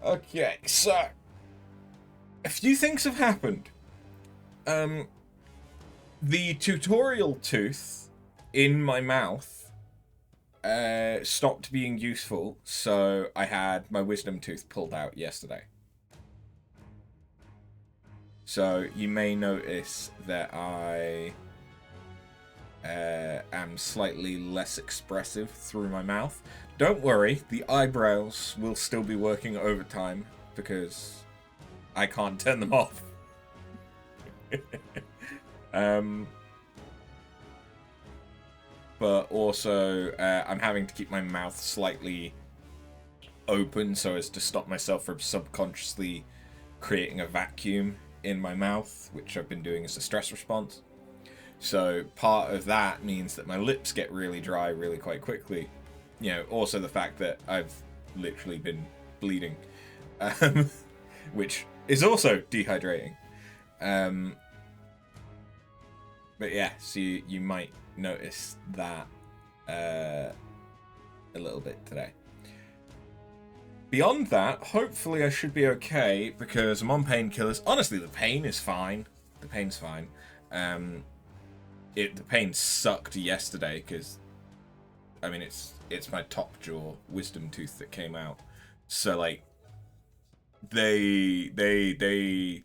Okay, so a few things have happened. The tutorial tooth in my mouth stopped being useful, so I had my wisdom tooth pulled out yesterday. So you may notice that I am slightly less expressive through my mouth. Don't worry, the eyebrows will still be working overtime because I can't turn them off. But also, I'm having to keep my mouth slightly open so as to stop myself from subconsciously creating a vacuum in my mouth, which I've been doing as a stress response. So part of that means that my lips get really dry really quite quickly. You know, also the fact that I've literally been bleeding, which is also dehydrating. But yeah, so you might notice that a little bit today. Beyond that, hopefully I should be okay because I'm on painkillers. Honestly, the pain is fine. The pain's fine. The pain sucked yesterday because, I mean, it's my top jaw wisdom tooth that came out. So like, they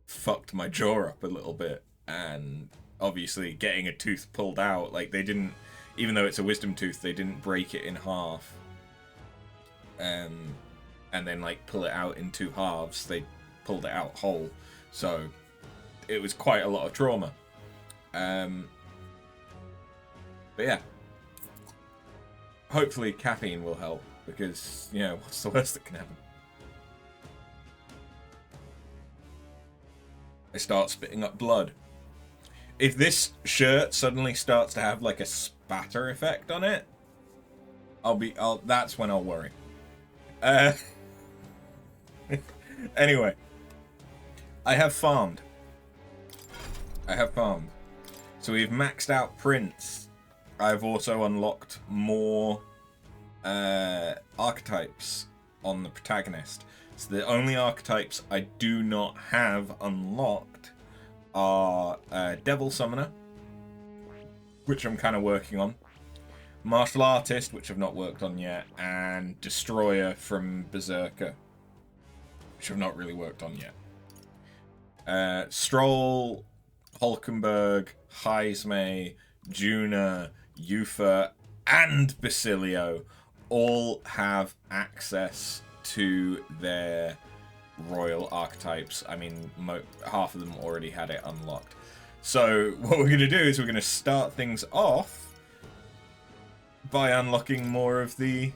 fucked my jaw up a little bit, and obviously getting a tooth pulled out, like they didn't, even though it's a wisdom tooth, they didn't break it in half. And then like pull it out in two halves. They pulled it out whole, so it was quite a lot of trauma. But yeah, hopefully caffeine will help because, you know, what's the worst that can happen? I start spitting up blood. If this shirt suddenly starts to have like a spatter effect on it, that's when I'll worry. Anyway, I have farmed. So we've maxed out prints. I've also unlocked more archetypes on the protagonist. So the only archetypes I do not have unlocked are Devil Summoner, which I'm kind of working on, Martial Artist, which I've not worked on yet, and Destroyer from Berserker, which I've not really worked on yet. Stroll, Hulkenberg, Heismay, Juna, Yufa, and Basilio all have access to their royal archetypes. I mean, half of them already had it unlocked. So what we're going to do is we're going to start things off by unlocking more of the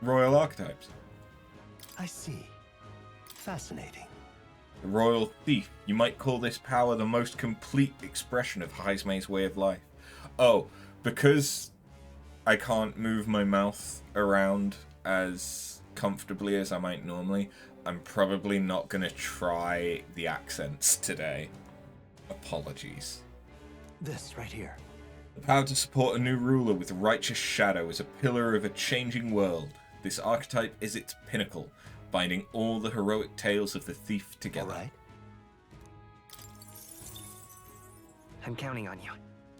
royal archetypes. I see. Fascinating. The Royal Thief. You might call this power the most complete expression of Heismay's way of life. Oh, because I can't move my mouth around as comfortably as I might normally, I'm probably not going to try the accents today. Apologies. This right here. The power to support a new ruler with righteous shadow as a pillar of a changing world. This archetype is its pinnacle, binding all the heroic tales of the thief together. All right. I'm counting on you.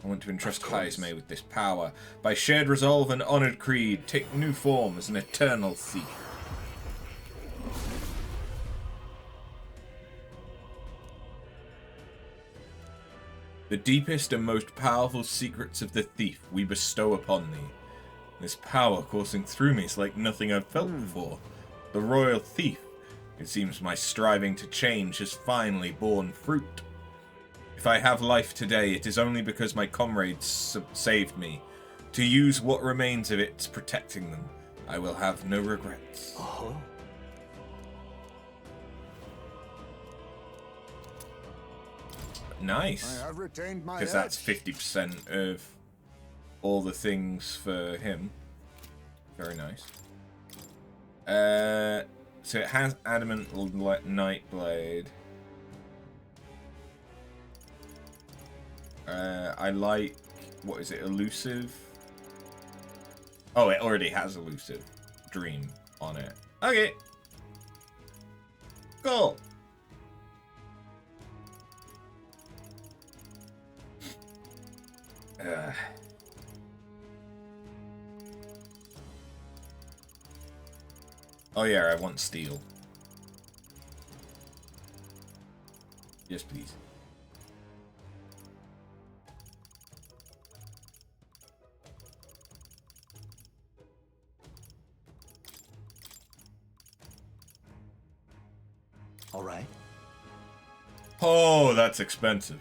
I want to entrust Heismay with this power. By shared resolve and honored creed, take new form as an eternal thief. The deepest and most powerful secrets of the thief we bestow upon thee. This power coursing through me is like nothing I've felt before. The royal thief. It seems my striving to change has finally borne fruit. If I have life today, it is only because my comrades saved me. To use what remains of it protecting them, I will have no regrets. Oh. Nice. I have retained my Because that's 50% of all the things for him. Very nice. So it has adamant nightblade. I like, what is it, elusive? Oh, it already has elusive dream on it. Okay. Cool. Oh yeah, I want steel. Yes, please. All right. Oh, that's expensive.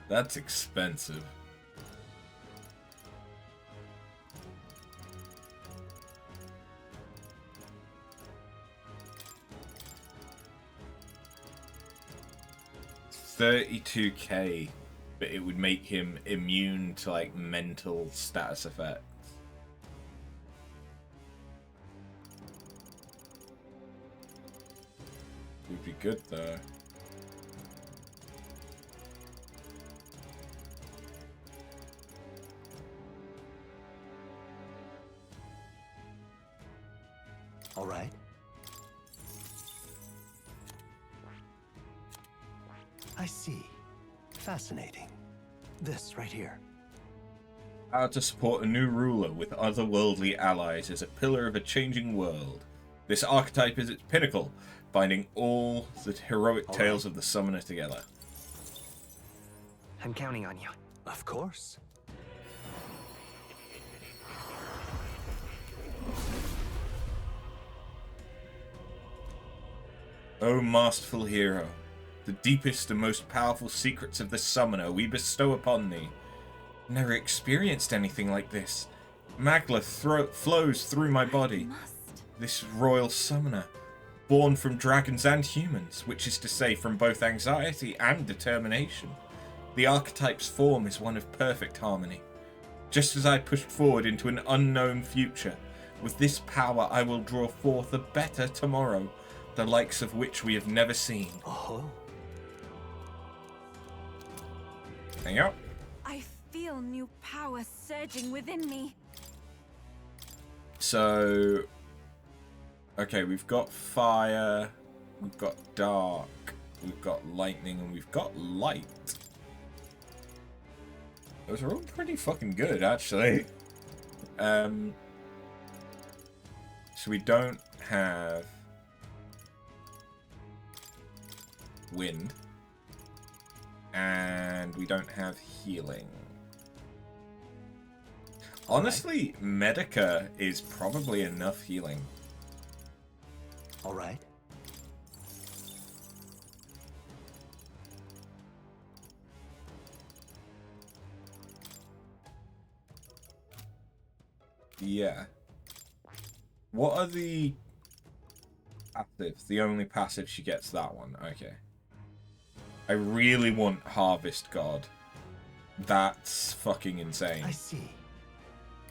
That's expensive. $32K, but it would make him immune to like mental status effects. Would be good though. All right. I see. Fascinating. This right here. How to support a new ruler with otherworldly allies is a pillar of a changing world. This archetype is its pinnacle, binding all the heroic tales of the summoner together. I'm counting on you. Of course. O masterful hero, the deepest and most powerful secrets of the summoner we bestow upon thee. Never experienced anything like this. Magla flows through my body. This royal summoner, born from dragons and humans, which is to say from both anxiety and determination. The archetype's form is one of perfect harmony. Just as I pushed forward into an unknown future, with this power I will draw forth a better tomorrow, the likes of which we have never seen. Oh. Hang out. I feel new power surging within me. So, okay, we've got fire, we've got dark, we've got lightning, and we've got light. Those are all pretty fucking good, actually. So we don't have wind, and we don't have healing. Honestly, Medica is probably enough healing. All right. Yeah. What are the passives? The only passive she gets that one. Okay. I really want Harvest God. That's fucking insane. I see.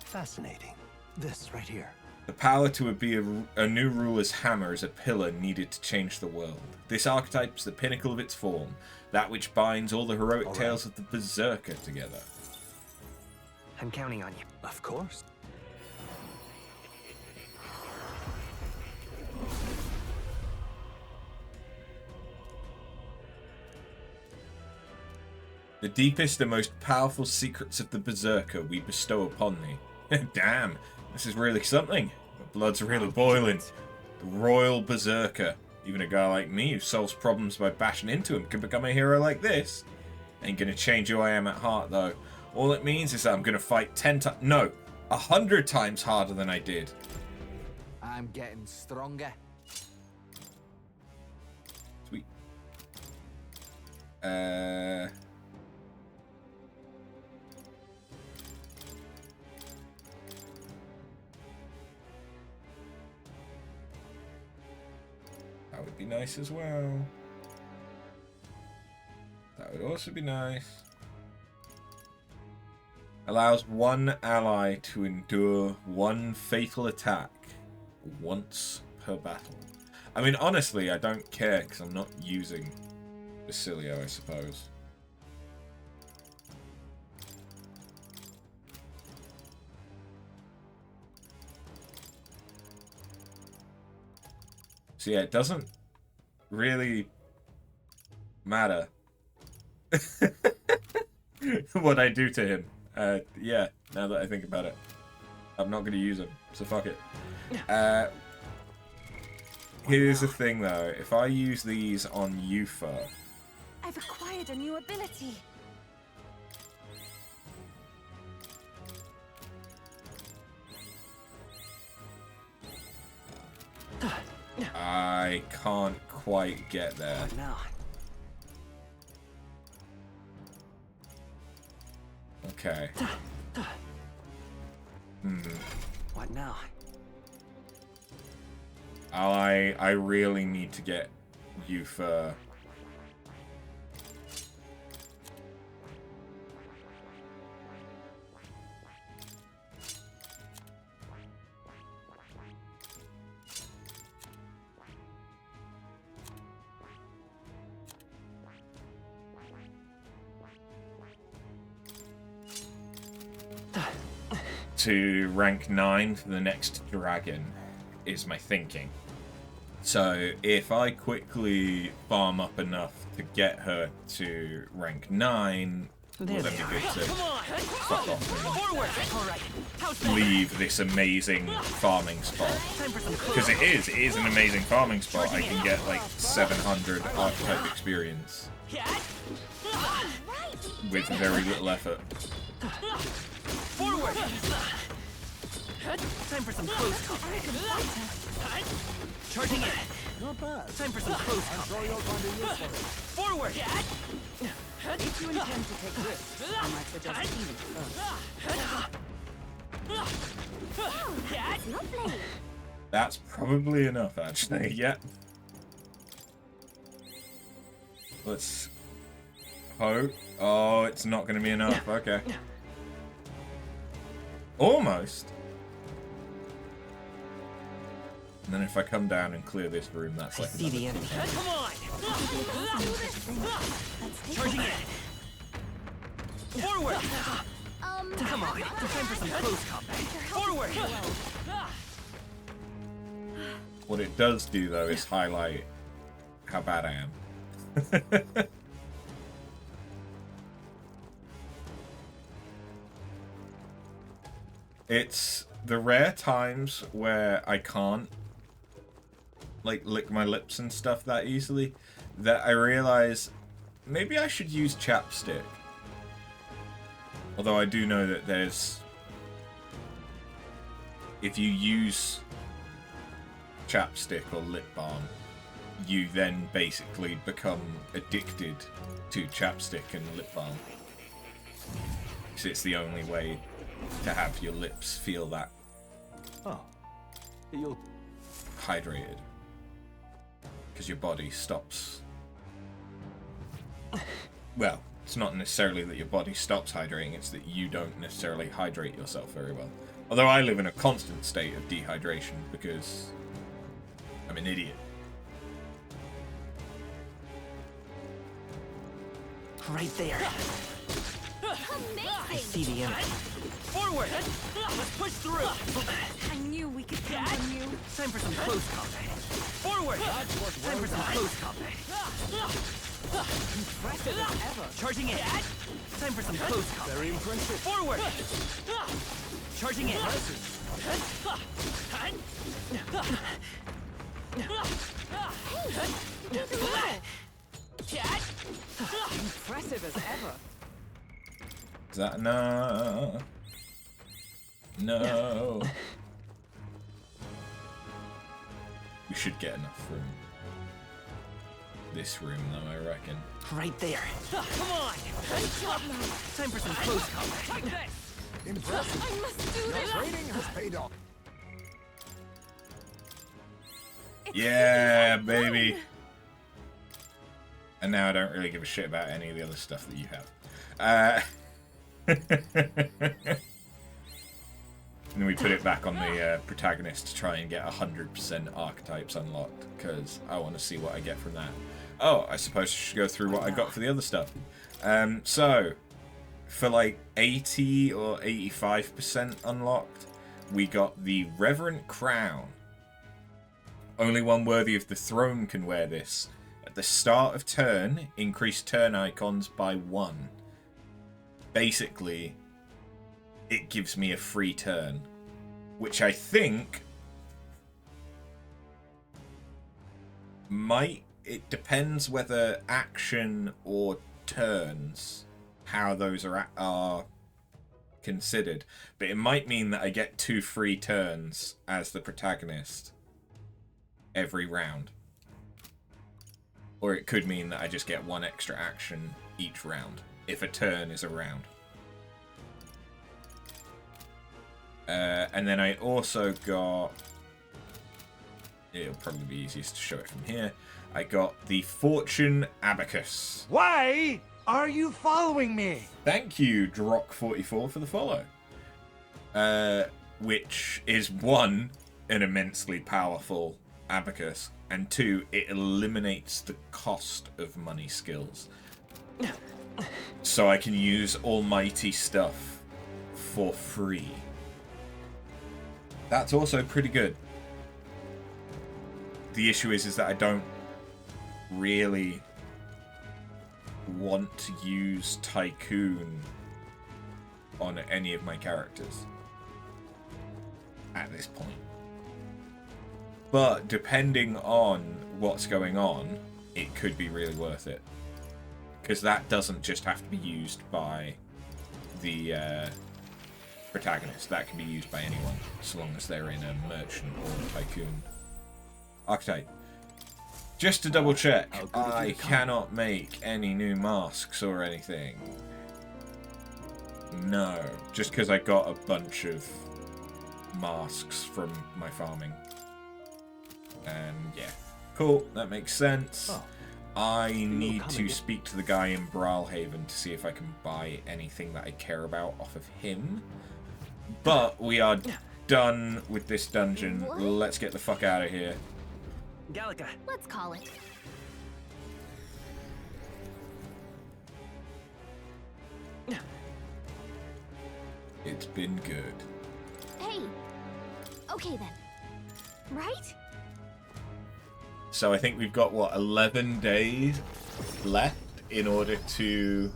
Fascinating. This right here. The power to be a new ruler's hammer is a pillar needed to change the world. This archetype is the pinnacle of its form, that which binds all the heroic tales of the Berserker together. I'm counting on you. Of course. The deepest and most powerful secrets of the Berserker we bestow upon thee. Damn, this is really something. My blood's really boiling. The Royal Berserker. Even a guy like me who solves problems by bashing into him can become a hero like this. Ain't gonna change who I am at heart, though. All it means is that I'm gonna fight 100 times harder than I did. I'm getting stronger. Sweet. That would be nice as well. That would also be nice. Allows one ally to endure one fatal attack once per battle. I mean, honestly, I don't care because I'm not using Basilio, I suppose. So yeah, it doesn't really matter what I do to him. Yeah, now that I think about it. I'm not going to use him, so fuck it. Here's the thing though, if I use these on Yufa... I've acquired a new ability. I can't quite get there. Now. Okay. What now? I really need to get Yufa. To rank 9 for the next dragon is my thinking. So if I quickly farm up enough to get her to rank 9, will then be good to fuck off and leave this amazing farming spot. Because it is an amazing farming spot. I can get like 700 archetype experience with very little effort. Forward! Time for some close combat. Charging in. Not bad. Time for some close I'm sure combat. you'll find a use for it. Forward! If you intend to take risks, I might suggest healing first. That's lovely. That's probably enough, actually. Yep. Let's hope. Oh, it's not going to be enough. Okay. Almost. And then if I come down and clear this room, that's like See the enemy. Come on! Charging in. Forward! Come on. Time for some close combat. Forward! What it does do, though, is highlight how bad I am. It's the rare times where I can't like lick my lips and stuff that easily that I realize maybe I should use chapstick. Although I do know that there's, if you use chapstick or lip balm, you then basically become addicted to chapstick and lip balm. Because it's the only way to have your lips feel that Oh. You'll... hydrated. Because your body stops. Well, it's not necessarily that your body stops hydrating, it's that you don't necessarily hydrate yourself very well. Although I live in a constant state of dehydration because I'm an idiot. Right there. I see the enemy. Forward! Let's push through! I knew we could count on you. Time for some close combat. Forward! Time for some close combat. Impressive as ever. Charging in. Time for some close combat. Very impressive. Forward! Charging in. Impressive as ever. Is that enough? No. We should get enough from this room, though, I reckon. Right there. Come on! Time for some close combat. Impressive. I must do Your this. training has paid off. Yeah, baby. And now I don't really give a shit about any of the other stuff that you have. And then we put it back on the protagonist to try and get 100% archetypes unlocked, because I want to see what I get from that. Oh, I suppose I should go through what I got for the other stuff. So, for like 80 or 85% unlocked, we got the Reverent Crown Only one worthy of the throne can wear this. At the start of turn, increase turn icons by 1. Basically, it gives me a free turn, which I think might... It depends whether action or turns, how those are considered. But it might mean that I get 2 free turns as the protagonist every round. Or it could mean that I just get 1 extra action each round, if a turn is a round. And then I also got... It'll probably be easiest to show it from here. I got the Fortune Abacus. Why are you following me? Thank you, Drock44, for the follow. Which is 1, an immensely powerful abacus, and 2, it eliminates the cost of money skills. So I can use almighty stuff for free. That's also pretty good. The issue is that I don't really want to use Tycoon on any of my characters at this point. But depending on what's going on, it could be really worth it. Because that doesn't just have to be used by the protagonist. That can be used by anyone, so long as they're in a merchant or tycoon archetype. Just to double check, I cannot make any new masks or anything. No, just because I got a bunch of masks from my farming. And yeah, cool, that makes sense. Oh. I need to speak to the guy in Brawlhaven to see if I can buy anything that I care about off of him. But we are done with this dungeon. Let's get the fuck out of here. Gallica. Let's call it. It's been good. Hey. Okay then. Right? So I think we've got, what, 11 days left in order to...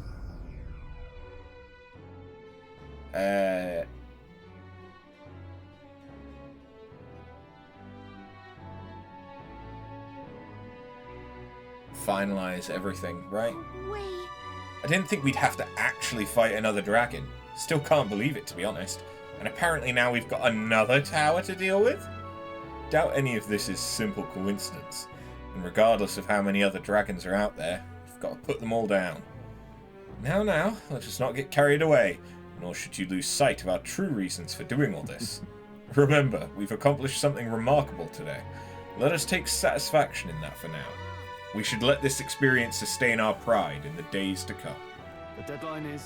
finalize everything, right? Wait. I didn't think we'd have to actually fight another dragon. Still can't believe it, to be honest. And apparently now we've got another tower to deal with? Doubt any of this is simple coincidence. And regardless of how many other dragons are out there, we've got to put them all down. Now, let us not get carried away, nor should you lose sight of our true reasons for doing all this. Remember, we've accomplished something remarkable today. Let us take satisfaction in that for now. We should let this experience sustain our pride in the days to come. The deadline is...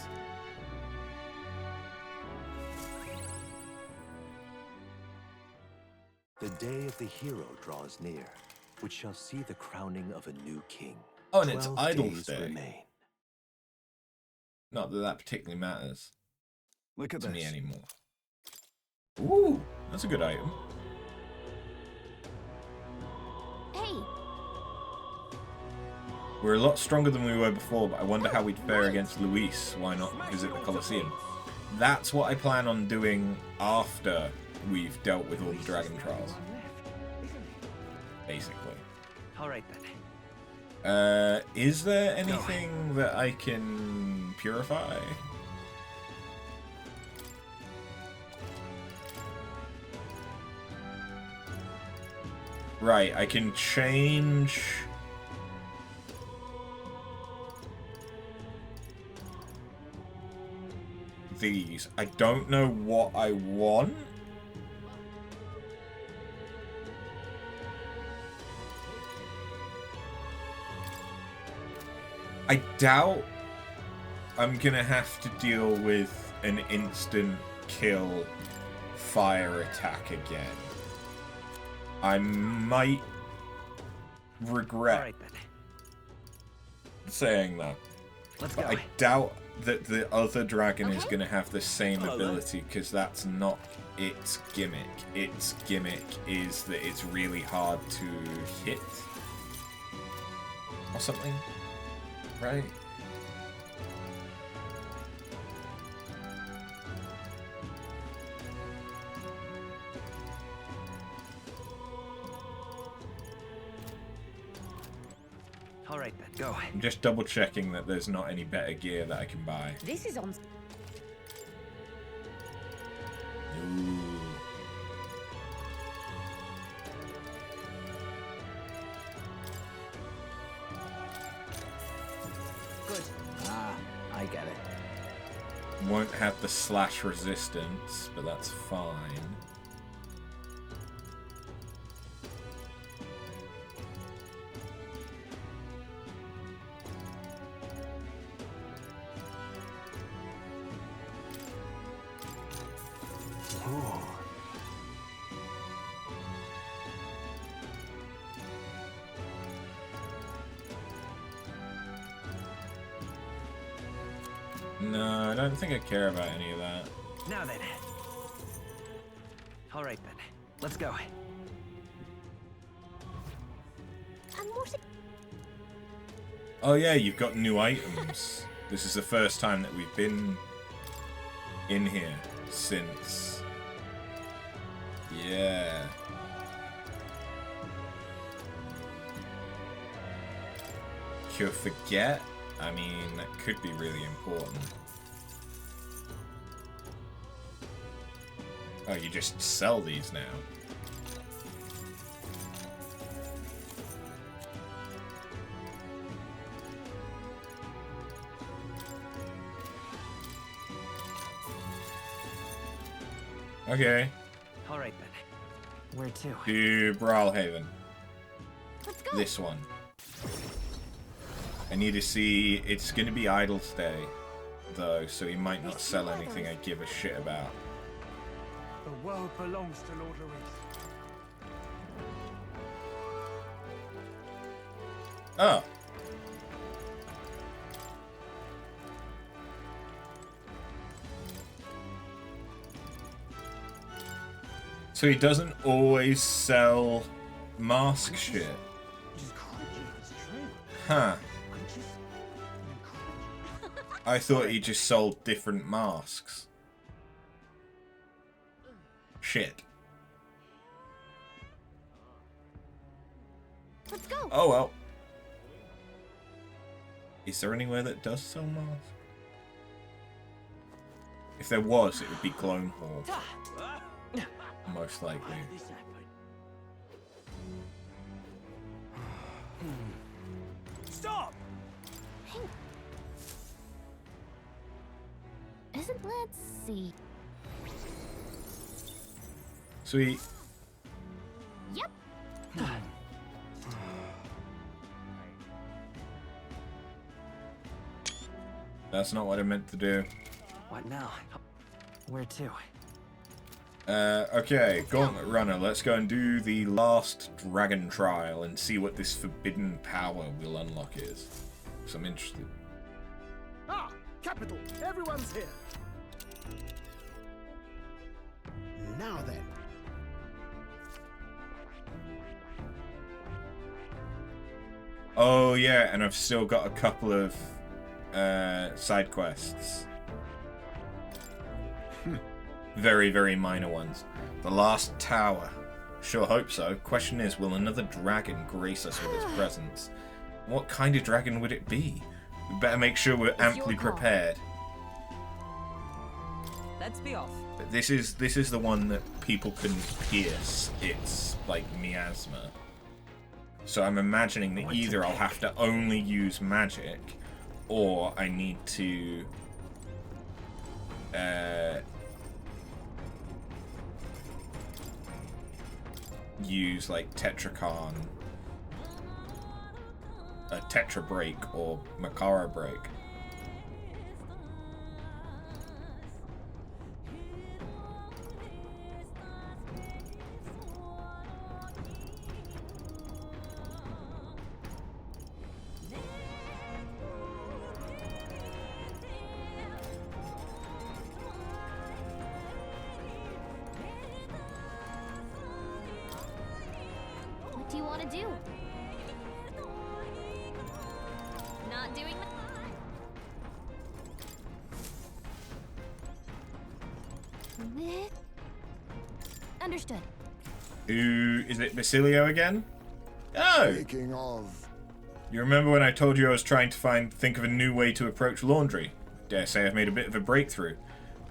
The day of the hero draws near, which shall see the crowning of a new king. Oh, and it's 12 Idol's days Day. remain. Not that that particularly matters Look at to this. me anymore. Ooh, that's a good item. Hey. We're a lot stronger than we were before, but I wonder how we'd fare against Luis. Why not visit the Colosseum? That's what I plan on doing after we've dealt with all the Dragon Trials. Basically. Alright then. Is there anything that I can purify? Right, I can change... these. I don't know what I want. I doubt I'm gonna have to deal with an instant kill fire attack again. I might regret Alright then. saying that. Let's But go. I doubt that the other dragon is going to have the same ability, because that's not its gimmick. Its gimmick is that it's really hard to hit. Or something. Right? All right, then, go. I'm just double checking that there's not any better gear that I can buy. This is on. Ooh. Good. Ah, I get it. Won't have the slash resistance, but that's fine. No, I don't think I care about any of that. Now then. All right, then. Let's go. And what? Oh yeah, you've got new items. This is the first time that we've been in here since... Yeah. Cure Forget? I mean, that could be really important. Oh, you just sell these now. Okay. All right, then. Where to? To Brawlhaven. Let's go. This one. I need to see... It's going to be Idle's Day, though, so he might not sell anything I give a shit about. The world belongs to Lord Luis. Oh. So he doesn't always sell mask shit. Huh. I thought he just sold different masks. Shit. Let's go. Oh well. Is there anywhere that does sell masks? If there was, it would be Clone Hall. Most likely. Stop! Let's see. Sweet. Yep. That's not what I meant to do. What now? Where to? Okay, Gauntlet Runner, let's go and do the last dragon trial and see what this forbidden power we'll unlock is. So I'm interested. Ah, capital. Everyone's here. Now then. Oh yeah, and I've still got a couple of side quests. Very, very minor ones. The last tower. Sure hope so. Question is, will another dragon grace us with its presence? What kind of dragon would it be? We better make sure we're amply prepared. Let's be off. This is the one that people can pierce. It's like miasma. So I'm imagining that either I'll have to only use magic, or I need to use like Tetracon, a Tetra Break or Makara Break. want to do? Not doing that? Understood. Ooh, is it Basilio again? Oh! Speaking of, You remember when I told you I was trying to think of a new way to approach laundry? Dare say I've made a bit of a breakthrough.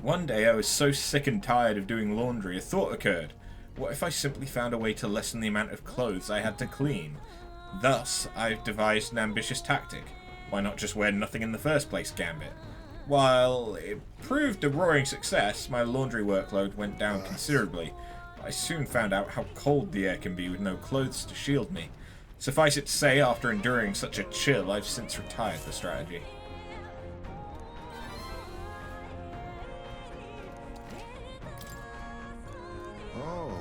One day I was so sick and tired of doing laundry, a thought occurred. What if I simply found a way to lessen the amount of clothes I had to clean? Thus, I've devised an ambitious tactic. Why not just wear nothing in the first place, Gambit? While it proved a roaring success, my laundry workload went down considerably. I soon found out how cold the air can be with no clothes to shield me. Suffice it to say, after enduring such a chill, I've since retired the strategy. oh,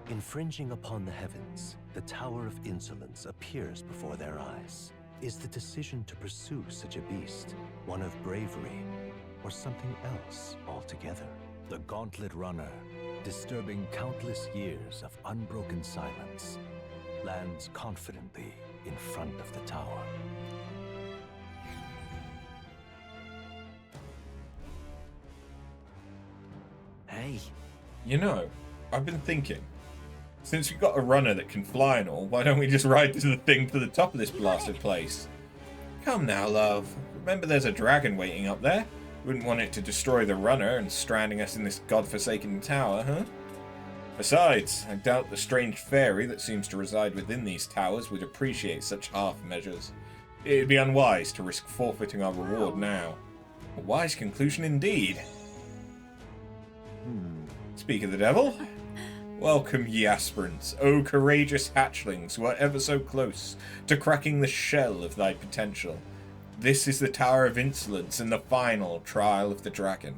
Infringing upon the heavens, the Tower of Insolence appears before their eyes. Is the decision to pursue such a beast one of bravery or something else altogether? The Gauntlet Runner, disturbing countless years of unbroken silence, lands confidently in front of the tower. Hey. You know, I've been thinking. Since we've got a runner that can fly and all, why don't we just ride to the thing to the top of this blasted place? Come now, love. Remember there's a dragon waiting up there? Wouldn't want it to destroy the runner and stranding us in this godforsaken tower, huh? Besides, I doubt the strange fairy that seems to reside within these towers would appreciate such half measures. It'd be unwise to risk forfeiting our reward now. A wise conclusion indeed. Speak of the devil. Welcome, ye aspirants, O courageous hatchlings who are ever so close to cracking the shell of thy potential. This is the Tower of Insolence and the final trial of the dragon.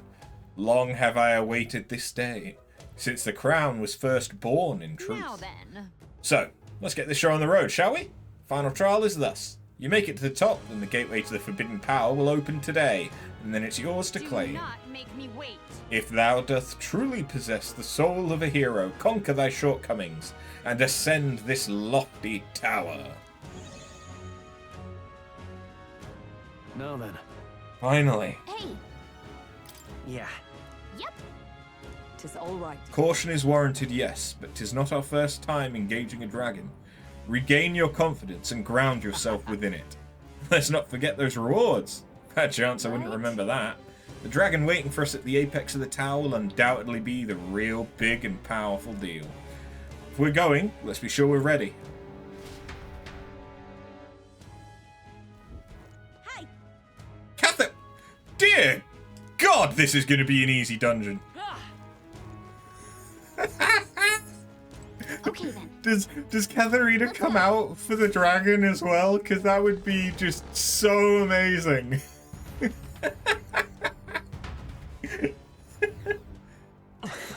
Long have I awaited this day, since the crown was first born in truth. Now then. So, let's get this show on the road, shall we? Final trial is thus. You make it to the top, and the gateway to the Forbidden Power will open today, and then it's yours to claim. Do not make me wait. If thou doth truly possess the soul of a hero, conquer thy shortcomings, and ascend this lofty tower. Now then. Finally. Hey. Yeah. Yep. 'Tis all right. Caution is warranted, yes, but 'tis not our first time engaging a dragon. Regain your confidence and ground yourself within it. Let's not forget those rewards. Bad chance I wouldn't remember that. The dragon waiting for us at the apex of the tower will undoubtedly be the real big and powerful deal. If we're going, let's be sure we're ready. Hi. Cather! Dear God, this is going to be an easy dungeon. Okay then. Does Katharina come out for the dragon as well? Because that would be just so amazing.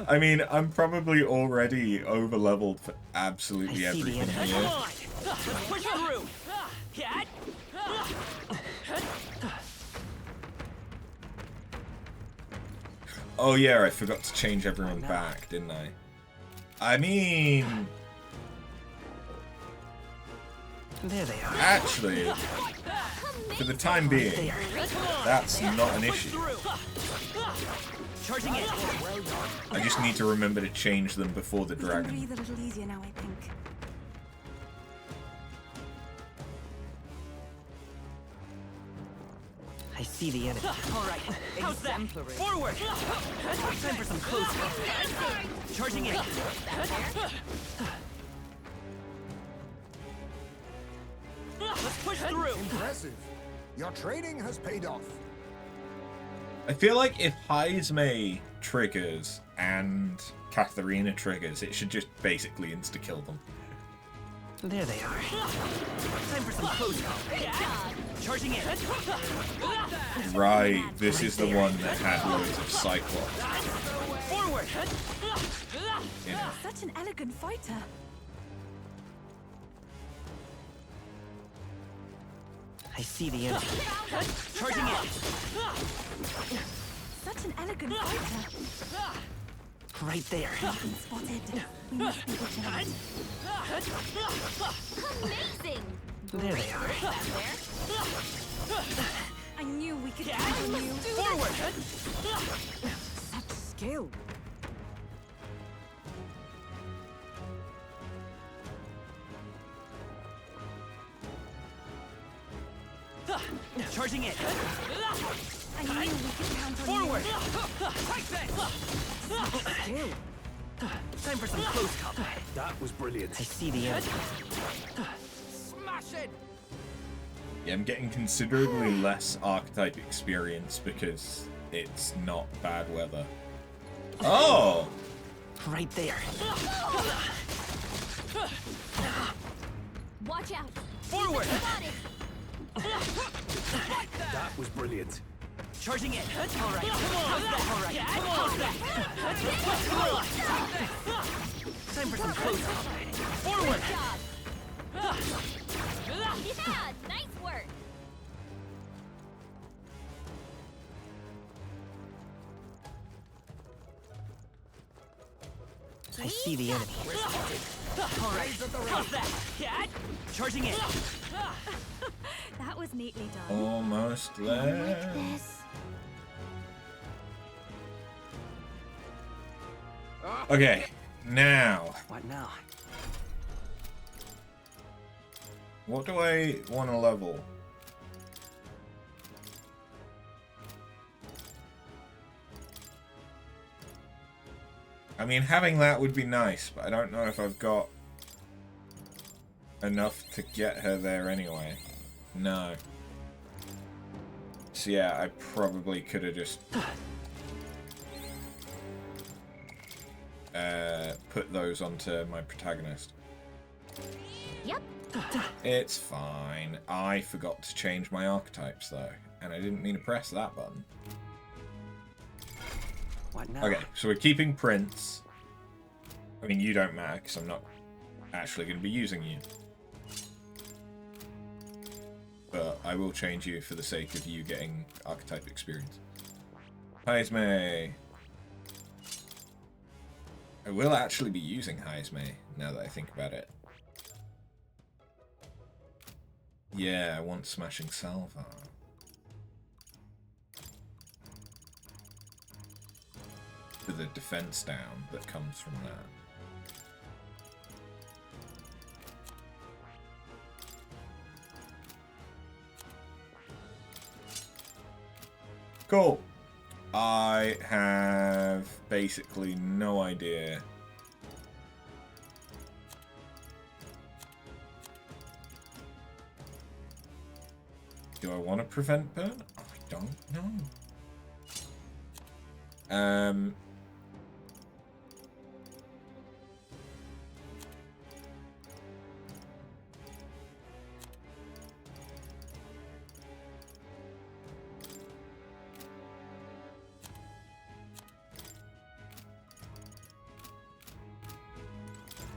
I mean, I'm probably already over-leveled for absolutely everything here. Come on! Let's push through! Oh yeah, I forgot to change everyone back, didn't I? I mean... There they are. Actually, for the time being, that's not an issue. Charging in. I just need to remember to change them before the We can dragon. breathe a little easier now, I think. I see the enemy. All right. How's that? Exemplary. Forward! Time for some close combat. Charging in. Let's push through. impressive. Your training has paid off. I feel like if Heismay triggers and Katharina triggers, it should just basically insta-kill them. There they are. Time for some close combat. Charging in. Right, this is the one that had loads of Cyclops. Forward! You know. Such an elegant fighter. I see the enemy. Charging in. Such an elegant fighter. Right there. Spotted. We must be vigilant. Amazing! There they are. I knew we could count on you. Forward! Such skill. Charging in. I knew we could count on Forward! you. Skill. Time for some close combat. That was brilliant. I see the enemy. Smash it! Yeah, I'm getting considerably less archetype experience because it's not bad weather. Oh! Right there. Watch out! Forward! Spotted! That was brilliant. Charging in. All right. How's that? All right. Come on. Time for some close combat. Forward! Yeah, nice work! I see the enemy. All right. How's that? Yeah. Charging in. That was neatly done. Almost there. Okay, now, What now? what do I want to level? I mean, having that would be nice, but I don't know if I've got enough to get her there anyway. No. So yeah, I probably could have just put those onto my protagonist. Yep. It's fine. I forgot to change my archetypes though, and I didn't mean to press that button. What now? Okay, so we're keeping Prince. I mean, you don't matter because I'm not actually going to be using you. But I will change you for the sake of you getting archetype experience. Heisme. I will actually be using Heisme now that I think about it. Yeah, I want Smashing Salvo. For the defense down that comes from that. Cool. I have basically no idea. Do I want to prevent burn? I don't know.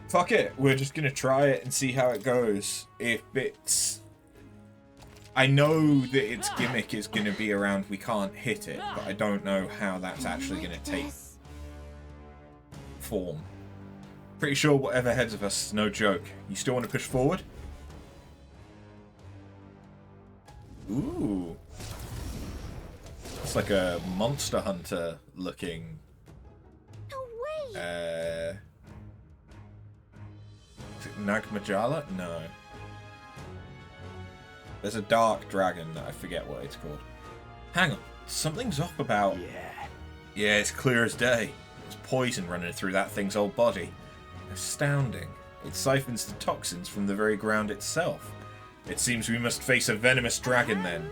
Fuck it, we're just gonna try it and see how it goes. If it's... I know that its gimmick is gonna be around we can't hit it, but I don't know how that's actually gonna take form. Pretty sure whatever heads of us is no joke. You still want to push forward? Ooh. It's like a Monster Hunter looking... No way! Is it Nagmajala? No. There's a dark dragon that I forget what it's called. Hang on. Something's up about... Yeah, it's clear as day. There's poison running through that thing's old body. Astounding. It siphons the toxins from the very ground itself. It seems we must face a venomous dragon then.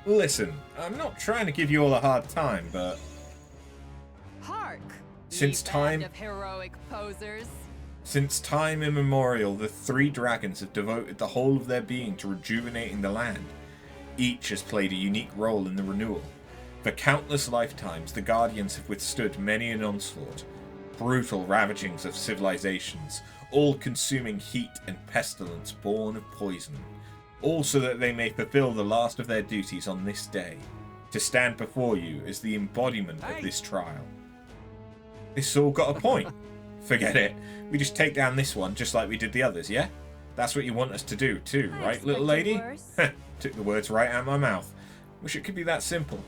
Listen, I'm not trying to give you all a hard time, but... Hark! Since ye time... band of heroic posers. Since time immemorial, the three dragons have devoted the whole of their being to rejuvenating the land. Each has played a unique role in the renewal. For countless lifetimes, the Guardians have withstood many an onslaught, brutal ravagings of civilizations, all-consuming heat and pestilence born of poison, all so that they may fulfill the last of their duties on this day, to stand before you as the embodiment of this trial. This all got a point. Forget it. We just take down this one just like we did the others, yeah? That's what you want us to do too, right, little lady? Took the words right out of my mouth. Wish it could be that simple.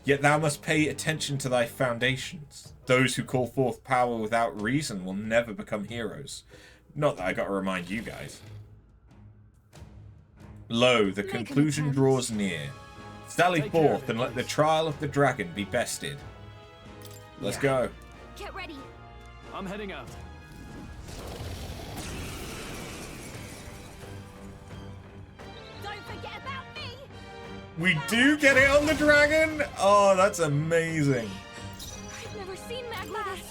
Yet thou must pay attention to thy foundations. Those who call forth power without reason will never become heroes. Not that I gotta remind you guys. Lo, the conclusion draws near. Sally forth and let the trial of the dragon be bested. Let's go. Get ready. I'm heading out. Don't forget about me. We do get it on the dragon? Oh, that's amazing. I've never seen Maglus.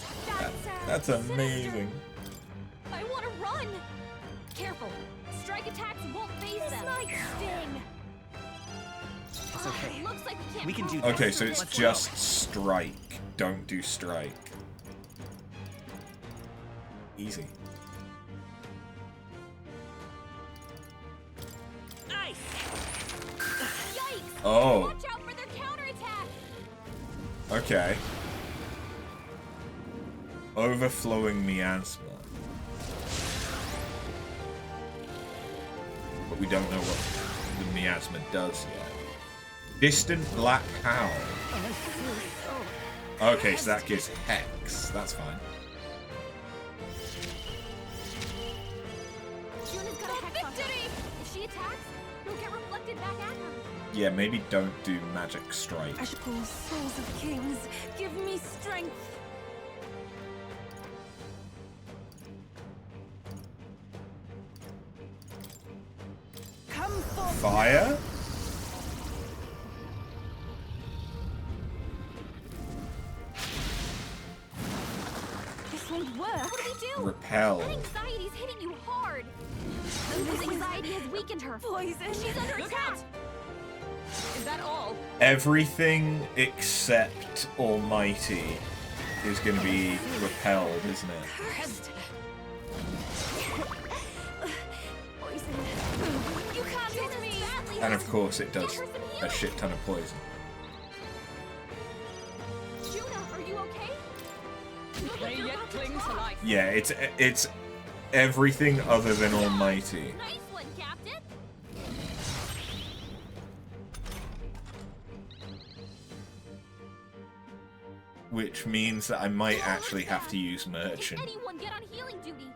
That's amazing. I want to run. Careful. Strike attacks won't phase them. This might sting. It's okay. Looks like We can do Okay, this. so it's Let's just strike. Don't do strike. Easy. Nice. Yikes. Oh. Watch out for their counterattack. Okay. Overflowing miasma. But we don't know what the miasma does yet. Distant black howl. Okay, so that gives hex. That's fine. Juna's got a hex on her. If she attacks, it'll get reflected back at her. Yeah, maybe don't do magic strike. Magical souls of kings, give me strength. Come forth. Fire? This won't work. What do we do? Repel. That anxiety's hitting you hard. This anxiety has weakened her. Poison. She's under attack. Is that all? Everything except Almighty is going to be repelled, isn't it? Cursed. Poison. You can't hit me. And of course it does a shit ton of poison. Juna, are you okay? Look May like you're yet about to cling to drop. life. Yeah, it's everything other than Almighty. Nice one, Captain. Which means that I might actually have to use Merchant. Can anyone get on healing duty?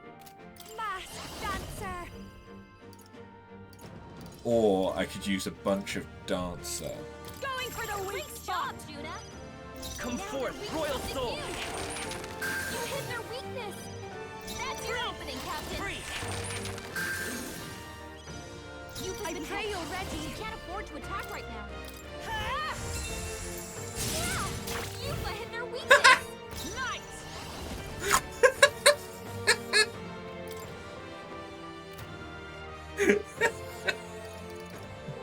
Masked dancer. Or I could use a bunch of Dancer. Going for the weak Great spot. job, Juna. Come Now forth, their royal weakness soul. is you hit their weakness. That's your opening, Captain. Free. You've I been pray hit. you're ready. You can't afford to attack right now. Yeah, Yufa hit their weakness. Nice.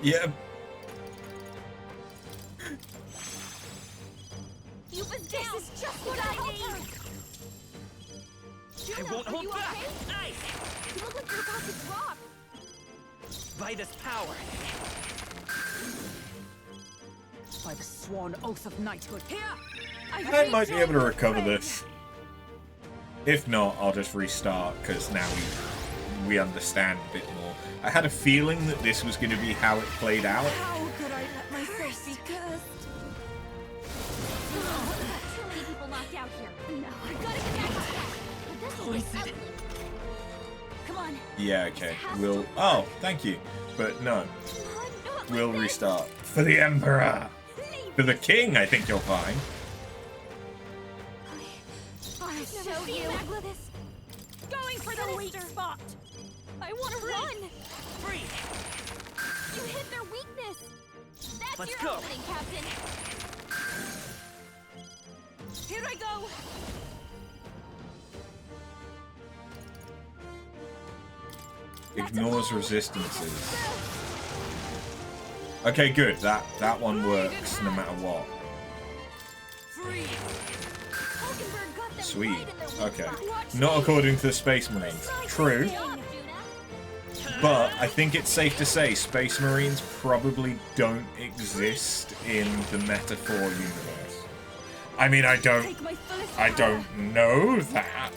Yeah, Yufa's down. This is just what I need. Juna, I won't are hold you back. okay? Nice. You look like you're about to drop. By this power. By the sworn oath of knighthood. Here! I might be able to recover this. If not, I'll just restart, because now we understand a bit more. I had a feeling that this was going to be how it played out. How could I let myself be cursed? Too many people knocked out here. No, I gotta get back on track. But this will get ugly. Come on. Yeah, okay. We'll... Oh, thank you. But no, Come on, not we'll like this. restart. For the Emperor! For the King, I think you'll find. I'll show you. Maglithus. Going for the weak spot. I want to run. Free. You hit their weakness. That's Let's your go. opening, Captain. Here I go. Ignores resistances. Okay, good. That one works no matter what. Hulkenberg got them Sweet. right in their weak Okay. spot. Watch Not me. according to the Space Marines. True. Good job, Juna. But I think it's safe to say Space Marines probably don't exist in the Metaphor universe. I mean, I don't know that.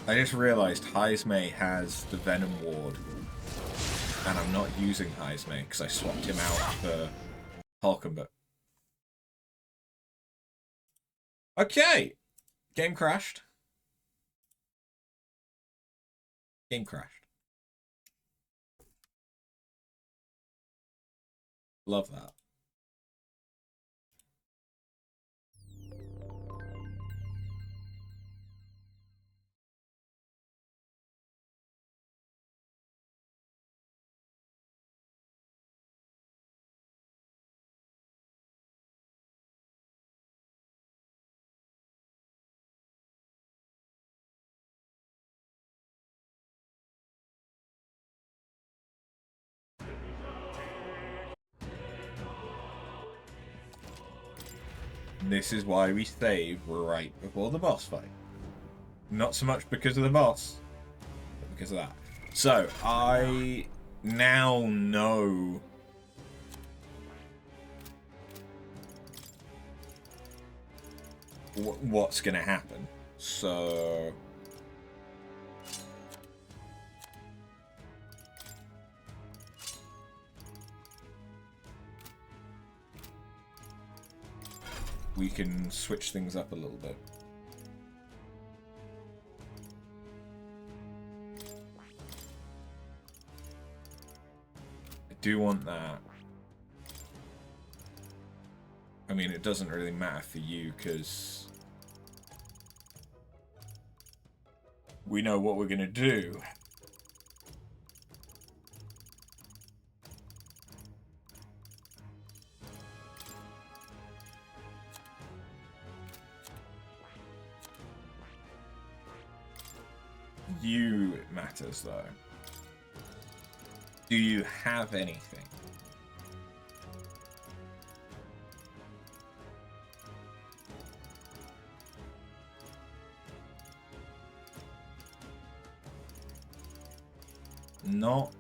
I just realized Heismay has the Venom Ward, and I'm not using Heismay because I swapped him out for Hulkenberg. Okay, game crashed. Game crashed. Love that. This is why we save right before the boss fight. Not so much because of the boss, but because of that. So, I now know what's going to happen. So... we can switch things up a little bit. I do want that. I mean, it doesn't really matter for you, because we know what we're going to do. You, it matters, though. Do you have anything? Not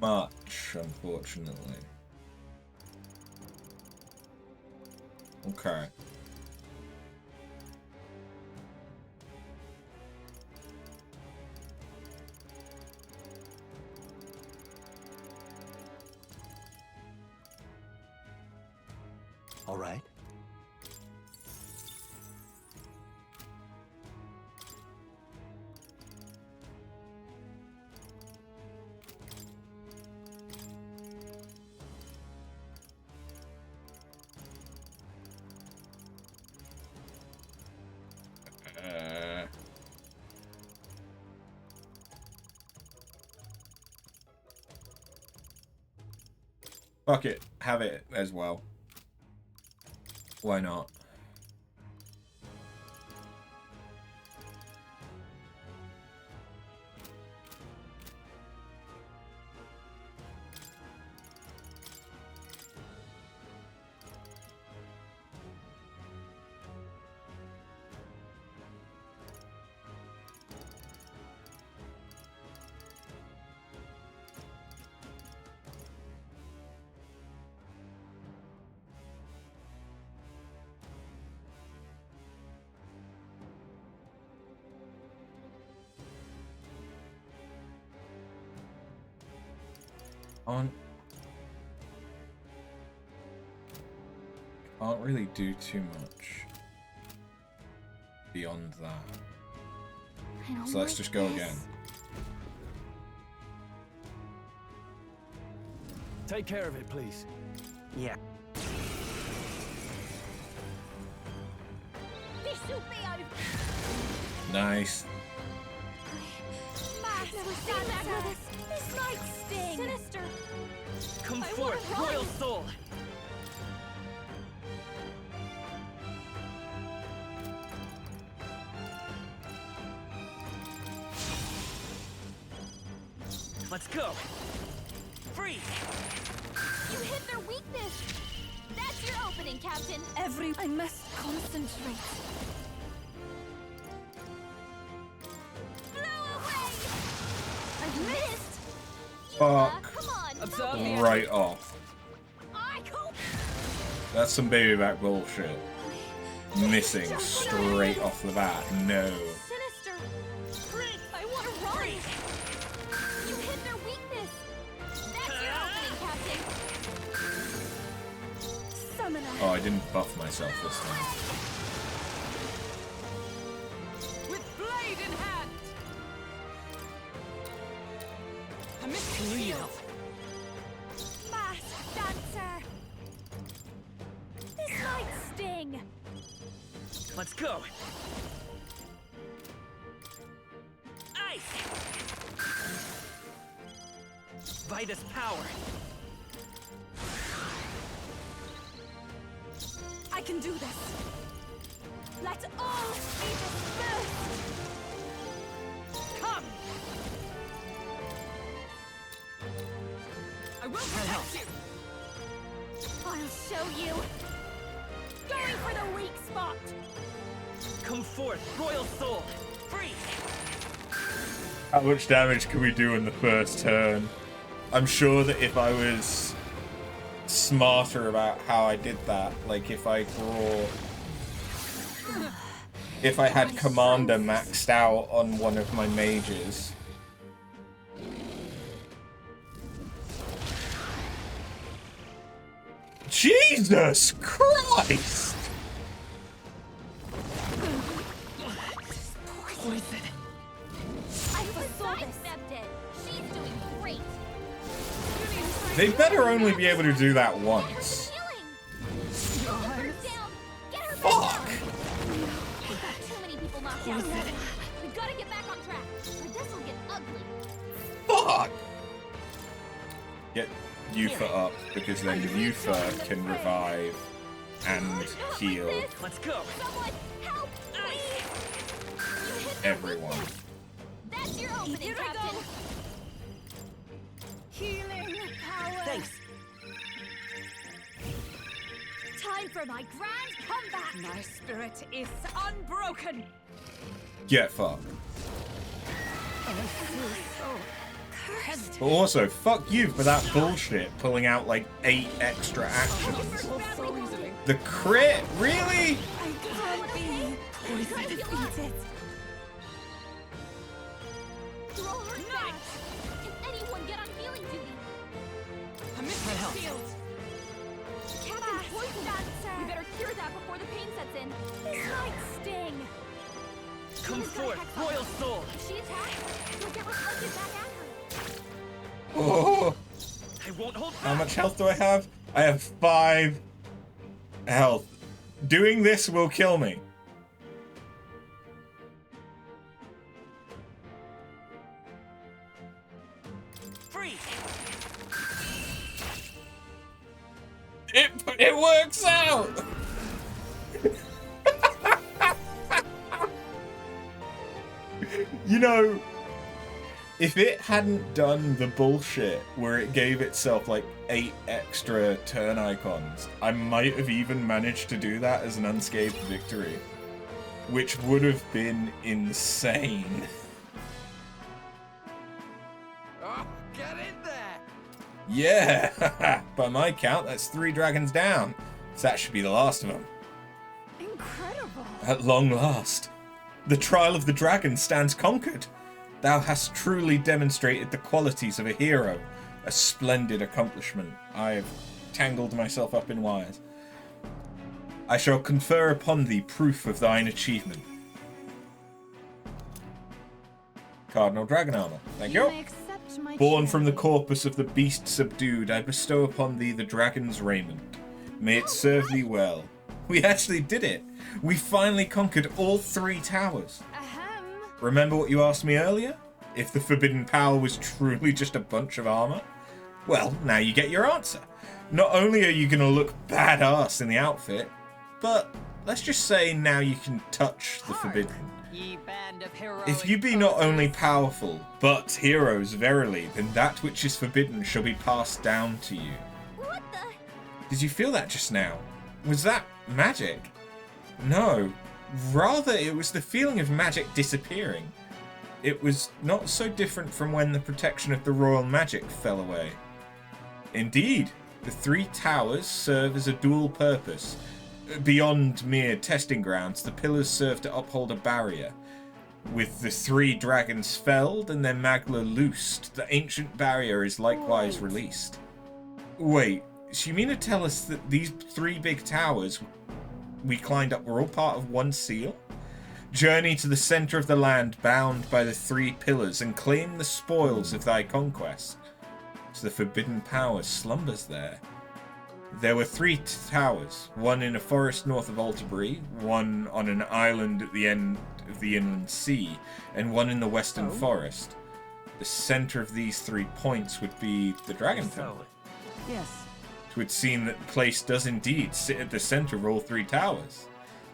much, unfortunately. Okay. All right. Fuck it. Have it as well. Why not? Can't really do too much beyond that. So let's just go again. Take care of it, please. Yeah. This will be over. Nice. Max, stand back with us. This might sting. Sinister. Come I forth, wanna run. royal soul. Let's go. Free. You hit their weakness. That's your opening, Captain. I must concentrate. Blow away! I've missed. Fuck. Come on. Absorb the Right off. I cope. That's some baby back bullshit. Missing straight off the bat. No. Sinister. Freak. I want to run. You hit their weakness. That's your opening, Captain. Summoner. Oh, I didn't buff myself this time. with blade in hand. A mystic shield. Fast dancer. This might sting. Let's go. Ice. Vitus power. I can do this. Let all be dispersed. Come. I will protect you. I'll show you. Going for the weak spot. Come forth, royal soul. Free. How much damage can we do in the first turn? I'm sure that if I was smarter about how I did that, like if I had Commander maxed out on one of my mages. Jesus Christ! Poison. I sidestepped it. She's doing great. They better only be able to do that once. Healing. Get her down. Get her back Fuck! down. We've got too many people knocked out. We've got to get back on track, or this will get ugly. Fuck! Get Yufa up, because then Yufa can revive and heal Let's go. Someone help! Please. You hit their everyone. weakness. That's your opening, Here I Captain. go. Healing power. Thanks. Time for my grand comeback. My spirit is unbroken. Get fucked. Cursed. But also, fuck you for that bullshit, pulling out like 8 extra actions. So easily. The crit? Really? I can't be defeated. Throw her back. Can anyone get on healing duty? A mystic shield. Captain poison dancer. We better cure that before the pain sets in. This might sting. Come forth, royal soul. If she attacks, you'll get reflected back at her. Oh, I won't hold back. how much health do I have? I have 5 health. Doing this will kill me. Free. It works out! You know, if it hadn't done the bullshit where it gave itself like 8 extra turn icons, I might have even managed to do that as an unscathed victory, which would have been insane. Oh, get in there! Yeah, by my count, that's 3 dragons down. So that should be the last of them. Incredible. At long last, the trial of the dragon stands conquered. Thou hast truly demonstrated the qualities of a hero. A splendid accomplishment. I have tangled myself up in wires. I shall confer upon thee proof of thine achievement. Cardinal Dragon Armor. Thank you. may accept my Born from the charity. corpus of the beast subdued, I bestow upon thee the dragon's raiment. May it serve thee well. We actually did it. We finally conquered all 3 towers. Ahem. Remember what you asked me earlier? If the forbidden power was truly just a bunch of armor? Well, now you get your answer. Not only are you going to look badass in the outfit, but let's just say now you can touch the forbidden. Ye band of heroic If you be not only powerful, but heroes verily, then that which is forbidden shall be passed down to you. What the? Did you feel that just now? Was that magic? No. Rather, it was the feeling of magic disappearing. It was not so different from when the protection of the royal magic fell away. Indeed, the 3 towers serve as a dual purpose. Beyond mere testing grounds, the pillars serve to uphold a barrier. With the 3 dragons felled and their magla loosed, the ancient barrier is likewise released. Wait, so you mean to tell us that these 3 big towers we climbed up were all part of one seal? Journey to the center of the land bound by the 3 pillars and claim the spoils of thy conquest. So the forbidden power slumbers there. There were 3 towers, one in a forest north of Altabury, one on an island at the end of the inland sea, and one in the western forest. The center of these 3 points would be the Dragon Temple. Yes. It would seem that the place does indeed sit at the center of all 3 towers.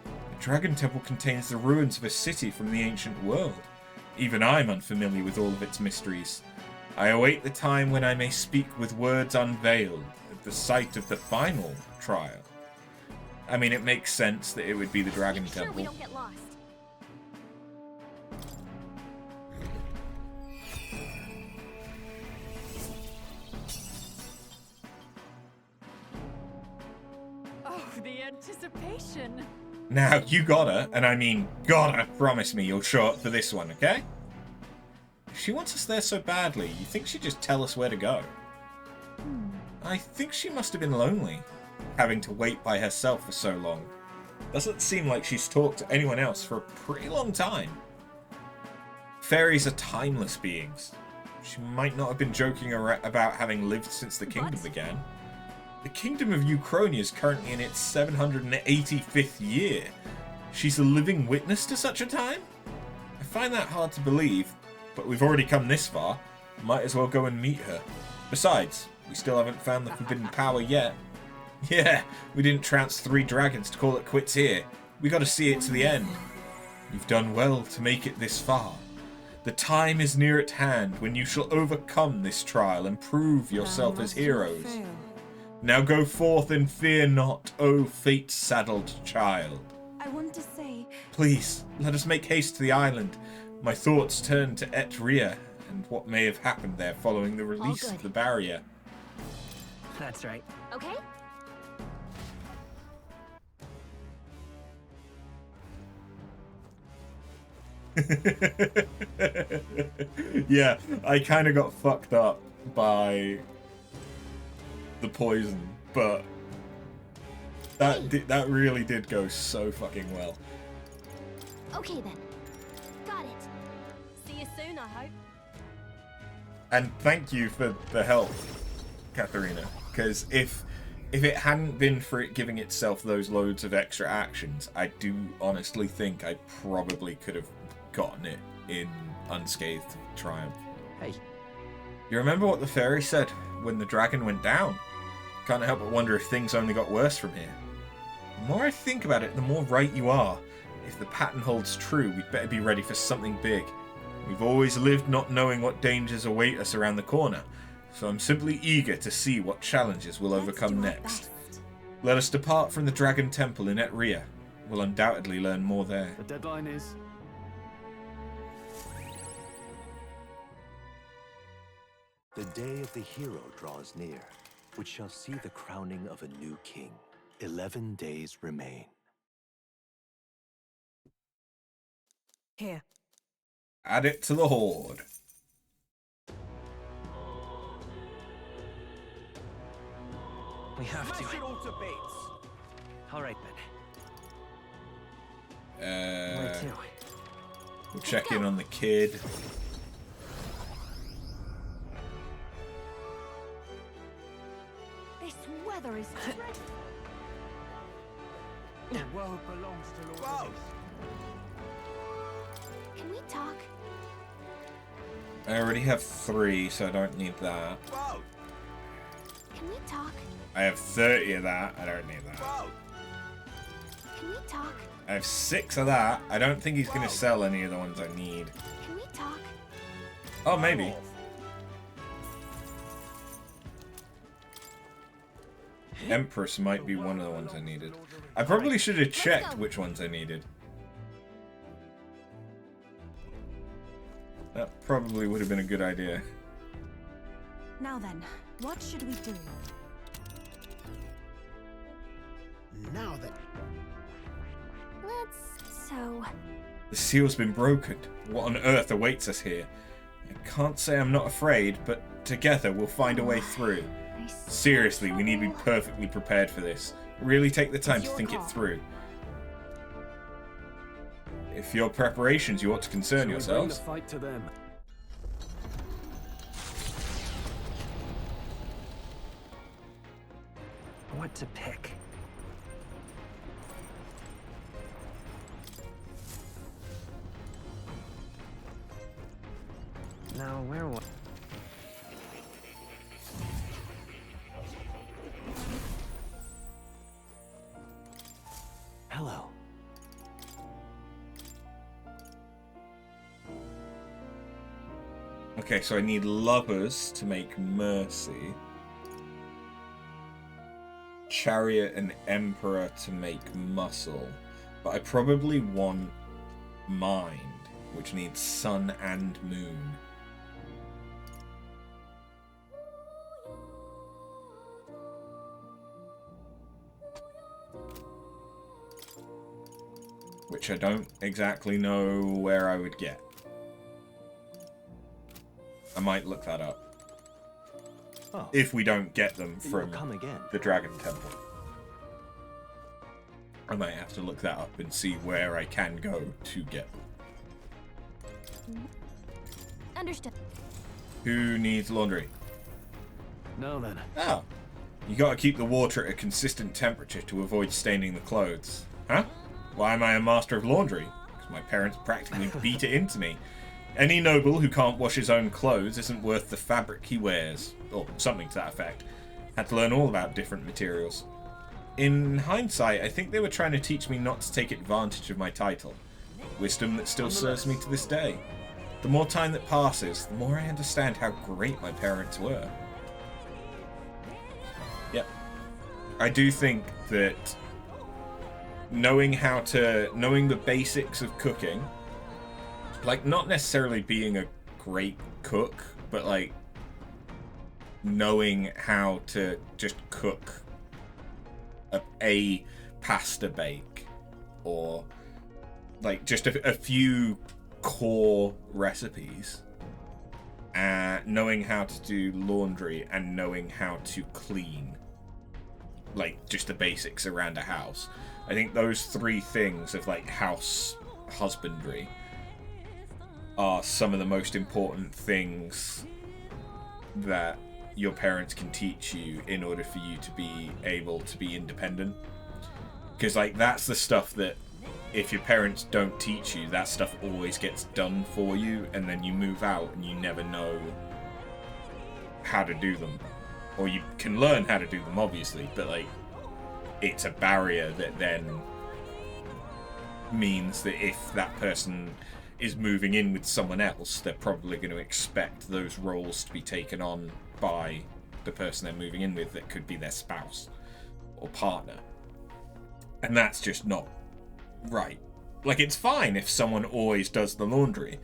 The Dragon Temple contains the ruins of a city from the ancient world. Even I'm unfamiliar with all of its mysteries. I await the time when I may speak with words unveiled at the site of the final trial. I mean, it makes sense that it would be the Dragon Sure, we Temple. don't get lost. Oh, the anticipation. Now, you gotta, and I mean gotta, promise me you'll show up for this one, okay? If she wants us there so badly, you think she'd just tell us where to go? I think she must have been lonely, having to wait by herself for so long. Doesn't seem like she's talked to anyone else for a pretty long time. Fairies are timeless beings. She might not have been joking about having lived since the kingdom began. The Kingdom of Euchronia is currently in its 785th year. She's a living witness to such a time? I find that hard to believe, but we've already come this far. Might as well go and meet her. Besides, we still haven't found the forbidden power yet. Yeah, we didn't trounce 3 dragons to call it quits here. We gotta see it to the end. You've done well to make it this far. The time is near at hand when you shall overcome this trial and prove yourself as heroes. Now go forth and fear not, O fate-saddled child. I want to say, Please, let us make haste to the island. My thoughts turn to Etria and what may have happened there following the release of the barrier. That's right. Okay? Yeah, I kind of got fucked up by the poison, but that really did go so fucking well. Okay then. Got it. See you soon, I hope. And thank you for the help, Katharina, because if it hadn't been for it giving itself those loads of extra actions, I do honestly think I probably could have gotten it in unscathed triumph. Hey. You remember what the fairy said when the dragon went down? Can't help but wonder if things only got worse from here. The more I think about it, the more right you are. If the pattern holds true, we'd better be ready for something big. We've always lived not knowing what dangers await us around the corner, so I'm simply eager to see what challenges we'll overcome next. Let us depart from the Dragon Temple in Etria. We'll undoubtedly learn more there. The deadline is... The day of the hero draws near, which shall see the crowning of a new king. 11 days remain. Here. Add it to the horde. We have to. Smash it all to bits. All right then. Where to? We'll check in on the kid. this weather is dreadful. The world belongs to Lord Reese. Can we talk? I already have 3, so I don't need that. Can we talk? I have 30 of that. I don't need that. Can we talk? I have 6 of that. I don't think he's going to sell any of the ones I need. Can we talk? Oh, maybe. Empress might be one of the ones I needed. I probably should have checked which ones I needed. That probably would have been a good idea. Now then, what should we do? Now then. So... The seal's been broken. What on earth awaits us here? I can't say I'm not afraid, but together we'll find a way through. Seriously, we need to be perfectly prepared for this. Really take the time to think it through. If your preparations, you ought to concern yourselves. Fight to them. What to pick? Now, where was... Hello. Okay, so I need lovers to make mercy. Chariot and Emperor to make muscle. But I probably want mind, which needs sun and moon. Which I don't exactly know where I would get. I might look that up. Oh, if we don't get them you'll from come again. the Dragon Temple. I might have to look that up and see where I can go to get them. Understood. Who needs laundry? No, then. Oh. You gotta keep the water at a consistent temperature to avoid staining the clothes. Huh? Why am I a master of laundry? Because my parents practically beat it into me. Any noble who can't wash his own clothes isn't worth the fabric he wears. Or something to that effect. Had to learn all about different materials. In hindsight, I think they were trying to teach me not to take advantage of my title. Wisdom that still serves me to this day. The more time that passes, the more I understand how great my parents were. Yep. I do think that knowing the basics of cooking, like not necessarily being a great cook, but like knowing how to just cook a pasta bake, or like just a few core recipes, knowing how to do laundry and knowing how to clean, like just the basics around a house. I think those three things of like house husbandry are some of the most important things that your parents can teach you in order for you to be able to be independent. Because like that's the stuff that if your parents don't teach you, that stuff always gets done for you, and then you move out and you never know how to do them. Or you can learn how to do them, obviously, but like it's a barrier that then means that if that person is moving in with someone else, they're probably going to expect those roles to be taken on by the person they're moving in with, that could be their spouse or partner. And that's just not right. Like, it's fine if someone always does the laundry,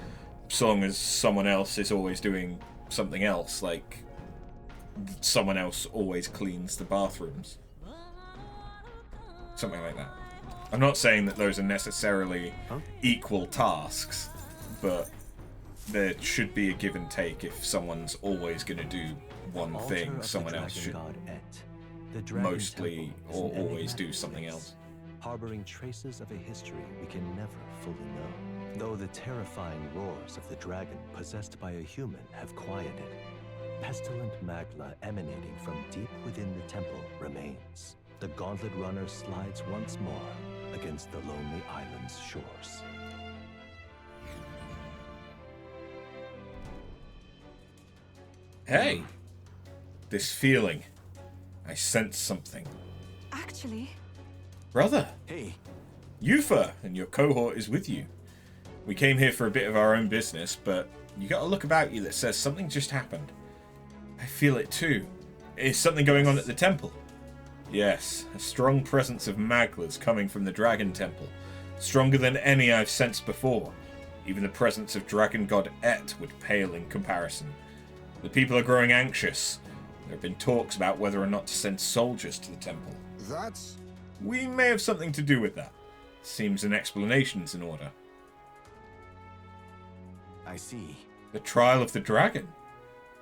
so long as someone else is always doing something else, like someone else always cleans the bathrooms. Something like that. I'm not saying that those are necessarily equal tasks, but there should be a give and take. If someone's always going to do one thing, someone else should mostly or always do something else. Harboring traces of a history we can never fully know. Though the terrifying roars of the dragon possessed by a human have quieted, pestilent magma emanating from deep within the temple remains. The gauntlet runner slides once more against the lonely island's shores. Hey! This feeling. I sense something. Actually... Brother! Hey! Yufa and your cohort is with you. We came here for a bit of our own business, but you got a look about you that says something just happened. I feel it too. Is something going on at the temple? Yes, a strong presence of Maglers coming from the Dragon Temple. Stronger than any I've sensed before. Even the presence of Dragon God Et would pale in comparison. The people are growing anxious. There have been talks about whether or not to send soldiers to the temple. That's... We may have something to do with that. Seems an explanation's in order. I see. The trial of the dragon.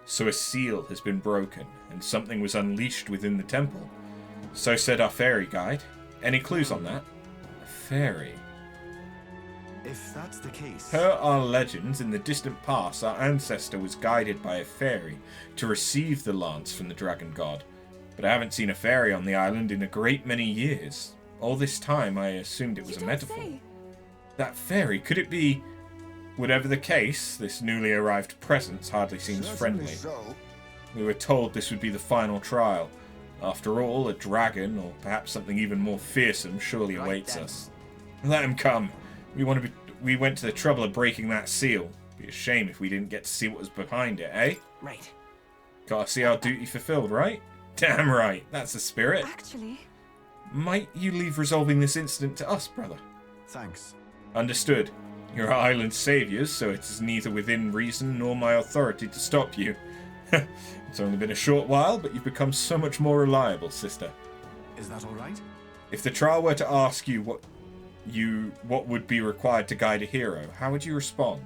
So a seal has been broken, and something was unleashed within the temple. So said our fairy guide. Any clues on that? A fairy. If that's the case... Per our legends, in the distant past, our ancestor was guided by a fairy to receive the lance from the dragon god. But I haven't seen a fairy on the island in a great many years. All this time, I assumed it was a metaphor. That fairy, could it be... Whatever the case, this newly arrived presence hardly seems friendly. So. We were told this would be the final trial. After all, a dragon, or perhaps something even more fearsome, surely awaits us. Let him come. We went to the trouble of breaking that seal. Be a shame if we didn't get to see what was behind it, eh? Right. Gotta see our duty fulfilled, right? Damn right, that's the spirit. Actually, Might you leave resolving this incident to us, brother? Thanks. Understood. You're our island's saviors, so it is neither within reason nor my authority to stop you. It's only been a short while, but you've become so much more reliable, sister. Is that all right? If the trial were to ask you what would be required to guide a hero, how would you respond?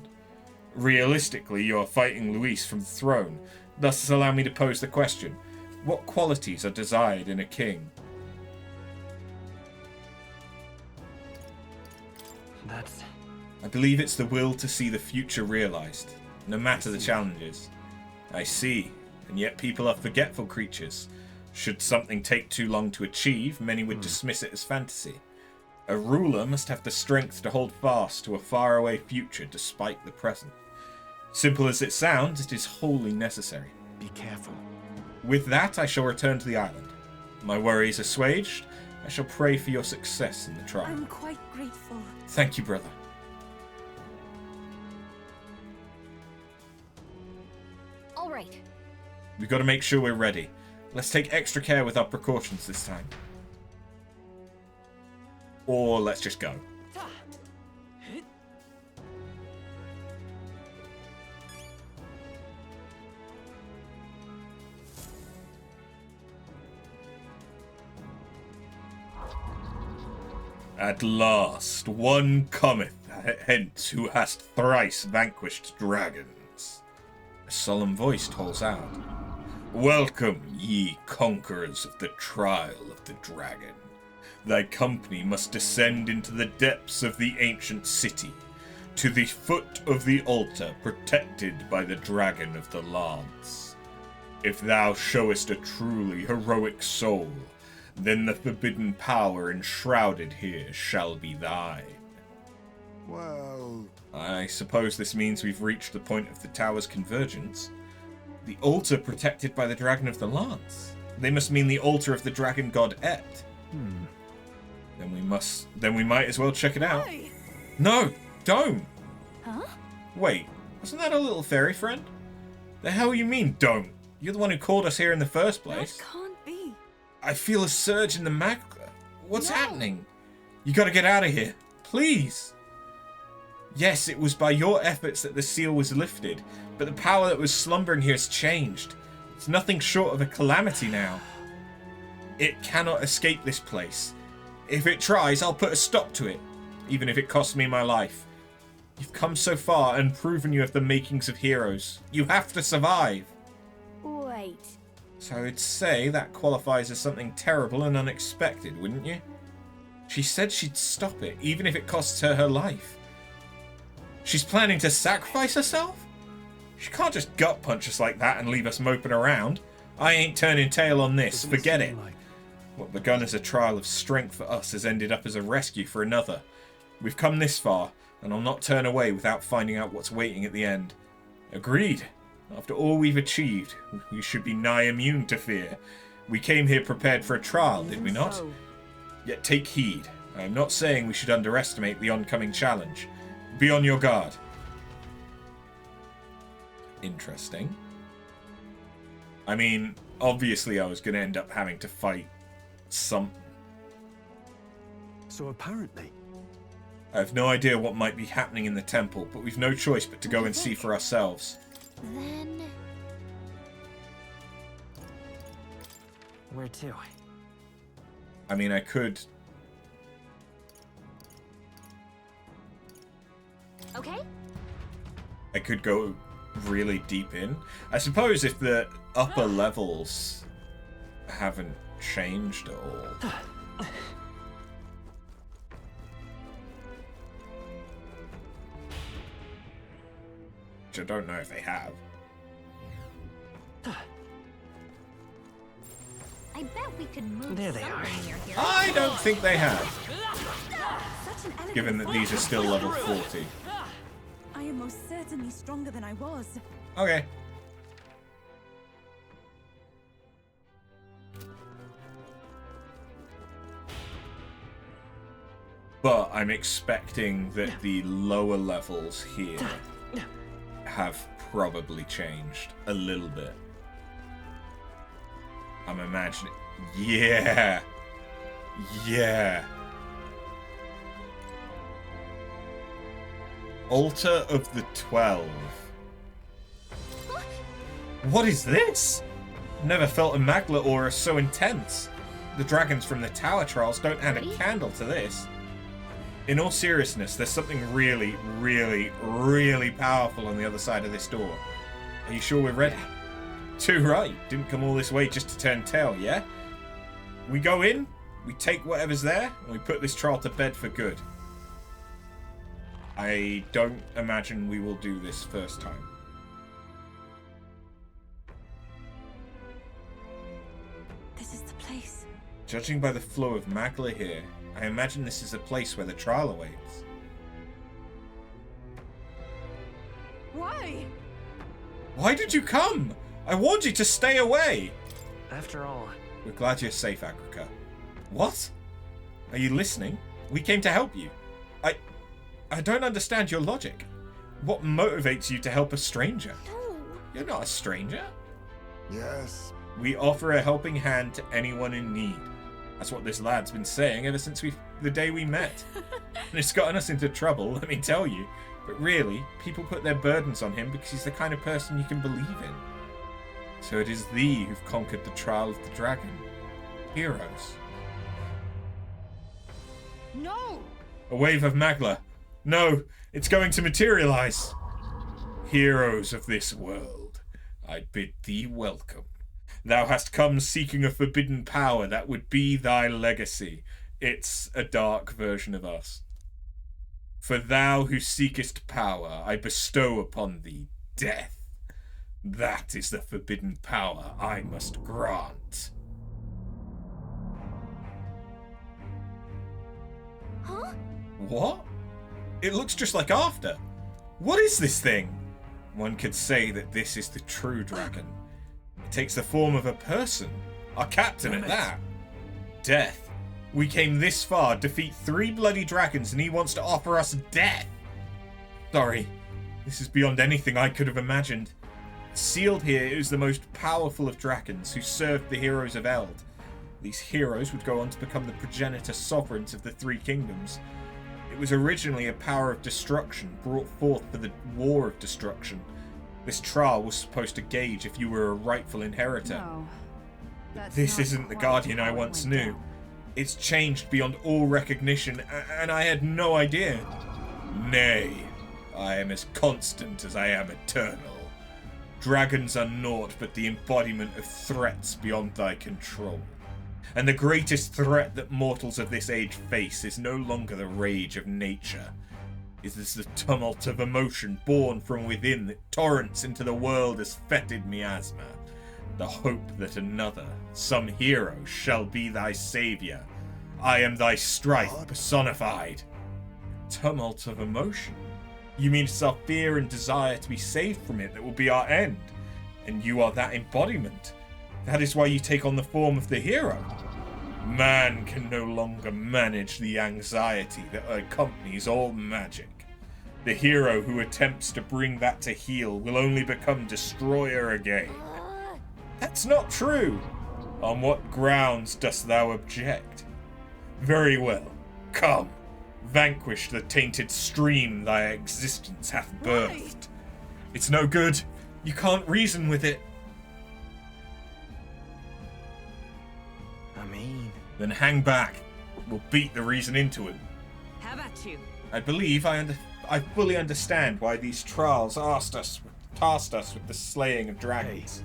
Realistically, you're fighting Luis from the throne. Thus, allow me to pose the question. What qualities are desired in a king? That's... I believe it's the will to see the future realized, no matter the challenges. I see, and yet people are forgetful creatures. Should something take too long to achieve, many would dismiss it as fantasy. A ruler must have the strength to hold fast to a faraway future despite the present. Simple as it sounds, it is wholly necessary. Be careful. With that, I shall return to the island. My worries assuaged, I shall pray for your success in the trial. I'm quite grateful. Thank you, brother. All right. We've got to make sure we're ready. Let's take extra care with our precautions this time. Or let's just go. At last, one cometh hence who hast thrice vanquished dragons. A solemn voice tolls out. Welcome, ye conquerors of the trial of the dragon. Thy company must descend into the depths of the ancient city, to the foot of the altar protected by the dragon of the lance. If thou showest a truly heroic soul, then the forbidden power enshrouded here shall be thine. Well... I suppose this means we've reached the point of the tower's convergence. The altar protected by the Dragon of the Lance. They must mean the altar of the dragon god Et. Then we might as well check it out. Hey. No, don't! Huh? Wait, wasn't that a little fairy friend? The hell you mean, don't? You're the one who called us here in the first place. That can't be. I feel a surge in the What's happening? You gotta get out of here. Please. Yes, it was by your efforts that the seal was lifted, but the power that was slumbering here has changed. It's nothing short of a calamity now. It cannot escape this place. If it tries, I'll put a stop to it, even if it costs me my life. You've come so far and proven you have the makings of heroes. You have to survive. Wait. So I'd say that qualifies as something terrible and unexpected, wouldn't you? She said she'd stop it, even if it costs her her life. She's planning to sacrifice herself? She can't just gut punch us like that and leave us moping around. I ain't turning tail on this, forget it. What begun as a trial of strength for us has ended up as a rescue for another. We've come this far, and I'll not turn away without finding out what's waiting at the end. Agreed. After all we've achieved, we should be nigh immune to fear. We came here prepared for a trial, did we not? Yet take heed. I am not saying we should underestimate the oncoming challenge. Be on your guard. Interesting. I mean, obviously I was going to end up having to fight something. So apparently, I have no idea what might be happening in the temple, but we've no choice but to go and see for ourselves. Then... Where to? I mean, I could... Okay? I could go really deep in. I suppose if the upper levels haven't changed at all. Which I don't know if they have. I bet we could move There they are. something near here. I don't think they have, Such an elegant given that these are still level 40. I am most certainly stronger than I was. Okay. But I'm expecting that the lower levels here have probably changed a little bit. I'm imagining... Yeah! Yeah! Altar of the 12. What is this? Never felt a Magla aura so intense. The dragons from the Tower Trials don't add a candle to this. In all seriousness, there's something really, really, really powerful on the other side of this door. Are you sure we're ready? Too right. Didn't come all this way just to turn tail, yeah? We go in, we take whatever's there, and we put this trial to bed for good. I don't imagine we will do this first time. This is the place. Judging by the flow of Magla here, I imagine this is a place where the trial awaits. Why? Why did you come? I warned you to stay away! After all, We're glad you're safe, Agrica. What? Are you listening? We came to help you. I don't understand your logic. What motivates you to help a stranger? No. You're not a stranger. Yes. We offer a helping hand to anyone in need. That's what this lad's been saying ever since the day we met. And it's gotten us into trouble, let me tell you. But really, people put their burdens on him because he's the kind of person you can believe in. So it is thee who've conquered the trial of the dragon. Heroes. No! A wave of Magla. No, it's going to materialize. Heroes of this world, I bid thee welcome. Thou hast come seeking a forbidden power that would be thy legacy. It's a dark version of us. For thou who seekest power, I bestow upon thee death. That is the forbidden power I must grant. Huh? What? It looks just like After. What is this thing? One could say that this is the true dragon. It takes the form of a person. Our captain at that. Death. We came this far, defeat 3 bloody dragons, and he wants to offer us death. Sorry. This is beyond anything I could have imagined. Sealed here is the most powerful of dragons who served the heroes of Eld. These heroes would go on to become the progenitor sovereigns of the 3 kingdoms. It was originally a power of destruction brought forth for the War of Destruction. This trial was supposed to gauge if you were a rightful inheritor. No, that's This not isn't the quite guardian I how it once went knew. down. It's changed beyond all recognition, and I had no idea. Nay, I am as constant as I am eternal. Dragons are naught but the embodiment of threats beyond thy control. And the greatest threat that mortals of this age face is no longer the rage of nature. It is the tumult of emotion born from within that torrents into the world as fetid miasma. The hope that another, some hero, shall be thy saviour. I am thy strife personified. Tumult of emotion? You mean it's our fear and desire to be saved from it that will be our end? And you are that embodiment. That is why you take on the form of the hero. Man can no longer manage the anxiety that accompanies all magic. The hero who attempts to bring that to heel will only become destroyer again. That's not true. On what grounds dost thou object? Very well. Come, vanquish the tainted stream thy existence hath birthed. It's no good. You can't reason with it. I mean... Then hang back. We'll beat the reason into him. How about you? I believe I fully understand why these trolls tasked us with the slaying of dragons.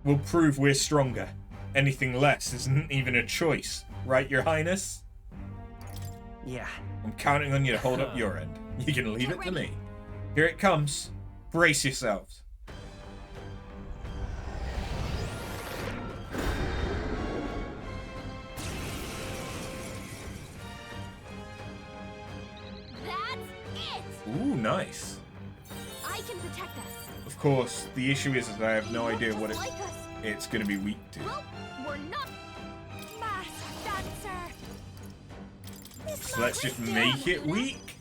We'll prove we're stronger. Anything less isn't even a choice, right, Your Highness? Yeah. I'm counting on you to hold up your end. You can leave it to me. Here it comes. Brace yourselves. Ooh, nice. I can protect us. Of course, the issue is that I have no idea what it's going to be weak to. Well, we're not masked dancer. So let's just make it weak.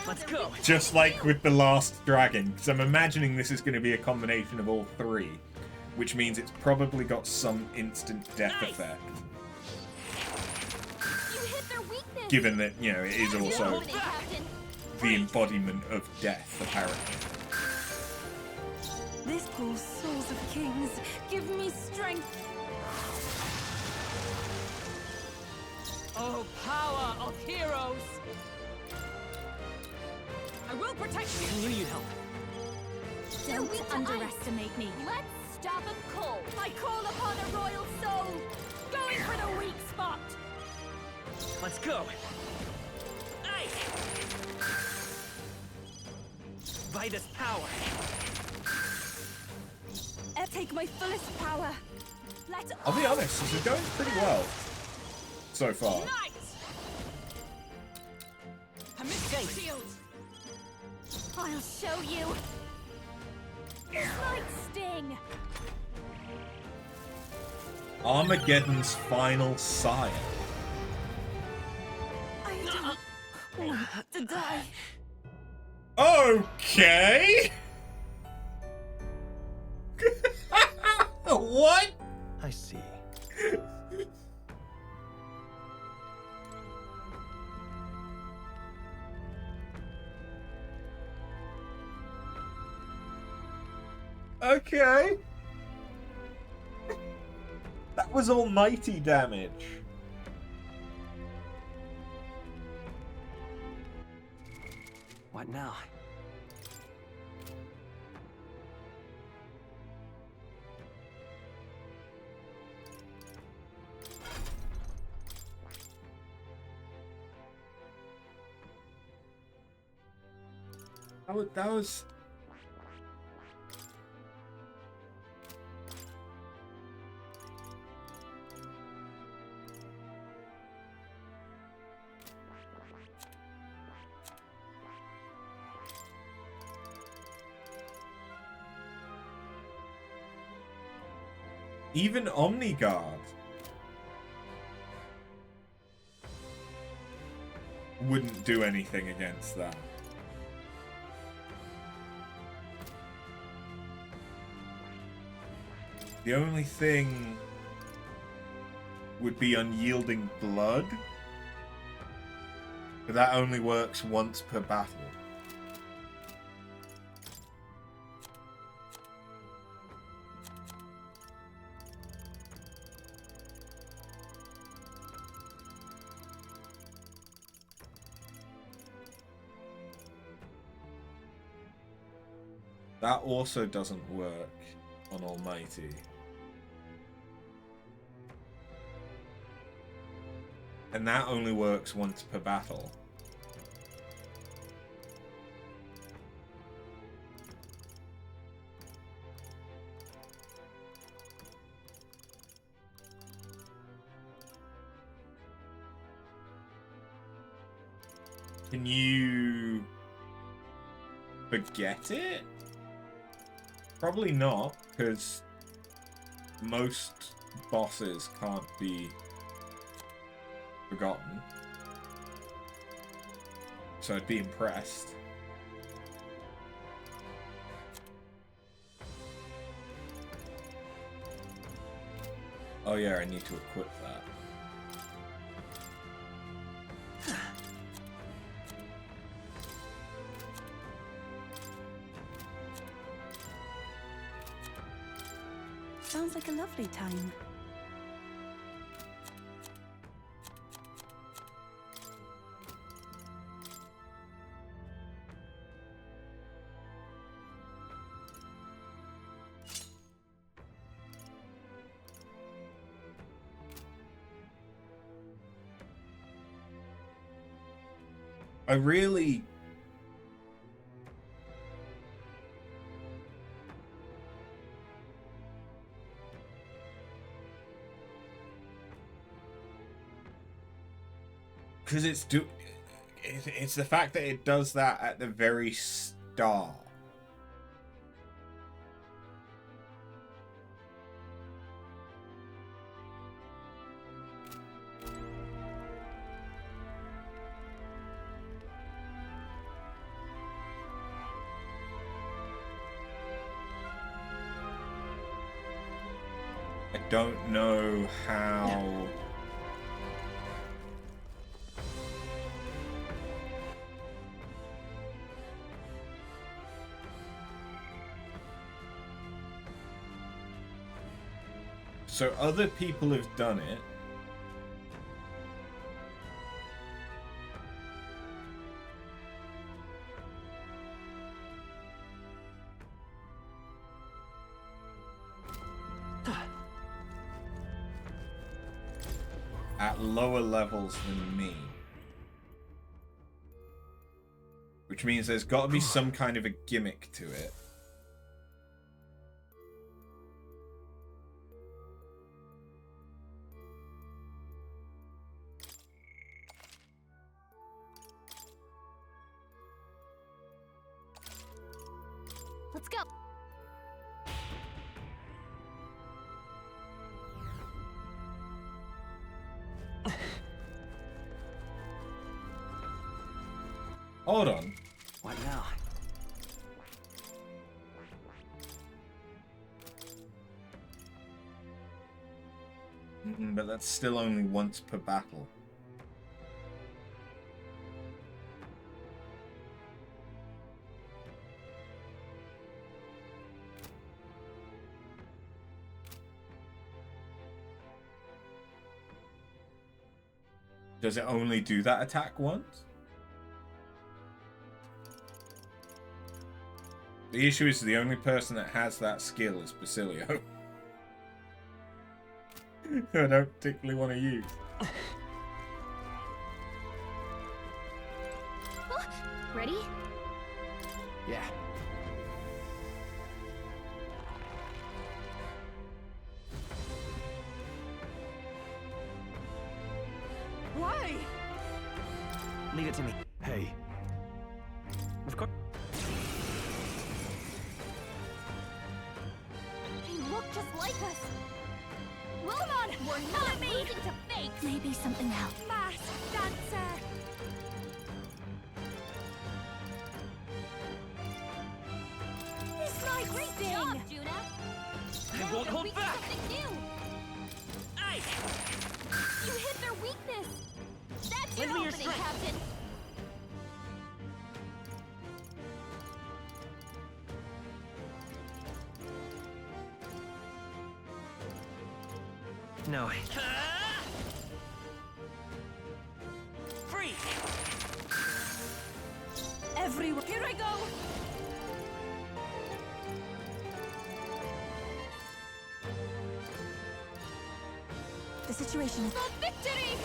Let's go. Just like with the last dragon, because I'm imagining this is going to be a combination of all three, which means it's probably got some instant death effect. You hit their weakness. Given that, you know, it is also the embodiment of death, apparently. This pulls souls of kings. Give me strength. Oh, power of heroes! I will protect you. I knew you'd help. Don't underestimate me. Let's stop them cold. I call upon a royal soul. Going for the weak spot. Let's go. Nice. Vitus power. I take my fullest power. Let's I'll be honest, this is going pretty well so far. Nice. shield. I'll show you. Slight sting. Armageddon's final sire. I don't want to die. Okay. What? I see. Okay. That was almighty damage. What now? That was... Even Omniguard wouldn't do anything against that. The only thing would be unyielding blood, but that only works once per battle. That also doesn't work on Almighty. And that only works once per battle. Can you forget it? Probably not, because most bosses can't be forgotten. So I'd be impressed. Oh yeah, I need to equip that. Sounds like a lovely time. I really... Because it's the fact that it does that at the very start. I don't know how... So other people have done it. At lower levels than me. Which means there's got to be some kind of a gimmick to it. Let's go. Hold on. What now? But that's still only once per battle. Does it only do that attack once? The issue is the only person that has that skill is Basilio. Who I don't particularly want to use. Ready? Yeah. Why? Leave it to me. Hey, Of course. They look just like us. Well, come on, we're not losing to fakes. Maybe something else. Mask dancer. It's my great job, Juna. I won't hold back. Something new. Aye. You hit their weakness. That's Lend your me your opening, strength. Captain. No. Free. Everywhere. Here I go. The situation is... The victory!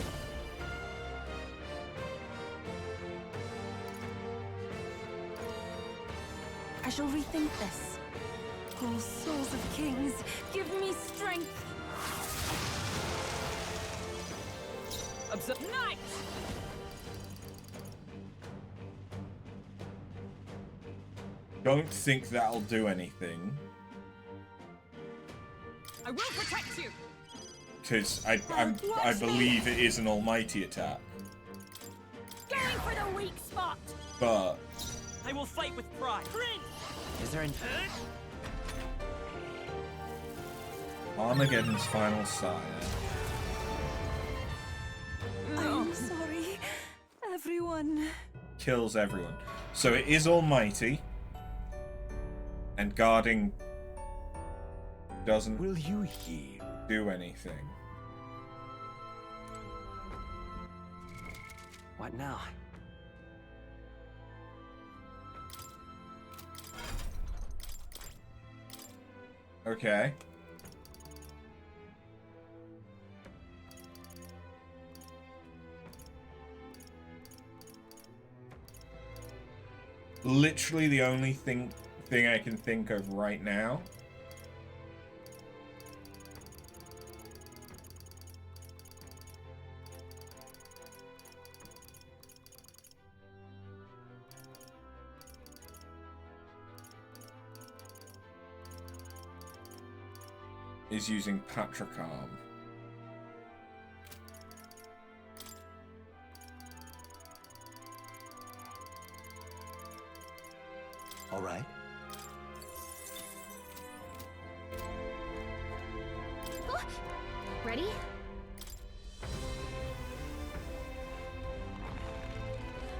I shall rethink this. Oh, souls of kings, give me strength. Night. Don't think that'll do anything. I will protect you. Because I believe it is an almighty attack. Going for the weak spot. But I will fight with pride. Is there an... Armageddon's final sire. I'm sorry, everyone. Kills everyone. So it is almighty. And guarding doesn't Will you heal? do anything. What now? Okay. Literally the only thing I can think of right now is using Patricom. All right. Ready?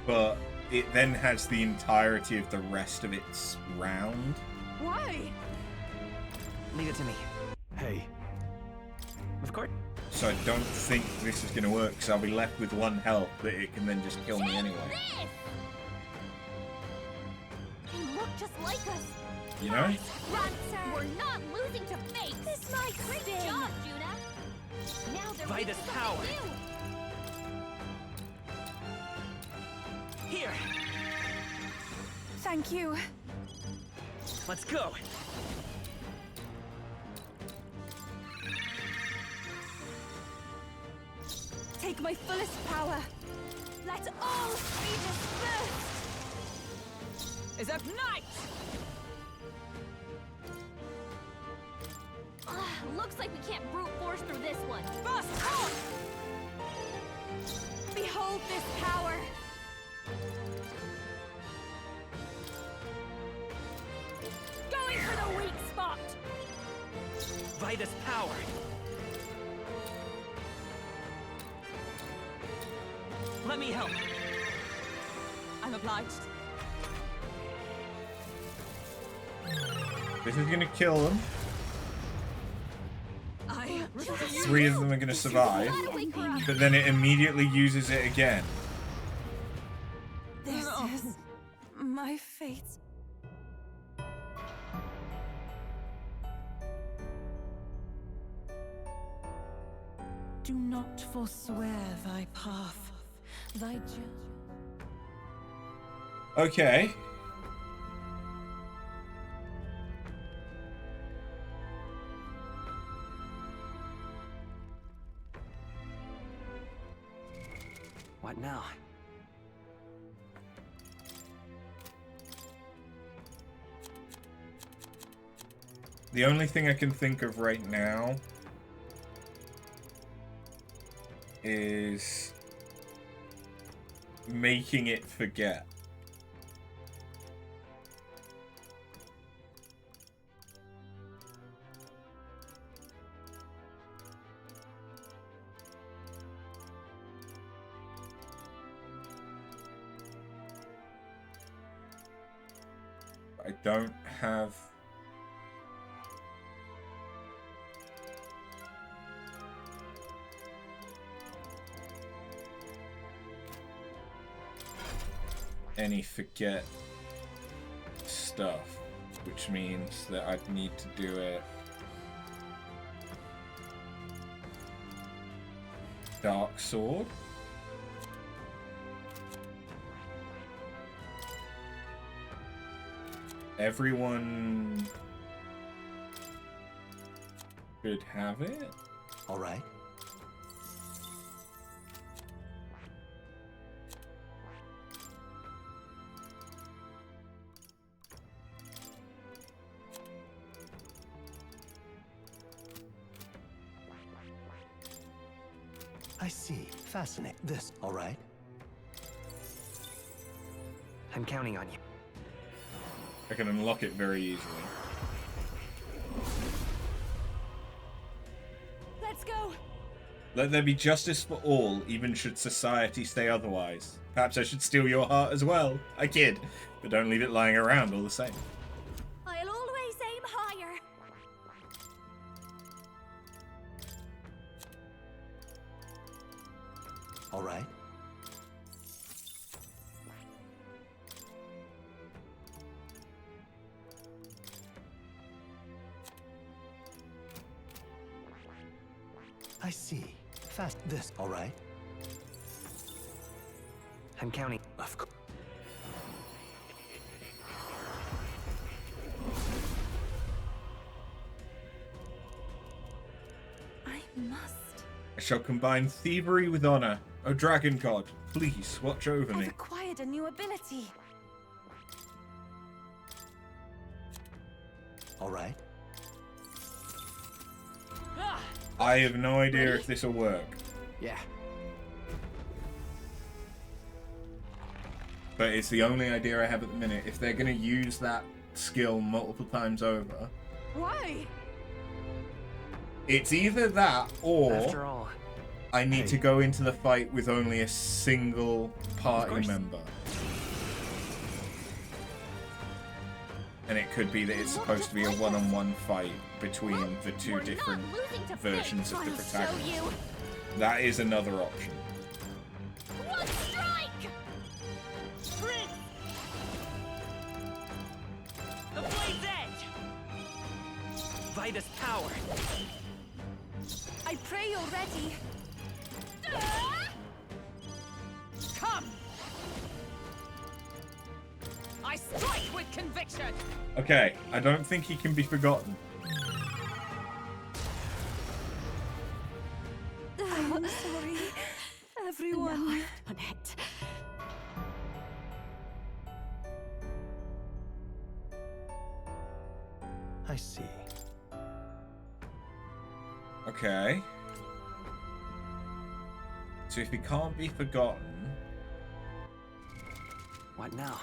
But it then has the entirety of the rest of its round. Why? Leave it to me. Hey, Of course. So I don't think this is going to work, because I'll be left with 1 health that it can then just kill me anyway. They look just like us. You know? Rancer. We're not losing to fate. This might Great job, Juna. Now they're By this ready to power. fight you. Here. Thank you. Let's go. Take my fullest power. Let all be dispersed. Is that night? Looks like we can't brute force through this one. Bust off! Behold this power. Going for the weak spot. By this power. Let me help. I'm obliged. This is going to kill them. I 3 of them are going to survive. But then it immediately uses it again. This is my fate. Do not forswear thy path, thy journey. Okay. What now? The only thing I can think of right now is making it forget. I don't have any forget stuff, which means that I'd need to do it Dark Sword. Everyone should have it. all right. I see. Fascinating. This, all right. I'm counting on you. I can unlock it very easily. Let there be justice for all, even should society stay otherwise. Perhaps I should steal your heart as well. I kid, but don't leave it lying around all the same. I'll always aim higher. All right. I see. Fast this, all right? I'm counting. Of course. I must. I shall combine thievery with honor. O dragon god, please watch over I've me. acquired a new ability. All right. I have no idea if this will work, Yeah. but it's the only idea I have at the minute. If they're going to use that skill multiple times over, Why? it's either that or After all, I need to go into the fight with only a single party course. member. And it could be that it's supposed to be a one-on-one fight between the two We're different not losing to versions of the I'll show protagonist. you. That is another option. One strike! Prince! The blade's edge! Vitus power! I pray you're ready. Come! I strike with conviction! Okay, I don't think he can be forgotten. I'm sorry, everyone. On it. I see. Okay. So if he can't be forgotten... What now?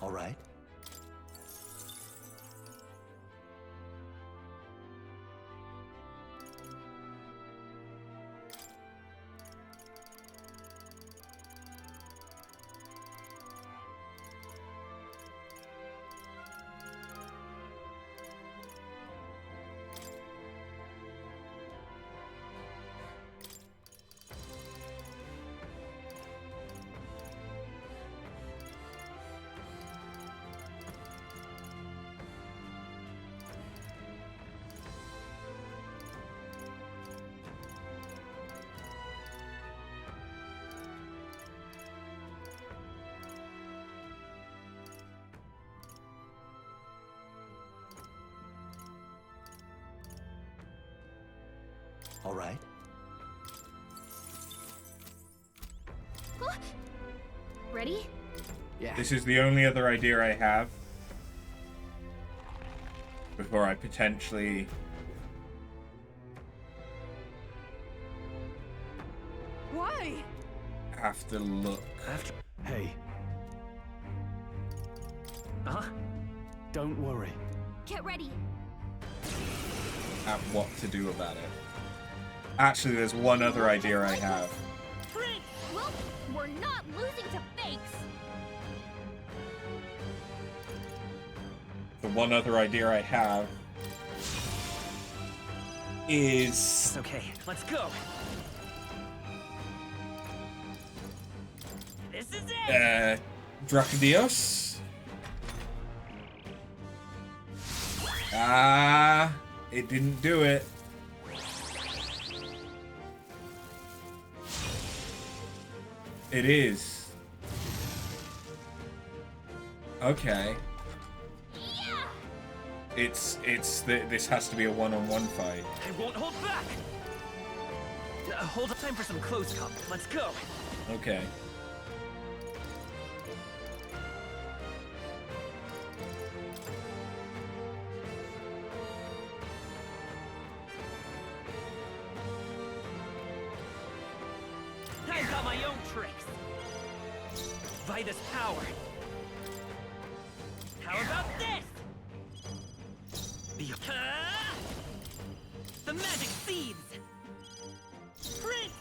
All right. All right. Ready? Yeah. This is the only other idea I have before I potentially... Why? have to look. After. Hey, Huh? don't worry. Get ready. At what to do about it. Actually, there's one other idea I have. Prince! Well, we're not losing to fakes. The one other idea I have is... Okay, let's go. This is it. Dracodios? It didn't do it. It is. Okay. Yeah! This has to be a one-on-one fight. I won't hold back. Hold up, time for some close combat. Let's go. Okay. I've got my own tricks. Vitus power. How about this? The magic seeds. Prince.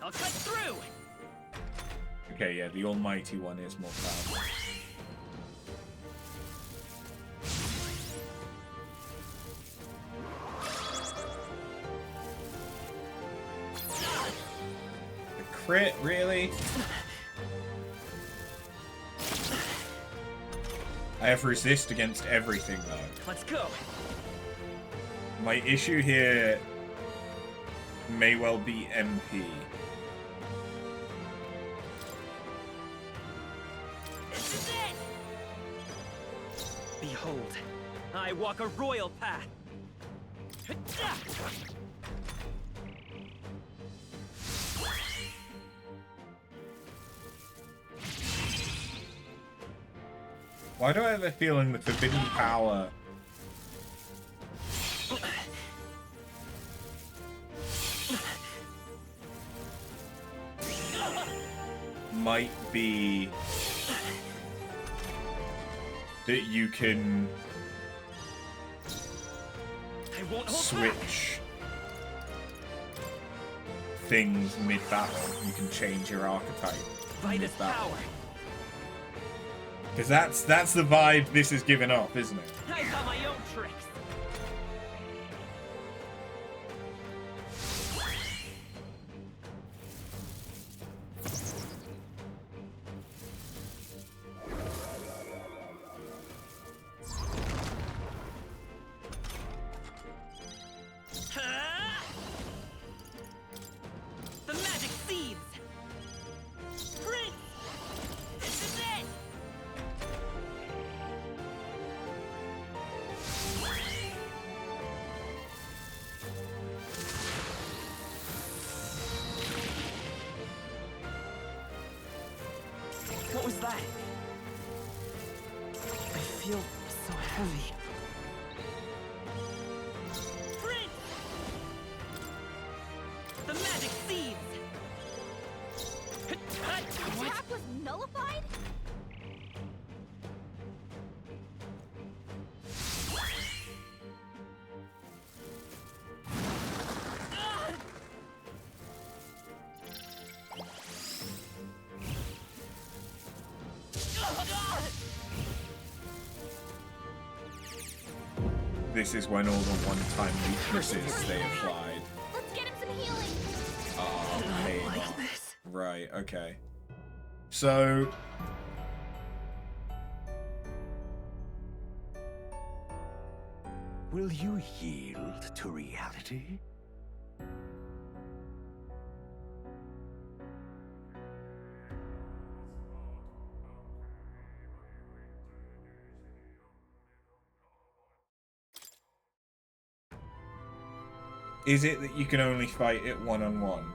I'll cut through. Okay, yeah, the almighty one is more powerful. The crit, really? I have resist against everything, though. Let's go. My issue here may well be MP. This is it. Behold, I walk a royal path. Why do I have a feeling the forbidden power might be that you can I won't hold back. switch things mid-battle? You can change your archetype Vitus mid-battle. power. Because that's the vibe this is giving off, isn't it? I've got my own tricks. The magic seeds. Prince. This is it. What was that? I feel so heavy. Prince! The magic seeds! The attack was nullified? This is when all the one-time weaknesses they applied Let's get him some healing. are paid Like off. this. Right, okay. So... Will you yield to reality? Is it that you can only fight it one-on-one?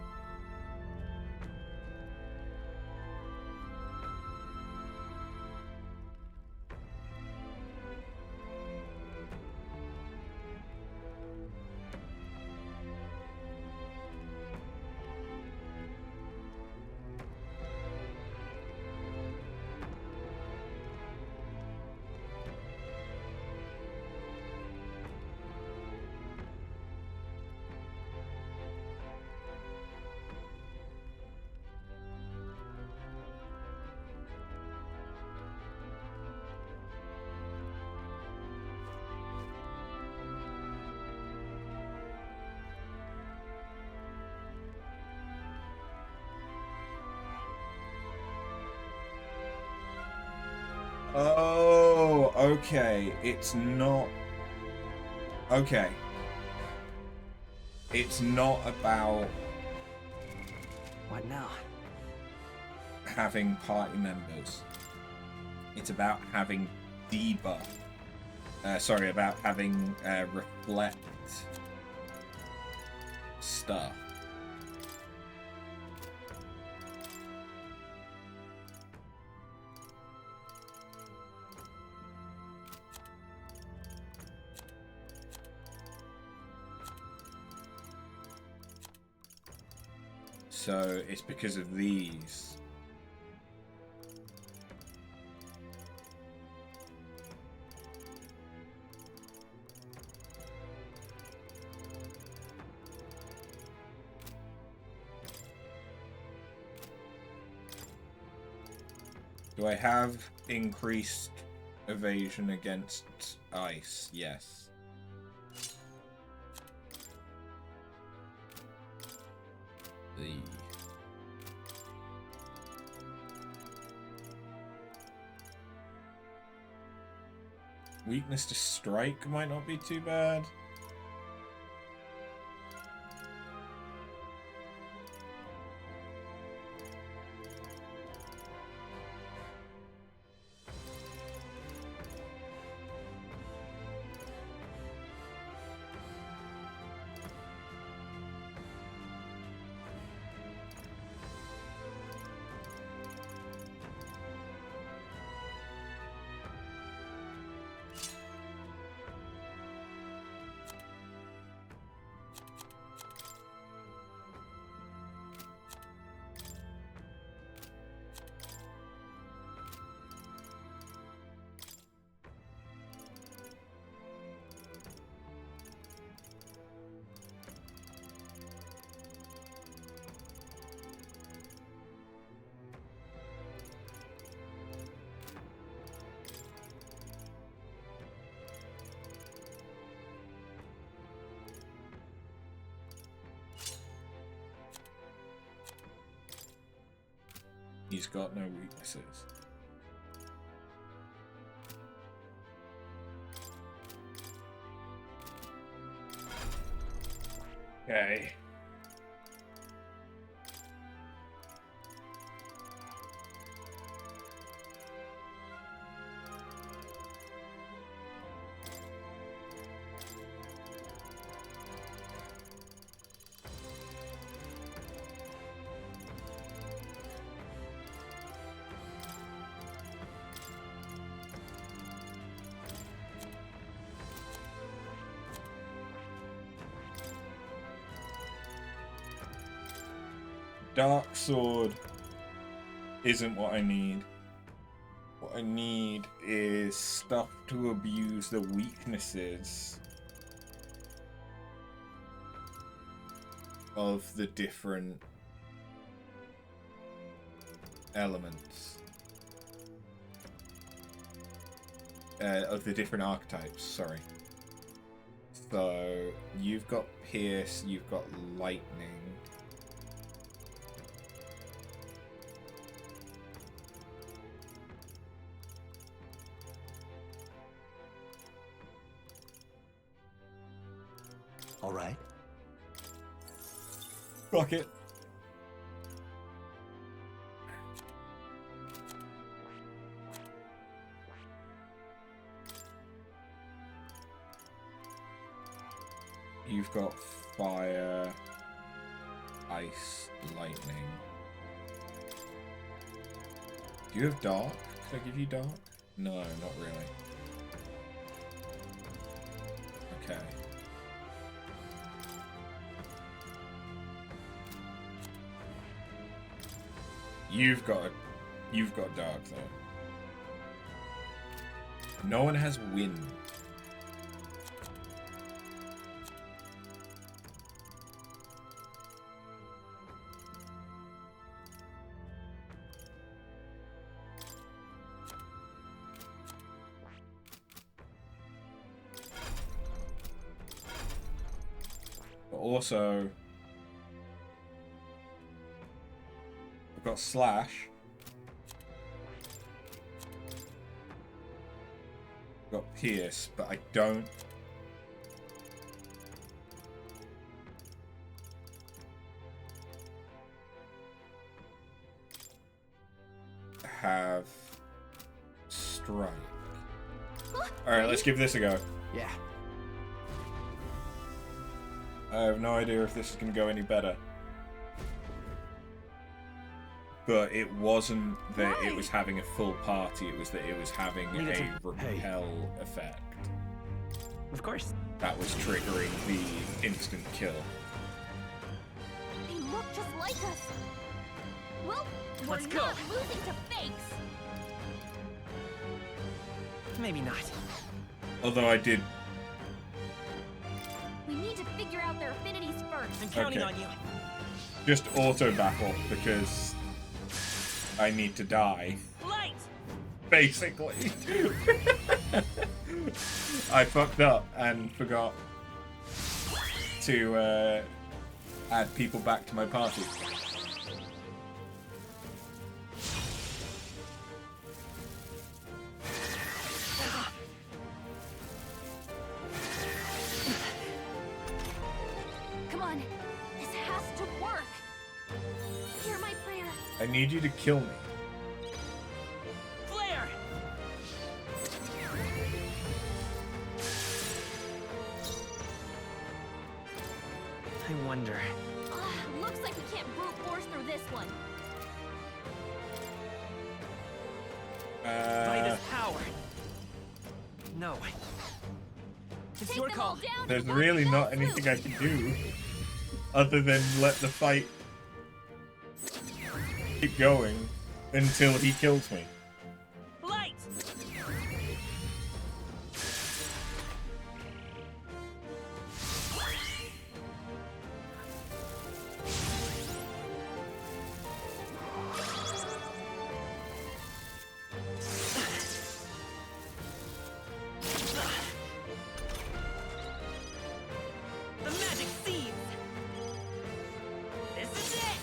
Oh, okay. It's not... Okay. It's not about What now? having party members. It's about having debuff. Sorry, about having reflect stuff. So it's because of these. Do I have increased evasion against ice? Yes. The weakness to strike might not be too bad. He's got no weaknesses. Okay. Dark Sword isn't what I need. What I need is stuff to abuse the weaknesses of the different elements. Of the different archetypes, sorry. So, you've got Pierce, you've got Lightning. All right. Fuck it. You've got fire, ice, lightning. Do you have dark? Could I give you dark? No, not really. Okay. You've got dark though. No one has wind. But also I've got slash. I've got pierce, but I don't have strike. Alright, let's give this a go. Yeah. I have no idea if this is going to go any better. But it wasn't that it was having a full party, it was that it was having a repel effect. Of course. That was triggering the instant kill. They look just like us. Well, Let's we're go. not losing to fakes. Maybe not. Although I did... We need to figure out their affinities first. I'm counting Okay. on you. Just auto-battle, because I need to die. Light! Basically. I fucked up and forgot to add people back to my party. Come on, this has to work. Hear my prayer. I need you to kill me. Flare! I wonder. Looks like we can't brute force through this one. By this power. No. It's Take your them all call. down. There's and really watch not them anything through. I can do other than let the fight keep going until he kills me. Light! The magic seeds! This is it!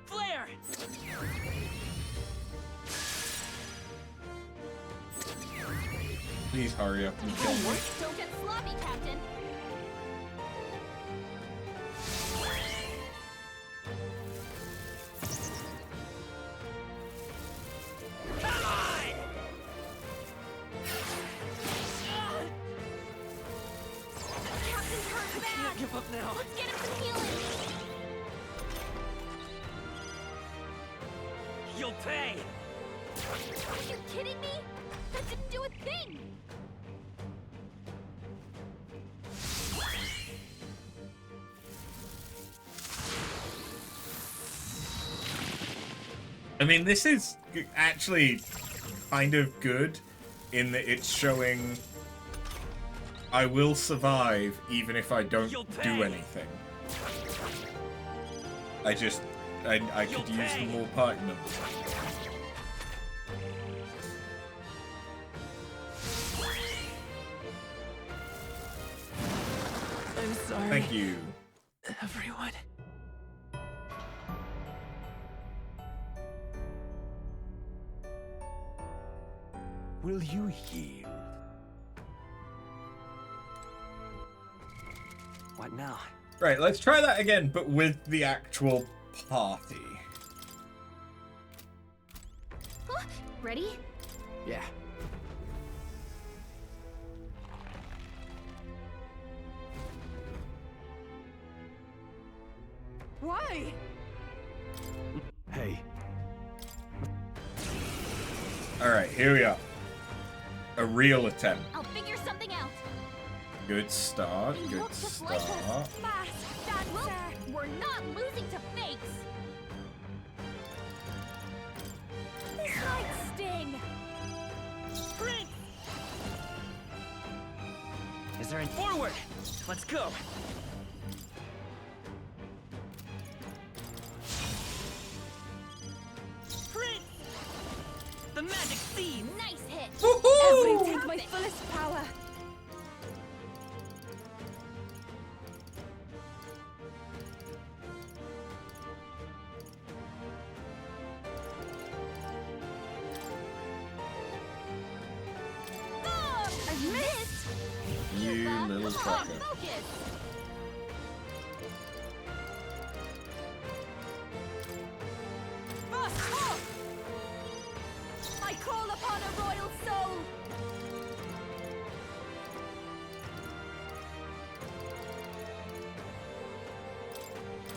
Flare! Please hurry up and kill me. Don't get sloppy, Captain. Come on! Captain's hurt bad. Can't give up now. Let's get him some healing. You'll pay! Are you kidding me? That didn't do a thing. I mean, this is actually kind of good in that it's showing I will survive even if I don't You'll do pay. anything. I could You'll use pay. the more party members. I'm sorry, Thank you. everyone. Will you yield? What now? Right, let's try that again, but with the actual party. Ready? Yeah. Why? Hey, Alright, here we are. A real attempt. I'll figure something out. Good start, They good look just like start. us. Fast, well, we're not losing to fakes. This might sting. Sprint! Is there any forward? Let's go. Sprint! The magic seed! Nice hit. Every take my fullest power. motherfucker. Focus! I call upon a royal soul!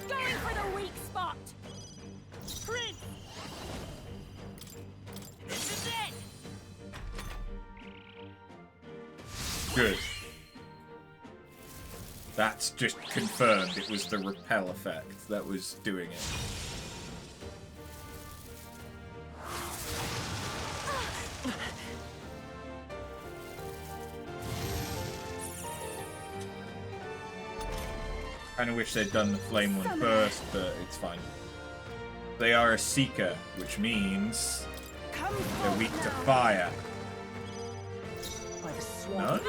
Going for the weak spot! Prince! This is it! Good. That's just confirmed. It was the repel effect that was doing it. Kind of wish they'd done the flame one first, but it's fine. They are a seeker, which means they're weak to fire. By the swan. No?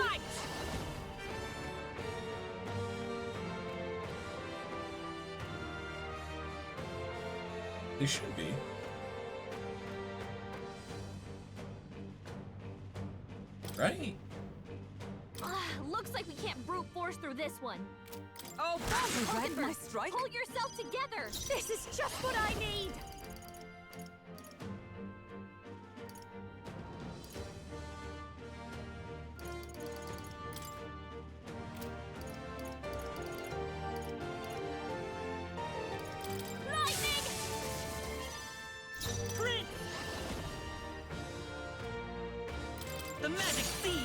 They should be. Right? Looks like we can't brute force through this one. Oh, Hulkenberg, read my strike? Pull yourself together! This is just what I need! Lightning! Prince! The magic seeds!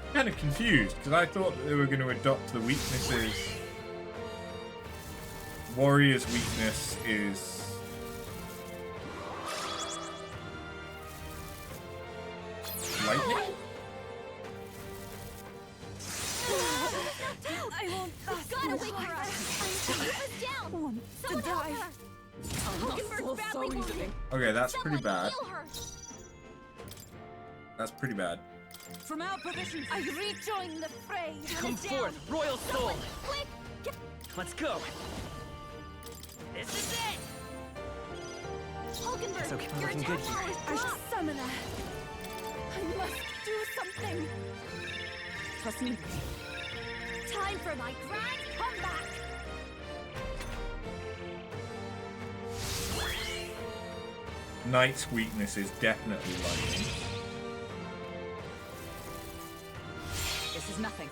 I'm kind of confused, because I thought that they were going to adopt the weaknesses. Warrior's weakness is... lightning? I won't ask Gotta you wake her up! Keep us down! Want to Someone help die. her! I'll not Hulkenberg's fall badly so wounded. easily. Okay, that's pretty Someone bad. heal her! That's pretty bad. From our position, I rejoin the fray. Come forth, royal soul! Quick! Get Let's go! This is it! Hulkenberg! It's okay, we're Your looking attack good power here. is I dropped. summoner. I must do something. Trust me. Time for my grand comeback! Knight's weakness is definitely lightning. This is nothing.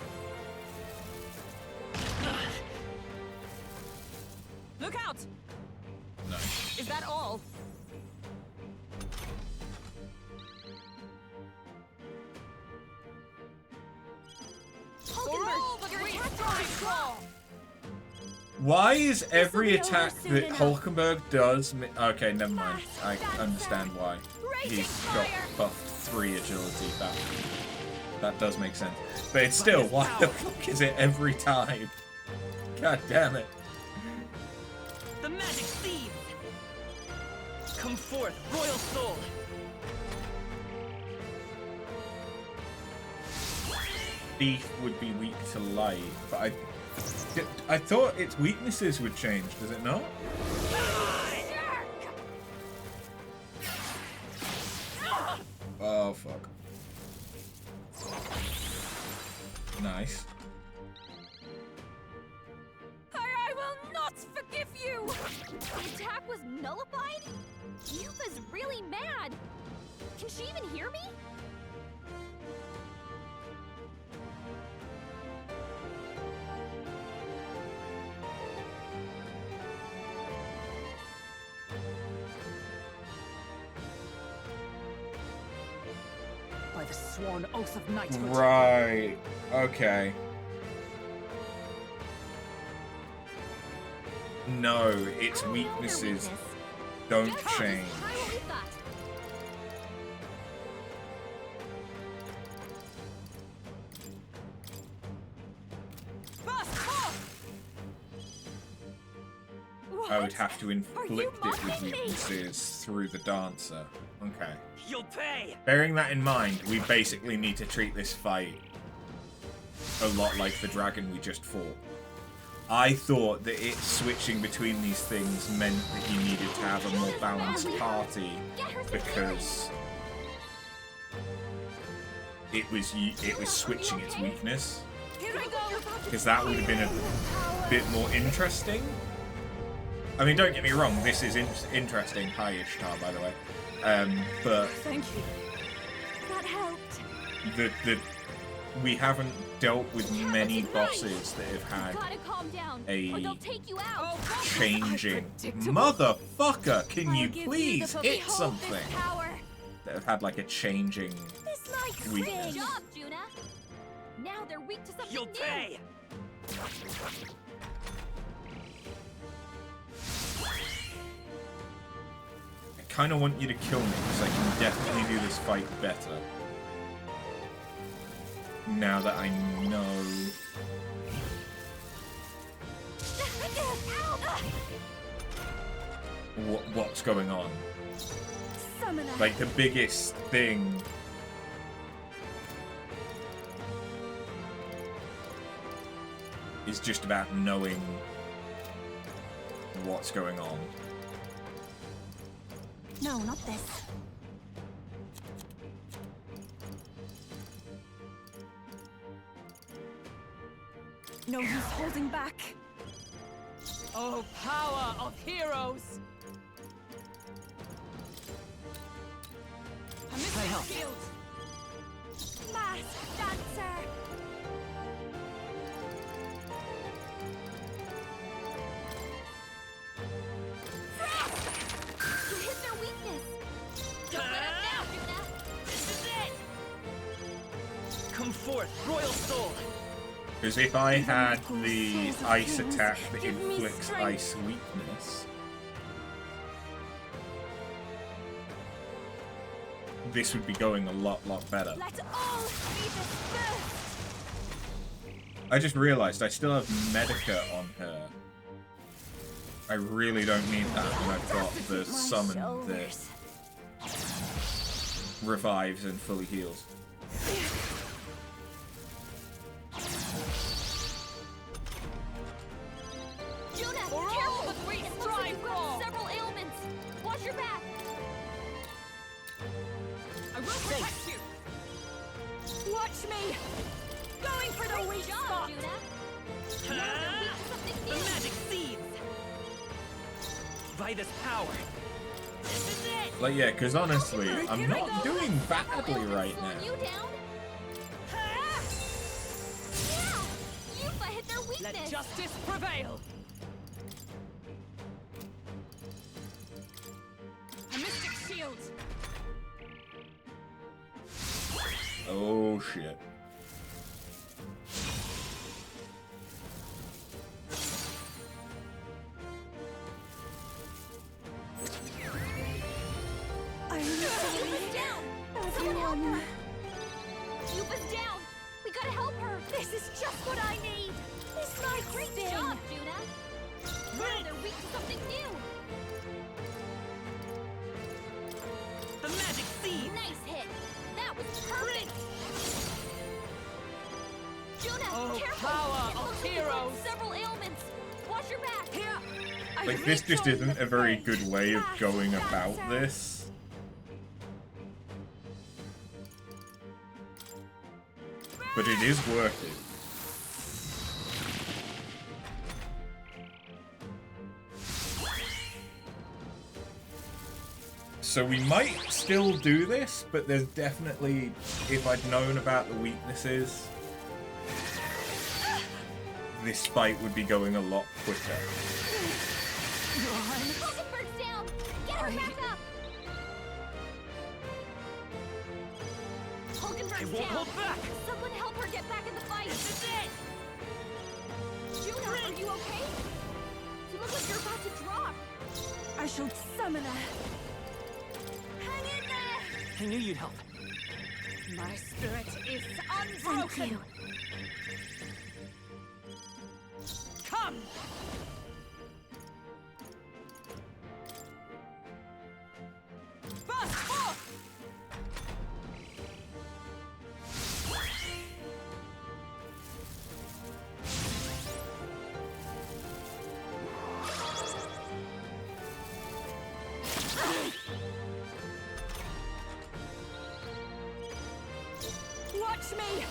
Look out! No. Is that all? Hulkenberg! Your attack power is dropped! Why is every be over attack soon that enough. Hulkenberg does... Okay, never mind. I That's understand it. why. Raging He's got fire. buffed 3 agility. That does make sense. But it's still, why the fuck is it every time? God damn it. The magic seeds! Come forth, royal soul! Thief would be weak to light, but I thought its weaknesses would change, does it not? Oh, fuck. Nice. I will not forgive you! The attack was nullified? Yufa's really mad! Can she even hear me? By the sworn oath of knighthood. Right. Okay. No, its I don't know their weaknesses weakness. don't Guess I'll change. just try what we've got. I would have to inflict it with mocking me? weaknesses through the dancer. Okay. You'll pay! Bearing that in mind, we basically need to treat this fight a lot like the dragon we just fought. I thought that it switching between these things meant that you needed to have a more balanced party because it was switching its weakness. Here I go. because that would have been a bit more interesting. I mean, don't get me wrong, this is interesting. Hi, Ishtar, by the way. But Thank you. That helped. we haven't dealt with many bosses that have had Gotta calm down, or a they'll take you out. changing. Unpredictable. Motherfucker, can you I'll give please the hit Behold something? this power. That have had like a changing This might weakness. Good job, Juna. Now they're weak to something You'll new. pay! I kind of want you to kill me because I can definitely do this fight better. Now that I know what's going on. Summoner. Like, the biggest thing is just about knowing what's going on. No, not this. No use holding back. Oh, power of heroes! I help. Masked dancer. You hit their weakness. Don't let us down, Juna. This is it! Come forth, royal soul! Because if I had the Souls of ice kings, attack that give me inflicts strength. ice weakness, this would be going a lot better. Let all be dispersed. I just realised I still have Medica on her. I really don't need that when I've got the summon that revives and fully heals. Juna, For all careful! that we It looks like strive you've got for. several ailments. Watch your back. I will protect you! Watch me. Going for the Great weak job, spot. Juna. Now they're weak to something The new. magic seeds! By this power! This is it! Like, yeah, because honestly, I'm Here I not go. doing badly Ailments right slowing now. you down. Yeah, Yufa hit their Let weakness. justice prevail! A mystic shield! Oh shit. I'm Yufa's down. Someone help everyone. her. Yufa's down. We gotta help her. This is just what I need. This might Great job, Juna. Now they're weak to something new. The magic seed! Nice hit. That was perfect. Juna, Oh, careful. power It of looks like you've got heroes. several ailments. Watch your back. Here! Like, this just isn't a very good way of going about this. But it is working. So we might still do this, but there's definitely, if I'd known about the weaknesses, this fight would be going a lot quicker. Hulkenberg's down. Get her back up. Hulkenberg's I won't down. hold back! Someone help her get back in the fight. This is it! Juna, are you okay? You look like you're about to drop. I shall summon her. Hang in there. I knew you'd help. My spirit is Thank unbroken! you. Come! Burst forth! Watch me.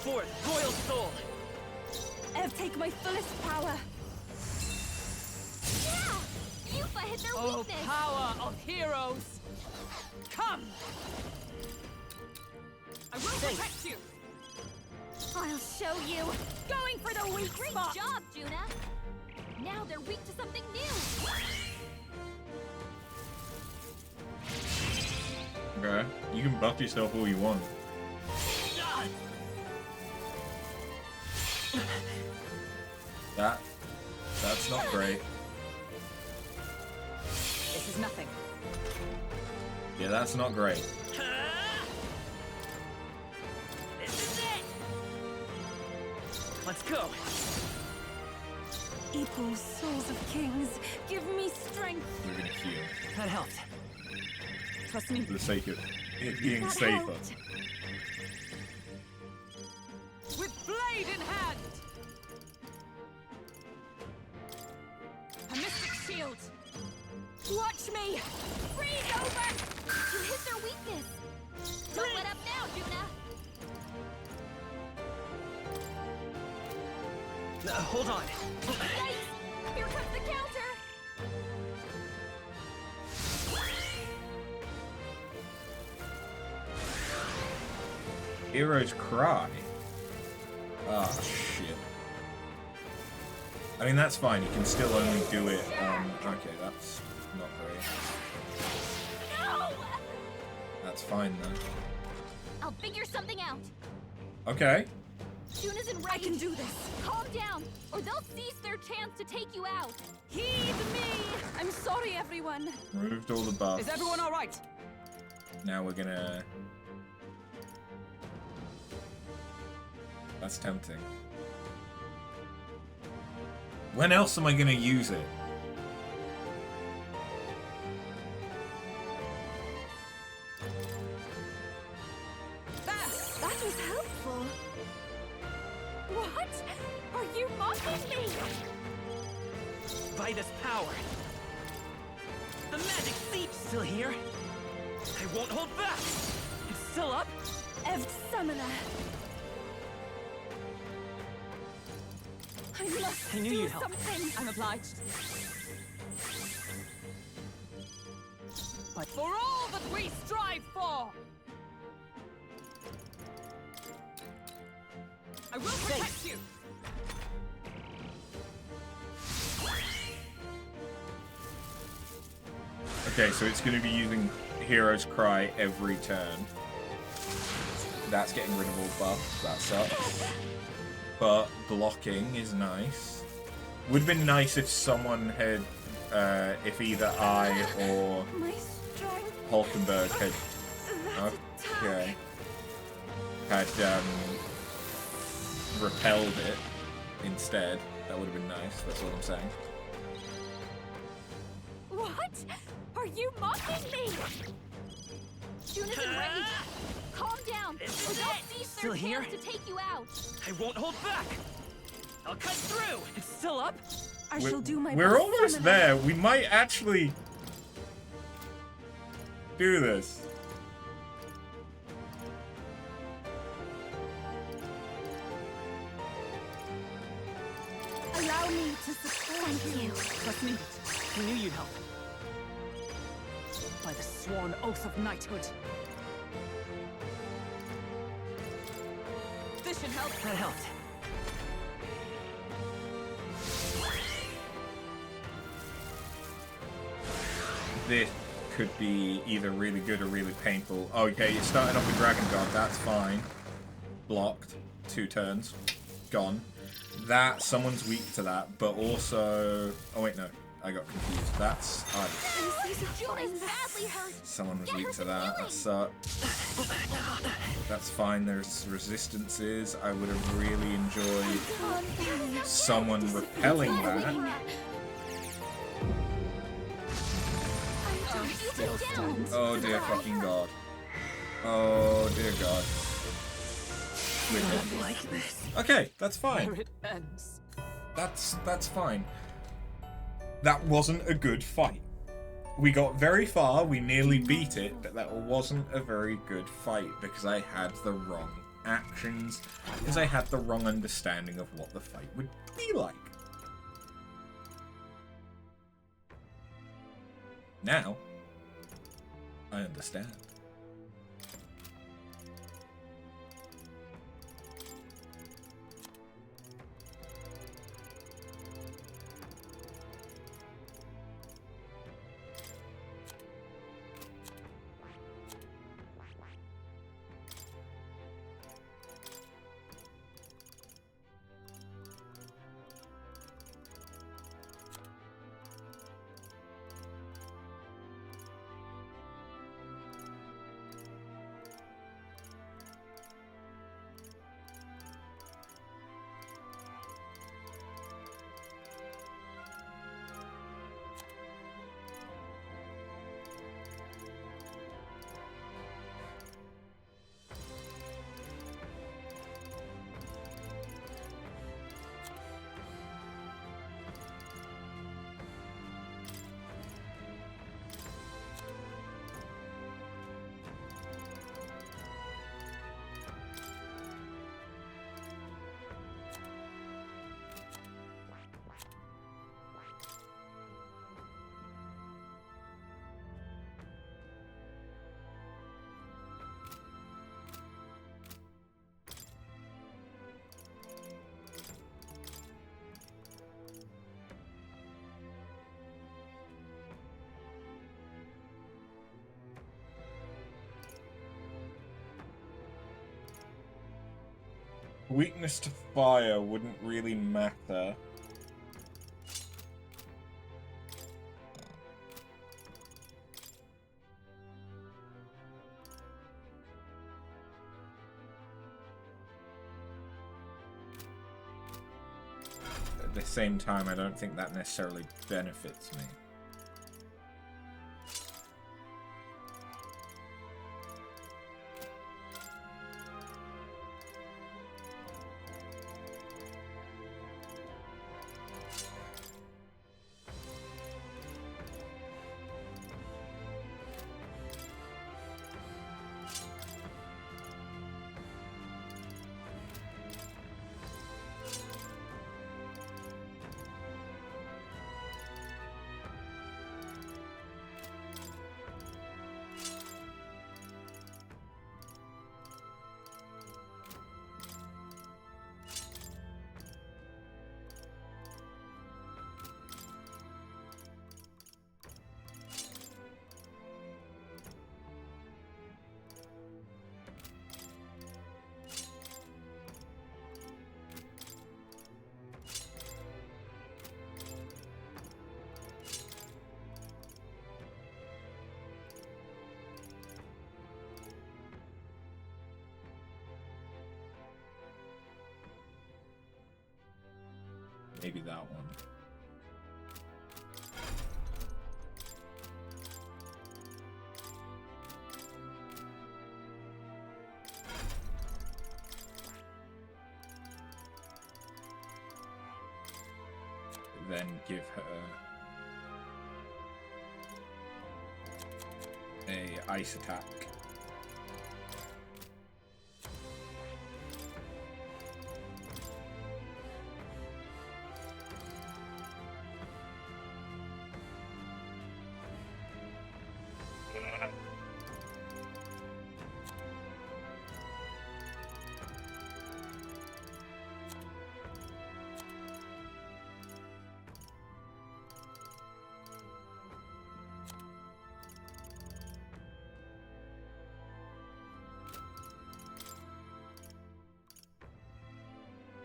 forth, royal soul! Ev, take my fullest power. Yeah! Yufa hit their Oh, weakness! power of heroes! Come! I will protect you! I'll show you! Going for the weak Great spot. job, Juna! Now they're weak to something new! Okay. You can buff yourself all you want. That's not great. This is nothing. Yeah, that's not great. This is it! Let's go! Equal souls of kings, give me strength. We're gonna heal. That helped. Trust me. For the sake of it being That safer. helped. With blade in hand! A mystic shield. Watch me. Freeze over. You hit their weakness! Don't let up now, Juna! Hold on. Yikes! Here comes the counter! Heroes cry. Ah, shit. I mean, that's fine. You can still only do it on... Okay, that's not great. No! That's fine, though. I'll figure something out. Okay. Juna's enraged. I can do this. Calm down, or they'll seize their chance to take you out. Heed me. I'm sorry, everyone. Removed all the buffs. Is everyone alright? Now we're gonna... That's tempting. When else am I gonna use it? That was helpful. What? Are you mocking me? By this power. The magic seed still here. I won't hold back. It's still up. Ev Summoner. I must I knew do you'd help. something. I'm obliged. But for all that we strive for, I will protect you. Okay, so it's going to be using Hero's Cry every turn. That's getting rid of all buffs. That sucks. But blocking is nice. Would have been nice if someone had, if either I or My strength. Hulkenberg had, That okay, had repelled it instead. That would have been nice. That's all I'm saying. What? Are you mocking me? Juna's enraged. Calm down, or they'll seize Still their here? chance to take you out. I won't hold back. I'll cut through. It's still up. I shall do my We're best, almost Summoner. there. We might actually do this. Allow me to support you. Trust me. I knew you'd help. By the sworn oath of knighthood. This should help. That helped. This could be either really good or really painful. Okay, you're starting off with Dragon God. That's fine. Blocked. 2 turns. Gone. That, someone's weak to that, but also... Oh, wait, no. I got confused. That's Ice. Juna's badly hurt. Someone was weak to that. That sucks. That's fine. There's resistances. I would have really enjoyed someone repelling that. Still down. Oh dear fucking god. Oh dear god. We're dead. Like this. Okay, that's Where fine. it ends. That's fine. That wasn't a good fight. We got very far, we nearly beat it, but that wasn't a very good fight because I had the wrong actions because I had the wrong understanding of what the fight would be like. Now, I understand. Weakness to fire wouldn't really matter. At the same time, I don't think that necessarily benefits me. Maybe that one. Then give her a ice attack.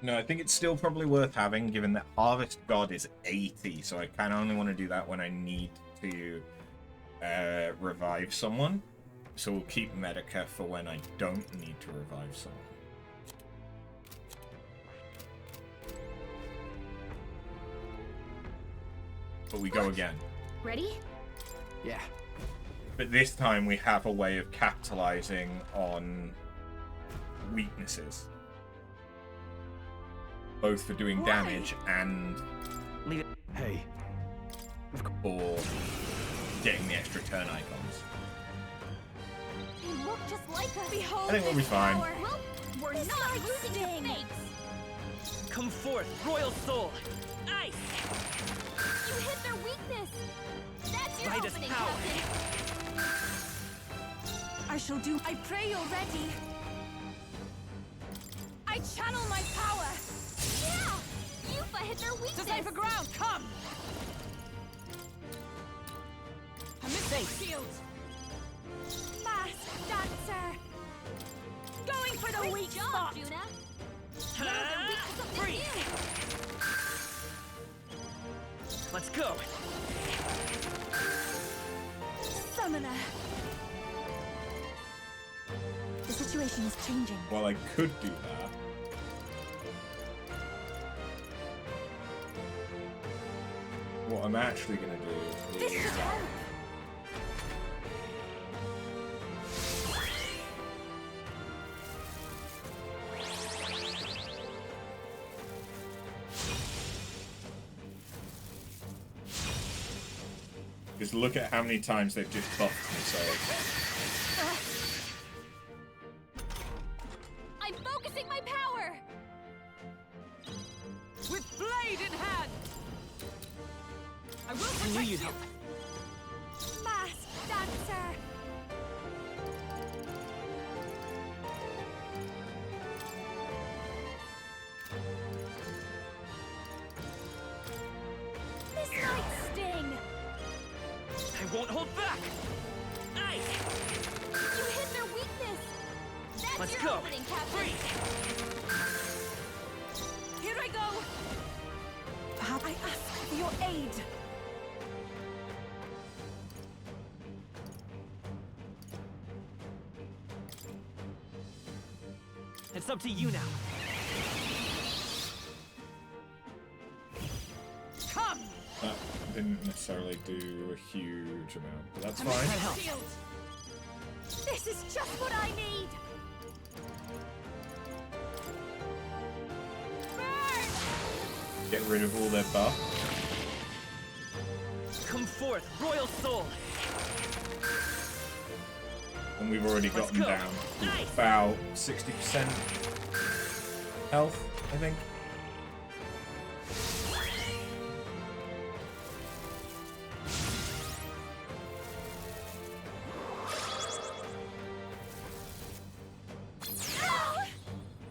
No, I think it's still probably worth having, given that Harvest God is 80, so I kind of only want to do that when I need to revive someone. So we'll keep Medica for when I don't need to revive someone. But we go again. Ready? Yeah. But this time we have a way of capitalizing on weaknesses. Both for doing damage and Leave it. Hey. for getting the extra turn icons. They look just like us. Behold I think we'll be this fine. power. Well, we're This not might losing to sting. fakes. Come forth, royal soul. Ice. You hit their weakness. That's your Right as opening, power. Captain. I shall do. I pray you're ready. I channel my power. Yeah! Yufa hit their weakness. To safer ground, come! I'm missing shield. Mask dancer. Going for the Great weak job, spot. Juna. Now they're weak to something Free. new. Let's go. Summoner. The situation is changing. Well, I could do that. What I'm actually going to do This is... should help. Just look at how many times they've just buffed themselves. I'm focusing my power. With blade in hand. I will I knew protect you'd you. help. Mask dancer. This might sting. I won't hold back. Ice. You hit their weakness. That's Let's your go. opening, Captain. Free. Here I go. Perhaps I ask for your aid. It's up to you now. Come. That didn't necessarily do a huge amount, but that's I'm fine. That helps. shield. This is just what I need. Burn. Get rid of all their buff. Come forth, royal soul. And we've already Let's got them go. down to Nice. about 60% health, I think.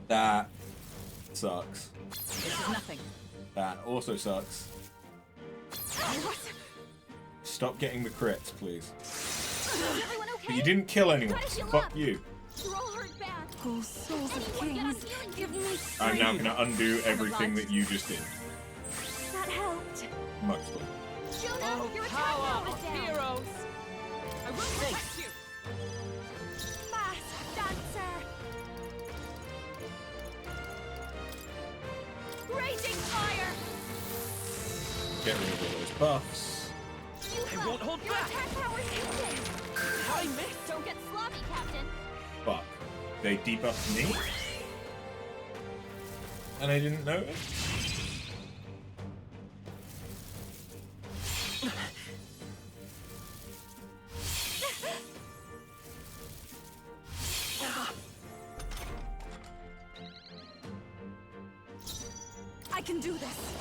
That sucks. This is nothing. That also sucks. Stop getting the crits, please. Is everyone okay? But you didn't kill anyone, Try to so heal fuck up. you. You're all hurt bad. Oh, souls of Anyone get on kings, healing give me strength. I'm now going to undo everything that you just did. That helped. Mostly. Juna, Oh, your attack power power is of down. heroes. I will protect you. Mask dancer. Raging fire. Get rid of all those buffs. Yufa, I won't hold your back. attack power is weakened. I missed. Don't get sloppy, Captain. Fuck. They debuffed me? And I didn't know it? I can do this.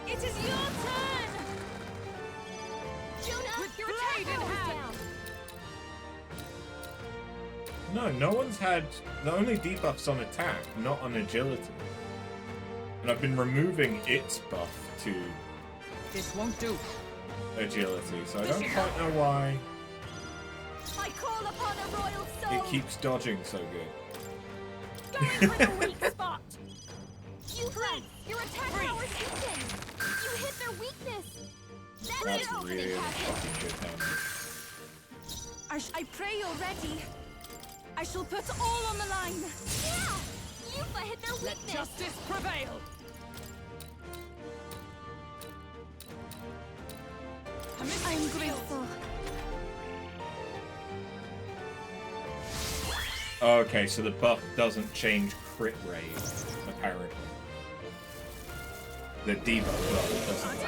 It is your turn. Juna, With your attack blade in power is hand. down. No one's had... The only debuff's on attack, not on agility. And I've been removing its buff to This won't do. agility, so I don't quite know why I call upon a royal soul. it keeps dodging so good. Going for the weak spot. Yufa, your attack power is weakened. You hit their weakness. That's That's your opening, really Captain. fucking good damage. I pray you're ready. I shall put all on the line. Yeah! Yufa hit their Let weakness. justice prevail. I'm grateful. Okay, so the buff doesn't change crit rate, apparently. The debuff though doesn't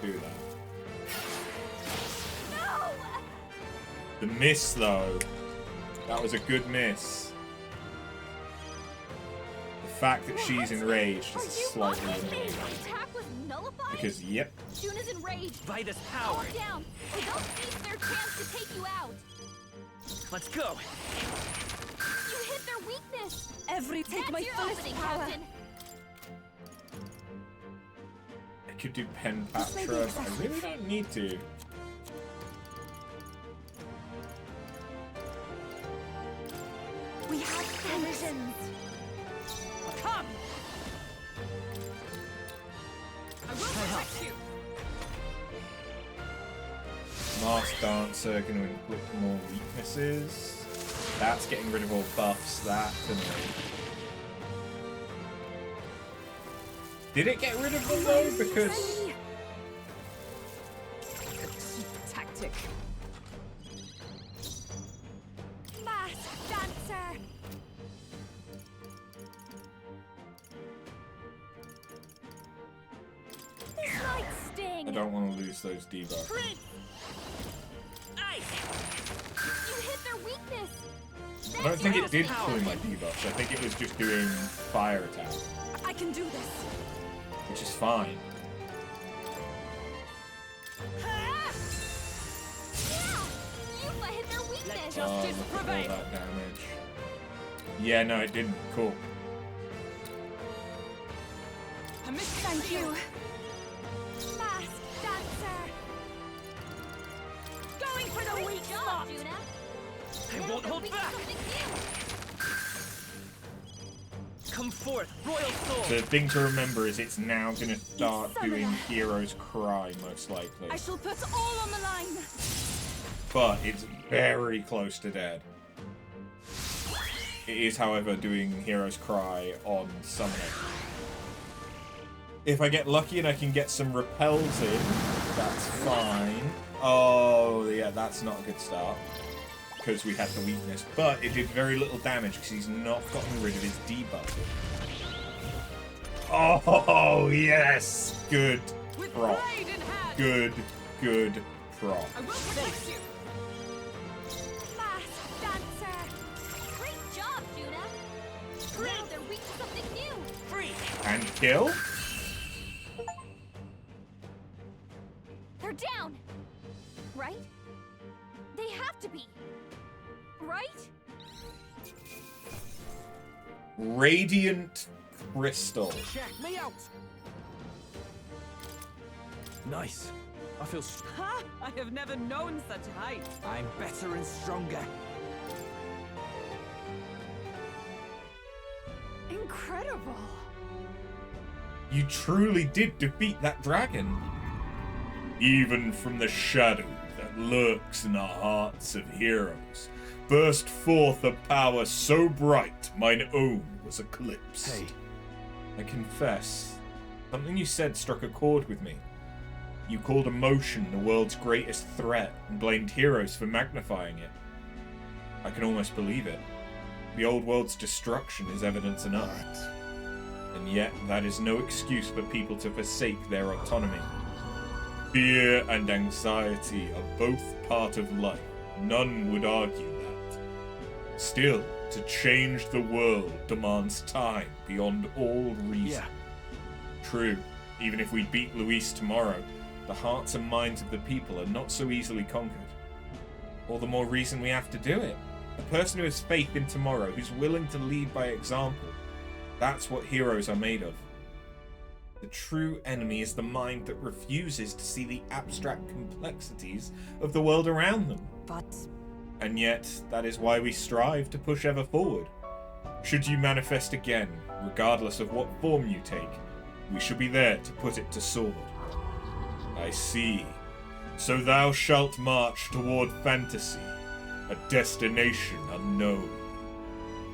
do that. No! The miss though, that was a good miss. The fact that she's enraged is slightly annoying. Attack was nullified? Because, yep. Juna's enraged. Vitus power. Calm down. They don't seize their chance to take you out. Let's go. You hit their weakness. Take That's my your fullest opening, power. Captain. I could do Pen This may be Patra, but I excessive. really don't need to. We have provisions. Come! I will protect you! Masked Dancer, going to inflict more weaknesses. That's getting rid of all buffs, that's annoying. Did it get rid of them though? Because... Cheap tactic. Mask dancer. This might sting. I don't want to lose those debuffs. Prince. Ice. You hit their weakness. I don't think it Vitus did power. pull my debuffs. I think it was just doing fire attack, I can do this. which is fine. Yeah! You hit their weakness. Look at all that damage. Yeah, no, it didn't. Cool. Thank you. Mask dancer. Going for the Great weak job, spot. Juna. I Now won't they're hold weak to back. something new. Come forth, royal soul. The thing to remember is it's now going to start Summoner. doing Hero's Cry, most likely. I shall put all on the line. But it's very close to dead. It is, however, doing Hero's Cry on Summoner. If I get lucky and I can get some repels in, that's fine. Oh, yeah, that's not a good start. Because we had the weakness. But it did very little damage because he's not gotten rid of his debuff. Oh, yes! Good With proc. pride in hand. Good proc. I will protect you. Mask dancer. Great job, Juna. Now they're weak to something new. Free. And kill? They're down. Right? They have to be. Right? Radiant Crystal. Check me out. Nice. I feel Ha! I have never known such height. I'm better and stronger. Incredible. You truly did defeat that dragon. Even from the shadow that lurks in the hearts of heroes, burst forth a power so bright mine own was eclipsed. Hey. I confess, something you said struck a chord with me. You called emotion the world's greatest threat and blamed heroes for magnifying it. I can almost believe it. The old world's destruction is evidence enough. And yet, that is no excuse for people to forsake their autonomy. Fear and anxiety are both part of life. None would argue that. Still, to change the world demands time beyond all reason. True, even if we beat Luis tomorrow, the hearts and minds of the people are not so easily conquered. All the more reason we have to do it. A person who has faith in tomorrow, who's willing to lead by example. That's what heroes are made of. The true enemy is the mind that refuses to see the abstract complexities of the world around them. But And yet, that is why we strive to push ever forward. Should you manifest again, regardless of what form you take, we shall be there to put it to sword. I see. So thou shalt march toward fantasy, a destination unknown.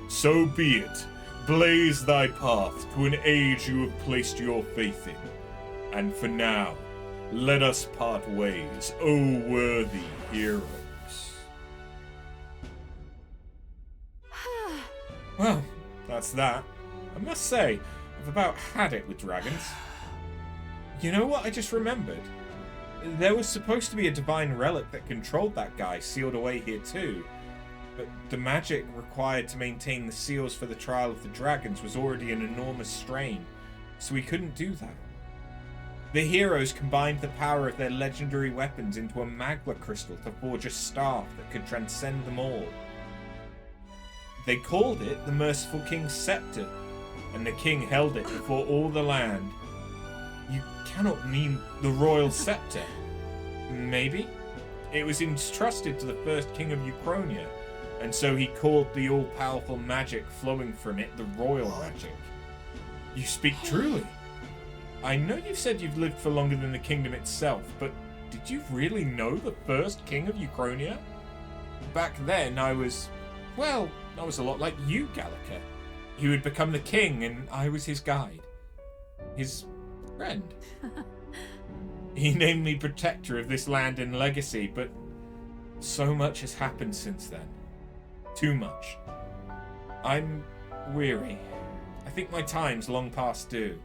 So be it. Blaze thy path to an age you have placed your faith in. And for now, let us part ways, O worthy heroes. Well, that's that. I must say, I've about had it with dragons. You know what I just remembered? There was supposed to be a divine relic that controlled that guy sealed away here too. But the magic required to maintain the seals for the Trial of the Dragons was already an enormous strain, so we couldn't do that. The heroes combined the power of their legendary weapons into a magma crystal to forge a staff that could transcend them all. They called it the Merciful King's Scepter, and the king held it before all the land. You cannot mean the Royal Scepter. Maybe? It was entrusted to the first king of Euchronia, and so he called the all-powerful magic flowing from it the Royal Magic. You speak truly. I know you've said you've lived for longer than the kingdom itself, but did you really know the first king of Euchronia? Back then, I was a lot like you, Gallica. He would become the king, and I was his guide. His friend. He named me protector of this land and legacy, but so much has happened since then. Too much. I'm weary. I think my time's long past due.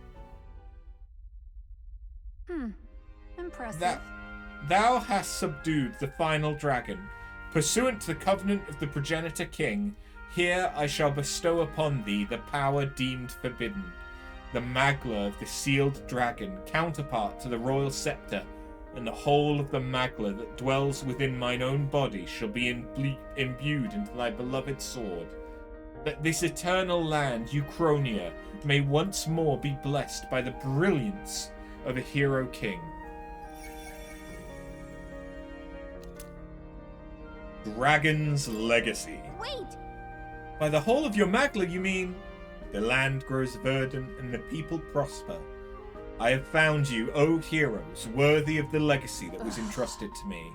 Impressive. Thou hast subdued the final dragon. Pursuant to the covenant of the progenitor king, here I shall bestow upon thee the power deemed forbidden. The Magla of the sealed dragon, counterpart to the royal scepter, and the whole of the Magla that dwells within mine own body shall be imbued into thy beloved sword. That this eternal land, Euchronia, may once more be blessed by the brilliance of a hero king. Dragon's Legacy. Wait! By the whole of your Magla, you mean? The land grows verdant and the people prosper. I have found you, O heroes, worthy of the legacy that was entrusted to me.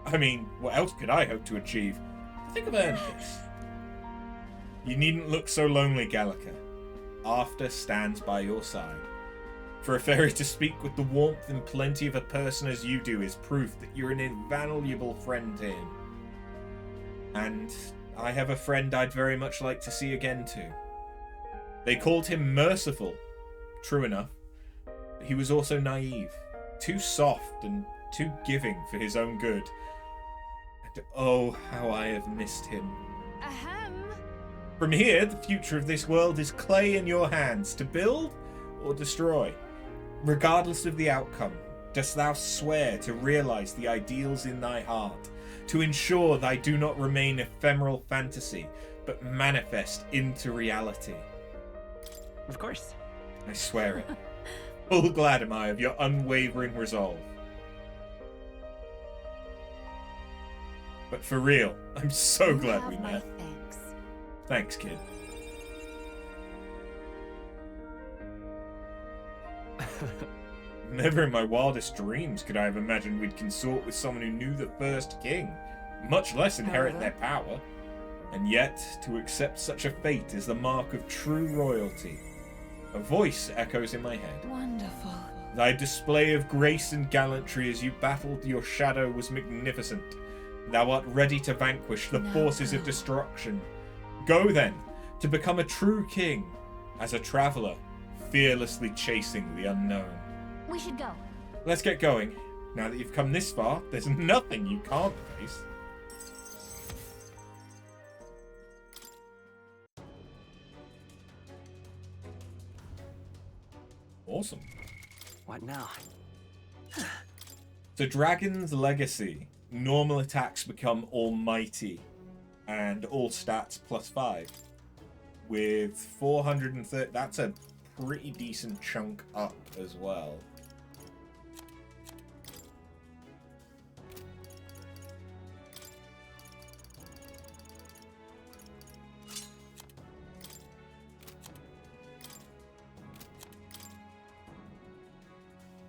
I mean, what else could I hope to achieve? I think I've earned this. You needn't look so lonely, Gallica. After stands by your side. For a fairy to speak with the warmth and plenty of a person as you do is proof that you're an invaluable friend to him. And I have a friend I'd very much like to see again too. They called him merciful. True enough. But he was also naive. Too soft and too giving for his own good. And oh, how I have missed him. Ahem. From here, the future of this world is clay in your hands, to build or destroy. Regardless of the outcome, dost thou swear to realize the ideals in thy heart, to ensure thy do not remain ephemeral fantasy, but manifest into reality? Of course. I swear it. Full glad am I of your unwavering resolve. But for real, I'm so glad we met. Thanks. Thanks, kid. Never in my wildest dreams could I have imagined we'd consort with someone who knew the first king, much less inherit their power. And yet, to accept such a fate is the mark of true royalty. A voice echoes in my head. Wonderful. Thy display of grace and gallantry as you battled your shadow was magnificent. Thou art ready to vanquish the forces of destruction. Go then, to become a true king, as a traveller, fearlessly chasing the unknown. We should go. Let's get going. Now that you've come this far, there's nothing you can't face. Awesome. What now? The Dragon's Legacy. Normal attacks become almighty, and all stats +5. With 430, that's a pretty decent chunk up as well.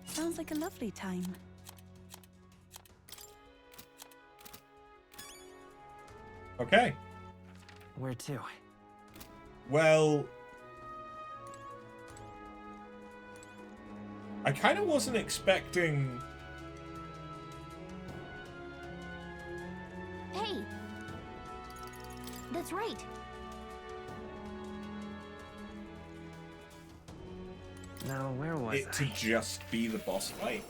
Sounds like a lovely time. Okay. Where to? Well, I kind of wasn't expecting... Hey! That's right. Now, where was it to just be the boss fight.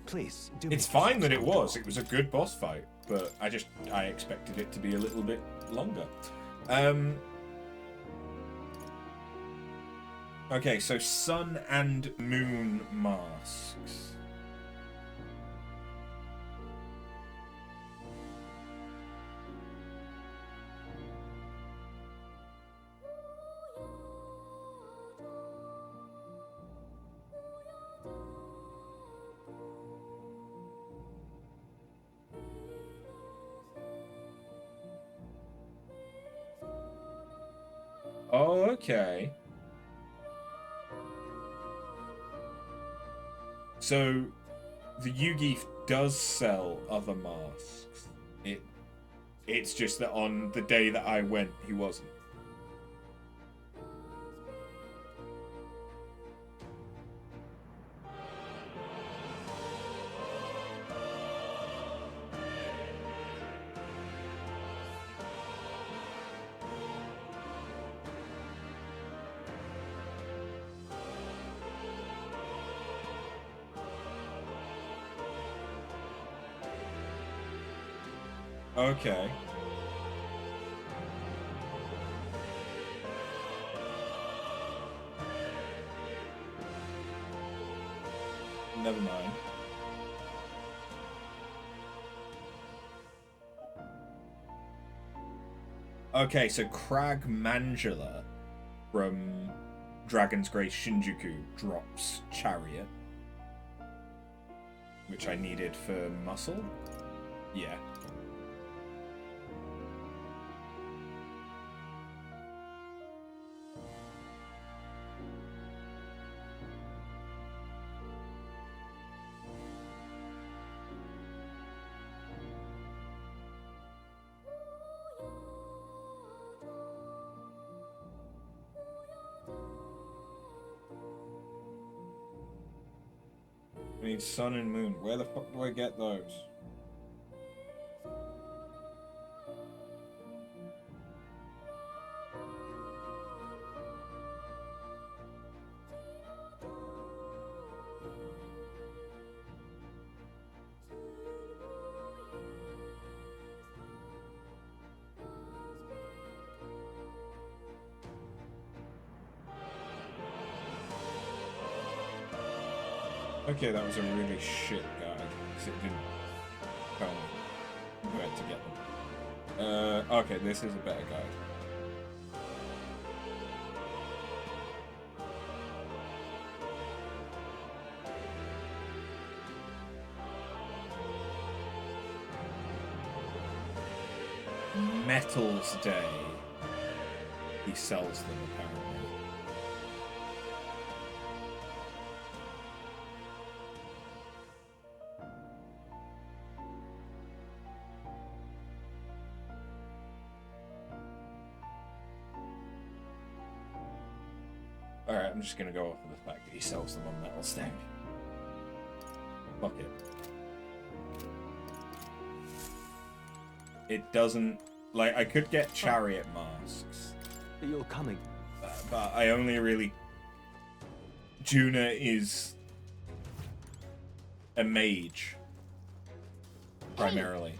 Please, do It's fine that it was. It was a good boss fight, but I expected it to be a little bit longer. Okay, so sun and moon masks. Oh, okay. So, the Yugi does sell other masks. It's just that on the day that I went, he wasn't. Okay. Never mind. Okay, so Crag Mangela from Dragon's Grace Shinjuku drops Chariot, which I needed for muscle. Yeah. I need sun and moon. Where the fuck do I get those? Okay, that was a really shit guide, because it didn't tell me where to get them. Okay, this is a better guide. Metals Day, he sells them apparently. Alright, I'm just gonna go off of the fact that he sells them on Metal Stang. Fuck it. It doesn't... Like, I could get Chariot masks. You're coming. But I only really... Juna is... a mage. Primarily.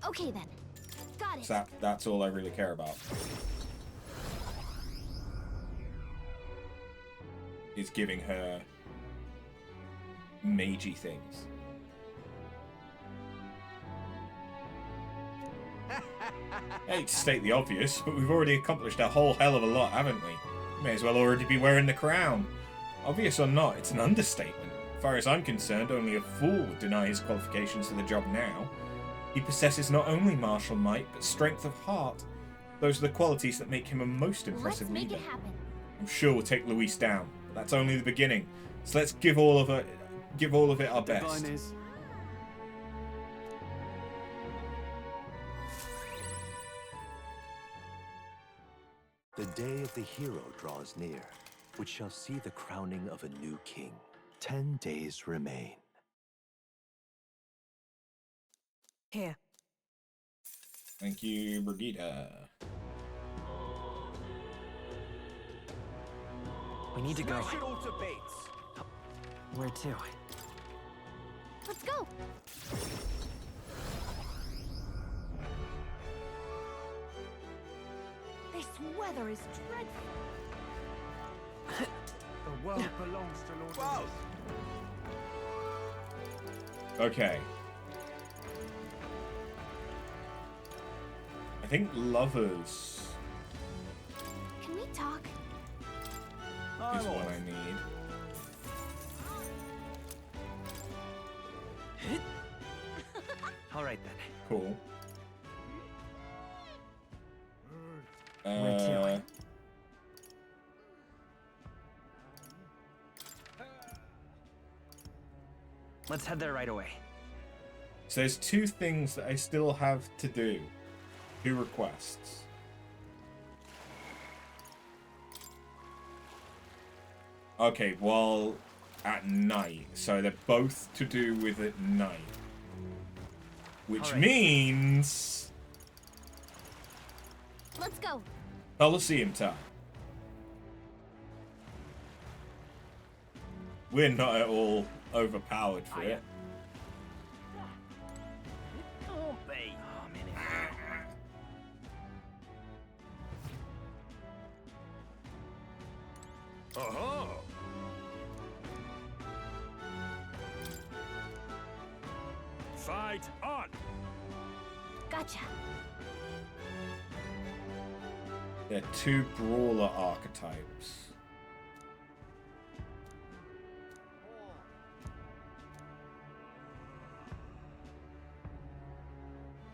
Okay then. Got it. So that's all I really care about. Is giving her magey things. I hate to state the obvious, but we've already accomplished a whole hell of a lot, haven't we? May as well already be wearing the crown. Obvious or not, it's an understatement. As far as I'm concerned, only a fool would deny his qualifications for the job now. He possesses not only martial might, but strength of heart. Those are the qualities that make him a most impressive Let's make leader. it happen. I'm sure we'll take Luis down, but that's only the beginning. So let's give all of it our best. The day of the hero draws near, which shall see the crowning of a new king. 10 days remain. Here. Thank you, Brigida. We need to go. Smash it all to bits. Where to? Let's go. This weather is dreadful. The world belongs to Lord Lewis. Okay. I think lovers Can we talk? is what I need. All right then. Cool. Where to? Let's head there right away. So there's two things that I still have to do. Two requests. Okay, well, at night. So they're both to do with at night. Which All right. means... Let's go. Coliseum time. We're not at all overpowered for it. Oh, babe. Oh, man. Uh-huh. Fight on. Gotcha. They're two brawler archetypes.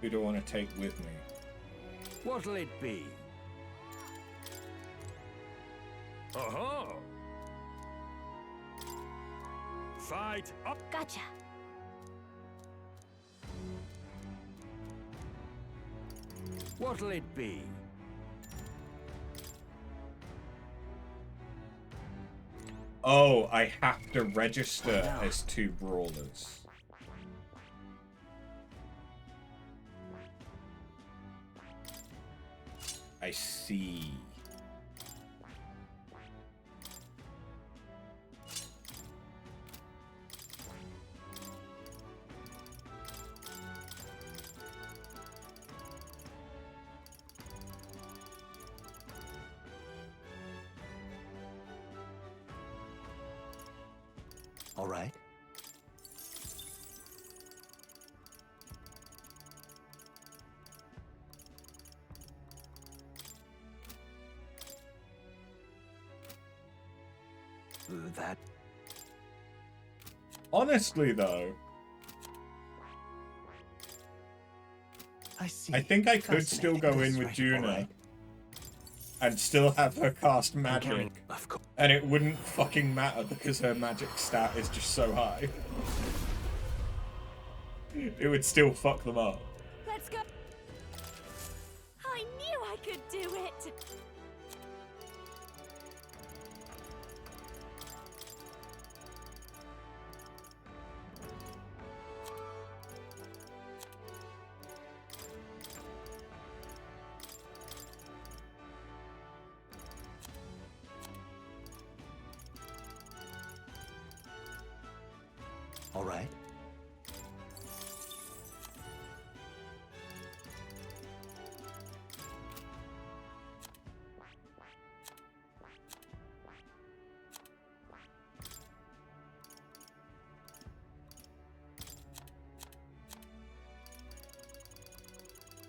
Who do I want to take with me? What'll it be? Uh-huh. Fight up. Gotcha. What'll it be? Oh, I have to register as two brawlers. I see. All right. That Honestly, though, I see. I think I could still go in with Fascinating. Juna All right. and still have her cast I'm magic, counting. Of course. and it wouldn't fucking matter because her magic stat is just so high. It would still fuck them up. Let's go. I knew I could do it. All right.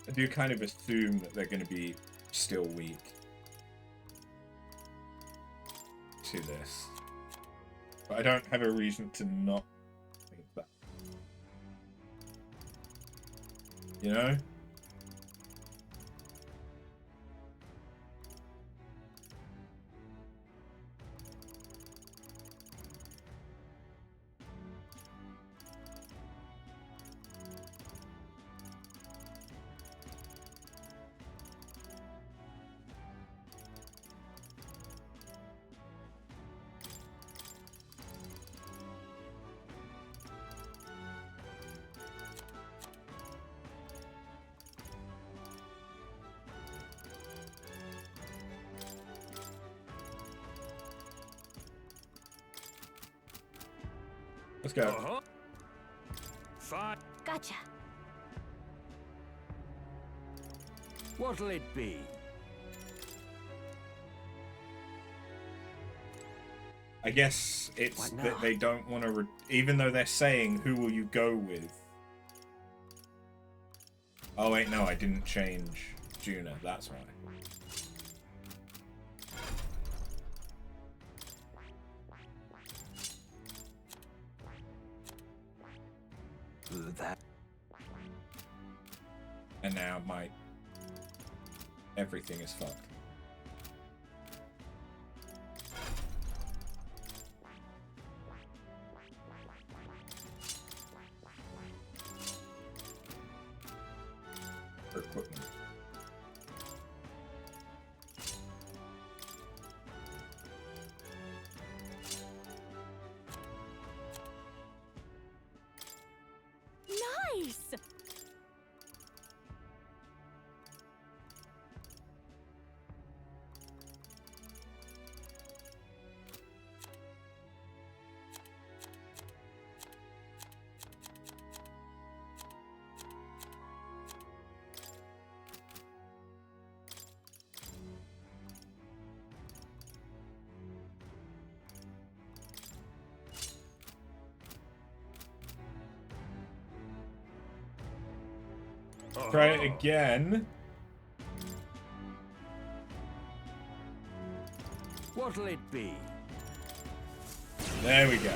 I do kind of assume that they're going to be still weak to this. But I don't have a reason to not think that. You know? Let's go. Fine. Gotcha. What'll it be? I guess it's What that now? they don't want to, even though they're saying, who will you go with? Oh wait, no, I didn't change Juna, that's why. That And now my everything is fucked. For equipment. Nice! Try it again. What'll it be? There we go.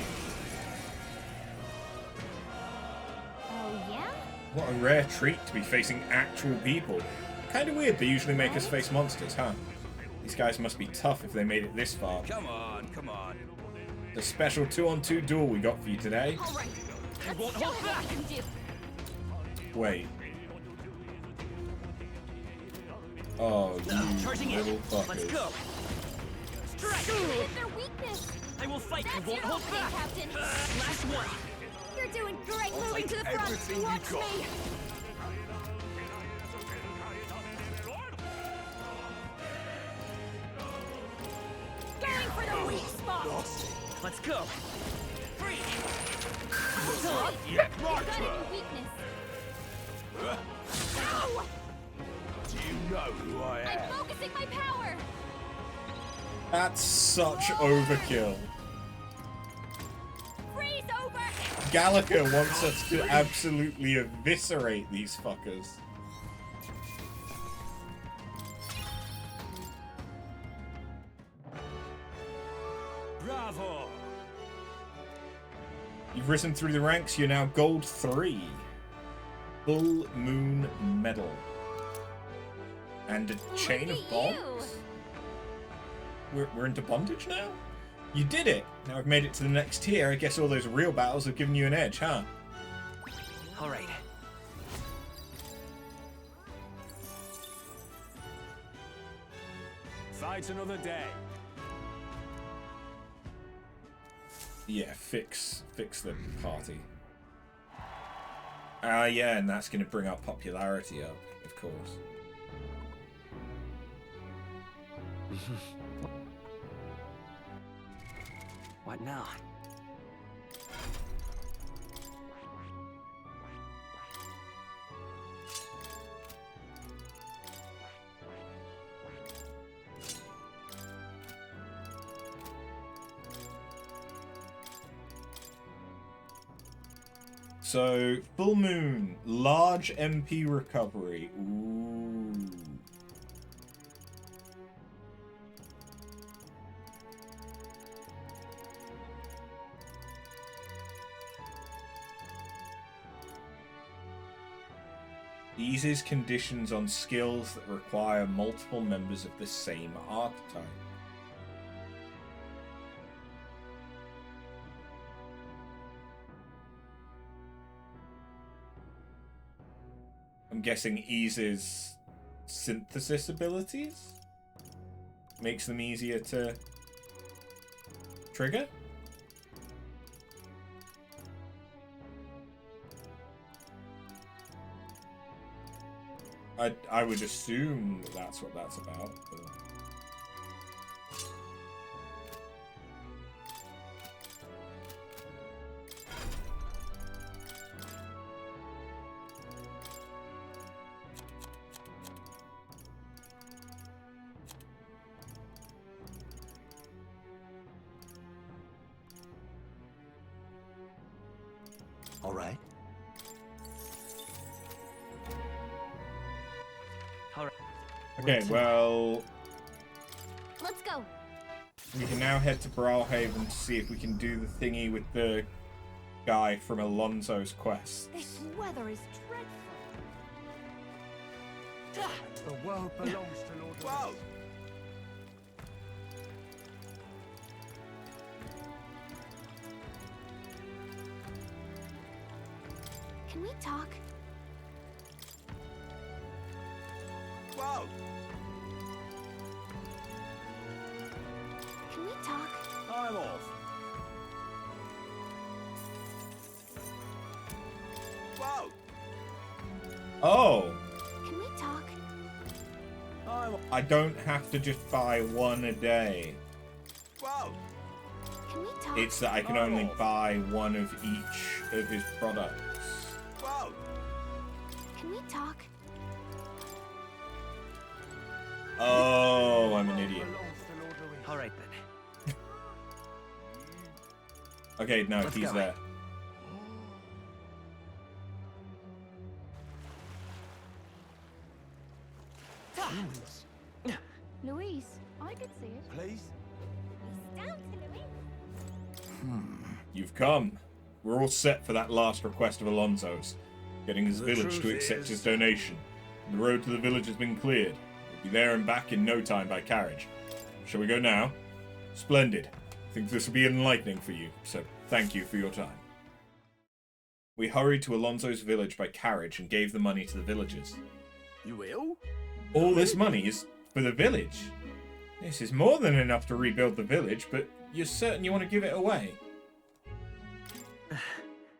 Oh, yeah? What a rare treat to be facing actual people. Kind of weird they usually make us face monsters, huh? These guys must be tough if they made it this far. Come on, come on. The special 2-on-2 duel we got for you today. All right. I won't Show hold him what back. we can do. Wait. Oh, Charging you in. little Let's fuckers. go. Strike. Hit their weakness. I will fight. I That's won't your hold opening, back. Captain. Last one. You're doing great. Moving to the front. everything you Watch got. me. Going for the weak spot. Let's go. Free. Still up? Yeah, You right. got any weakness. Ow! Do you know who I am? I'm focusing my power. That's such overkill. Freeze over. Gallagher wants us to absolutely eviscerate these fuckers. Bravo! You've risen through the ranks, you're now Gold 3. Full Moon Medal. And a chain of at bombs? We're into bondage now? You did it! Now I've made it to the next tier, I guess all those real battles have given you an edge, huh? All right. Fight another day. Yeah, fix the party. Yeah, and that's going to bring our popularity up, of course. What now? So, Full Moon, large MP recovery. Ooh. Eases conditions on skills that require multiple members of the same archetype. I'm guessing eases synthesis abilities? Makes them easier to trigger? I would assume that that's what that's about. But... All right. All right. Okay, well, Let's go. we can now head to Brawlhaven to see if we can do the thingy with the guy from Alonso's quest. This weather is dreadful. The world belongs to Lord Louis. Can we talk? Wow! Can we talk? I'm off. Wow! Oh, Can we talk? I don't have to just buy one a day. Wow! Can we talk? It's that I can only buy one of each of his products. Wow! Can we talk? Oh, I'm an idiot. Belongs to Lord Louis. All right then. Okay, no, Let's he's go. there. Louise, I could see it. Please? He's down to Louise. You've come. We're all set for that last request of Alonso's. Getting his The village to truth accept is- his donation. The road to the village has been cleared. We'll be there and back in no time by carriage. Shall we go now? Splendid. I think this will be enlightening for you, so thank you for your time. We hurried to Alonso's village by carriage and gave the money to the villagers. You will? All this money is for the village. This is more than enough to rebuild the village, but you're certain you want to give it away?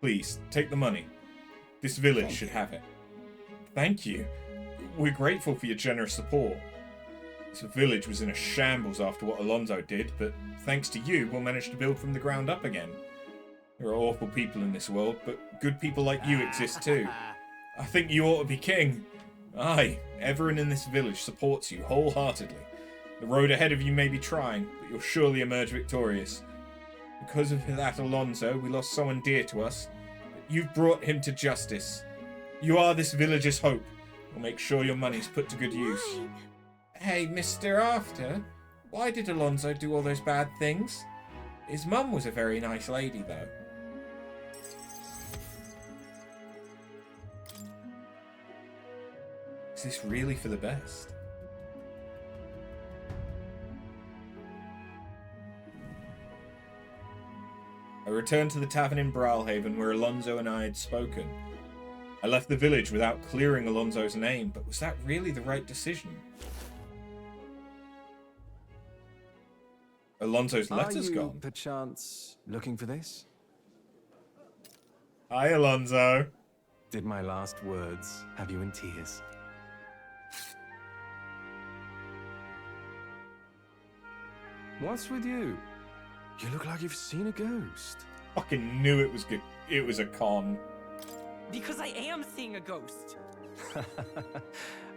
Please, take the money. This village should have it. Thank you. We're grateful for your generous support. This village was in a shambles after what Alonso did, but thanks to you, we'll manage to build from the ground up again. There are awful people in this world, but good people like you exist too. I think you ought to be king. Aye, everyone in this village supports you wholeheartedly. The road ahead of you may be trying, but you'll surely emerge victorious. Because of that Alonso, we lost someone dear to us, but you've brought him to justice. You are this village's hope. We'll make sure your money's put to good use. Hey, Mr. After, why did Alonso do all those bad things? His mum was a very nice lady, though. Is this really for the best? I returned to the tavern in Brawlhaven where Alonso and I had spoken. I left the village without clearing Alonso's name, but was that really the right decision? Alonso's letter's Are you, gone. perchance, looking for this? Hi, Alonso. Did my last words have you in tears? What's with you? You look like you've seen a ghost. Fucking knew it was good. It was a con. Because I am seeing a ghost.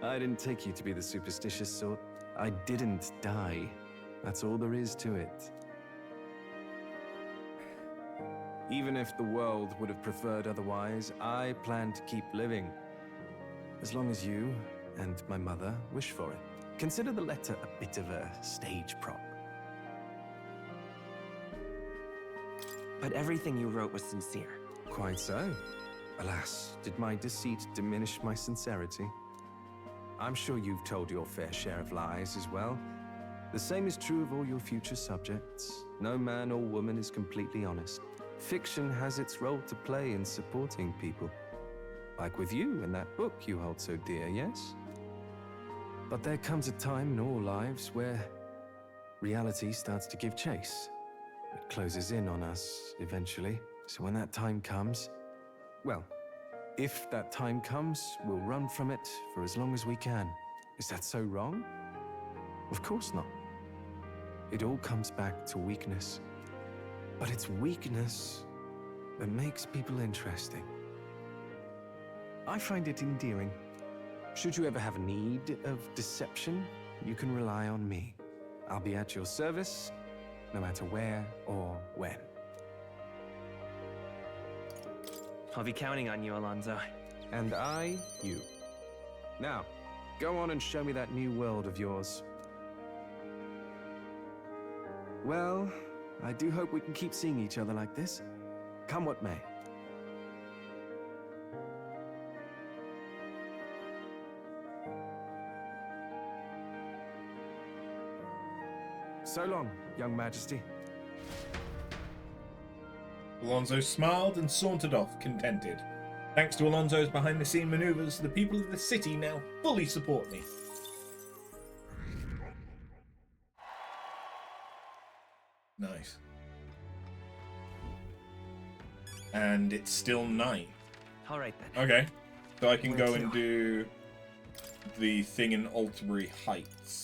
I didn't take you to be the superstitious sort. I didn't die. That's all there is to it. Even if the world would have preferred otherwise, I plan to keep living. As long as you and my mother wish for it. Consider the letter a bit of a stage prop. But everything you wrote was sincere. Quite so. Alas, did my deceit diminish my sincerity? I'm sure you've told your fair share of lies as well. The same is true of all your future subjects. No man or woman is completely honest. Fiction has its role to play in supporting people. Like with you and that book you hold so dear, yes? But there comes a time in all lives where reality starts to give chase. It closes in on us eventually. So when that time comes, well, if that time comes, we'll run from it for as long as we can. Is that so wrong? Of course not. It all comes back to weakness. But it's weakness that makes people interesting. I find it endearing. Should you ever have a need of deception, you can rely on me. I'll be at your service, no matter where or when. I'll be counting on you, Alonso. And I, you. Now, go on and show me that new world of yours. Well, I do hope we can keep seeing each other like this. Come what may. So long, young majesty. Alonso smiled and sauntered off, contented. Thanks to Alonso's behind-the-scene maneuvers, the people of the city now fully support me. Nice. And it's still night. All right then. Okay. So I can Where go to? and do the thing in Alterbury Heights.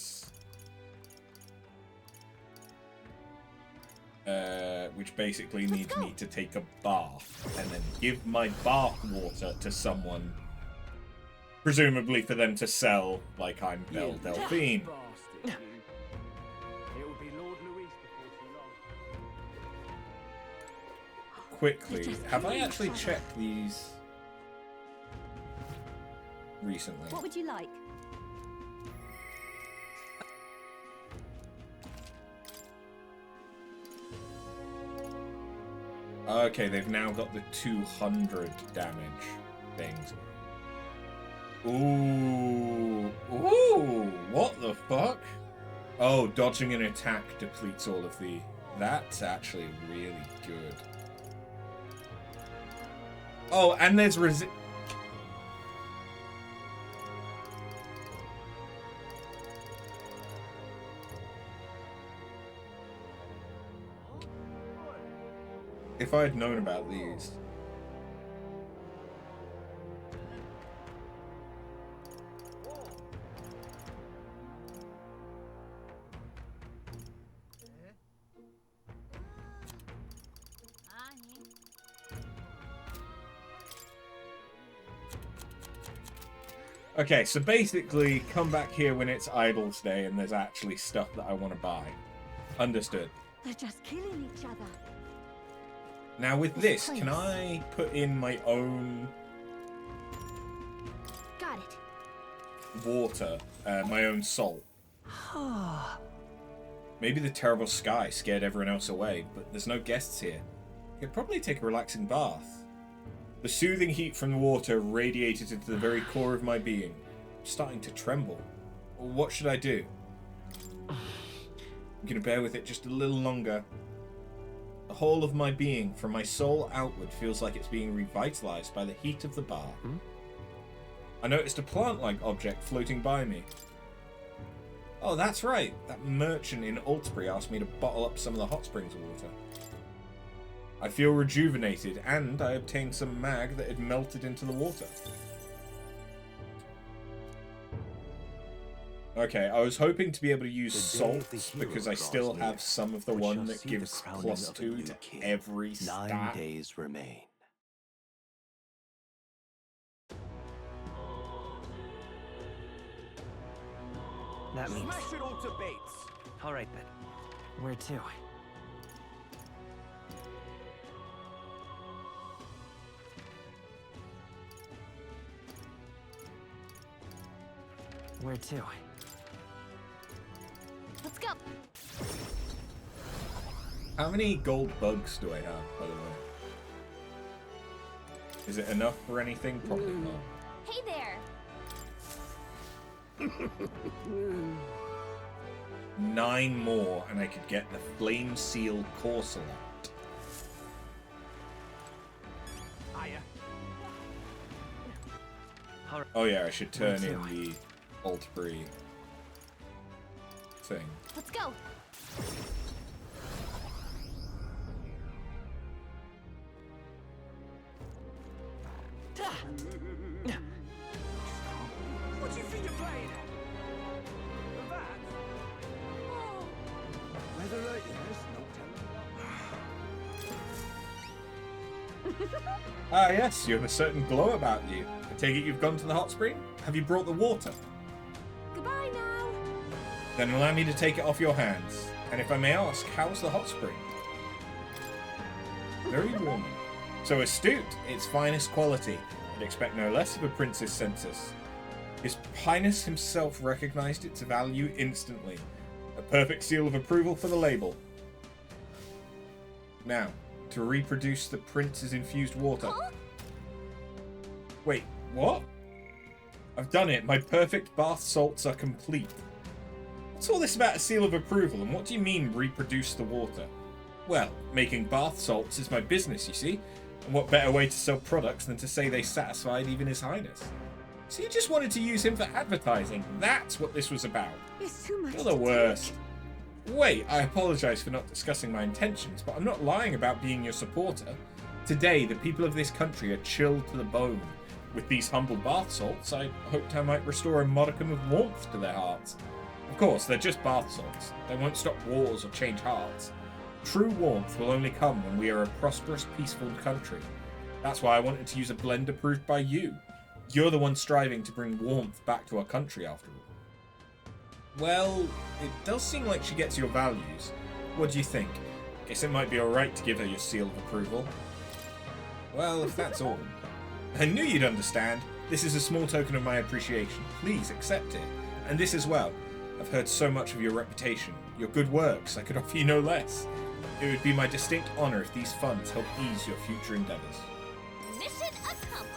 Which basically needs me to take a bath and then give my bath water to someone. Presumably for them to sell like I'm Belle Delphine. Bastard, you. It will be Lord Luis before too long. Quickly, have I actually checked these recently? What would you like? Okay, they've now got the 200 damage things. Ooh. Ooh. What the fuck? Oh, dodging an attack depletes all of the... That's actually really good. Oh, and there's If I had known about these... Okay, so basically, come back here when it's Idols Day and there's actually stuff that I want to buy. Understood. They're just killing each other. Now with this, can I put in my own Got it. water, my own salt? Maybe the terrible sky scared everyone else away, but there's no guests here. I could probably take a relaxing bath. The soothing heat from the water radiated into the very core of my being. I'm starting to tremble. What should I do? I'm gonna bear with it just a little longer. The whole of my being, from my soul outward, feels like it's being revitalized by the heat of the bath. I noticed a plant-like object floating by me. Oh, that's right. That merchant in Alterbury asked me to bottle up some of the hot springs water. I feel rejuvenated, and I obtained some mag that had melted into the water. Okay, I was hoping to be able to use salts because I still have some of the one that gives +2 to every stat. 9 days remain. That means. Smash it all to bits. All right then. Where to? Where to? Let's go. How many gold bugs do I have, by the way? Is it enough for anything? Probably not. Hey there. 9 more, and I could get the Flame Seal Corselet. Oh yeah, I should turn in the Alterbury thing. Let's go. What do you think you're playing at? The bat? Oh. Whether yes, no telling. Ah yes, you have a certain glow about you. I take it you've gone to the hot spring? Have you brought the water? Goodbye now. Then allow me to take it off your hands. And if I may ask, how's the hot spring? Very warming. So astute, its finest quality. I'd expect no less of a prince's census. His Highness himself recognized its value instantly. A perfect seal of approval for the label. Now, to reproduce the prince's infused water. Huh? Wait, what? I've done it. My perfect bath salts are complete. What's all this about a seal of approval, and what do you mean reproduce the water? Well, making bath salts is my business, you see. And what better way to sell products than to say they satisfied even His Highness? So you just wanted to use him for advertising. That's what this was about. It's too much. You're the worst. Wait, I apologize for not discussing my intentions, but I'm not lying about being your supporter. Today, the people of this country are chilled to the bone. With these humble bath salts, I hoped I might restore a modicum of warmth to their hearts. Of course, they're just bath salts. They won't stop wars or change hearts. True warmth will only come when we are a prosperous, peaceful country. That's why I wanted to use a blend approved by you. You're the one striving to bring warmth back to our country, after all. Well, it does seem like she gets your values. What do you think? Guess it might be alright to give her your seal of approval. Well, if that's all. I knew you'd understand. This is a small token of my appreciation. Please accept it. And this as well. I've heard so much of your reputation, your good works. I could offer you no less. It would be my distinct honor if these funds help ease your future endeavors. Mission accomplished.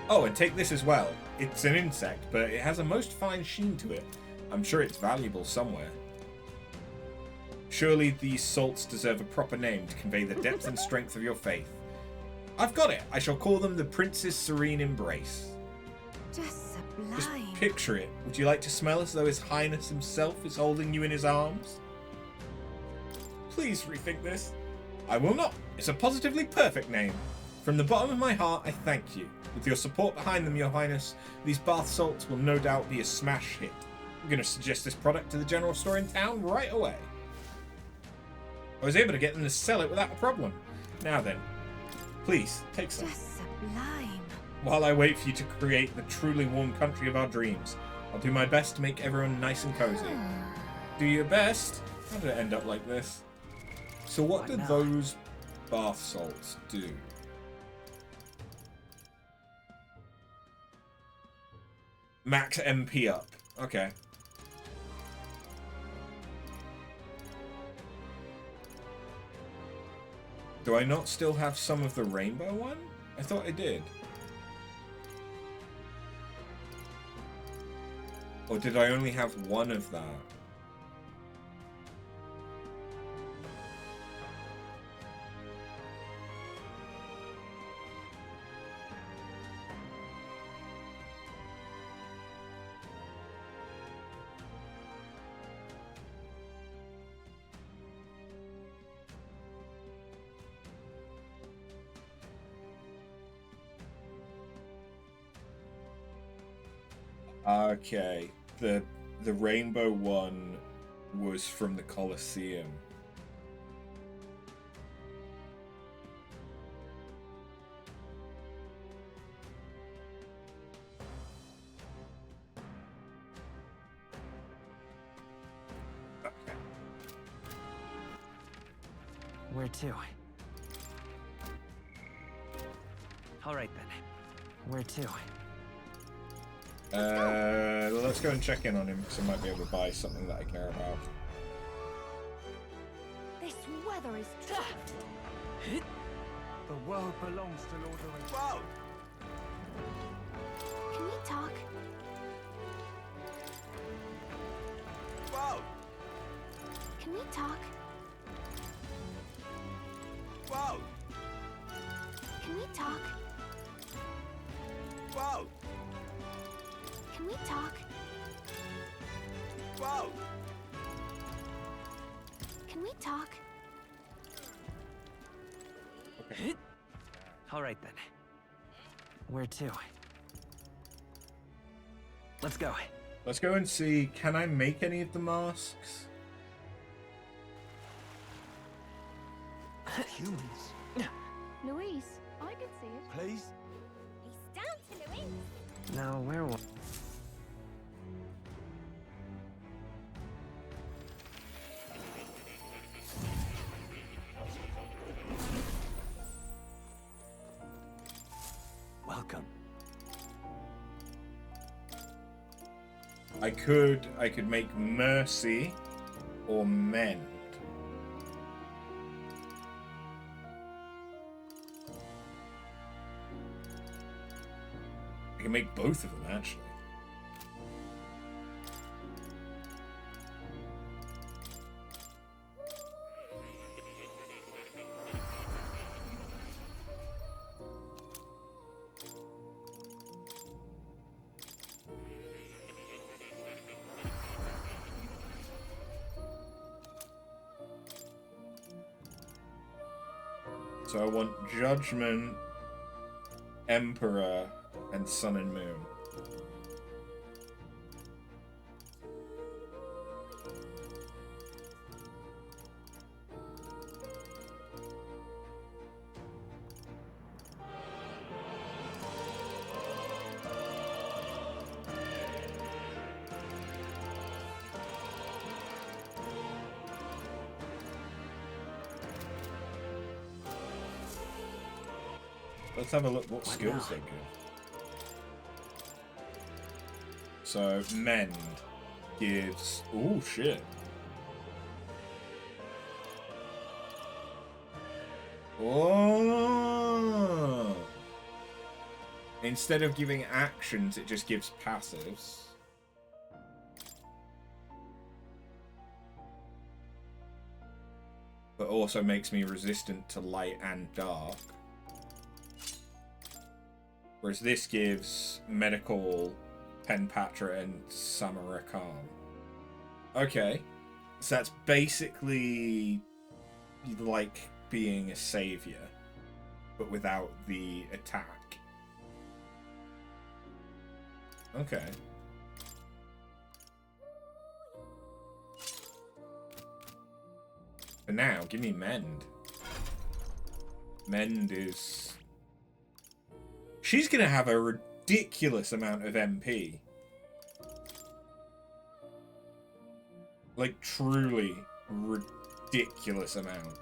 Oh, and take this as well. It's an insect, but it has a most fine sheen to it. I'm sure it's valuable somewhere. Surely these salts deserve a proper name to convey the depth and strength of your faith. I've got it! I shall call them the Prince's Serene Embrace. Just sublime. Just picture it. Would you like to smell as though His Highness himself is holding you in his arms? Please rethink this. I will not. It's a positively perfect name. From the bottom of my heart, I thank you. With your support behind them, Your Highness, these bath salts will no doubt be a smash hit. I'm going to suggest this product to the general store in town right away. I was able to get them to sell it without a problem. Now then, please, take some. Just sublime. While I wait for you to create the truly warm country of our dreams, I'll do my best to make everyone nice and cozy. Do your best? How did it end up like this? So what did those bath salts do? Max MP up. Okay. Do I not still have some of the rainbow one? I thought I did. Or did I only have one of that? Okay, the rainbow one was from the Colosseum. Okay. Where to? All right then. Where to? Let's go and check in on him, because I might be able to buy something that I care about. This weather is tough. The world belongs to Lord of Whoa! Can we talk? Whoa! Can we talk? Whoa! Can we talk? Whoa! Can we talk? Whoa! Can we talk? All right then. Where to? Let's go. Let's go and see, can I make any of the masks? humans. Louise, I can see it. Please? He's down to Louise. Now where was? I could make mercy or mend. I can make both of them, actually. So I want Judgment, Emperor, and Sun and Moon. Let's have a look what skills they give. So, Mend gives... Oh, shit. Oh! Instead of giving actions, it just gives passives. But also makes me resistant to light and dark. Whereas this gives medical, Penpatra, and Samarakam. Okay. So that's basically like being a savior, but without the attack. Okay. For now, give me Mend. Mend is... She's gonna have a ridiculous amount of MP. Like, truly ridiculous amount.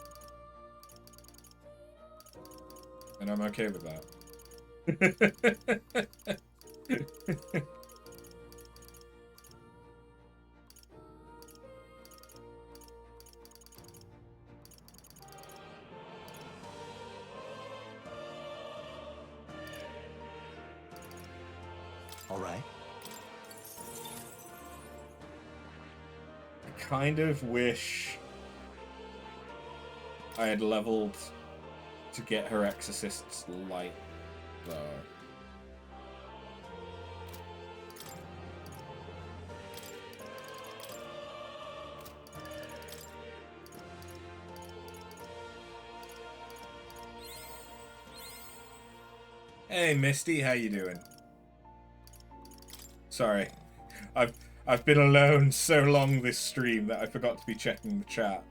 And I'm okay with that. All right. I kind of wish I had leveled to get her Exorcist's light, though. Hey Misty, how you doing? Sorry, I've been alone so long this stream that I forgot to be checking the chat.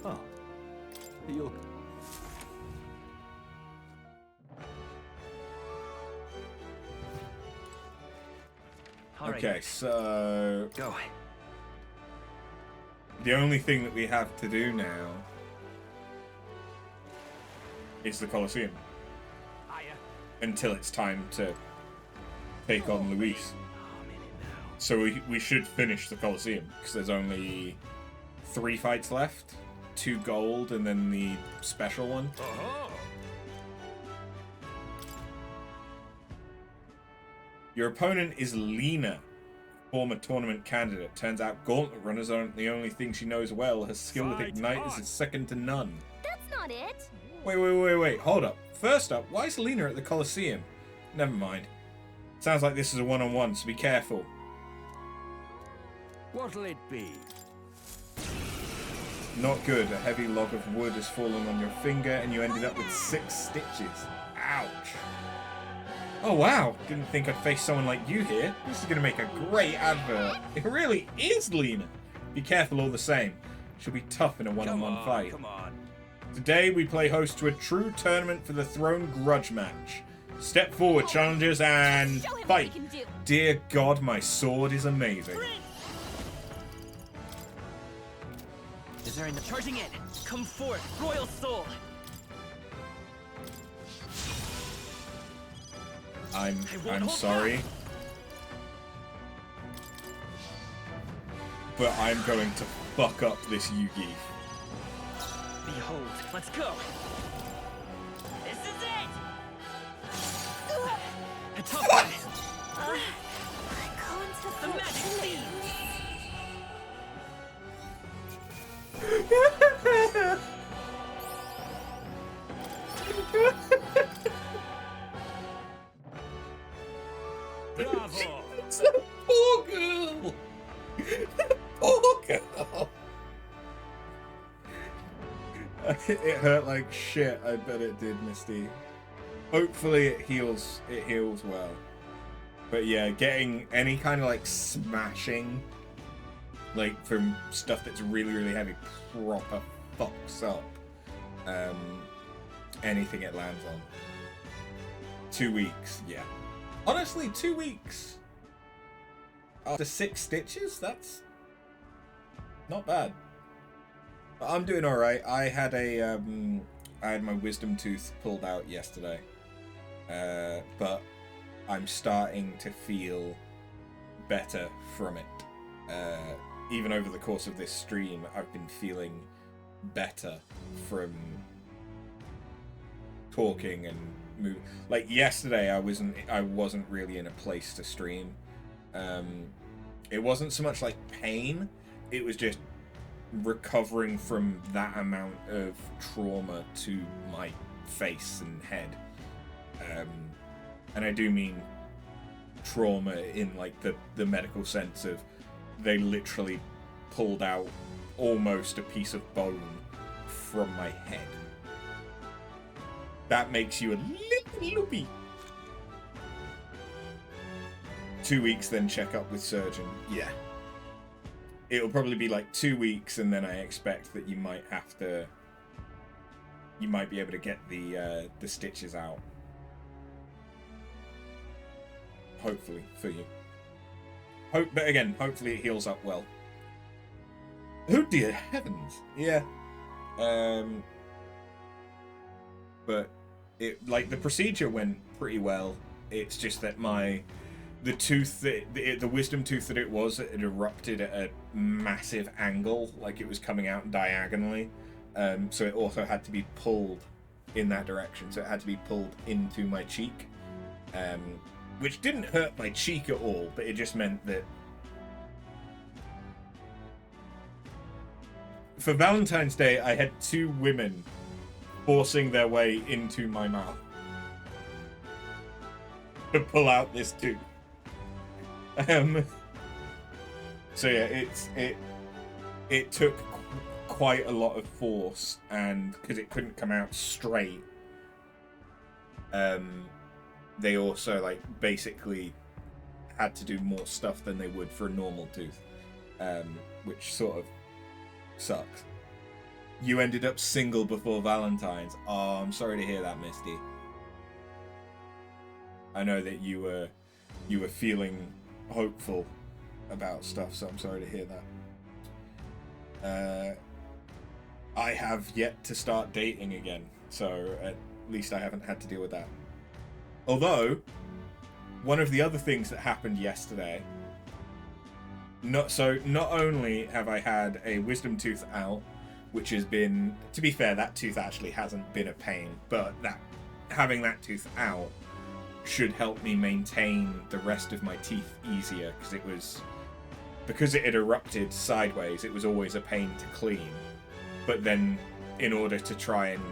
Oh, you'll... Okay, so Go. the only thing that we have to do now is the Colosseum. Until it's time to take on Luis. So we should finish the Colosseum, because there's only 3 fights left. 2 gold, and then the special one. Your opponent is Lena, former tournament candidate. Turns out gauntlet runners aren't the only thing she knows well. Her skill with Ignite is second to none. That's not it. Wait, hold up. First up, why is Lena at the Colosseum? Never mind. Sounds like this is a one-on-one, so be careful. What'll it be? Not good. A heavy log of wood has fallen on your finger and you ended up with 6 stitches. Ouch. Oh wow, didn't think I'd face someone like you here. This is going to make a great advert. It really is Lena. Be careful all the same. She'll be tough in a one-on-one fight. Come on. Today we play host to a true tournament for the throne grudge match. Step forward, challengers, and Show him what fight. he can do. Dear God, my sword is amazing. Is there any charging in? Come forth, royal soul. I'm sorry. But I'm going to fuck up this Yugi. Behold, let's go. This is it. A tough one. I can't The afford magic to seed. Bravo. It's a poor girl. Poor girl. It hurt like shit. I bet it did, Misty. Hopefully it heals. It heals well. But yeah, getting any kind of like smashing, like from stuff that's really, really heavy, proper fucks up anything it lands on. 2 weeks, yeah. Honestly, 2 weeks after 6 stitches, that's not bad. I'm doing all right. I had my wisdom tooth pulled out yesterday, but I'm starting to feel better from it. Even over the course of this stream, I've been feeling better from talking and moving. Like yesterday, I wasn't really in a place to stream. It wasn't so much like pain; it was just recovering from that amount of trauma to my face and head. And I do mean trauma in like the medical sense of they literally pulled out almost a piece of bone from my head. That makes you a little loopy. 2 weeks, then check up with surgeon. Yeah. It'll probably be like 2 weeks, and then I expect that you might be able to get the stitches out. Hopefully for you. But again, hopefully it heals up well. Oh dear heavens! Yeah. But it the procedure went pretty well. It's just that the tooth the wisdom tooth that it erupted at a massive angle, like it was coming out diagonally. So it also had to be pulled in that direction. So it had to be pulled into my cheek. Which didn't hurt my cheek at all, but it just meant that for Valentine's Day, I had 2 women forcing their way into my mouth to pull out this tooth. So yeah, it took quite a lot of force, and because it couldn't come out straight, they also basically had to do more stuff than they would for a normal tooth, which sort of sucks. You ended up single before Valentine's. Oh, I'm sorry to hear that, Misty. I know that you were feeling hopeful about stuff, so I'm sorry to hear that. I have yet to start dating again, so at least I haven't had to deal with that. Although, one of the other things that happened yesterday, not only have I had a wisdom tooth out, which has been, to be fair, that tooth actually hasn't been a pain, but having that tooth out should help me maintain the rest of my teeth easier, because it had erupted sideways, it was always a pain to clean. But then, in order to try and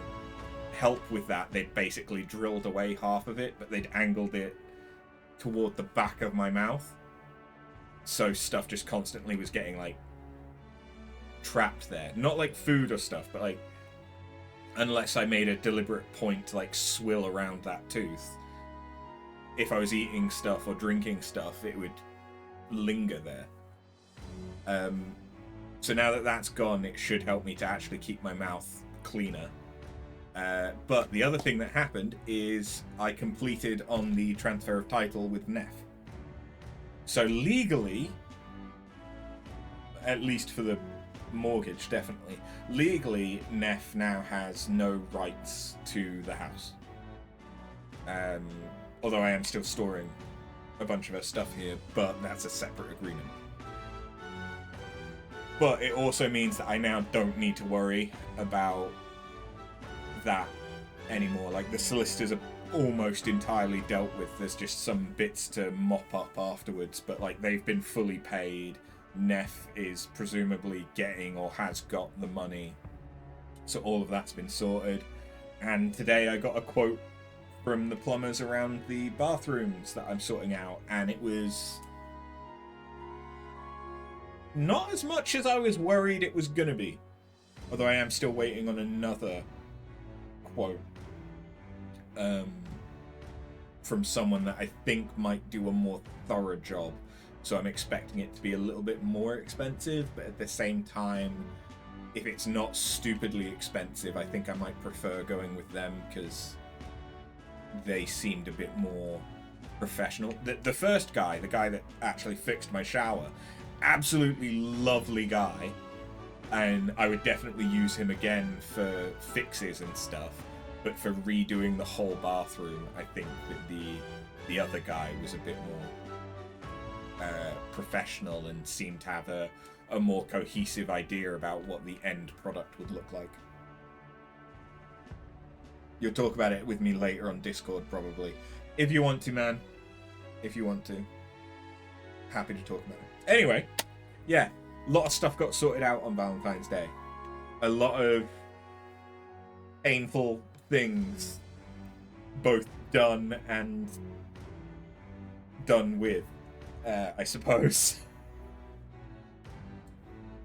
help with that, they'd basically drilled away half of it, but they'd angled it toward the back of my mouth, so stuff just constantly was getting trapped there. Not like food or stuff, but unless I made a deliberate point to swill around that tooth, if I was eating stuff or drinking stuff, it would linger there. So now that that's gone, it should help me to actually keep my mouth cleaner. But the other thing that happened is I completed on the transfer of title with Neff. So legally, at least for the mortgage, definitely, legally, Neff now has no rights to the house. Although I am still storing a bunch of her stuff here, but that's a separate agreement. But it also means that I now don't need to worry about that anymore. Like, the solicitors are almost entirely dealt with. There's just some bits to mop up afterwards, but like, they've been fully paid. Neff is presumably getting or has got the money. So all of that's been sorted. And today I got a quote from the plumbers around the bathrooms that I'm sorting out, and it was not as much as I was worried it was gonna be. Although I am still waiting on another quote from someone that I think might do a more thorough job. So I'm expecting it to be a little bit more expensive, but at the same time, if it's not stupidly expensive, I think I might prefer going with them because they seemed a bit more professional. The first guy, the guy that actually fixed my shower, absolutely lovely guy, and I would definitely use him again for fixes and stuff, but for redoing the whole bathroom, I think that the other guy was a bit more professional and seemed to have a more cohesive idea about what the end product would look like. You'll talk about it with me later on Discord, probably. If you want to, man. If you want to. Happy to talk about it. Anyway, yeah. A lot of stuff got sorted out on Valentine's Day. A lot of painful things both done and done with, I suppose.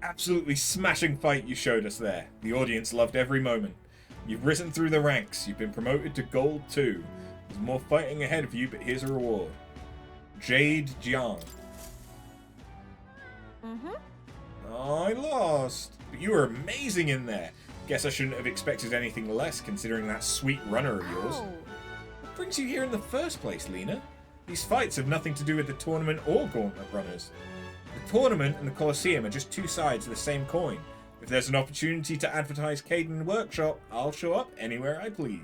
Absolutely smashing fight you showed us there. The audience loved every moment. You've risen through the ranks. You've been promoted to Gold 2. There's more fighting ahead of you, but here's a reward. Jade Jiang. I lost. But you were amazing in there. Guess I shouldn't have expected anything less, considering that sweet runner of yours. What brings you here in the first place, Lena? These fights have nothing to do with the tournament or gauntlet runners. The tournament and the Colosseum are just two sides of the same coin. If there's an opportunity to advertise Caden Workshop, I'll show up anywhere I please.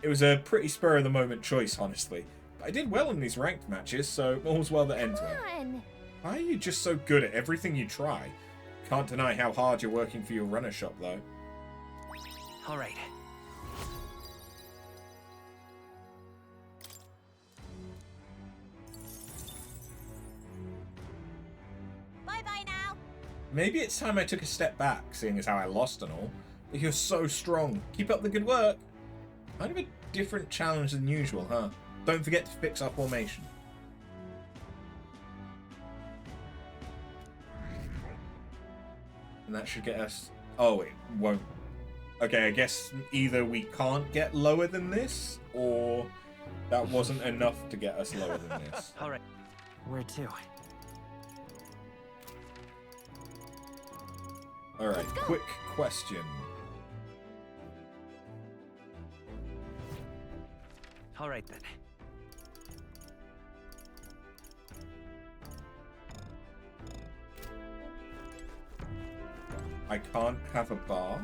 It was a pretty spur-of-the-moment choice, honestly. But I did well in these ranked matches, so all's well that ends well. Why are you just so good at everything you try? Can't deny how hard you're working for your runner shop, though. All right. Bye-bye now. Maybe it's time I took a step back, seeing as how I lost and all. But you're so strong. Keep up the good work. Kind of a different challenge than usual, huh? Don't forget to fix our formation. And that should get us... Oh, it won't. Okay, I guess either we can't get lower than this, or that wasn't enough to get us lower than this. All right. Where to? Alright, quick question. All right, then. I can't have a bath?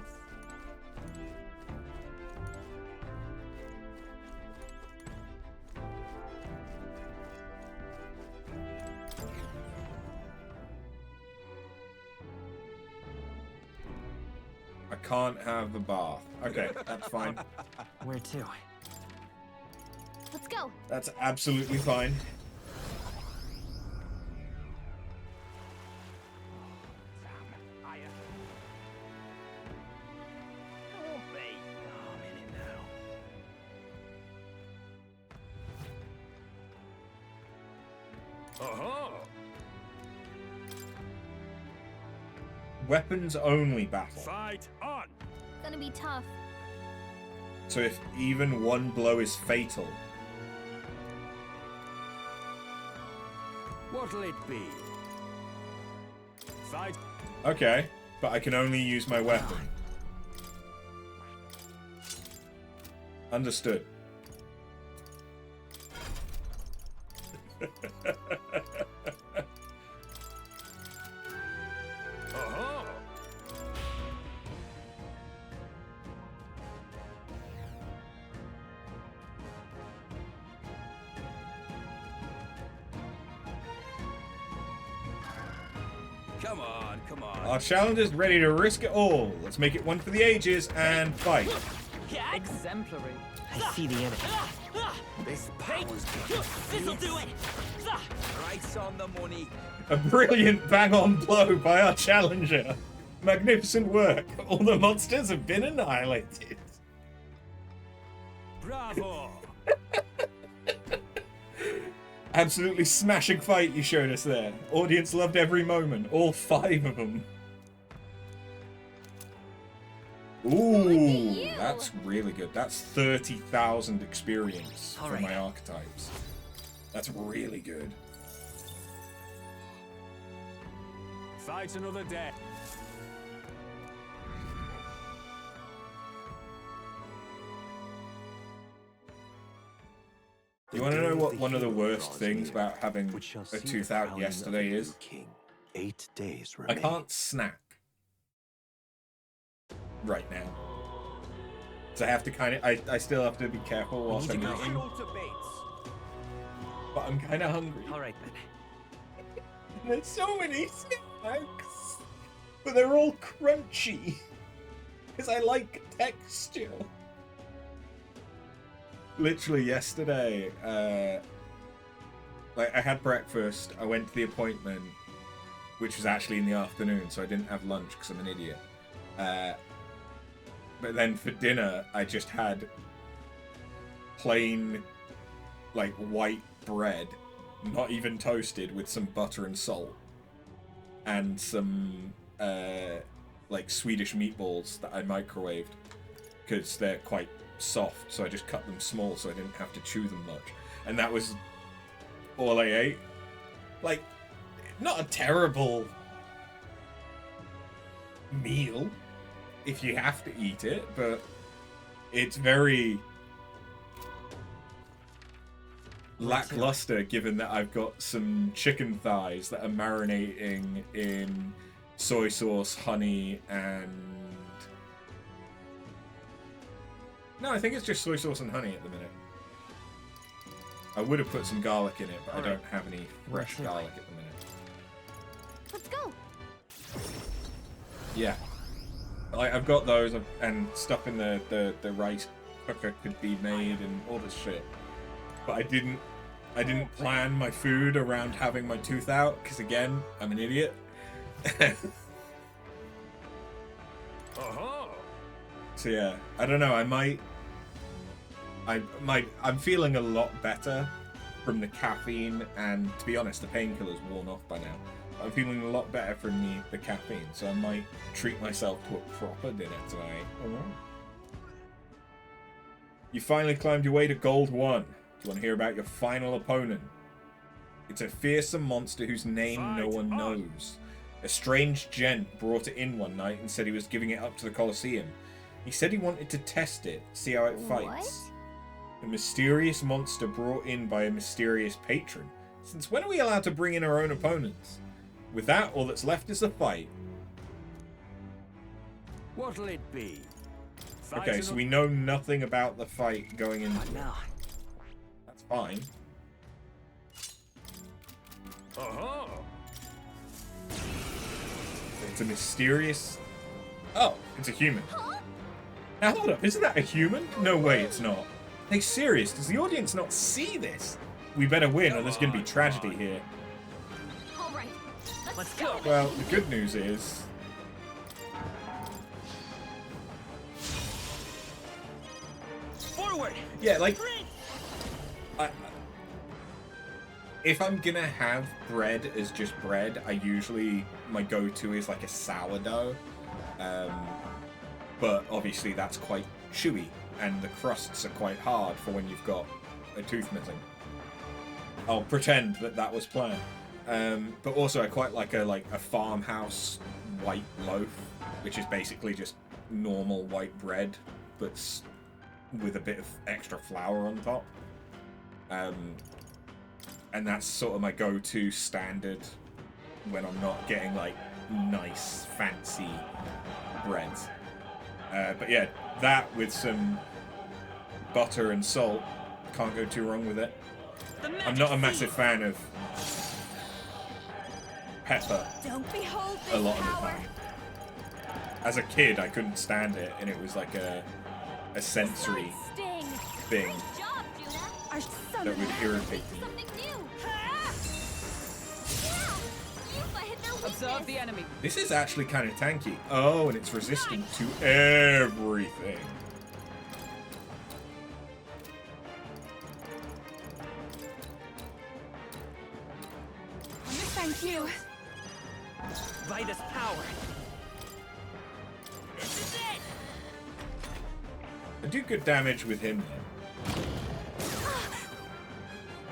I can't have a bath. Okay, that's fine. Where to? Let's go. That's absolutely fine. Weapons only battle. Fight on! Gonna be tough. So if even one blow is fatal. What'll it be? Fight. Okay, but I can only use my weapon. Understood. Come on, come on. Our challenger's ready to risk it all. Let's make it one for the ages and fight. Exemplary. I see the enemy. This power's This'll do it. right on the money. A brilliant bang-on blow by our challenger. Magnificent work. All the monsters have been annihilated. Bravo. Absolutely smashing fight you showed us there. Audience loved every moment. All 5 of them. Ooh, that's really good. That's 30,000 experience for my archetypes. That's really good. Fight another day. You want to know what one of the worst things about having a tooth out yesterday is? 8 days I remain. can't snack right now. So I have to kind of, I still have to be careful whilst I'm eating. But I'm kind of hungry. All right then. There's so many snacks, but they're all crunchy because I like texture. Literally yesterday, like I had breakfast, I went to the appointment, which was actually in the afternoon, so I didn't have lunch because I'm an idiot. But then for dinner, I just had plain, like, white bread, not even toasted, with some butter and salt, and some, like, Swedish meatballs that I microwaved, because they're quite soft, so I just cut them small so I didn't have to chew them much. And that was all I ate. Like, not a terrible meal if you have to eat it, but it's very lackluster given that I've got some chicken thighs that are marinating in soy sauce, honey, and... No, I think it's just soy sauce and honey at the minute. I would have put some garlic in it, but I don't have any fresh garlic at the minute. Let's go. Yeah. I've got those, and stuff in the rice cooker could be made and all this shit. But I didn't plan my food around having my tooth out, because again, I'm an idiot. So yeah, I don't know, I'm feeling a lot better from the caffeine, and to be honest, the painkiller's worn off by now. I'm feeling a lot better from the caffeine, so I might treat myself to a proper dinner tonight. You finally climbed your way to Gold 1. Do you want to hear about your final opponent? It's a fearsome monster whose name no one knows. A strange gent brought it in one night and said he was giving it up to the Colosseum. He said he wanted to test it, see how it fights. A mysterious monster brought in by a mysterious patron. Since when are we allowed to bring in our own opponents? With that, all that's left is the fight. What'll it be? Okay, so we know nothing about the fight going into it. That's fine. It's a mysterious... Oh, it's a human. Now hold up, isn't that a human? No way it's not. Hey, serious, does the audience not see this? We better win or there's gonna be tragedy here. Alright, let's go. Well, the good news is... Forward. Yeah, like... if I'm gonna have bread as just bread, I usually... My go-to is like a sourdough. But obviously that's quite chewy, and the crusts are quite hard for when you've got a tooth missing. I'll pretend that that was planned. But also I quite like a farmhouse white loaf, which is basically just normal white bread, but with a bit of extra flour on top. And that's sort of my go-to standard when I'm not getting like nice, fancy breads. But yeah, that with some butter and salt, can't go too wrong with it. I'm not a massive fan of pepper Don't behold a this lot of the power. time. As a kid, I couldn't stand it, and it was like a sensory Sting. thing Good job, Judah. I that would irritate me. Something new. Yeah, Yuffie hit their weakness. Observe the enemy. This is actually kind of tanky. Oh, and it's resistant to everything. Thank you. By this power. This is it. I do good damage with him then.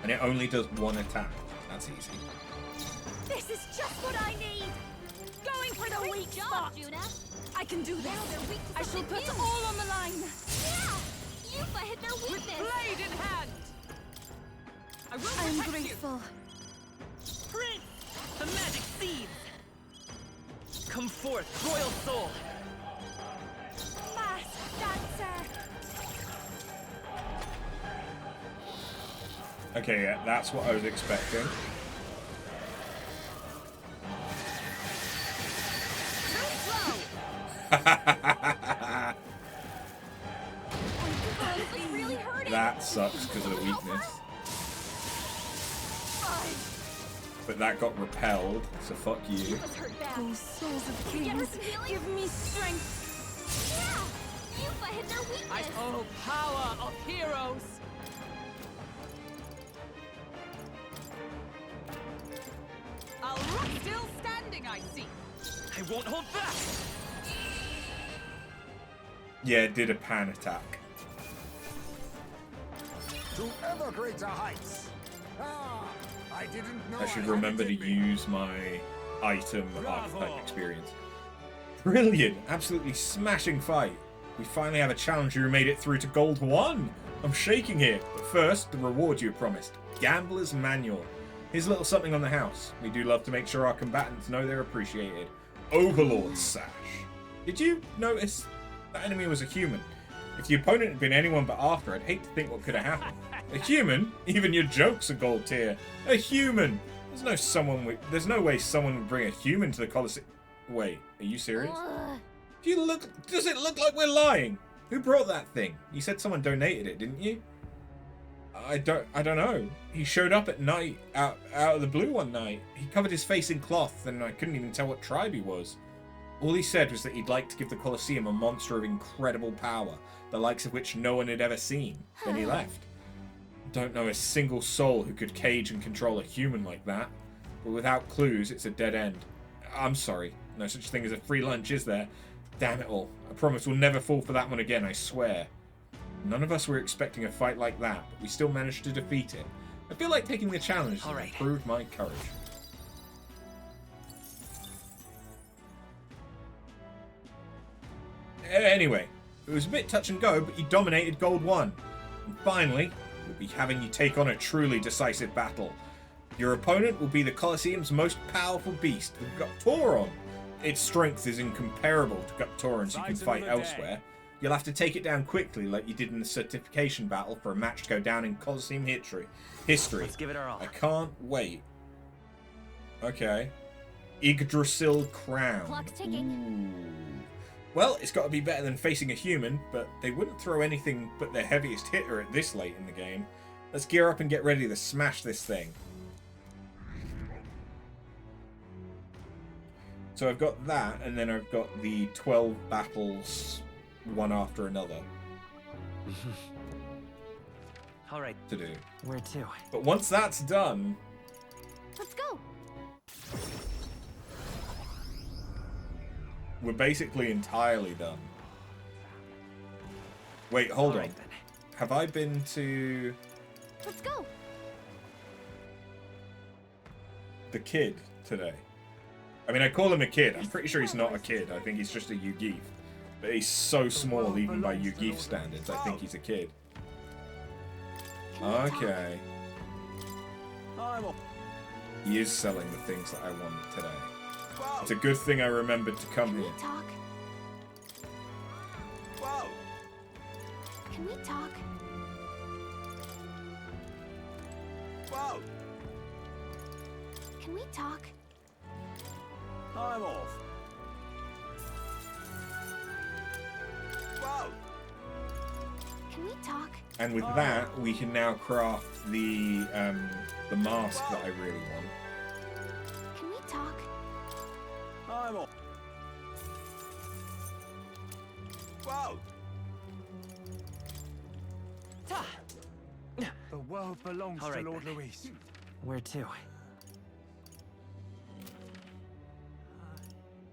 And it only does one attack. That's easy. This is just what I need. Going for the Great weak job, spot. Judah. I can do Now they're this. weak to I shall something put new. all on the line. Yeah, Yuffie hit their With weakness. blade in hand. I will I'm protect grateful. you. Prince, the magic seeds. Come forth, royal soul. Masked dancer. Okay, yeah, that's what I was expecting. It's really hurting. That sucks because of the weakness. But that got repelled, so fuck you. Yuffie's hurt bad. Oh, souls of Get her kings, some healing? give me strength. Yeah, Yuffie hit their weakness. I owe power of heroes. I'll rock still standing, I see. I won't hold back. Yeah, it did a pan attack. To ever greater heights. Ah, I didn't know I should had remember it to in me. use my item Bravo. archetype experience. Brilliant! Absolutely smashing fight. We finally have a challenger who made it through to Gold 1. I'm shaking here. But first, the reward you promised. Gambler's Manual. Here's a little something on the house. We do love to make sure our combatants know they're appreciated. Overlord's Sash. Did you notice that enemy was a human? If the opponent had been anyone but Arthur, I'd hate to think what could have happened. A human? Even your jokes are gold tier. A human! There's no way someone would bring a human to the Colosseum. Wait, are you serious? Does it look like we're lying? Who brought that thing? You said someone donated it, didn't you? I don't know. He showed up at night, out of the blue one night. He covered his face in cloth, and I couldn't even tell what tribe he was. All he said was that he'd like to give the Colosseum a monster of incredible power, the likes of which no one had ever seen. Then he left. Don't know a single soul who could cage and control a human like that. But without clues, it's a dead end. I'm sorry. No such thing as a free lunch, is there? Damn it all. I promise we'll never fall for that one again, I swear. None of us were expecting a fight like that, but we still managed to defeat it. I feel like taking the challenge All to right. prove my courage. Anyway, it was a bit touch and go, but you dominated Gold 1. And finally, we'll be having you take on a truly decisive battle. Your opponent will be the Colosseum's most powerful beast, the Guptoron. Its strength is incomparable to Guptoron's you can fight elsewhere. You'll have to take it down quickly like you did in the certification battle for a match to go down in Colosseum history. Let's give it our all. I can't wait. Okay. Yggdrasil Crown. Clock's ticking. Ooh. Well, it's got to be better than facing a human, but they wouldn't throw anything but their heaviest hitter at this late in the game. Let's gear up and get ready to smash this thing. So I've got that, and then I've got the 12 battles, one after another, All right, to do. where to? But once that's done, Let's go. we're basically entirely done. Wait, hold All on. right, then. Have I been to Let's go. the kid today? I mean, I call him a kid. I'm pretty sure he's not a kid. I think he's just a Yugif. But he's so small, even by Yugif standards. I think he's a kid. Okay. He is selling the things that I want today. It's a good thing I remembered to come Can we here. talk? Whoa! Can we talk? Whoa! Can we talk? I'm off. Whoa! Can we talk? And with that, we can now craft the mask that I really want. Can we talk? I'm off. Whoa! Ta! The world belongs All right, to Lord then. Luis. Where to?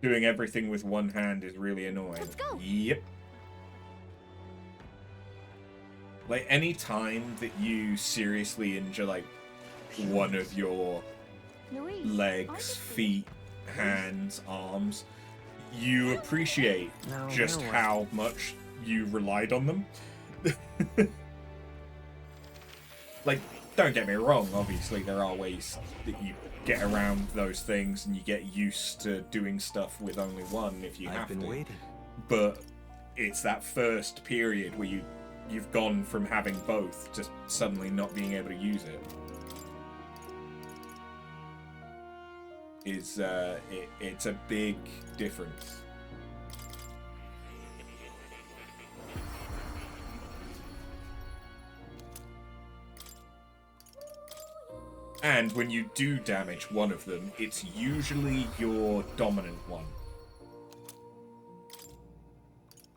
Doing everything with one hand is really annoying. Let's go. Yep. Like, any time that you seriously injure, like, one of your Luis, legs, feet, hands, arms, you appreciate No, just no. how much you relied on them. Like, don't get me wrong, obviously there are ways that you get around those things and you get used to doing stuff with only one if you I've have been to. waiting. But it's that first period where you've gone from having both to suddenly not being able to use it. It's a big difference. And when you do damage one of them, it's usually your dominant one.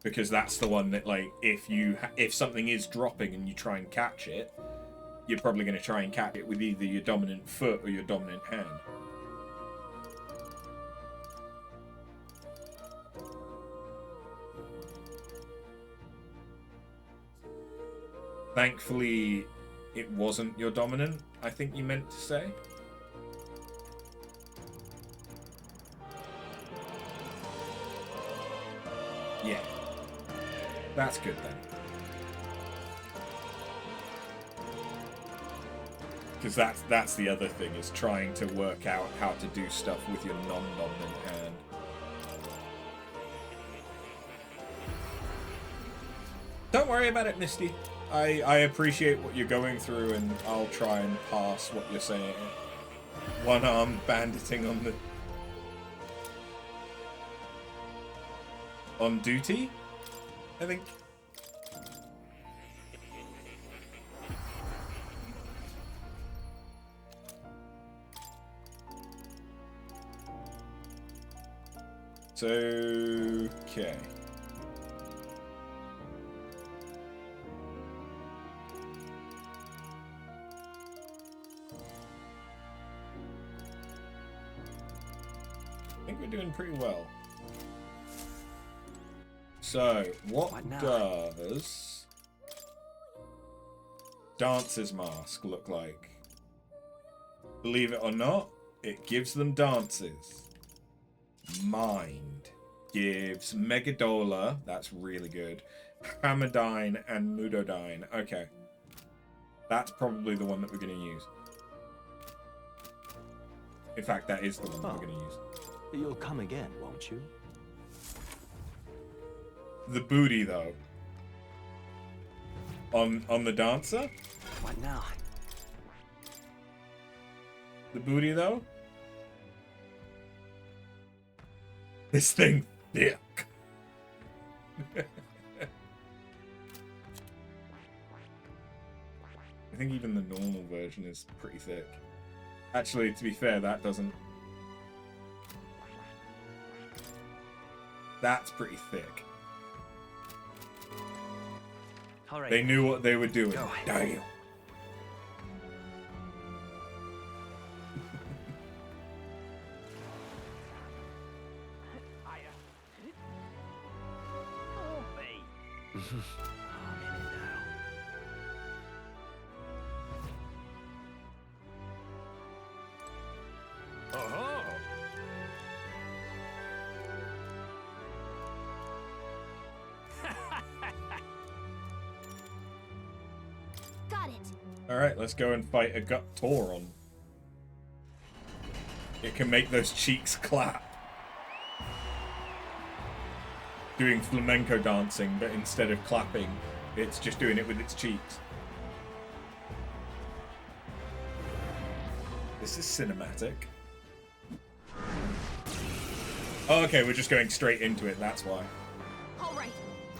Because that's the one that, like, if something is dropping and you try and catch it, you're probably going to try and catch it with either your dominant foot or your dominant hand. Thankfully, it wasn't your dominant, I think you meant to say. Yeah. That's good then. Because that's the other thing, is trying to work out how to do stuff with your non-dominant hand. Don't worry about it, Misty. I appreciate what you're going through, and I'll try and pass what you're saying. One-armed banditing on duty, I think. So, okay. I think we're doing pretty well. So, what now? does Dancer's Mask look like? Believe it or not, it gives them dances. Mind gives Megadola, that's really good, Hamadine and Mudodyne. Okay. That's probably the one that we're going to use. In fact, that is the one that we're going to use. You'll come again, won't you? The booty, though. On the dancer? What now? The booty, though? This thing thick. I think even the normal version is pretty thick. Actually, to be fair, that doesn't... That's pretty thick. All right. They knew what they were doing. Go. Damn. Got it. Alright, let's go and fight a gut Tauron. It can make those cheeks clap. Doing flamenco dancing, but instead of clapping, it's just doing it with its cheeks. This is cinematic. Oh, okay, we're just going straight into it, that's why. All right,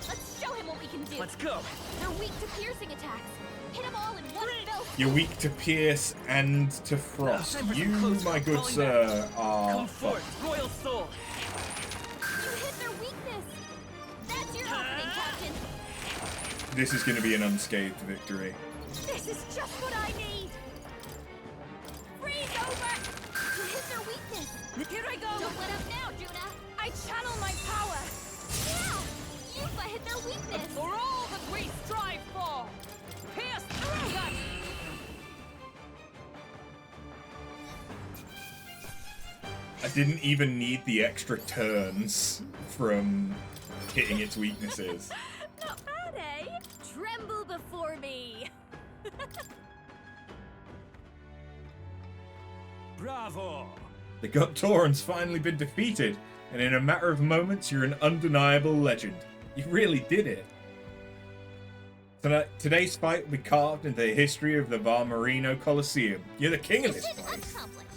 let's show him what we can do. Let's go. They're weak to piercing attacks. Hit them all in one fell swoop. You're weak to pierce and to frost. Time for some You, close my calling good back. sir, are Come fucked. forth, royal soul. You hit their weakness. That's your opening, Captain. This is going to be an unscathed victory. This is just what I need. Freeze over. You hit their weakness. Here I go! Don't let up now, Juna. I channel my power! Yeah. Yufa hit their weakness. For all that we strive for! Pierce through them! I didn't even need the extra turns from hitting its weaknesses. Not bad, eh? Tremble before me. Bravo! The God Tauren's finally been defeated, and in a matter of moments, you're an undeniable legend. You really did it. Today's fight will be carved into the history of the Var Marino Coliseum. You're the king of this Mission place. accomplished.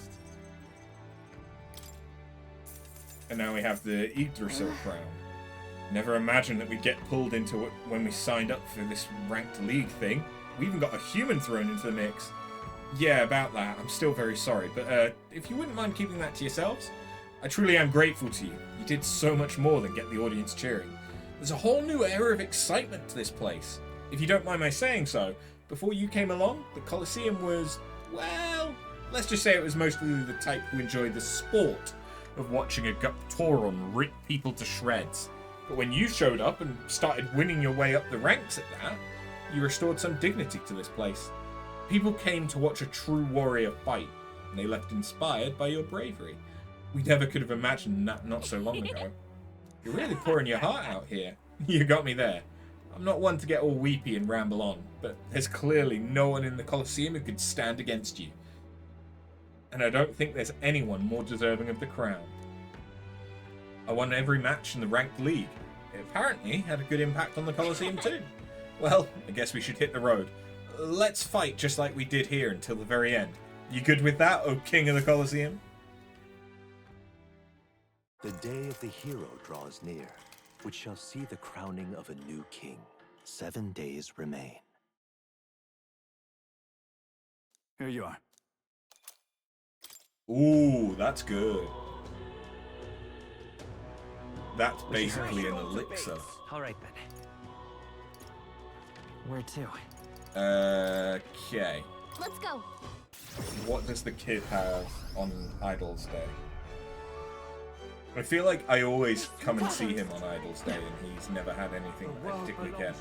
And now we have the Yggdrasil crown. Never imagined that we'd get pulled into it when we signed up for this ranked league thing. We even got a human thrown into the mix. Yeah, about that. I'm still very sorry, but if you wouldn't mind keeping that to yourselves, I truly am grateful to you. You did so much more than get the audience cheering. There's a whole new era of excitement to this place. If you don't mind my saying so, before you came along, the Colosseum was, well, let's just say it was mostly the type who enjoyed the sport of watching a gut Tauron rip people to shreds. But when you showed up and started winning your way up the ranks at that, you restored some dignity to this place. People came to watch a true warrior fight, and they left inspired by your bravery. We never could have imagined that not so long ago. You're really pouring your heart out here. You got me there. I'm not one to get all weepy and ramble on, but there's clearly no one in the Colosseum who could stand against you. And I don't think there's anyone more deserving of the crown. I won every match in the ranked league. It apparently had a good impact on the Colosseum too. Well, I guess we should hit the road. Let's fight just like we did here until the very end. You good with that, O King of the Colosseum? The day of the hero draws near, which shall see the crowning of a new king. 7 days remain. Here you are. Ooh, that's good. That's basically an elixir. All right then. Where to? Okay. Let's go. What does the kid have on Idol's Day? I feel like I always come and see him on Idol's Day and he's never had anything I particularly care about.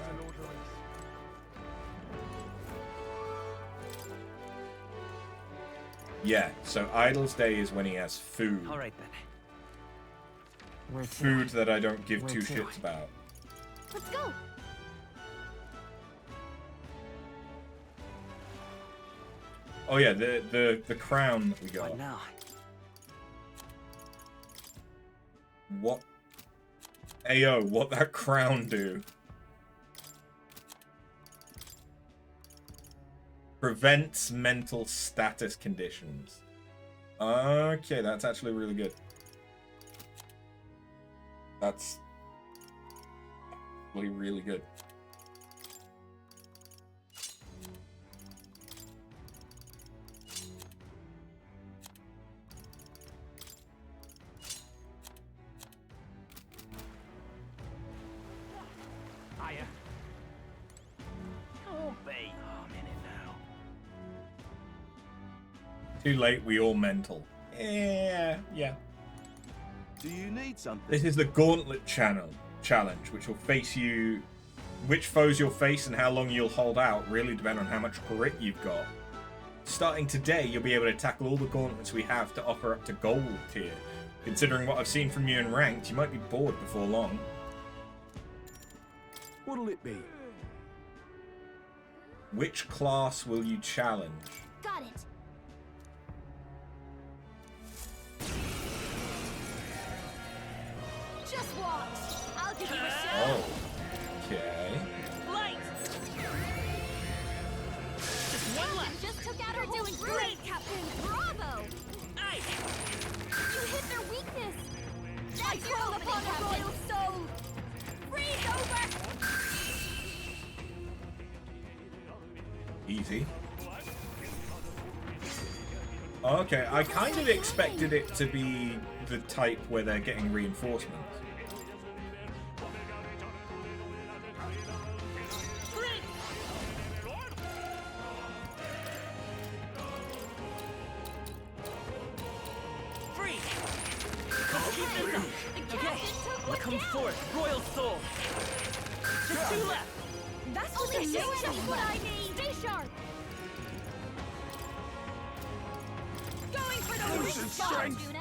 Yeah, so Idol's Day is when he has food. All right then. Where to? Food that I don't give Where two to? shits about. Let's go. Oh yeah, the crown that we got. What now? What? Ayo, what that crown do? Prevents mental status conditions. Okay, that's actually really good. That's really, really good. Hiya. Oh, babe. Oh, I'm in it now. Too late, we all mental. Yeah. Do you need something? This is the Gauntlet challenge, which will face you. Which foes you'll face and how long you'll hold out really depend on how much grit you've got. Starting today, you'll be able to tackle all the gauntlets we have to offer up to gold tier. Considering what I've seen from you in ranked, you might be bored before long. What'll it be? Which class will you challenge? Got it. Just watch. I'll give you a show. Oh. Okay. Light! Just one left. Just took out our whole doing crew. great, Captain. Bravo. Aye! You hit their weakness. I call upon a royal soul! Freeze over! Easy. Okay, I kind of expected it to be the type where they're getting reinforcements. Come forth, royal soul! Just two left! That's only just what I need! Stay sharp! Going for the weak spot, Juna!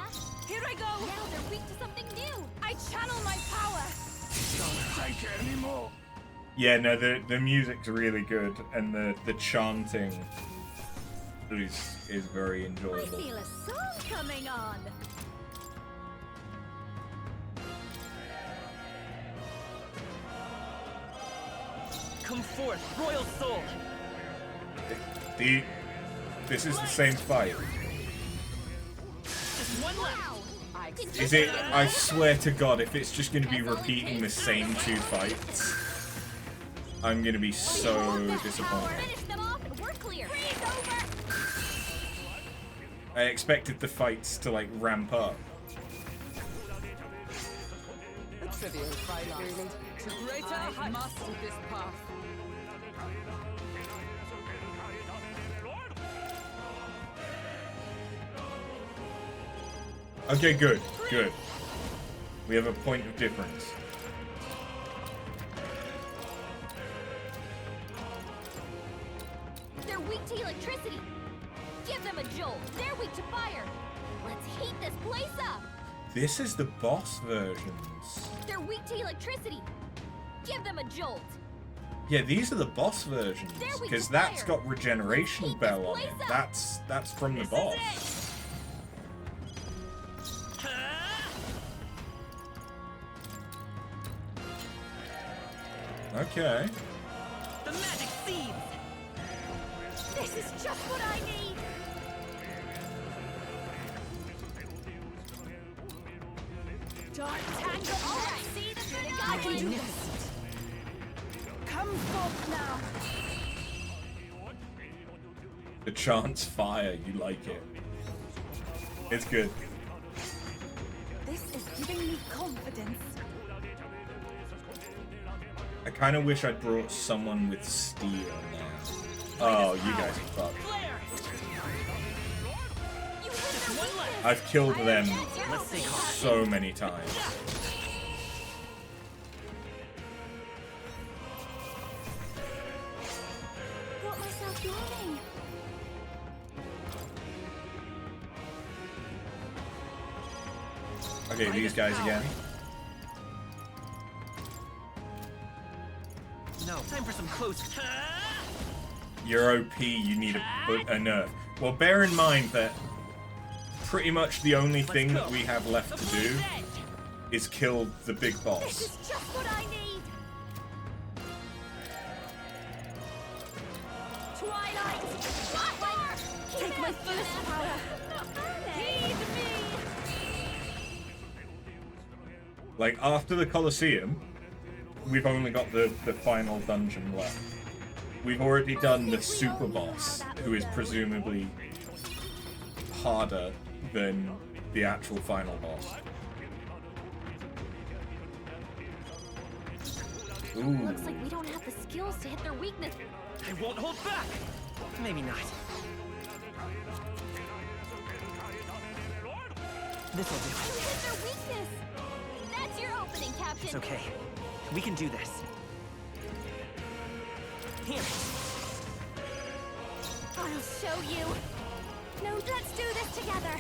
Here I go! Now they're weak to something new! I channel my power! Don't take it anymore. Yeah, no, the music's really good, and the chanting is very I enjoyable. feel a song coming on! Come forth, royal soul! This is the same fight. Just one left! Is it? I swear to God, if it's just going to be repeating the same two fights, I'm going to be so disappointed. Finish them off and we're clear! Freeze over! I expected the fights to like ramp up. A trivial fight, really. To greater heights. Mastered this path. Okay, good, good. We have a point of difference. They're weak to electricity! Give them a jolt! They're weak to fire! Let's heat this place up! This is the boss versions. They're weak to electricity! Give them a jolt! Yeah, these are the boss versions, There we because go, that's fire. got regeneration Heat bell this on it. place up. That's from the boss. Okay. The magic seeds! This is just what I need! Dark tangle! Alright, see the trigger? I can do this! Come forth now! The chance fire, you like it. It's good. This is giving me confidence. I kind of wish I'd brought someone with steel now. Oh, you guys are fucked. Flare! You hit their weakness! I've killed them Let's stay calm. so many times. Got myself yawning. Okay, these guys again. No, time for some close. You're OP, you need a nerf. Well, bear in mind that pretty much the only thing that we have left to do is kill the big This boss. is just what I need! Twilight! Take my first power. Heed me! Like, after the Colosseum, we've only got the final dungeon left. We've already done the super boss, who is presumably harder than the actual final boss. Ooh. Looks like we don't have the skills to hit their weakness. I won't hold back! Maybe not. This'll do You it. hit their weakness! That's your opening, Captain! It's okay. We can do this. Here. I'll show you! No, let's do this together!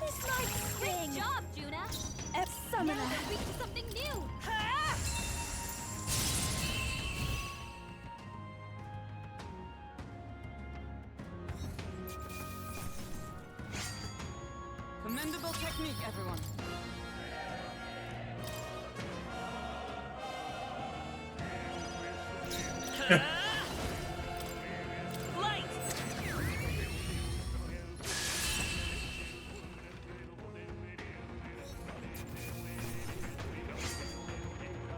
This might sting! Great job, Juna! Summoner. Now they're weak to something new! Commendable technique, everyone. Light!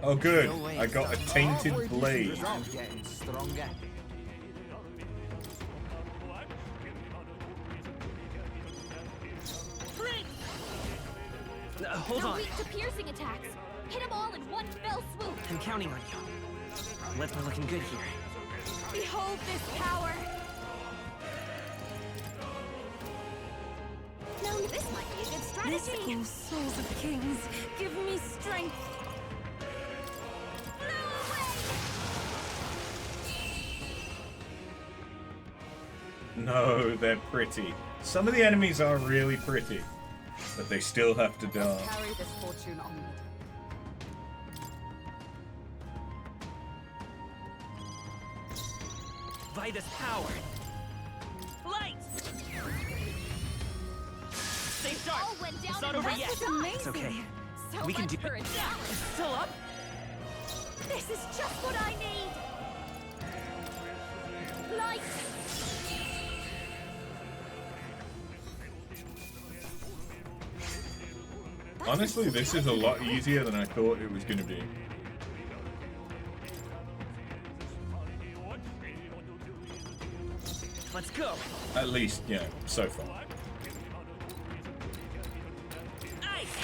Oh, good. No way I got a tainted blade. I'm getting stronger. Hold They're on. weak to piercing attacks. Hit them all in one fell swoop. I'm counting on you. Let's be looking good here. Behold this power. No, this might be a good strategy. Oh, souls of kings, give me strength. No, they're pretty. Some of the enemies are really pretty, but they still have to die. Carry this fortune onward. By this power. Light! Stay sharp! All went down It's not in over one yet. shot. Amazing. It's okay. So We can much do for a it. challenge. It's still up? This is just what I need. Light. Honestly, this is a lot easier than I thought it was going to be. Let's go. At least, yeah, so far. Nice!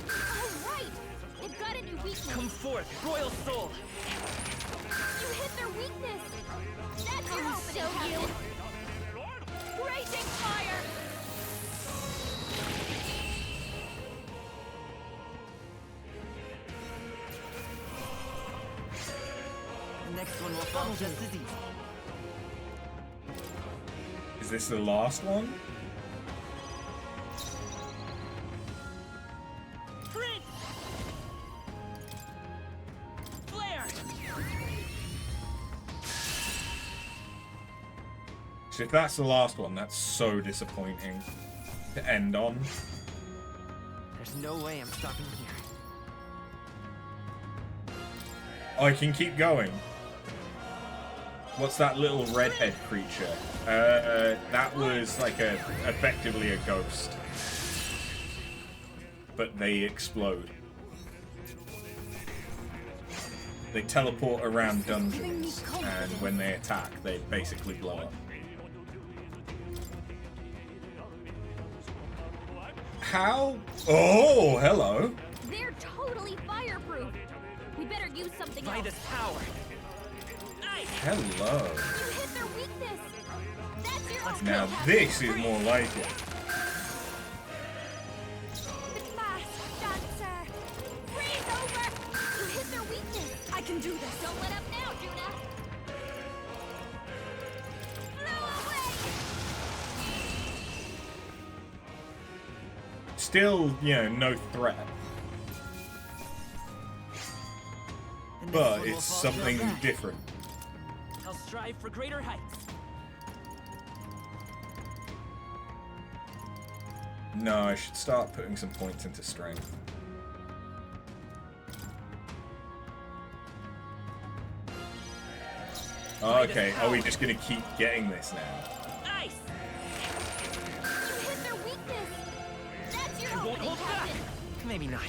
All right. They've got a new weakness. Come forth, Royal Soul. You hit their weakness. That's your opening, Captain. Raging fire. The next one will fall just as easy. Is this the last one? Prince! Flare! So if that's the last one, that's so disappointing to end on. There's no way I'm stopping here. I can keep going. What's that little redhead creature? That was like effectively a ghost. But they explode. They teleport around dungeons, and when they attack, they basically blow up. How? Oh, hello. They're totally fireproof. We better use something By else. this power. Nice! Hello. You hit their weakness. That's your opening, Now Captain. this is more like it. The masked dancer. Freeze over. You hit their weakness. I can do this. Don't let up now, Juna. Blow away. Still, you know, no threat. The next But one will it's fall something just that. different. I'll strive for greater heights. No, I should start putting some points into strength. Oh, okay, are we just gonna keep getting this now? Nice! You hit their weakness. That's your I won't opening, hold back. Captain. Maybe not.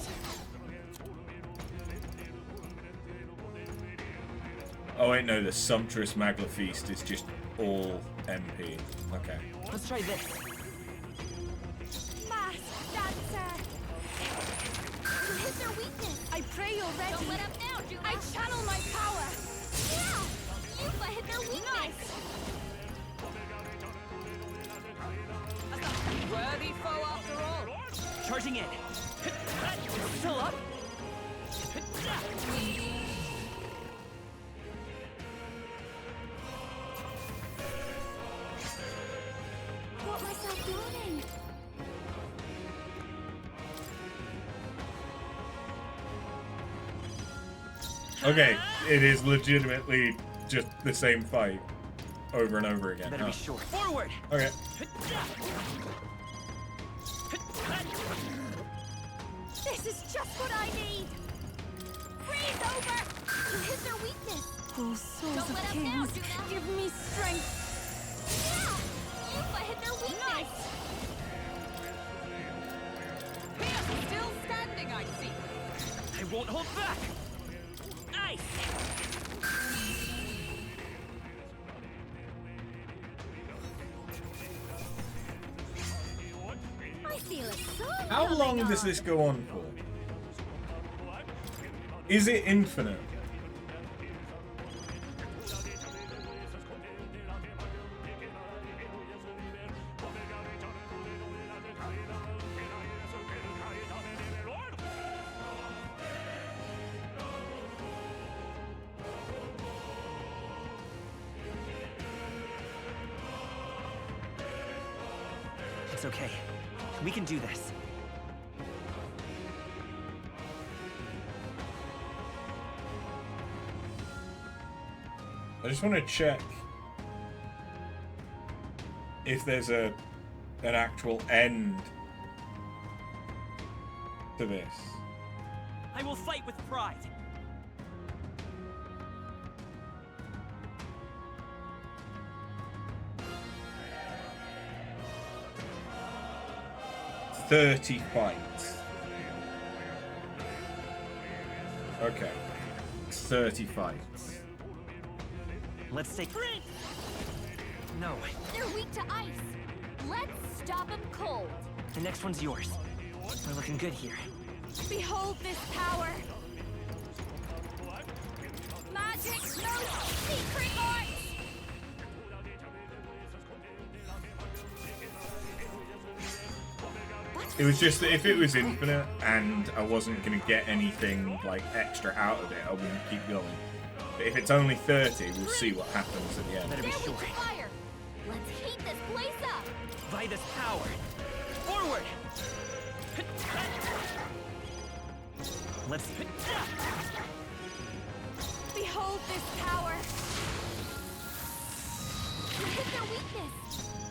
Oh wait, no, the Sumptuous Magla Feast is just all MP. Okay. Let's try this. Masked dancer. You hit their weakness. I pray you're ready. Don't let up now, Juna. I channel my power. Yeah. Yufa hit their weakness. Worthy foe after all. Charging in. Still up? Got myself yawning. Okay, it is legitimately just the same fight over and over again. Better huh? be sure. Forward! Okay. This is just what I need. Freeze over. You hit their weakness. Oh, souls Don't of let up now, kings, Juna. give me strength. Yeah. Yufa hit their weakness. Still standing, I see. I won't hold back! Ice! I feel a song How coming long does on. this go on for? Is it infinite? It's okay. We can do this. I just want to check if there's an actual end to this. I will fight with pride. "30 fights." Okay. 30 fights. Let's take. No, They're weak to ice. Let's stop them cold. the next one's yours. We're looking good here. Behold this power. Magic, no secret arts. It was just that if it was infinite and I wasn't going to get anything like extra out of it, I wouldn't keep going. But if it's only 30, we'll see what happens at the end. Better be They're sure. weak to fire. Let's heat this place up. By this power. Forward! Let's. Behold this power. You hit their weakness.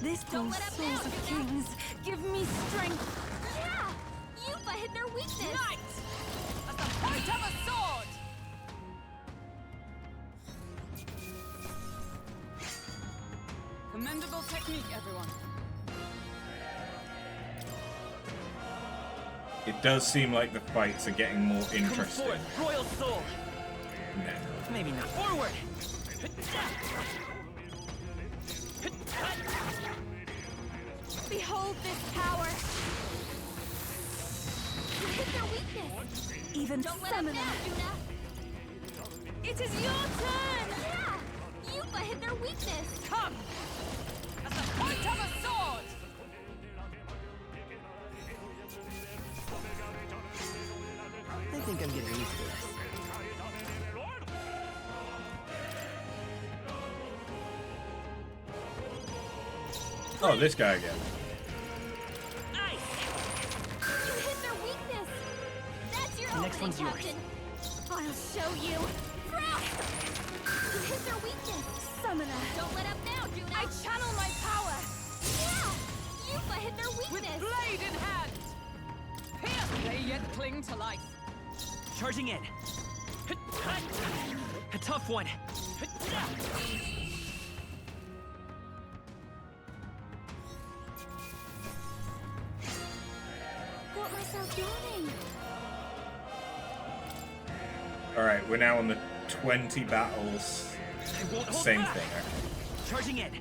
This Don't brings let up souls now, of Judah. kings. Give me strength. Yeah! Yufa hit their weakness. Knight! At the point of a sword! Commendable technique, everyone. It does seem like the fights are getting more Come interesting. forth, royal soul. now. Maybe not. Forward! Behold this power. You hit their weakness. Even Don't let up stamina. now, Judah. It is your turn! Yeah! Yufa hit their weakness. Come! At the point of a sword! I think I'm getting used to this. Oh, this guy again. Ice! You hit their weakness. That's your The next opening, one's yours. Captain. I'll show you. Frost! You hit their weakness. Summoner! Don't let up now, Judah. I channel my power! Yeah! Yufa hit their With weakness. blade in hand! Pierce! They yet cling to life. Charging in. A tough one. Got myself yawning. Alright, we're now on the 20 battles. I won't hold Same back. thing, actually. Charging in.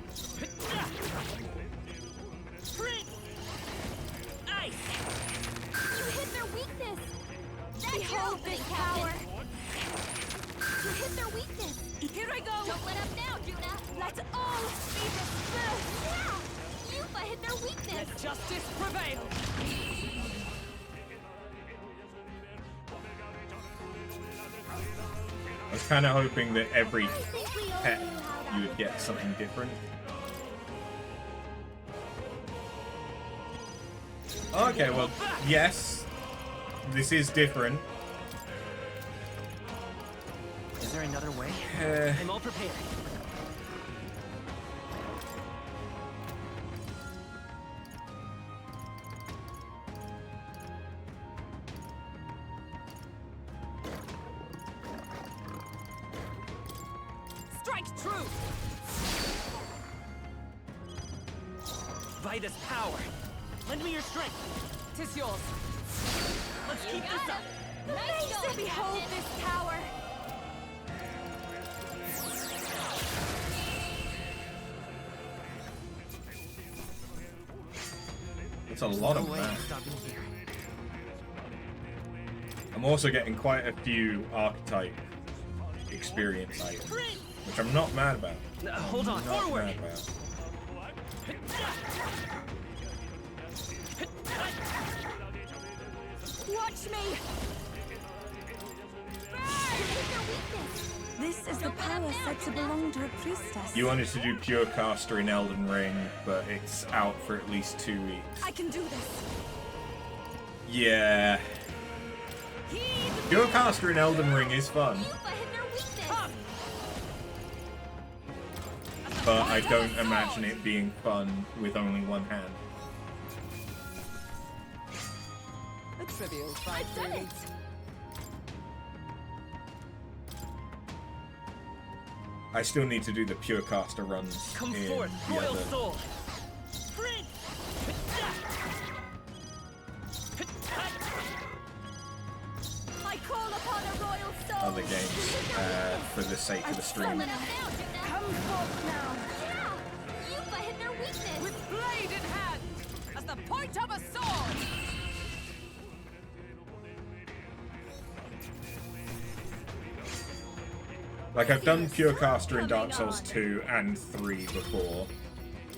Freeze! Ice! You hit their weakness. That's your Behold opening, this Captain. power! You hit their weakness. Here I go! Don't let up now, Judah. Let all be dispersed! Yeah! Yufa hit their weakness. Let justice prevail! I was kind of hoping that every I think we all pet knew how that you would would get something different. Okay, well, yes, this is different. Is there another way? I'm all prepared. Strike true! By this power. Lend me your strength. Tis yours. Let's You keep got this up. him. Nice going, Behold Captain. this power! That's a lot of mana. I'm also getting quite a few archetype experience items, which I'm not mad about. Hold on, forward! Mad about. Watch me! This is the power said to belong to a priestess. You wanted to do Pure Caster in Elden Ring, but it's out for at least 2 weeks. I can do this. Yeah. Pure Caster in Elden Ring is fun, but I don't imagine it being fun with only one hand. A trivial fight. I've done it! I still need to do the Pure Caster runs Come in forth, the royal other. soul! I call upon a royal soul! Other games for the sake of the stream. Come forth now! Yupa hit their weakness! With blade in hand! As the point of a sword! Like, I've done Pure Caster in Dark Souls 2 and 3 before,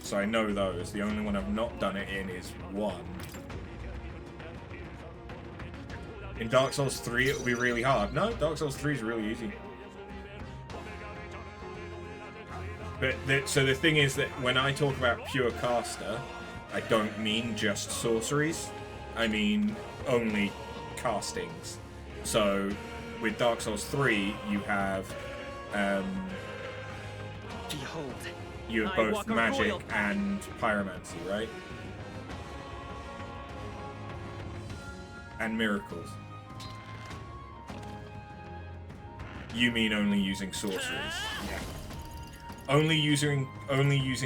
so I know those. The only one I've not done it in is 1. In Dark Souls 3, it'll be really hard. No, Dark Souls 3 is really easy. But so the thing is that when I talk about Pure Caster, I don't mean just sorceries. I mean only castings. So with Dark Souls 3, you have Behold, you have I both walk a magic royal path. and pyromancy, right? And miracles. You mean only using sorceries? Yeah. Only using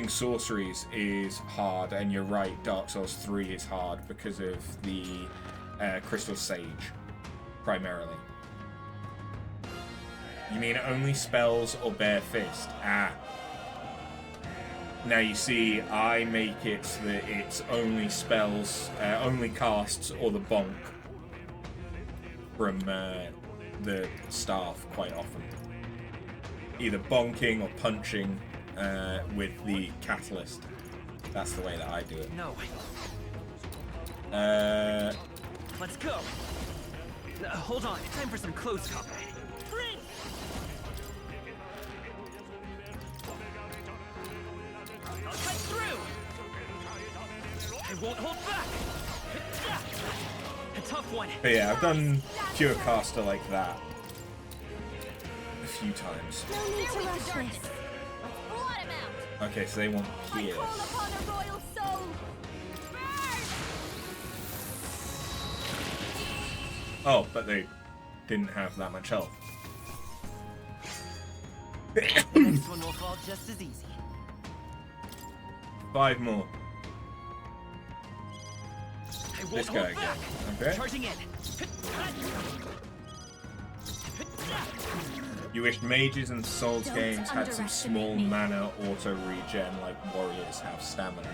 sorceries is hard, and you're right. Dark Souls 3 is hard because of the Crystal Sage, primarily. You mean only spells or bare fist? Ah. Now you see, I make it so that it's only spells, only casts, or the bonk from the staff quite often. Either bonking or punching with the catalyst. That's the way that I do it. No. Let's go. Hold on, time for some close combat. I'll cut through. I won't hold back. A tough one. But yeah, I've done Pure Caster like that a few times. No need to rush this. Blot him out! Okay, so they want I Pierce. call upon a royal soul! Oh, but they didn't have that much health. Next one will fall just as easy. 5 more. I won't This hold guy again. back. Okay. Charging in. You wished mages and Souls Don't games had some small underestimate me. mana auto regen like warriors have stamina.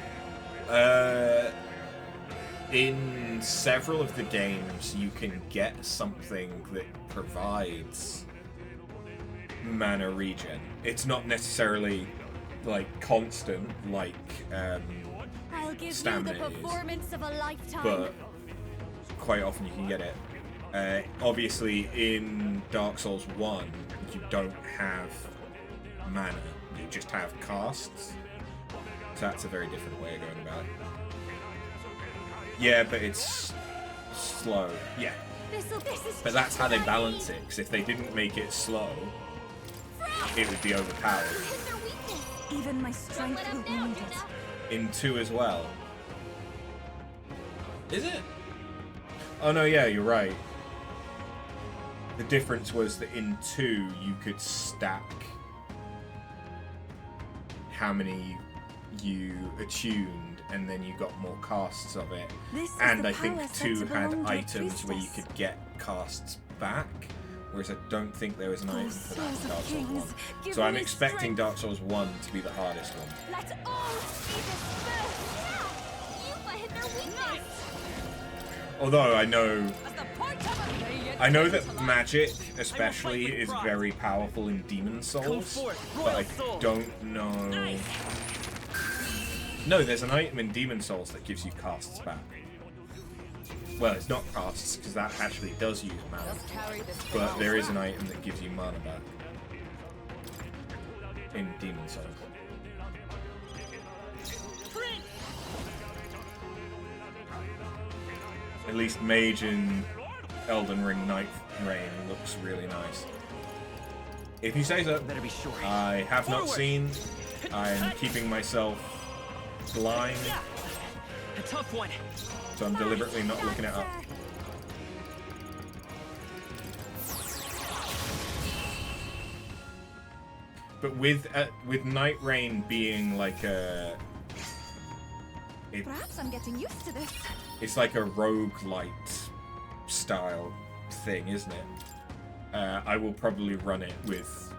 In several of the games, you can get something that provides mana regen. It's not necessarily like constant, like I'll give stamina you the is, performance of a lifetime. but quite often you can get it. Obviously, in Dark Souls 1, you don't have mana, you just have casts. So that's a very different way of going about it. Yeah, but it's slow. Yeah, This is but that's how they balance it, because if they didn't make it slow, it would be overpowered. Hit their weakness! Even my Don't strength let him will down, need it. Juna! In 2 as well. Is it? Oh no, yeah, you're right. The difference was that in 2 you could stack how many you attuned, and then you got more casts of it. This is And the I think power said 2 to had belong to a items where you priestess. could get casts back, whereas I don't think there was an item for that in Souls of Dark Souls 1. Kings, give So I'm me expecting strength. Dark Souls 1 to be the hardest one. Let all be dispersed! Yupa hit their Although I know that magic, especially, is very powerful in Demon Souls, but I don't know. No, there's an item in Demon Souls that gives you casts back. Well, it's not casts, because that actually does use mana. But there is an item that gives you mana back in Demon Souls. At least Mage in Elden Ring Night Rain looks really nice. If you say so. Better be sure. I have not seen. I'm keeping myself blind. A tough one. So I'm deliberately not looking it up. But with Night Rain being like a... Perhaps I'm getting used to this. It's like a roguelite style thing, isn't it? I will probably run it with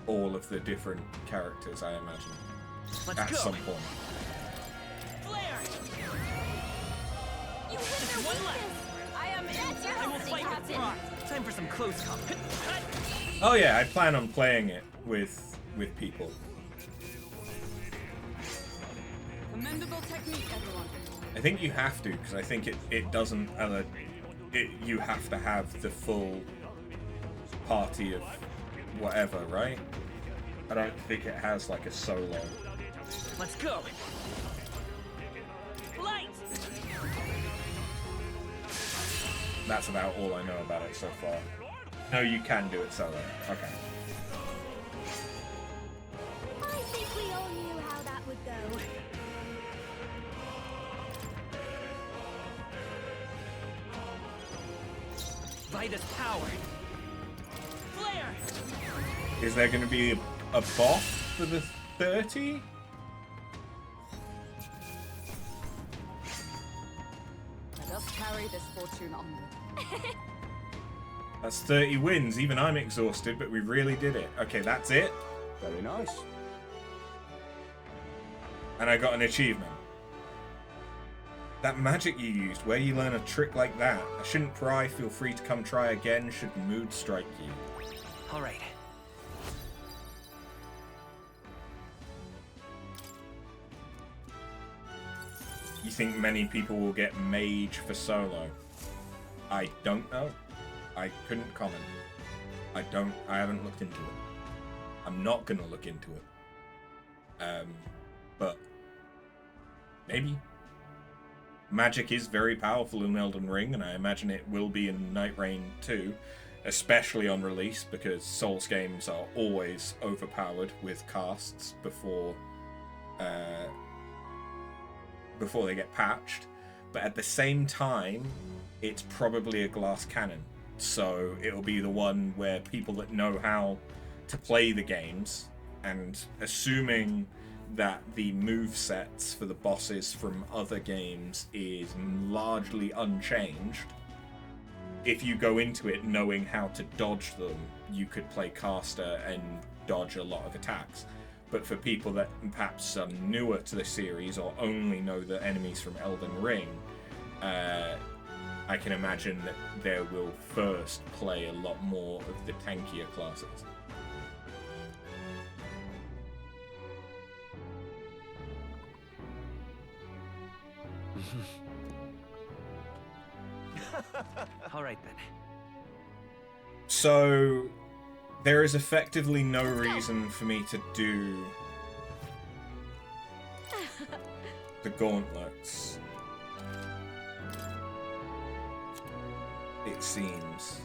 all of the different characters, I imagine. At some point. Flare! You hit the One left. I am I will fight with pride. Time for some close combat. Oh yeah, I plan on playing it with people. Commendable technique, everyone. I think you have to, because I think it doesn't... you have to have the full party of whatever, right? I don't think it has like a solo. Let's go. Light. That's about all I know about it so far. No, you can do it solo. Okay. I think we all knew how that would go. Vida's power. Flare! Is there going to be a boss for the 30? Let us carry this fortune onward. That's 30 wins. Even I'm exhausted, but we really did it. Okay, that's it. Very nice. And I got an achievement. That magic you used, where you learn a trick like that. I shouldn't pry, feel free to come try again should mood strike you. Alright. You think many people will get mage for solo? I don't know. I couldn't comment. I haven't looked into it. I'm not gonna look into it. But maybe. Magic is very powerful in Elden Ring, and I imagine it will be in Night Rain too, especially on release, because Souls games are always overpowered with casts before they get patched. But at the same time, it's probably a glass cannon, so it'll be the one where people that know how to play the games, and assuming that the movesets for the bosses from other games is largely unchanged, if you go into it knowing how to dodge them, you could play caster and dodge a lot of attacks. But for people that perhaps are newer to the series or only know the enemies from Elden Ring, I can imagine that they will first play a lot more of the tankier classes. Alright then. So, there is effectively no reason for me to do the gauntlets. It seems.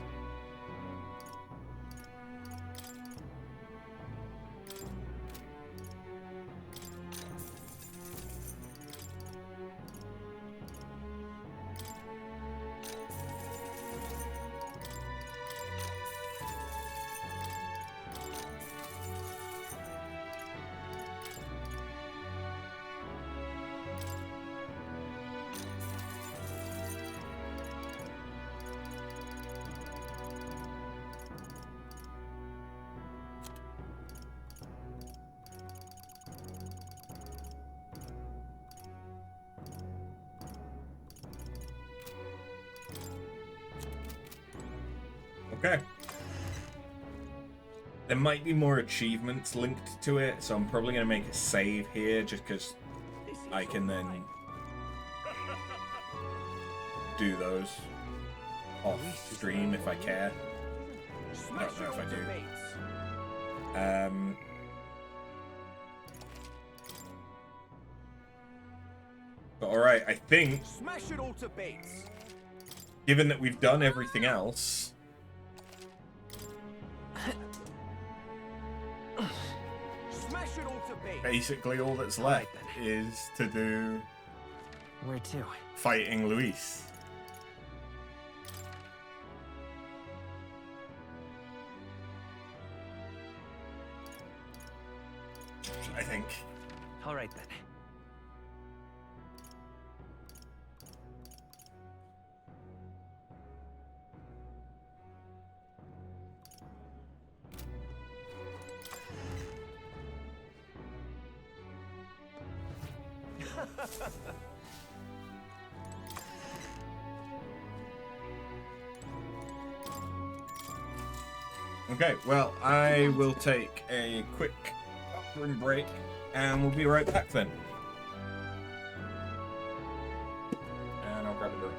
Okay. There might be more achievements linked to it, so I'm probably going to make a save here just because I can then do those off stream if I care. I don't know if I do. But alright, I think, Smash it all to bits. given that we've done everything else, Smash it all to bits. basically all that's left is to do Where to? fighting Luis. I think. All right then. Okay, well, I will take a quick bathroom break, and we'll be right back then. And I'll grab a drink.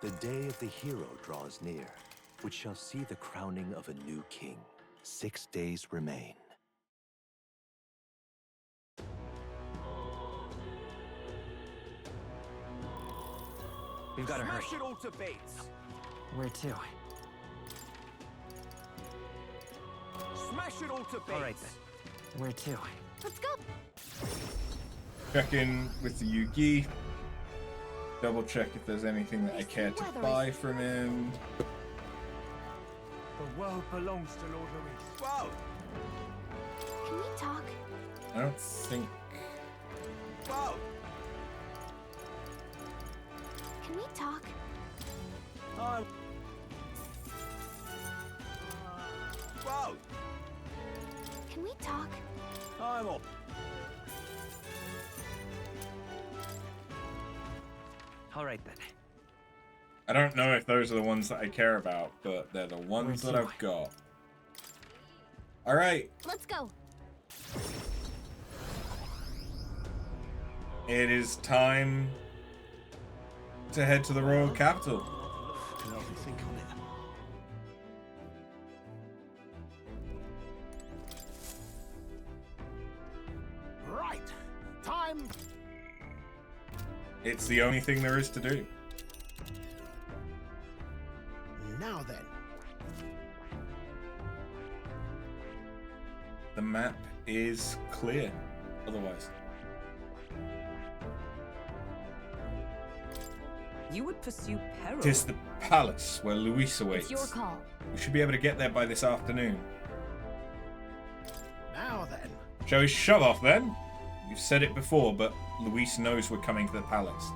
The day of the hero draws near, which shall see the crowning of a new king. 6 days remain. We've got to hurry. Smash it all to bits. Where to? Smash it all to bits. All right then. Where to? Let's go. Check in with the Yugi. Double check if there's anything that I care to buy from him. The world belongs to Lord Luis. Whoa! Can we talk? I don't think. Whoa! Can we talk? Whoa! Can we talk? I'm up. All right then. I don't know if those are the ones that I care about, but they're the ones that I've got. Alright, Let's go. it is time to head to the royal capital. Can I think on it? Time. It's the only thing there is to do. Now then. The map is clear. Otherwise, You would pursue peril. 'tis the palace where Luis awaits. It's your call. We should be able to get there by this afternoon. Now then. Shall we shove off then? You've said it before, but Luis knows we're coming to the palace.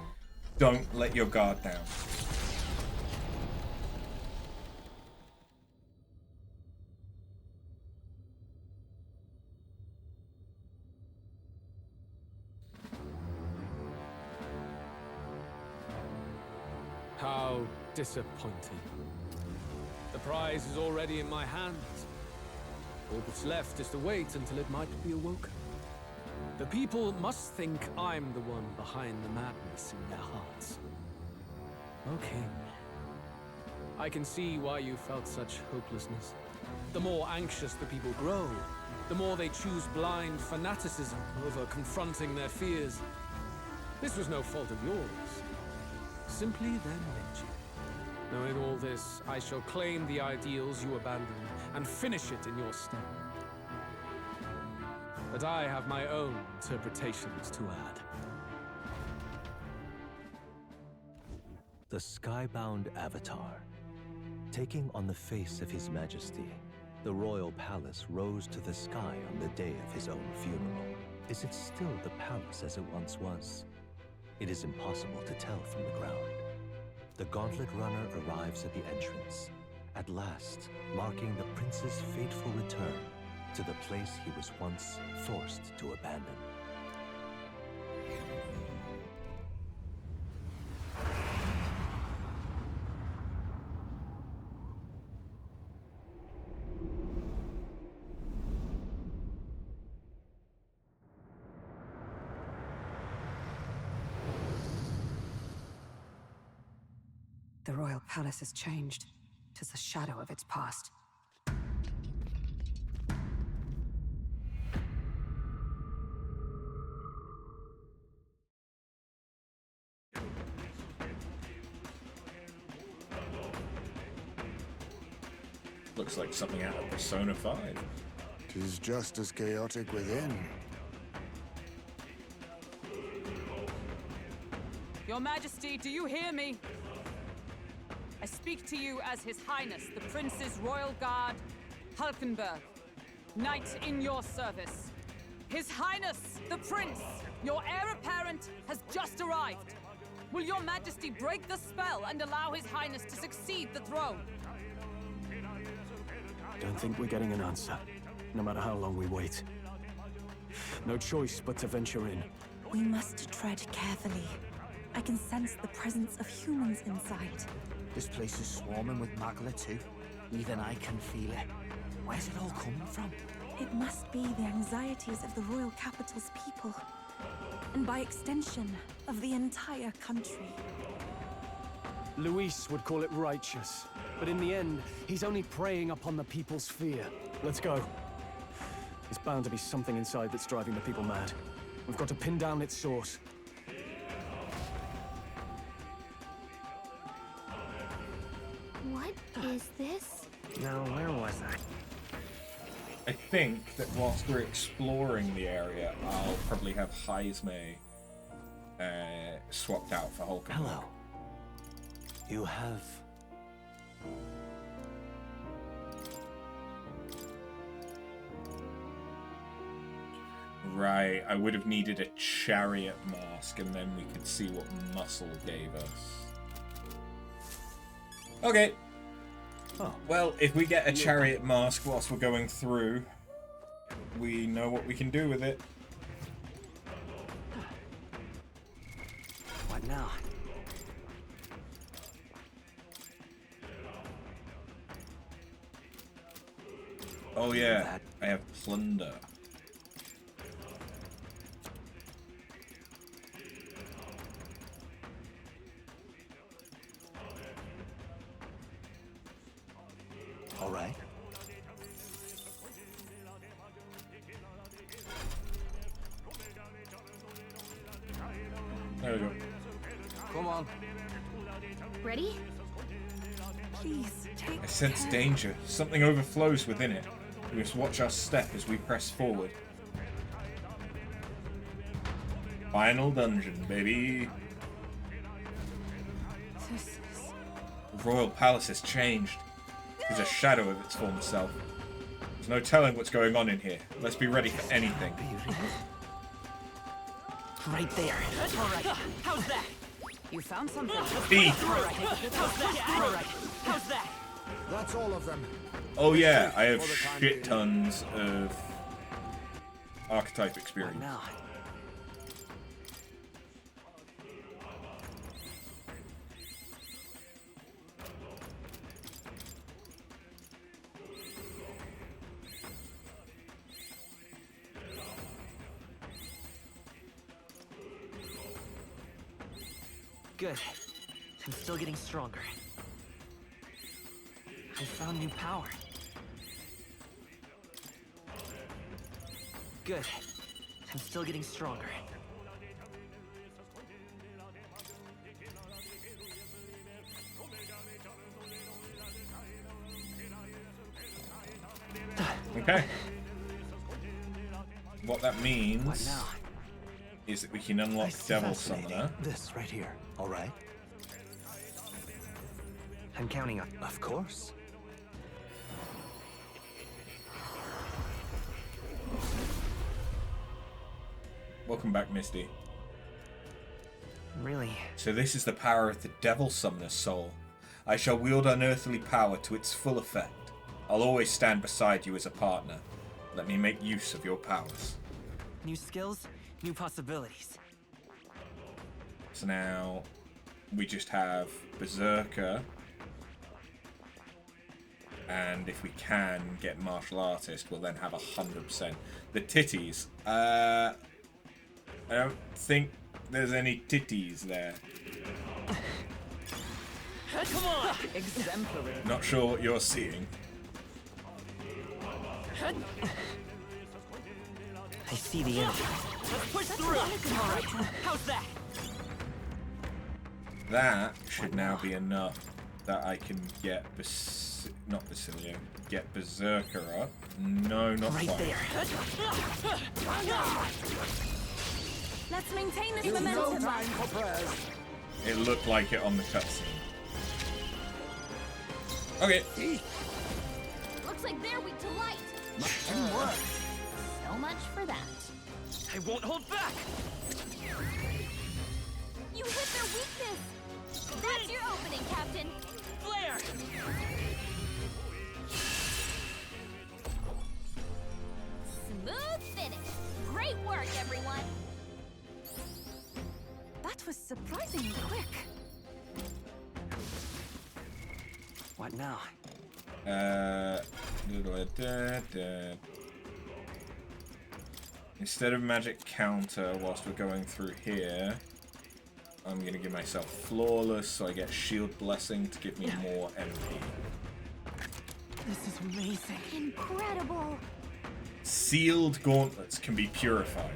Don't let your guard down. How disappointing. The prize is already in my hands. All that's left is to wait until it might be awoken. The people must think I'm the one behind the madness in their hearts. O King, I can see why you felt such hopelessness. The more anxious the people grow, the more they choose blind fanaticism over confronting their fears. This was no fault of yours. Simply their nature. Knowing all this, I shall claim the ideals you abandoned and finish it in your stead. But I have my own interpretations to add. The skybound avatar. Taking on the face of His Majesty, the royal palace rose to the sky on the day of his own funeral. Is it still the palace as it once was? It is impossible to tell from the ground. The gauntlet runner arrives at the entrance, at last marking the prince's fateful return to the place he was once forced to abandon. The royal palace has changed. 'Tis a shadow of its past. Looks like something out of Persona 5. 'Tis just as chaotic within. Your Majesty, do you hear me? I speak to you as His Highness, the Prince's Royal Guard, Hulkenberg, Knight in your service. His Highness, the Prince, your heir apparent, has just arrived. Will your Majesty break the spell and allow His Highness to succeed the throne? Don't think we're getting an answer, no matter how long we wait. No choice but to venture in. We must tread carefully. I can sense the presence of humans inside. This place is swarming with magla too. Even I can feel it. Where's it all coming from? It must be the anxieties of the royal capital's people. And by extension, of the entire country. Luis would call it righteous, but in the end, he's only preying upon the people's fear. Let's go. There's bound to be something inside that's driving the people mad. We've got to pin down its source. What is this? Now, where was I? I think that whilst we're exploring the area, I'll probably have Heisme swapped out for Hulkenberg. Hello. You have... Right, I would have needed a chariot mask, and then we could see what muscle gave us. Okay. Oh. Well, if we get a chariot mask whilst we're going through, we know what we can do with it. What now? Oh yeah, I have plunder. All right. There we go. Come on. Ready? Please, take I sense care. danger. Something overflows within it. We must watch our step as we press forward. Final dungeon, baby. This is... The royal palace has changed. It's a shadow of its former self. There's no telling what's going on in here. Let's be ready for anything. Right there. All right. How's that? You found something. E. All right. How's that? All right. How's that? That's all of them. Oh yeah, I have shit tons of archetype experience. Now. Good. I'm still getting stronger. I found new power. Good. I'm still getting stronger. Okay. What that means What now? is that we can unlock I see Devil fascinating. Summoner. This right here, all right? I'm counting on. Of course. Welcome back, Misty. Really? So this is the power of the Devil Summoner's soul. I shall wield unearthly power to its full effect. I'll always stand beside you as a partner. Let me make use of your powers. New skills, new possibilities. So now we just have Berserker. And if we can get Martial Artist, we'll then have 100%. The titties. I don't think there's any titties there. Come on! Exemplary. Not sure what you're seeing. I see the enemy. Let's push through! All right. How's that? That should now be enough that I can get not Basilio, get Berserker up. No, not Right quite. there. Let's maintain this There's no momentum. time for prayers. It looked like it on the cutscene. Okay. Looks like they're weak to light. Teamwork. So much for that. I won't hold back! You hit their weakness. That's your opening, Captain. Flare! Smooth finish. Great work, everyone. That was surprisingly quick. What now? Instead of magic counter whilst we're going through here, I'm gonna give myself flawless so I get shield blessing to give me more MP. This is amazing. Incredible. Sealed gauntlets can be purified.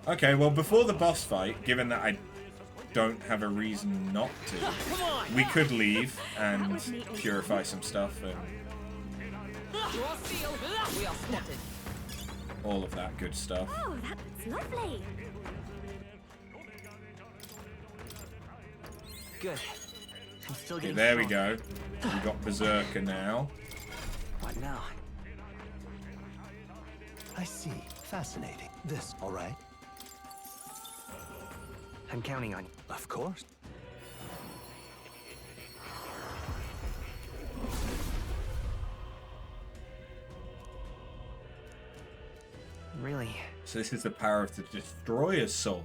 Okay, well before the boss fight, given that I don't have a reason not to, we could leave and purify some stuff and Draw seal. We are spotted. all of that good stuff. Oh, that's lovely. Good. I'm still Okay, getting there we stronger. go. We got Berserker now. What now? I see. Fascinating. This, all right? I'm counting on you. Of course. Really? So this is the power of the Destroyer's soul.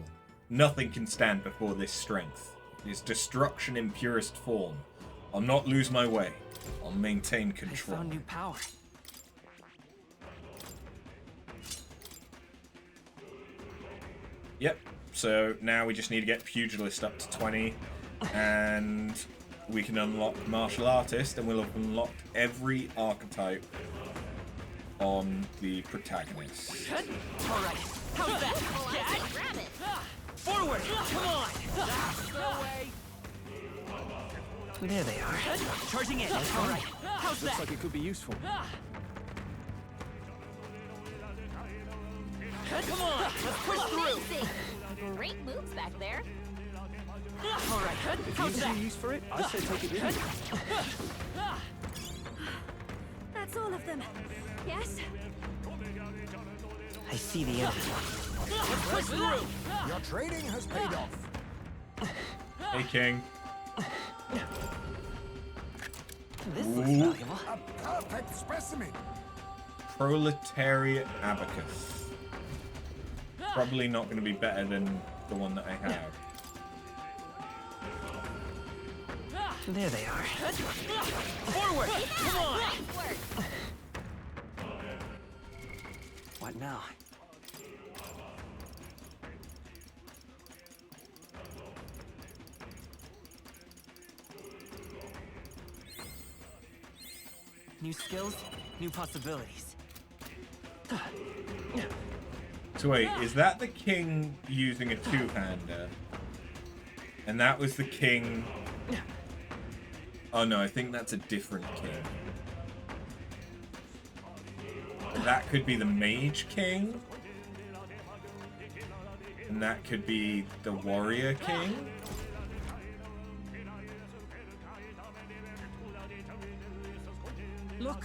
Nothing can stand before this strength. It is destruction in purest form. I'll not lose my way. I'll maintain I control. found new power. Yep. So now we just need to get Pugilist up to 20, and we can unlock Martial Artist, and we'll have unlocked every archetype on the protagonist. All right. How's that? Well, I can grab it. Forward! Come on! That's the way! There they are. Charging in. All right. How's Looks that? like it could be useful. Come on! Let's push through! Amazing! Great moves back there. All right. If How's you that? see use for it, I say take it with you. That's all of them. Yes? I see the enemy. Let's push through! Your trading has paid off. Hey, King. This looks valuable. A perfect specimen. Proletariat Abacus. Probably not going to be better than the one that I have. There they are. Forward! Come on! Nice work. What now? New skills, new possibilities. So wait, is that the king using a two-hander? And that was the king... Oh no, I think that's a different king. That could be the mage king. And that could be the warrior king. Look!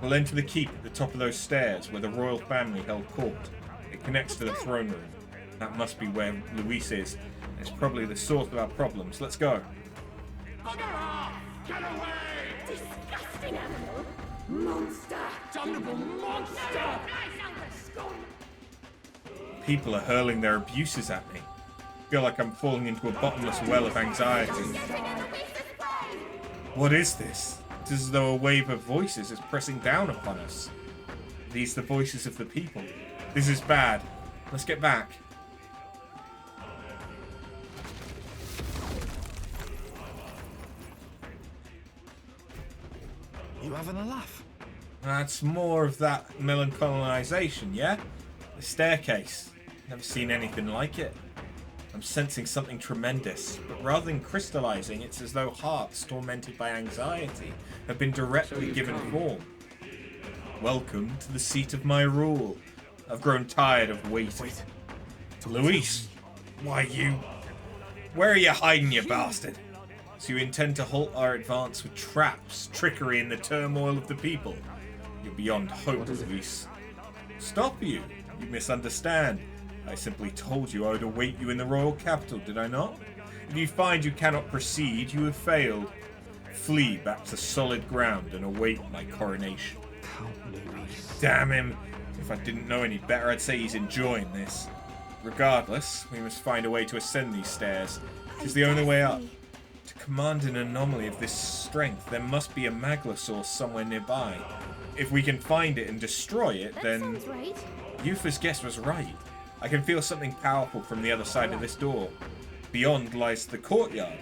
We'll enter the keep at the top of those stairs where the royal family held court. It connects to the throne room. That must be where Luis is. It's probably the source of our problems. Let's go. Get away! Disgusting animal! Monster! Damnable monster! People are hurling their abuses at me. I feel like I'm falling into a bottomless well of anxiety. What is this? It's as though a wave of voices is pressing down upon us. Are these the voices of the people? This is bad. Let's get back. You having a laugh? That's more of that melancholisation, yeah? The staircase. Never seen anything like it. I'm sensing something tremendous, but rather than crystallizing, it's as though hearts tormented by anxiety have been directly given form. Welcome to the seat of my rule. I've grown tired of waiting. Luis, why you? Where are you hiding, you bastard? So you intend to halt our advance with traps, trickery, and the turmoil of the people? You're beyond hope, Luis. Stop you! You misunderstand. I simply told you I would await you in the royal capital, did I not? If you find you cannot proceed, you have failed. Flee back to solid ground and await my coronation. Damn him! If I didn't know any better, I'd say he's enjoying this. Regardless, we must find a way to ascend these stairs. It is the only way up. To command an anomaly of this strength, there must be a magla source somewhere nearby. If we can find it and destroy it, then... Sounds right. Yufa's guess was right. I can feel something powerful from the other side of this door. Beyond lies the courtyard.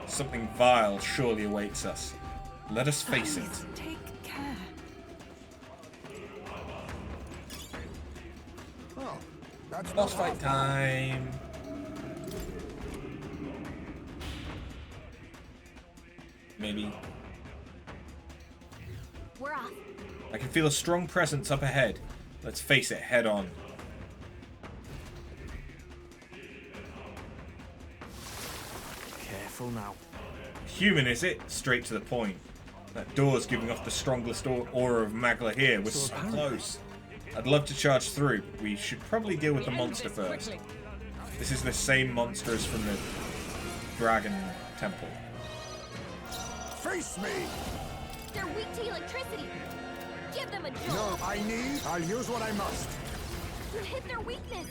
Something vile surely awaits us. Let us face it. Take care. Oh, that's Boss fight time. Maybe. We're off. I can feel a strong presence up ahead. Let's face it head on. Careful now. Human, is it? Straight to the point. That door's giving off the strongest aura of Magla here. We're so close. I'd love to charge through, but we should probably deal with the monster first. This is the same monster as from the Dragon Temple. Face me! They're weak to electricity. Give them a jolt. No, I'll use what I must. You hit their weakness.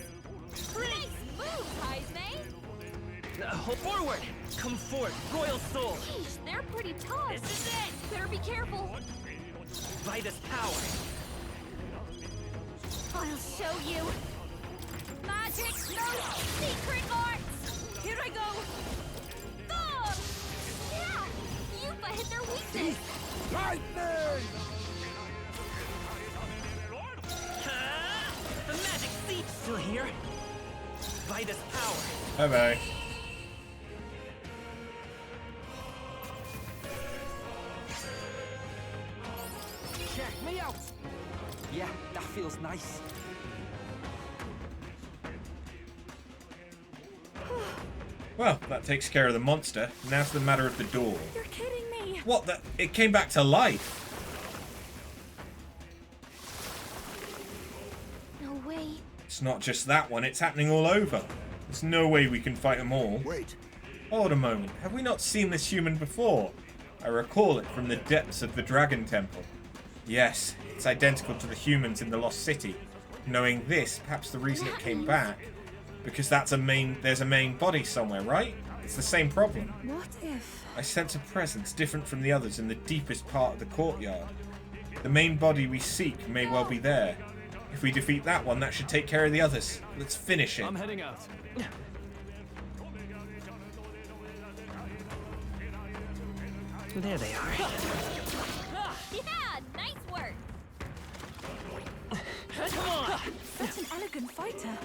Nice move, Heisme. Forward! Come forth, Royal Soul! Sheesh, they're pretty tough. This is it! Better be careful. By this power! I'll show you. Magic, no secret arts. Here I go. Boom! Yeah, Yufa hit their weakness. Lightning! The magic seat's still here. By this power. Bye bye. Check me out. Yeah, that feels nice. Well, that takes care of the monster. Now it's the matter of the door. You're kidding me. What? It came back to life. No way. It's not just that one. It's happening all over. There's no way we can fight them all. Wait. Hold a moment. Have we not seen this human before? I recall it from the depths of the Dragon Temple. Yes, it's identical to the humans in the Lost City. Knowing this, perhaps the reason it came back, because there's a main body somewhere, right? It's the same problem. What if? I sense a presence different from the others in the deepest part of the courtyard. The main body we seek may well be there. If we defeat that one, that should take care of the others. Let's finish it. I'm heading out. There they are. Yeah, nice work. Come on. Such an elegant fighter.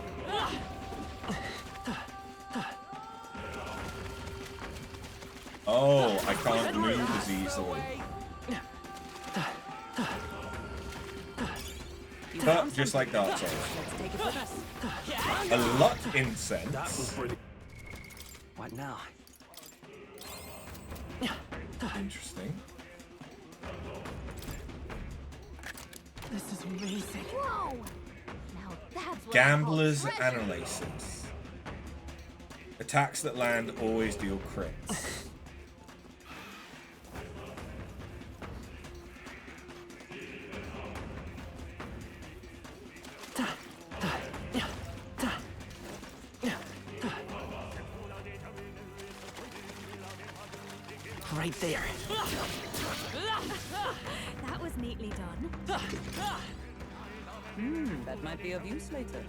Oh, I can't move as easily. But just like Dark Souls. Let's take it with us. A lot incense. That was brilliant. What now? Interesting. This is amazing. Whoa. Now that's what Gambler's I call treasure. Analysis. Attacks that land always deal crits. Right there. That was neatly done. That might be of use later.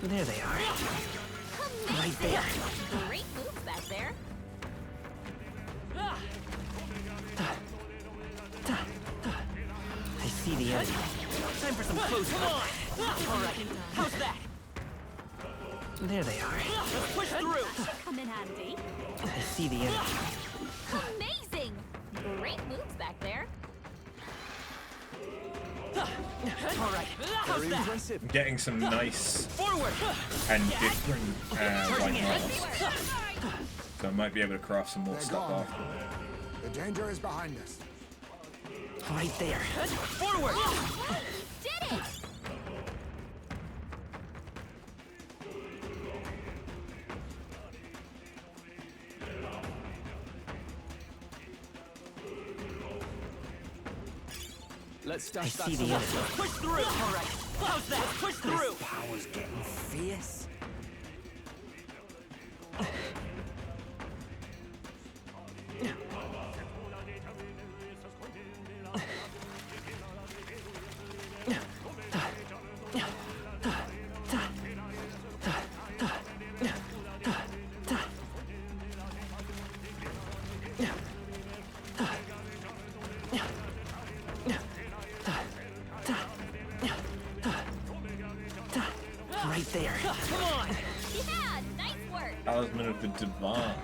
There they are. Amazing. Right there. Great moves back there. I see the enemy. Time for some close combat. All right. How's that? There they are. Let's push through. Come in handy. I see the enemy. Amazing. Great moves back there. All right. How's that? I'm getting some nice Forward. and different white marks. So I might be able to craft some more They're stuff gone. after. The danger is behind us. Right there. Forward. Did it. Let's I stash that see the somewhere. enemy. Push through. All right. How's that? Push through. Power's getting fierce. Right there. Come on. Yeah, nice work. Talisman of the Divine.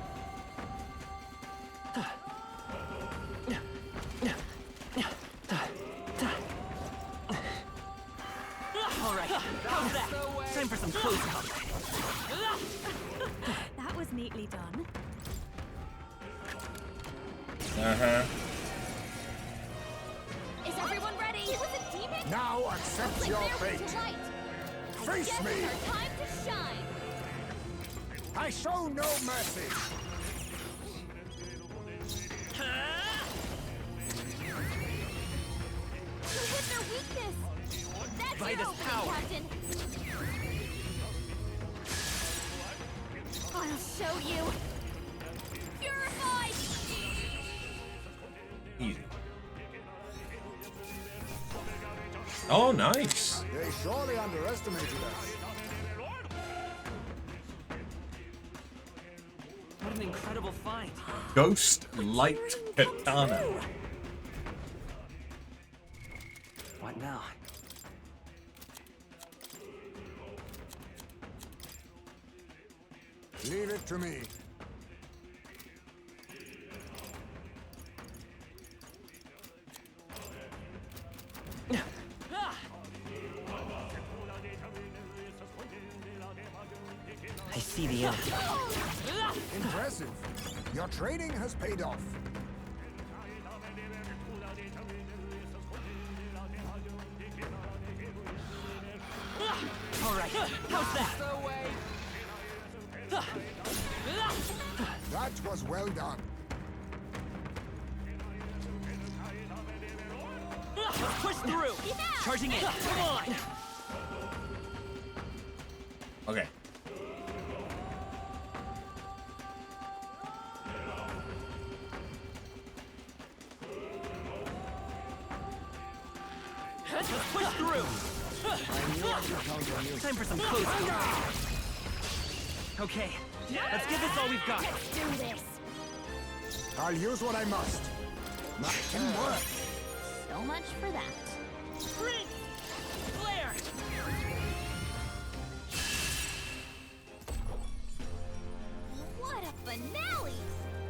All right. How's that? Time for some close combat. That was neatly done. Uh-huh. Is everyone ready? It was a demon. Now accept Like your there fate. was light. I Face guess me. it's our time to shine. I show no mercy. You hit their weakness. That's By your this opening, power. Captain. I'll show you. Purified. Easy. Oh, nice. They surely underestimated us. What an incredible find. Ghost Light Katana. What now? Leave it to me. I see the end. Impressive. Your training has paid off. All right, how's that? That was well done. Let's push through. Charging in. Come on. Okay. Let's push through. Time for some close. Okay, let's give this all we've got. Let's do this. I'll use what I must. Not can work. So much for that. Prince! Flare! What a finale!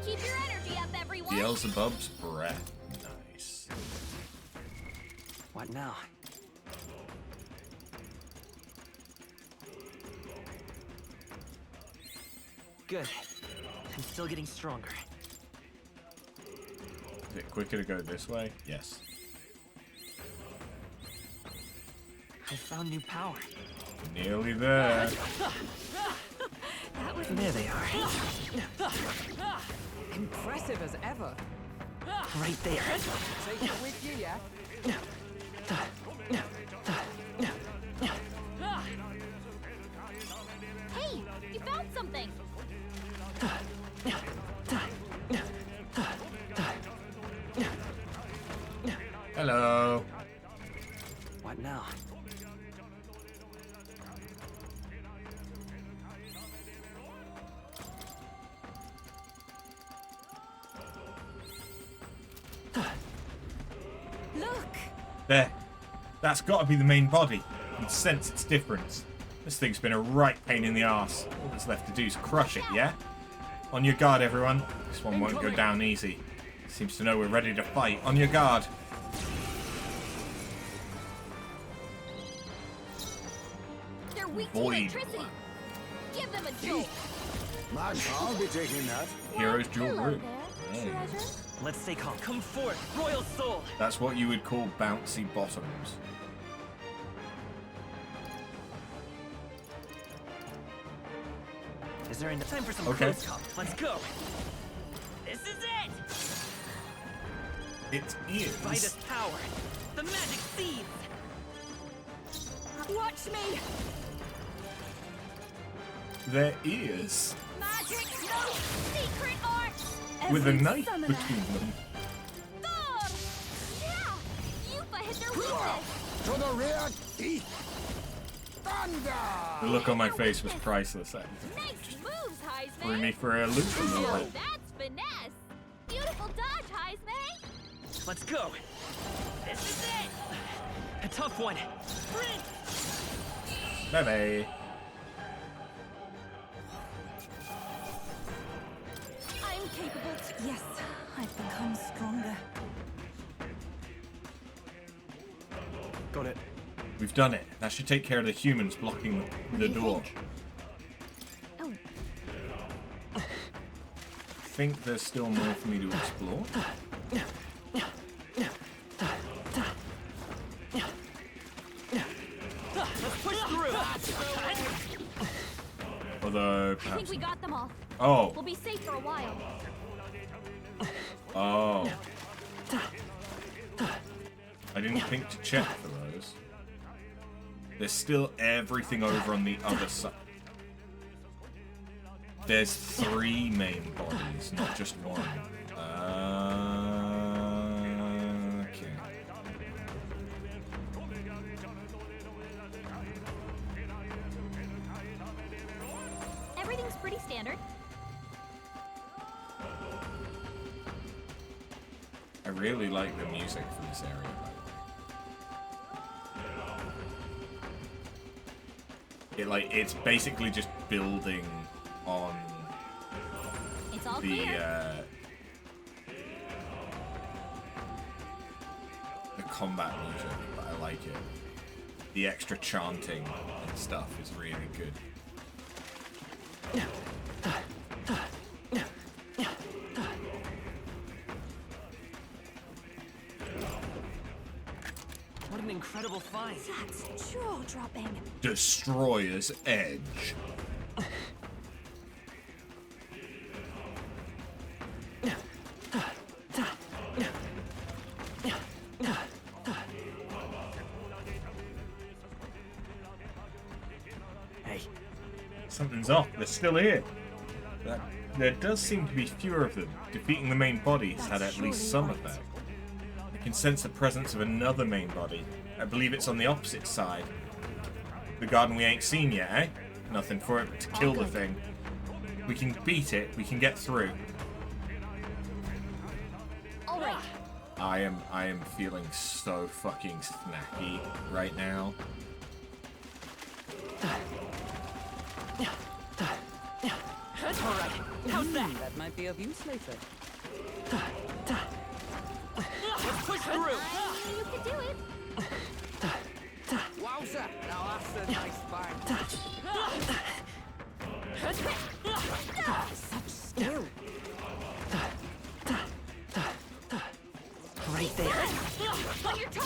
Keep your energy up, everyone. Beelzebub's breath. Nice. What now? Good. I'm still getting stronger. Is it quicker to go this way? Yes. I found new power. Nearly there. There they are. Impressive as ever. Right there. Take it with you, yeah? Hey, you found something. Hello. What now? Look! There. That's got to be the main body. You can sense its difference. This thing's been a right pain in the arse. All that's left to do is crush it, yeah? On your guard, everyone. This one won't go down easy. Seems to know we're ready to fight. On your guard. They're weak to Void. electricity. Give them a jolt. I'll be taking that. Hero's Jewel Hello Root. there, Hey. treasure. Let's stay calm. Come forth, Royal Soul. That's what you would call bouncy bottoms. Is there enough time for some Okay. close comp? Let's go. This is it. It is. By this power, the magic seeds. Watch me! There is. Magic, no secret arts. With a Every knife summoner. between them. Thor! Yeah! Yupa hit their weakness. To the rear, teeth. Thunder! The look on my face was priceless. That Nice moves, Heisman. threw me for a loop a little Oh, bit. that's finesse. Beautiful dodge, Heisman. Let's go. This is it. A tough one. Prince. Bye-bye. I'm capable to... Yes, I've become stronger. Got it. We've done it. That should take care of the humans blocking the door. Oh, I think there's still more for me to explore. Let's push through. Although, I think perhaps... we got them all. Oh. We'll be safe for a while. Oh. I didn't think to check for those. There's still everything over on the other side. There's 3 main bodies, not just one. Okay. Everything's pretty standard. I really like the music for this area, by the way. It's basically just building on It's all the clear. the combat music, but I like it. The extra chanting and stuff is really good. What an incredible find. That's jaw-dropping. Destroyer's Edge. Hey. Something's off. They're still here. There does seem to be fewer of them. Defeating the main body has had at least some effect. I can sense the presence of another main body. I believe it's on the opposite side. The garden we ain't seen yet, eh? Nothing for it but to kill the thing. We can beat it. We can get through. All right. I am feeling so fucking snacky right now. That's all right. How's that? That might be of use later. Let's push through. You can do it. Wowza! Now that's a nice find. Such skill. Right there. On your toes.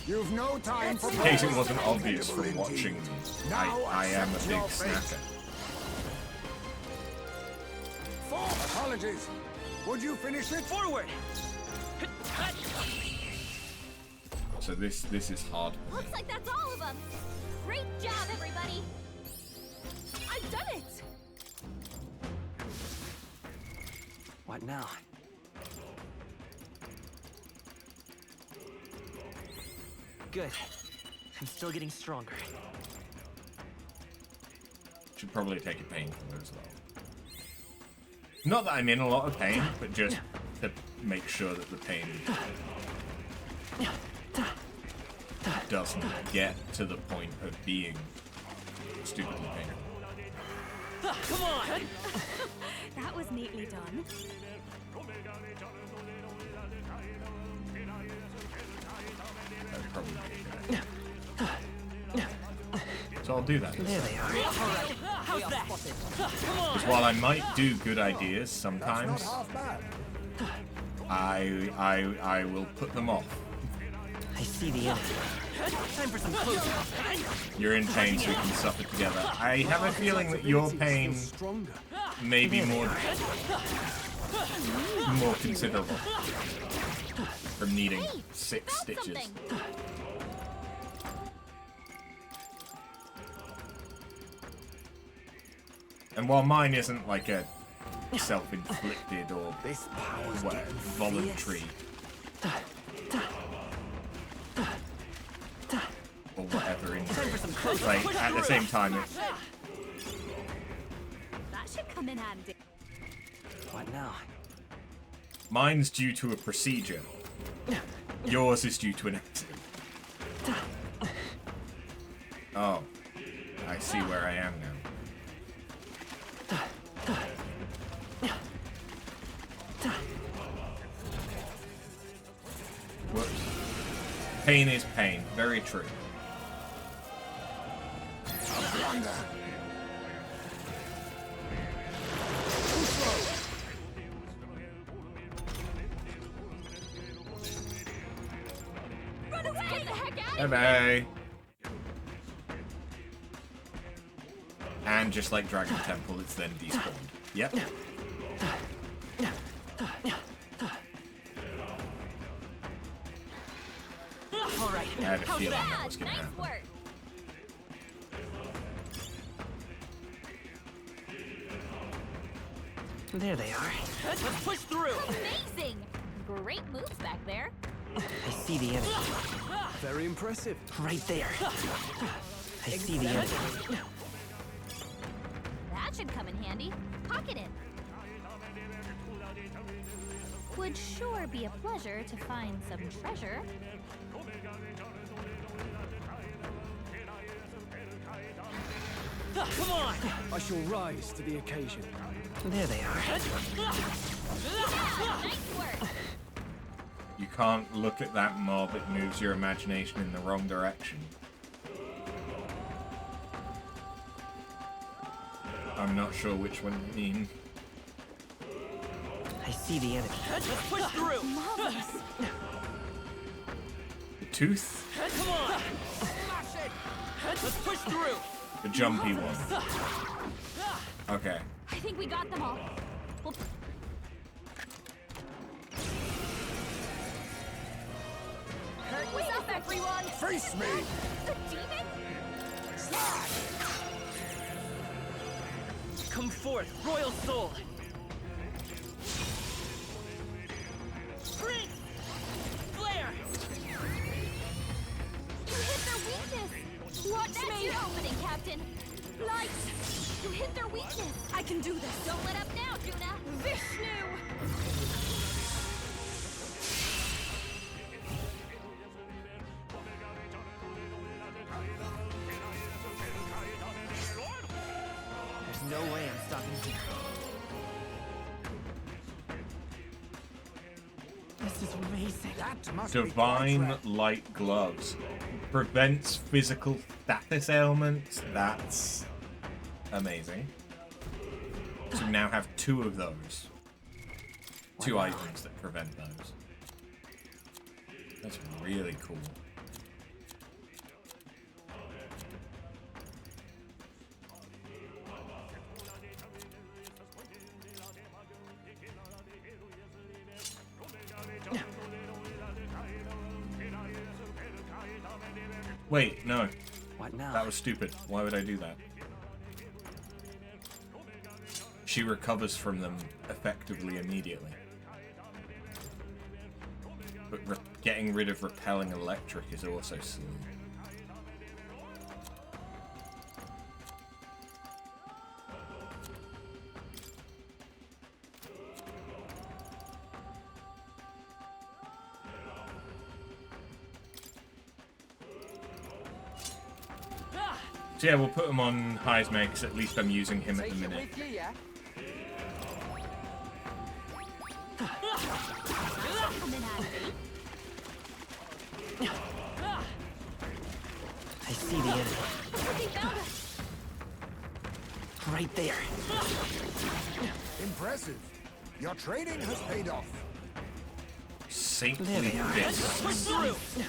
You've no time for In case it wasn't obvious from watching me, I am a big snacker. Apologies. Would you finish it? Forward. So this is hard. Looks like that's all of them. Great job, everybody. I've done it! What now? Good. I'm still getting stronger. Should probably take a painkiller as well. Not that I'm in a lot of pain, but just to make sure that the pain doesn't get to the point of being stupidly painful. Come on! That was neatly done. That'd probably be good. So I'll do that. There they are. How's that? Come on! Because while I might do good ideas sometimes, I will put them off. I see the enemy. Time for some closing. You're in pain, so we can suffer together. I have a feeling that your pain may be more considerable from needing 6 stitches. Something. And while mine isn't like a self-inflicted or This power's whatever, getting voluntary or whatever injury, like at the same time, it's, That should come in handy. What now? mine's due to a procedure. Yours is due to an accident. Oh, I see where I am now. Whoops. Pain is pain. Very true. Run away! Get the heck out of Bye-bye. And just like Dragon Temple, it's then despawned. Yep. All right. I had a How's feeling that? that was going to Nice happen. work. There they are. Let's push through. Amazing! Great moves back there. I see the enemy. Very impressive. Right there. I see the enemy. That should come in handy. Pocket it. Would sure be a pleasure to find some treasure. Come on! I shall rise to the occasion. There they are. Nice work. You can't look at that mob, it moves your imagination in the wrong direction. I'm not sure which one you mean. I see the enemy. Let's push through! Marvelous. The tooth? Come on! Smash it! Let's push through! The jumpy one. Okay. I think we got them all. Well, what's up, everyone? Face me! The demon? Come forth, royal soul! Prince! Flare! You hit their weakness! Watch That's your opening, Captain! Lights! You hit their weakness! I can do this. Don't let up now, Juna! Vishnu! There's no way I'm stopping here. This is amazing. That must Divine Light Gloves. Prevents physical status ailments. That's amazing. So we now have 2 of those. 2 items that prevent those. That's really cool. Wait, no. What now? That was stupid. Why would I do that? She recovers from them effectively immediately. But getting rid of repelling electric is also silly. So yeah, we'll put him on Heisme, because at least I'm using him at the minute. I see the enemy. Right there. Impressive. Your training has paid off. Saintly There they are. fists.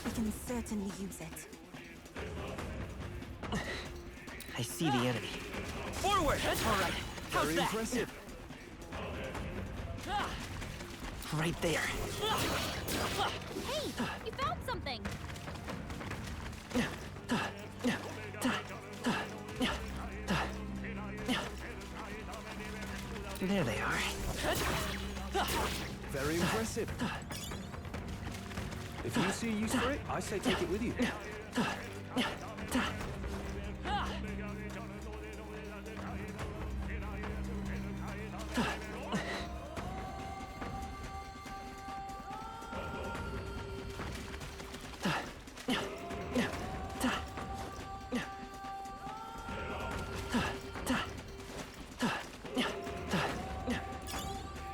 We can certainly use it. I see the enemy. Forward! All right. How's Very that? impressive. Right there. Hey, you found something! There they are. Very impressive. If you see use for it, I say take it with you.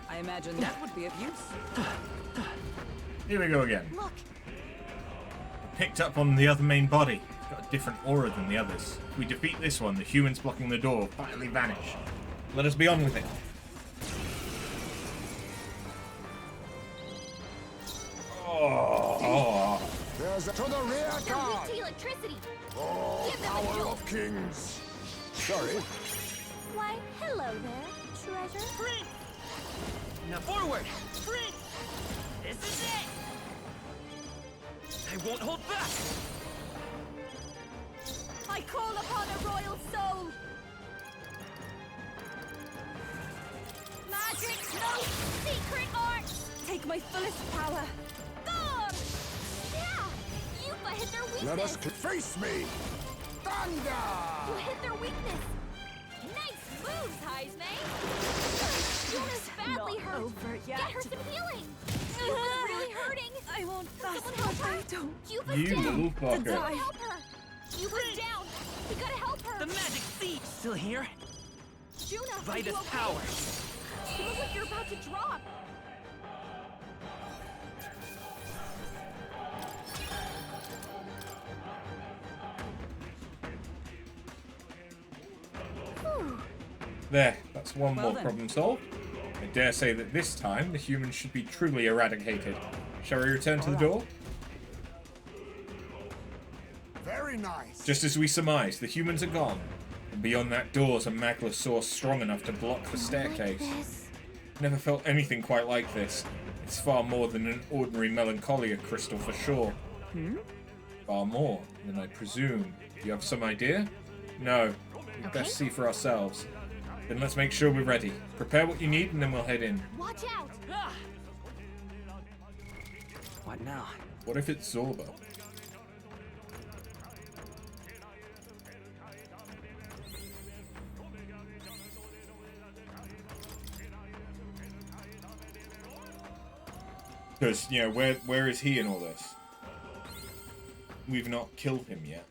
I imagine that would be of use. Here we go again. Look, Picked up on the other main body. It's got a different aura than the others. If we defeat this one, the humans blocking the door finally vanish. Let us be on with it. Oh. There's to the rear They're weak guard. to electricity! Oh, Give them a power jolt. of kings. Sorry. Why, hello there, treasure. Prince! Now forward! Prince! This is it! I won't hold back! I call upon a royal soul! Magic, no secret arts! take my fullest power. Thor! Yeah! Yupa hit their weakness! Let us face me. Thunder. You hit their weakness! Nice moves, Heisme! Yuna's badly Not hurt! over yet. Get her some healing! Yupa's really hurting! I won't fast, Someone help but her! I don't. Yupa's You down! little fucker. Someone help her! Yupa's down! We gotta help her! The magic seed still here. Juna, Vitus power. You look like you're about to drop. There, that's one Well more then. problem solved. I dare say that this time the humans should be truly eradicated. Shall we return to the door? Very nice. Just as we surmised, the humans are gone. And beyond that door is a magma source strong enough to block the staircase. Never felt anything quite like this. It's far more than an ordinary melancholia crystal for sure. Far more than I presume. You have some idea? No. We'd best see for ourselves. Then let's make sure we're ready. Prepare what you need and then we'll head in. Watch out! What now? What if it's Zorba? Because, you know, where is he in all this? We've not killed him yet.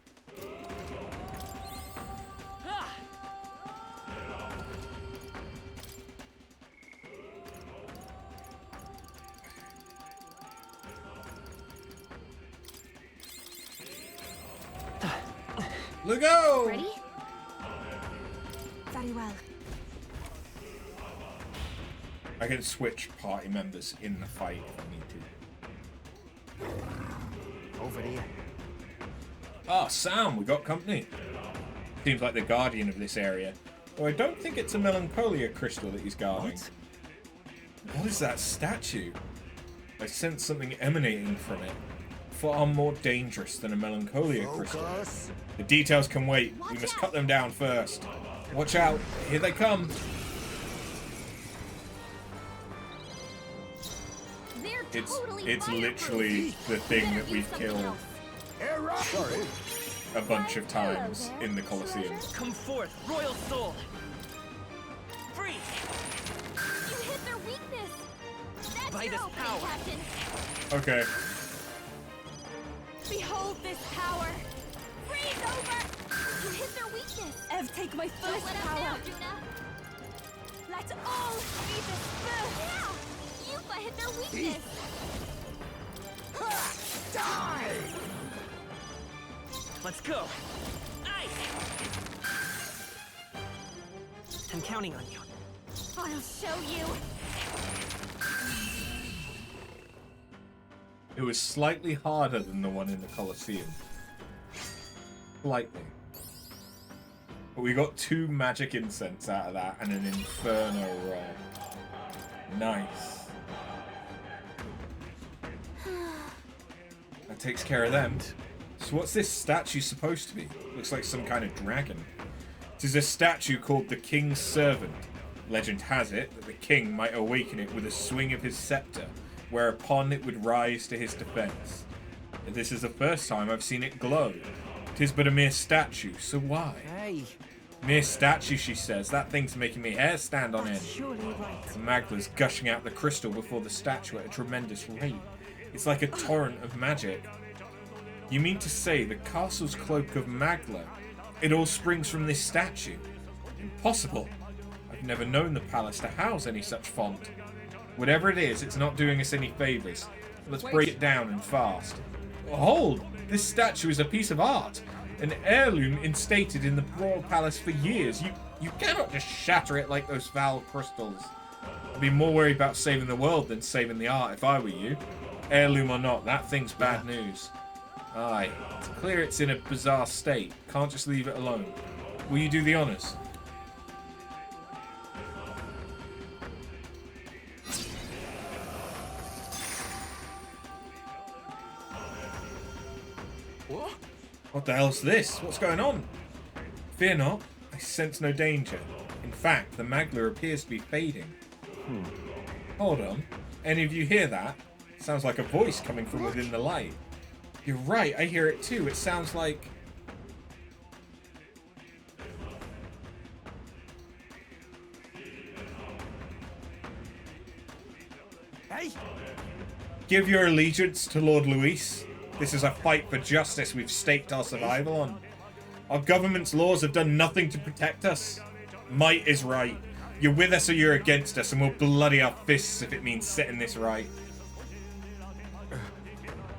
Look go! Ready? Very well. I can switch party members in the fight if I need to. Over here. Ah, Sam, we got company. Seems like the guardian of this area. Though I don't think it's a melancholia crystal that he's guarding. What is that statue? I sense something emanating from it. Far more dangerous than a melancholia crystal. The details can wait. We must cut them down first. Watch out. Here they come. It's literally the thing that we've killed a bunch of times in the Colosseum. Come forth, royal soul. Freeze. You hit their weakness. That's Vitus your opening, power. Captain. Okay. Behold this power. Freeze over. You hit their weakness. Ev, take my Don't first let us power. down, Juna. Let all be dispersed. Yeah. You hit their weakness. Die! Let's go. Ice. I'm counting on you. I'll show you. It was slightly harder than the one in the Colosseum. Slightly. But we got 2 magic incense out of that and an inferno roll. Nice. That takes care of them. So what's this statue supposed to be? Looks like some kind of dragon. It is a statue called the King's Servant. Legend has it that the king might awaken it with a swing of his scepter, whereupon it would rise to his defense. This is the first time I've seen it glow. It is but a mere statue, so why? Hey. Mere statue, she says. That thing's making me hair stand on end. Surely right. Magla's gushing out the crystal before the statue at a tremendous rate. It's like a torrent of magic. You mean to say the castle's cloak of Magla? It all springs from this statue? Impossible. I've never known the palace to house any such font. Whatever it is, it's not doing us any favours. Let's break it down and fast. Hold! This statue is a piece of art. An heirloom instated in the royal palace for years. You cannot just shatter it like those foul crystals. I'd be more worried about saving the world than saving the art if I were you. Heirloom or not, that thing's bad news. Aye, it's clear it's in a bizarre state. Can't just leave it alone. Will you do the honours? What the hell's this? What's going on? Fear not, I sense no danger. In fact, the Magla appears to be fading. Hold on. Any of you hear that? Sounds like a voice coming from within the light. You're right, I hear it too. It sounds like... Hey! Give your allegiance to Lord Luis. This is a fight for justice we've staked our survival on. Our government's laws have done nothing to protect us. Might is right. You're with us or you're against us, and we'll bloody our fists if it means setting this right.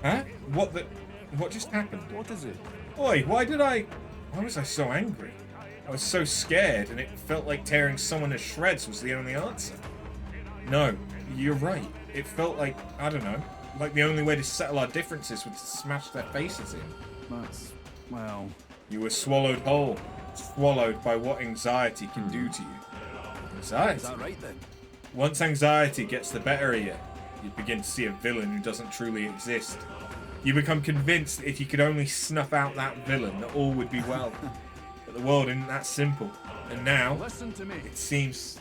Huh? What just happened? What is it? Oi, why was I so angry? I was so scared, and it felt like tearing someone to shreds was the only answer. No, you're right. It felt like, I don't know, like the only way to settle our differences was to smash their faces in. That's, well... You were swallowed whole. Swallowed by what anxiety can do to you. Anxiety? Is that right, then? Once anxiety gets the better of you, you begin to see a villain who doesn't truly exist. You become convinced that if you could only snuff out that villain, that all would be well. But the world isn't that simple. And now, Listen to me. it seems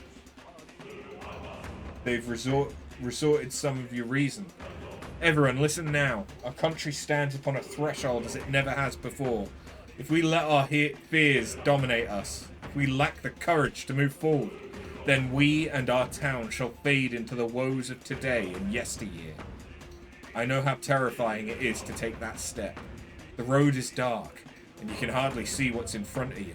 they've resorted some of your reason. Everyone, listen now. Our country stands upon a threshold as it never has before. If we let our fears dominate us, if we lack the courage to move forward, then we and our town shall fade into the woes of today and yesteryear. I know how terrifying it is to take that step. The road is dark, and you can hardly see what's in front of you.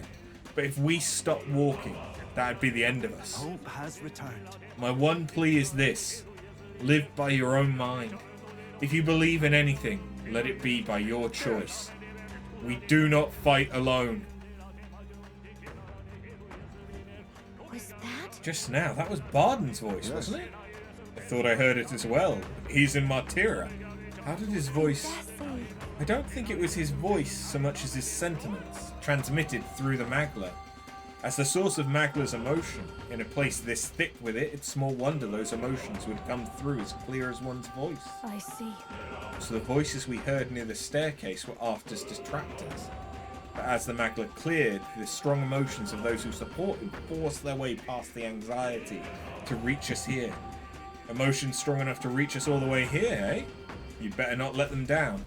But if we stop walking, that'd be the end of us. Hope has returned. My one plea is this. Live by your own mind. If you believe in anything, let it be by your choice. We do not fight alone. Was that? Just now, that was Barden's voice, wasn't it? I thought I heard it as well. He's in Martira. How did his voice... I don't think it was his voice so much as his sentiments, transmitted through the Magla. As the source of Magla's emotion, in a place this thick with it, it's small wonder those emotions would come through as clear as one's voice. I see. So the voices we heard near the staircase were After's distractors. But as the Magla cleared, the strong emotions of those who support him forced their way past the anxiety to reach us here. Emotions strong enough to reach us all the way here, eh? You'd better not let them down.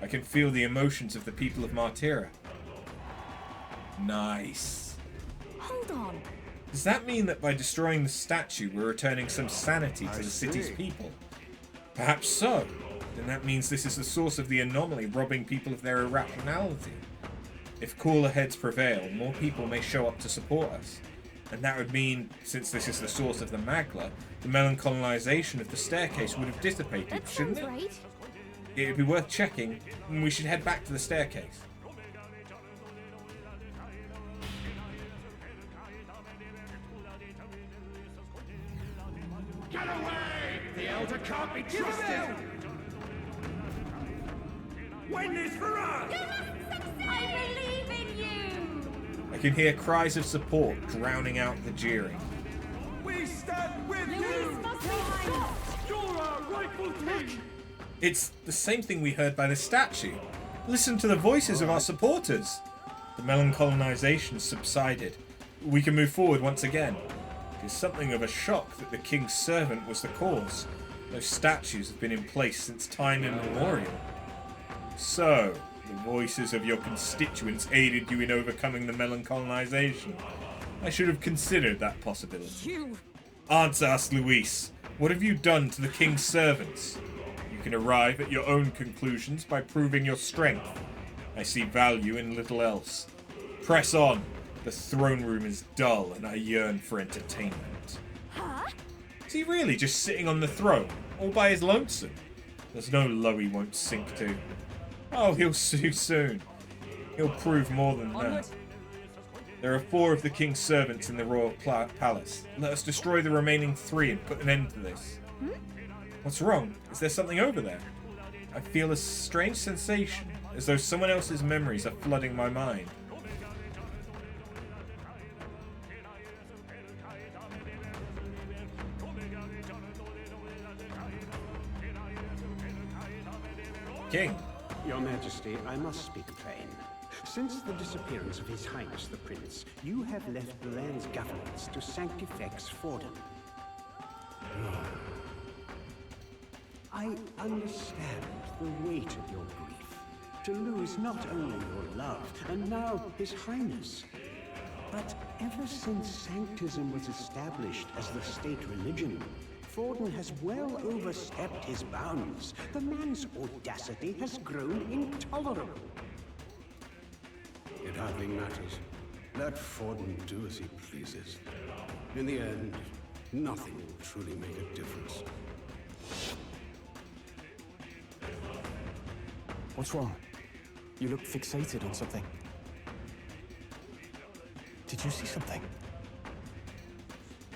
I can feel the emotions of the people of Martira. Nice. Hold on. Does that mean that by destroying the statue, we're returning some sanity to the city's people? Perhaps so. Then that means this is the source of the anomaly, robbing people of their irrationality. If cooler heads prevail, more people may show up to support us. And that would mean, since this is the source of the Magla, the melancholinization of the staircase would have dissipated, That shouldn't sounds it? right. It'd be worth checking, and we should head back to the staircase. Get away! The Elder can't be trusted! Win this for us! I believe in you! I can hear cries of support drowning out the jeering. We stand with Louise you! must be stopped! You're our rightful king! It's the same thing we heard by the statue. Listen to the voices of our supporters. The melancholinization subsided. We can move forward once again. It is something of a shock that the king's servant was the cause. Those statues have been in place since time immemorial. So, the voices of your constituents aided you in overcoming the melancholinization. I should have considered that possibility. You! Answer us, Luis. What have you done to the king's servants? You can arrive at your own conclusions by proving your strength. I see value in little else. Press on. The throne room is dull and I yearn for entertainment. Huh? Is he really just sitting on the throne, all by his lonesome? There's no low he won't sink to. Oh, he'll sue soon. He'll prove more than that. There are 4 of the king's servants in the royal palace. Let us destroy the remaining 3 and put an end to this. What's wrong? Is there something over there? I feel a strange sensation, as though someone else's memories are flooding my mind. King. Your Majesty, I must speak plain. Since the disappearance of His Highness the Prince, you have left the land's governance to Sanctifex Forden. I understand the weight of your grief. To lose not only your love, and now His Highness. But ever since Sanctism was established as the state religion, Forden has well overstepped his bounds. The man's audacity has grown intolerable. It hardly matters. Let Forden do as he pleases. In the end, nothing will truly make a difference. What's wrong? You look fixated on something. Did you see something?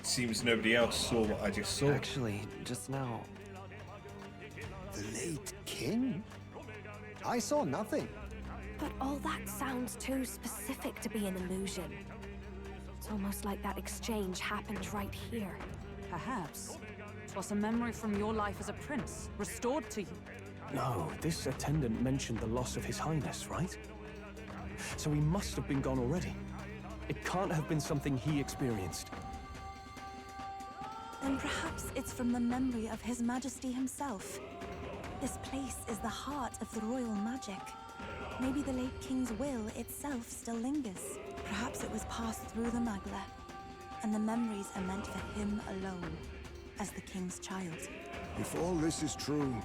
Seems nobody else saw what I just saw. Actually, just now. The late king? I saw nothing. But all that sounds too specific to be an illusion. It's almost like that exchange happened right here. Perhaps 'twas a memory from your life as a prince, restored to you. No, this attendant mentioned the loss of His Highness, right? So he must have been gone already. It can't have been something he experienced. Then perhaps it's from the memory of His Majesty himself. This place is the heart of the royal magic. Maybe the late king's will itself still lingers. Perhaps it was passed through the Magla, and the memories are meant for him alone, as the king's child. If all this is true,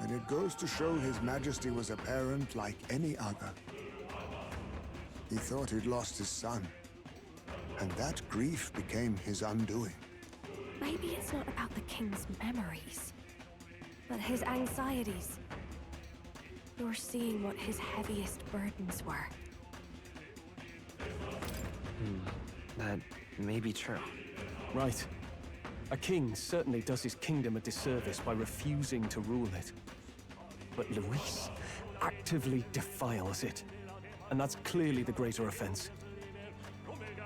then it goes to show His Majesty was a parent like any other. He thought he'd lost his son, and that grief became his undoing. Maybe it's not about the king's memories, but his anxieties. You're seeing what his heaviest burdens were. That may be true. Right. A king certainly does his kingdom a disservice by refusing to rule it. But Luis actively defiles it. And that's clearly the greater offense.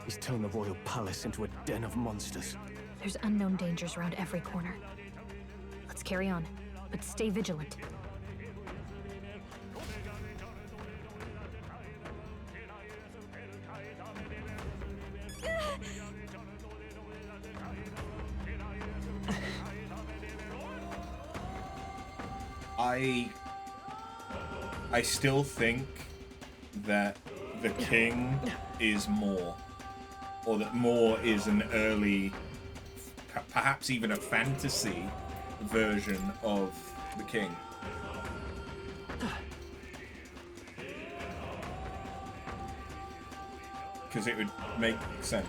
He's turned the royal palace into a den of monsters. There's unknown dangers around every corner. Let's carry on, but stay vigilant. I still think that the king is more, or that more is an early, perhaps even a fantasy version of the king. Because it would make sense.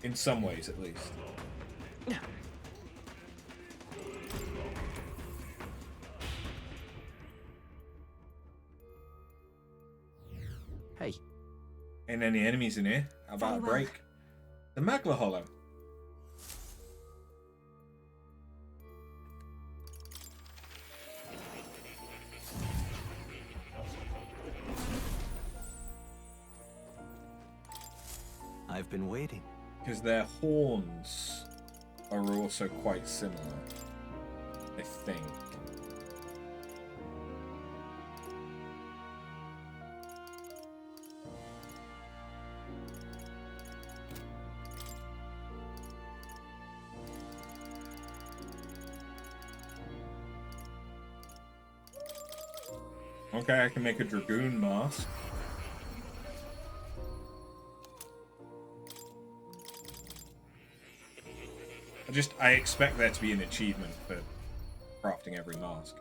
In some ways, at least. Hey. Ain't any enemies in here. How about a break? The Magla Hollow. I've been waiting. Because their horns are also quite similar, I think. Okay, I can make a dragoon mask. I expect there to be an achievement for crafting every mask.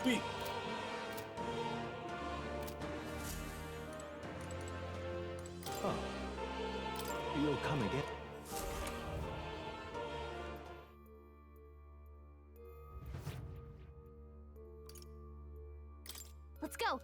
Sweet. Oh. You'll come again. Let's go.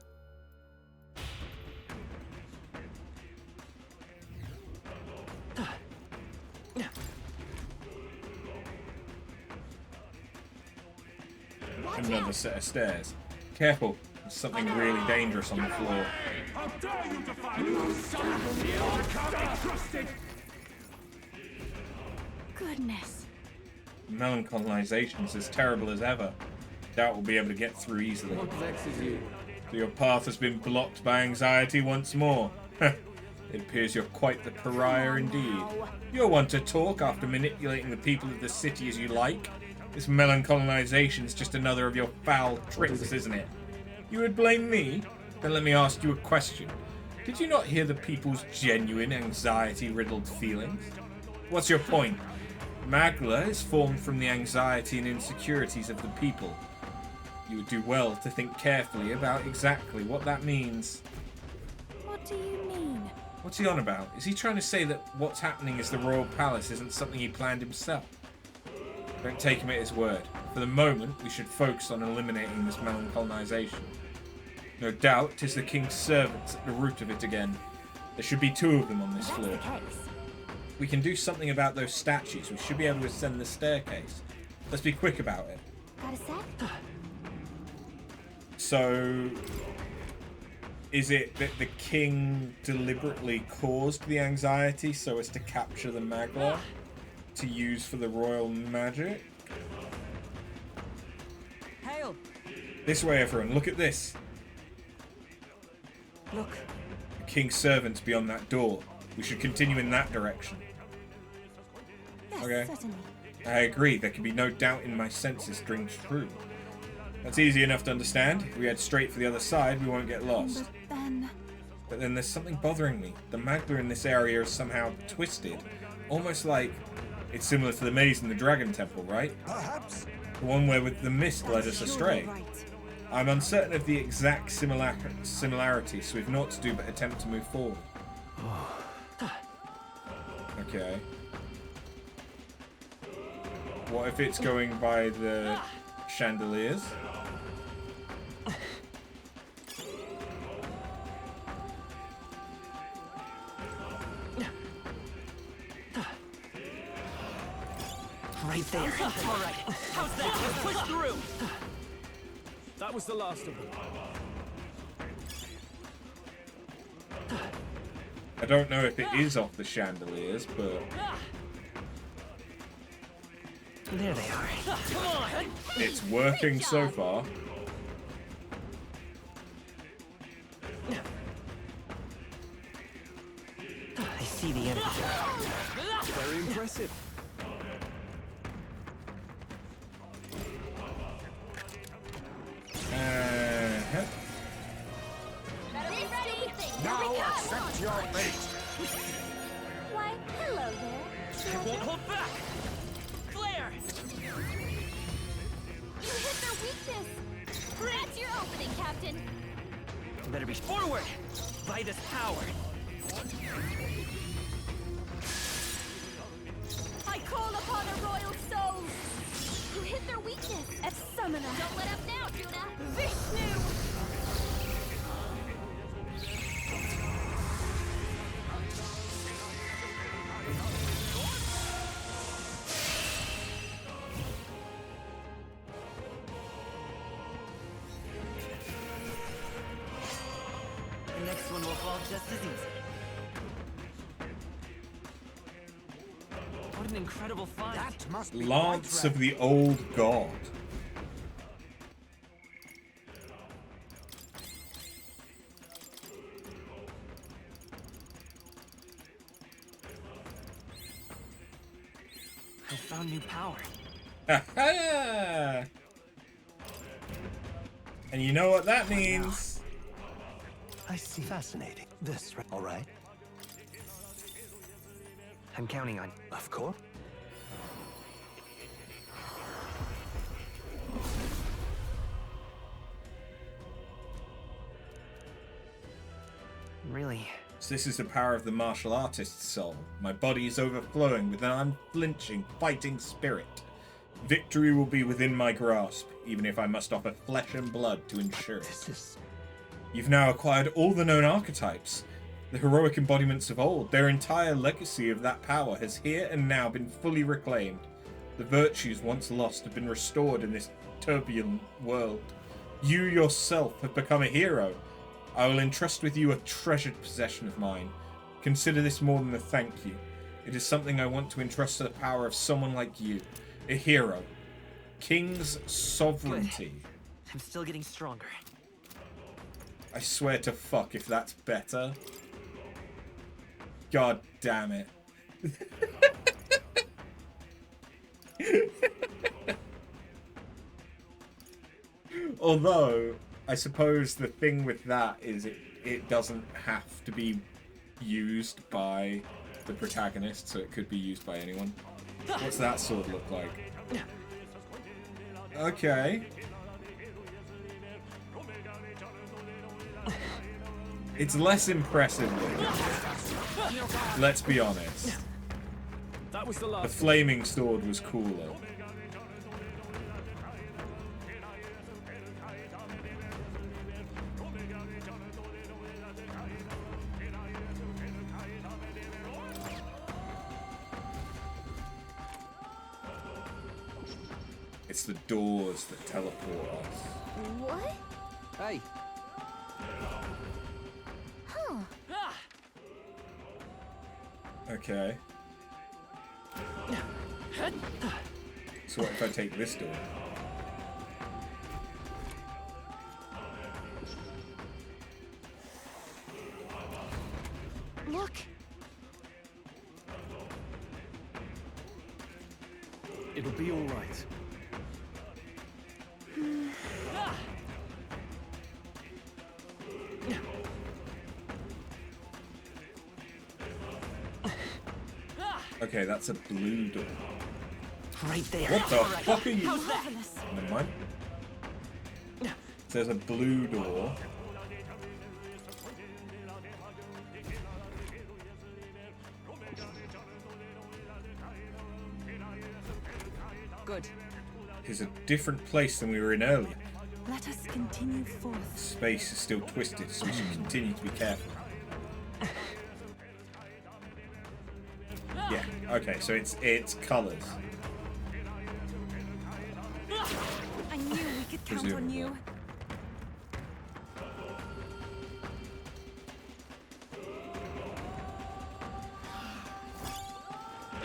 Another set of stairs. Careful, there's something really dangerous on the floor. How dare you defy me, son of the Elder can't be trusted! Goodness. Melancholization's as terrible as ever. Doubt we'll be able to get through easily. What vexes you? So your path has been blocked by anxiety once more. It appears you're quite the pariah indeed. You're one to talk after manipulating the people of the city as you like. This melancolization is just another of your foul tricks, isn't it? You would blame me? Then let me ask you a question. Did you not hear the people's genuine anxiety-riddled feelings? What's your point? Magla is formed from the anxiety and insecurities of the people. You would do well to think carefully about exactly what that means. What do you mean? What's he on about? Is he trying to say that what's happening is the royal palace isn't something he planned himself? Don't take him at his word. For the moment, we should focus on eliminating this melancolization. No doubt, 'tis the king's servants at the root of it again. There should be 2 of them on this floor. We can do something about those statues. We should be able to ascend the staircase. Let's be quick about it. Got a sec? So, is it that the king deliberately caused the anxiety so as to capture the Magla to use for the royal magic? Hail! This way, everyone. Look at this. Look. The king's servants beyond that door. We should continue in that direction. Yes, Okay. certainly. I agree. There can be no doubt in my senses rings true. That's easy enough to understand. If we head straight for the other side, we won't get lost. But then there's something bothering me. The Magla in this area is somehow twisted. Almost like it's similar to the maze in the Dragon Temple, right? Perhaps. The one where with the mist led us astray. Right. I'm uncertain of the exact similarity, so we've naught to do but attempt to move forward. Okay. What if it's going by the chandeliers? Right there. All right. How's that? Let's push through. That was the last of them. I don't know if it is off the chandeliers, but There they are. Come on. it's working so far. I see the enemy. Very impressive. Now accept your fate. Why, hello there. I won't hold back. Flare. You hit their weakness. That's your opening, Captain. Better be forward. By this power. I call upon a royal soul. You hit their weakness. As summoner. Don't let up now, Judah. Vishnu. The next one will fall just as easy. What an incredible find. That must be Lance of the Old God. I found new power. Ha-ha! And you know what that means. I see. Fascinating. This, all right? I'm counting on. Of course. Really? So this is the power of the martial artist's soul. My body is overflowing with an unflinching, fighting spirit. Victory will be within my grasp, even if I must offer flesh and blood to ensure it. You've now acquired all the known archetypes, the heroic embodiments of old. Their entire legacy of that power has here and now been fully reclaimed. The virtues once lost have been restored in this turbulent world. You yourself have become a hero. I will entrust with you a treasured possession of mine. Consider this more than a thank you. It is something I want to entrust to the power of someone like you. A hero. King's sovereignty. I'm still getting stronger. I swear to fuck if that's better. God damn it. Although, I suppose the thing with that is it doesn't have to be used by the protagonist, so it could be used by anyone. What's that sword look like? Okay. It's less impressive looking. Let's be honest. That was the last. The flaming sword was cooler. It's the doors that teleport us. What? Hey. Huh. Okay. So what if I take this door? Look. It'll be all right. Okay, that's a blue door. Right there. What the fuck are you? How's that? Never mind. There's a blue door. Good. It's a different place than we were in earlier. Let us continue forth. Space is still twisted, so we should continue to be careful. Yeah, okay, so it's colours. I knew we could count on you.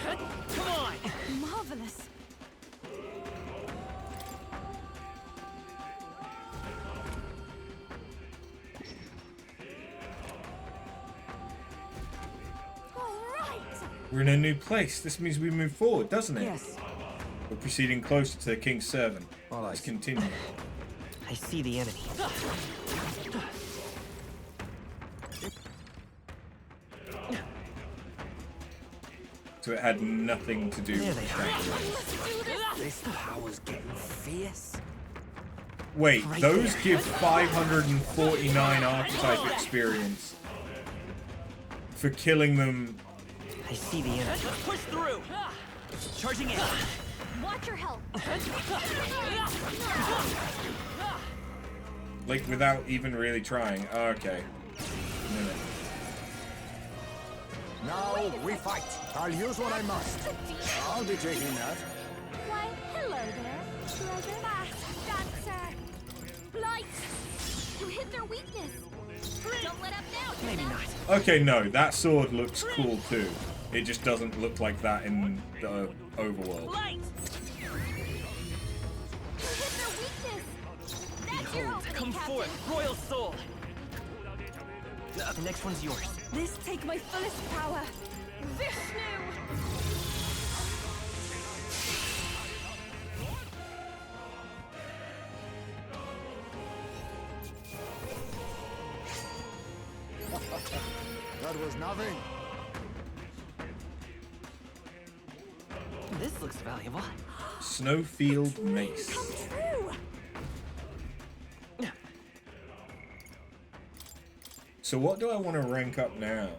Come on! Marvelous. We're in a new place. This means we move forward, doesn't it? Yes. We're proceeding closer to the king's servant. Let's continue. I see the enemy. So it had nothing to do There with they the are. This power's getting fierce. Wait, Right those there. give 549 archetype experience for killing them. I see the enemy. Push through. Charging in. Watch your health. Like, without even really trying. Oh, okay. Minute. Now we fight. I'll use what I must. I'll be taking that. Why, hello there. Treasure mask, dancer. Blight. You hit their weakness. Don't let up now. Maybe not. Okay, no, that sword looks cool too. It just doesn't look like that in the overworld. Blight. You hit their weakness. That's your opening, Come Captain. forth, royal soul. The next one's yours. This take my fullest power. Vishnu. That was nothing. This looks valuable. Snowfield Mace. True. So what do I want to rank up now?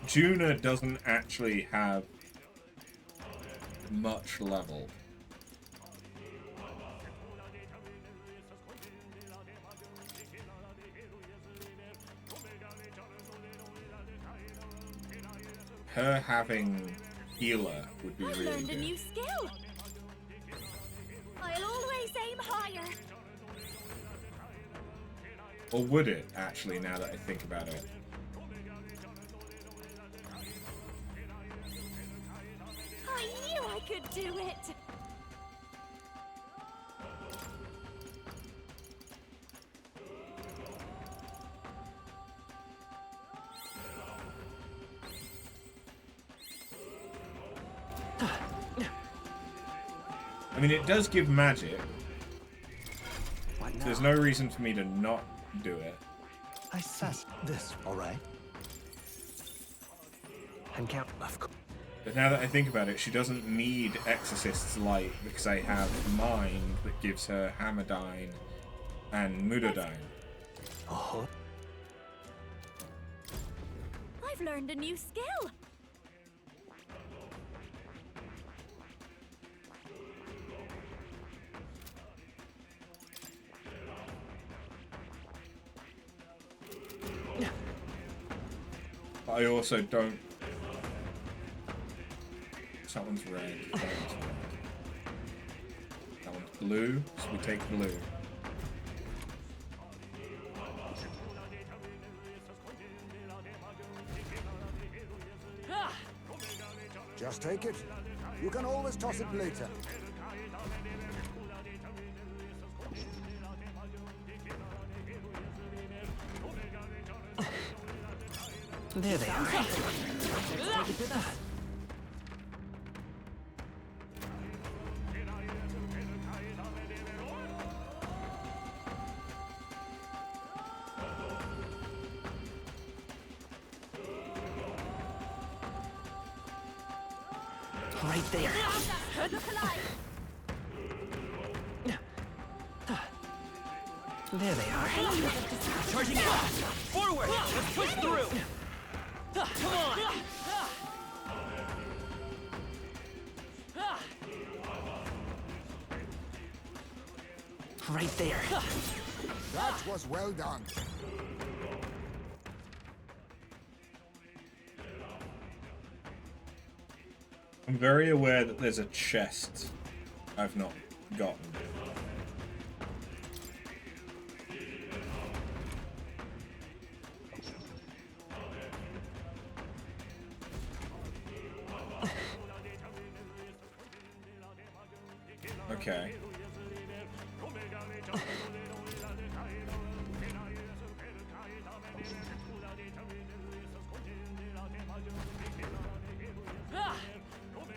Juna doesn't actually have much level. Her having healer would be I've really learned a good. new skill. I'll always aim higher. Or would it, actually, now that I think about it? I knew I could do it. I mean, it does give magic. What now? There's no reason for me to not do it. I sass this, all right? And count. But now that I think about it, she doesn't need Exorcist's Light because I have Mind that gives her Hammerdyne and Mudodyne. Oh. I've learned a new skill. But I also don't. That one's red. That one's red. That one's blue, so we take blue. Just take it. You can always toss it later. There they are. Right there. Look alive. There they are. Charging out! Forward! Let's push through! Come on! Right there. That was well done. I'm very aware that there's a chest I've not gotten. Okay.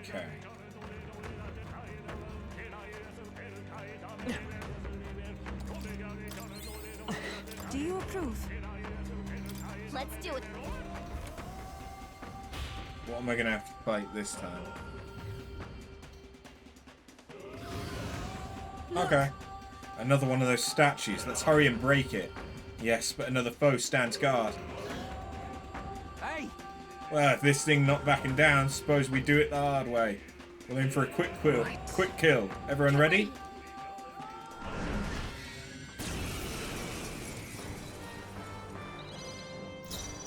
Okay. Do you approve? Let's do it. What am I gonna have to fight this time? Okay. Another one of those statues. Let's hurry and break it. Yes, but another foe stands guard. Hey! Well, if this thing not backing down, suppose we do it the hard way. We'll aim for a quick kill. Quick kill. Everyone ready?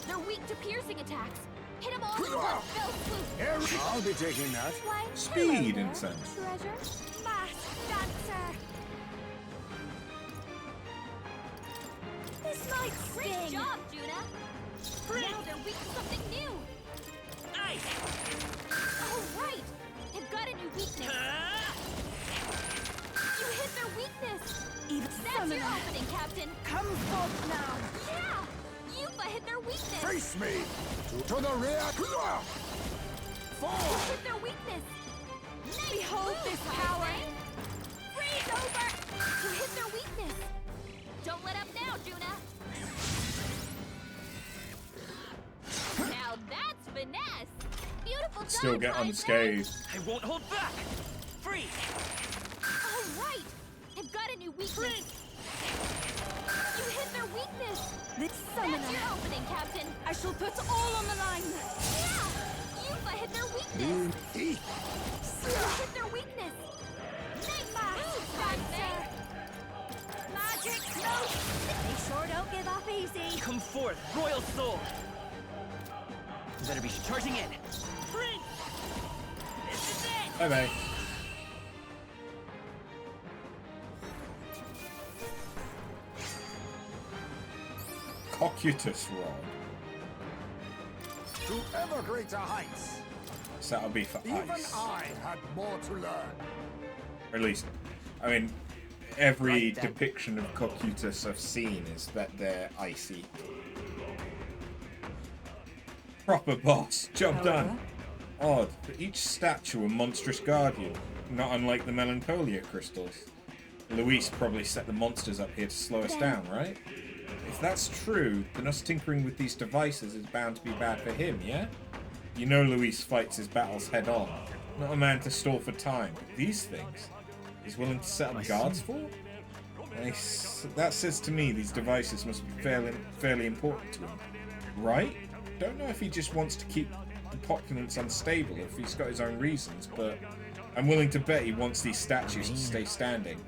They're weak to piercing attacks. Hit them all in one fell swoop. I'll be taking that. Why, Speed hello incense. there, treasure. Masked dancer. This might sting. Great job, Juna. Now they're weak to something new. Nice! All right. They've got a new weakness. You hit their weakness. Even That's your opening, Captain. Come forth now. Yeah. Yupa hit their weakness. Face me. To the rear. You Forward. hit their weakness. Nice Behold move, this I power. say. Freeze over. You hit their weakness. Don't let up now, Juna. Now that's finesse. Beautiful Still done, get I say. unscathed. I won't hold back! Freeze! All right. They've got a new weakness. You hit their weakness. This That's summoner. your opening, Captain. I shall put all on the line. Yeah. Yupa hit their weakness. Eat. You hit their weakness. Nice move, Dancer. Magic smoke. They sure don't give up easy. Come forth, Royal Soul! Better be charging in! Freeze! This is it! Bye bye. Cocutus rod. To ever greater heights. So that'll be for Even ice. I had more to learn. Or at least, I mean, every depiction of Cocutus I've seen is that they're icy. Proper boss. Job done. Odd, for each statue a monstrous guardian. not unlike the Melancholia crystals. Luis probably set the monsters up here to slow us down, right? If that's true, then us tinkering with these devices is bound to be bad for him, yeah? You know Luis fights his battles head on. Not a man to stall for time. But these things, he's willing to set up guards for? That says to me these devices must be fairly important to him. Right? Don't know if he just wants to keep the populace unstable, or if he's got his own reasons, but I'm willing to bet he wants these statues to stay standing.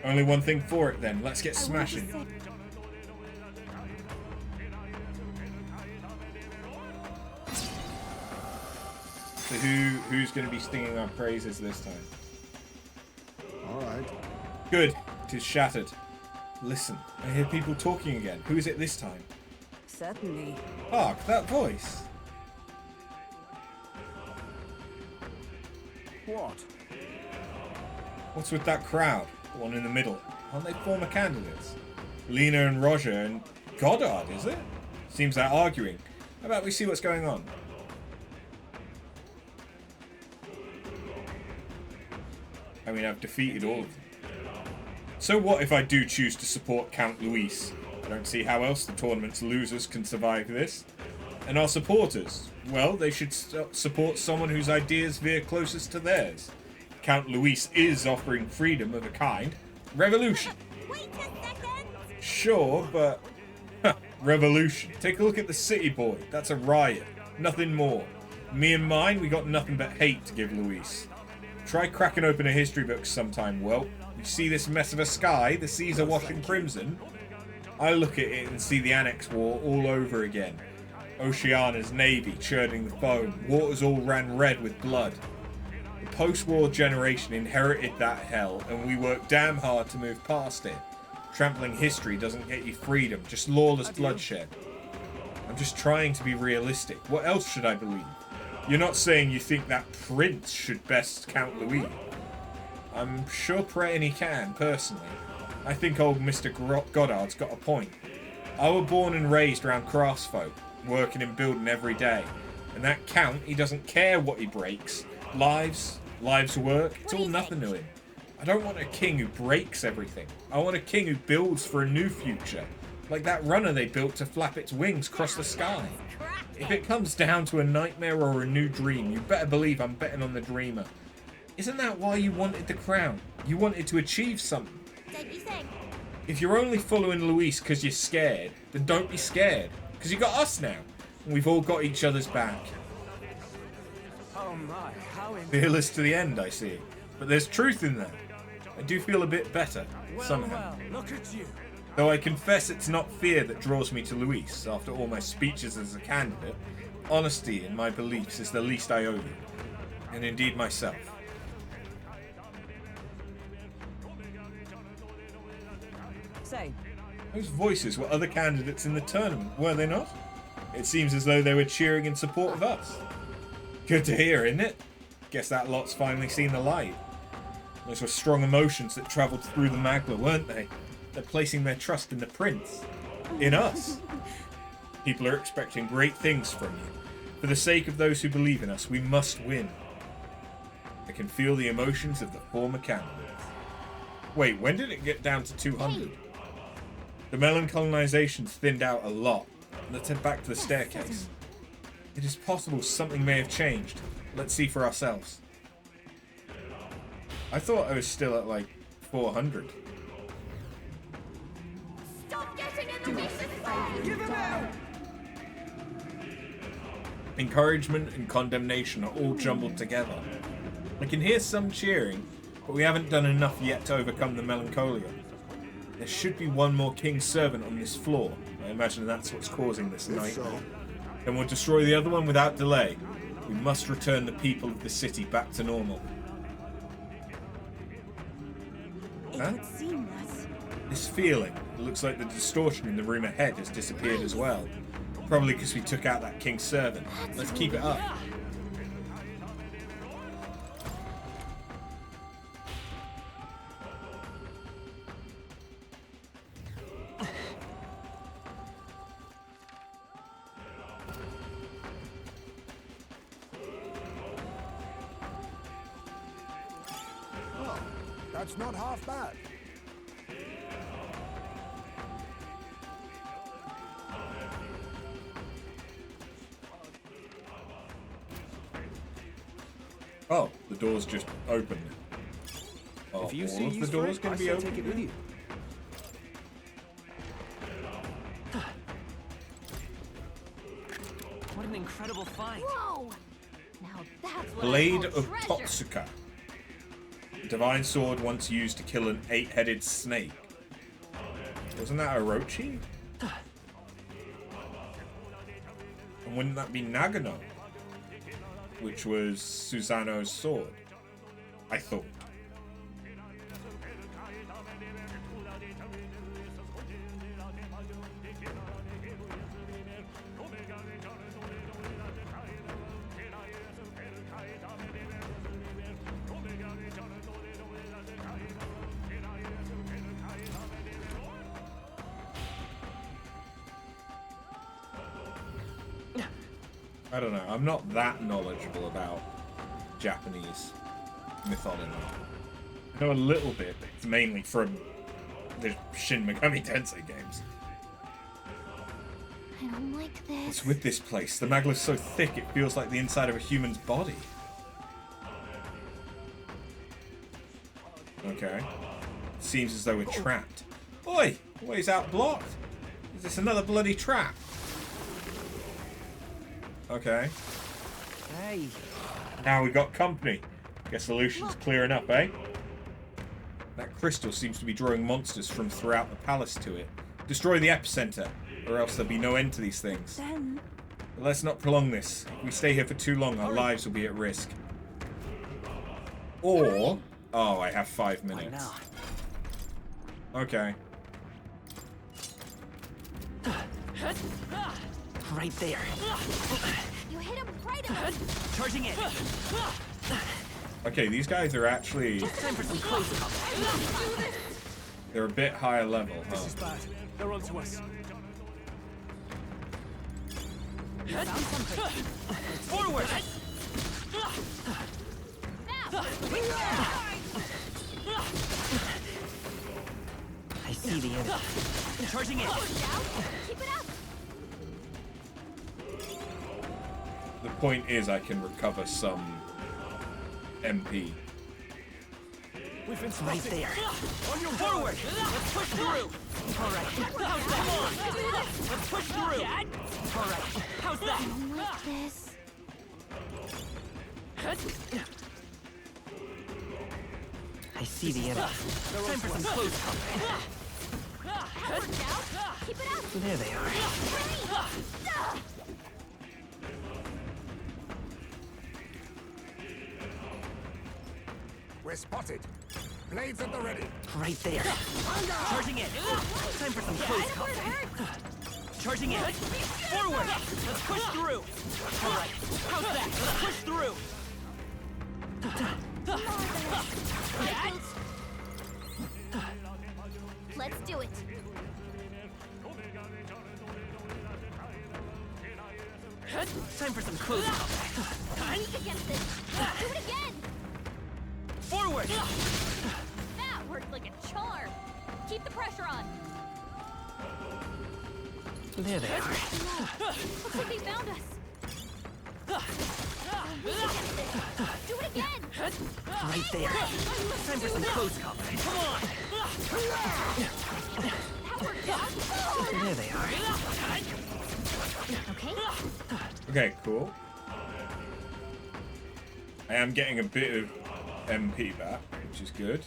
Only one thing for it then, let's get smashing. So who's going to be singing our praises this time? Alright. Good. It is shattered. Listen, I hear people talking again. Who is it this time? Certainly. Hark, that voice. What? What's with that crowd? The one in the middle. Aren't they former candidates? Lena and Roger and Goddard, is it? Seems they're arguing. How about we see what's going on? I mean, I've defeated all of them. So what if I do choose to support Count Luis? I don't see how else the tournament's losers can survive this. And our supporters? Well, they should support someone whose ideas veer closest to theirs. Count Luis is offering freedom of a kind. Revolution. Wait a second! Sure, but... revolution. Take a look at the city boy. That's a riot. Nothing more. Me and mine, we got nothing but hate to give Luis. Try cracking open a history book sometime, Well, you see this mess of a sky, the seas are washing crimson? I look at it and see the Annex War all over again. Oceania's navy churning the foam, waters all ran red with blood. The post-war generation inherited that hell, and we worked damn hard to move past it. Trampling history doesn't get you freedom, just lawless bloodshed. I'm just trying to be realistic. What else should I believe? You're not saying you think that prince should best Count Louis. I'm sure Pretty can, personally. I think old Mr. Goddard's got a point. I was born and raised around craftsfolk, working and building every day. And that Count, he doesn't care what he breaks. Lives work, it's all nothing to him. I don't want a king who breaks everything. I want a king who builds for a new future. Like that runner they built to flap its wings across the sky. If it comes down to a nightmare or a new dream, you better believe I'm betting on the dreamer. Isn't that why you wanted the crown? You wanted to achieve something. Don't you think? If you're only following Luis because you're scared, then don't be scared. Because you got us now. And we've all got each other's back. Oh my, how Fearless to the end, I see. But there's truth in that. I do feel a bit better, somehow. Look at you. Though I confess it's not fear that draws me to Luis after all my speeches as a candidate. Honesty in my beliefs is the least I owe you. And indeed myself. Say, Those voices were other candidates in the tournament, were they not? It seems as though they were cheering in support of us. Good to hear, isn't it? Guess that lot's finally seen the light. Those were strong emotions that travelled through the Magla, weren't they? They're placing their trust in the prince. In us. People are expecting great things from you. For the sake of those who believe in us, we must win. I can feel the emotions of the former candidates. Wait, when did it get down to 200? The melancholization's thinned out a lot. Let's head back to the staircase. It is possible something may have changed. Let's see for ourselves. I thought I was still at like 400. Stop getting in the vicious fight! Give him out! Encouragement and condemnation are all jumbled together. I can hear some cheering, but we haven't done enough yet to overcome the melancholia. There should be one more king's servant on this floor. I imagine that's what's causing this nightmare. Then we'll destroy the other one without delay. We must return the people of the city back to normal. Huh? It would seem that. This feeling, it looks like the distortion in the room ahead has disappeared as well. Probably because we took out that king's servant. Let's keep it up. Well, that's not half bad. Oh, the door's just opened. Oh, If you all see of the use for doors it, going I to be say open? take it with you. What an incredible find. Whoa! Now that's what Blade I call of treasure. Totsuka. Divine sword once used to kill an 8-headed snake. Wasn't that Orochi? And wouldn't that be Nagano? Which was Susanoo's sword, I thought. I don't know. I'm not that knowledgeable about Japanese mythology. I know a little bit, but it's mainly from the Shin Megami Tensei games. I don't like this. What's with this place? The magla's so thick it feels like the inside of a human's body. Okay. Seems as though we're trapped. Oi! Way's out blocked. Is this another bloody trap? Okay. Hey. Now we got company. Guess solution's clearing up, eh? That crystal seems to be drawing monsters from throughout the palace to it. Destroy the epicenter, or else there'll be no end to these things. Then But let's not prolong this. If we stay here for too long, our lives will be at risk. Or... Oh, I have 5 minutes. Okay. Right there. You hit him right in. Charging in. Okay, these guys are actually... Time for some close-up. They're a bit higher level, huh? This is bad. They're onto us. Forward. I see the enemy. Charging in. Keep it up. The point is I can recover some MP. We've been Right spotted. there. On your forward. Let's push through. All right. How's that? Come on. Let's push through. All right. How's I that? don't like this. I see the enemy. Time for some close combat. That worked out. Keep it up. There they are. We're spotted. Blades at the ready. Right there. Charging in. Time for some close combat. Charging in. Forward. Let's push through. All right. How's that? Let's push through. Let's do it. Time for some close combat. Weak against this. Let's do it again. Forward. That worked like a charm. Keep the pressure on. There they are. Looks like they found us. Weak against this. Do it again. Right there. Time for some close combat. Come on. That worked out. There they are. Okay. Okay, cool. I am getting a bit of MP back, which is good.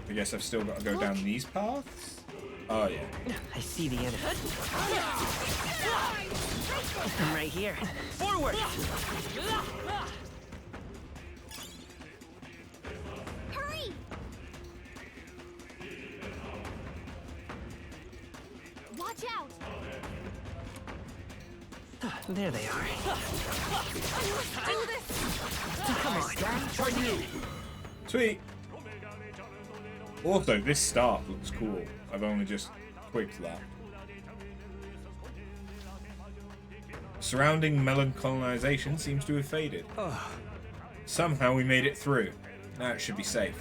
I guess I've still got to go down these paths. Oh, yeah. I see the enemy. I'm right here. Forward. Hurry. Watch out. There they are. Let's do this. Come on. Charging in. Sweet. Also, this staff looks cool. I've only just twigged that. Surrounding melancolization seems to have faded. Somehow we made it through. Now it should be safe.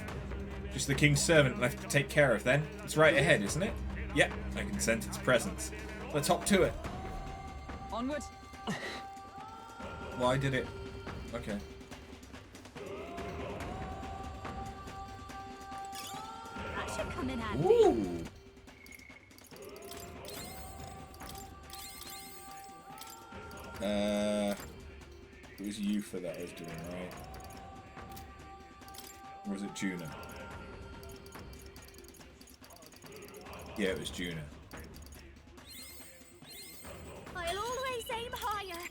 Just the king's servant left to take care of then. It's right ahead, isn't it? Yep, I can sense its presence. Let's hop to it. Onward. Why did it? Okay. That should come in handy. Ooh. It was Yufa that I was doing, right? Or was it Juna? Yeah, it was Juna. I'll always aim higher.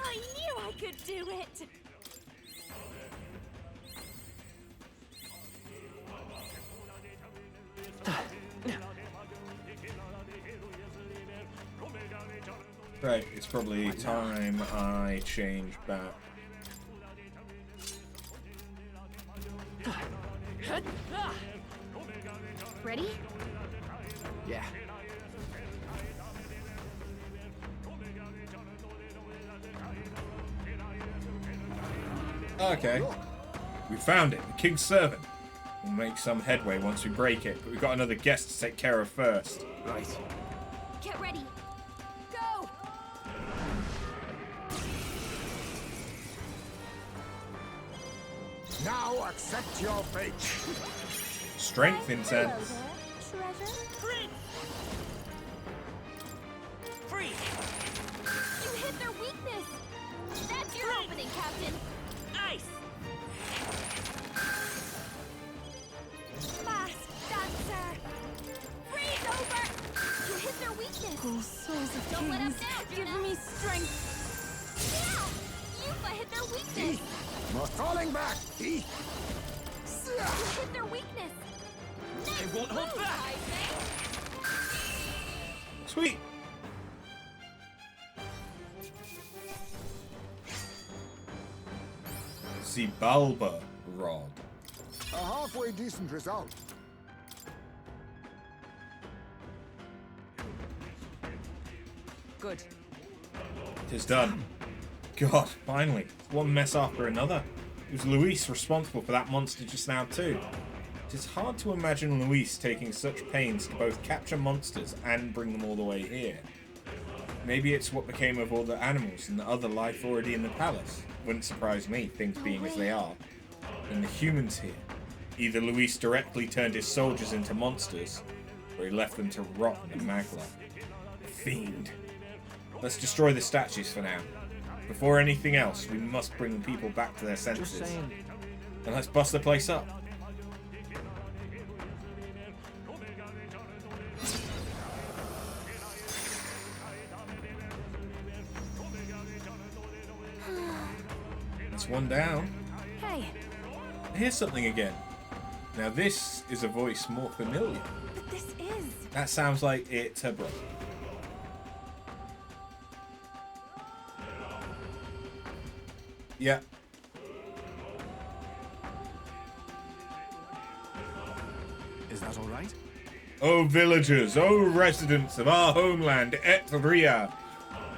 I knew I could do it. Right, it's probably time I change back. Ready? Yeah. Okay. We found it, the king's servant. We'll make some headway once we break it, but we've got another guest to take care of first. Right. Get ready. Go! Now accept your fate. Strength incense. Treasure? Free! You hit their weakness! That's your opening, Captain! Nice! Masked dancer! Freeze over! You hit their weakness! Oh, souls of Don't let up kings, now, give Juna. me strength. Yeah! Yufa hit their weakness! Not falling back. You hit their weakness! They won't hold back! I think! Sweet. The Balba rod. A halfway decent result. Good. Tis done. God, finally. One mess after another. It was Luis responsible for that monster just now too. It is hard to imagine Luis taking such pains to both capture monsters and bring them all the way here. Maybe it's what became of all the animals and the other life already in the palace. Wouldn't surprise me, things being as they are. And the humans here. Either Luis directly turned his soldiers into monsters, or he left them to rot in the magla. Fiend. Let's destroy the statues for now. Before anything else, we must bring people back to their senses. Just saying. And let's bust the place up. That's one down. Hey, Here's something again. Now this is a voice more familiar. but this is. That sounds like it's her brother. Yeah. Is that all right? O villagers, O residents of our homeland, Etria,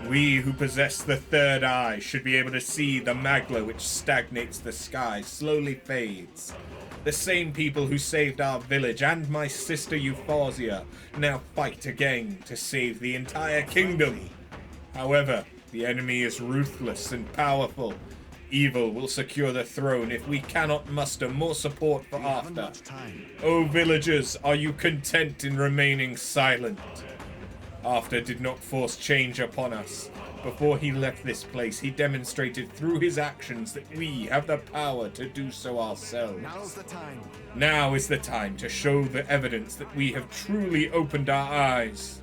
we who possess the third eye should be able to see the magla which stagnates the sky, slowly fades. The same people who saved our village and my sister Euphausia now fight again to save the entire kingdom. However, the enemy is ruthless and powerful. Evil will secure the throne if we cannot muster more support for after. O villagers, are you content in remaining silent? After did not force change upon us. Before he left this place, he demonstrated through his actions that we have the power to do so ourselves. Now's the time. Now is the time to show the evidence that we have truly opened our eyes.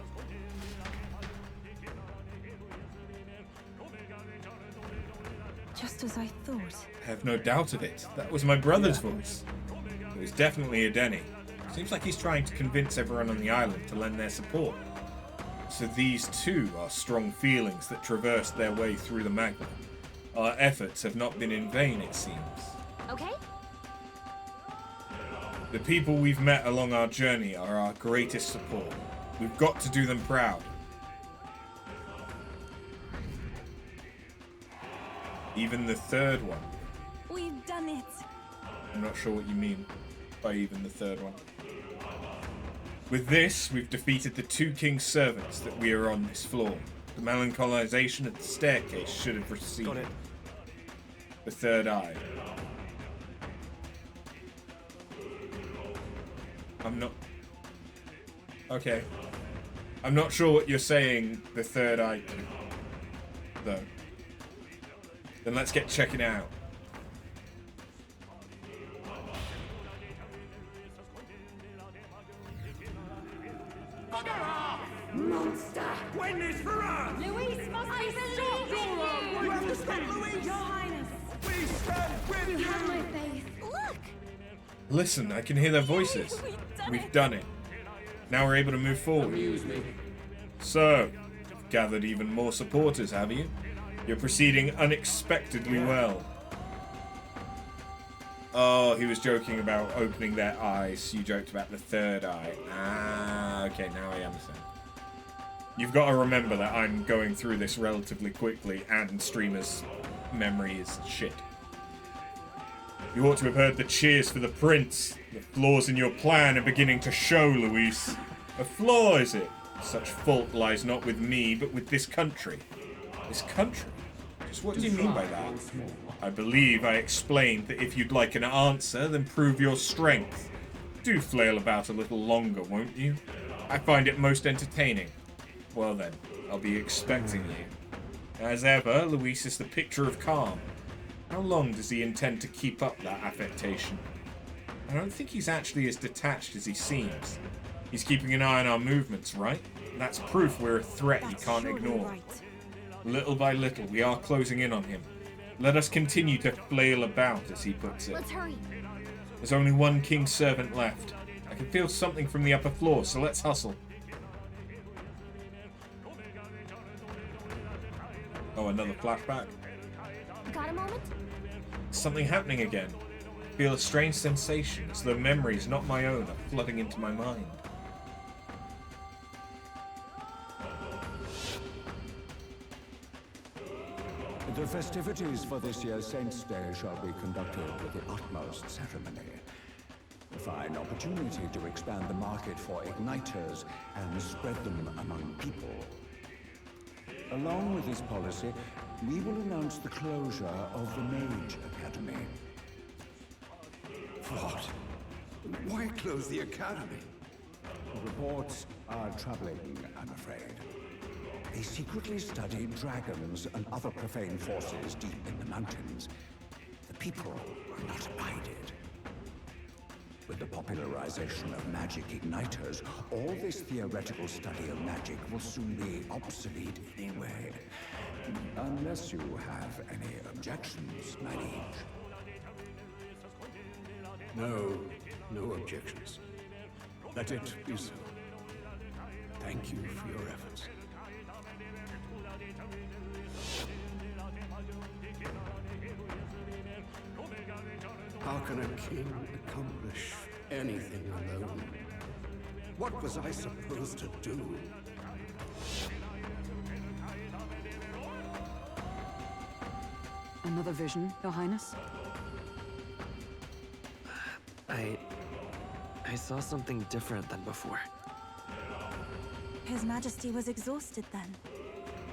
Just as I thought. I have no doubt of it. That was my brother's voice. It was definitely a Denny. Seems like he's trying to convince everyone on the island to lend their support. So these too are strong feelings that traversed their way through the magma. Our efforts have not been in vain, it seems. Okay? The people we've met along our journey are our greatest support. We've got to do them proud. Even the third one. We've done it. I'm not sure what you mean by even the third one. With this, we've defeated the 2 king's servants that we are on this floor. The melancholization of the staircase should have receded. Got it. The third eye. I'm not... Okay. I'm not sure what you're saying the third eye to, though. Then let's get checking out. Monster! Win this for us! Luis must be stopped! You have to stop Luis! Your Highness! We stand with You you! have my faith. Look! Listen, I can hear their voices. We've done it. Now we're able to move forward. So, you've gathered even more supporters, have you? You're proceeding unexpectedly well. Oh, he was joking about opening their eyes. You joked about the third eye. Ah, okay, now I understand. You've got to remember that I'm going through this relatively quickly, and streamers' memory is shit. You ought to have heard the cheers for the prince. The flaws in your plan are beginning to show, Luis. A flaw, is it? Such fault lies not with me, but with this country. This country? Just what do you mean by that? I believe I explained that if you'd like an answer, then prove your strength. Do flail about a little longer, won't you? I find it most entertaining. Well then, I'll be expecting you. As ever, Luis is the picture of calm. How long does he intend to keep up that affectation? I don't think he's actually as detached as he seems. He's keeping an eye on our movements, right? That's proof we're a threat he can't ignore. Right. Little by little, we are closing in on him. Let us continue to flail about, as he puts it. Let's hurry. There's only one king's servant left. I can feel something from the upper floor, so let's hustle. Oh, another flashback. Got a moment? Something happening again. I feel a strange sensation, as though memories not my own are flooding into my mind. The festivities for this year's Saints' Day shall be conducted with the utmost ceremony. A fine opportunity to expand the market for igniters and spread them among people. Along with this policy, we will announce the closure of the Mage Academy. What? Why close the academy? Reports are troubling, I'm afraid. They secretly study dragons and other profane forces deep in the mountains. The people are not abided. With the popularization of magic igniters, all this theoretical study of magic will soon be obsolete anyway. Unless you have any objections, my liege. No objections. Let it be so. Thank you for your efforts. How can a king accomplish anything alone? What was I supposed to do? Another vision, Your Highness? I saw something different than before. His Majesty was exhausted then.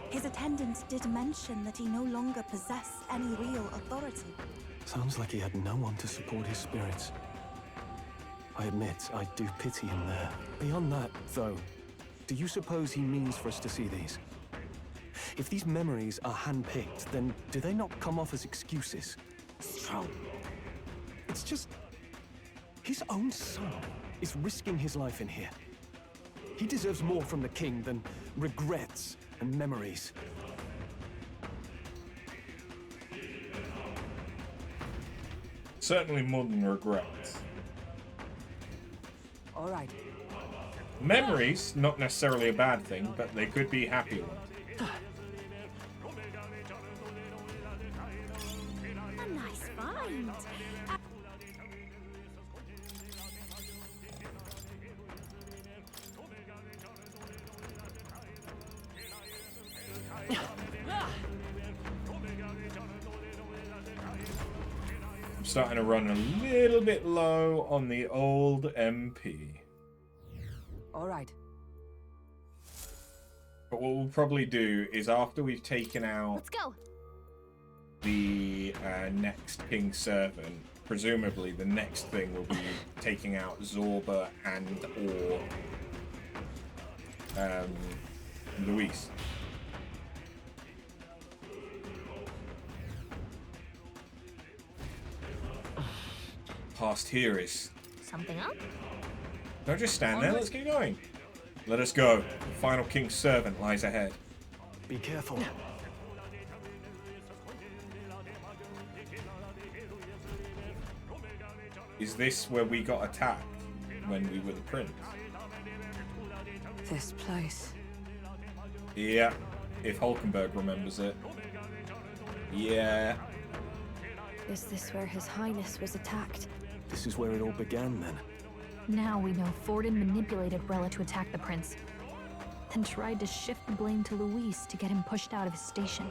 His attendant did mention that he no longer possessed any real authority. Sounds like he had no one to support his spirits. I admit, I do pity him there. Beyond that, though, do you suppose he means for us to see these? If these memories are handpicked, then do they not come off as excuses? Strong. It's just... his own son is risking his life in here. He deserves more from the king than regrets and memories. Certainly more than regrets. All right. Memories, not necessarily a bad thing, but they could be happy ones. A nice find. starting to run a little bit low on the old MP. All right. But what we'll probably do is after we've taken out Let's go. the next King's Servant, presumably the next thing will be taking out Zorba and or Luis. Past here is... Something up? Don't just stand there, let's get going. Let us go. The final King's Servant lies ahead. Be careful. Is this where we got attacked when we were the prince? This place. Yeah, if Hulkenberg remembers it. Yeah. Is this where His Highness was attacked? This is where it all began, then. Now we know Forden manipulated Rella to attack the prince, then tried to shift the blame to Luis to get him pushed out of his station.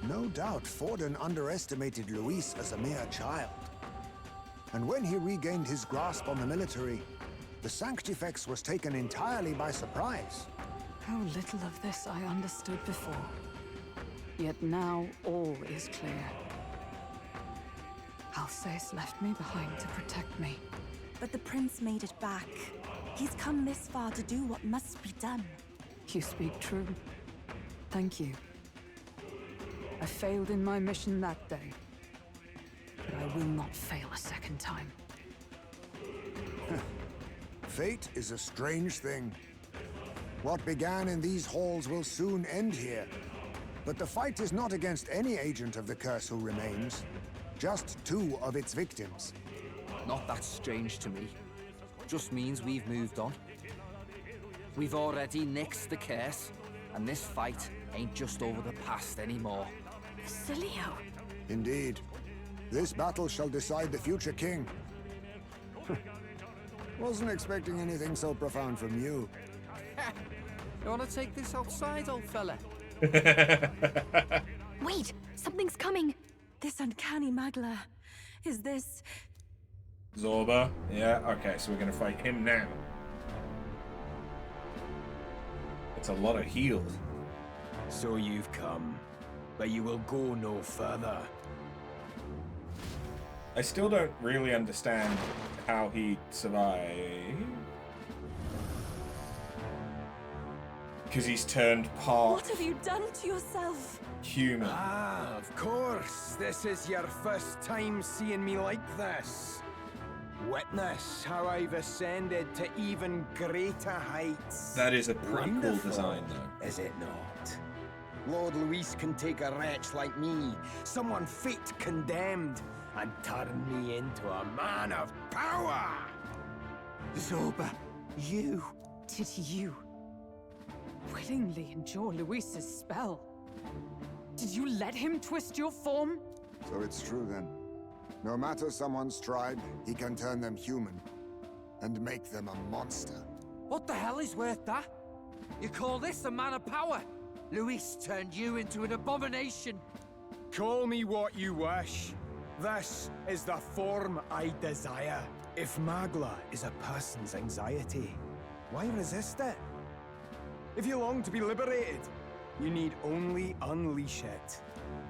No doubt Forden underestimated Luis as a mere child. And when he regained his grasp on the military, the Sanctifex was taken entirely by surprise. How little of this I understood before. Yet now all is clear. Alsace left me behind to protect me. But the prince made it back. He's come this far to do what must be done. You speak true. Thank you. I failed in my mission that day, but I will not fail a second time. Fate is a strange thing. What began in these halls will soon end here. But the fight is not against any agent of the curse who remains, just 2 of its victims. Not that strange to me. Just means we've moved on. We've already nixed the curse, and this fight ain't just over the past anymore. Cilio. Indeed. This battle shall decide the future king. Wasn't expecting anything so profound from you. You wanna take this outside, old fella? Wait! Something's coming! This uncanny Magla. Is this... Zorba? Yeah, okay, so we're gonna fight him now. It's a lot of heals. So you've come, but you will go no further. I still don't really understand how he survived. Because he's turned part What have you done to yourself? human. Ah, of course. This is your first time seeing me like this. Witness how I've ascended to even greater heights. That is a pretty cool Wonderful, design, though. is it not? Lord Luis can take a wretch like me, someone fate condemned, and turn me into a man of power! Zorba, you... Did you willingly endure Luis's spell? Did you let him twist your form? So it's true then. No matter someone's tribe, he can turn them human and make them a monster. What the hell is worth that? You call this a man of power? Luis turned you into an abomination. Call me what you wish. This is the form I desire. If Magla is a person's anxiety, why resist it? If you long to be liberated, you need only unleash it.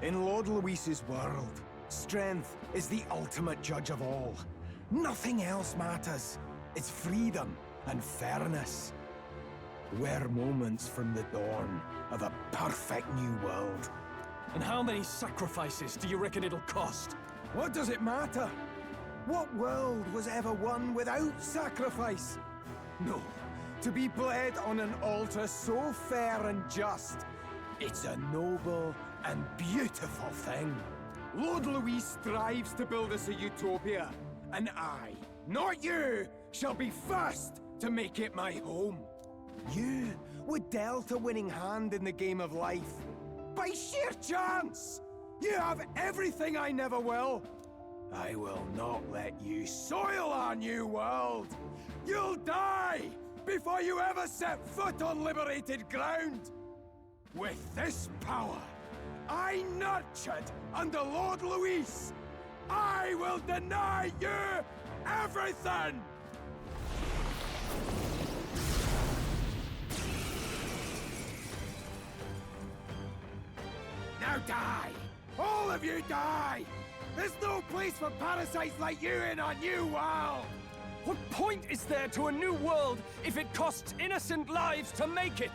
In Lord Luis's world, strength is the ultimate judge of all. Nothing else matters. It's freedom and fairness. We're moments from the dawn of a perfect new world. And how many sacrifices do you reckon it'll cost? What does it matter? What world was ever won without sacrifice? No. To be bled on an altar so fair and just, it's a noble and beautiful thing. Lord Luis strives to build us a utopia, and I, not you, shall be first to make it my home. You were dealt a winning hand in the game of life. By sheer chance! You have everything I never will. I will not let you soil our new world. You'll die before you ever set foot on liberated ground. With this power, I nurtured under Lord Luis, I will deny you everything! Now die! All of you die! There's no place for parasites like you in our new world! What point is there to a new world if it costs innocent lives to make it?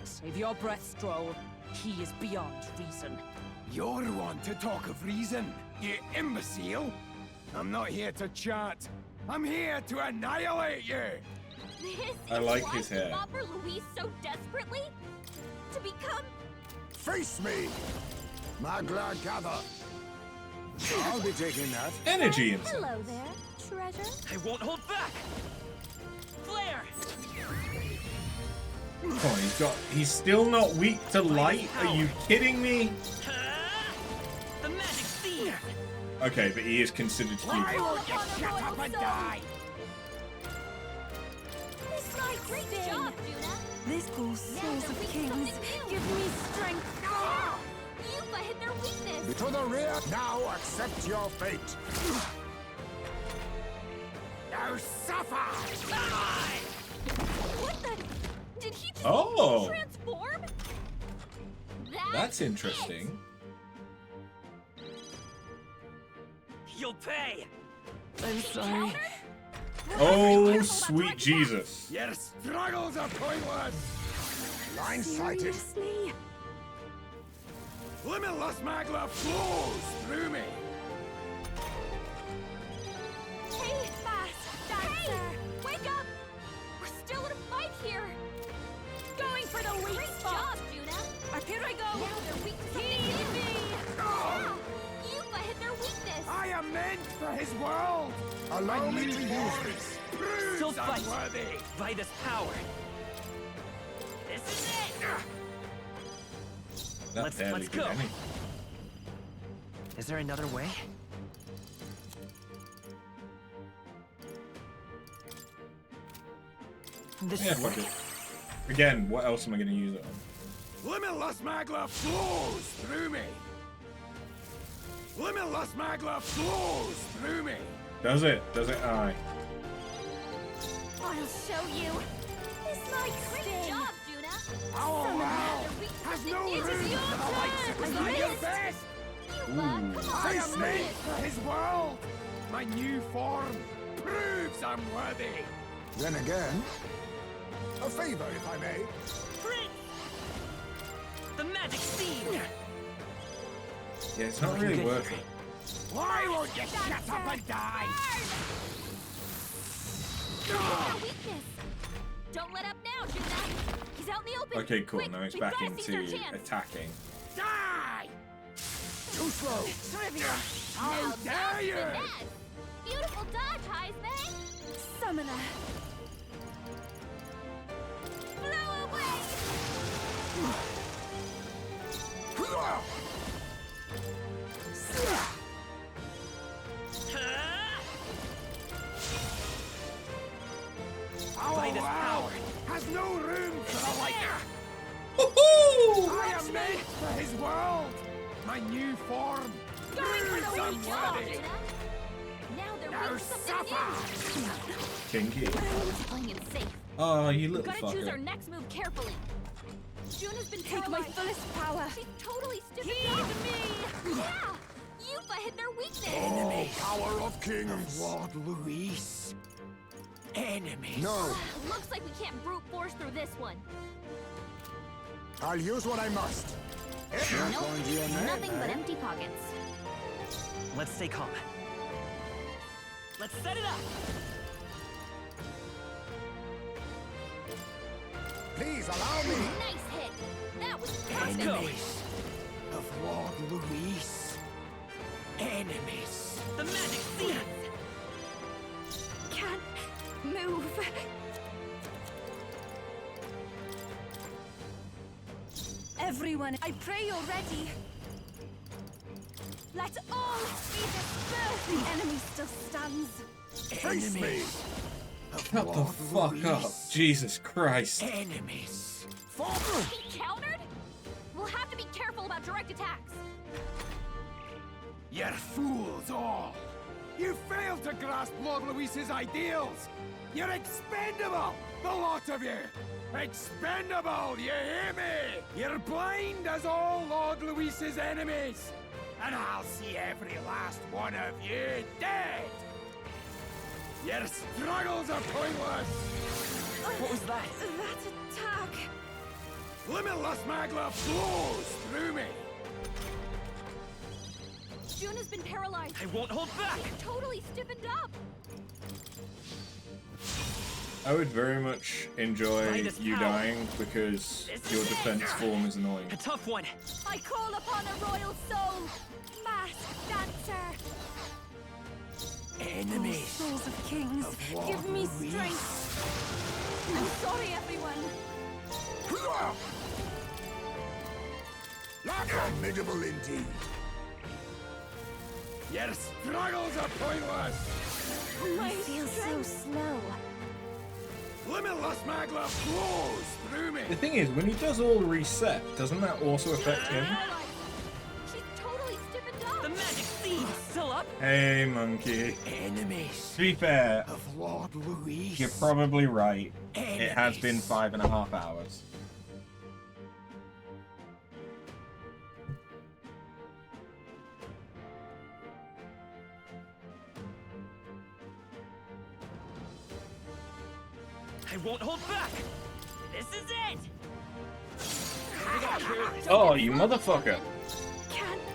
Save your breath, Stroll. He is beyond reason. You're one to talk of reason, you imbecile! I'm not here to chat. I'm here to annihilate you! This I is like why his you hair. fought for Luis so desperately? To become... Face me! Magla gather! I'll be taking that. Energy and Hello there, treasure. I won't hold back! Flare! Oh, he's still not weak to light? Are you kidding me? The magic steed! Okay, but he is considered human. Why won't you shut up and die? This night, great job, Juna. This calls souls of kings. Give me strength. You've hit their weakness. To the rear! Now accept your fate! Now suffer! What the? Did he just transform? That's interesting. You'll pay! I'm sorry. Oh, sweet Jesus. Your struggles are pointless! Blindsided! Seriously? Limitless magla flows through me! Hey, fast dancer! Hey, wake up! We're still in a fight here. Going for the weak spot. Job, Juna. Here I go. Now they're weak to something new. Yeah, you've hit their weakness. I am meant for his world! Allow me to use this! Still Proves fight! unworthy! By this power! This is it! That Let's barely did go. anything. Is there another way? This Yeah, should fuck work. it. Again, what else am I going to use it on? Limitless magla flows through me! Limitless magla flows through me! Does it? Does it? Aye. I'll show you. This might great job, Juna. Our world has no room for the likes of us. Your best! Come on, I am show made it. for his world! My new form proves I'm worthy! Then again, a favor, if I may. Prince! The magic steed! Yeah, it's not really worth it. Why won't you shut up and die? Their weakness. Don't let up now, Juna. He's out in the open. Okay, cool. Quick, Now it's we've back gotta seize our into chance. attacking. Die! Too slow! Trivia. How Now dare that's you! finesse. Beautiful dodge, Heisman. Summoner. Blow away. Our By this world power. has no room for the like. Woohoo! I am made for his world. My new form Going for proves the I'm weak job, worthy. Juna. Now they're Now weak to something suffer! Kinky. new. Playing it safe. Oh, you We little gotta choose our fucker. next move carefully. Juna's been Take my paralyzed. fullest power. She's totally stiff as rock. Me. Yeah, you've hit their weakness. Enemy power of kings. Lord Luis. Enemies. No, Looks like we can't brute force through this one. I'll use what I must. Not Nope, going to your name, nothing but eh? empty pockets. Let's stay calm. Let's set it up! Please allow me. Nice hit. That was Let's perfect. go! Enemies of Lord Luis. Enemies. The magic steed! Can't move. Everyone, I pray you're ready. Let all be dispersed. The enemy still stands. Face me. Shut the fuck up. Jesus Christ. Enemies. He countered? We'll have to be careful about direct attacks. You're fools all! You failed to grasp Lord Luis's ideals! You're expendable, the lot of you! Expendable, you hear me? You're blind as all Lord Luis's enemies! And I'll see every last one of you dead! Your struggles are pointless! What was that? That attack! Limitless magla flows through me! June has been paralyzed. I won't hold back! Totally stiffened up. I would very much enjoy Brightest you power. dying because your defense form is annoying. A tough one. I call upon a royal soul. Masked dancer. Enemies. Souls of kings, give me strength. I'm sorry, everyone. Formidable indeed. Your struggles are pointless! I feel so slow. Limitless magla flows through me! The thing is, when he does all reset, doesn't that also affect him? She's totally stiffened up. The magic seed is still up. Hey, monkey. Enemies To be fair, of Lord Luis. you're probably right. It has been 5.5 hours. I won't hold back. This is it. Oh, you motherfucker.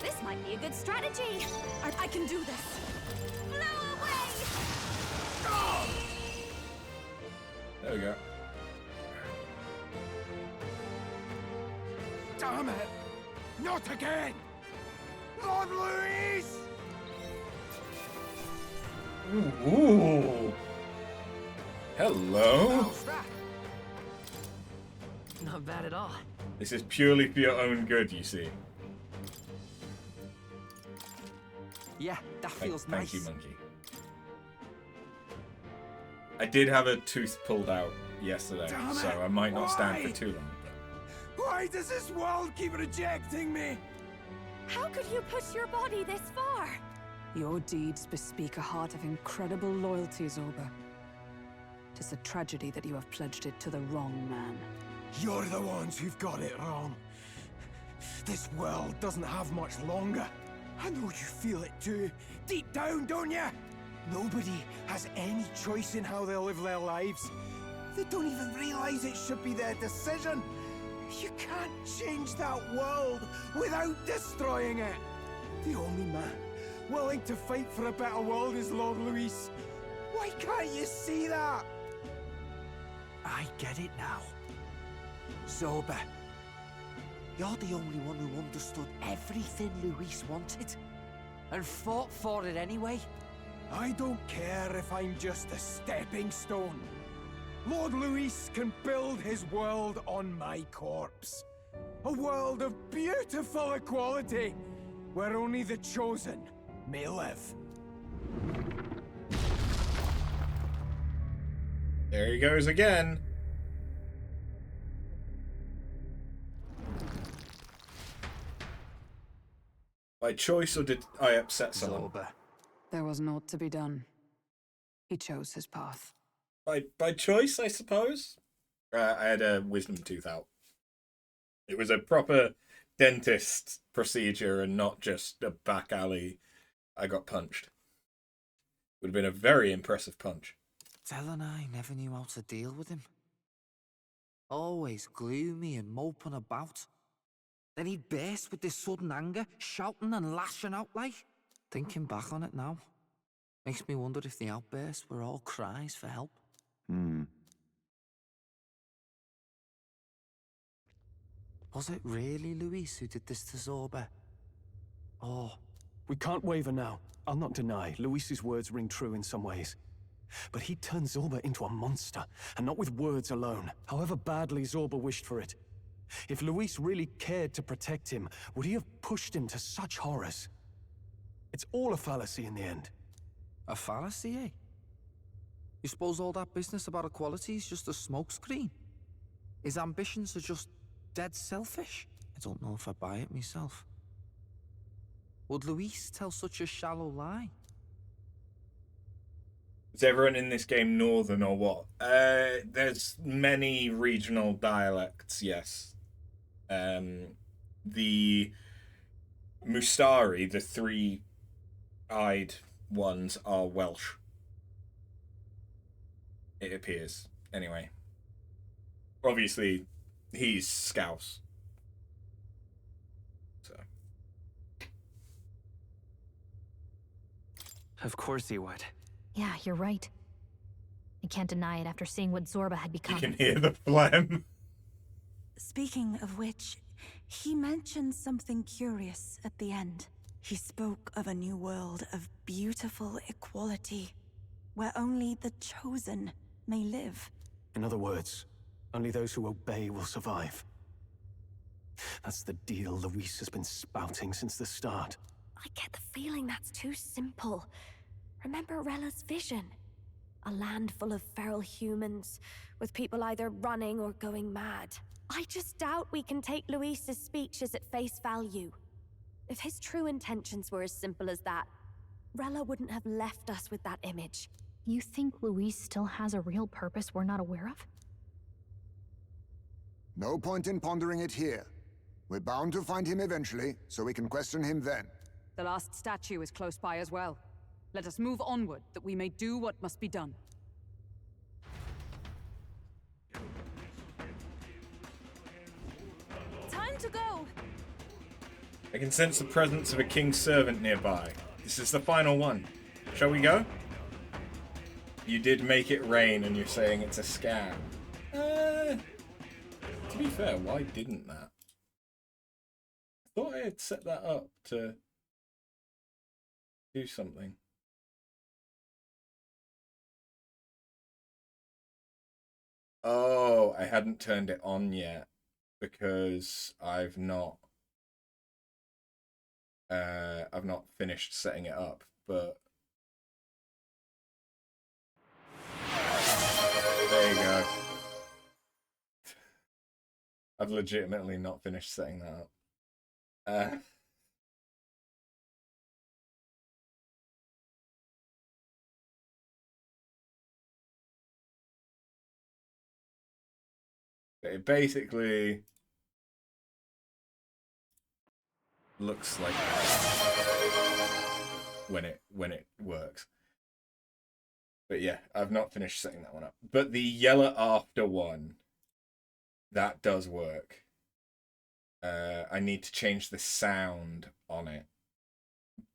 This might be a good strategy. I can do this. Blow away! There we go. Damn it! Not again! Lord Luis! Ooh. Hello? Not bad at all. This is purely for your own good, you see. Yeah, that feels nice. Thank you, monkey. I did have a tooth pulled out yesterday, Damn it, so I might not stand why? for too long. Why does this world keep rejecting me? How could you push your body this far? Your deeds bespeak a heart of incredible loyalty, Zorba. 'Tis a tragedy that you have pledged it to the wrong man. You're the ones who've got it wrong. This world doesn't have much longer. I know you feel it too. Deep down, don't you? Nobody has any choice in how they'll live their lives. They don't even realize it should be their decision. You can't change that world without destroying it. The only man willing to fight for a better world is Lord Luis. Why can't you see that? I get it now. Zorba, you're the only one who understood everything Luis wanted. And fought for it anyway. I don't care if I'm just a stepping stone. Lord Luis can build his world on my corpse. A world of beautiful equality, where only the chosen may live. There he goes again. By choice, or did I upset someone? Zorba. There was naught to be done. He chose his path. By choice, I suppose. I had a wisdom tooth out. It was a proper dentist procedure and not just a back alley. I got punched. Would have been a very impressive punch. Del and I never knew how to deal with him. Always gloomy and moping about. Then he'd burst with this sudden anger, shouting and lashing out like. Thinking back on it now, makes me wonder if the outbursts were all cries for help. Was it really Luis who did this to Zorba? Or... We can't waver now. I'll not deny, Luis's words ring true in some ways. But he turned Zorba into a monster, and not with words alone, however badly Zorba wished for it. If Luis really cared to protect him, would he have pushed him to such horrors? It's all a fallacy in the end. A fallacy, eh? You suppose all that business about equality is just a smokescreen? His ambitions are just dead selfish? I don't know if I buy it myself. Would Luis tell such a shallow lie? Is everyone in this game northern or what? There's many regional dialects, yes. The Mustari, the three-eyed ones, are Welsh. It appears. Anyway. Obviously, he's Scouse. So. Of course he would. Yeah, you're right. I can't deny it after seeing what Zorba had become. You can hear the phlegm. Speaking of which, he mentioned something curious at the end. He spoke of a new world of beautiful equality, where only the chosen may live. In other words, only those who obey will survive. That's the deal Luis has been spouting since the start. I get the feeling that's too simple. Remember Rella's vision? A land full of feral humans, with people either running or going mad. I just doubt we can take Luis's speeches at face value. If his true intentions were as simple as that, Rella wouldn't have left us with that image. You think Luis still has a real purpose we're not aware of? No point in pondering it here. We're bound to find him eventually, so we can question him then. The last statue is close by as well. Let us move onward, that we may do what must be done. Time to go! I can sense the presence of a king's servant nearby. This is the final one. Shall we go? You did make it rain and you're saying it's a scam. To be fair, why didn't that? I thought I had set that up to do something. Oh, I hadn't turned it on yet because I've not finished setting it up, but there you go. I've legitimately not finished setting that up. It basically looks like when it works. But yeah, I've not finished setting that one up. But the yellow after one, that does work. I need to change the sound on it,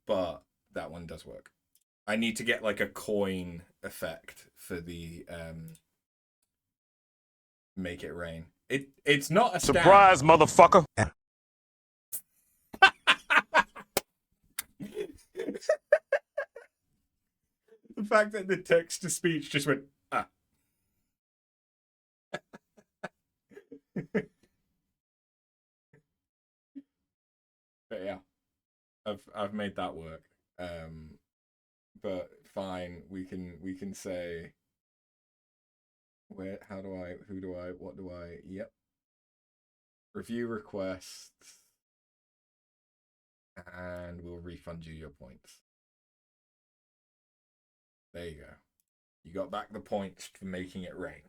but that one does work. I need to get like a coin effect for the make it rain. It's not a surprise, motherfucker. The fact that the text to speech just went ah. But yeah, I've made that work. But fine, we can say where, how do I, who do I, what do I, yep. Review requests, and we'll refund you your points. There you go. You got back the points for making it rain.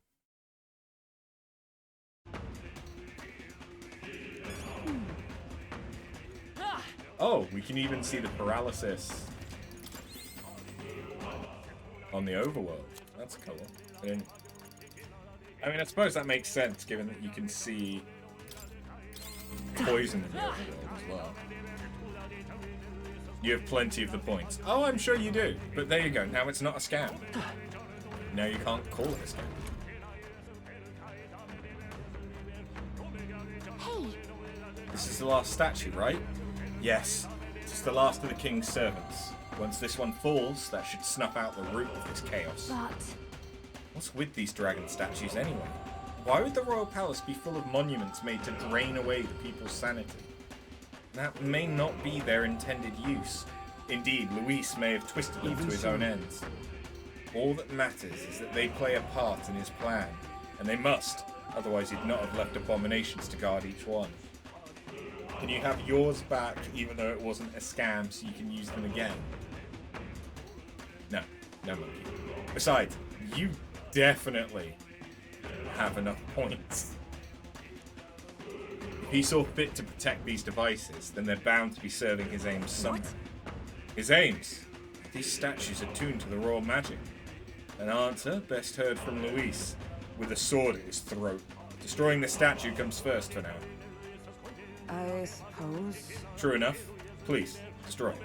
Oh, we can even see the paralysis on the overworld. That's cool. I mean, I suppose that makes sense given that you can see poison in the overworld as well. You have plenty of the points. Oh, I'm sure you do. But there you go. Now it's not a scam. Now you can't call it a scam. Hey! This is the last statue, right? Yes. This is the last of the king's servants. Once this one falls, that should snuff out the root of this chaos. But what's with these dragon statues anyway? Why would the royal palace be full of monuments made to drain away the people's sanity? That may not be their intended use. Indeed, Luis may have twisted them to his own ends. All that matters is that they play a part in his plan, and they must, otherwise he'd not have left abominations to guard each one. Can you have yours back even though it wasn't a scam so you can use them again? No. No monkey. Besides, you definitely have enough points. If he saw fit to protect these devices, then they're bound to be serving his aims somewhere. His aims? These statues are tuned to the royal magic. An answer best heard from Luis, with a sword at his throat. Destroying the statue comes first for now. I suppose. True enough. Please, destroy it.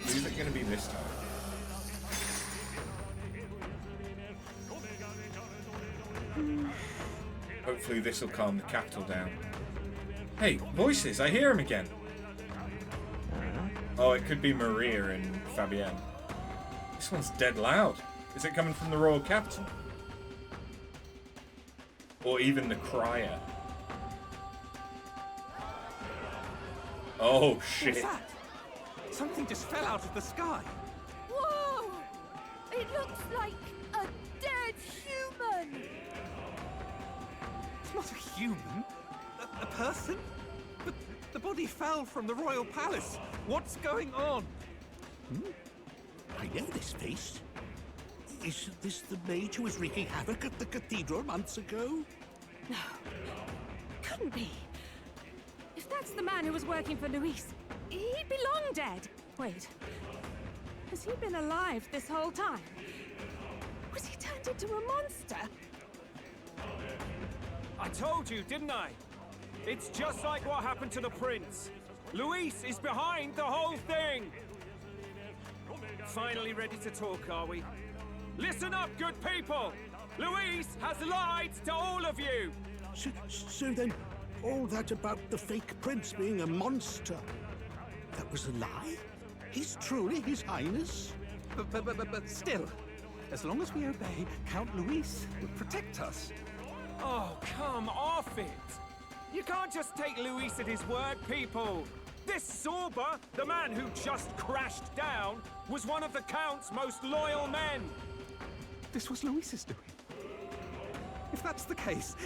Who's it going to be this time? Hopefully this will calm the capital down. Hey, voices! I hear him again! Oh, it could be Maria and Fabienne. This one's dead loud. Is it coming from the royal capital? Or even the crier? Oh, shit. What's that? Something just fell out of the sky. Whoa! It looks like a dead human! It's not a human. A person? But the body fell from the royal palace. What's going on? I know this face. Isn't this the mage who was wreaking havoc at the cathedral months ago? No. Couldn't be. If that's the man who was working for Luis, he'd be long dead. Wait. Has he been alive this whole time? Was he turned into a monster? I told you, didn't I? It's just like what happened to the prince. Luis is behind the whole thing. Finally ready to talk, are we? Listen up, good people! Luis has lied to all of you! So then, all that about the fake prince being a monster, that was a lie? He's truly His Highness? But still, as long as we obey, Count Luis will protect us. Oh, come off it! You can't just take Luis at his word, people! This Sorba, the man who just crashed down, was one of the Count's most loyal men! This was Luis's doing. If that's the case,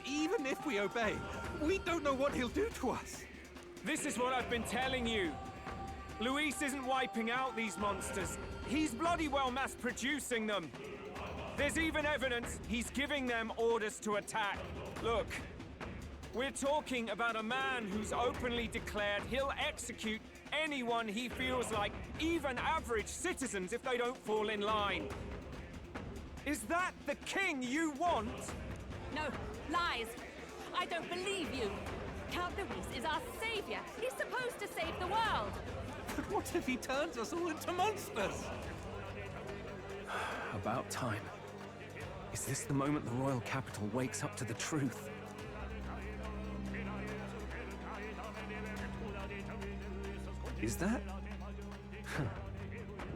even if we obey, we don't know what he'll do to us. This is what I've been telling you. Luis isn't wiping out these monsters. He's bloody well mass-producing them. There's even evidence he's giving them orders to attack. Look, we're talking about a man who's openly declared he'll execute anyone he feels like, even average citizens, if they don't fall in line. Is that the king you want? No, lies. I don't believe you. Count Luis is our savior. He's supposed to save the world. But what if he turns us all into monsters? About time. Is this the moment the royal capital wakes up to the truth? Is that?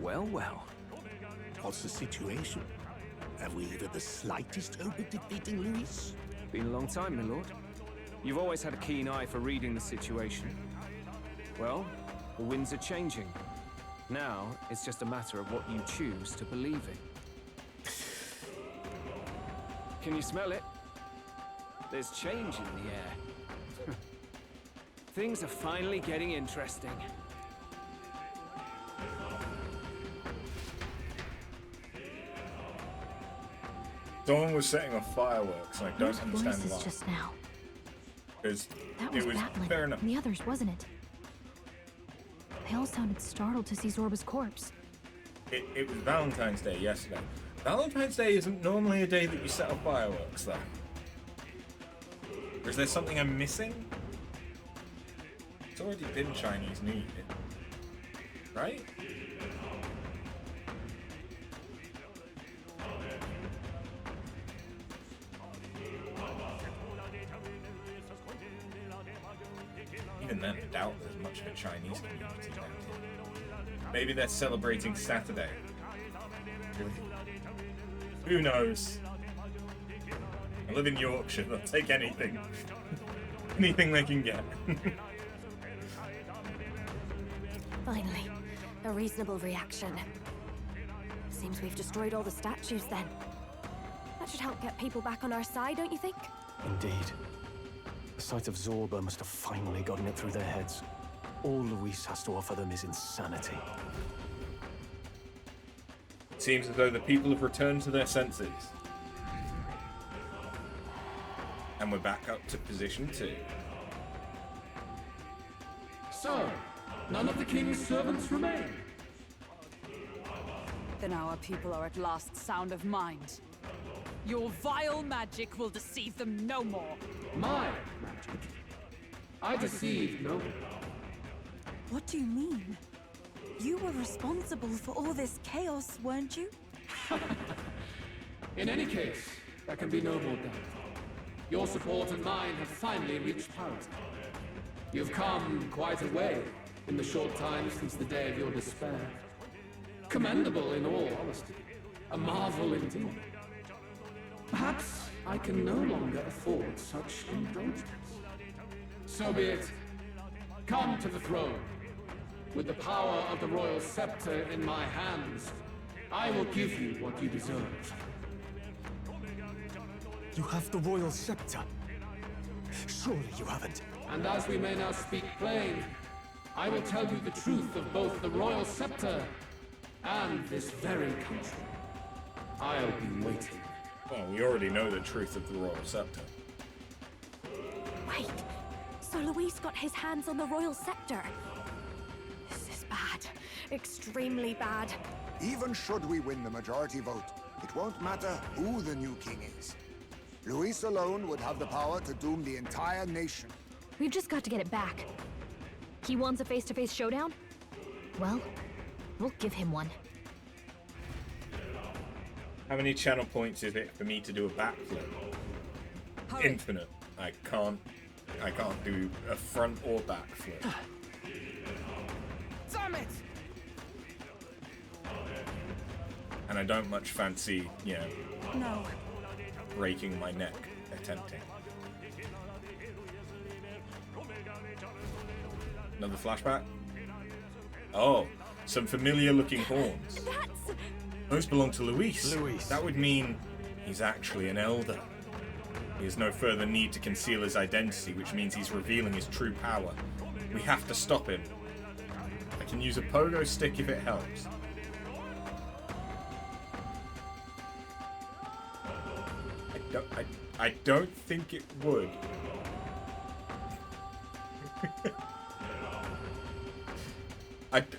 Well, well. What's the situation? Have we even the slightest hope of defeating Luis? Been a long time, my lord. You've always had a keen eye for reading the situation. Well, the winds are changing. Now, it's just a matter of what you choose to believe in. Can you smell it? There's change in the air. Things are finally getting interesting. Someone was setting off fireworks, and I don't understand why. Just now. Because That it was was battling. fair enough. And the others, wasn't it? They all sounded startled to see Zorba's corpse. It was Valentine's Day yesterday. Valentine's Day isn't normally a day that you set off fireworks, though. Or is there something I'm missing? It's already been Chinese New Year, right? Even then, I doubt there's much of a Chinese community down here. Maybe they're celebrating Saturday. Who knows? I live in Yorkshire, they'll take anything. Anything they can get. Finally, a reasonable reaction. Seems we've destroyed all the statues then. That should help get people back on our side, don't you think? Indeed. The sight of Zorba must have finally gotten it through their heads. All Luis has to offer them is insanity. It seems as though the people have returned to their senses. And we're back up to position 2. So, none of the king's servants remain. Then our people are at last sound of mind. Your vile magic will deceive them no more. My magic? I deceived no one. What do you mean? You were responsible for all this chaos, weren't you? In any case, there can be no more doubt. Your support and mine have finally reached parity. You've come quite a way in the short time since the day of your despair. Commendable in all honesty. A marvel indeed. Perhaps I can no longer afford such indulgence. So be it. Come to the throne. With the power of the royal scepter in my hands, I will give you what you deserve. You have the royal scepter. Surely you haven't. And as we may now speak plain, I will tell you the truth of both the royal scepter and this very country. I'll be waiting. Well, we already know the truth of the royal scepter. Wait, so Luis got his hands on the royal scepter. This is bad. Extremely bad. Even should we win the majority vote, it won't matter who the new king is. Luis alone would have the power to doom the entire nation. We've just got to get it back. He wants a face-to-face showdown? Well, we'll give him one. How many channel points is it for me to do a backflip? Infinite. I can't do a front or backflip. Damn it! And I don't much fancy, you know, No. breaking my neck attempting. Another flashback? Oh, some familiar looking horns. Those belong to Luis. That would mean he's actually an Elda. He has no further need to conceal his identity, which means he's revealing his true power. We have to stop him. I can use a pogo stick if it helps. I don't think it would.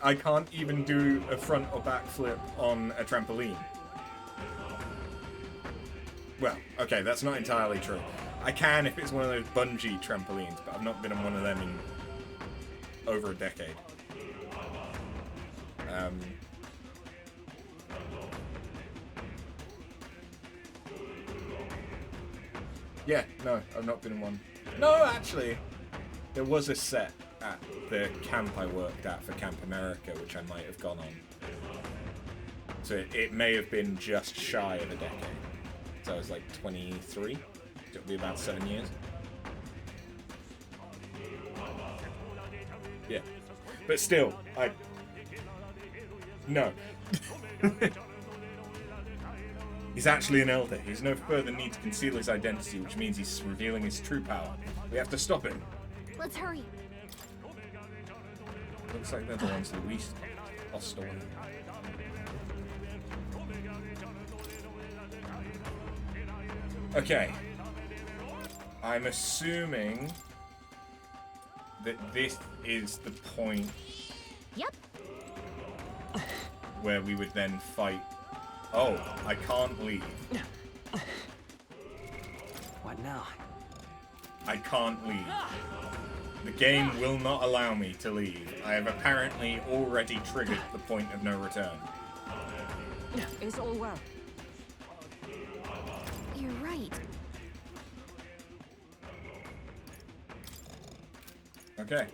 I can't even do a front or back flip on a trampoline. Well, okay, that's not entirely true. I can if it's one of those bungee trampolines, but I've not been on one of them in over a decade. Yeah, no, I've not been in one. No, actually, there was a set at the camp I worked at for Camp America, which I might have gone on. So it may have been just shy of a decade. So I was like 23. So it'll be about 7 years. Yeah. But still, no. He's actually an Elder. He has no further need to conceal his identity, which means he's revealing his true power. We have to stop him. Let's hurry. Looks like they're the ones Luis lost away. Okay. I'm assuming that this is the point. Yep. Where we would then fight. Oh, I can't leave. What now? I can't leave. The game will not allow me to leave. I have apparently already triggered the point of no return. It's all well. You're right. Okay.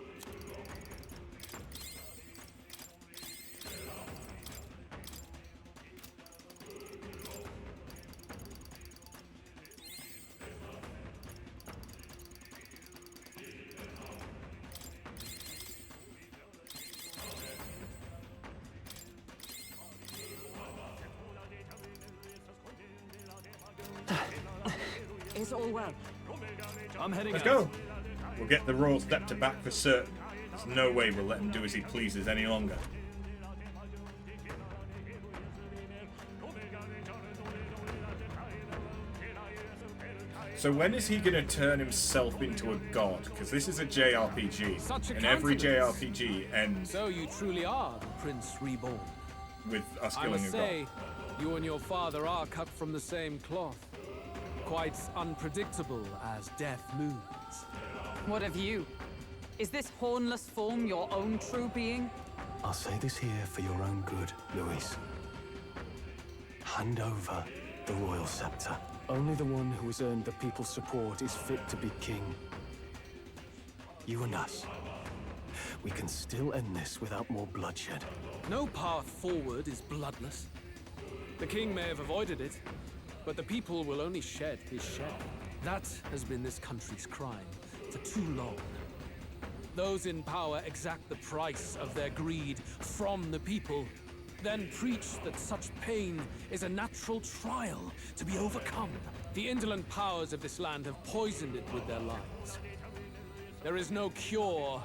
all well? I'm heading Let's out. go. We'll get the royal scepter back for certain. There's no way we'll let him do as he pleases any longer. So when is he going to turn himself into a god? Because this is a JRPG, and every JRPG ends. So you truly are the Prince Reborn. With us I killing must a god. say, you and your father are cut from the same cloth. Quite unpredictable as death looms. What of you? Is this hornless form your own true being? I'll say this here for your own good, Luis. Hand over the royal scepter. Only the one who has earned the people's support is fit to be king. You and us. We can still end this without more bloodshed. No path forward is bloodless. The king may have avoided it, but the people will only shed his share. That has been this country's crime for too long. Those in power exact the price of their greed from the people, then preach that such pain is a natural trial to be overcome. The indolent powers of this land have poisoned it with their lies. There is no cure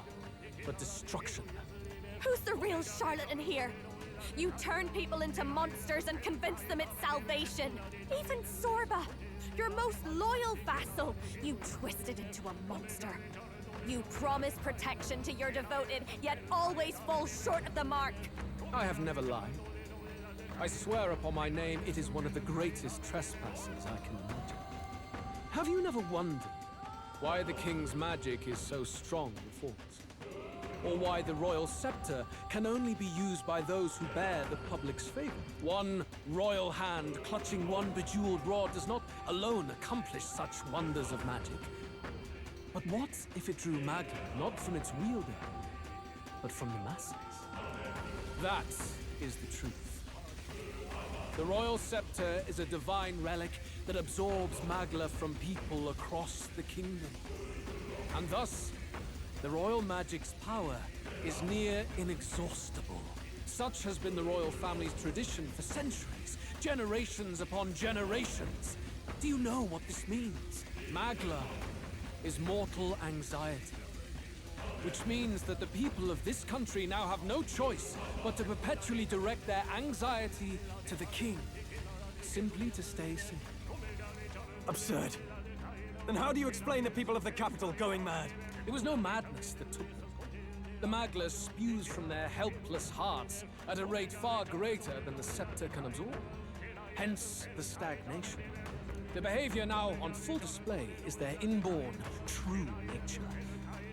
but destruction. Who's the real charlatan here? You turn people into monsters and convince them it's salvation. Even Sorba, your most loyal vassal, you twisted into a monster. You promise protection to your devoted, yet always fall short of the mark. I have never lied. I swear upon my name, it is one of the greatest trespasses I can imagine. Have you never wondered why the king's magic is so strong before us? Or why the royal scepter can only be used by those who bear the public's favor? One royal hand clutching one bejeweled rod does not alone accomplish such wonders of magic. But what if it drew magic not from its wielder, but from the masses? That is the truth. The royal scepter is a divine relic that absorbs magla from people across the kingdom. And thus, the royal magic's power is near inexhaustible. Such has been the royal family's tradition for centuries, generations upon generations. Do you know what this means? Magla is mortal anxiety, which means that the people of this country now have no choice but to perpetually direct their anxiety to the king, simply to stay safe. Absurd. Then how do you explain the people of the capital going mad? It was no madness that took them. The magla spews from their helpless hearts at a rate far greater than the scepter can absorb. Hence the stagnation. The behavior now on full display is their inborn, true nature.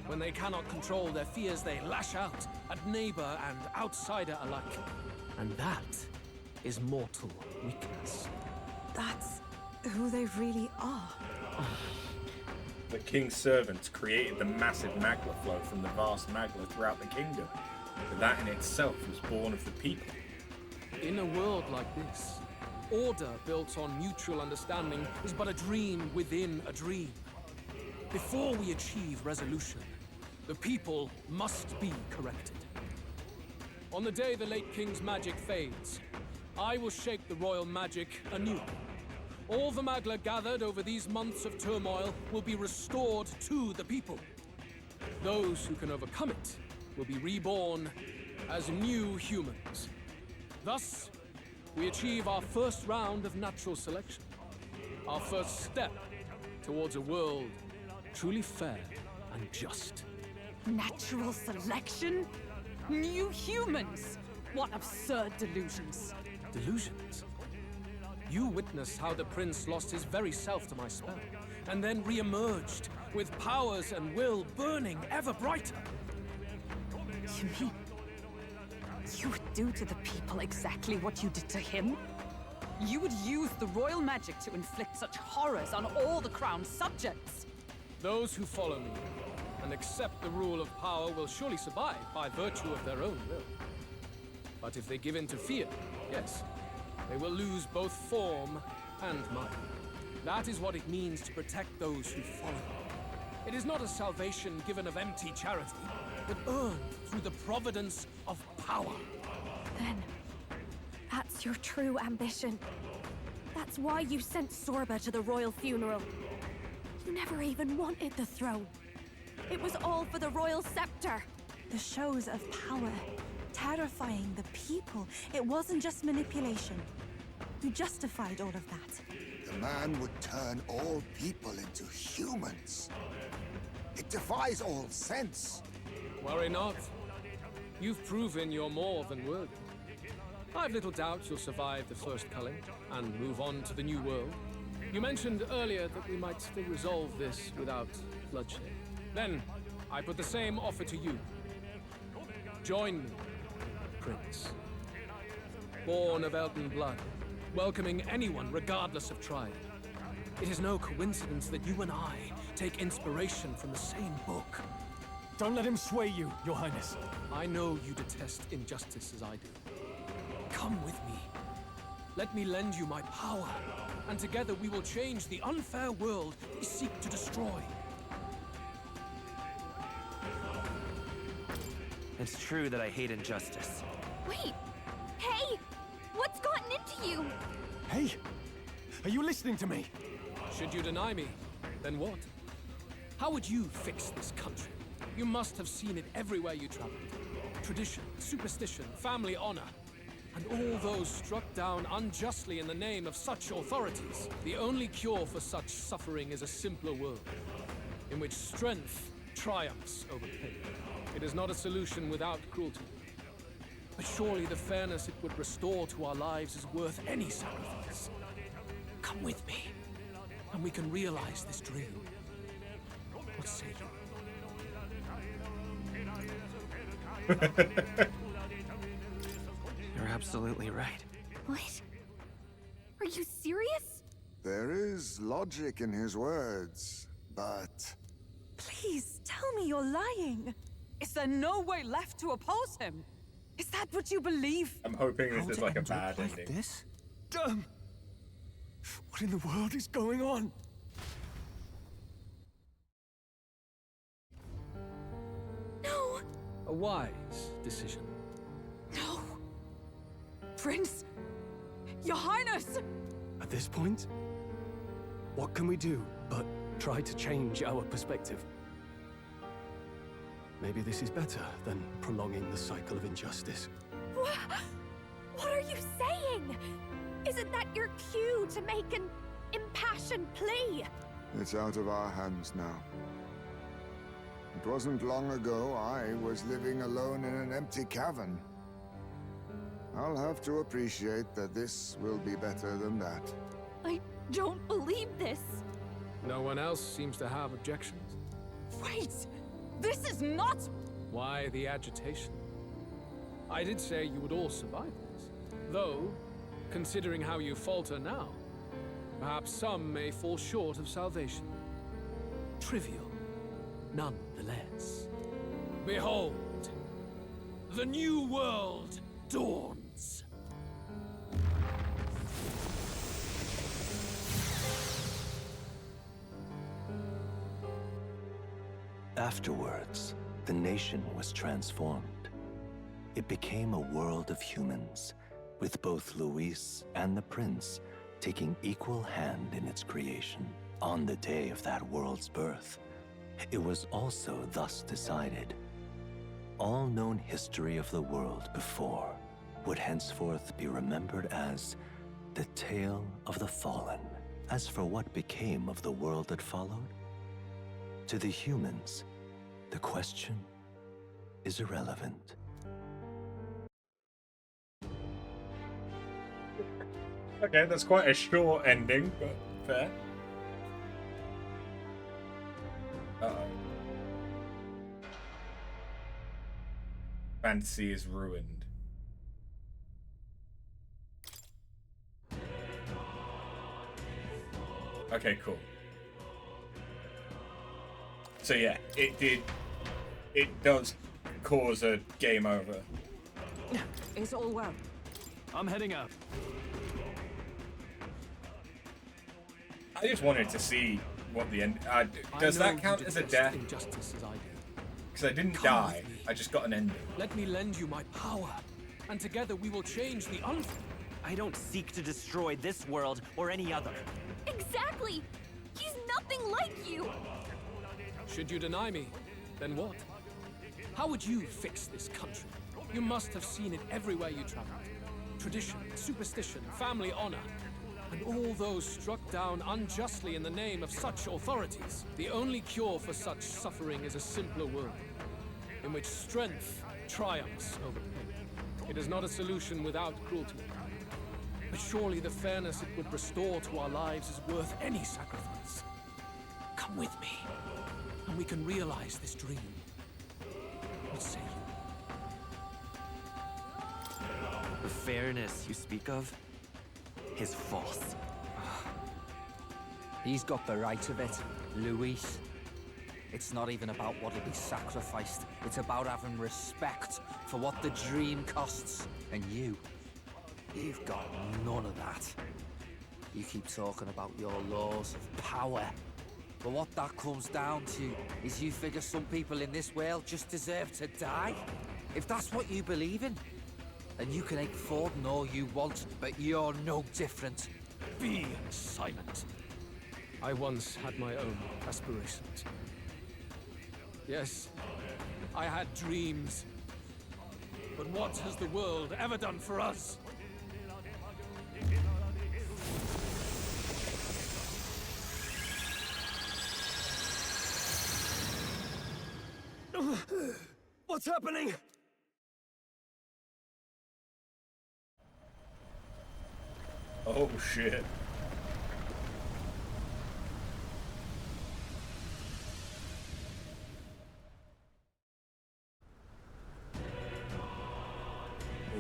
When they cannot control their fears, they lash out at neighbor and outsider alike. And that is mortal weakness. That's who they really are. The king's servants created the massive magla flow from the vast magla throughout the kingdom. But that in itself was born of the people. In a world like this, order built on mutual understanding is but a dream within a dream. Before we achieve resolution, the people must be corrected. On the day the late king's magic fades, I will shake the royal magic anew. All the magla gathered over these months of turmoil will be restored to the people. Those who can overcome it will be reborn as new humans. Thus, we achieve our first round of natural selection. Our first step towards a world truly fair and just. Natural selection? New humans? What absurd delusions. Delusions? You witnessed how the prince lost his very self to my spell, and then re-emerged with powers and will burning ever brighter. You mean you would do to the people exactly what you did to him? You would use the royal magic to inflict such horrors on all the crown's subjects? Those who follow me and accept the rule of power will surely survive by virtue of their own will. But if they give in to fear, yes, they will lose both form and mind. That is what it means to protect those who follow. It is not a salvation given of empty charity, but earned through the providence of power. Then, that's your true ambition. That's why you sent Sorba to the royal funeral. You never even wanted the throne. It was all for the royal scepter. The shows of power, terrifying the people. It wasn't just manipulation. You justified all of that. The man would turn all people into humans. It defies all sense. Worry not. You've proven you're more than worthy. I've little doubt you'll survive the first culling and move on to the new world. You mentioned earlier that we might still resolve this without bloodshed. Then, I put the same offer to you. Join me, Prince. Born of Elden blood, welcoming anyone regardless of tribe. It is no coincidence that you and I take inspiration from the same book. Don't let him sway you, Your Highness. I know you detest injustice as I do. Come with me. Let me lend you my power, and together we will change the unfair world we seek to destroy. It's true that I hate injustice. Wait! Hey! What's gotten into you? Hey! Are you listening to me? Should you deny me, then what? How would you fix this country? You must have seen it everywhere you traveled. Tradition, superstition, family honor. And all those struck down unjustly in the name of such authorities. The only cure for such suffering is a simpler world, in which strength triumphs over pain. It is not a solution without cruelty. But surely the fairness it would restore to our lives is worth any sacrifice. Come with me, and we can realize this dream. What say you? You're absolutely right. What? Are you serious? There is logic in his words, but... Please, tell me you're lying. Is there no way left to oppose him? Is that what you believe? I'm hoping this is like a bad ending. This? Damn! What in the world is going on? No! A wise decision. No! Prince! Your Highness! At this point, what can we do but try to change our perspective? Maybe this is better than prolonging the cycle of injustice. What are you saying? Isn't that your cue to make an impassioned plea? It's out of our hands now. It wasn't long ago I was living alone in an empty cavern. I'll have to appreciate that this will be better than that. I don't believe this. No one else seems to have objections. Wait! This is not... Why the agitation? I did say you would all survive this. Though, considering how you falter now, perhaps some may fall short of salvation. Trivial, nonetheless. Behold, the new world dawns. Afterwards, the nation was transformed. It became a world of humans, with both Luis and the prince taking equal hand in its creation. On the day of that world's birth, it was also thus decided. All known history of the world before would henceforth be remembered as the tale of the fallen. As for what became of the world that followed, to the humans, the question is irrelevant. Okay, that's quite a short ending, but fair. Uh-oh. Fantasy is ruined. Okay, cool. So yeah, it does cause a game over. It's all well. I'm heading up. I just wanted to see what the end. Does that count as a death? Injustice as I do. Because I didn't die. I just got an ending. Let me lend you my power, and together we will change the unfair. I don't seek to destroy this world or any other. Exactly! He's nothing like you! Should you deny me, then what? How would you fix this country? You must have seen it everywhere you traveled. Tradition, superstition, family honor, and all those struck down unjustly in the name of such authorities. The only cure for such suffering is a simpler world, in which strength triumphs over pain. It is not a solution without cruelty. But surely the fairness it would restore to our lives is worth any sacrifice. Come with me, and we can realize this dream. What say you? The fairness you speak of is false. He's got the right of it, Luis. It's not even about what'll be sacrificed. It's about having respect for what the dream costs. And you've got none of that. You keep talking about your laws of power. But what that comes down to is you figure some people in this world just deserve to die. If that's what you believe in, then you can hate Forden all you want, but you're no different. Be silent. I once had my own aspirations. Yes, I had dreams. But what has the world ever done for us? What's happening? Oh shit.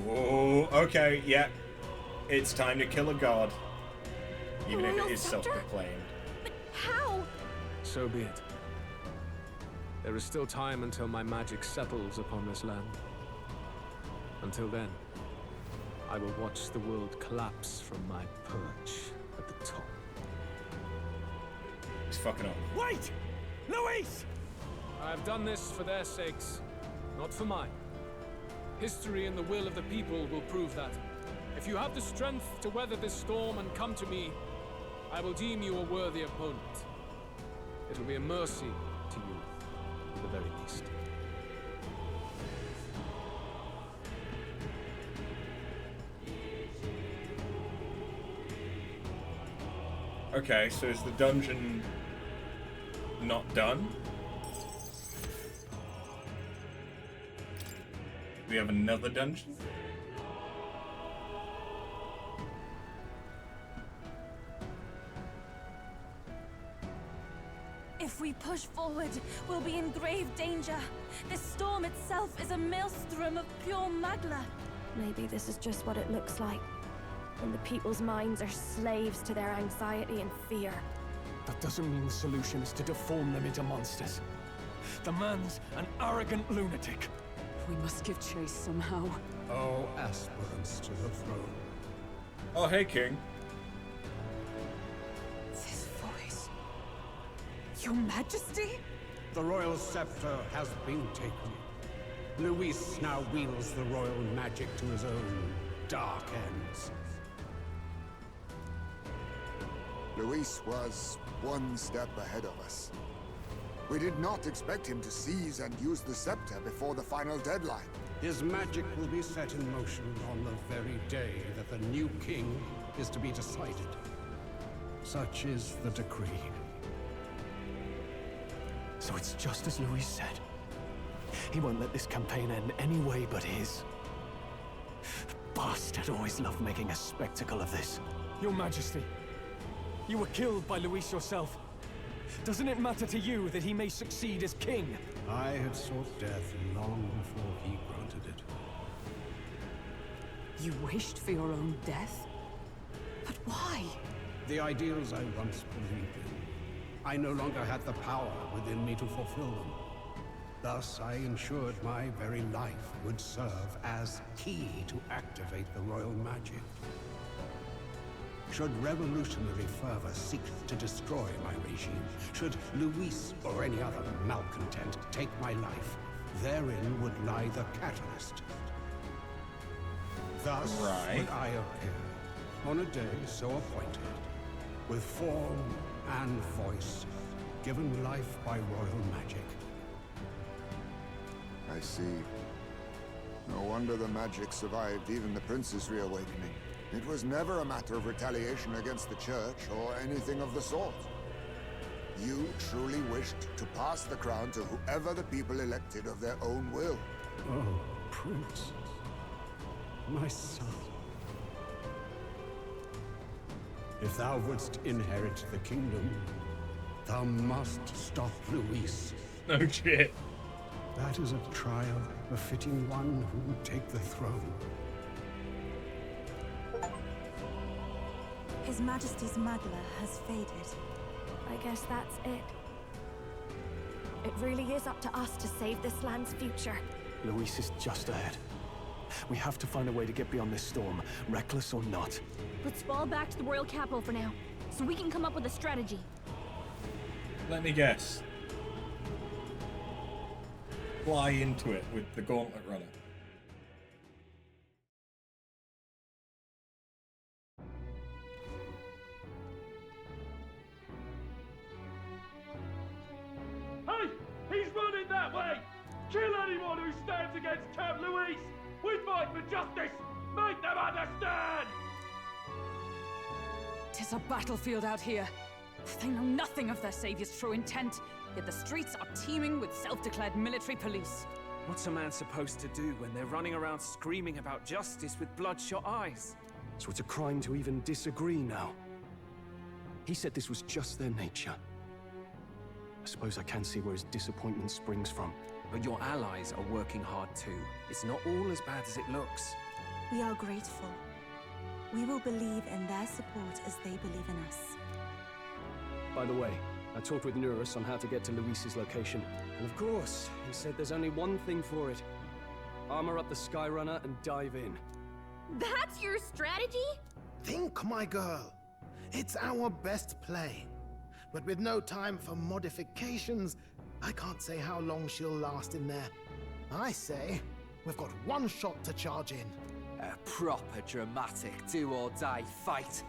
Whoa, okay, yeah. It's time to kill a god. Even if it is self-proclaimed. How? So be it. There is still time until my magic settles upon this land. Until then, I will watch the world collapse from my perch at the top. He's fucking up. Wait! Luis! I have done this for their sakes, not for mine. History and the will of the people will prove that. If you have the strength to weather this storm and come to me, I will deem you a worthy opponent. It will be a mercy to you, at the very least. Okay, so is the dungeon not done? Do we have another dungeon? If we push forward, we'll be in grave danger. This storm itself is a maelstrom of pure magla. Maybe this is just what it looks like. And the people's minds are slaves to their anxiety and fear. That doesn't mean the solution is to deform them into monsters. The man's an arrogant lunatic. We must give chase somehow. Oh, aspirants to the throne. Oh, hey, King. This voice. Your Majesty? The royal scepter has been taken. Luis now wields the royal magic to his own dark ends. Luis was one step ahead of us. We did not expect him to seize and use the scepter before the final deadline. His magic will be set in motion on the very day that the new king is to be decided. Such is the decree. So it's just as Luis said. He won't let this campaign end any way but his. Bastard always loved making a spectacle of this. Your Majesty, you were killed by Luis yourself. Doesn't it matter to you that he may succeed as king? I had sought death long before he granted it. You wished for your own death? But why? The ideals I once believed in. I no longer had the power within me to fulfill them. Thus, I ensured my very life would serve as key to activate the royal magic. Should revolutionary fervor seek to destroy my regime, should Luis or any other malcontent take my life, therein would lie the catalyst. Thus would I appear, on a day so appointed, with form and voice, given life by royal magic. I see. No wonder the magic survived even the prince's reawakening. It was never a matter of retaliation against the church or anything of the sort. You truly wished to pass the crown to whoever the people elected of their own will. Oh, Prince. My son. If thou wouldst inherit the kingdom, thou must stop Luis. No shit. That is a trial befitting one who would take the throne. His Majesty's Magla has faded. I guess that's it. It really is up to us to save this land's future. Luis is just ahead. We have to find a way to get beyond this storm, reckless or not. Let's fall back to the royal capital for now, so we can come up with a strategy. Let me guess. Fly into it with the gauntlet runner. Hey! He's running that way! Kill anyone who stands against Count Luis! We fight for justice! Make them understand! 'Tis a battlefield out here. They know nothing of their savior's true intent, yet the streets are teeming with self-declared military police. What's a man supposed to do when they're running around screaming about justice with bloodshot eyes? So it's a crime to even disagree now. He said this was just their nature. I suppose I can see where his disappointment springs from. But your allies are working hard too. It's not all as bad as it looks. We are grateful. We will believe in their support as they believe in us. By the way, I talked with Nurus on how to get to Luis's location. And of course, he said there's only one thing for it. Armor up the Skyrunner and dive in. That's your strategy? Think, my girl. It's our best play. But with no time for modifications, I can't say how long she'll last in there. I say, we've got one shot to charge in. A proper dramatic do-or-die fight.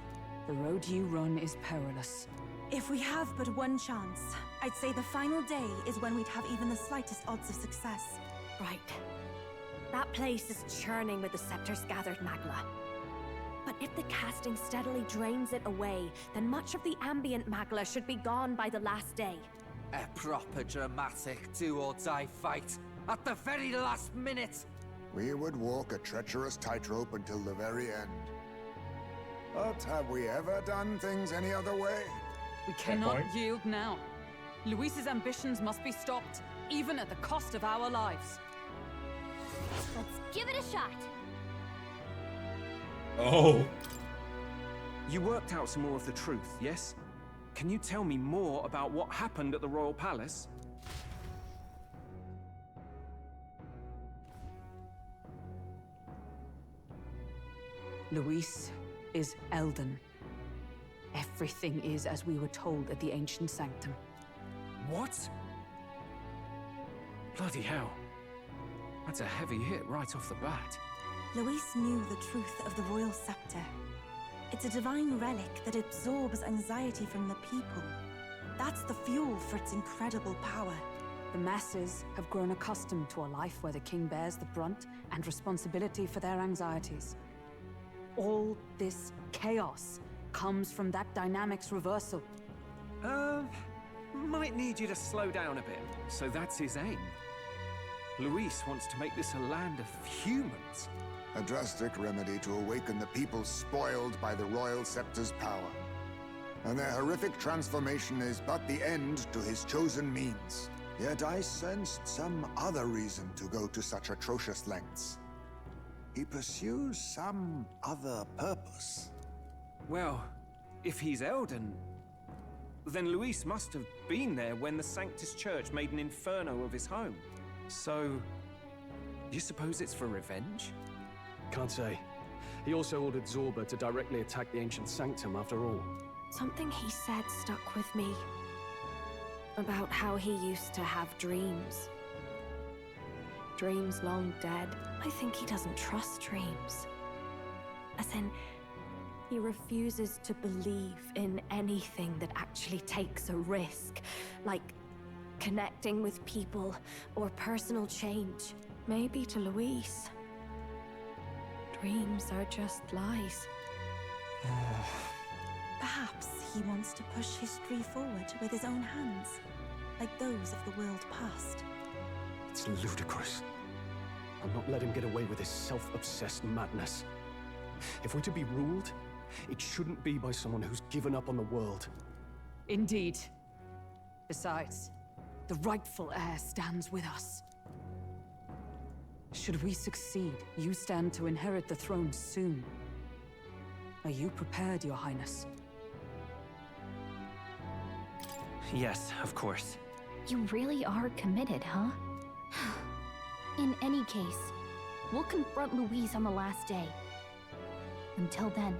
The road you run is perilous. If we have but one chance, I'd say the final day is when we'd have even the slightest odds of success. Right. That place is churning with the scepter's gathered magla. But if the casting steadily drains it away, then much of the ambient magla should be gone by the last day. A proper dramatic do-or-die fight. At the very last minute. We would walk a treacherous tightrope until the very end. But have we ever done things any other way? We cannot yield now. Luis's ambitions must be stopped, even at the cost of our lives. Let's give it a shot. Oh. You worked out some more of the truth, yes? Can you tell me more about what happened at the Royal Palace? Luis is Elden. Everything is as we were told at the Ancient Sanctum. What? Bloody hell. That's a heavy hit right off the bat. Luis knew the truth of the royal scepter. It's a divine relic that absorbs anxiety from the people. That's the fuel for its incredible power. The masses have grown accustomed to a life where the king bears the brunt and responsibility for their anxieties. All this chaos comes from that dynamics reversal. Might need you to slow down a bit. So that's his aim. Luis wants to make this a land of humans. A drastic remedy to awaken the people spoiled by the royal scepter's power. And their horrific transformation is but the end to his chosen means. Yet I sensed some other reason to go to such atrocious lengths. He pursues some other purpose. Well, if he's Elden, then Luis must have been there when the Sanctus Church made an inferno of his home. So, you suppose it's for revenge? Can't say. He also ordered Zorba to directly attack the Ancient Sanctum after all. Something he said stuck with me. About how he used to have dreams. Dreams long dead. I think he doesn't trust dreams. As in, He refuses to believe in anything that actually takes a risk, like connecting with people or personal change. Maybe to Luis, dreams are just lies. Perhaps he wants to push history forward with his own hands, like those of the world past. It's ludicrous. I'll not let him get away with his self-obsessed madness. If we're to be ruled, it shouldn't be by someone who's given up on the world. Indeed. Besides, the rightful heir stands with us. Should we succeed, you stand to inherit the throne soon. Are you prepared, Your Highness? Yes, of course. You really are committed, huh? In any case, we'll confront Luis on the last day. Until then,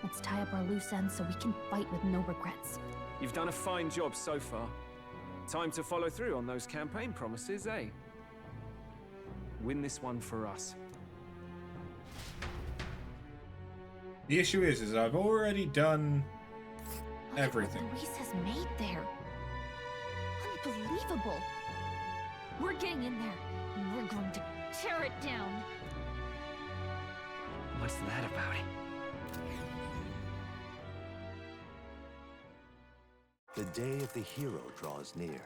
let's tie up our loose ends so we can fight with no regrets. You've done a fine job so far. Time to follow through on those campaign promises, eh? Win this one for us. The issue is I've already done everything. Luis has made there. Unbelievable. We're getting in there, and we're going to tear it down. What's that about? The day of the hero draws near,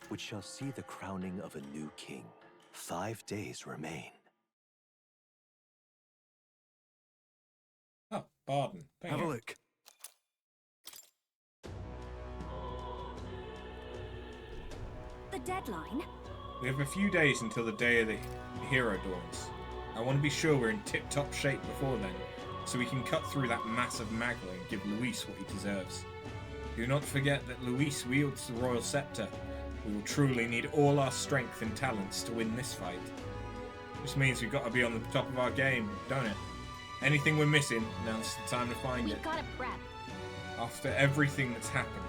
which shall see the crowning of a new king. 5 days remain. Oh, pardon. Have a look. The deadline? We have a few days until the day of the hero dawns. I want to be sure we're in tip-top shape before then, so we can cut through that mass of Magla and give Luis what he deserves. Do not forget that Luis wields the royal scepter. We will truly need all our strength and talents to win this fight. This means we've got to be on the top of our game, don't it? Anything we're missing, now's the time to find it. We gotta prep. After everything that's happened,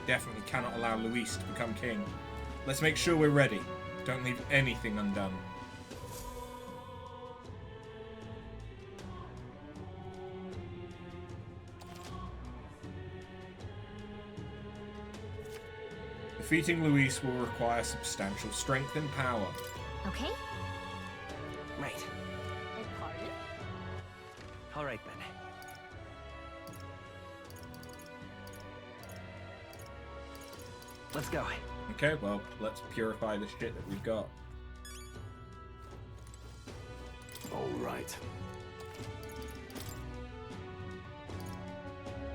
definitely cannot allow Luis to become king. Let's make sure we're ready. Don't leave anything undone. Defeating Luis will require substantial strength and power. Okay? Right. Pardon? All right, then. Let's go. Okay, well, let's purify the shit that we've got. All right.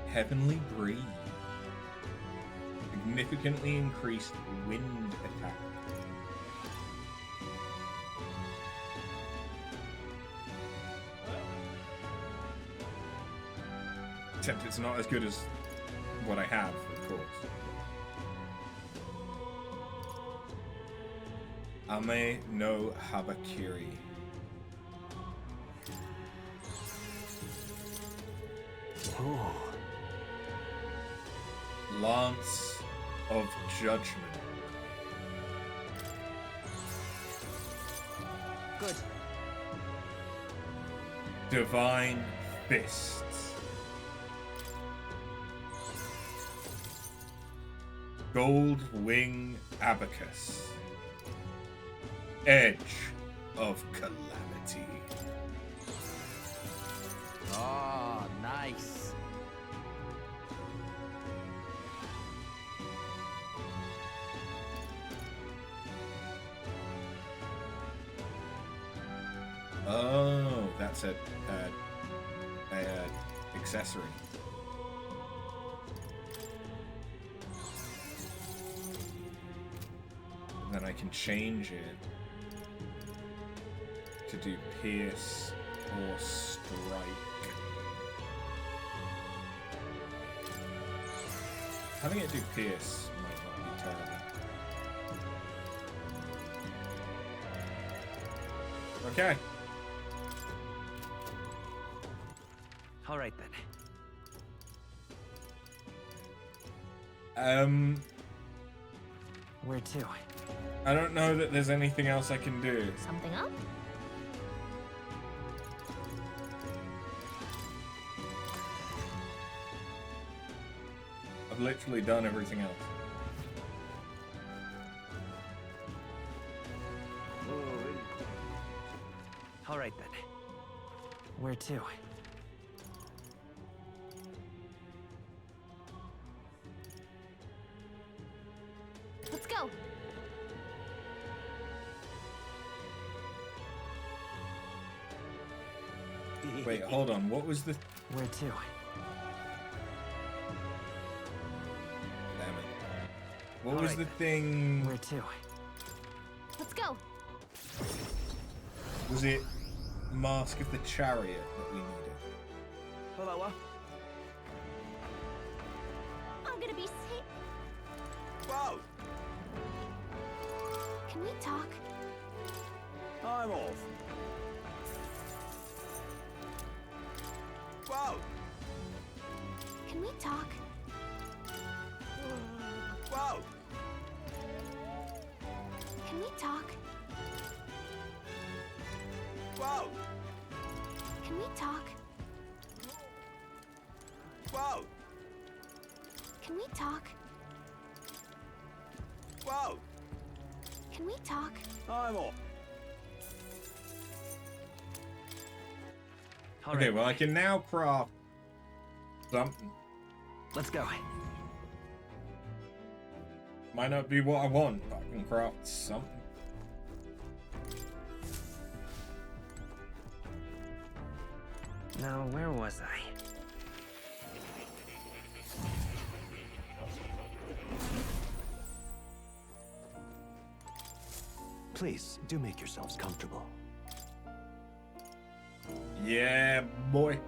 Heavenly Breeze. Significantly increased wind attack. Except it's not as good as what I have, of course. Ame no Habakiri. Oh. Lance of Judgment. Good. Divine Fists. Gold Wing Abacus. Edge of Calamity. Oh, nice. Oh, that's a accessory. And then I can change it to do pierce or strike. Having it do pierce might not be terrible. Okay. All right, then. Where to? I don't know that there's anything else I can do. Something up? I've literally done everything else. All right then. Where to? Let's go. Wait, hold on. What was the... Where to? Damn it. What was the thing... Where to? Let's go. Was it Mask of the Chariot that we needed? Hello. I'm gonna be sick. Whoa! Can we talk? I'm off. Whoa! Can we talk? Whoa! Can we talk? Whoa! Can we talk? Whoa! Can we talk? Whoa! Can we talk? I'm off. Okay, well I can now craft something. Let's go. Might not be what I want, but I can craft something. Now, where was I? Please, do make yourselves comfortable. Yeah, boy.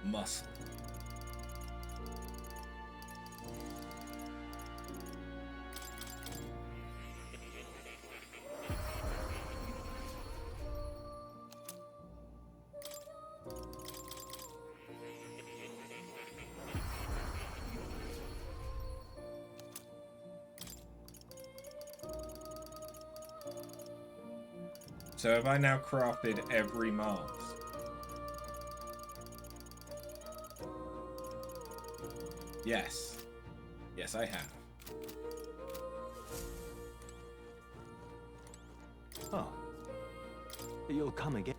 Muscle. So have I now crafted every mask? Yes. Yes, I have. Oh. You'll come again.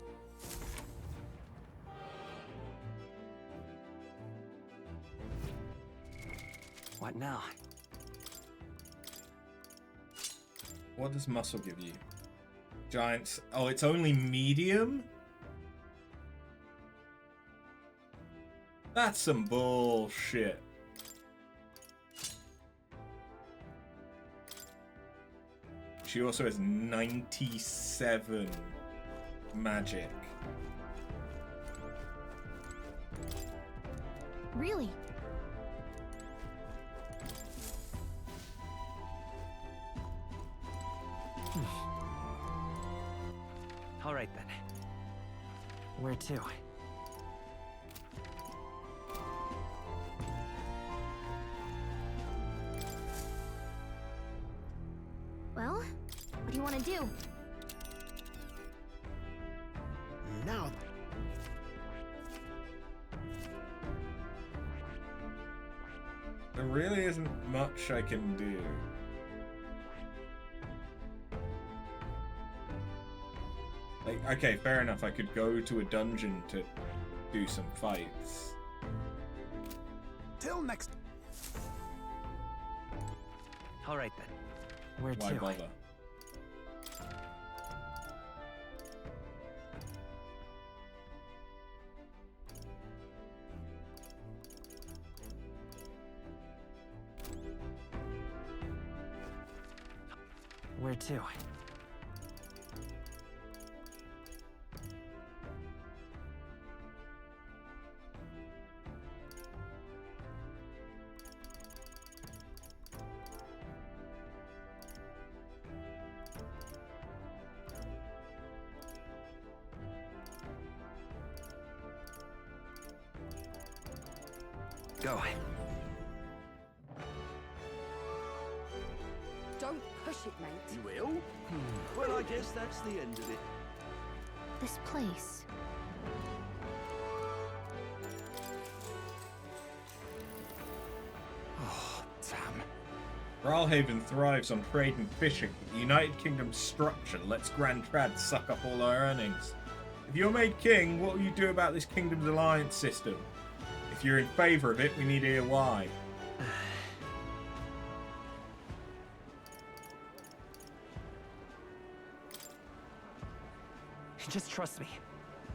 What now? What does muscle give you? Giants. Oh, it's only medium? That's some bullshit. She also has 97 magic. Really? All right then. Where to? Well, what do you want to do? Now. There really isn't much I can do. Like, okay, fair enough, I could go to a dungeon to do some fights. Till next. All right then. Where Why to? bother? Where to? Go. Don't push it, mate. You will? Well, I guess that's the end of it. This place. Oh, damn. Ralhaven thrives on trade and fishing, but the United Kingdom's structure lets Grand Trad suck up all our earnings. If you're made king, what will you do about this kingdom's alliance system? If you're in favour of it, we need to hear why. Just trust me.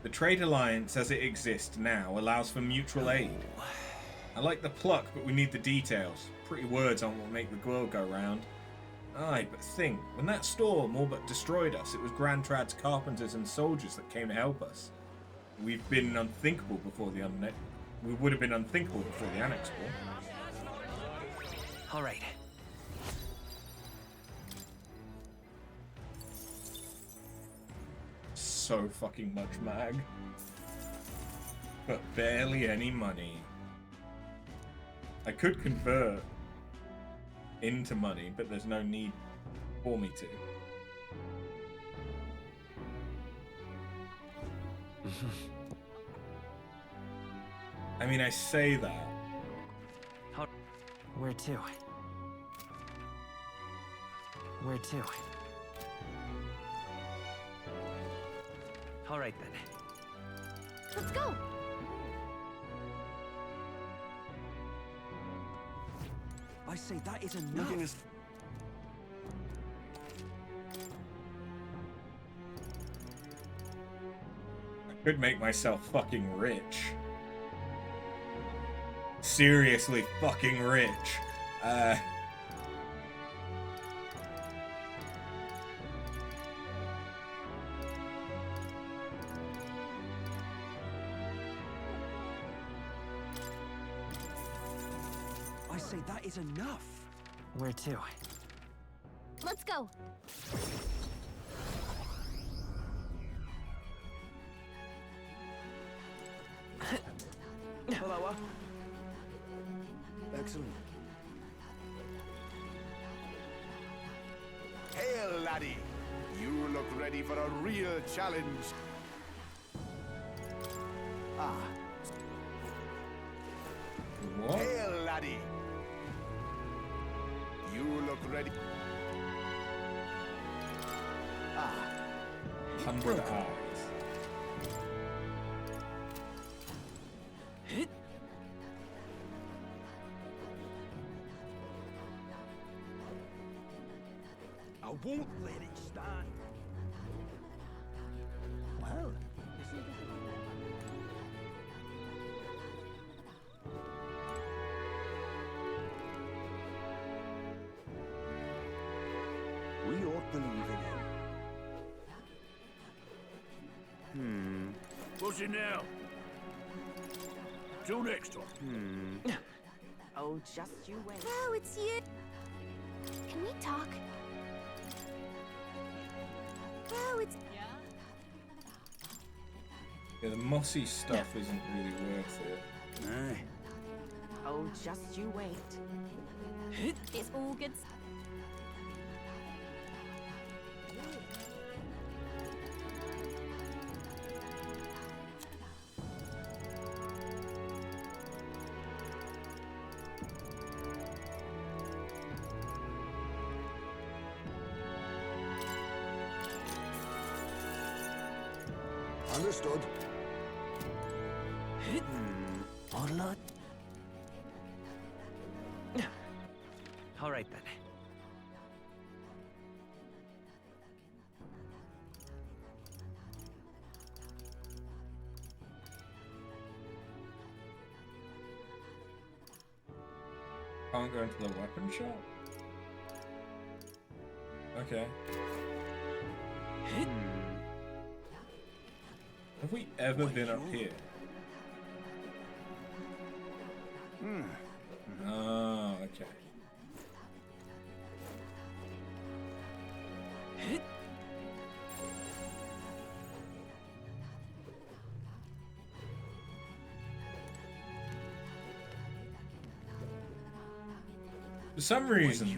The trade alliance as it exists now allows for mutual aid. I like the pluck, but we need the details. Pretty words aren't what make the world go round. Aye, but think, when that storm all but destroyed us, it was Grand Trad's carpenters and soldiers that came to help us. We've been unthinkable before the We would have been unthinkable before the Annex War. All right. So fucking much mag. But barely any money. I could convert into money, but there's no need for me to. I mean, I say that. Where to? Where to? All right then. Let's go. I say that is enough. I could make myself fucking rich. Seriously fucking rich. I say that is enough. Where to? Let's go. Hello. Excellent. Hail, laddie! You look ready for a real challenge. Ah. What? Hail, laddie! You look ready. Ah. 100 eyes. I won't let it stand. Well, we ought to believe in him. What's it now? Till next time. Oh, just you wait. Oh, it's you. Can we talk? Oh, it's... Yeah, the mossy stuff isn't really worth it. Aye. Oh, just you wait. It's all good. Understood. Orla. All right then. Can't go into the weapon shop? Okay. Have we ever been up here? Oh, okay. For some reason,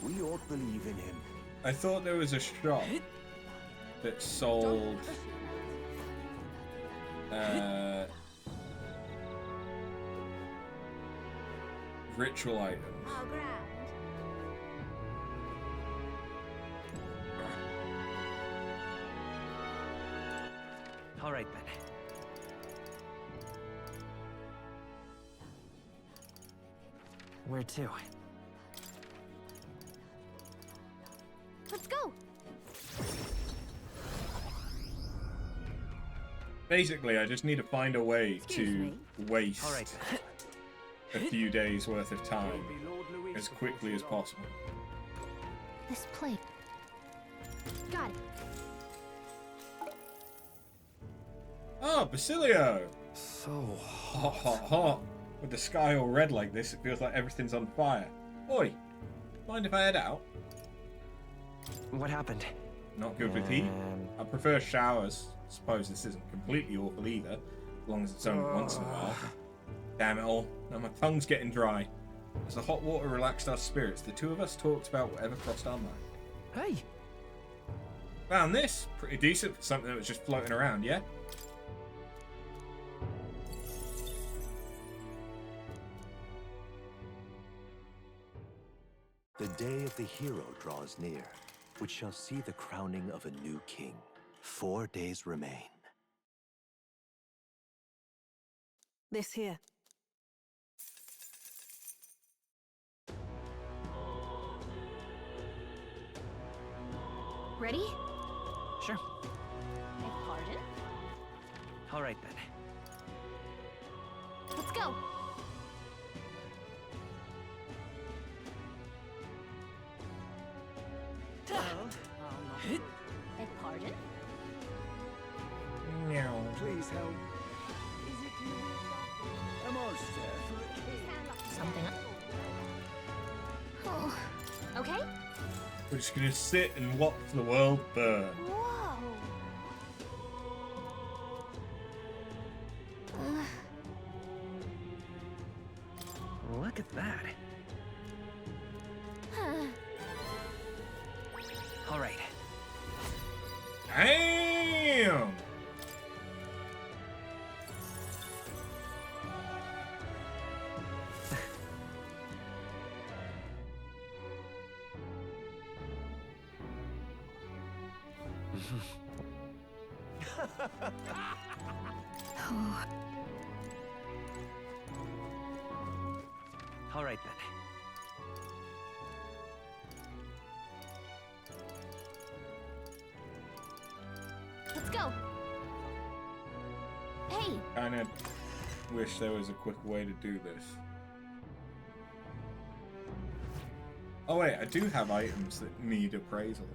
We ought don't believe in him. I thought there was a shop that sold ritual items. Oh, grand. All right then. Where to? Let's go. Basically, I just need to find a way to waste All right. a few days worth of time as quickly as possible. This plate. Got it. Oh, Basilio! So hot, hot, hot. With the sky all red like this, it feels like everything's on fire. Oi, mind if I head out? What happened? Not good with heat. I prefer showers. Suppose this isn't completely awful either, as long as it's only once in a while. Damn it all, now my tongue's getting dry. As the hot water relaxed our spirits, the two of us talked about whatever crossed our mind. Hey! Found this. Pretty decent for something that was just floating around, yeah? The day of the hero draws near, which shall see the crowning of a new king. 4 days remain. This here. Ready? Sure. Beg pardon? All right then. Let's go. Beg pardon? Meow. Please help. Is it you? A monster for a king. Something up. Oh, okay. We're just gonna sit and watch the world burn. Whoa. Look at that. All right. Damn! All right then. Let's go. Hey. Kinda wish there was a quick way to do this. Oh wait, I do have items that need appraisal.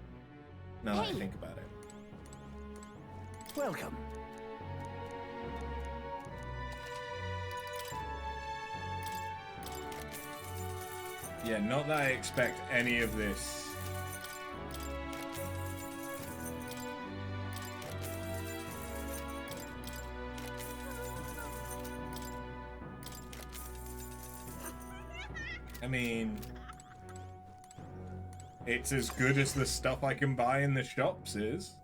Now that I think about it. Welcome. Yeah, not that I expect any of this. I mean, it's as good as the stuff I can buy in the shops is.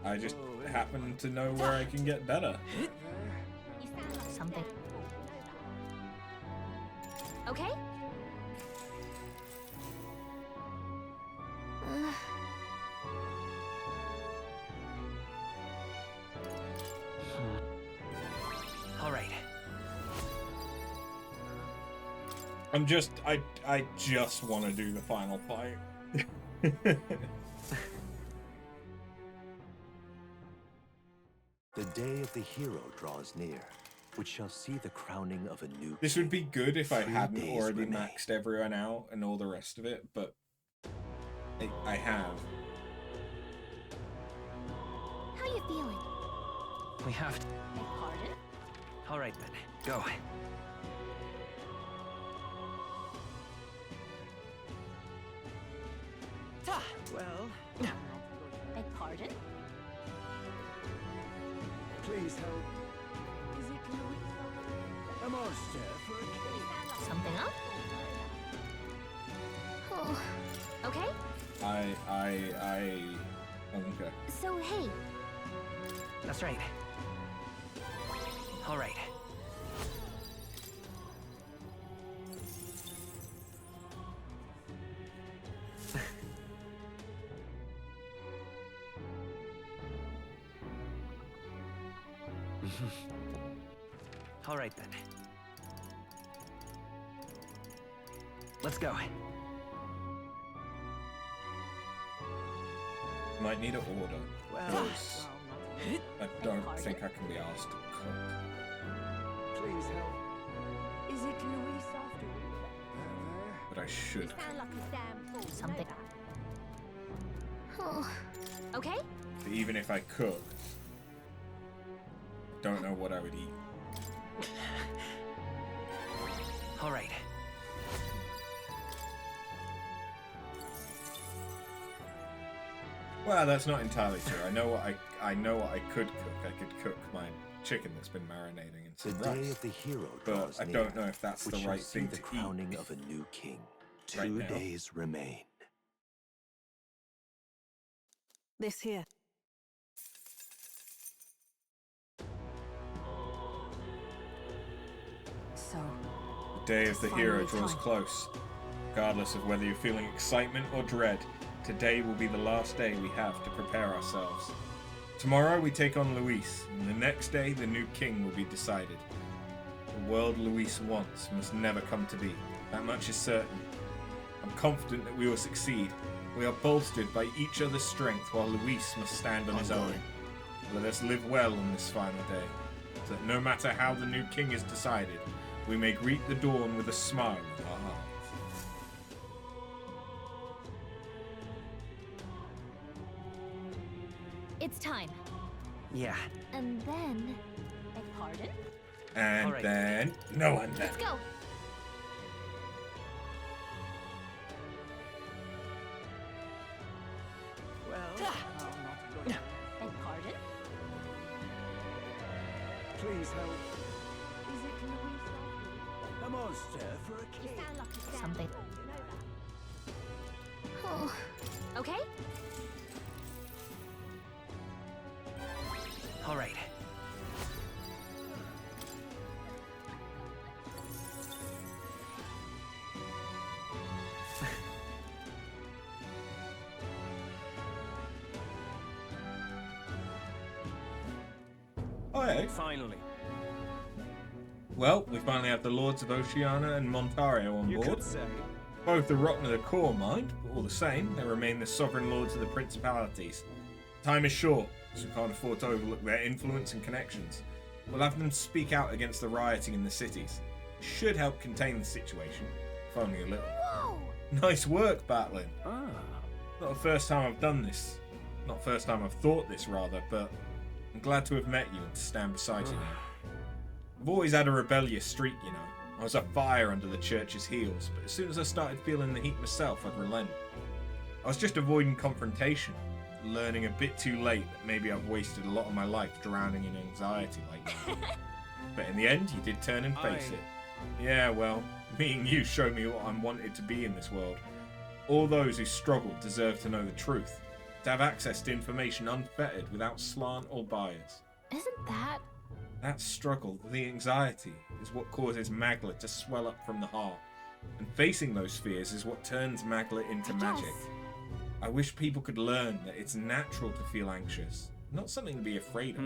I just happen to know where I can get better. Something. Okay? All right. I just want to do the final fight. The day of the hero draws near, which shall see the crowning of a new This would be good if I 3 hadn't days already remain. maxed everyone out and all the rest of it, but I have. How you feeling? We have to. Beg pardon? All right then. Go. Well, Beg pardon? please help. Is it Louis? A monster for a king. Something up? Okay. So, hey. That's right. All right. All right then. Let's go. Might need an order. Well, I don't think I can be asked to cook. Please help. Is it Luis after all? But I should. Something. Oh. Okay? But even if I cook, I don't know what I would eat. All right. Well, that's not entirely true. I know what I could cook. I could cook my chicken that's been marinating in some The day rice. of the hero But draws I near, don't know if that's which the shall right see thing the to crowning eat. of a new king. Right 2 now. days remain. This here. So, The day of the hero Finally draws time. close. Regardless of whether you're feeling excitement or dread, today will be the last day we have to prepare ourselves. Tomorrow we take on Luis, and the next day the new king will be decided. The world Luis wants must never come to be. That much is certain. I'm confident that we will succeed. We are bolstered by each other's strength while Luis must stand on his own. Let us live well on this final day, so that no matter how the new king is decided, we may greet the dawn with a smile in our hearts. It's time. Yeah. And then... Beg pardon? And Alright. then... No, and then... Let's go! Well, Beg pardon? please help. Is it Luis after all? A monster for a king. Something. Oh. Okay? All right. Oh, hey. Finally. Well, we finally have the Lords of Oceania and Montario on You board. could say. Both are rotten to the core, mind, but all the same, they remain the sovereign lords of the principalities. Time is short, so we can't afford to overlook their influence and connections. We'll have them speak out against the rioting in the cities. Should help contain the situation, if only a little. Whoa! Nice work, Batlin. Ah. Not the first time I've done this. Not first time I've thought this, rather, but I'm glad to have met you and to stand beside you now. I've always had a rebellious streak, you know. I was a fire under the church's heels, but as soon as I started feeling the heat myself, I'd relent. I was just avoiding confrontation, learning a bit too late that maybe I've wasted a lot of my life drowning in anxiety like that. But in the end, you did turn and face it. Yeah, well, me and you showed me what I wanted to be in this world. All those who struggle deserve to know the truth, to have access to information unfettered without slant or bias. Isn't that... That struggle, the anxiety, is what causes Magla to swell up from the heart. And facing those fears is what turns Magla into magic. I wish people could learn that it's natural to feel anxious, not something to be afraid of.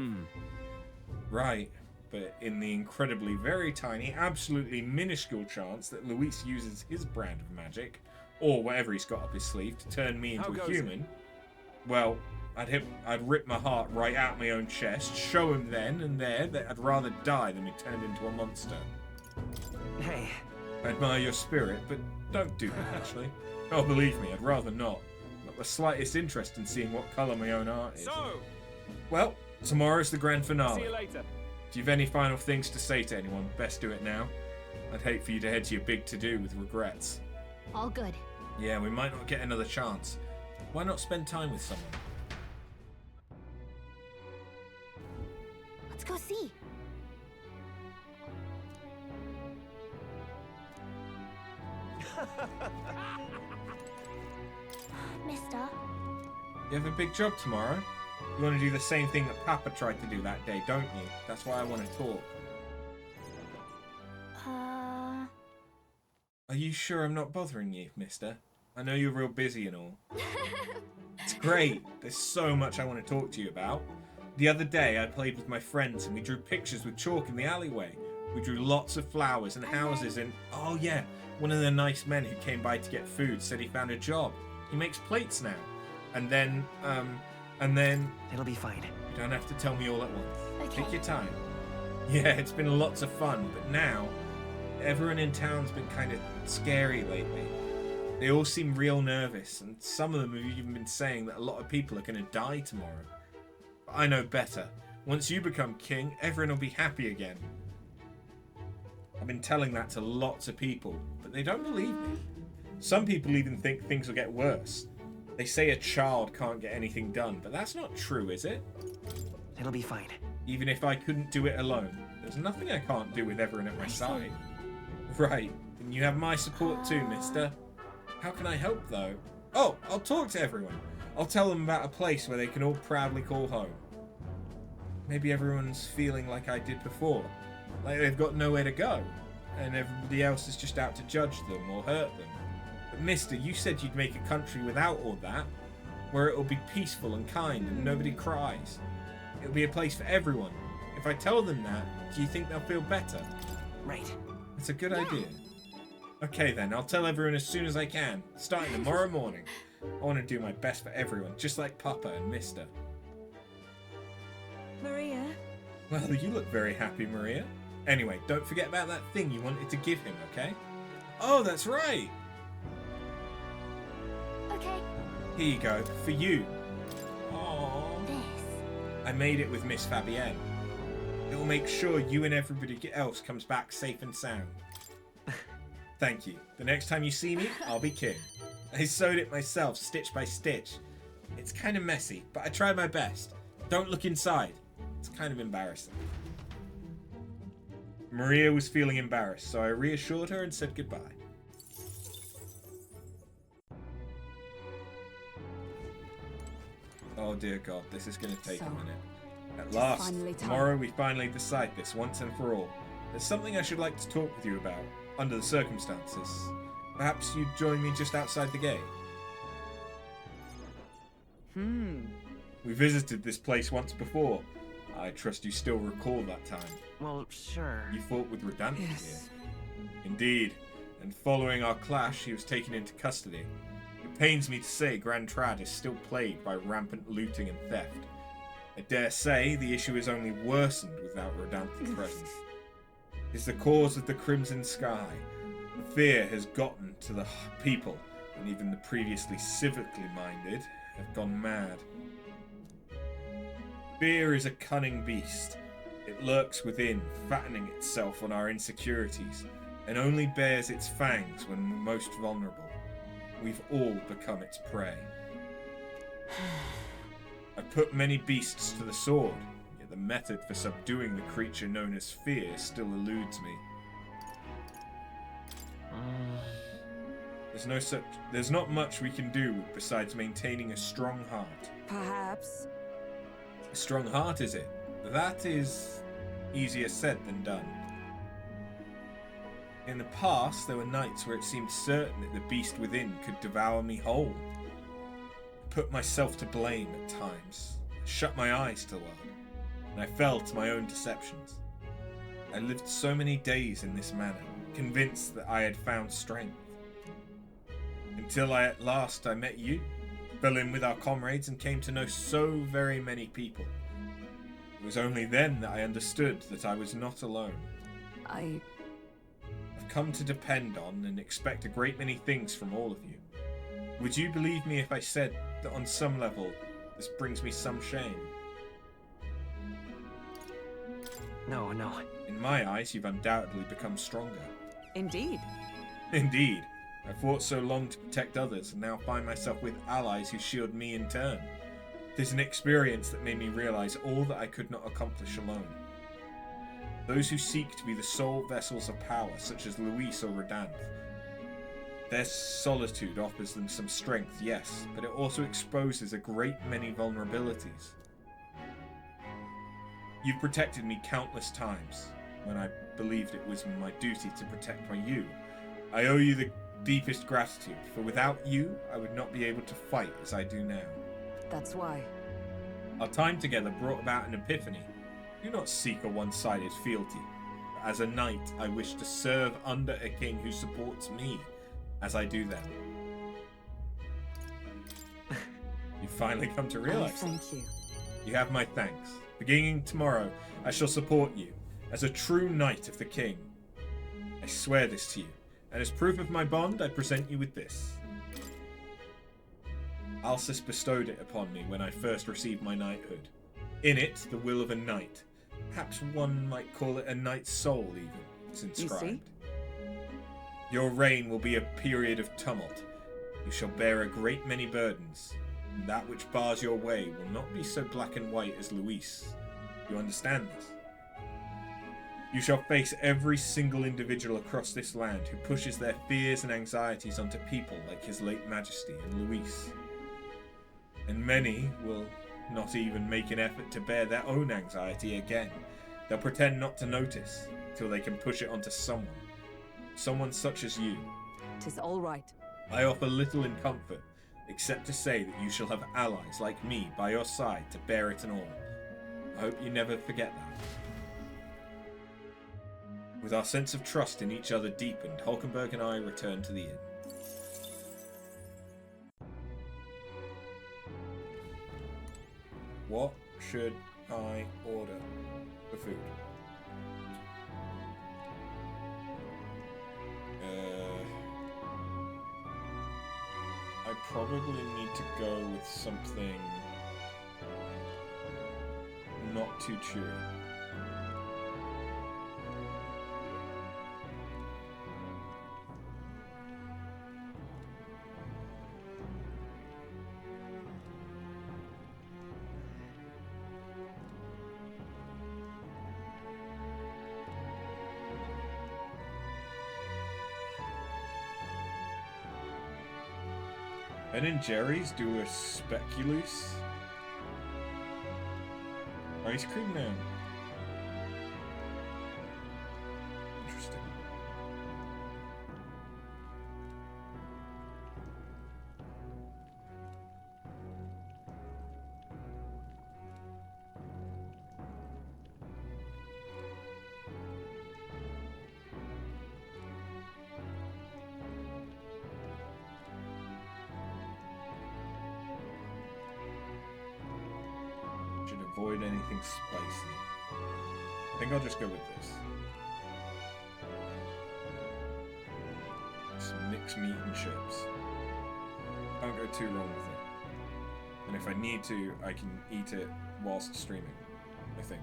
Right, but in the incredibly very tiny, absolutely minuscule chance that Luis uses his brand of magic, or whatever he's got up his sleeve, to turn me into How a goes human, well, I'd rip my heart right out my own chest, show him then and there that I'd rather die than be turned into a monster. Hey. I admire your spirit, but don't do that, actually. Oh, believe me, I'd rather not. Not the slightest interest in seeing what colour my own art is. So, Well, tomorrow's the grand finale. see you later. Do you have any final things to say to anyone? Best do it now. I'd hate for you to head to your big to-do with regrets. All good. Yeah, we might not get another chance. Why not spend time with someone? Let's go see. Mister? You have a big job tomorrow. You want to do the same thing that Papa tried to do that day, don't you? That's why I want to talk. Are you sure I'm not bothering you, mister? I know you're real busy and all. It's great. There's so much I want to talk to you about. The other day, I played with my friends and we drew pictures with chalk in the alleyway. We drew lots of flowers and houses and... Oh yeah, one of the nice men who came by to get food said he found a job. He makes plates now. And then... It'll be fine. You don't have to tell me all at once. Okay. Take your time. Yeah, it's been lots of fun, but now... Everyone in town's been kind of scary lately. They all seem real nervous, and some of them have even been saying that a lot of people are going to die tomorrow. But I know better. Once you become king, everyone will be happy again. I've been telling that to lots of people, but they don't believe me. Some people even think things will get worse. They say a child can't get anything done, but that's not true, is it? It'll be fine. Even if I couldn't do it alone, there's nothing I can't do with everyone at my side. Right, and you have my support too, mister. How can I help, though? Oh, I'll talk to everyone. I'll tell them about a place where they can all proudly call home. Maybe everyone's feeling like I did before. Like they've got nowhere to go, and everybody else is just out to judge them or hurt them. But mister, you said you'd make a country without all that, where it'll be peaceful and kind and nobody cries. It'll be a place for everyone. If I tell them that, do you think they'll feel better? Right. It's a good idea. Okay then, I'll tell everyone as soon as I can, starting tomorrow morning. I want to do my best for everyone, just like Papa and Mister. Maria? Well, you look very happy, Maria. Anyway, don't forget about that thing you wanted to give him, okay? Oh, that's right! Okay. Here you go, for you. Aww. This. I made it with Miss Fabienne. It will make sure you and everybody else comes back safe and sound. Thank you. The next time you see me, I'll be king. I sewed it myself, stitch by stitch. It's kind of messy, but I tried my best. Don't look inside. It's kind of embarrassing. Maria was feeling embarrassed, so I reassured her and said goodbye. Oh dear God, this is going to take a minute. At last, tomorrow we finally decide this once and for all. There's something I should like to talk with you about, under the circumstances. Perhaps you'd join me just outside the gate? We visited this place once before. I trust you still recall that time. Well, sure. You fought with Rodanthe here. Indeed, and following our clash, he was taken into custody. It pains me to say Grand Trad is still plagued by rampant looting and theft. I dare say the issue is only worsened without Rodanthe present. It's the cause of the Crimson Sky. The fear has gotten to the people, and even the previously civically minded have gone mad. Fear is a cunning beast. It lurks within, fattening itself on our insecurities, and only bares its fangs when we're most vulnerable. We've all become its prey. I've put many beasts to the sword, yet the method for subduing the creature known as fear still eludes me. There's not much we can do besides maintaining a strong heart. Perhaps. A strong heart, is it? That is easier said than done. In the past, there were nights where it seemed certain that the beast within could devour me whole. I put myself to blame at times, shut my eyes to the world, and I fell to my own deceptions. I lived so many days in this manner, convinced that I had found strength. Until at last I met you, fell in with our comrades, and came to know so very many people. It was only then that I understood that I was not alone. I've come to depend on and expect a great many things from all of you. Would you believe me if I said that on some level, this brings me some shame? No. In my eyes, you've undoubtedly become stronger. Indeed. Indeed. I fought so long to protect others, and now find myself with allies who shield me in turn. It is an experience that made me realize all that I could not accomplish alone. Those who seek to be the sole vessels of power, such as Luis or Rodanthe, Their solitude offers them some strength, yes, but it also exposes a great many vulnerabilities. You've protected me countless times, when I believed it was my duty to protect you. I owe you the deepest gratitude, for without you, I would not be able to fight as I do now. That's why. Our time together brought about an epiphany. Do not seek a one-sided fealty. As a knight, I wish to serve under a king who supports me, as I do them. You finally come to realize. Thank you. You have my thanks. Beginning tomorrow, I shall support you, as a true knight of the king. I swear this to you, and as proof of my bond, I present you with this. Alsus bestowed it upon me when I first received my knighthood. In it, the will of a knight. Perhaps one might call it a knight's soul, even, is inscribed. Your reign will be a period of tumult. You shall bear a great many burdens, and that which bars your way will not be so black and white as Luis. You understand this? You shall face every single individual across this land who pushes their fears and anxieties onto people like His late Majesty and Luis. And many will not even make an effort to bear their own anxiety again. They'll pretend not to notice, till they can push it onto someone. Someone such as you. 'Tis all right. I offer little in comfort, except to say that you shall have allies like me by your side to bear it and all. I hope you never forget that. With our sense of trust in each other deepened, Hulkenberg and I returned to the inn. What should I order for food? I probably need to go with something not too chewy. Ben and Jerry's do a speculous ice cream now. Interesting. Avoid anything spicy. I think I'll just go with this. Some mixed meat and chips. Can't go too wrong with it. And if I need to, I can eat it whilst streaming, I think.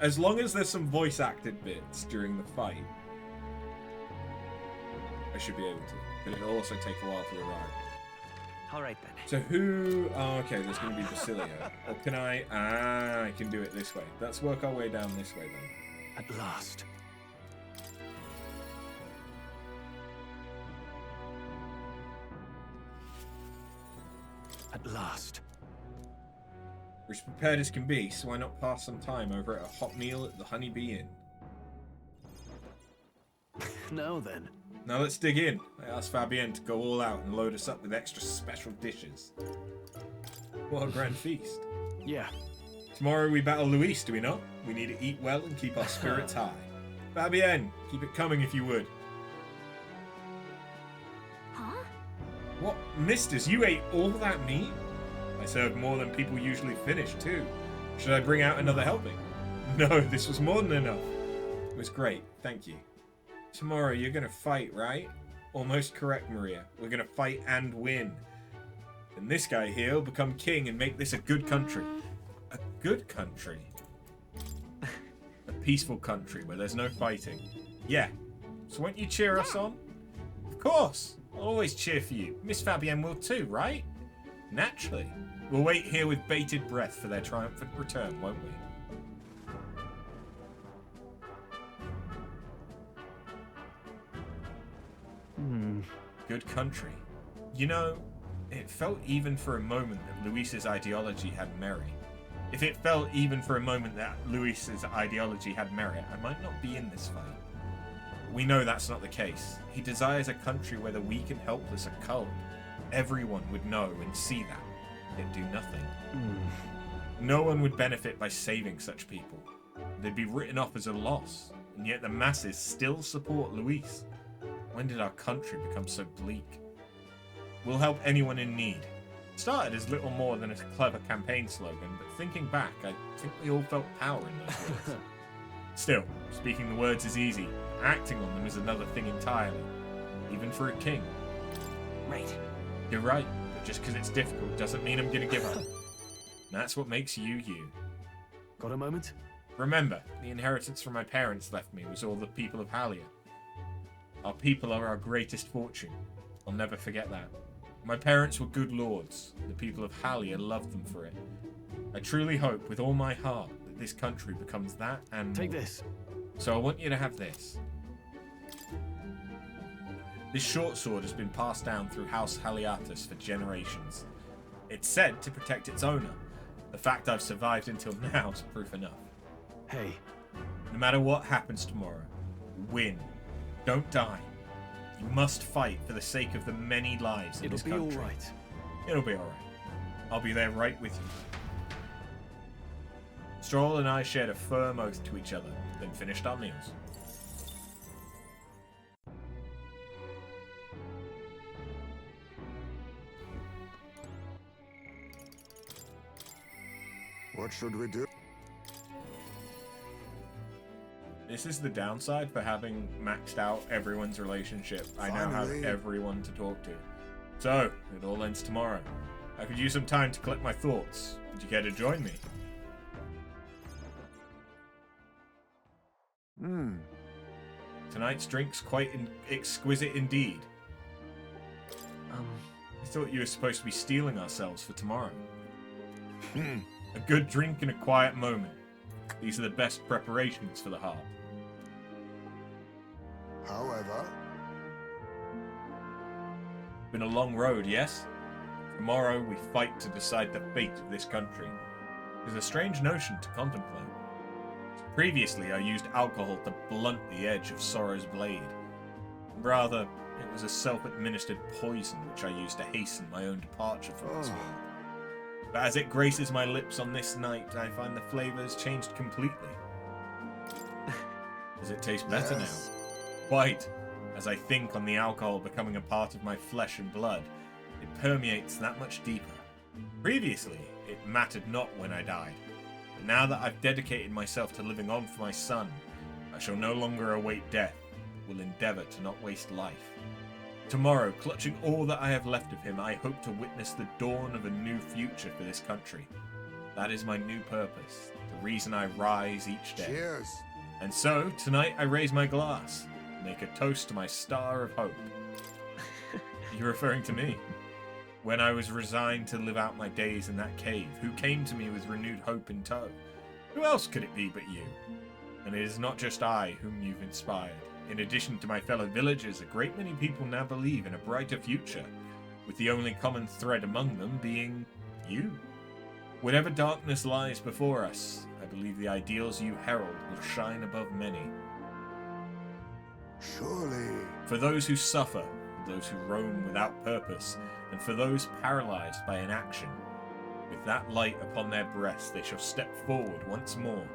As long as there's some voice acted bits during the fight, I should be able to. But it'll also take a while to arrive. Alright then. So who... Oh, okay, there's going to be Basilia. Or can I... Ah, I can do it this way. Let's work our way down this way then. At last. At last. We're as prepared as can be, so why not pass some time over at a hot meal at the Honeybee Inn? Now then. Now let's dig in. I asked Fabienne to go all out and load us up with extra special dishes. What a grand feast. Yeah. Tomorrow we battle Luis, do we not? We need to eat well and keep our spirits high. Fabienne, keep it coming if you would. Huh? What, misters, you ate all that meat? I served more than people usually finish, too. Should I bring out another helping? No, this was more than enough. It was great, thank you. Tomorrow you're gonna fight, right? Almost correct, Maria. We're gonna fight and win. And this guy here will become king and make this a good country. A good country? A peaceful country where there's no fighting. Yeah. So won't you cheer us on? Of course. I'll always cheer for you. Miss Fabienne will too, right? Naturally. We'll wait here with bated breath for their triumphant return, won't we? good country. You know, it felt even for a moment that Luis's ideology had merit. If it felt even for a moment that Luis's ideology had merit, I might not be in this fight. We know that's not the case. He desires a country where the weak and helpless are culled. Everyone would know and see that, yet do nothing. No one would benefit by saving such people. They'd be written off as a loss, and yet the masses still support Luis. When did our country become so bleak? We'll help anyone in need. It started as little more than a clever campaign slogan, but thinking back, I think we all felt power in those words. Still, speaking the words is easy. Acting on them is another thing entirely. Even for a king. Right. You're right, but just because it's difficult doesn't mean I'm going to give up. And that's what makes you, you. Got a moment? Remember, the inheritance from my parents left me was all the people of Halia. Our people are our greatest fortune. I'll never forget that. My parents were good lords. The people of Halia loved them for it. I truly hope with all my heart that this country becomes that and Take more. this. So I want you to have this. This short sword has been passed down through House Haliatus for generations. It's said to protect its owner. The fact I've survived until now is proof enough. Hey. No matter what happens tomorrow, win. Don't die. You must fight for the sake of the many lives in this country. It'll be alright. It'll be alright. I'll be there right with you. Stroll and I shared a firm oath to each other, then finished our meals. What should we do? This is the downside for having maxed out everyone's relationship. I now have Finally. everyone to talk to. So, it all ends tomorrow. I could use some time to collect my thoughts. Would you care to join me? Tonight's drink's quite exquisite indeed. I thought you were supposed to be stealing ourselves for tomorrow. A good drink and a quiet moment. These are the best preparations for the heart. However, Been a long road, yes? Tomorrow we fight to decide the fate of this country. It's a strange notion to contemplate. Previously I used alcohol to blunt the edge of sorrow's blade. Rather, it was a self-administered poison which I used to hasten my own departure from this world. But as it graces my lips on this night, I find the flavours changed completely. Does it taste better now? Quite. As I think on the alcohol becoming a part of my flesh and blood, it permeates that much deeper. Previously, it mattered not when I died. But now that I've dedicated myself to living on for my son, I shall no longer await death, but will endeavour to not waste life. Tomorrow, clutching all that I have left of him, I hope to witness the dawn of a new future for this country. That is my new purpose, the reason I rise each day. Cheers. And so, tonight I raise my glass, make a toast to my star of hope. You're referring to me. When I was resigned to live out my days in that cave, who came to me with renewed hope in tow? Who else could it be but you? And it is not just I whom you've inspired. In addition to my fellow villagers, a great many people now believe in a brighter future, with the only common thread among them being you. Whatever darkness lies before us, I believe the ideals you herald will shine above many. Surely. For those who suffer, for those who roam without purpose, and for those paralyzed by inaction, with that light upon their breasts they shall step forward once more.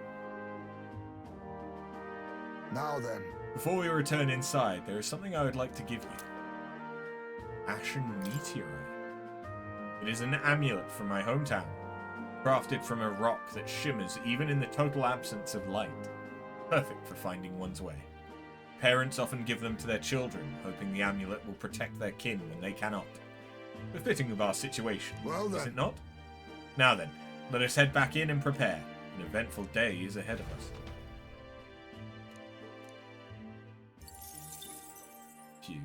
Now then. Before we return inside, there is something I would like to give you. Ashen Meteorite. It is an amulet from my hometown, crafted from a rock that shimmers even in the total absence of light. Perfect for finding one's way. Parents often give them to their children, hoping the amulet will protect their kin when they cannot. Befitting of our situation, well then. Is it not? Now then, let us head back in and prepare. An eventful day is ahead of us. Phew.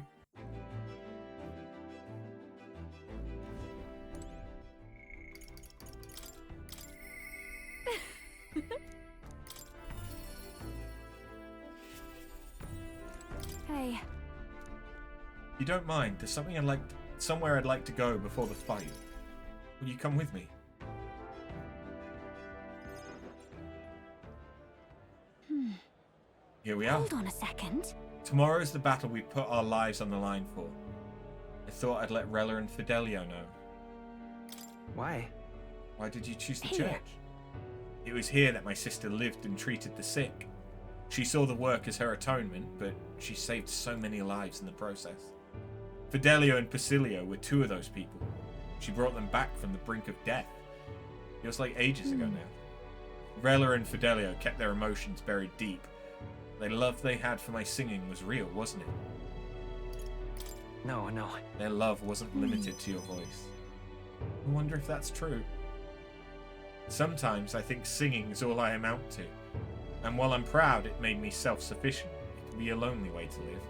Hey. you don't mind, there's somewhere I'd like to go before the fight. Will you come with me? Here we are. Hold on a second. Tomorrow's the battle we put our lives on the line for. I thought I'd let Rella and Fidelio know. Why? Why did you choose the Here. church? It was here that my sister lived and treated the sick. She saw the work as her atonement, but she saved so many lives in the process. Fidelio and Basilio were two of those people. She brought them back from the brink of death. It was like ages ago now. Rella and Fidelio kept their emotions buried deep. The love they had for my singing was real, wasn't it? No. Their love wasn't limited to your voice. I wonder if that's true. Sometimes I think singing is all I amount to. And while I'm proud it made me self-sufficient, it can be a lonely way to live.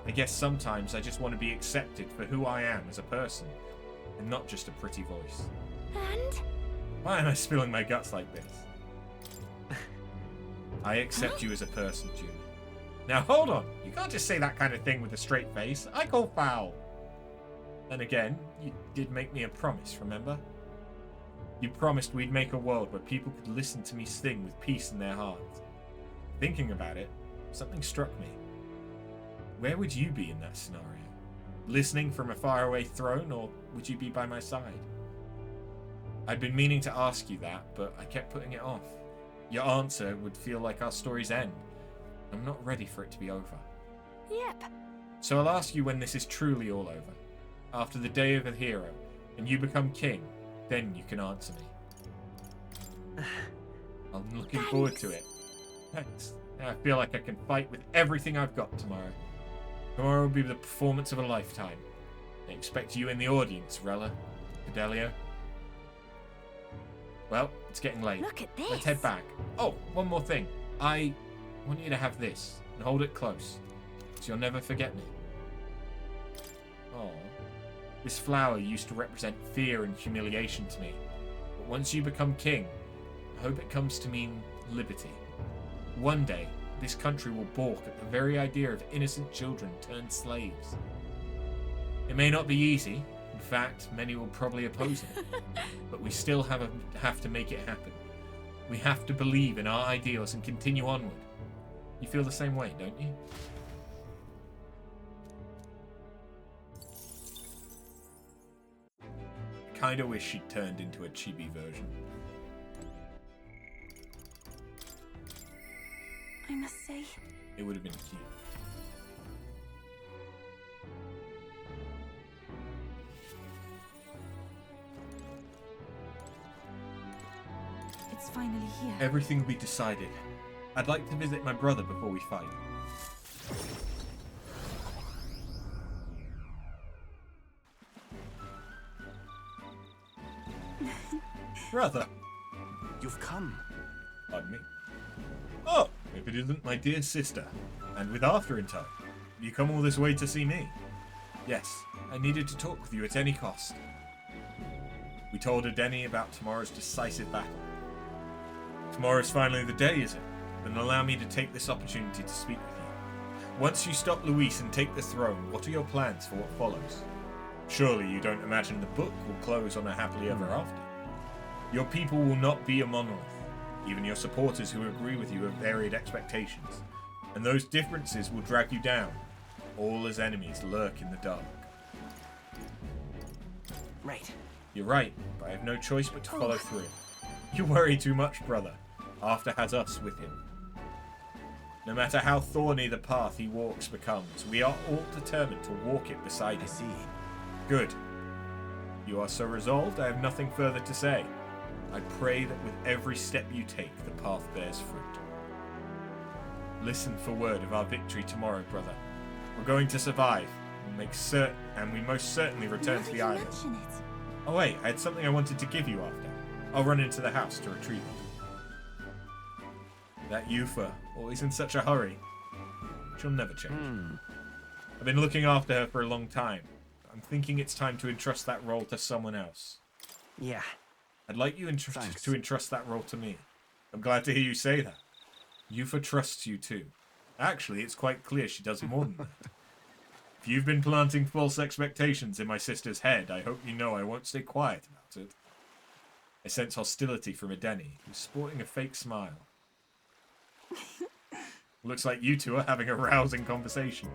I guess sometimes I just want to be accepted for who I am as a person, and not just a pretty voice. And? Why am I spilling my guts like this? I accept you as a person, Julie. Now hold on, you can't just say that kind of thing with a straight face. I call foul. Then again, you did make me a promise, remember? You promised we'd make a world where people could listen to me sing with peace in their hearts. Thinking about it, something struck me. Where would you be in that scenario? Listening from a faraway throne, or would you be by my side? I'd been meaning to ask you that, but I kept putting it off. Your answer would feel like our story's end. I'm not ready for it to be over. Yep. So I'll ask you when this is truly all over. After the day of the hero, and you become king, then you can answer me. I'm looking forward to it. Thanks. I feel like I can fight with everything I've got tomorrow. Tomorrow will be the performance of a lifetime. I expect you in the audience, Rella. Fidelio. Well, it's getting late. Look at this. Let's head back. Oh, one more thing. I want you to have this and hold it close, so you'll never forget me. Oh, this flower used to represent fear and humiliation to me, but once you become king, I hope it comes to mean liberty. One day, this country will balk at the very idea of innocent children turned slaves. It may not be easy. In fact, many will probably oppose it. But we still have to make it happen. We have to believe in our ideals and continue onward. You feel the same way, don't you? I kinda wish she'd turned into a chibi version. I must say, It would have been cute. it's finally here. Everything will be decided. I'd like to visit my brother before we fight. Brother. You've come. Pardon me. Oh, if it isn't my dear sister. And with Arthur in tow. You come all this way to see me? Yes, I needed to talk with you at any cost. We told Adeni about tomorrow's decisive battle. Tomorrow's finally the day, is it? Then allow me to take this opportunity to speak with you. Once you stop Luis and take the throne, what are your plans for what follows? Surely you don't imagine the book will close on a happily ever after. Your people will not be a monolith. Even your supporters who agree with you have varied expectations. And those differences will drag you down. All as enemies lurk in the dark. Right. You're right, but I have no choice but to follow through. You worry too much, brother. Arthur has us with him. No matter how thorny the path he walks becomes, we are all determined to walk it beside him. I see. Good. You are so resolved, I have nothing further to say. I pray that with every step you take, the path bears fruit. Listen for word of our victory tomorrow, brother. We're going to survive, and we most certainly return to the island. Oh wait, I had something I wanted to give you after. I'll run into the house to retrieve it. That Yufa, always in such a hurry. She'll never change. I've been looking after her for a long time. I'm thinking it's time to entrust that role to someone else. Yeah. I'd like you to entrust that role to me. I'm glad to hear you say that. Yufa trusts you too. Actually, it's quite clear she does more than that. If If you've been planting false expectations in my sister's head, I hope you know I won't stay quiet about it. I sense hostility from Edeni, who's sporting a fake smile. Looks like you two are having a rousing conversation.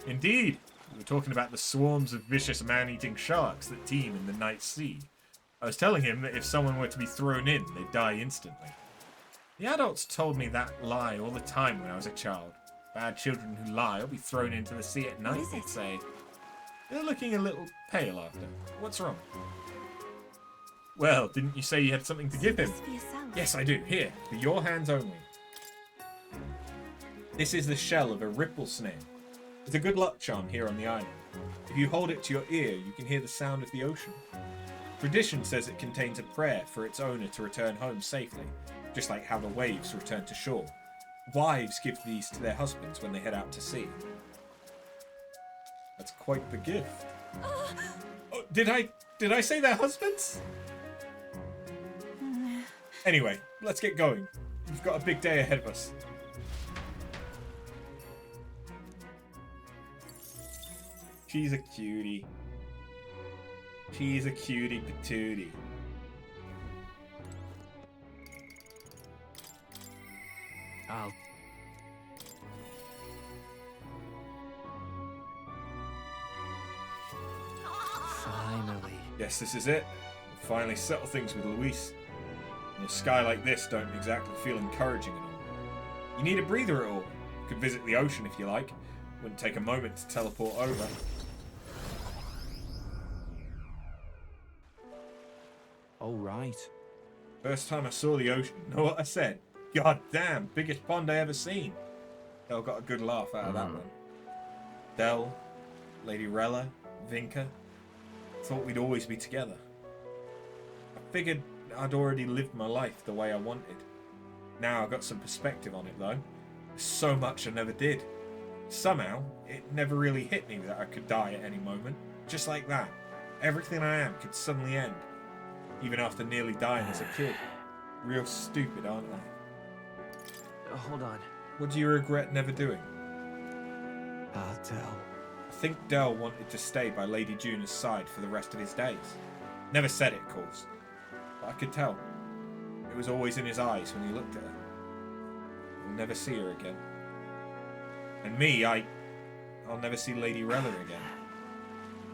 Indeed, we were talking about the swarms of vicious man-eating sharks that teem in the night sea. I was telling him that if someone were to be thrown in, they'd die instantly. The adults told me that lie all the time when I was a child. Bad children who lie will be thrown into the sea at night, they'd say. You're looking a little pale after. What's wrong? Well, didn't you say you had something to give him? Yes, I do. Here, for your hands only. This is the shell of a ripple snail. It's a good luck charm here on the island. If you hold it to your ear, you can hear the sound of the ocean. Tradition says it contains a prayer for its owner to return home safely, just like how the waves return to shore. Wives give these to their husbands when they head out to sea. That's quite the gift. Oh, did I say their husbands? Anyway, let's get going. We've got a big day ahead of us. She's a cutie. She's a cutie patootie. Finally. Yes, this is it. We'll finally settle things with Luis. In a sky like this don't exactly feel encouraging at all. You need a breather at all. You could visit the ocean if you like. Wouldn't take a moment to teleport over. Oh, right. First time I saw the ocean, know what I said? God damn, biggest pond I ever seen. Del got a good laugh out of that one. Del, Lady Rella, Vinka, thought we'd always be together. I figured I'd already lived my life the way I wanted. Now I've got some perspective on it though. There's so much I never did. Somehow, it never really hit me that I could die at any moment. Just like that. Everything I am could suddenly end. Even after nearly dying as a kid. Real stupid, aren't I? Hold on. What do you regret never doing? Del. I think Del wanted to stay by Lady Juna's side for the rest of his days. Never said it, of course. But I could tell. It was always in his eyes when he looked at her. We'll never see her again. And me, I'll never see Lady Rella again.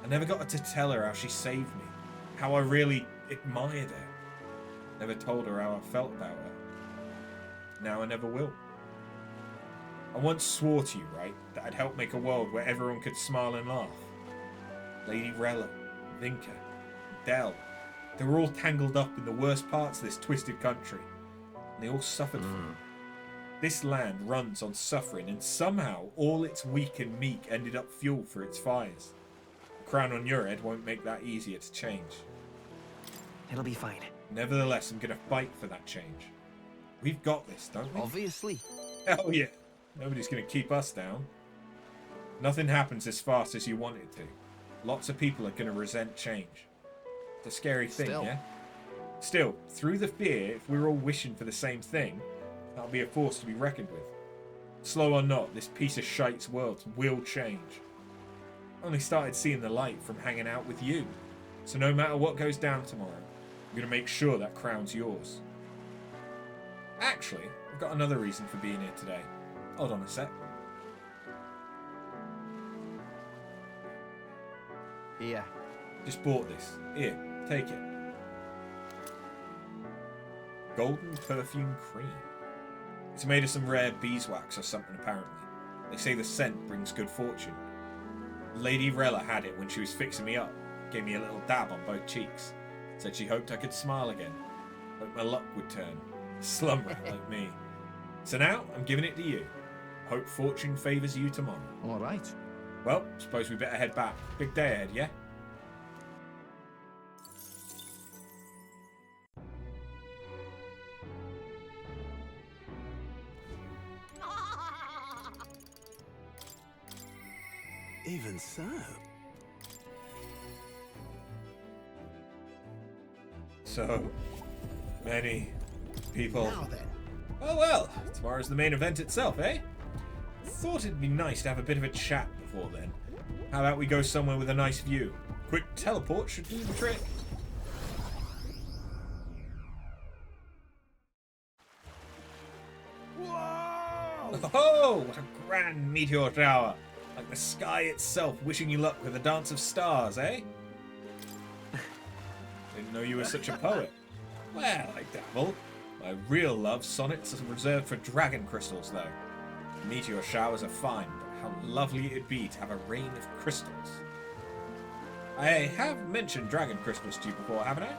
I never got to tell her how she saved me. How I really admired her. Never told her how I felt about her. Now I never will. I once swore to you, right, that I'd help make a world where everyone could smile and laugh. Lady Rella, Vinka, Del, they were all tangled up in the worst parts of this twisted country. And they all suffered for it. This land runs on suffering, and somehow all its weak and meek ended up fuel for its fires. The crown on your head won't make that easier to change. It'll be fine. Nevertheless, I'm gonna fight for that change. We've got this, don't we? Obviously. Hell yeah. Nobody's gonna keep us down. Nothing happens as fast as you want it to. Lots of people are gonna resent change. It's a scary thing, yeah? Still, through the fear, if we're all wishing for the same thing, that'll be a force to be reckoned with. Slow or not, this piece of shite's world will change. I only started seeing the light from hanging out with you. So no matter what goes down tomorrow, I'm going to make sure that crown's yours. Actually, I've got another reason for being here today. Hold on a sec. Yeah. Just bought this. Here, take it. Golden perfume cream. It's made of some rare beeswax or something, apparently. They say the scent brings good fortune. Lady Rella had it when she was fixing me up. Gave me a little dab on both cheeks. Said she hoped I could smile again. Hoped my luck would turn. Slumber like me. So now, I'm giving it to you. Hope fortune favours you tomorrow. All right. Well, suppose we better head back. Big day ahead, yeah? Even so. So many people. Now then. Oh well, tomorrow's the main event itself, eh? Thought it'd be nice to have a bit of a chat before then. How about we go somewhere with a nice view? Quick teleport should do the trick. Whoa! Oh, what a grand meteor shower! Like the sky itself wishing you luck with a dance of stars, eh? Didn't know you were such a poet. Well, I dabble. My real love sonnets are reserved for dragon crystals, though. Meteor showers are fine, but how lovely it'd be to have a rain of crystals. I have mentioned dragon crystals to you before, haven't I?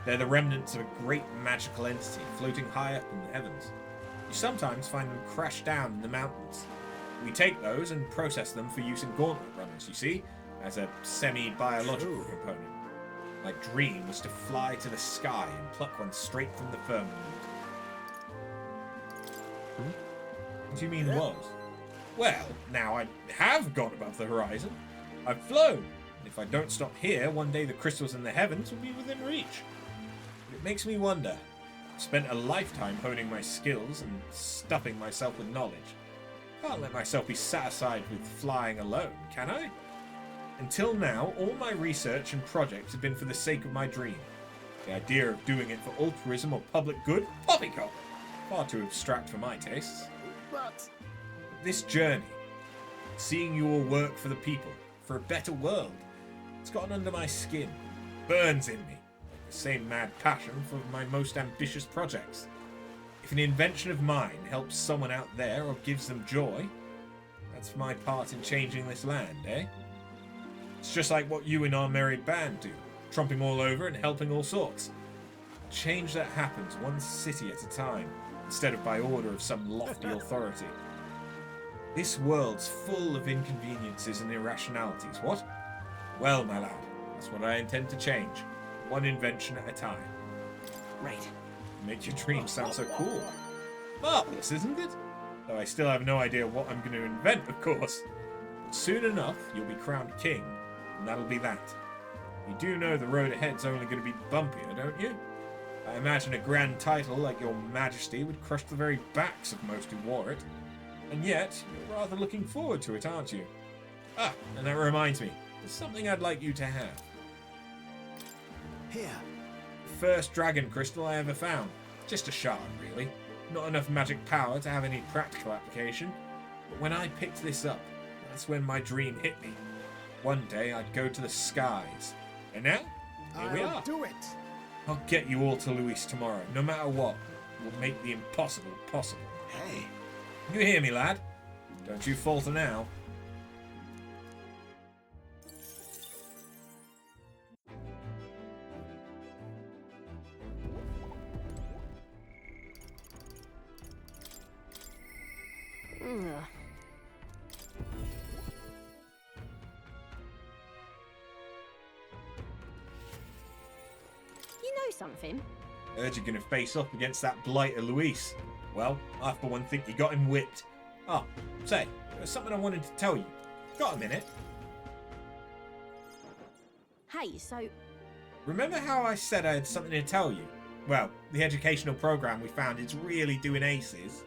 They're the remnants of a great magical entity floating high up in the heavens. You sometimes find them crashed down in the mountains. We take those and process them for use in gauntlet runners, you see, as a semi-biological component. My dream was to fly to the sky and pluck one straight from the firmament. What do you mean was? Well, now I have gone above the horizon. I've flown. And if I don't stop here, one day the crystals in the heavens will be within reach. It makes me wonder. I've spent a lifetime honing my skills and stuffing myself with knowledge. Can't let myself be satisfied with flying alone, can I? Until now, all my research and projects have been for the sake of my dream. The idea of doing it for altruism or public good? Poppycock! Far too abstract for my tastes. But this journey, seeing you all work for the people, for a better world, it's gotten under my skin, burns in me, like the same mad passion for my most ambitious projects. If an invention of mine helps someone out there or gives them joy, that's my part in changing this land, eh? It's just like what you and our merry band do, tromping all over and helping all sorts. Change that happens one city at a time, instead of by order of some lofty authority. This world's full of inconveniences and irrationalities, what? Well, my lad, that's what I intend to change, one invention at a time. Right. Make your dreams sound so cool. Marvelous, isn't it? Though I still have no idea what I'm going to invent, of course. But soon enough, you'll be crowned king, and that'll be that. You do know the road ahead's only going to be bumpier, don't you? I imagine a grand title like Your Majesty would crush the very backs of most who wore it. And yet, you're rather looking forward to it, aren't you? Ah, and that reminds me, there's something I'd like you to have. here, First dragon crystal I ever found. Just a shard, really. Not enough magic power to have any practical application. But when I picked this up, that's when my dream hit me. One day I'd go to the skies. And now, here we are. I'll do it. I'll get you all to Luis tomorrow, no matter what. We'll make the impossible possible. Hey. You hear me, lad? Don't you falter now. You know something? Heard you're gonna face up against that blighter Luis. Well, I for one think you got him whipped. Oh, say, there's something I wanted to tell you. Got a minute? Hey, so... Remember how I said I had something to tell you? Well, the educational program we found is really doing aces.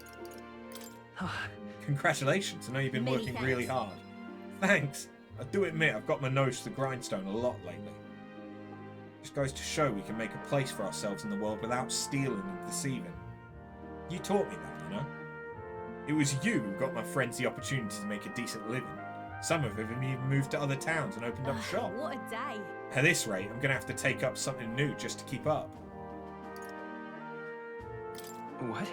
Congratulations, I know you've been Many working thanks. really hard. Thanks. I do admit I've got my nose to the grindstone a lot lately. Just goes to show we can make a place for ourselves in the world without stealing and deceiving. You taught me that, you know? It was you who got my friends the opportunity to make a decent living. Some of them even moved to other towns and opened up shop. What a day. At this rate, I'm going to have to take up something new just to keep up. What?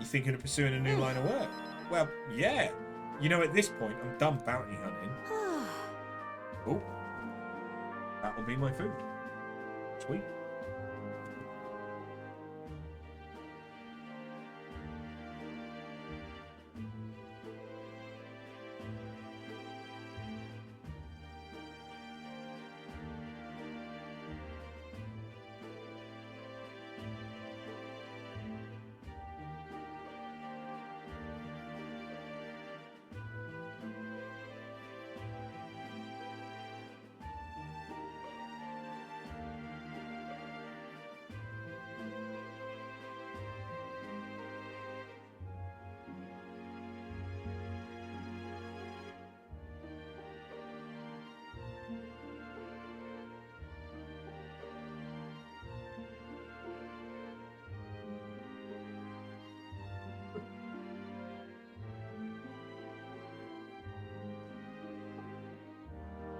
You thinking of pursuing a new line of work? Well, yeah. You know, at this point, I'm done bounty hunting. Oh. That'll be my food. Sweet.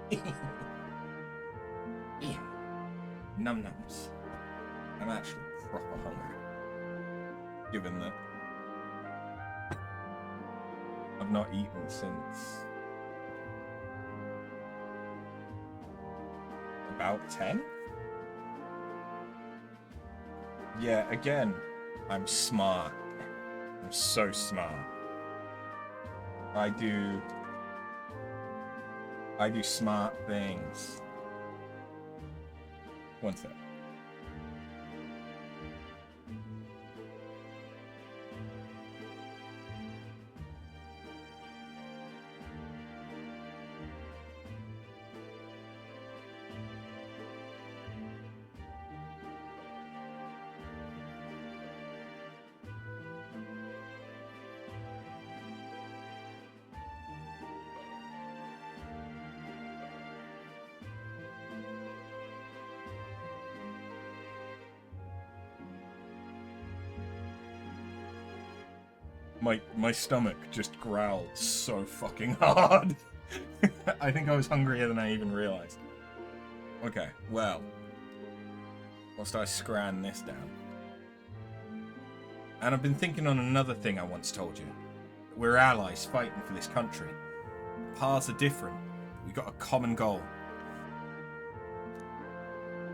Yeah. Num nums. I'm actually proper hungry. Given that I've not eaten since about 10? Yeah, again, I'm smart. I'm so smart. I do smart things. One sec. My stomach just growled so fucking hard. I think I was hungrier than I even realized. Okay, well. Whilst I scran this down. And I've been thinking on another thing I once told you. We're allies fighting for this country. Paths are different. We've got a common goal.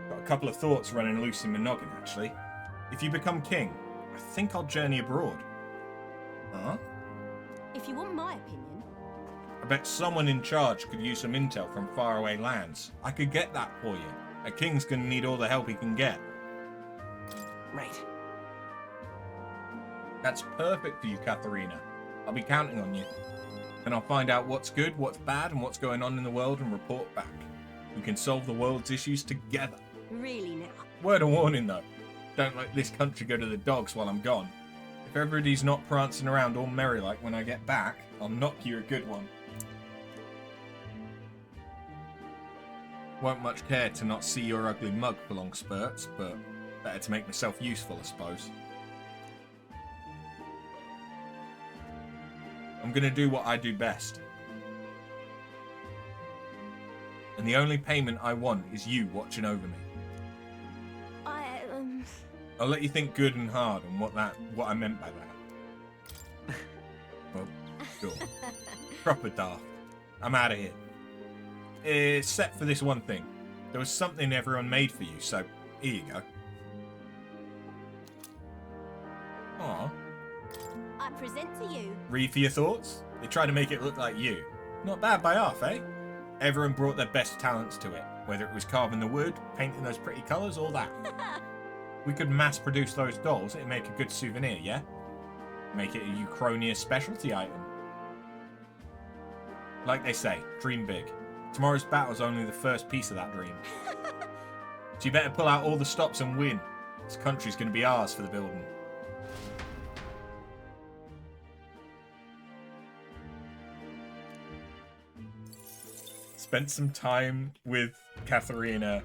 Got a couple of thoughts running loose in my noggin, actually. If you become king, I think I'll journey abroad. Huh? If you want my opinion. I bet someone in charge could use some intel from faraway lands. I could get that for you. A king's gonna need all the help he can get. Right. That's perfect for you, Katharina. I'll be counting on you. Then I'll find out what's good, what's bad, and what's going on in the world and report back. We can solve the world's issues together. Really now? Word of warning, though. Don't let this country go to the dogs while I'm gone. If everybody's not prancing around all merry like when I get back, I'll knock you a good one. Won't much care to not see your ugly mug for long spurts, but better to make myself useful, I suppose. I'm gonna do what I do best. And the only payment I want is you watching over me. I'll let you think good and hard on what I meant by that. Well, sure. Proper daft. I'm out of here. Except for this one thing. There was something everyone made for you, so here you go. Aw. I present to you. Read for your thoughts? They try to make it look like you. Not bad by half, eh? Everyone brought their best talents to it, whether it was carving the wood, painting those pretty colours, or that. We could mass produce those dolls and make a good souvenir, yeah? Make it a Euchronia specialty item. Like they say, dream big. Tomorrow's battle's only the first piece of that dream. So you better pull out all the stops and win. This country's gonna be ours for the building. Spent some time with Katharina,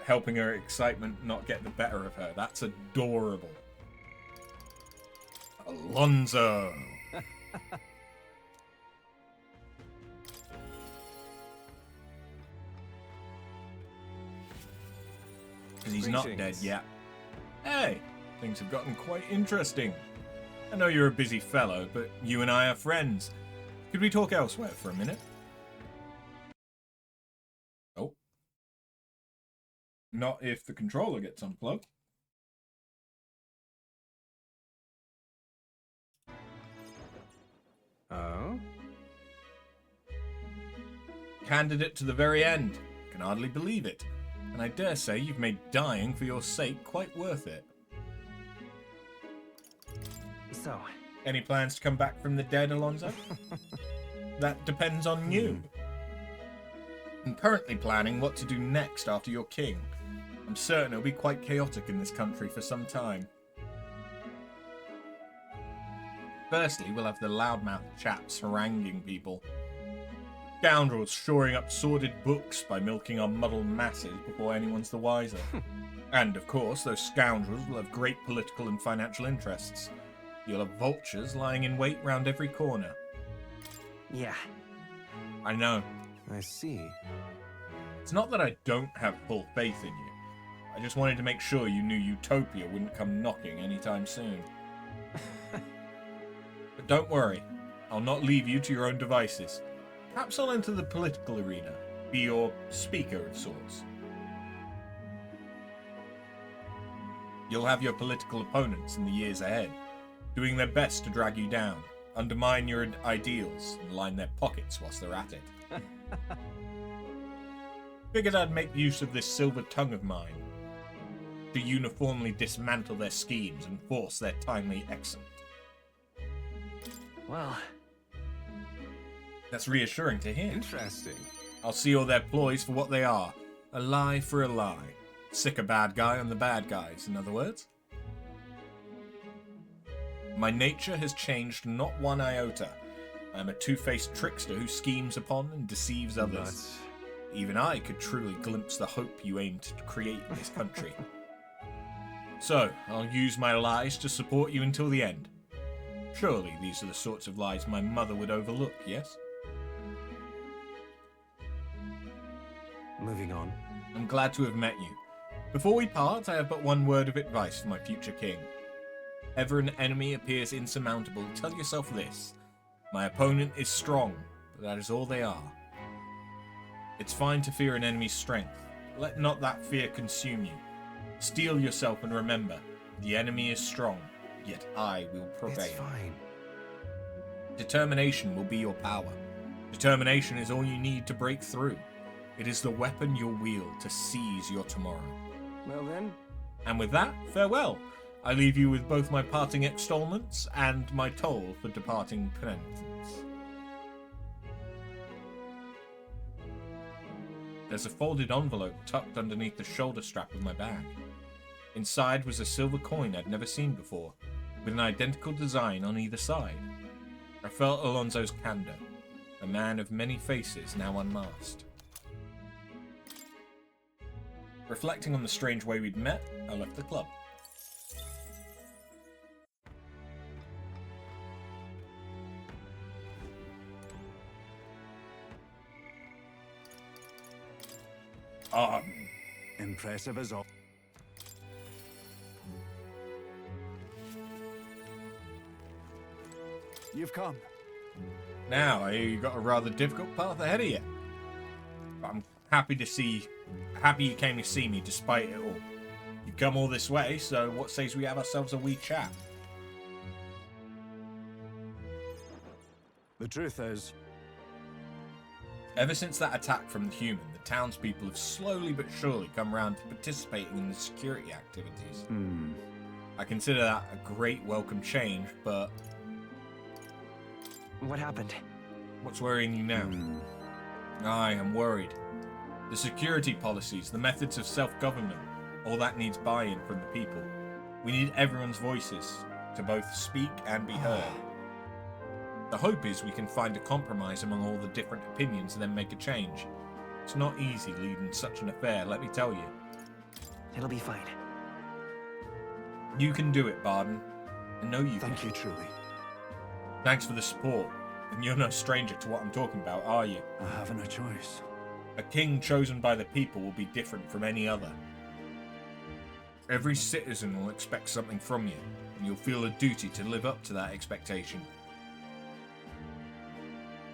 helping her excitement not get the better of her. That's adorable. Alonso. Because he's not dead yet. Hey, things have gotten quite interesting. I know you're a busy fellow, but you and I are friends. Could we talk elsewhere for a minute? Oh. Not if the controller gets unplugged. Oh? Candidate to the very end. Can hardly believe it. And I dare say you've made dying for your sake quite worth it. So, any plans to come back from the dead, Alonso? That depends on you. I'm currently planning what to do next after you're king. I'm certain it'll be quite chaotic in this country for some time. Firstly, we'll have the loudmouth chaps haranguing people. Scoundrels shoring up sordid books by milking our muddled masses before anyone's the wiser. And, of course, those scoundrels will have great political and financial interests. You'll have vultures lying in wait round every corner. Yeah. I know. I see. It's not that I don't have full faith in you. I just wanted to make sure you knew Utopia wouldn't come knocking anytime soon. But don't worry, I'll not leave you to your own devices. Perhaps I'll enter the political arena, be your speaker of sorts. You'll have your political opponents in the years ahead, doing their best to drag you down, undermine your ideals, and line their pockets whilst they're at it. Figured I'd make use of this silver tongue of mine to uniformly dismantle their schemes and force their timely exit. Well, that's reassuring to hear. Interesting. I'll see all their ploys for what they are. A lie for a lie. Sick a bad guy on the bad guys, in other words. My nature has changed not one iota. I am a two-faced trickster who schemes upon and deceives others. Even I could truly glimpse the hope you aim to create in this country. So, I'll use my lies to support you until the end. Surely these are the sorts of lies my mother would overlook, yes? Moving on. I'm glad to have met you. Before we part, I have but one word of advice for my future king. Ever an enemy appears insurmountable, tell yourself this. My opponent is strong, but that is all they are. It's fine to fear an enemy's strength. Let not that fear consume you. Steel yourself and remember, the enemy is strong, yet I will prevail. It's fine. Determination will be your power. Determination is all you need to break through. It is the weapon you'll wield to seize your tomorrow. Well then. And with that, farewell. I leave you with both my parting extolments and my toll for departing penitence. There's a folded envelope tucked underneath the shoulder strap of my bag. Inside was a silver coin I'd never seen before, with an identical design on either side. I felt Alonso's candor, a man of many faces now unmasked. Reflecting on the strange way we'd met, I left the club. Impressive as all. You've come. Now, I hear you've got a rather difficult path ahead of you. But I'm happy you came to see me despite it all. You've come all this way, so what says we have ourselves a wee chat? The truth is, ever since that attack from the human, the townspeople have slowly but surely come round to participating in the security activities. I consider that a great welcome change, but... What happened? What's worrying you now? I am worried. The security policies, the methods of self-government, all that needs buy-in from the people. We need everyone's voices to both speak and be heard. The hope is we can find a compromise among all the different opinions and then make a change. It's not easy leading such an affair, let me tell you. It'll be fine. You can do it, Barden. I know you can. Thank you, truly. Thanks for the support. And you're no stranger to what I'm talking about, are you? I haven't a choice. A king chosen by the people will be different from any other. Every citizen will expect something from you, and you'll feel a duty to live up to that expectation.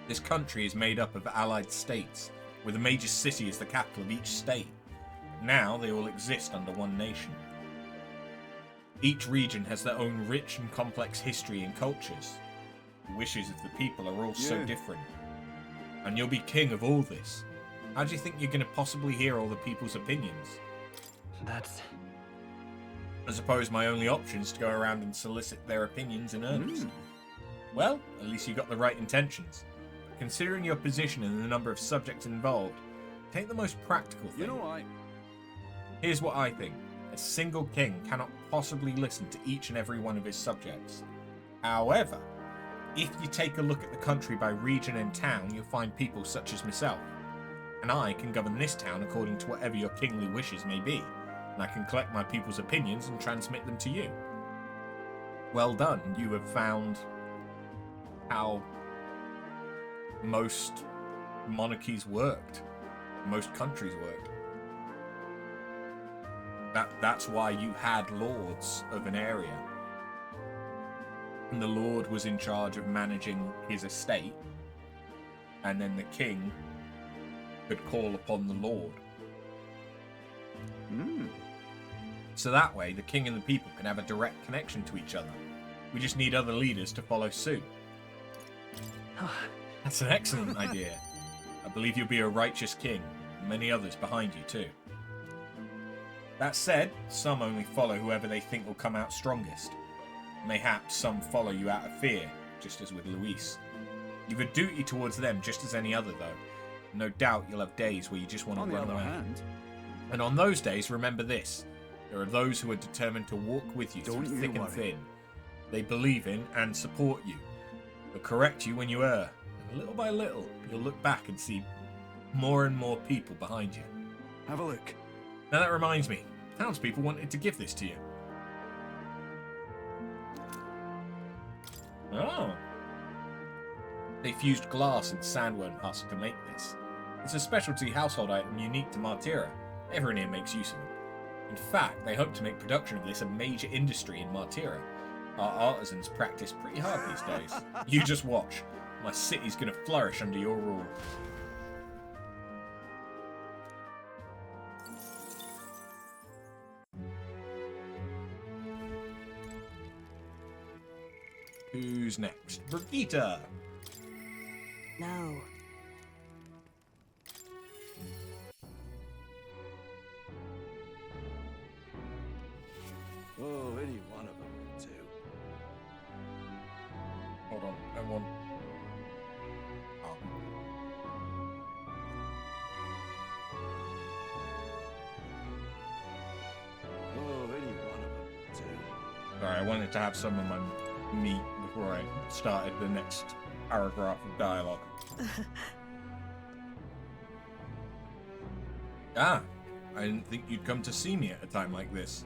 This country is made up of allied states, with a major city as the capital of each state. Now they all exist under one nation. Each region has their own rich and complex history and cultures. The wishes of the people are all so different. And you'll be king of all this. How do you think you're going to possibly hear all the people's opinions? That's... I suppose my only option is to go around and solicit their opinions in earnest. Well, at least you got the right intentions. Considering your position and the number of subjects involved, take the most practical thing. You know, Here's what I think. A single king cannot possibly listen to each and every one of his subjects. However, if you take a look at the country by region and town, you'll find people such as myself. And I can govern this town according to whatever your kingly wishes may be, and I can collect my people's opinions and transmit them to you. Well done, you have found how most monarchies worked. Most countries worked. That's why you had lords of an area. And the lord was in charge of managing his estate. And then the king could call upon the lord. So that way, the king and the people can have a direct connection to each other. We just need other leaders to follow suit. That's an excellent idea. I believe you'll be a righteous king, and many others behind you too. That said, some only follow whoever they think will come out strongest. Mayhaps some follow you out of fear, just as with Luis. You've a duty towards them just as any other, though. No doubt you'll have days where you just want to run away. And on those days, remember this. There are those who are determined to walk with you through thick and thin. They believe in and support you. They'll correct you when you err. And little by little, you'll look back and see more and more people behind you. Have a look. Now that reminds me, townspeople wanted to give this to you. Oh. They fused glass and sandworm husk to make this. It's a specialty household item unique to Martira. Everyone here makes use of it. In fact, they hope to make production of this a major industry in Martira. Our artisans practice pretty hard these days. You just watch. My city's gonna flourish under your rule. Who's next? Brigitte! No. Oh, any one of them will do. Hold on, everyone. Oh, any one of them will do. Sorry, I wanted to have some of my meat before I started the next paragraph of dialogue. I didn't think you'd come to see me at a time like this.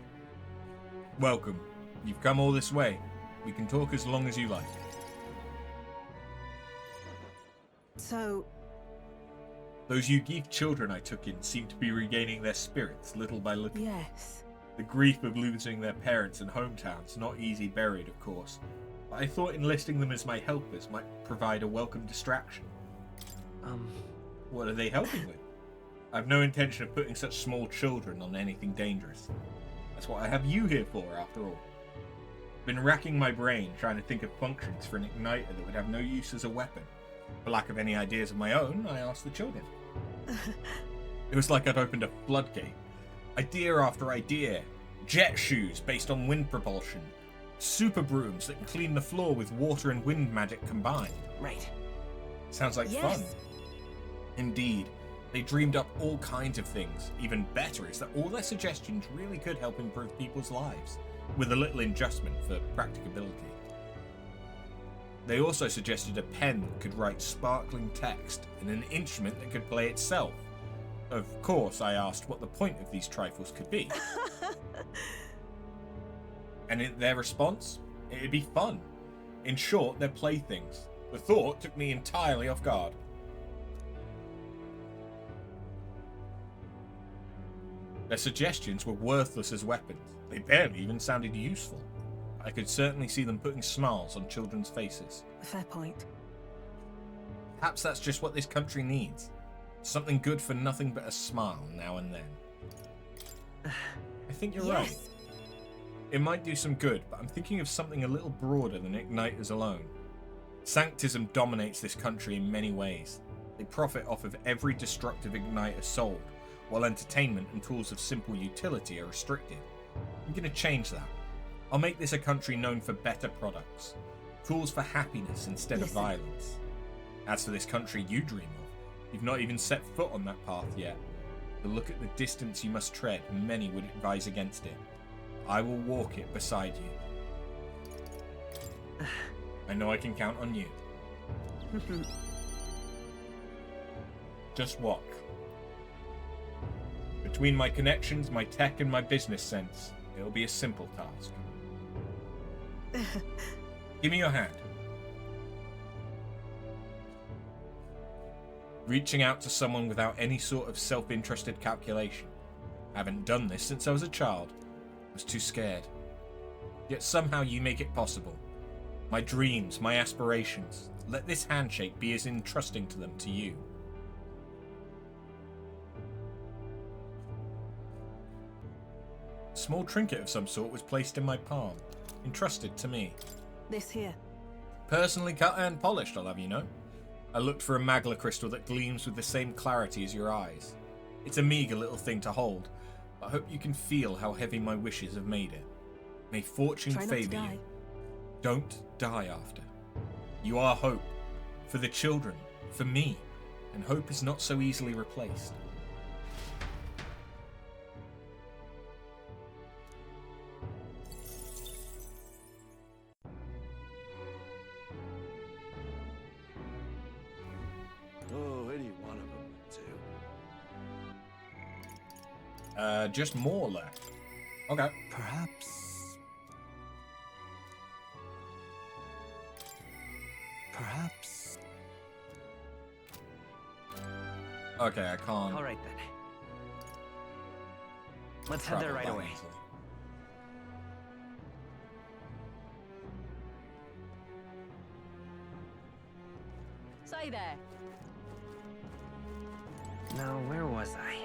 Welcome. You've come all this way. We can talk as long as you like. So... Those Yugeef children I took in seem to be regaining their spirits little by little. Yes. The grief of losing their parents and hometowns, not easy buried, of course. But I thought enlisting them as my helpers might provide a welcome distraction. What are they helping with? I've no intention of putting such small children on anything dangerous. That's what I have you here for, after all. I've been racking my brain trying to think of functions for an igniter that would have no use as a weapon. For lack of any ideas of my own, I asked the children. It was like I'd opened a floodgate. Idea after idea. Jet shoes based on wind propulsion. Super brooms that can clean the floor with water and wind magic combined. Right. Sounds like fun. Indeed. They dreamed up all kinds of things. Even better is that all their suggestions really could help improve people's lives, with a little adjustment for practicability. They also suggested a pen that could write sparkling text and an instrument that could play itself. Of course, I asked what the point of these trifles could be. And their response? It'd be fun. In short, they're playthings. The thought took me entirely off guard. Their suggestions were worthless as weapons. They barely even sounded useful. I could certainly see them putting smiles on children's faces. Fair point. Perhaps that's just what this country needs. Something good for nothing but a smile now and then. I think you're right. It might do some good, but I'm thinking of something a little broader than igniters alone. Sanctism dominates this country in many ways. They profit off of every destructive igniter sold, while entertainment and tools of simple utility are restricted. I'm going to change that. I'll make this a country known for better products. Tools for happiness instead of violence. As for this country you dream of, you've not even set foot on that path yet. But look at the distance you must tread, many would advise against it. I will walk it beside you. I know I can count on you. Just walk. Between my connections, my tech, and my business sense, it'll be a simple task. Give me your hand. reaching out to someone without any sort of self-interested calculation. I haven't done this since I was a child. I was too scared. Yet somehow you make it possible. My dreams, my aspirations. Let this handshake be as entrusting to them to you. A small trinket of some sort was placed in my palm, entrusted to me. This here. Personally cut and polished, I'll have you know. I looked for a magla crystal that gleams with the same clarity as your eyes. It's a meager little thing to hold, but I hope you can feel how heavy my wishes have made it. May fortune favor you. Don't die after. You are hope. For the children, for me, and hope is not so easily replaced. Oh, any one of them would do. Just more left. Okay. Perhaps Okay, I can't. All right then. Let's head there right away. Say there. Now, where was I?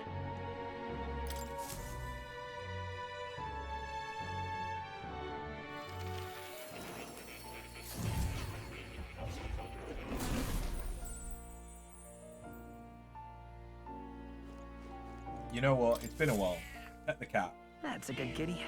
You know what? It's been a while. Pet the cat. That's a good kitty.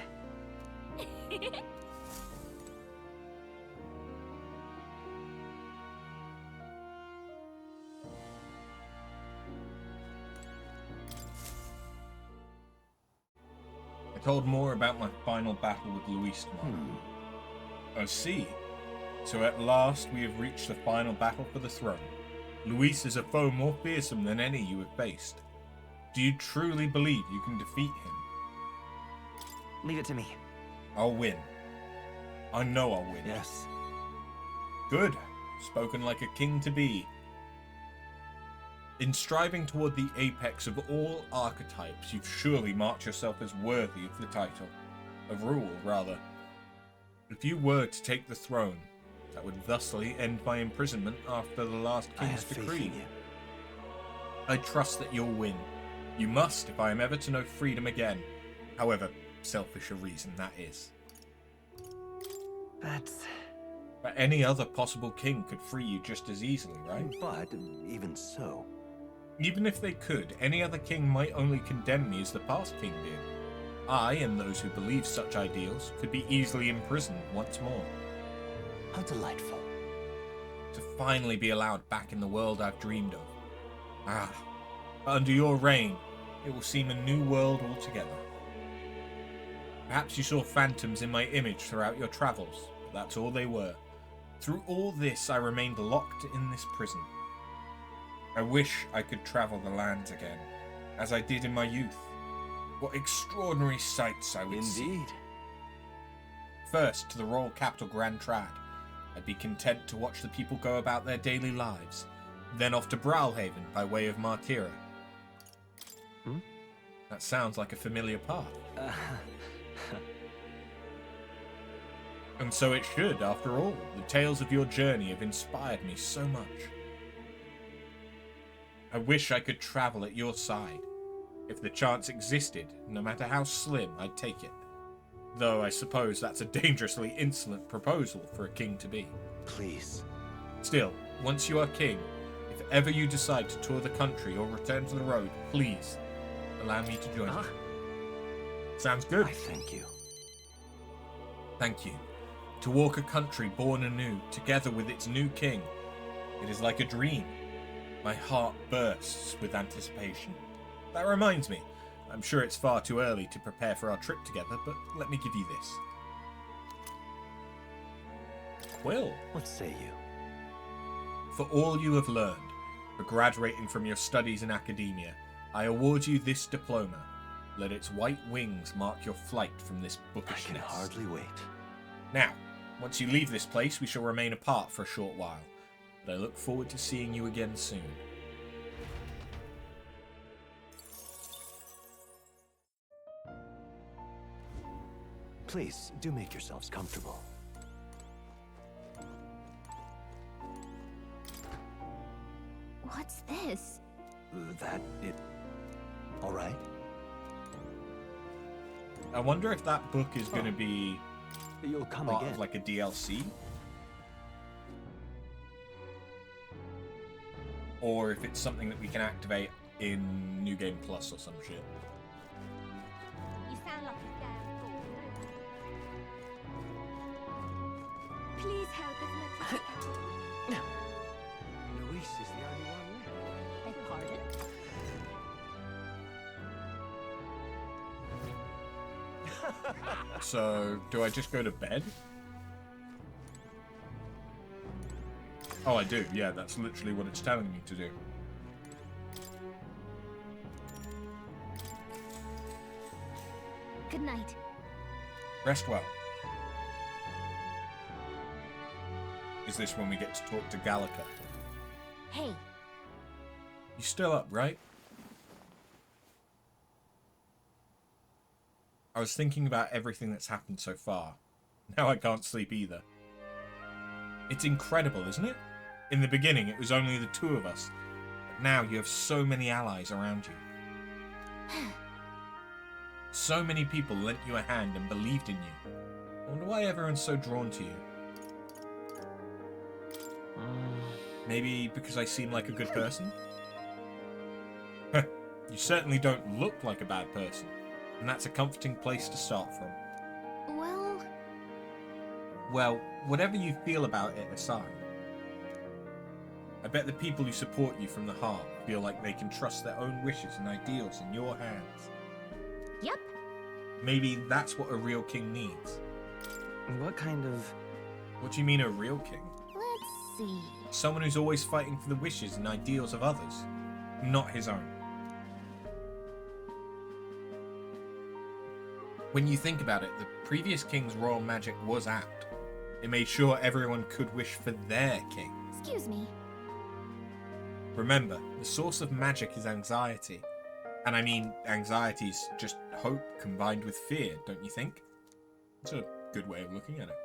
I told more about my final battle with Luis tomorrow. I see. So at last we have reached the final battle for the throne. Luis is a foe more fearsome than any you have faced. Do you truly believe you can defeat him? Leave it to me. I'll win. I know I'll win. Yes. Good. Spoken like a king to be. In striving toward the apex of all archetypes, you've surely marked yourself as worthy of the title. Of rule, rather. If you were to take the throne, that would thusly end my imprisonment after the last king's decree. I trust that you'll win. You must, if I am ever to know freedom again. However selfish a reason that is. But any other possible king could free you just as easily, right? But even so... Even if they could, any other king might only condemn me as the past king did. I, and those who believe such ideals, could be easily imprisoned once more. How delightful. To finally be allowed back in the world I've dreamed of. Ah, but under your reign, it will seem a new world altogether. Perhaps you saw phantoms in my image throughout your travels, but that's all they were. Through all this, I remained locked in this prison. I wish I could travel the lands again, as I did in my youth. What extraordinary sights I would see. Indeed. First, to the royal capital Grand Trad. I'd be content to watch the people go about their daily lives. Then off to Brawlhaven by way of Martira. That sounds like a familiar path. And so it should, after all. The tales of your journey have inspired me so much. I wish I could travel at your side. If the chance existed, no matter how slim, I'd take it. Though I suppose that's a dangerously insolent proposal for a king to be. Please. Still, once you are king, if ever you decide to tour the country or return to the road, please, allow me to join you. Sounds good. I thank you. Thank you. To walk a country born anew, together with its new king. It is like a dream. My heart bursts with anticipation. That reminds me, I'm sure it's far too early to prepare for our trip together, but let me give you this. Quill. What say you? For all you have learned, for graduating from your studies in academia, I award you this diploma. Let its white wings mark your flight from this bookishness. I can hardly wait. Now, once you leave this place, we shall remain apart for a short while, but I look forward to seeing you again soon. Please, do make yourselves comfortable. What's this? All right? I wonder if that book is going to be You'll come part again. of like a DLC. Or if it's something that we can activate in New Game Plus or some shit. You sound like a damn fool. Please help as much as you can. Luis is the only one left. Beg pardon? So, do I just go to bed? Oh, I do. Yeah, that's literally what it's telling me to do. Good night. Rest well. Is this when we get to talk to Gallica? Hey, You still up, right? I was thinking about everything that's happened so far. Now I can't sleep either. It's incredible, isn't it? In the beginning, it was only the two of us. But now you have so many allies around you. So many people lent you a hand and believed in you. I wonder why everyone's so drawn to you. Maybe because I seem like a good person? You certainly don't look like a bad person. And that's a comforting place to start from. Well, whatever you feel about it aside, I bet the people who support you from the heart feel like they can trust their own wishes and ideals in your hands. Yep. Maybe that's what a real king needs. What kind of... What do you mean a real king? Let's see. Someone who's always fighting for the wishes and ideals of others, not his own. When you think about it, the previous king's royal magic was apt. It made sure everyone could wish for their king. Excuse me. Remember, the source of magic is anxiety. And I mean, anxiety's just hope combined with fear, don't you think? It's a good way of looking at it.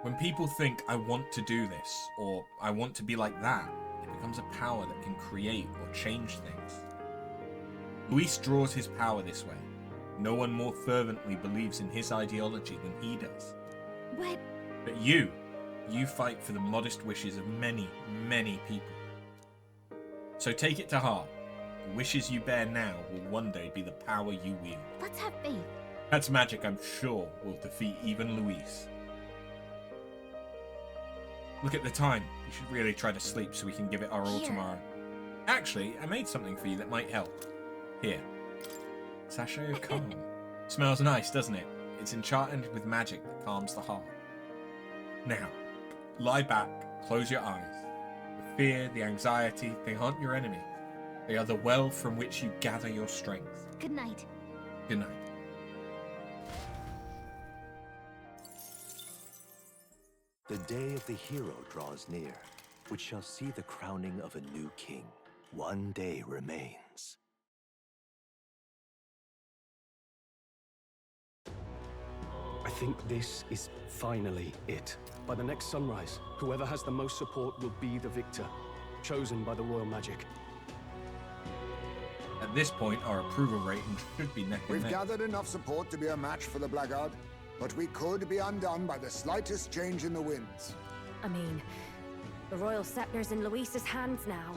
When people think, I want to do this, or I want to be like that, it becomes a power that can create or change things. Luis draws his power this way. No one more fervently believes in his ideology than he does. But you fight for the modest wishes of many, many people. So take it to heart. The wishes you bear now will one day be the power you wield. Let's have faith. That's magic I'm sure will defeat even Luis. Look at the time. You should really try to sleep so we can give it our all tomorrow. Actually, I made something for you that might help. Here. Sachet of calm. Smells nice, doesn't it? It's enchanted with magic that calms the heart. Now, lie back, close your eyes. The fear, the anxiety, they aren't your enemy. They are the well from which you gather your strength. Good night. Good night. The day of the hero draws near, which shall see the crowning of a new king. One day remains. I think this is finally it. By the next sunrise, whoever has the most support will be the victor, chosen by the royal magic. At this point, our approval rating should be neck and We've neck. gathered enough support to be a match for the Blackguard, but we could be undone by the slightest change in the winds. I mean, the royal scepter's in Luis's hands now.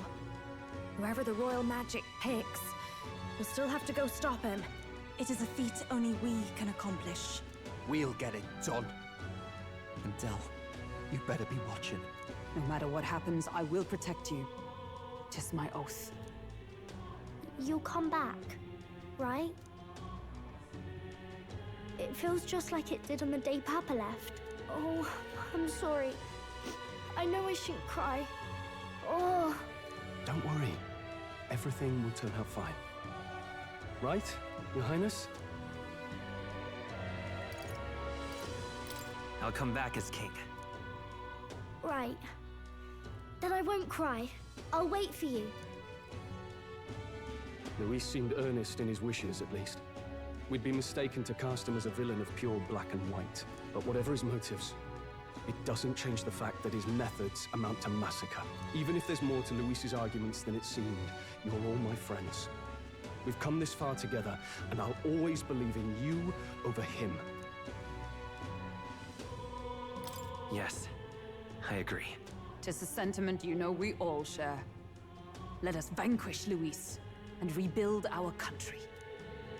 Whoever the royal magic picks, we'll still have to go stop him. It is a feat only we can accomplish. We'll get it done. And Del, you better be watching. No matter what happens, I will protect you. 'Tis my oath. You'll come back, right? It feels just like it did on the day Papa left. Oh, I'm sorry. I know I shouldn't cry. Oh. Don't worry. Everything will turn out fine. Right, Your Highness? I'll come back as king. Right. Then I won't cry. I'll wait for you. Luis seemed earnest in his wishes, at least. We'd be mistaken to cast him as a villain of pure black and white. But whatever his motives, it doesn't change the fact that his methods amount to massacre. Even if there's more to Luis's arguments than it seemed, you're all my friends. We've come this far together, and I'll always believe in you over him. Yes, I agree. 'Tis a sentiment you know we all share. Let us vanquish Luis and rebuild our country.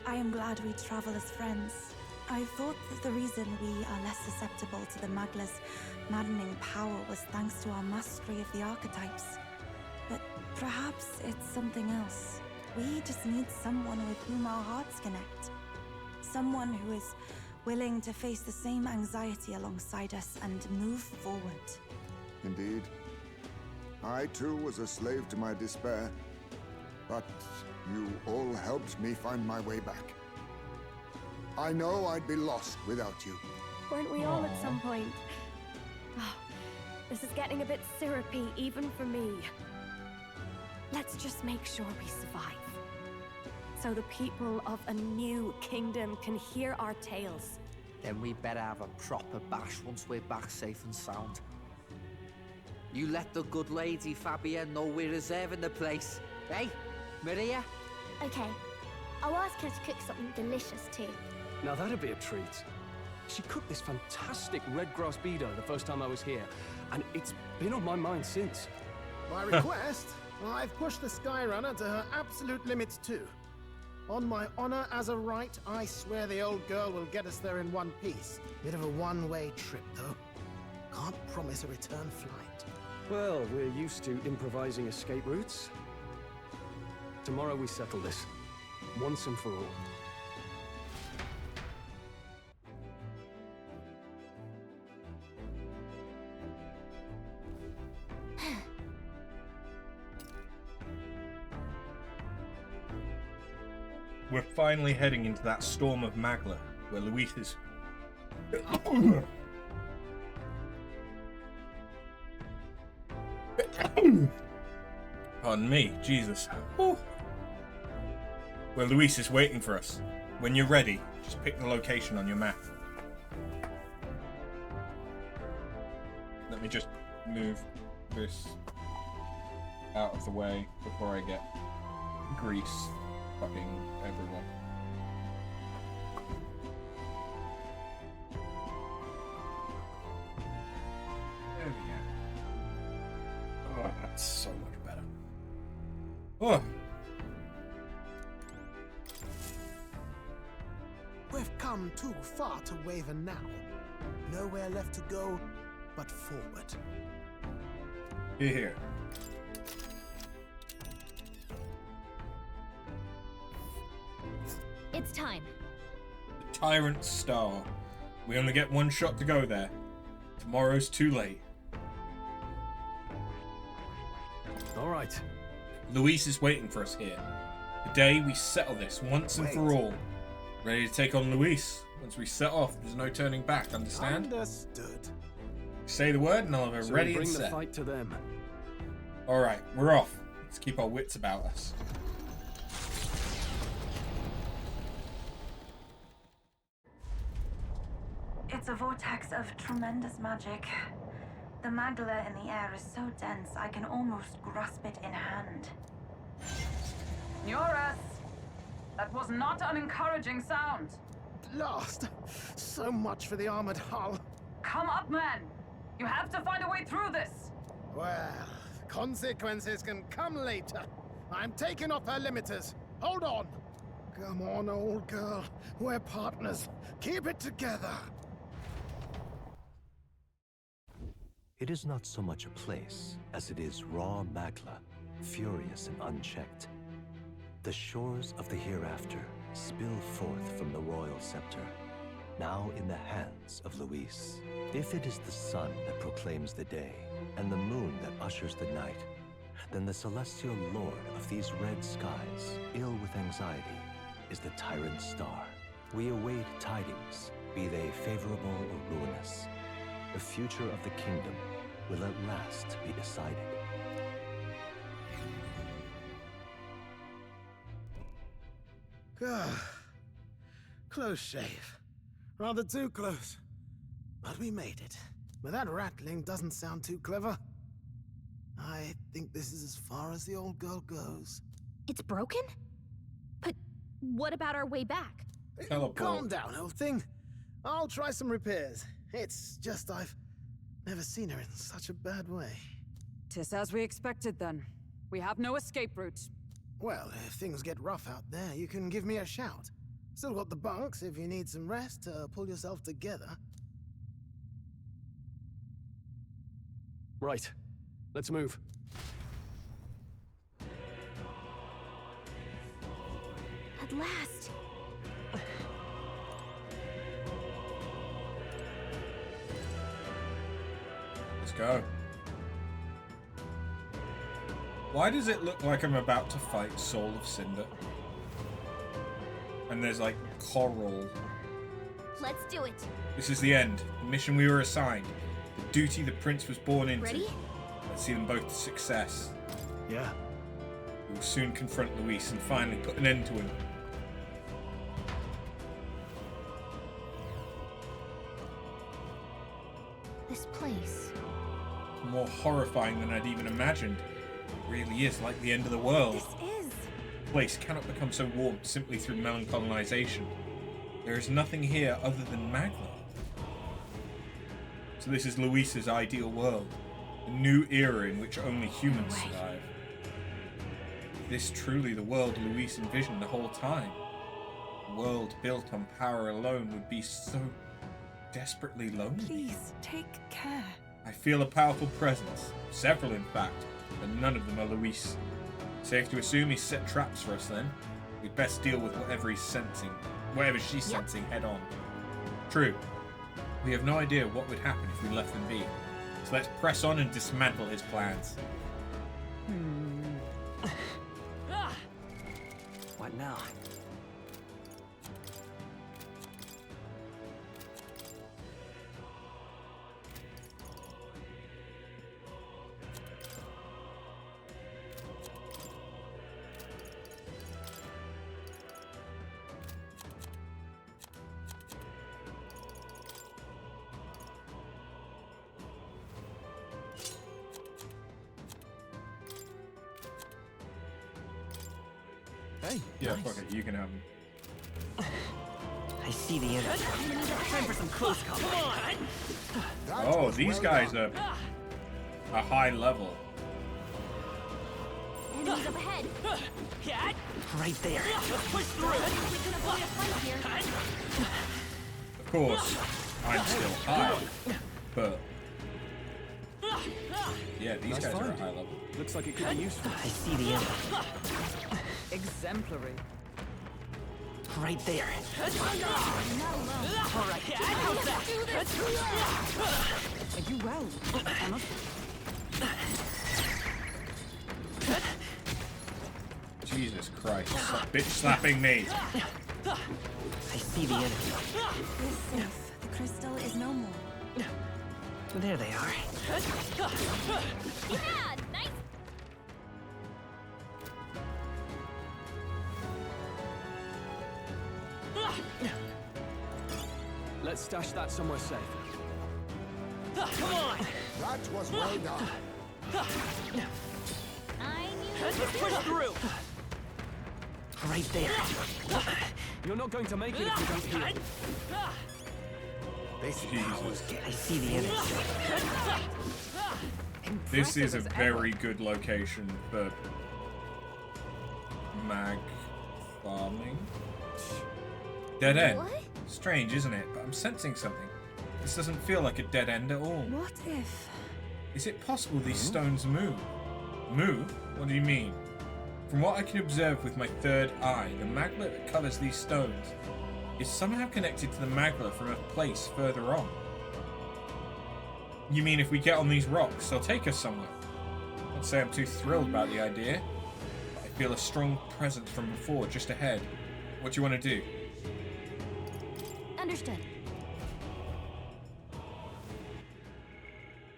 I am glad we travel as friends. I thought that the reason we are less susceptible to the Magla's maddening power was thanks to our mastery of the archetypes. But perhaps it's something else. We just need someone with whom our hearts connect. Someone who is willing to face the same anxiety alongside us and move forward. Indeed. I too was a slave to my despair, but you all helped me find my way back. I know I'd be lost without you. Weren't we all at some point? Oh, this is getting a bit syrupy, even for me. Let's just make sure we survive. So the people of a new kingdom can hear our tales. Then we better have a proper bash once we're back safe and sound. You let the good lady Fabia know we're reserving the place. Hey, Maria? Okay. I'll ask her to cook something delicious too. Now that'd be a treat. She cooked this fantastic red grass beater the first time I was here, and it's been on my mind since. By request, I've pushed the Skyrunner to her absolute limits too. On my honor as a right, I swear the old girl will get us there in one piece. Bit of a one-way trip, though. Can't promise a return flight. Well, we're used to improvising escape routes. Tomorrow we settle this, once and for all. We're finally heading into that storm of Magla, where Luis is... Pardon me, Jesus. Where Luis is waiting for us. When you're ready, just pick the location on your map. Let me just move this out of the way before I get grease fucking everywhere. There we go. Oh, that's so much better. Oh. We've come too far to waver now. Nowhere left to go but forward. Here. It's time. The Tyrant Star. We only get one shot to go there. Tomorrow's too late. All right. Luis is waiting for us here. The day we settle this once and for all. Ready to take on Luis. Once we set off, there's no turning back, understand? Understood. Say the word and I'll have it So ready we'll and bring the set. fight to them. Alright, we're off. Let's keep our wits about us. It's a vortex of tremendous magic. The Magla in the air is so dense I can almost grasp it in hand. Neurus! That was not an encouraging sound. Blast! So much for the armored hull. Come up, man! You have to find a way through this! Well, consequences can come later. I'm taking off her limiters. Hold on. Come on, old girl. We're partners. Keep it together. It is not so much a place as it is raw Magla, furious and unchecked. The shores of the hereafter spill forth from the royal scepter, now in the hands of Luis. If it is the sun that proclaims the day, and the moon that ushers the night, then the celestial lord of these red skies, ill with anxiety, is the Tyrant Star. We await tidings, be they favorable or ruinous. The future of the kingdom will at last be decided. Close shave. Rather too close. But we made it. But that rattling doesn't sound too clever. I think this is as far as the old girl goes. It's broken? But what about our way back? Calm down, old thing. I'll try some repairs. It's just I've never seen her in such a bad way. 'Tis as we expected then. We have no escape route. Well, if things get rough out there, you can give me a shout. Still got the bunks if you need some rest to pull yourself together. Right. Let's move. At last. Let's go. Why does it look like I'm about to fight Soul of Cinder? And there's like coral. Let's do it. This is the end. The mission we were assigned. The duty the prince was born into. Ready? Let's see them both to success. Yeah. We will soon confront Luis and finally put an end to him. This place. More horrifying than I'd even imagined. It really is like the end of the world. This is. The place cannot become so warped simply through melancholinization. There is nothing here other than Magla. So this is Luis's ideal world. A new era in which only humans survive. This truly the world Luis envisioned the whole time. A world built on power alone would be so desperately lonely. Please, take care. I feel a powerful presence. Several, in fact, but none of them are Luis. Safe to assume he's set traps for us then. We'd best deal with whatever he's sensing. Whatever she's sensing head on. True. We have no idea what would happen if we left them be. So let's press on and dismantle his plans. What now? Hey, Yeah, nice. fuck it, you can have him. I see the enemy. Time for some close combat. Oh, these guys are a high level. Enemies up ahead. Right there. Push through. We can avoid a fight here. Of course, I'm still high, but yeah, these guys are a high level. Looks like it could be useful. I see the enemy. Exemplary. Right there. All right. How's that? Do this. Are you well, Emma? Jesus Christ, stop bitch slapping me. I see the enemy. We're safe. The crystal is no more. There they are. Yeah, nice. Let's stash that somewhere safe. Come on! That was well done. I knew Let's push through. Right there. You're not going to make it if you don't heal. Jesus. I see the enemy. This is a very good location for mag farming. Dead end. What? Strange, isn't it? But I'm sensing something. This doesn't feel like a dead end at all. What if? Is it possible these stones move? Move? What do you mean? From what I can observe with my third eye, the magma that covers these stones is somehow connected to the magma from a place further on. You mean if we get on these rocks, they'll take us somewhere? I'd say I'm too thrilled about the idea, but I feel a strong presence from before just ahead. What do you want to do? Understood.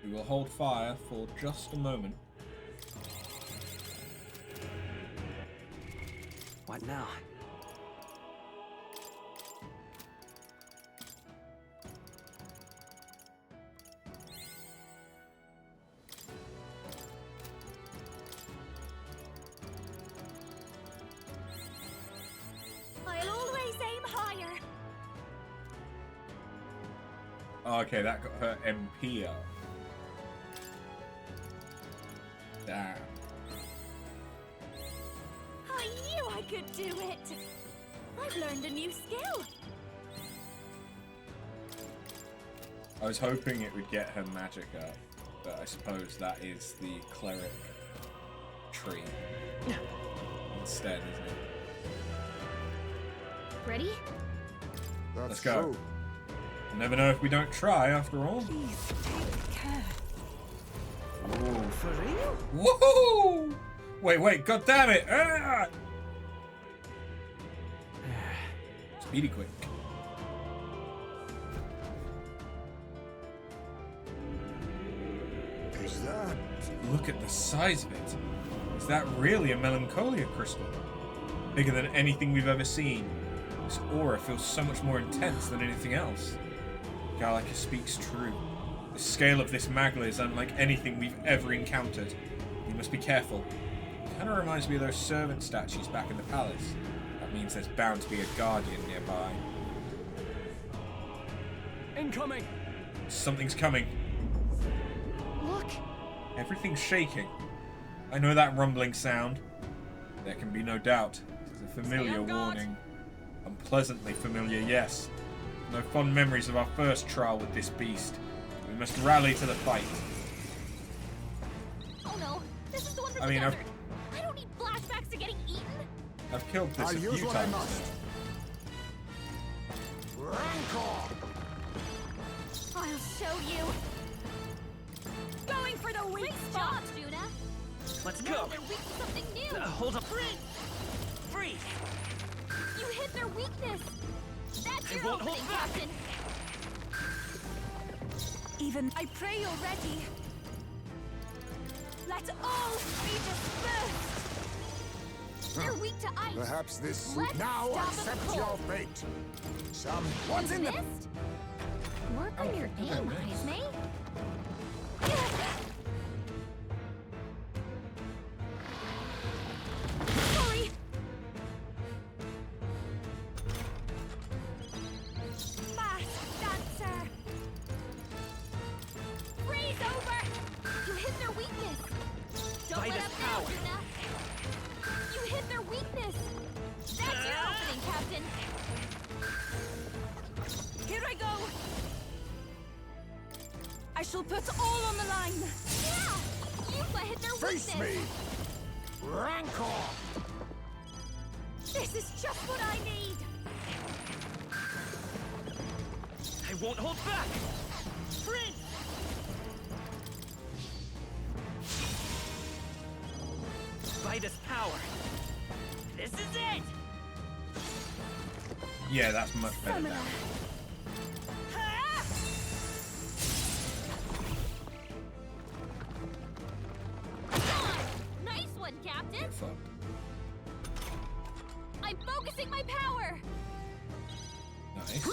We will hold fire for just a moment. What now? Oh, okay, that got her MP up. Damn. I knew I could do it! I've learned a new skill! I was hoping it would get her magic up, but I suppose that is the cleric tree instead, isn't it? Ready? Let's go. We'll never know if we don't try, after all. Please take care. Whoa. For real? Woohoo! Wait, god damn it! Ah! Speedy quick. Is that? Look at the size of it. Is that really a melancholia crystal? Bigger than anything we've ever seen. This aura feels so much more intense than anything else. Gallica speaks true. The scale of this magla is unlike anything we've ever encountered. We must be careful. It kind of reminds me of those servant statues back in the palace. That means there's bound to be a guardian nearby. Incoming! Something's coming. Look! Everything's shaking. I know that rumbling sound. There can be no doubt. It's a familiar warning. Unpleasantly familiar, yes. No fond memories of our first trial with this beast. We must rally to the fight. Oh no, this is the one from I the mean, desert. I don't need flashbacks to getting eaten. I've killed this I'll a use few what I times. must. Rancor! I'll show you! Going for the weak spot! Juna. Let's Now go. they're weak to something new. Hold up. Freeze! You hit their weakness. That's I your won't opening, hold back. Captain. Even I pray you're ready. Let all be dispersed! They're weak to ice. Perhaps this Let's now stop accept them your cold. fate. What's in the Missed? Work on your aim, Ismay. Sorry! Fast dancer! Freeze over. You hit their weakness. Don't By let this up now, power. Juna. You hit their weakness. That's your opening, Captain. Here I go! I shall put all on the line! Yeah! You hit their Face weakness. me! Rancor! This is just what I need! I won't hold back. Sprint! By this power. This is it! Yeah, that's much better now. Nice one, Captain. Get fucked. I'm focusing my power. Nice.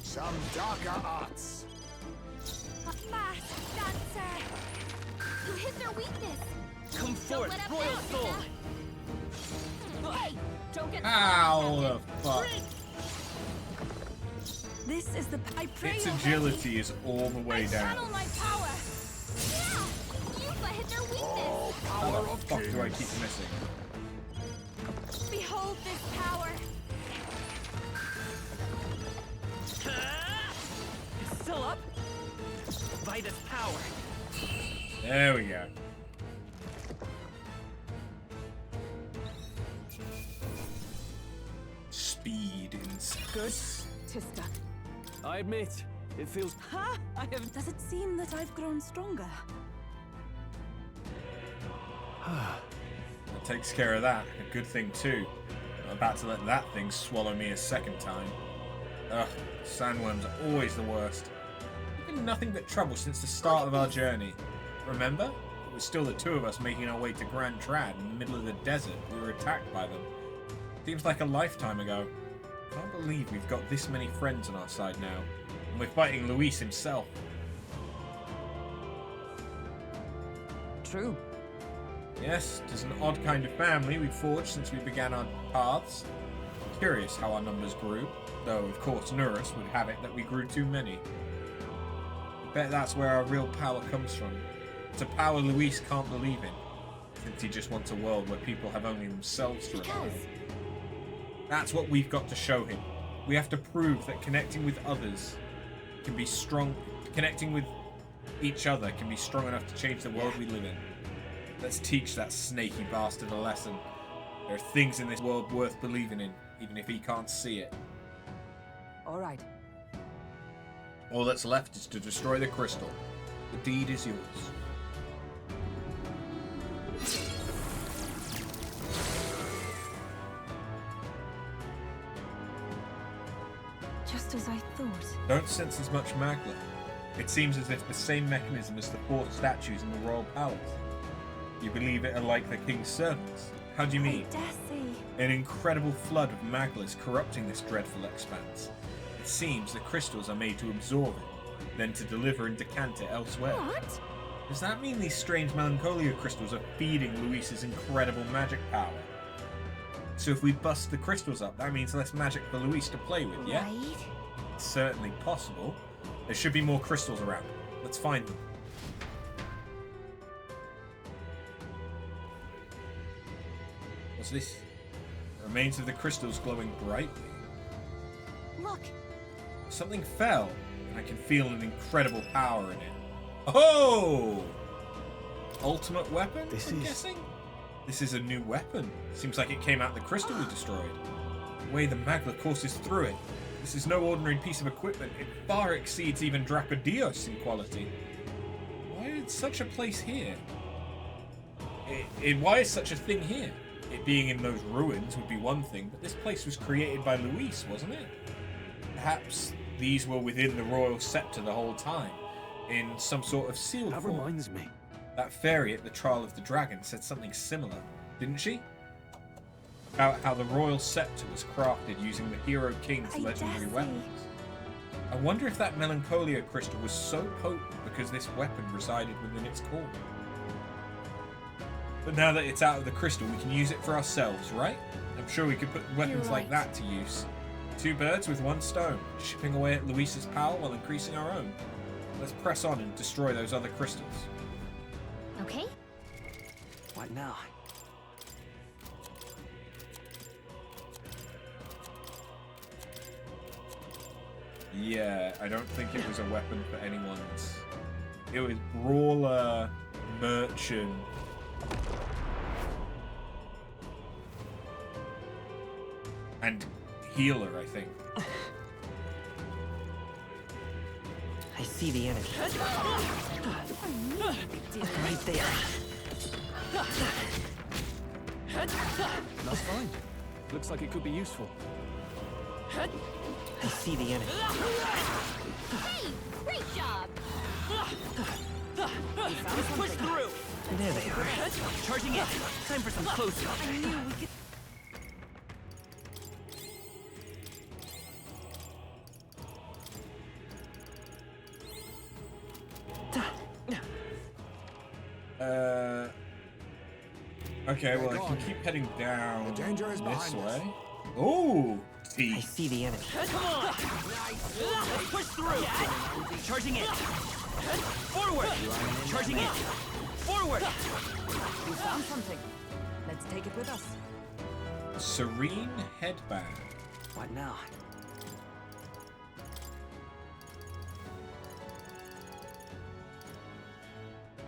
Some darker arts. Fast dancer! You hit their weakness. Come Don't forth, let up Royal now, Soul! Juna. Hey, don't get Ow, the fuck. This is the. I pray Its you're agility is all the way ready. Channel down. my power! Yeah! You hit their weakness. How the fuck do I keep missing? Behold this power! Still up? By this power. There we go. Speed insect. Good. 'Tis done. I admit, it feels... Ha! Does it seem that I've grown stronger? That takes care of that. A good thing too. I'm about to let that thing swallow me a second time. Ugh, sandworms are always the worst. We've been nothing but trouble since the start of our journey. Remember? It was still the two of us making our way to Grand Trad in the middle of the desert. We were attacked by them. Seems like a lifetime ago. Can't believe we've got this many friends on our side now. And we're fighting Luis himself. True. Yes, it is an odd kind of family we've forged since we began our paths. Curious how our numbers grew, though of course Nurus would have it that we grew too many. I bet that's where our real power comes from. It's a power Luis can't believe in, since he just wants a world where people have only themselves to rely on. That's what we've got to show him. We have to prove that connecting with others can be strong. Connecting with each other can be strong enough to change the world we live in. Let's teach that snaky bastard a lesson. There are things in this world worth believing in, even if he can't see it. All right. All that's left is to destroy the crystal. The deed is yours. Just as I thought. Don't sense as much magma. It seems as if the same mechanism as the 4 statues in the royal palace. You believe it are like the king's servants? How do you mean? I dare say. An incredible flood of magma is corrupting this dreadful expanse. It seems the crystals are made to absorb it, then to deliver and decant it elsewhere. What? Does that mean these strange melancholia crystals are feeding Luis's incredible magic power? So if we bust the crystals up, that means less magic for Luis to play with, yeah? Right. It's certainly possible. There should be more crystals around. Let's find them. What's this? The remains of the crystals glowing brightly. Look. Something fell, and I can feel an incredible power in it. Oh! Ultimate weapon, I'm guessing? This is a new weapon. Seems like it came out the crystal we destroyed. The way the magma courses through it. This is no ordinary piece of equipment. It far exceeds even Dracodios in quality. Why is such a place here? Why is such a thing here? It being in those ruins would be one thing, but this place was created by Luis, wasn't it? Perhaps these were within the royal scepter the whole time, in some sort of sealed form. That reminds me. That fairy at the trial of the dragon said something similar, didn't she? About how the royal scepter was crafted using the hero king's legendary weapons. I wonder if that melancholia crystal was so potent because this weapon resided within its core. But now that it's out of the crystal, we can use it for ourselves, right? I'm sure we could put weapons like that to use. 2 birds with 1 stone, chipping away at Luis's power while increasing our own. Let's press on and destroy those other crystals. Okay. What now? Yeah, I don't think it was a weapon for anyone's. It was brawler, merchant. And healer, I think. I see the enemy. Right there. That's fine. Looks like it could be useful. I see the enemy. Hey, great job! Push through! There they are. Charging in! Time for some close-up! I knew we could... Okay, well, I can keep heading down The danger is this behind way. us. Oh, I see the enemy. Come on! Let's push through! Charging in! Forward! Charging in! Forward! We found something. Let's take it with us. Serene headband. What now?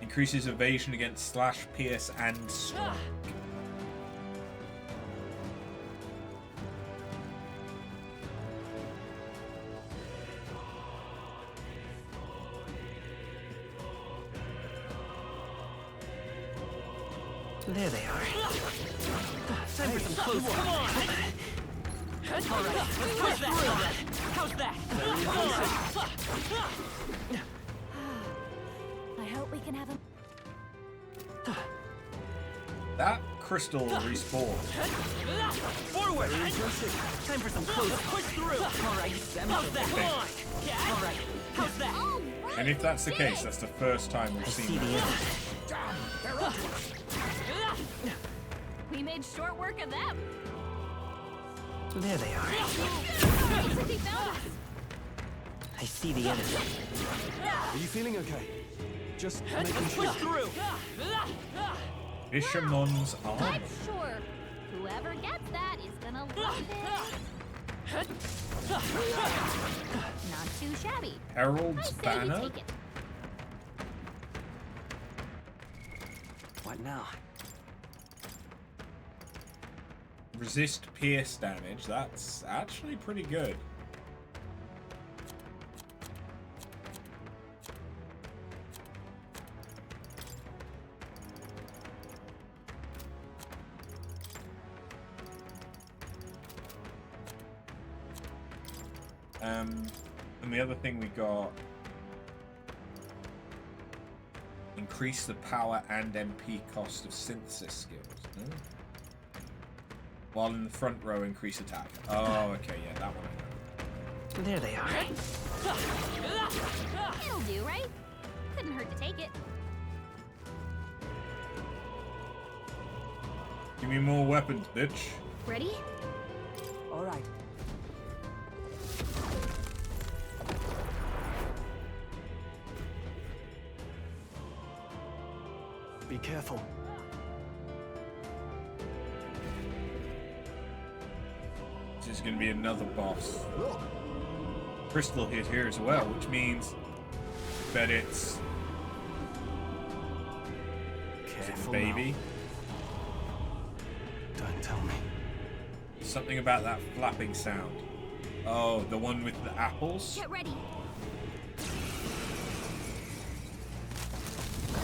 Increases evasion against slash, pierce, and strike. There they are. Time for some close. Come on! All right, let's push that. How's that? I hope we can have a... That crystal respawned. Forward! Time for some close. Let's push through. All right, how's that? Come on! Yeah. All right, how's that? And if that's the case, that's the first time we've seen that. We made short work of them. There they are. Looks like they found us. I see the enemy. Are you feeling okay? Just making Let's sure. push through. Fisherman's arm. I'm sure whoever gets that is gonna love it. Not too shabby. Herald's I say banner? we take it. What now? Resist pierce damage. That's actually pretty good. And the other thing we got, increase the power and MP cost of synthesis skills. Hmm? While in the front row, increase attack. Oh, okay, yeah, that one I know. There they are. It'll do, right? Couldn't hurt to take it. Give me more weapons, bitch. Ready? All right. Be careful. This is going to be another boss. Crystal is here as well, which means that it's Careful, baby. Don't tell me. Something about that flapping sound. Oh, the one with the apples? Get ready.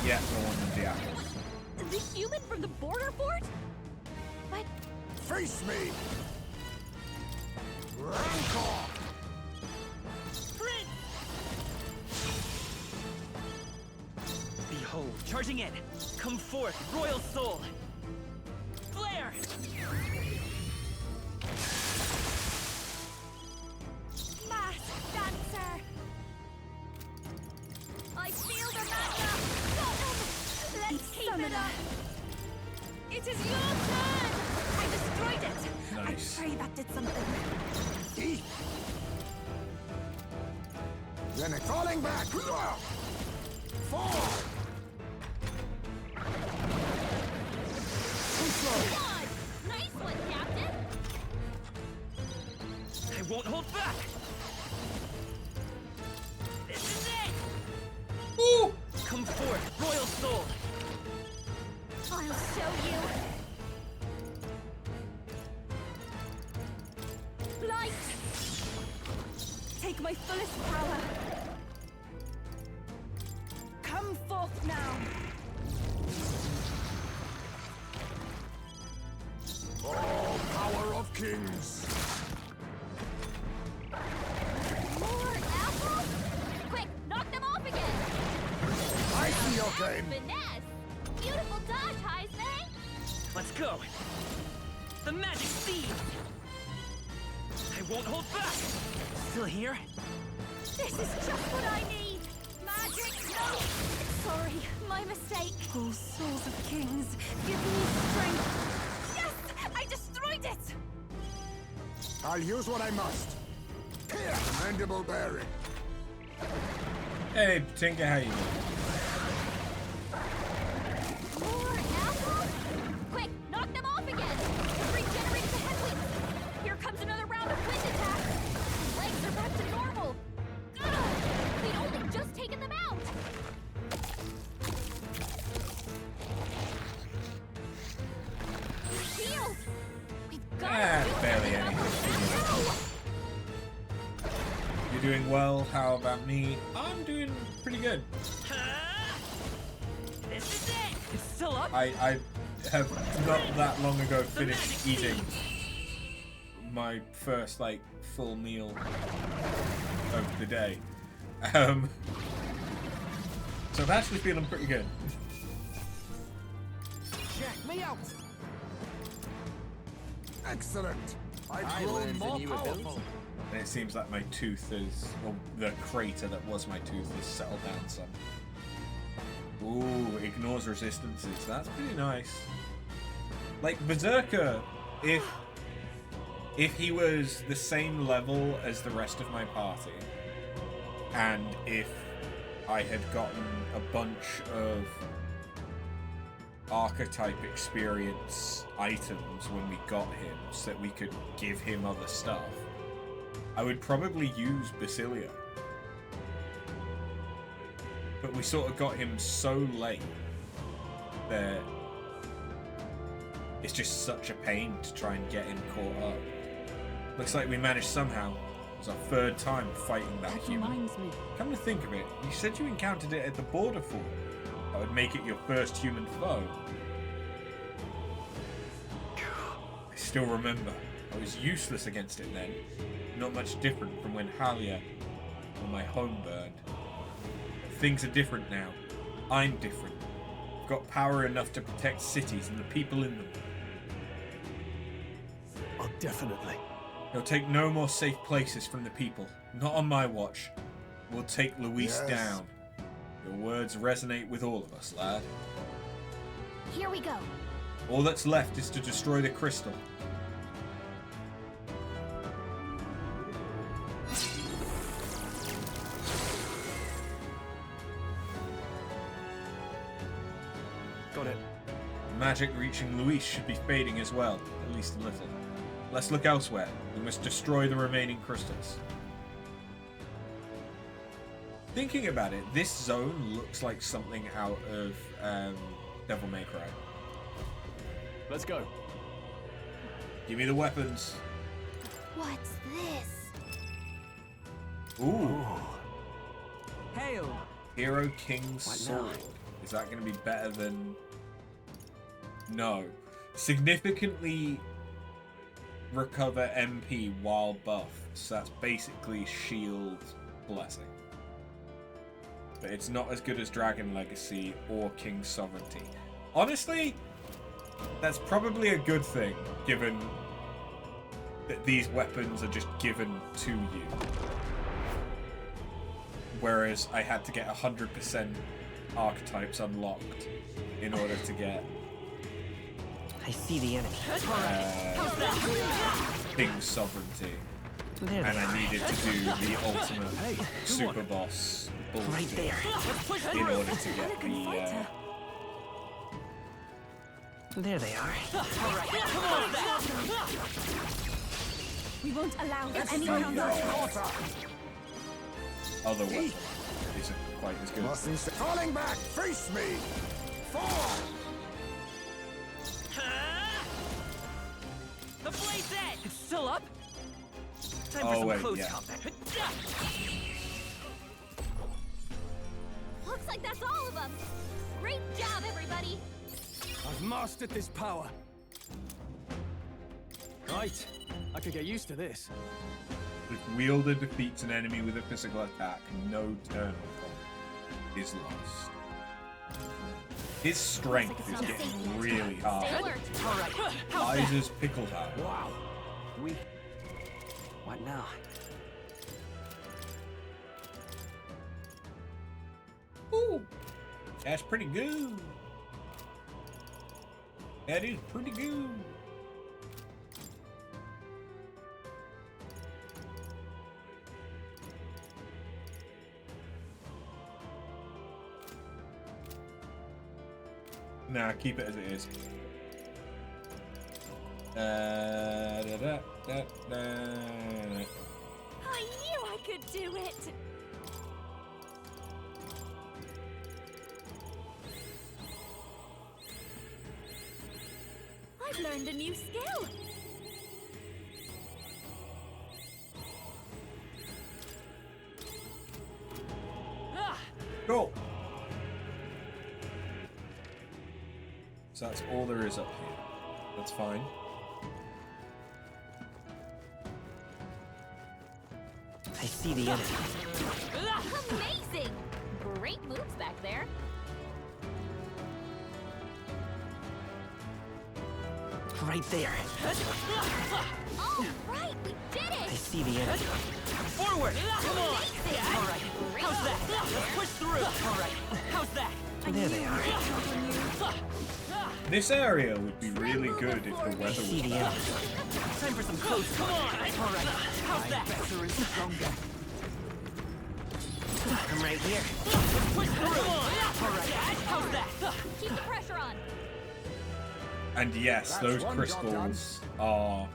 Yeah, the one with the apples. The human from the border fort? But Face me! Rancor! Behold, charging in. Come forth, royal soul. Flare! Mask dancer. I feel the magic. Let's keep it up. It is your turn. I destroyed it. Nice. I pray that did something. Eat! Then it's falling back! Fall! God! Nice one, Captain! I won't hold back. This is it. Ooh! Come forth, royal soul. I'll show you. Light. Take my fullest power. Come forth now. Oh, power of kings! More apples? Quick, knock them off again! I see your game! Finesse! Beautiful dodge, Heisman! Let's go. The magic seed. I won't hold back. Still here? This is just what I need. Magic, no. Sorry, my mistake. Oh, souls of kings, give me strength. Yes, I destroyed it. I'll use what I must. Here, mandible bearing. Hey, Tinker, how you doing? More apples? Quick, knock them off again! Regenerate the headwinds! Here comes another round of wind attacks! His legs are back to normal! Ugh! We'd only just taken them out! Shield! We've got to do Barely something about anything. this now! You're doing well. How about me? I'm doing pretty good. This is it. It's still up. I have not that long ago finished eating my first like full meal of the day. So I'm actually feeling pretty good. Check me out. Excellent. I've I grown learned a more new powerful. ability. And it seems like my tooth is, or the crater that was my tooth is settled down some. Ooh, ignores resistances. That's pretty nice. Like Berserker, if If he was the same level as the rest of my party, and if I had gotten a bunch of archetype experience items when we got him so that we could give him other stuff, I would probably use Basilia. But we sort of got him so late that it's just such a pain to try and get him caught up. Looks like we managed somehow. It was our third time fighting that human. Reminds me. Come to think of it, you said you encountered it at the border fort. That would make it your first human foe. I still remember. I was useless against it then. Not much different from when Halia or my home burned. But things are different now. I'm different. I've got power enough to protect cities and the people in them. Oh, definitely. You'll take no more safe places from the people. Not on my watch. We'll take Luis down. Your words resonate with all of us, lad. Here we go. All that's left is to destroy the crystal. Got it. Magic reaching Luis should be fading as well, at least a little. Let's look elsewhere. We must destroy the remaining crystals. Thinking about it, this zone looks like something out of Devil May Cry. Let's go. Give me the weapons. What's this? Ooh. Hail! Hero King's What Sword. now? Is that going to be better than... No. Significantly recover MP while buffed. So that's basically Shield Blessing. But it's not as good as Dragon Legacy or King's Sovereignty. Honestly, that's probably a good thing, given that these weapons are just given to you. Whereas I had to get 100% archetypes unlocked in order to get I see the enemy. King's Sovereignty. There And they I are. needed to do the ultimate super boss bullshit Right there. in order to get the There they are. We won't allow for any counter. other weapon isn't quite as good. Falling back, face me! Fall! The blade's edge! It's still up? Time Oh, for some wait, close yeah. combat. Looks like that's all of them. Great job, everybody. I've mastered this power. Right. I could get used to this. If wielder defeats an enemy with a physical attack, no turn point is lost. His strength is getting really hard. Liza's pickled her. Wow. What now? Ooh, that's pretty good. That is pretty good. Nah, keep it as it is. I knew I could do it. I've learned a new skill. Cool. So that's all there is up here. That's fine. I see the enemy. Amazing! Great moves back there. Right there. All right, we did I it! see the enemy. Forward! Come on! Alright. How's that? Let's push through. Alright. How's that? There they are. This area would be really good if the weather was better. Time for some close. Come on! Alright, how's that? Better is stronger. I'm right here. Push through! Alright, how's that? Keep the pressure on. And yes, those crystals are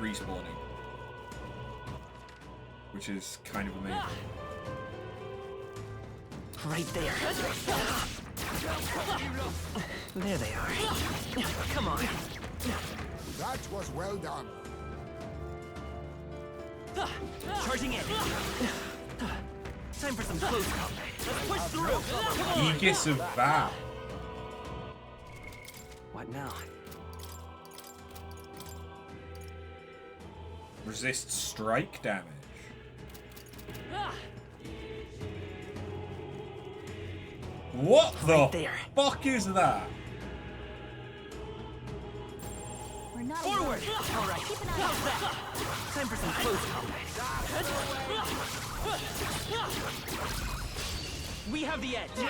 respawning. Which is kind of amazing. Right there. There they are. Come on. That was well done. Charging in. Time for some close combat. Let's push through. Aegis of Val. What now? Resist strike damage. What the fuck is that? We're not forward. All right. Keep an eye on that. Time for some close combat. We have the edge. Sweep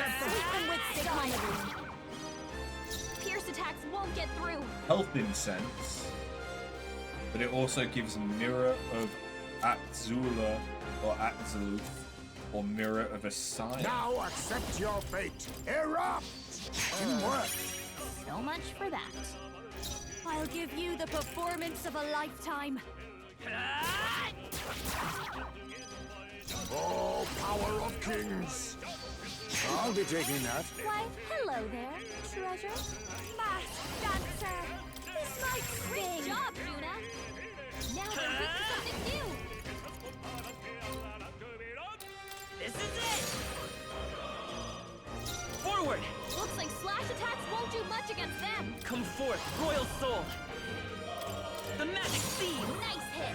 them with signal. Pierce attacks won't get through. Health incense. But it also gives a mirror of Atzula or Atzaluth or mirror of Asai. Now accept your fate. Erupt! Teamwork. So much for that. I'll give you the performance of a lifetime. Oh, power of kings. I'll be taking that. Why, hello there, treasure. Masked dancer. This might sting. Great job, Juna. Now they're weak to something new. This is it. Forward. Looks like slash attacks won't do much against them. Come forth, royal soul. The magic seed. Nice hit.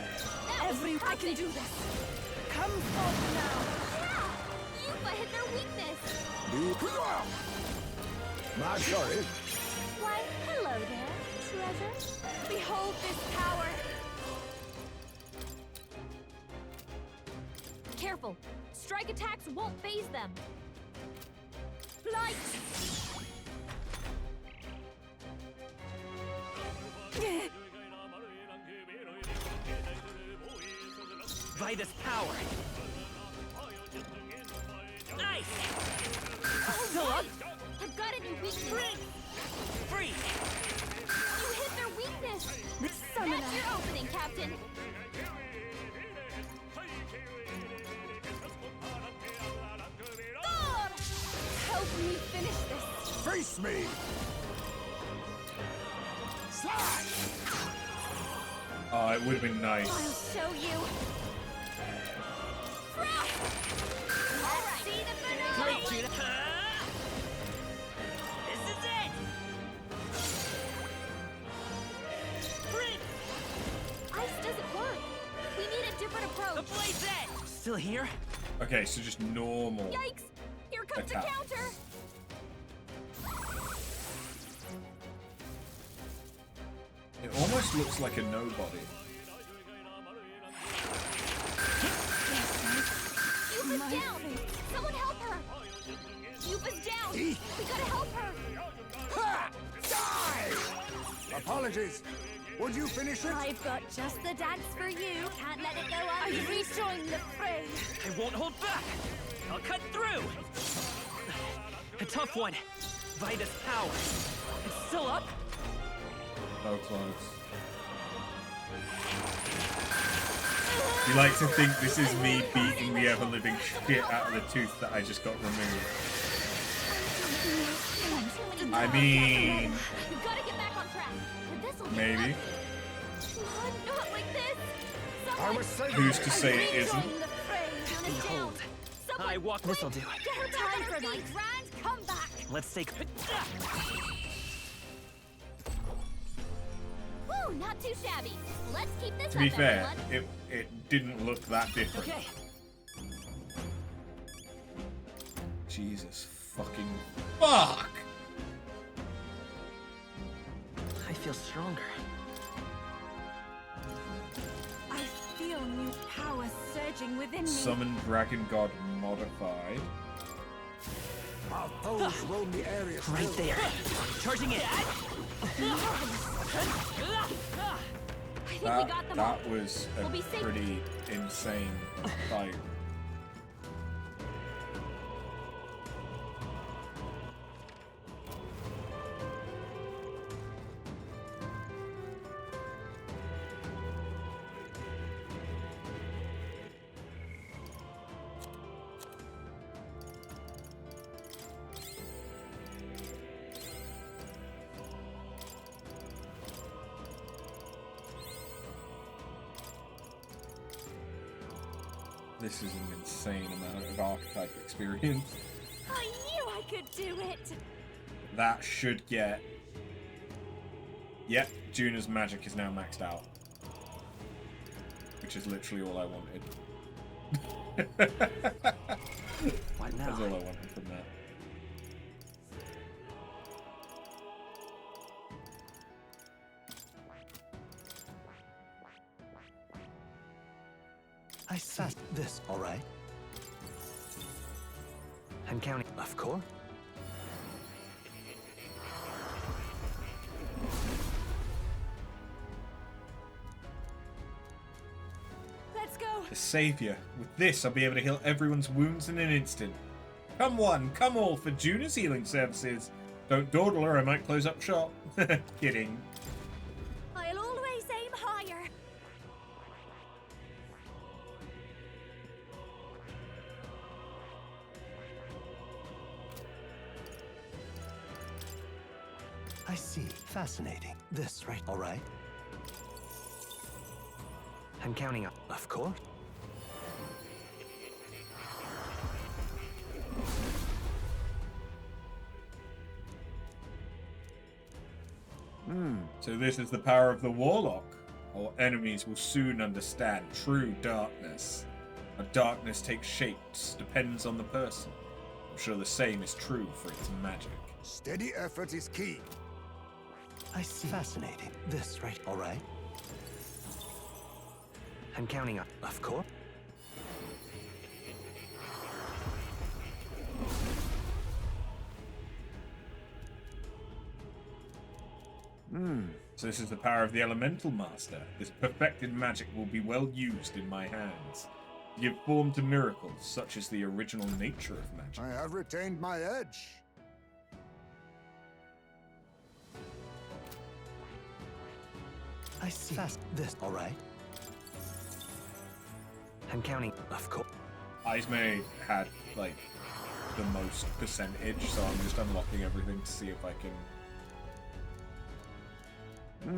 I can do this. Come forth now. Yeah, Yufa hit their weakness. My sorry. Why, hello there, treasure. Behold this power. Careful. Strike attacks won't phase them. Blight! By this power. Nice! Still up? I've got it in weakness. Free! You hit their weakness. That's your opening, Captain. God! Help me finish this. Face me! Slash! Oh, it would have been nice. I'll show you. Alright, see the finale. Great, Juna. This is it! Ice doesn't work. We need a different approach. The blade's edge! Still here? Okay, so just normal. Yikes! Here comes attack. the counter. It almost looks like a nobody. Yufa's down. Someone help her. Yufa's down. We gotta help her. Ha! Die! Apologies. Would you finish it? I've got just the dance for you. Can't let it go on. I rejoin the fray. I won't hold back! I'll cut through! A tough one. Vida's power. It's still up? So close. You like to think this is me beating the ever-living shit out of the tooth that I just got removed. I mean... We've gotta get back on track. Maybe. Not like this. I was saying... Who's to say it isn't? Behold. I walk. This'll do. Get her time for my grand comeback. Let's take. Woo, not too shabby. Let's keep this To be up, fair, everyone. it didn't look that different. Okay. Jesus fucking fuck! I feel stronger. I feel new power surging within me. Summon Dragon God modified. Our foes roam the area Right still. there. Charging in. I think we got them all. That was a We'll be safe. pretty insane fight. This is an insane amount of archetype experience. I knew I could do it. That should get... Yep, Juna's magic is now maxed out. Which is literally all I wanted. What now? That's all I wanted from that. I see this, all right? I'm counting. Of course. Let's go. The Savior. With this, I'll be able to heal everyone's wounds in an instant. Come one, come all for Juna's healing services. Don't dawdle or I might close up shop. Kidding. I'll always aim higher. I see. Fascinating. This, right? All right. I'm counting up. Of course. So this is the power of the Warlock. Our enemies will soon understand true darkness. How darkness takes shapes depends on the person. I'm sure the same is true for its magic. Steady effort is key. I see. Fascinating. This, right? All right. I'm counting up. Of course. So this is the power of the Elemental Master. This perfected magic will be well used in my hands. To give form to miracles, such as the original nature of magic. I have retained my edge. I see. This, all right. I'm counting. Of course. Ismay had, like, the most percentage, so I'm just unlocking everything to see if I can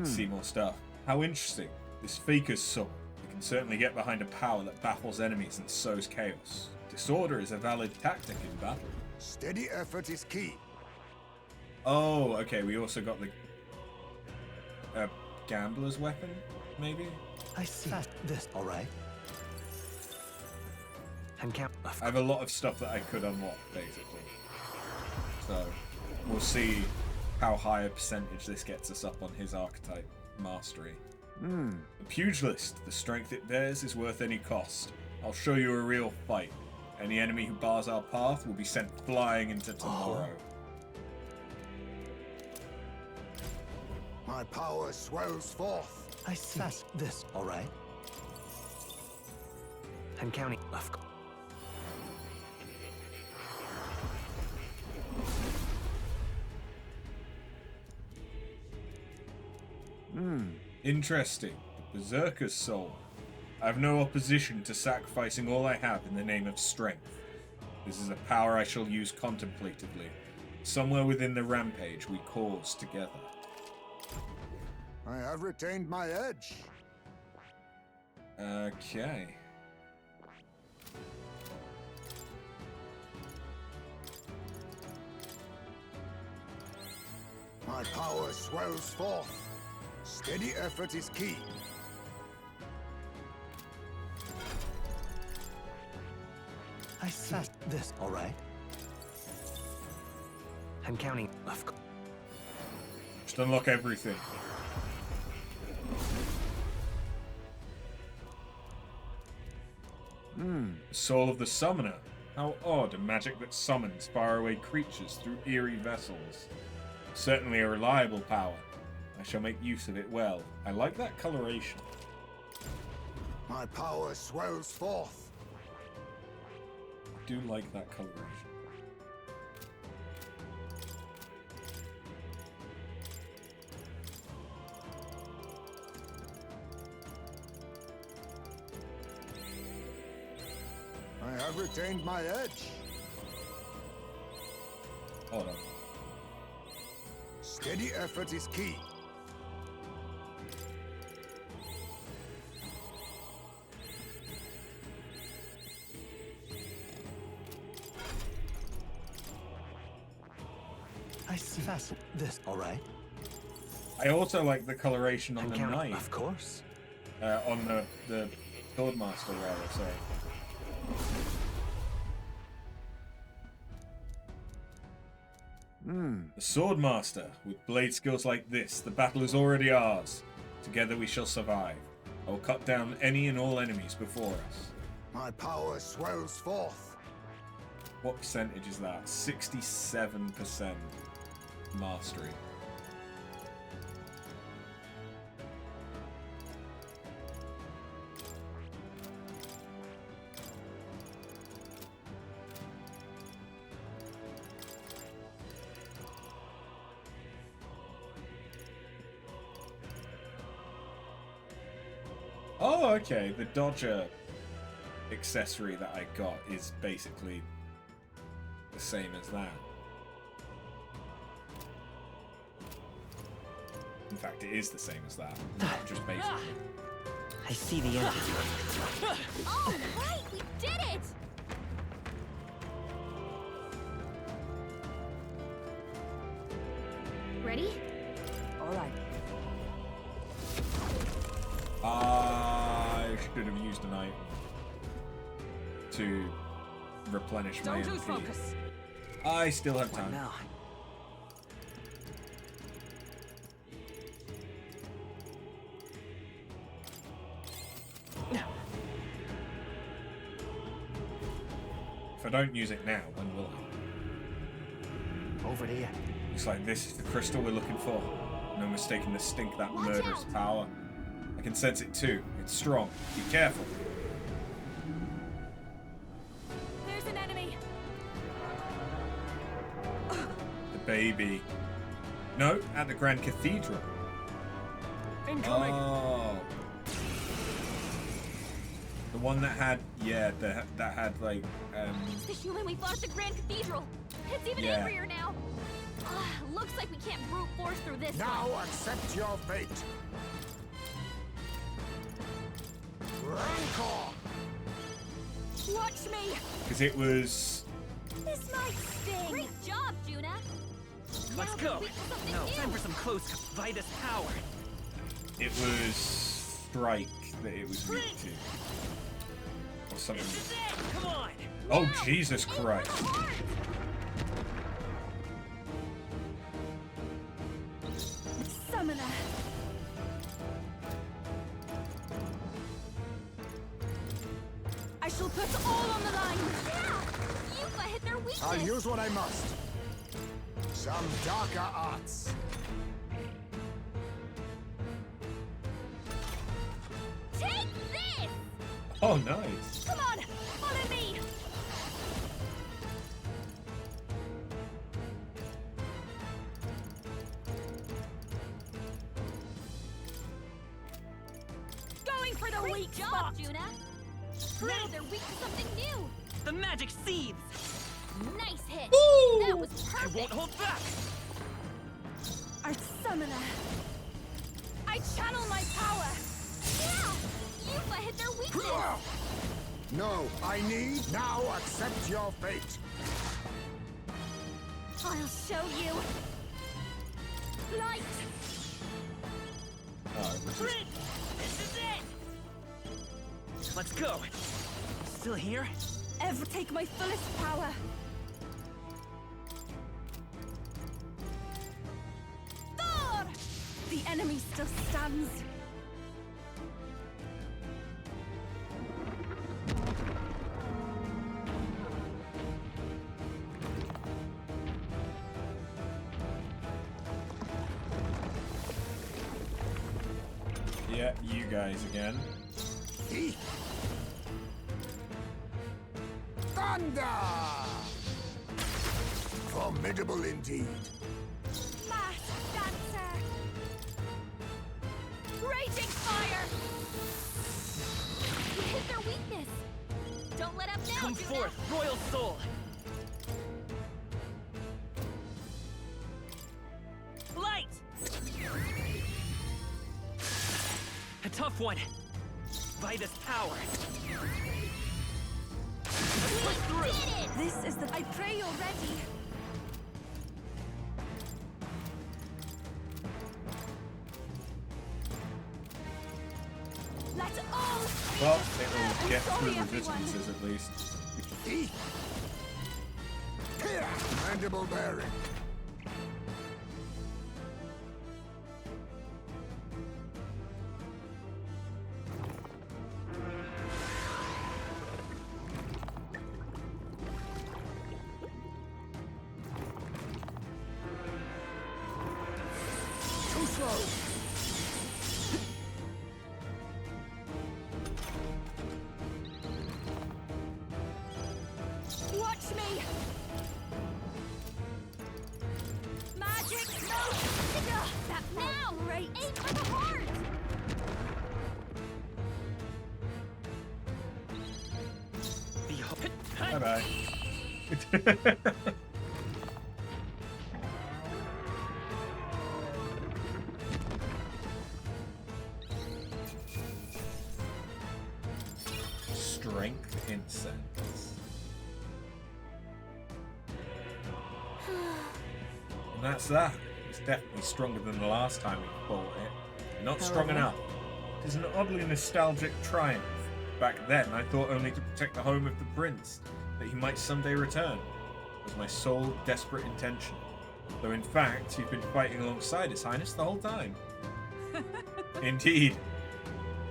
see more stuff. How interesting. This Faker's soul. You can certainly get behind a power that baffles enemies and sows chaos. Disorder is a valid tactic in battle. Steady effort is key. Oh, okay, we also got the gambler's weapon, maybe? I see. This, all right. I'm I have a lot of stuff that I could unlock, basically. So, we'll see how high a percentage this gets us up on his archetype mastery. The pugilist. The strength it bears is worth any cost. I'll show you a real fight. Any enemy who bars our path will be sent flying into tomorrow. My power swells forth. I see. This, all right. I'm counting. Of course. Interesting. The Berserker's soul. I have no opposition to sacrificing all I have in the name of strength. This is a power I shall use contemplatively. Somewhere within the rampage we cause together. I have retained my edge. Okay. My power swells forth. Steady effort is key. I see. This, all right. I'm counting. Of course. Just unlock everything. Soul of the Summoner. How odd, a magic that summons faraway creatures through eerie vessels. Certainly a reliable power. I shall make use of it well. I like that coloration. My power swells forth. I do like that coloration. I have retained my edge. Hold on. Steady effort is key. I see. This, all right? I also like the coloration on the knight. Of course. On the Swordmaster, rather, sorry. The Swordmaster. With blade skills like this, the battle is already ours. Together we shall survive. I will cut down any and all enemies before us. My power swells forth. What percentage is that? 67% mastery. Oh, okay. The Dodger accessory that I got is basically the same as that. In fact, it is the same as that. Not just basically. I see the end. All right, we did it! Ready? All right. I should have used an item to replenish my Don't lose MP. focus. I still have time. Now. If I don't use it now, when will I? Over here. Looks like this is the crystal we're looking for. No mistaking the stink of that murderous power. I can sense it too. It's strong. Be careful. There's an enemy. The baby. No, at the Grand Cathedral. Incoming. Oh. The one that had, yeah, that had like, It's the human we fought at the Grand Cathedral. It's even Yeah. angrier now. Looks like we can't brute force through this Now one. accept your fate. Rancor! Watch me. because it was. This might sting. Great job, Juna. Let's go. Now, time for some close Vitus power. It was strike that it was weak to. Or something. This is it. Come on. Oh, Jesus Christ. Summoner. I shall put all on the line. Yeah. You've hit their weakness. I'll use what I must. Some darker arts. Take this. Oh, nice. Come on, follow me. Going for the weak spot, Juna. Now they're weak to something new. The magic seeds. Nice hit. Woo! That was perfect. I won't hold back. Art Summoner. I channel my power. Yeah, you've hit their weakness. No, I need. Now accept your fate. I'll show you. Light. Oh, Crit! This is it. Let's go. Still here? Ever take my fullest power. Thor! The enemy still stands. Yeah, you guys again. Thunder! Formidable indeed. Mass dancer! Raging fire! You hit their weakness. Don't let up now! Come forth, royal soul! Light! A tough one. By this power. Let's push through! This is the... I pray you're ready. Let's all... Well, it'll get through resistances at least. Mandible bearing. Too slow. Watch me! Magic smoke! That now! Great! Aim for the heart! Bye-bye. Strength incense. And that's that. It's definitely stronger than the last time we fought it. Not strong enough. It is an oddly nostalgic triumph. Back then, I thought only to protect the home of the prince, that he might someday return. It was my sole desperate intention. Though in fact, you've been fighting alongside His Highness the whole time. Indeed.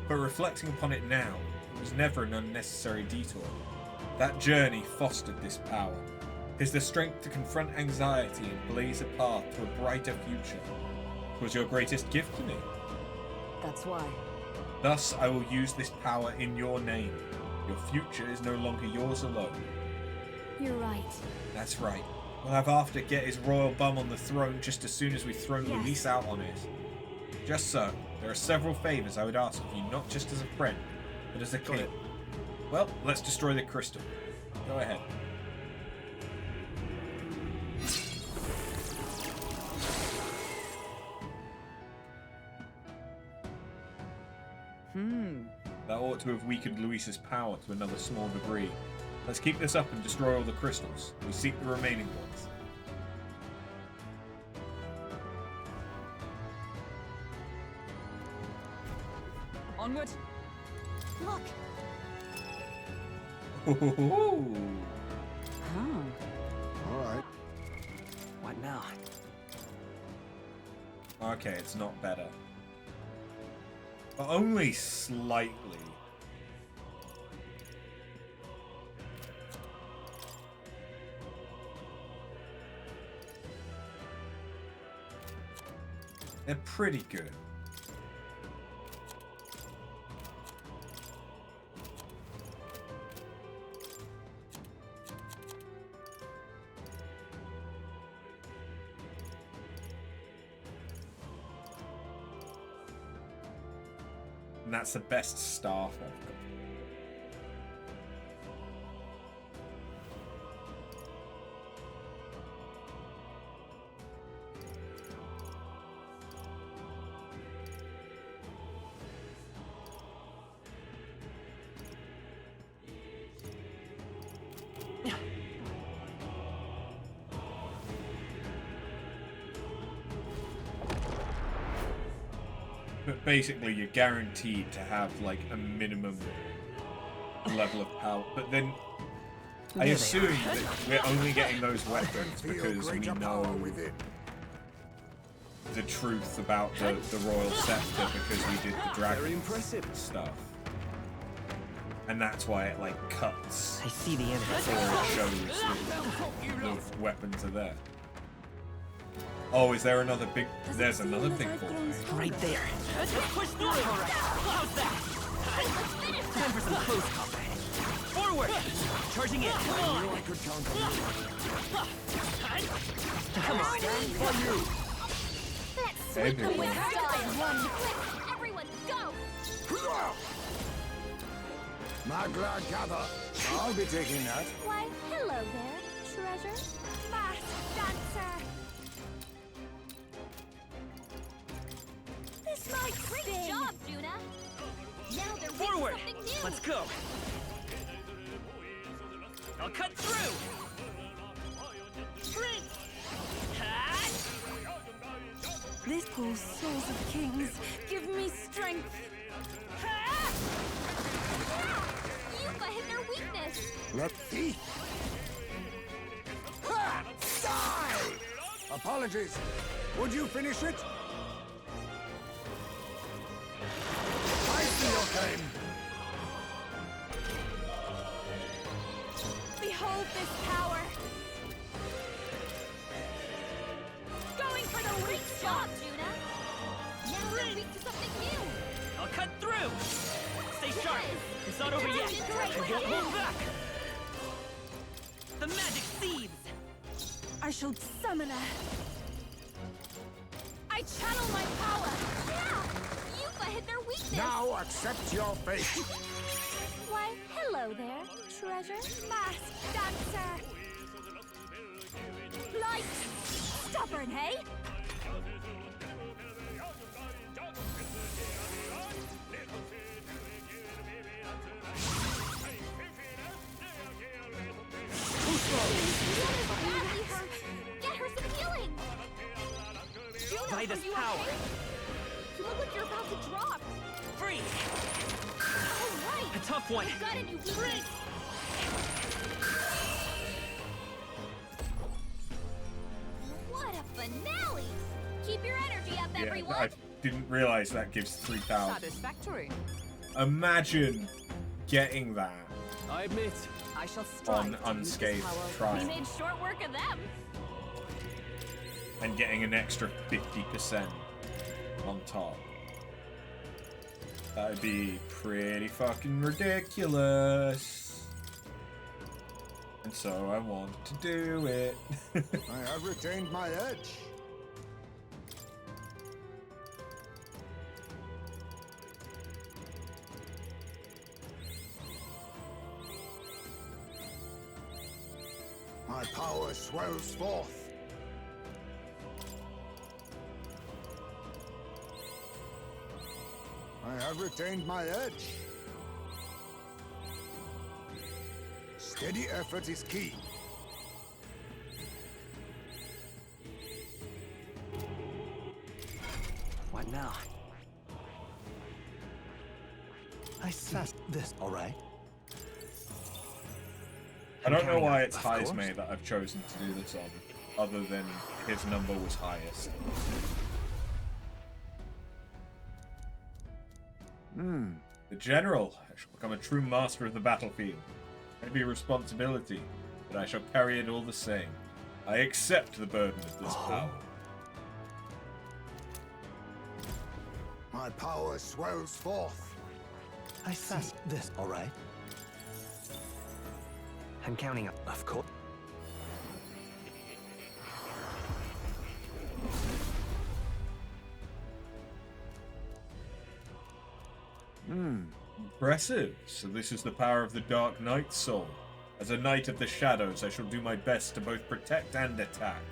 But reflecting upon it now, it was never an unnecessary detour. That journey fostered this power. 'Tis the strength to confront anxiety and blaze a path to a brighter future. 'Twas your greatest gift to me. That's why. Thus, I will use this power in your name. Your future is no longer yours alone. You're right. That's right. We'll have Arthur get his royal bum on the throne just as soon as we throw Luis out on it. Just so, there are several favors I would ask of you, not just as a friend, but as a king. Well, let's destroy the crystal. Go ahead. That ought to have weakened Luis's power to another small degree. Let's keep this up and destroy all the crystals. We seek the remaining ones. Onward. Look. All right. What now? Okay, it's not better. But only slightly. They're pretty good. And that's the best staff I've got. But basically, you're guaranteed to have like a minimum level of power. But then I assume that we're only getting those weapons because we know the truth about the royal scepter because we did the dragon stuff. And that's why it like cuts. I see the enemy. Before it shows that the weapons are there. Oh, is there another big... There's another big ball. Right there. Let's push through. Alright, how's that? Time for some close combat. Forward! Charging in. Come on! I could count on you. Come on. For you. Let's Hey, sweep the big winds one. down. One quick. Everyone, go! Magla gather. I'll be taking that. Why, hello there, treasure. Masked dancer. This might Great sting. job, Juna. Now they're ready for Forward! something new. Let's go. I'll cut through. Sprint! These poor souls of kings give me strength. Yuka hit their weakness. Let's see. Ha! Die! Apologies. Would you finish it? I see your claim. Behold this power. Going for the Great weak job, spot. Juna. Now they're weak to something new. I'll cut through. Stay sharp. It's not over yet. Great I won't job. hold back. The magic seeds. I shall Summoner. I channel my power. Yeah! Yuka hit their weakness. Now accept your fate. Why, hello there, treasure. Masked dancer. Light. Stubborn, hey? Juna's badly hurt. Get her some healing. Juna, By this are you power. okay? You look like you're about to drop. Free. All right. A tough one. You've got a new weakness. What a finale! Keep your energy up, Yeah, everyone. I didn't realize that gives 3,000. Satisfactory. Imagine getting that I admit, I shall strive on to use this unscathed power. We trial made short work of them. and getting an extra 50% on top. That would be pretty fucking ridiculous. And so I want to do it. I have retained my edge. My power swells forth. I have retained my edge. Steady effort is key. What now? I assessed this, all right? I don't know why it's Of course. Heisme that I've chosen to do this on, other than his number was highest. The General, I shall become a true master of the battlefield. It may be a responsibility, but I shall carry it all the same. I accept the burden of this power. My power swells forth. I assessed this, all right? I'm counting up. Of course. Impressive. So this is the power of the Dark Knight's soul. As a Knight of the Shadows, I shall do my best to both protect and attack.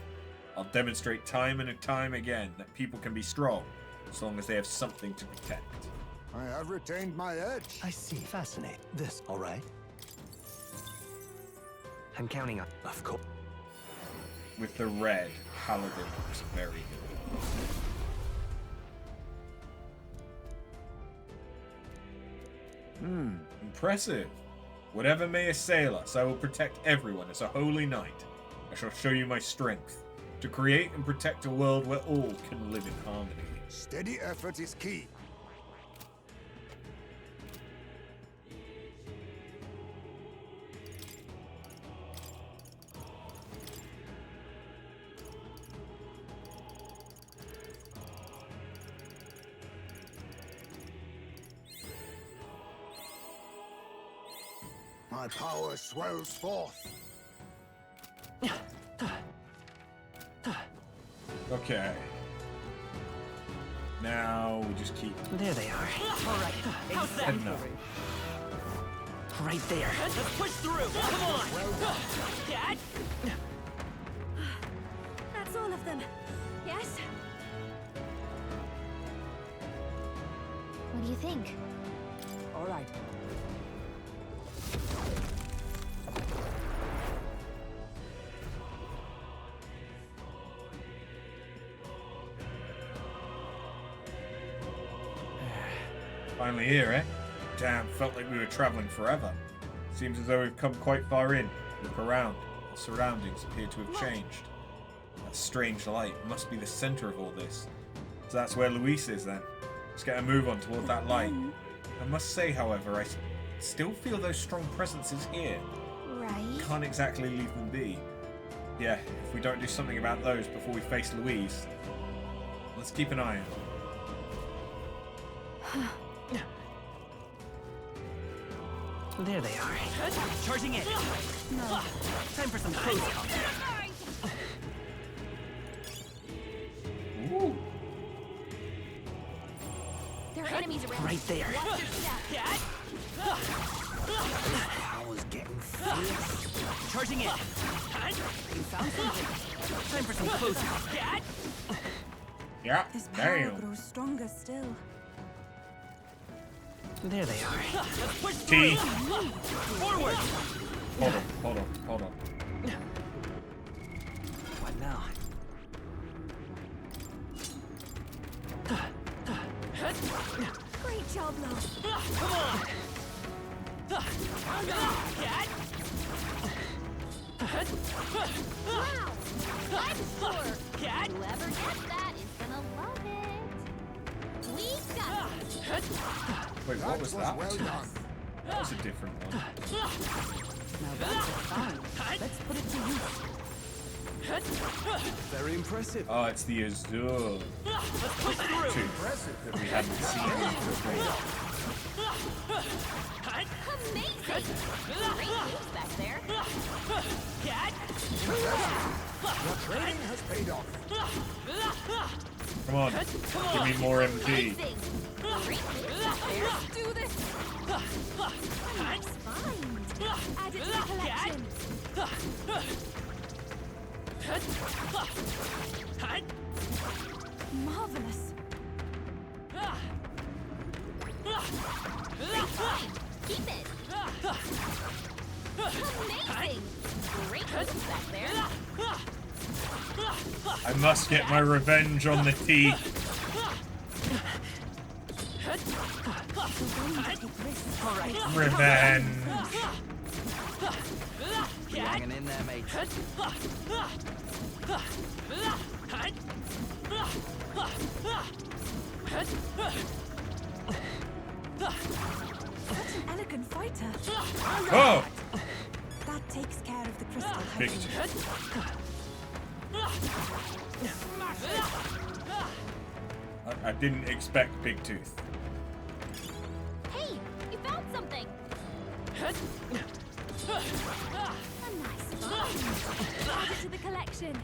I'll demonstrate time and time again that people can be strong, as long as they have something to protect. I have retained my edge. I see. Fascinate. This, all right? I'm counting up. Of course. With the red, Paladin looks very good. Impressive. Whatever may assail us, I will protect everyone as a holy knight. I shall show you my strength, to create and protect a world where all can live in harmony. Steady effort is key. My power swells forth. Okay. Now we just keep. There they are. All right. How's that? Enough. Right there. Let's push through. Come on. Dad. That's all of them. Yes? What do you think? All right. Finally here, eh? Damn, felt like we were travelling forever. Seems as though we've come quite far in. Look around. Our surroundings appear to have changed. That strange light must be the centre of all this. So that's where Luis is then. Let's get a move on toward that light. I must say, however, I still feel those strong presences here. Right. Can't exactly leave them be. Yeah, if we don't do something about those before we face Louise, let's keep an eye on. There they are. Charging in. No. Time for some close combat. Ooh. There are enemies around. Right there. Watch your step. Power's getting fierce. Charging in. You found something. Time for some close combat. Yeah. His power Damn. grows stronger still. There they are. Let's push T. through. Forward. Hold on. What now? Great job, love. Come on. Wow. I'm sure Cat. whoever gets that is gonna love it. We got it. Wait, what was that? Well done. That was a different one. Now that's a sign. Let's put it to use. Very impressive. Oh, it's the Azure tooth that we hadn't seen before. Amazing. Great moves back there. Your training has paid off. Come on, give me more MD. Amazing. Great moves back there. Let's do this. Nice find. Add it to the collection. Marvelous. Great find. Keep it. Amazing. Great moves back there. I must get my revenge on the T. Revenge. You hanging in there, mate? Such an elegant fighter. Oh! That takes care of the crystal Big hydrant. I didn't expect Big Tooth. Hey, you found something. A nice find. Add it to the collection.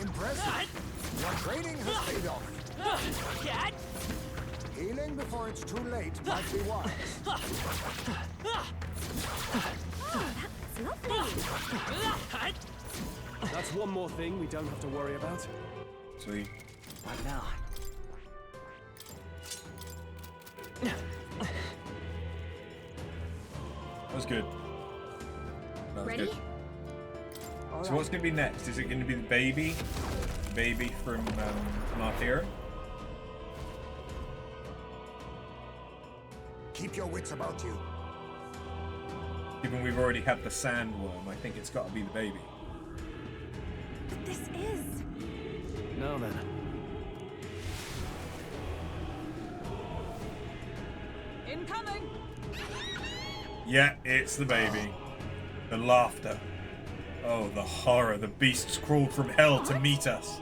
Impressive. Your training has paid off. Healing before it's too late might be wise. That's lovely. That's one more thing we don't have to worry about. Sweet. What now? That was good. That was Ready? good. So what's going to be next? Is it going to be the baby? The baby from Martyr? Keep your wits about you. Given we've already had the sandworm, I think it's got to be the baby. But this is. Now then. Incoming. Yeah, it's the baby. The laughter. Oh, the horror. The beasts crawled from hell to meet us.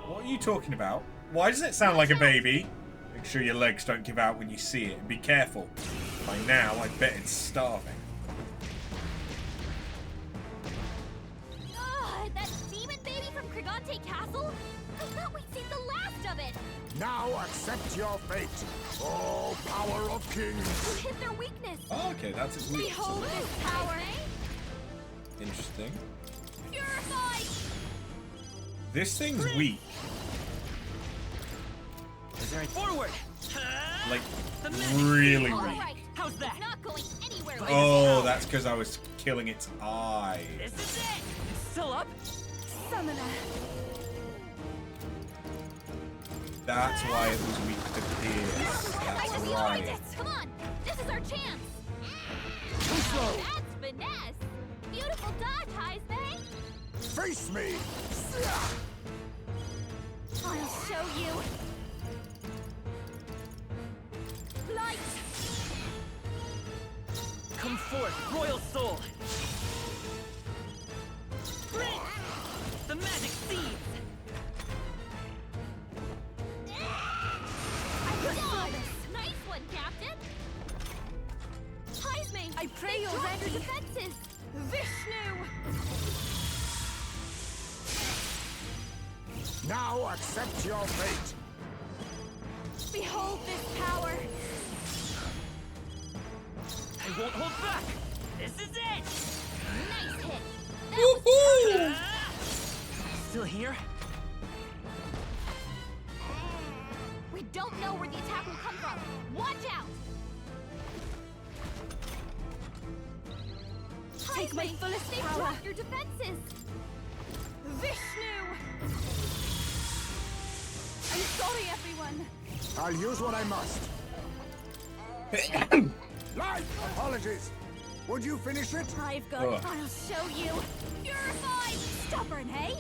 What are you talking about? Why does it sound like a baby? Make sure your legs don't give out when you see it, and be careful. By now, I bet it's starving. Ugh, that demon baby from Krigante Castle? I thought we'd seen the last of it! Now accept your fate, all power of kings. You hit their weakness! Oh, okay, that's its weakness. Behold this power! Interesting. Purified! This thing's weak. Is there a forward? Like, The magic really seed. weak. Alright, How's that? it's not going anywhere. Oh, that's because I was killing its eye. This is it! It's still up? Summoner. That's why it was weak to Pierce. I That's just right. it! Come on, this is our chance! Too slow. That's finesse! Beautiful dodge, Heisman! Face me. I'll show you! Light! Come forth, royal soul! Bring the magic seeds! God! Nice one, Captain! Heisman! I pray you'll render defenses! Vishnu! Now accept your fate. Behold this power! I won't hold back! This is it! Nice hit! That was Still here? We don't know where the attack will come from! Watch out! Take my fullest power! Drop your defenses! Vishnu! I'm sorry, everyone! I'll use what I must. Life! Apologies. Would you finish it? I've got it. I'll show you! Purified! Stubborn, hey?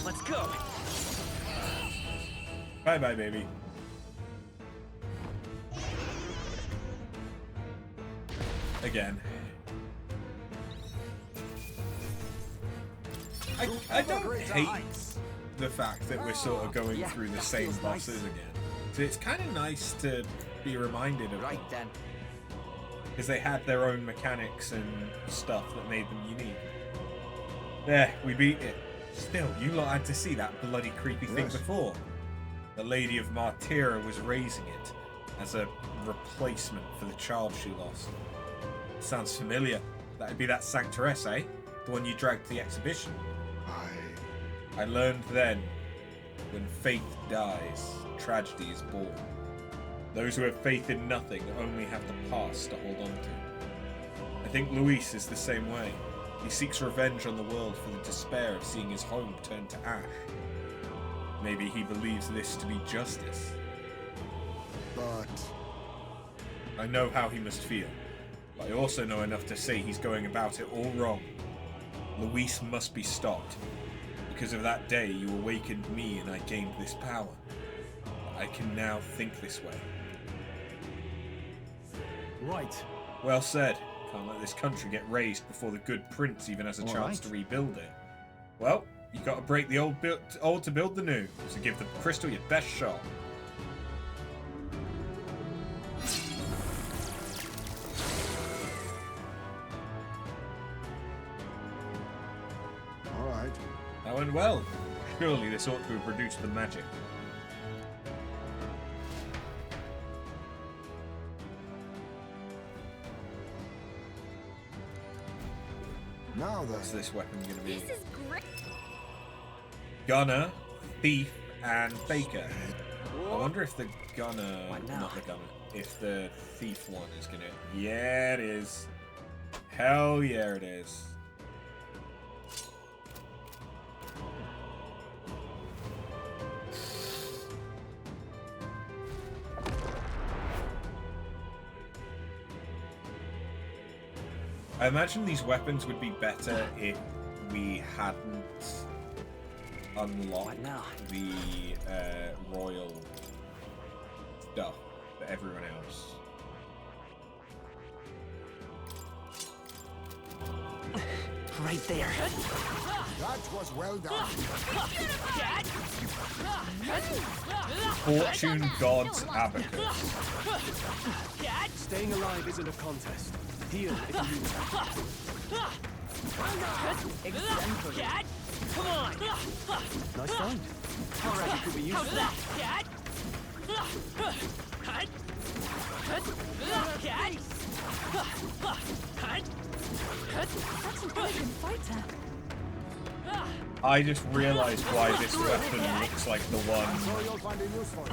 Let's go! Bye-bye, baby. Again. I don't hate the fact that we're sort of going through the same bosses again. So it's kind of nice to be reminded of Right then. because they had their own mechanics and stuff that made them unique. There, we beat it. Still, you lot had to see that bloody creepy thing before. The Lady of Martyra was raising it as a replacement for the child she lost. Sounds familiar. That'd be that Sanctoress, eh? The one you dragged to the exhibition. I learned then, when faith dies, tragedy is born. Those who have faith in nothing only have the past to hold on to. I think Luis is the same way. He seeks revenge on the world for the despair of seeing his home turned to ash. Maybe he believes this to be justice. But I know how he must feel. But I also know enough to say he's going about it all wrong. Luis must be stopped. Because of that day, you awakened me and I gained this power. But I can now think this way. Right. Well said. Can't let this country get razed before the good prince even has a chance to rebuild it. Well, you got to break the old to build the new. So give the crystal your best shot. all right. That went well. Surely this ought to have produced the magic. Now then. What's this weapon going to be? This is great! Gunner, thief, and faker. I wonder if the gunner, not the gunner, if the thief one is going to... Yeah, it is. Hell yeah, it is. I imagine these weapons would be better if we hadn't unlocked the royal stuff for everyone else. Right there. That was well done. Fortune God's Abacus. Staying alive isn't a contest. Heal if you need to. Exemplary. Come on! Nice find. Alright, Could be how's useful. that? Such an elegant fighter. I just realized why this weapon looks like the one You'll find it useful.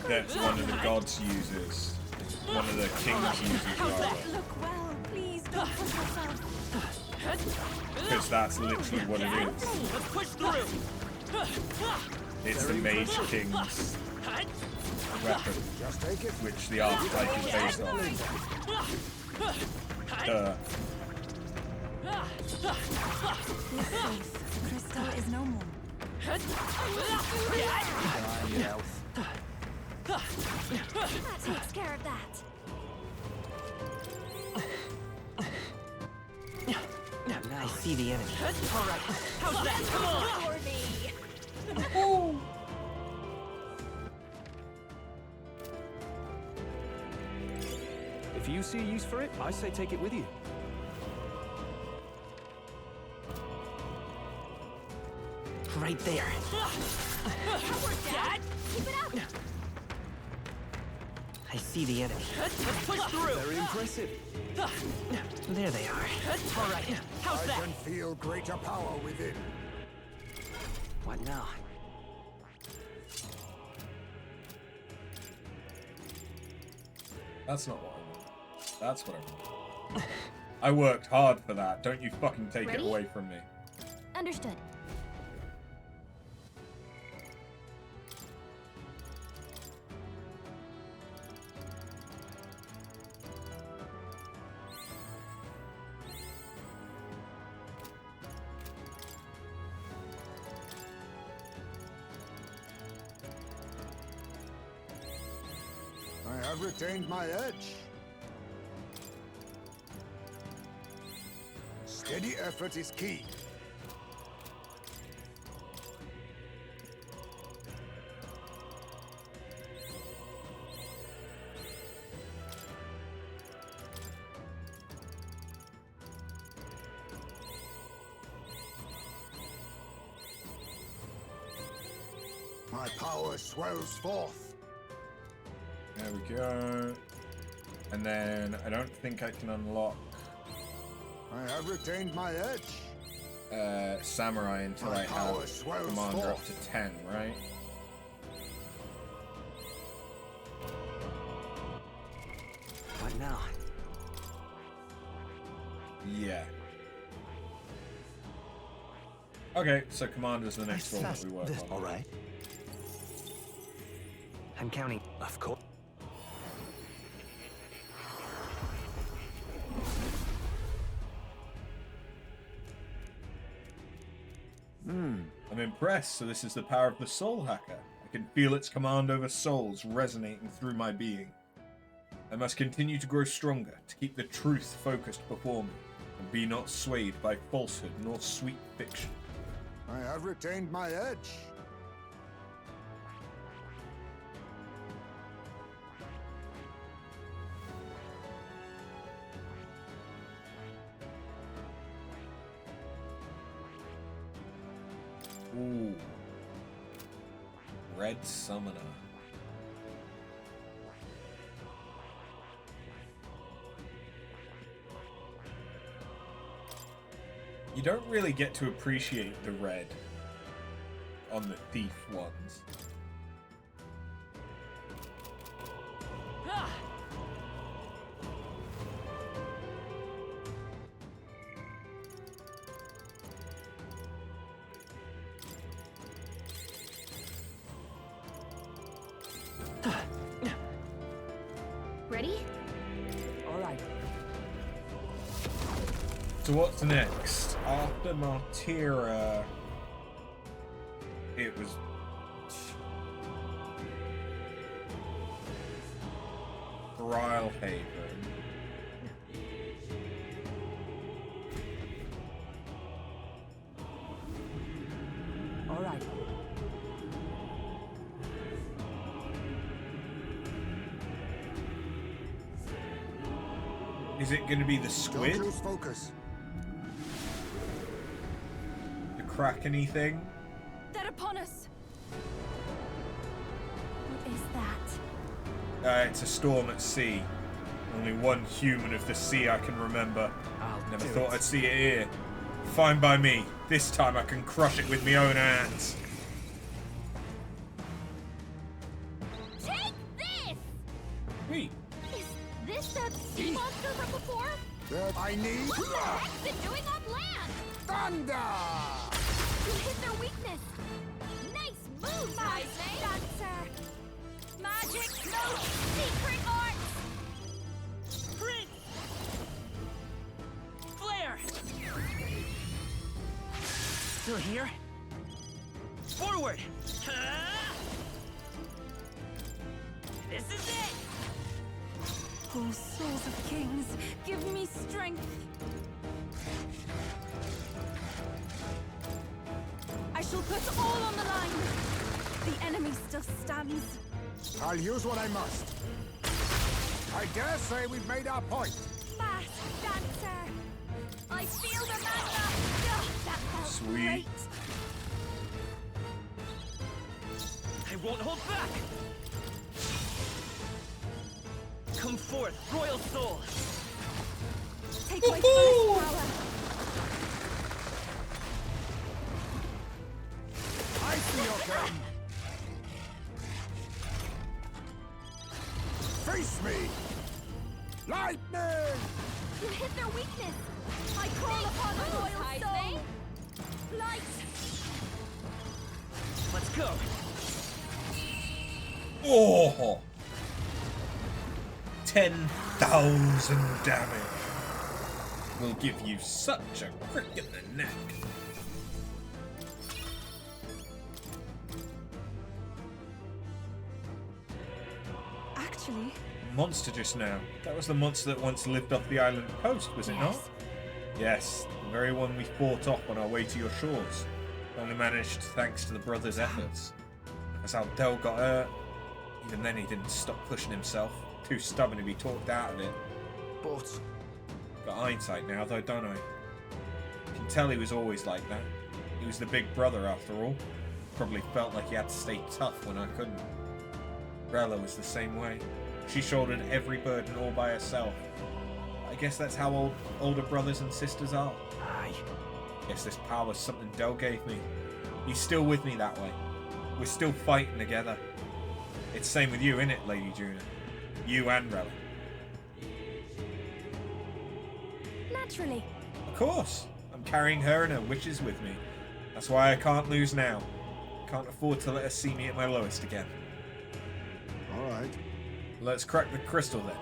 that one of the gods uses. One of the kings uses, rather. Look well, please don't push yourself. Because that's literally what it is. Let's push through! It's the Mage King's weapon, Just take it. which the archetype is based on. Be safe. The crystal is no more. Behind your health. That takes care of that. I see the enemy. Alright, how's that? Come on! If you see a use for it, I say take it with you. Right there. Dad, keep it up. I see the enemy. Let's push through! Very impressive. There they are. Alright, how's I that? can feel greater power within. What now? That's not what I want. That's what I want. I worked hard for that. Don't you fucking take it Ready? away from me. Understood. I have retained my edge. Steady effort is key. My power swells forth. There we go. And then I don't think I can unlock I have retained my edge. Samurai until My I power have swells Commander up forth. to 10, right? What now? Yeah. Okay, so Commander's the next one that we work on. All right. I'm counting. Of course. I'm impressed, so this is the power of the Soul Hacker. I can feel its command over souls resonating through my being. I must continue to grow stronger, to keep the truth focused before me, and be not swayed by falsehood nor sweet fiction. I have retained my edge. Ooh. Red Summoner. You don't really get to appreciate the red on the thief ones. Ready? All right. So what's next? After Martyra, it was Thrylhaven. Is it going to be the squid? Don't lose focus. The krakeny thing? They're upon us. What is that? It's a storm at sea. Only one human of the sea I can remember. Never thought I'd see it here. Fine by me. This time I can crush it with my own hands. Take this! Wait. Is this that sea monster from before? That I need. What the heck's it doing on land? Thunder! You hit their weakness. Nice move, my dancer. Magic, no secret arts. Prince! Flare! Still here? Forward! This is it! Oh, souls of kings, give me strength. I shall put all on the line. The enemy still stands. I'll use what I must. I dare say we've made our point. Fast dancer. I feel the magma. Oh, that felt Sweet. great. I won't hold back! Come forth, royal soul! Take my first power. I see your gun. Face me! Lightning! You hit their weakness. I call upon the royal soul. Light. Let's go! Oh! 10,000 damage. Will give you such a crick in the neck. Actually, Monster just now. That was the monster that once lived off the island coast, was it not? Yes, the very one we fought off on our way to your shores. Only managed thanks to the brothers' efforts. That's how Del got hurt. Even then he didn't stop pushing himself. Too stubborn to be talked out of it. But Got hindsight now though, don't I? You can tell he was always like that. He was the big brother after all. Probably felt like he had to stay tough when I couldn't. Rella was the same way. She shouldered every burden all by herself. I guess that's how older brothers and sisters are. Aye. Guess this power's something Del gave me. He's still with me that way. We're still fighting together. It's the same with you, innit, Lady Juna? You and Rella. Naturally. Of course. I'm carrying her and her wishes with me. That's why I can't lose now. Can't afford to let her see me at my lowest again. All right. Let's crack the crystal then.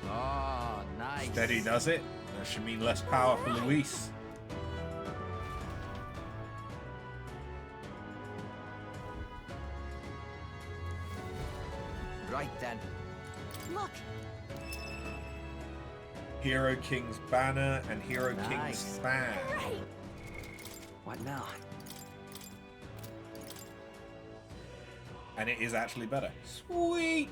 oh, nice. Steady does it. That should mean less power for Luis. Right then. Look. Hero King's banner and Hero King's fan. What now? And it is actually better. Sweet!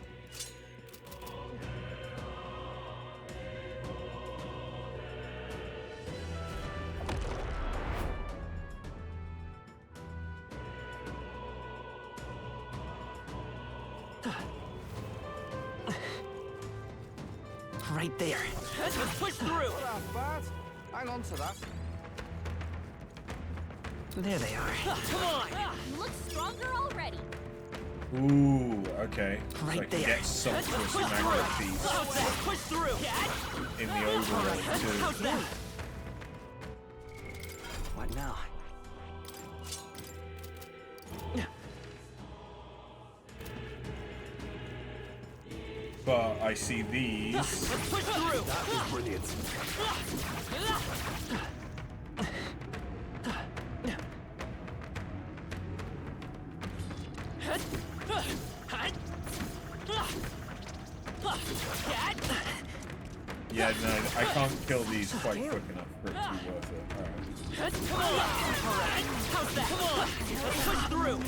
Right there. Let's push through! Not half bad. Hang on to that. There they are. Come on! You look stronger already. Ooh, okay. Right so I can there. get some Let's pussy push magnet through. piece How's that? Push through. in the overworld How's too. that? What now? But I see these. Let's push through. That was brilliant. Yeah, no, I can't kill these quite quick enough for it to be worth it. Alright. Come on! Alright, how's that? Come on! Let's push through!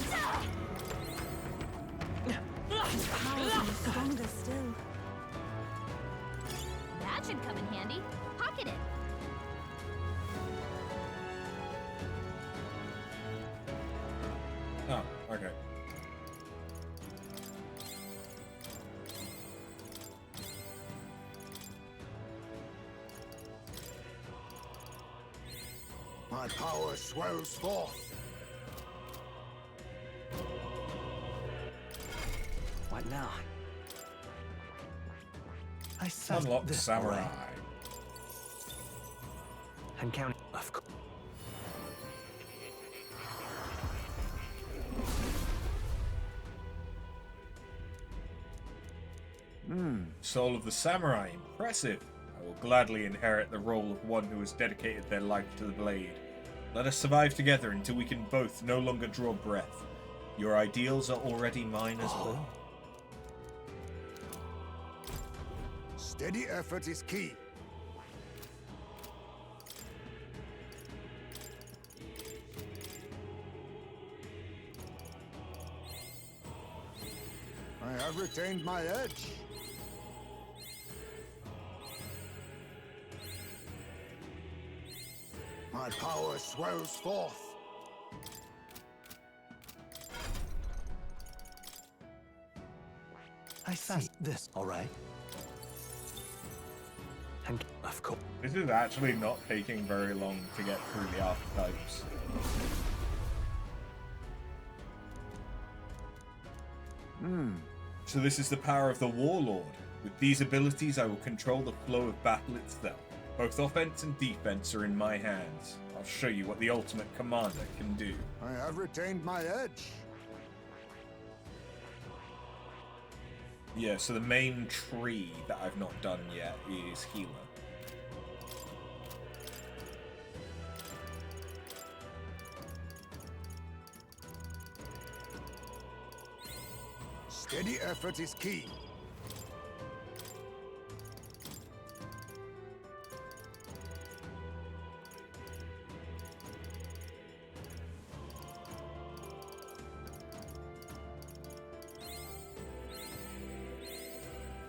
His powers are stronger still. That should come in handy. Pocket it. Oh, okay. My power swells forth. What now? I said Unlock this samurai. already. I'm counting. Of course. Soul of the Samurai. Impressive. I will gladly inherit the role of one who has dedicated their life to the blade. Let us survive together until we can both no longer draw breath. Your ideals are already mine as well. Steady effort is key. I have retained my edge. My power swells forth. I said this, all right? And of course. This is actually not taking very long to get through the archetypes. So this is the power of the Warlord. With these abilities, I will control the flow of battle itself. Both offense and defense are in my hands. I'll show you what the ultimate commander can do. I have retained my edge. Yeah, so the main tree that I've not done yet is Healer. Steady effort is key.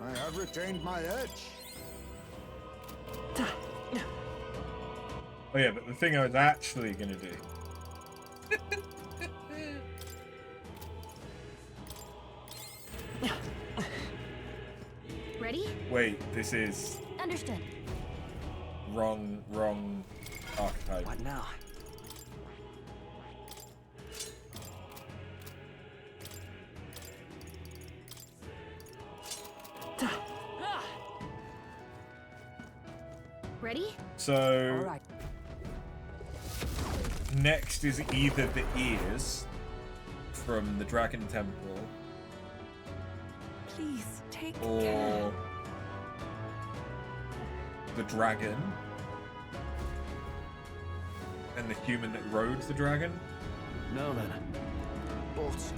I have retained my edge. Oh yeah, but the thing I was actually gonna do. Ready? Wait, this is Understood. wrong archetype. What now? Ready? So All right. next is either the ears from the Dragon Temple Please take care. or the dragon and the human that rode the dragon. No, then. But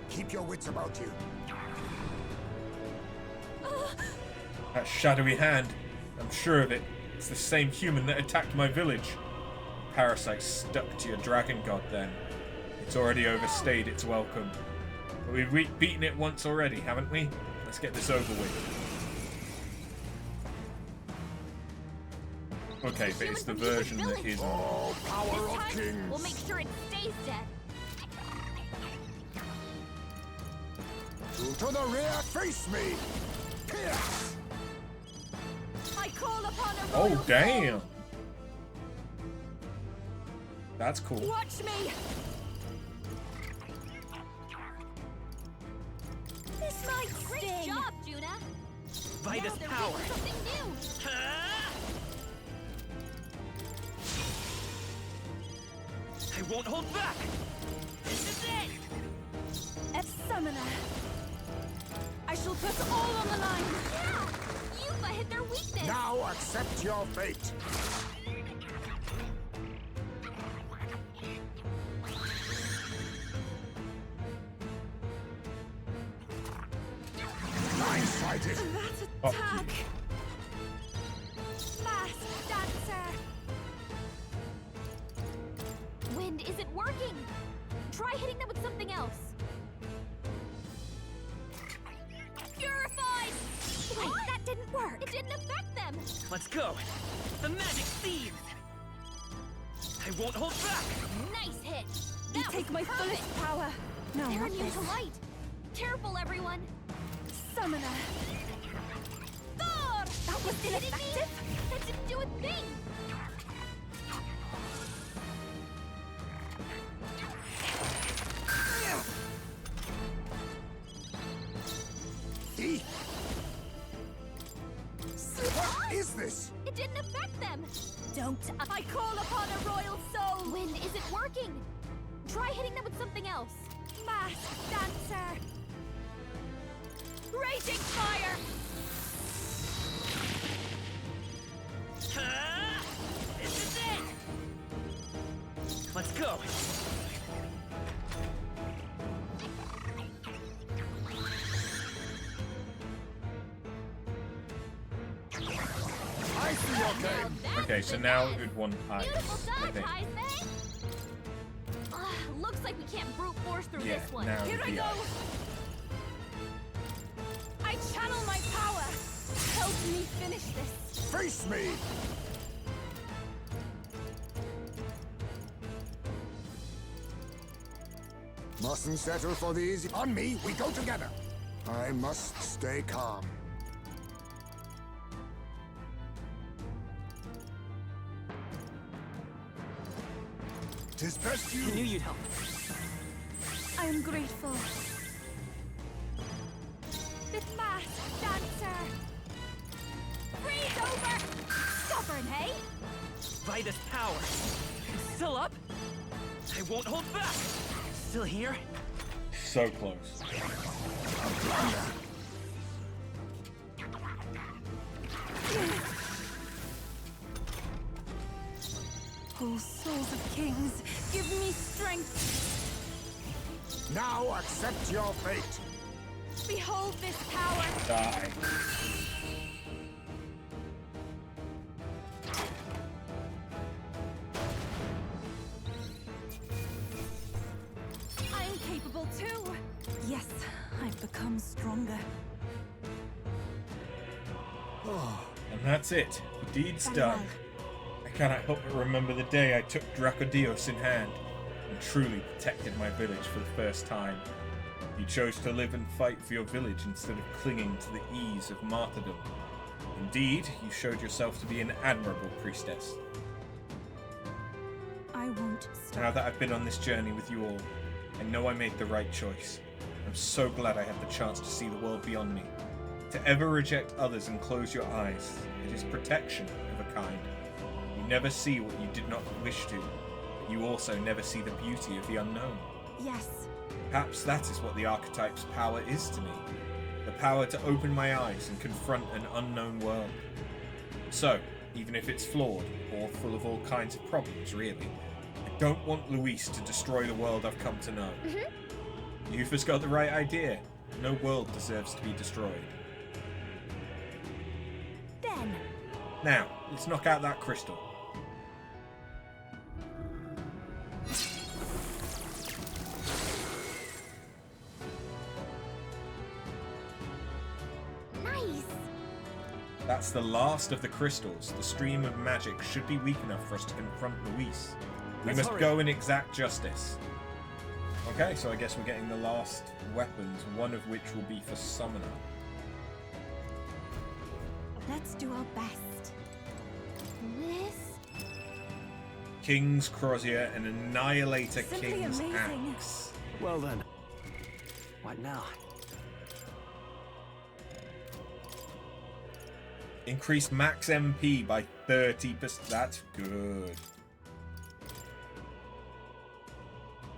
keep your wits about you. That shadowy hand, I'm sure of it. It's the same human that attacked my village. Parasite stuck to your dragon god then. It's already overstayed its welcome. But we've beaten it once already, haven't we? Let's get this over with. Okay, but it's the version that isn't. Oh, power of kings! We'll make sure it stays dead. To the rear, face me! Pierce! I call upon a Oh, royal damn! That's cool. Watch me! This might Great sting! job, Judah. Vitus Now they're power. doing something new. I won't hold back. This is it. A summoner! I shall put all on the line! Yeah! Yuba hit their weakness. Now accept your fate! blindsided. That attack! Mask dancer! Wind isn't working! Try hitting them with something else. Purified! Wait, that didn't work. It didn't affect them. Let's go. The magic seeds. I won't hold back. Nice hit. You That take was my perfect. fullest power. No, They're not immune this. to light. Careful, everyone. Summoner. Thor! That was Kidding me? ineffective. That didn't do a thing. Thief! What is this? It didn't affect them. Don't. I call upon a royal soul. Wind isn't working. Try hitting them with something else. Mask dancer! Raging fire! This is it. Let's go. I see your game. Okay, so now it would want ice. Beautiful I dodge, think. Heisman. Looks like we can't brute force through Yeah, this one. now Here I the go! ice. I channel my power! Help me finish this! Face me! Mustn't settle for the easy. On me, we go together. I must stay calm. Tis best you. I knew you'd help. I am grateful. This mask dancer! Freeze over! Stubborn, hey? By this power. Still up? I won't hold back. Still here? So close. Oh, souls of kings, give me strength. Now accept your fate. Behold this power! Die. I'm capable too! Yes, I've become stronger. And that's it. The deed's Very done. well. I cannot help but remember the day I took Dracodios in hand and truly protected my village for the first time. You chose to live and fight for your village instead of clinging to the ease of martyrdom. Indeed, you showed yourself to be an admirable priestess. I won't stop. Now that I've been on this journey with you all, I know I made the right choice. I'm so glad I had the chance to see the world beyond me. To ever reject others and close your eyes, it is protection of a kind. You never see what you did not wish to, but you also never see the beauty of the unknown. Yes. Perhaps that is what the archetype's power is to me. The power to open my eyes and confront an unknown world. So, even if it's flawed, or full of all kinds of problems, really, I don't want Luis to destroy the world I've come to know. Yufa's got the right idea. No world deserves to be destroyed. Then. Now, let's knock out that crystal. Nice. That's the last of the crystals. The stream of magic should be weak enough for us to confront Luis. We Let's must hurry. go in exact justice. Okay, so I guess we're getting the last weapons, one of which will be for Summoner. Let's do our best. This? King's Crozier and Annihilator Simply King's amazing. Axe. Well then. What now? Increase max MP by 30%. That's good.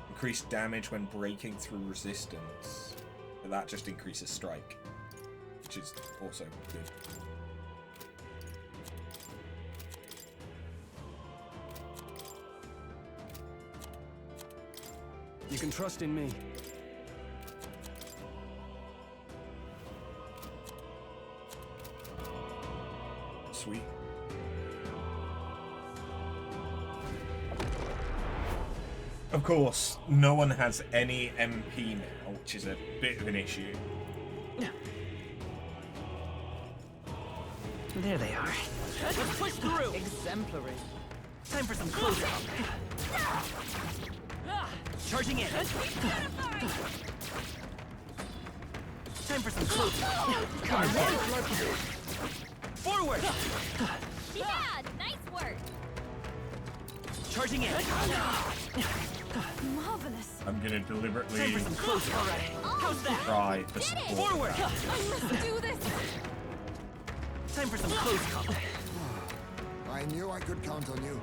Increase damage when breaking through resistance. But that just increases strike, which is also good. You can trust in me. Sweet. Of course, no one has any MP now, which is a bit of an issue. There they are. Let's push through! Exemplary. Time for some close-up. Charging in. Time for some close-up. I won't let you. Forward! Yeah, nice work. Charging in. Marvelous. I'm gonna deliberately Time for some close-up. How's that? try to support Forward! that. I must do this. Time for some close-up. I knew I could count on you.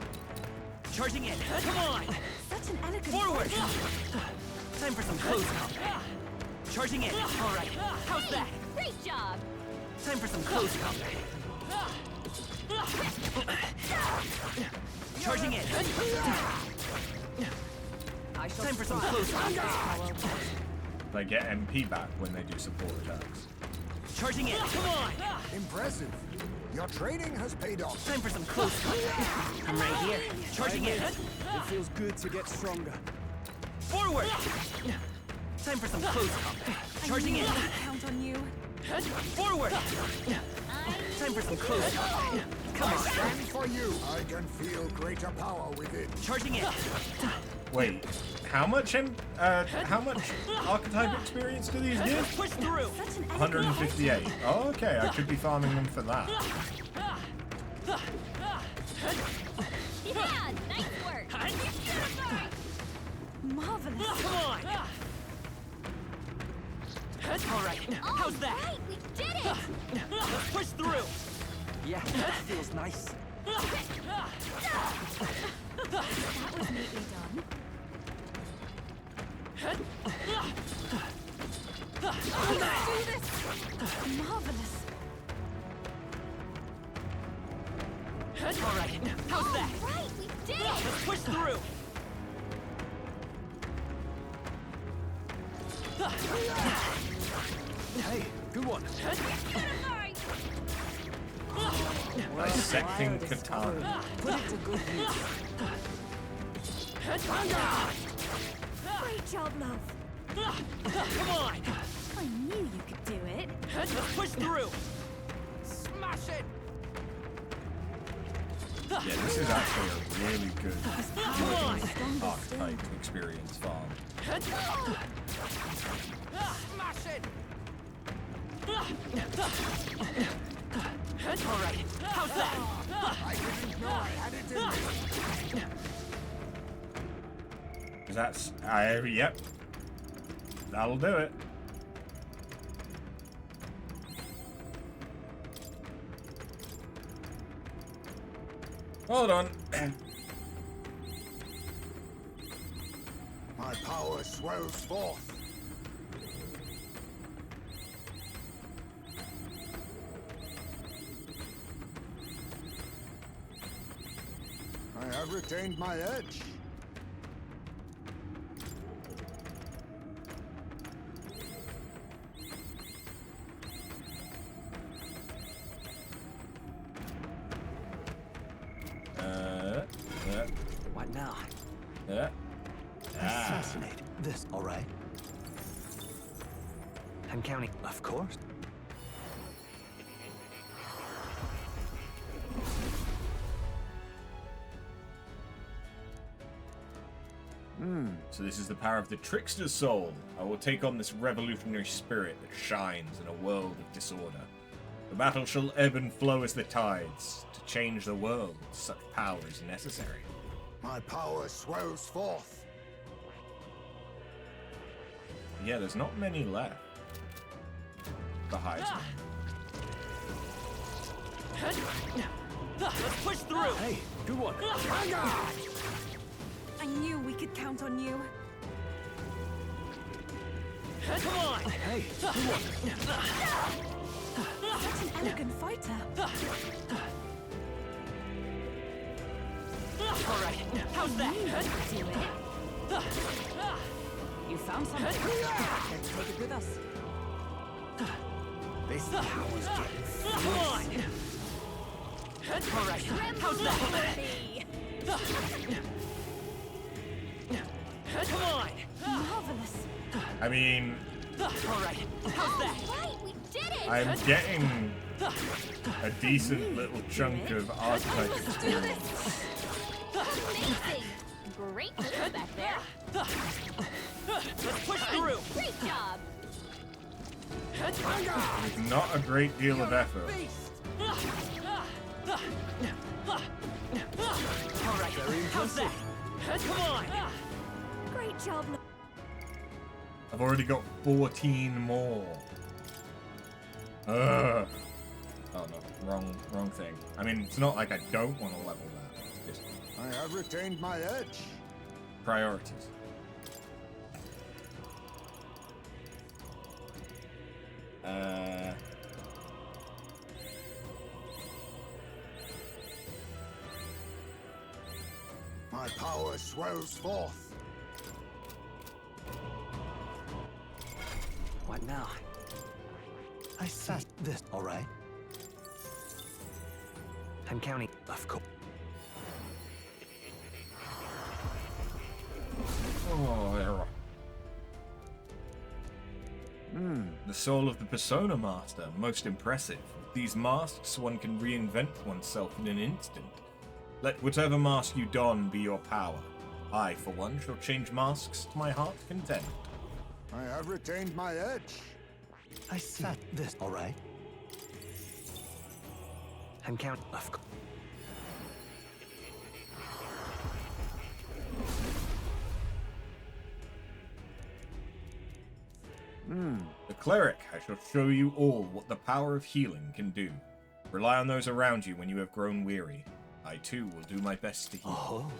Charging in. Come on! Such an elegant Forward! fighter. Time for some close-up. Charging in. All right. How's that? Great job. Time for some close-up. Charging in. Time for some close-up. They get MP back when they do support attacks. Charging in. Come on! Impressive. Your training has paid off. Time for some close-up. I'm right here. Charging in. It feels good to get stronger. Forward! Time for some close-up. Charging in. Count on you. Forward! Time for some close-up. Come on. Stand for you. I can feel greater power within. Charging in. Wait, how much archetype experience do these give? Push through. 158. Oh, okay, I should be farming them for that. Yeah, nice work. Marvelous. Come on! All right. How's that? Right, we did it. Let's push through. Yeah, that feels nice. That was neatly done. Let's do this. Marvelous. All right. How's that? Right, we did it. Let's push through. Hey, good one. Dissecting katana. Put it to good use. Great job, love. Come on. I knew you could do it. Let's push through. Smash it! Yeah, this is actually a really good Come on. archetype experience farm. Smash it! All right. How's that? I didn't know I had it in me. That's yep. That'll do it. Hold on. My power swells forth. I have retained my edge. What now? Assassinate. This, all right? I'm counting. Of course. So this is the power of the trickster's soul. I will take on this revolutionary spirit that shines in a world of disorder. The battle shall ebb and flow as the tides. To change the world, such power is necessary. My power swells forth. Yeah, there's not many left. The highest one. Let's push through. Hey, good one. I knew we could count on you. Come on. Hey, good one. Such an elegant fighter. All right. How's that? Do it. You found something. Let's take it with us. This power's getting Come on. Alright, how's that? Come on! Marvelous. I mean, Alright, how's that? Right, we did it! I'm getting a decent little chunk of archetype experience. Amazing! Great move back there. Let's push through! Great job! With not a great deal of effort. Alright, how's that? Come on! Great job, I've already got 14 more. Ugh. Oh no, wrong thing. I mean, it's not like I don't want to level that. It's just I have retained my edge. priorities. My power swells forth. What now? I said this, all right? I'm counting. Of course. Oh, error. The soul of the Persona Master, most impressive. With these masks, one can reinvent oneself in an instant. Let whatever mask you don be your power. I, for one, shall change masks to my heart's content. I have retained my edge. I said this, all right? I'm counting. Of course. The cleric, I shall show you all what the power of healing can do. Rely on those around you when you have grown weary. I too will do my best to heal. Oh.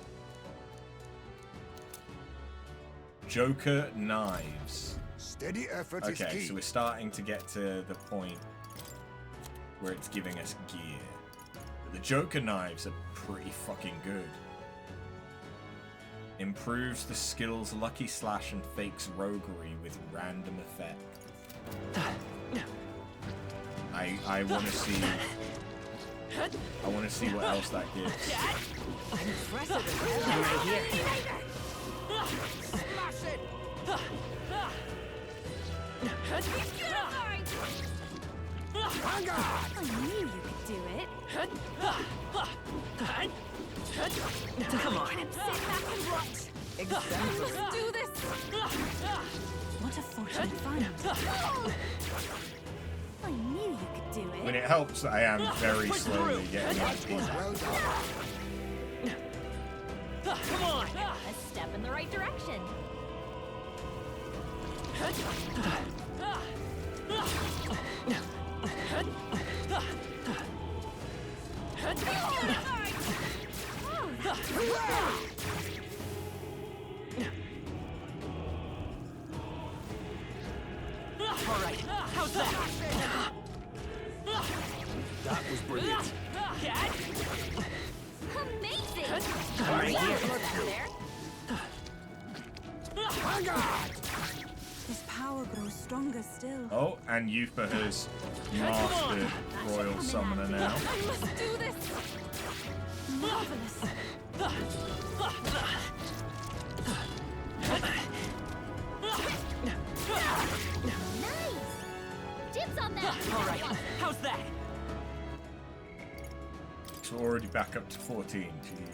Joker knives. Steady effort is Okay, key. so we're starting to get to the point where it's giving us gear. But the Joker knives are pretty fucking good. Improves the skills Lucky Slash and fakes roguery with random effect. I want to see. I want to see what else that gives. Impressive. I'm right here. Smash it! I knew you could do it. Come on. Sit back and watch. Let's do this. What a fortunate find. I knew you could do When it. it helps that I am very slowly getting into Well done. Come on. A step in the right direction. All right, how's that? That was brilliant. Amazing. I'm right here. His power grows stronger still. Oh, and Yufa has mastered Royal Summoner now. I must do this. Marvelous. Nice. Dibs on that. All right, how's that? So already back up to 14. Jesus.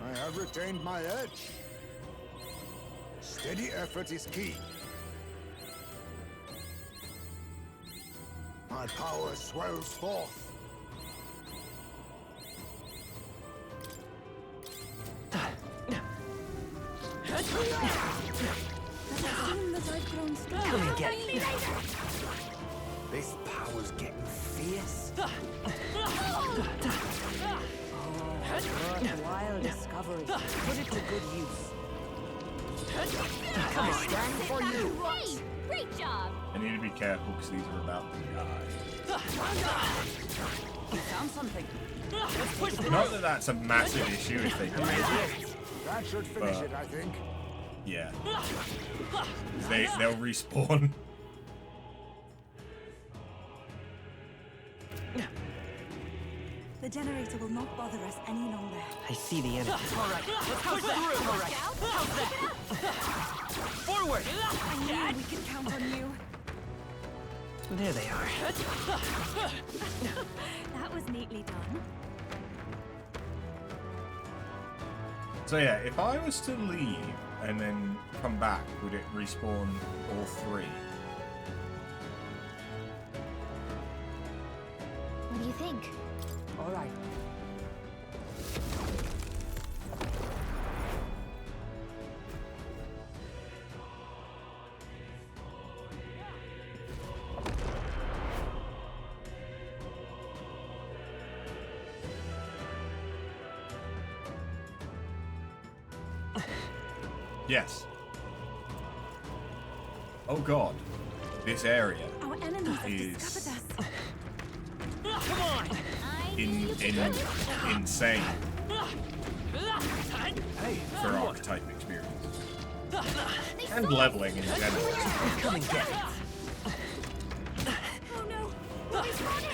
I have retained my edge. Steady effort is key. My power swells forth. As soon as I've grown stronger. Come and get me. This power's getting fierce. Worthwhile discovery. Put it to good use. Come on. Stand for you. Hey, great job. I need to be careful because these are about to die. You found something. Let's push through. Not that that's a massive issue if they do it. That should finish it, I think. Yeah. They'll respawn. The generator will not bother us any longer. I see the enemy. All right, let's push through. All right, how's that? Forward! I knew we could count on you. There they are. That was neatly done. So yeah, if I was to leave and then come back, would it respawn all three? What do you think? All right. Yes. Oh god. This area Our enemies have is discovered us. Come on! insane Hey, for archetype experience. And leveling in general. come and get it. Oh no! He's running!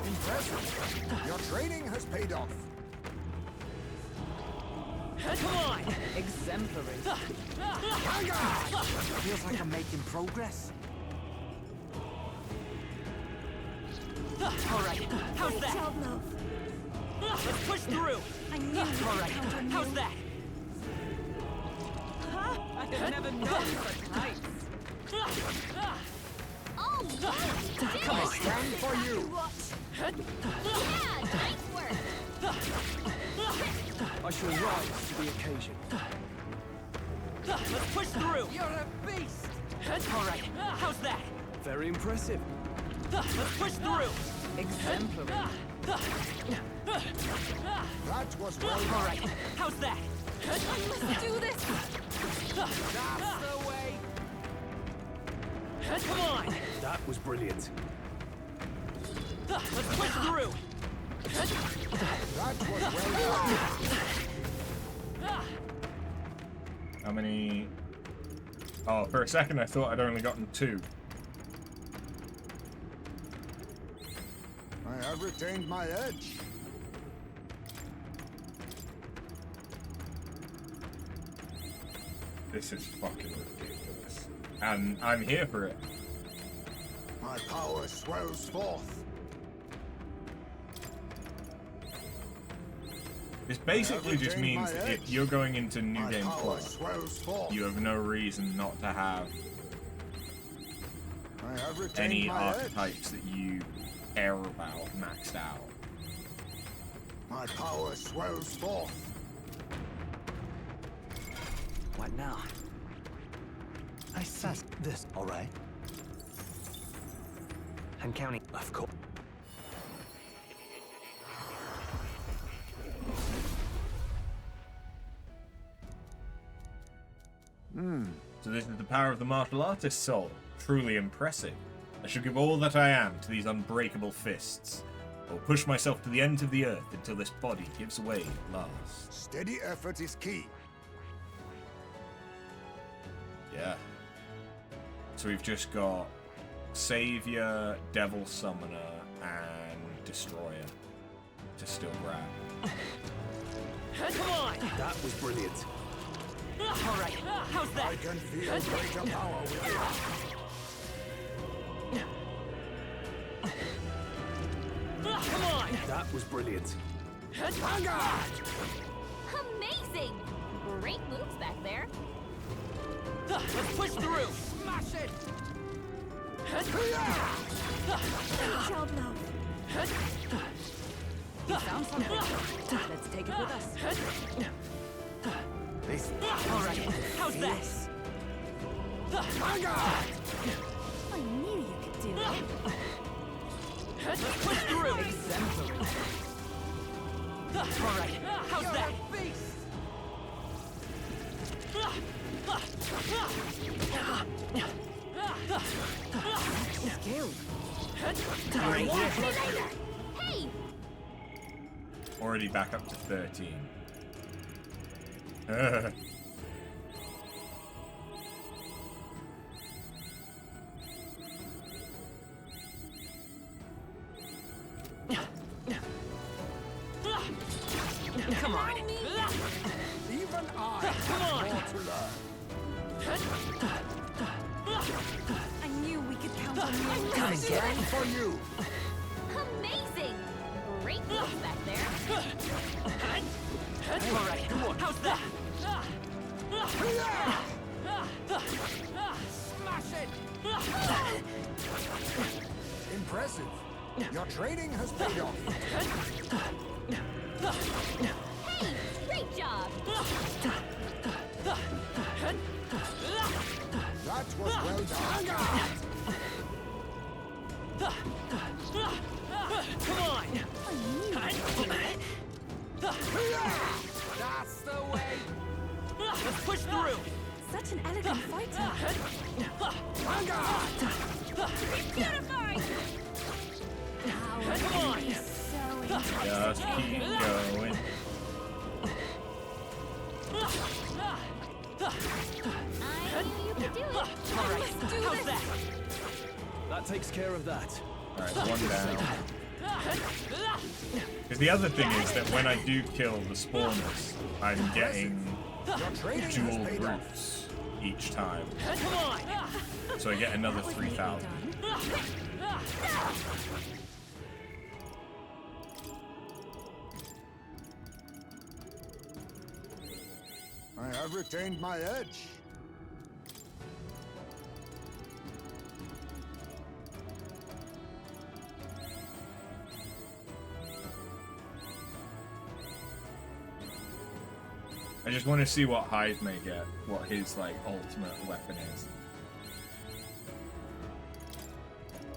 Impressive. Your training has paid off. Come on! Exemplary. Feels like I'm making progress. All right, how's that? Let's push through. I knew we All could right, count on you. how's that? I have never known such heights. All right. Come on, stand for you. Yeah, nice work. I shall rise to the occasion. Let's push through. You're a beast! All right, how's that? Very impressive. Let's push through. Exemplary. That was well done. All right, how's that? Let's do this! That's the way! Come on. That was brilliant. Let's push through. That was well done. How many? Oh, for a second I thought I'd only gotten 2. I have retained my edge. This is fucking ridiculous. And I'm here for it. My power swells forth. This basically just means that if you're going into New Game power Plus, swells forth. you have no reason not to have I have retained any my edge. archetypes that you care about maxed out. My power swells forth. What now? I sense this, all right? I'm counting. Of course. So this is the power of the martial artist soul. Truly impressive. I shall give all that I am to these unbreakable fists. I will push myself to the ends of the earth until this body gives way at last. Steady effort is key. Yeah. So we've just got Savior, Devil Summoner, and Destroyer to still grab. Come on! That was brilliant. All right, how's that? I can feel greater power within. Come on! That was brilliant. Amazing! Great moves back there. Let's push through. Smash it! Child love. You found something. Let's take it with us. All right, how's that? I knew you could do it. Let's push through. Exemplary. All right, how's You're that? a beast! Skilled. All right, Watch me later! Hey! Already back up to 13. Come on. Even I have more to learn. I knew we could count on you. Come again for you. Amazing! Great moves back there. All right, how's that? Smash it! Impressive. Your training has paid off. Hey, great job! That was well done. Come on! That's the way. Let's push through! Such an elegant fighter. Beautifying! Come on! Just keep going. I knew you could do it. All right, how's that? That takes care of that. Alright, one down. Because the other thing is that when I do kill the spawners, I'm getting dual roofs each time. So I get another 3,000. I have retained my edge. I just want to see what Hyde may get, what his like ultimate weapon is,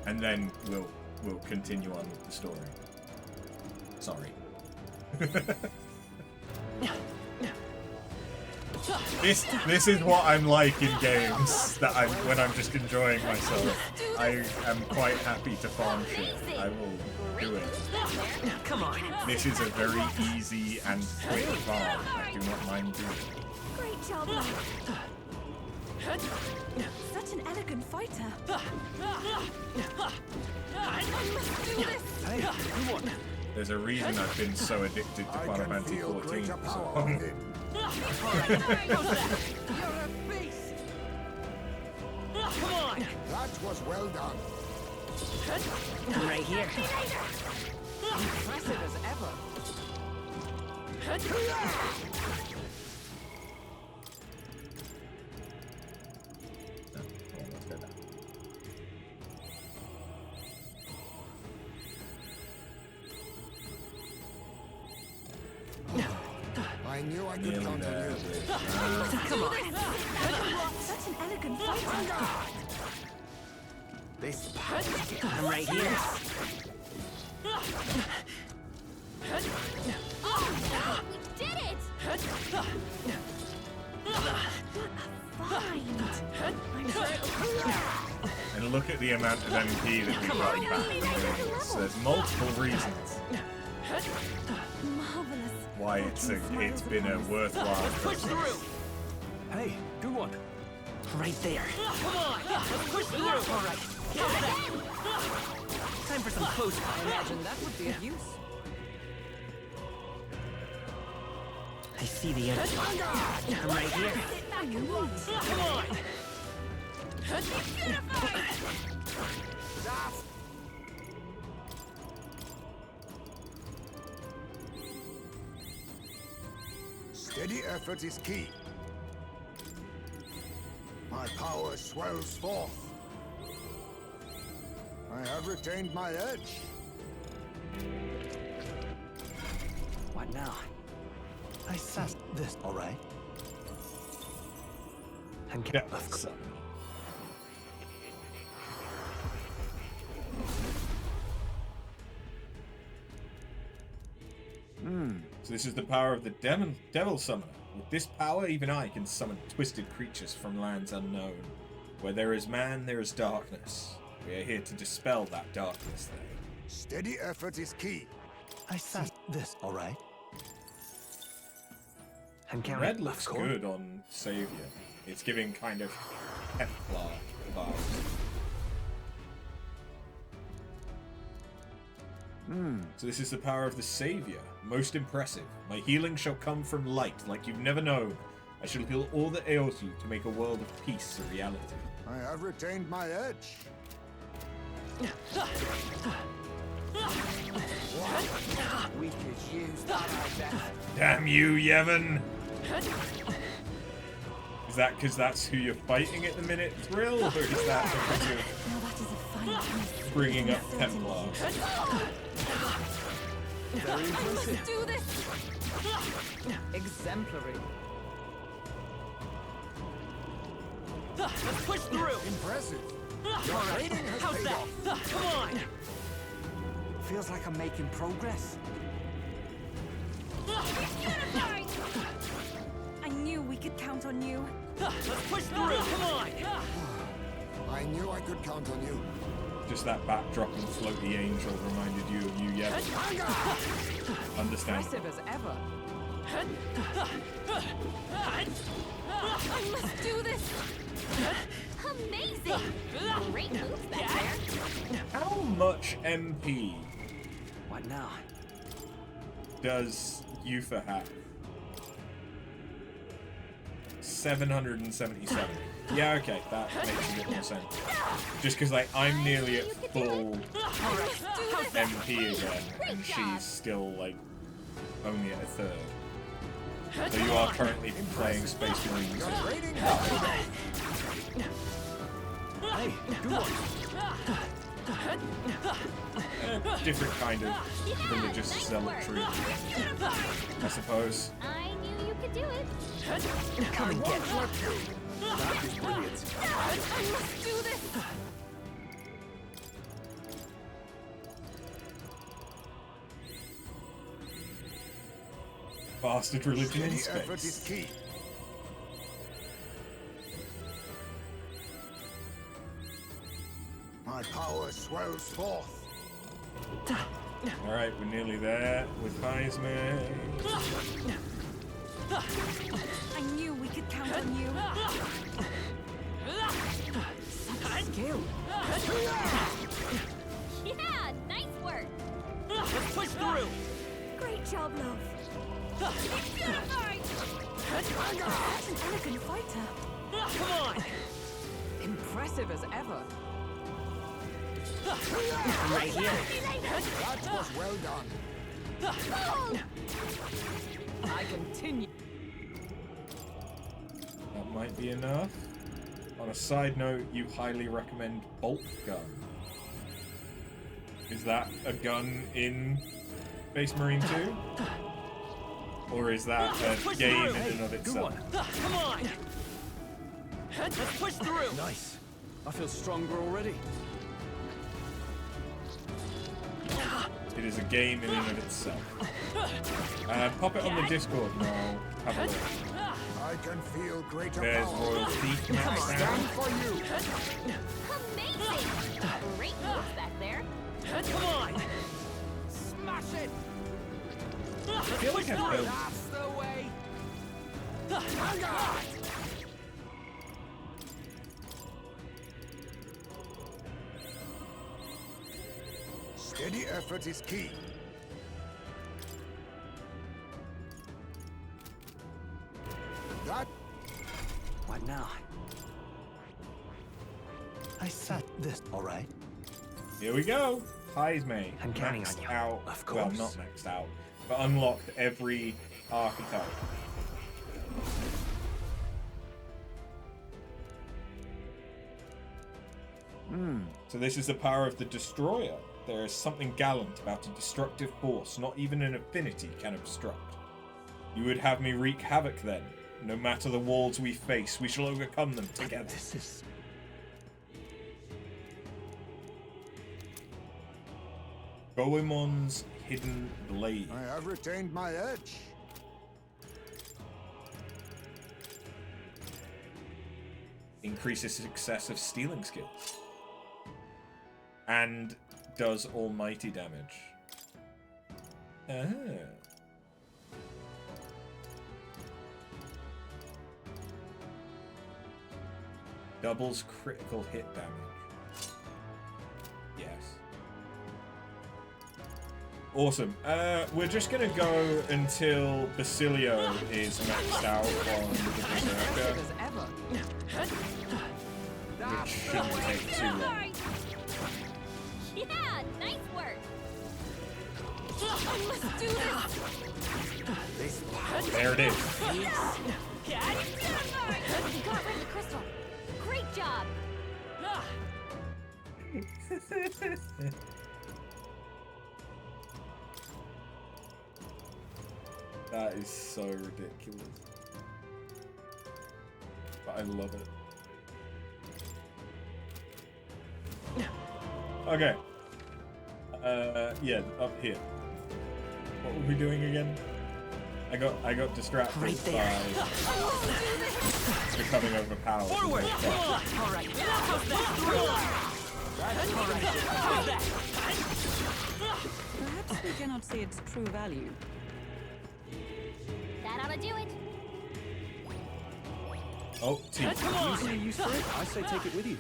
and then we'll continue on with the story. Sorry. This is what I'm like in games that when I'm just enjoying myself. I am quite happy to farm shit. I will do it. Come on. This is a very easy and quick farm. I do not mind doing it. Great job, Such an elegant fighter. I must do this. Hey, you what? There's a reason I've been so addicted to Final Fantasy 14 for so long. You're a beast. Come on. That was well done. Right here. Impressive as ever. I knew I could count on you. Come on. Such an elegant fighter. This I'm right here. Oh, we did it! And look at the amount of MP that we've gotten back from doing this. There's multiple reasons Marvelous. why it's been a worthwhile Push process. through. Hey, good one. Right there. Come on. Let's push through. All right. How's that? Time for some close. I imagine that would be of use. I see the end. I'm right here. Come on. Steady effort is key. My power swells forth. I have retained my edge. What now? I said this, all right? I'm Yeah, So this is the power of the Devil Summoner. With this power, even I can summon twisted creatures from lands unknown. Where there is man, there is darkness. We are here to dispel that darkness there. Steady effort is key. I said this, all right? I'm counting. Red looks good on Savior. It's giving kind of Templar vibes. So this is the power of the Savior. Most impressive. My healing shall come from light, like you've never known. I shall heal all that ails you to make a world of peace a reality. I have retained my edge. We could use that, I bet. Damn you, Yevon! Is that because that's who you're fighting at the minute, Thrill? Or is that because of bringing up Templar? Very impressive. Let's do this! Exemplary. Let's push through! Impressive. Your rating has How's paid that? off. Come on! Feels like I'm making progress. I knew we could count on you. Let's push through! Come on! I knew I could count on you. Just that backdrop and floaty angel reminded you of you, Yevon. Understand. Impressive as ever. I must do this! Amazing! Great moves back there. How much MP What now? does Yufa have? 777. Yeah, okay, that makes a bit more sense. Just because, like, I'm nearly at full MP again, and she's still, like, only at a third. So you are currently playing Space Marines. Hey, good one. Different kind of religious zealotry, I suppose. I knew you could do it. Come and get you. That is brilliant. I must do this! Bastard religion in Steady effort is space. key. My power swells forth. Alright, we're nearly there with Heisman. I knew we could count on you. Such skill. Yeah, nice work. Let's push through! Great job, love. Beautified! Such an elegant fighter. Come on! Impressive as ever. Right here. That was well done. I continue. That might be enough. On a side note, you highly recommend bolt gun. Is that a gun in Space Marine 2? Or is that a game in and of itself? Come on! Let's push through! Nice. I feel stronger already. It is a game in and of itself. Pop it on the Discord and I'll have a look. I can feel greater There's power. Royal Thief maxed Stand out. for you. Amazing! Great moves back there. Come on! Smash it! I feel like I've heard That's the way. Steady effort is key. That What now? I said this, all right? Here we go. Heisman. I'm counting maxed on you. out. Of Well, course. not maxed out, but unlocked every archetype. So this is the power of the Destroyer. There is something gallant about a destructive force not even an affinity can obstruct. You would have me wreak havoc then. No matter the walls we face, we shall overcome them together. This is... Goemon's Hidden Blade. I have retained my edge. Increases success of stealing skills. And does almighty damage. Doubles critical hit damage. Yes. Awesome. We're just gonna go until Basilio is maxed out on the Berserker. Which shouldn't take too long. Yeah, nice work. I must do this. There it is. You got rid of the crystal. Great job. That is so ridiculous. But I love it. Okay. Yeah, up here. What were we doing again? I got distracted by becoming overpowered. Forward! All right. Perhaps we cannot see its true value. That ought to do it. Oh, team. If you see a use for it, I say take it with you.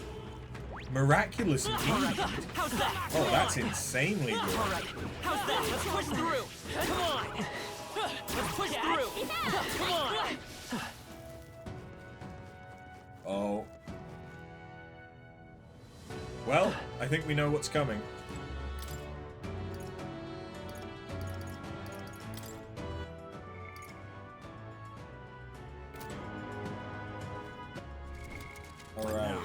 Miraculous indeed. How's that? Oh, that's insanely good. All right. How's that? Let's push through. Come on. Let's push through. Come on. Oh. Well, I think we know what's coming. Alright.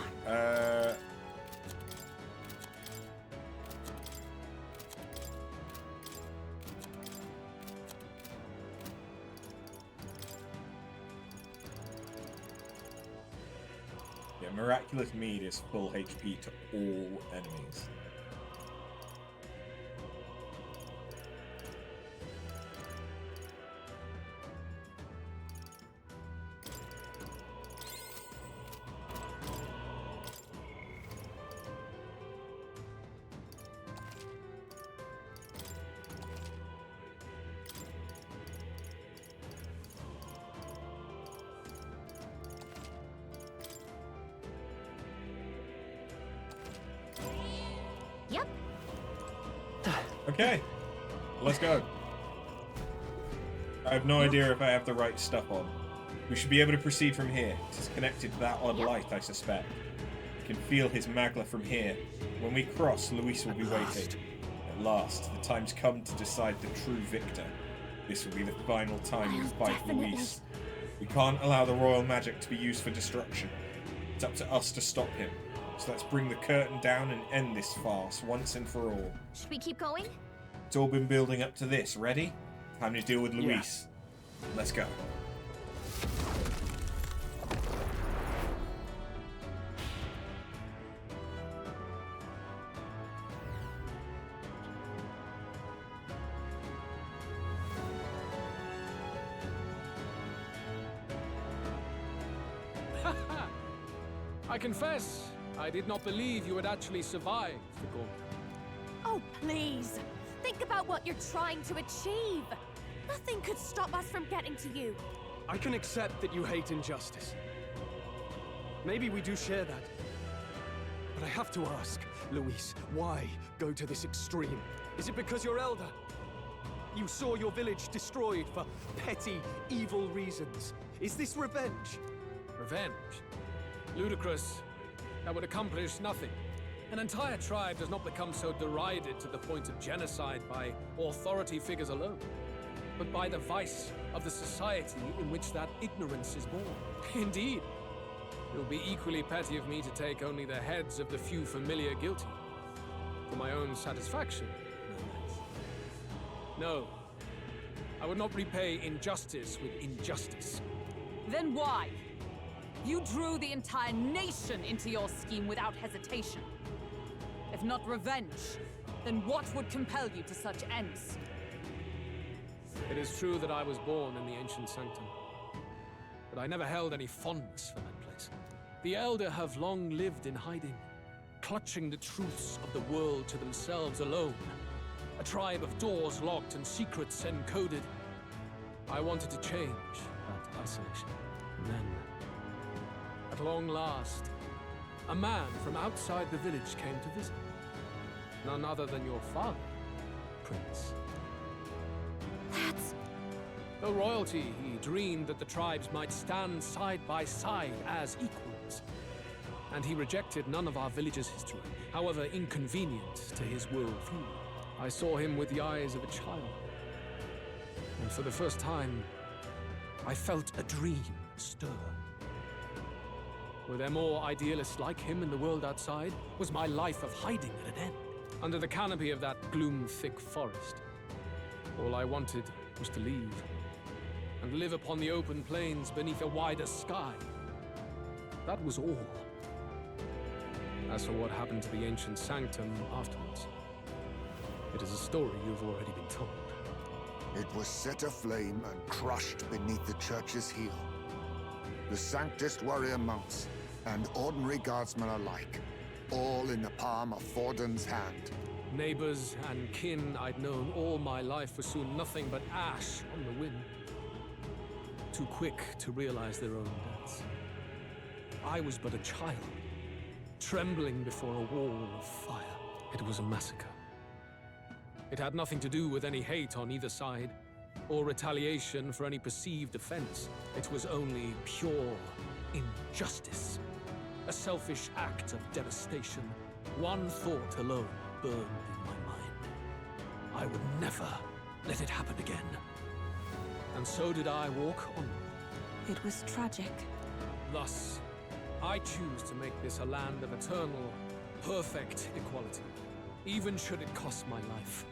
Yeah, Miraculous Mead is full HP to all enemies. Yep. Okay, let's go. I have no idea if I have the right stuff on. We should be able to proceed from here. It is connected to that odd light, I suspect. I can feel his magla from here. When we cross, Luis will be waiting. At last, the time's come to decide the true victor. This will be the final time you fight Luis. We can't allow the royal magic to be used for destruction. It's up to us to stop him. So let's bring the curtain down and end this farce once and for all. Should we keep going? It's all been building up to this. Ready? Time to deal with Luis. Let's go. I confess, I did not believe you had actually survived the gauntlet. Oh, please. Think about what you're trying to achieve. Nothing could stop us from getting to you. I can accept that you hate injustice. Maybe we do share that. But I have to ask, Luis, why go to this extreme? Is it because you're Elda? You saw your village destroyed for petty, evil reasons. Is this revenge? Revenge? Ludicrous. That would accomplish nothing. An entire tribe does not become so derided to the point of genocide by authority figures alone, but by the vice of the society in which that ignorance is born. Indeed, it would be equally petty of me to take only the heads of the few familiar guilty. For my own satisfaction, no less. No, I would not repay injustice with injustice. Then why? You drew the entire nation into your scheme without hesitation. If not revenge, then what would compel you to such ends? It is true that I was born in the ancient sanctum, but I never held any fondness for that place. The Elder have long lived in hiding, clutching the truths of the world to themselves alone. A tribe of doors locked and secrets encoded. I wanted to change that isolation. And then, at long last, a man from outside the village came to visit. None other than your father, Prince. That's... Though royalty, he dreamed that the tribes might stand side by side as equals. And he rejected none of our village's history, however inconvenient to his worldview. I saw him with the eyes of a child. And for the first time, I felt a dream stir. Were there more idealists like him in the world outside? Was my life of hiding at an end? Under the canopy of that gloom-thick forest, all I wanted was to leave and live upon the open plains beneath a wider sky. That was all. As for what happened to the ancient sanctum afterwards, it is a story you've already been told. It was set aflame and crushed beneath the church's heel. The sanctist warrior monks and ordinary guardsmen alike, all in the palm of Forden's hand. Neighbors and kin I'd known all my life were soon nothing but ash on the wind. Too quick to realize their own deaths. I was but a child, trembling before a wall of fire. It was a massacre. It had nothing to do with any hate on either side, or retaliation for any perceived offense. It was only pure injustice. A selfish act of devastation. One thought alone burned in my mind. I would never let it happen again. And so did I walk onward. It was tragic. Thus, I choose to make this a land of eternal, perfect equality, even should it cost my life.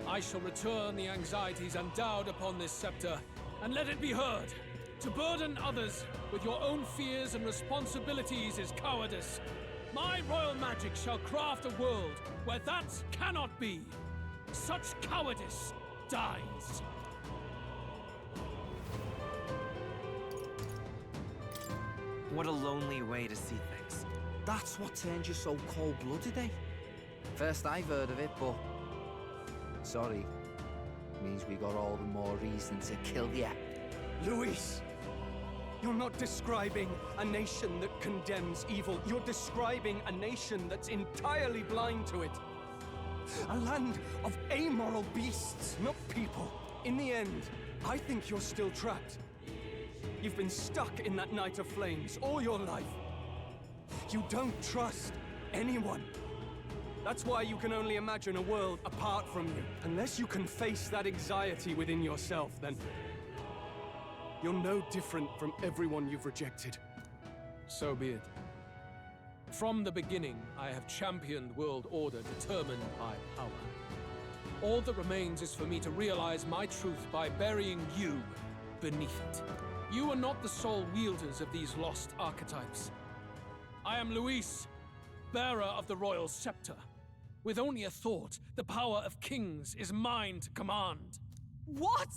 I shall return the anxieties endowed upon this scepter, and let it be heard. To burden others with your own fears and responsibilities is cowardice. My royal magic shall craft a world where that cannot be. Such cowardice dies. What a lonely way to see things. That's what turned you so cold-blooded, eh? First I've heard of it, but... sorry. Means we got all the more reason to kill ya. Luis! You're not describing a nation that condemns evil. You're describing a nation that's entirely blind to it. A land of amoral beasts, not people. In the end, I think you're still trapped. You've been stuck in that night of flames all your life. You don't trust anyone. That's why you can only imagine a world apart from you. Unless you can face that anxiety within yourself, then you're no different from everyone you've rejected. So be it. From the beginning, I have championed world order determined by power. All that remains is for me to realize my truth by burying you beneath it. You are not the sole wielders of these lost archetypes. I am Luis, bearer of the royal scepter. With only a thought, the power of kings is mine to command. What?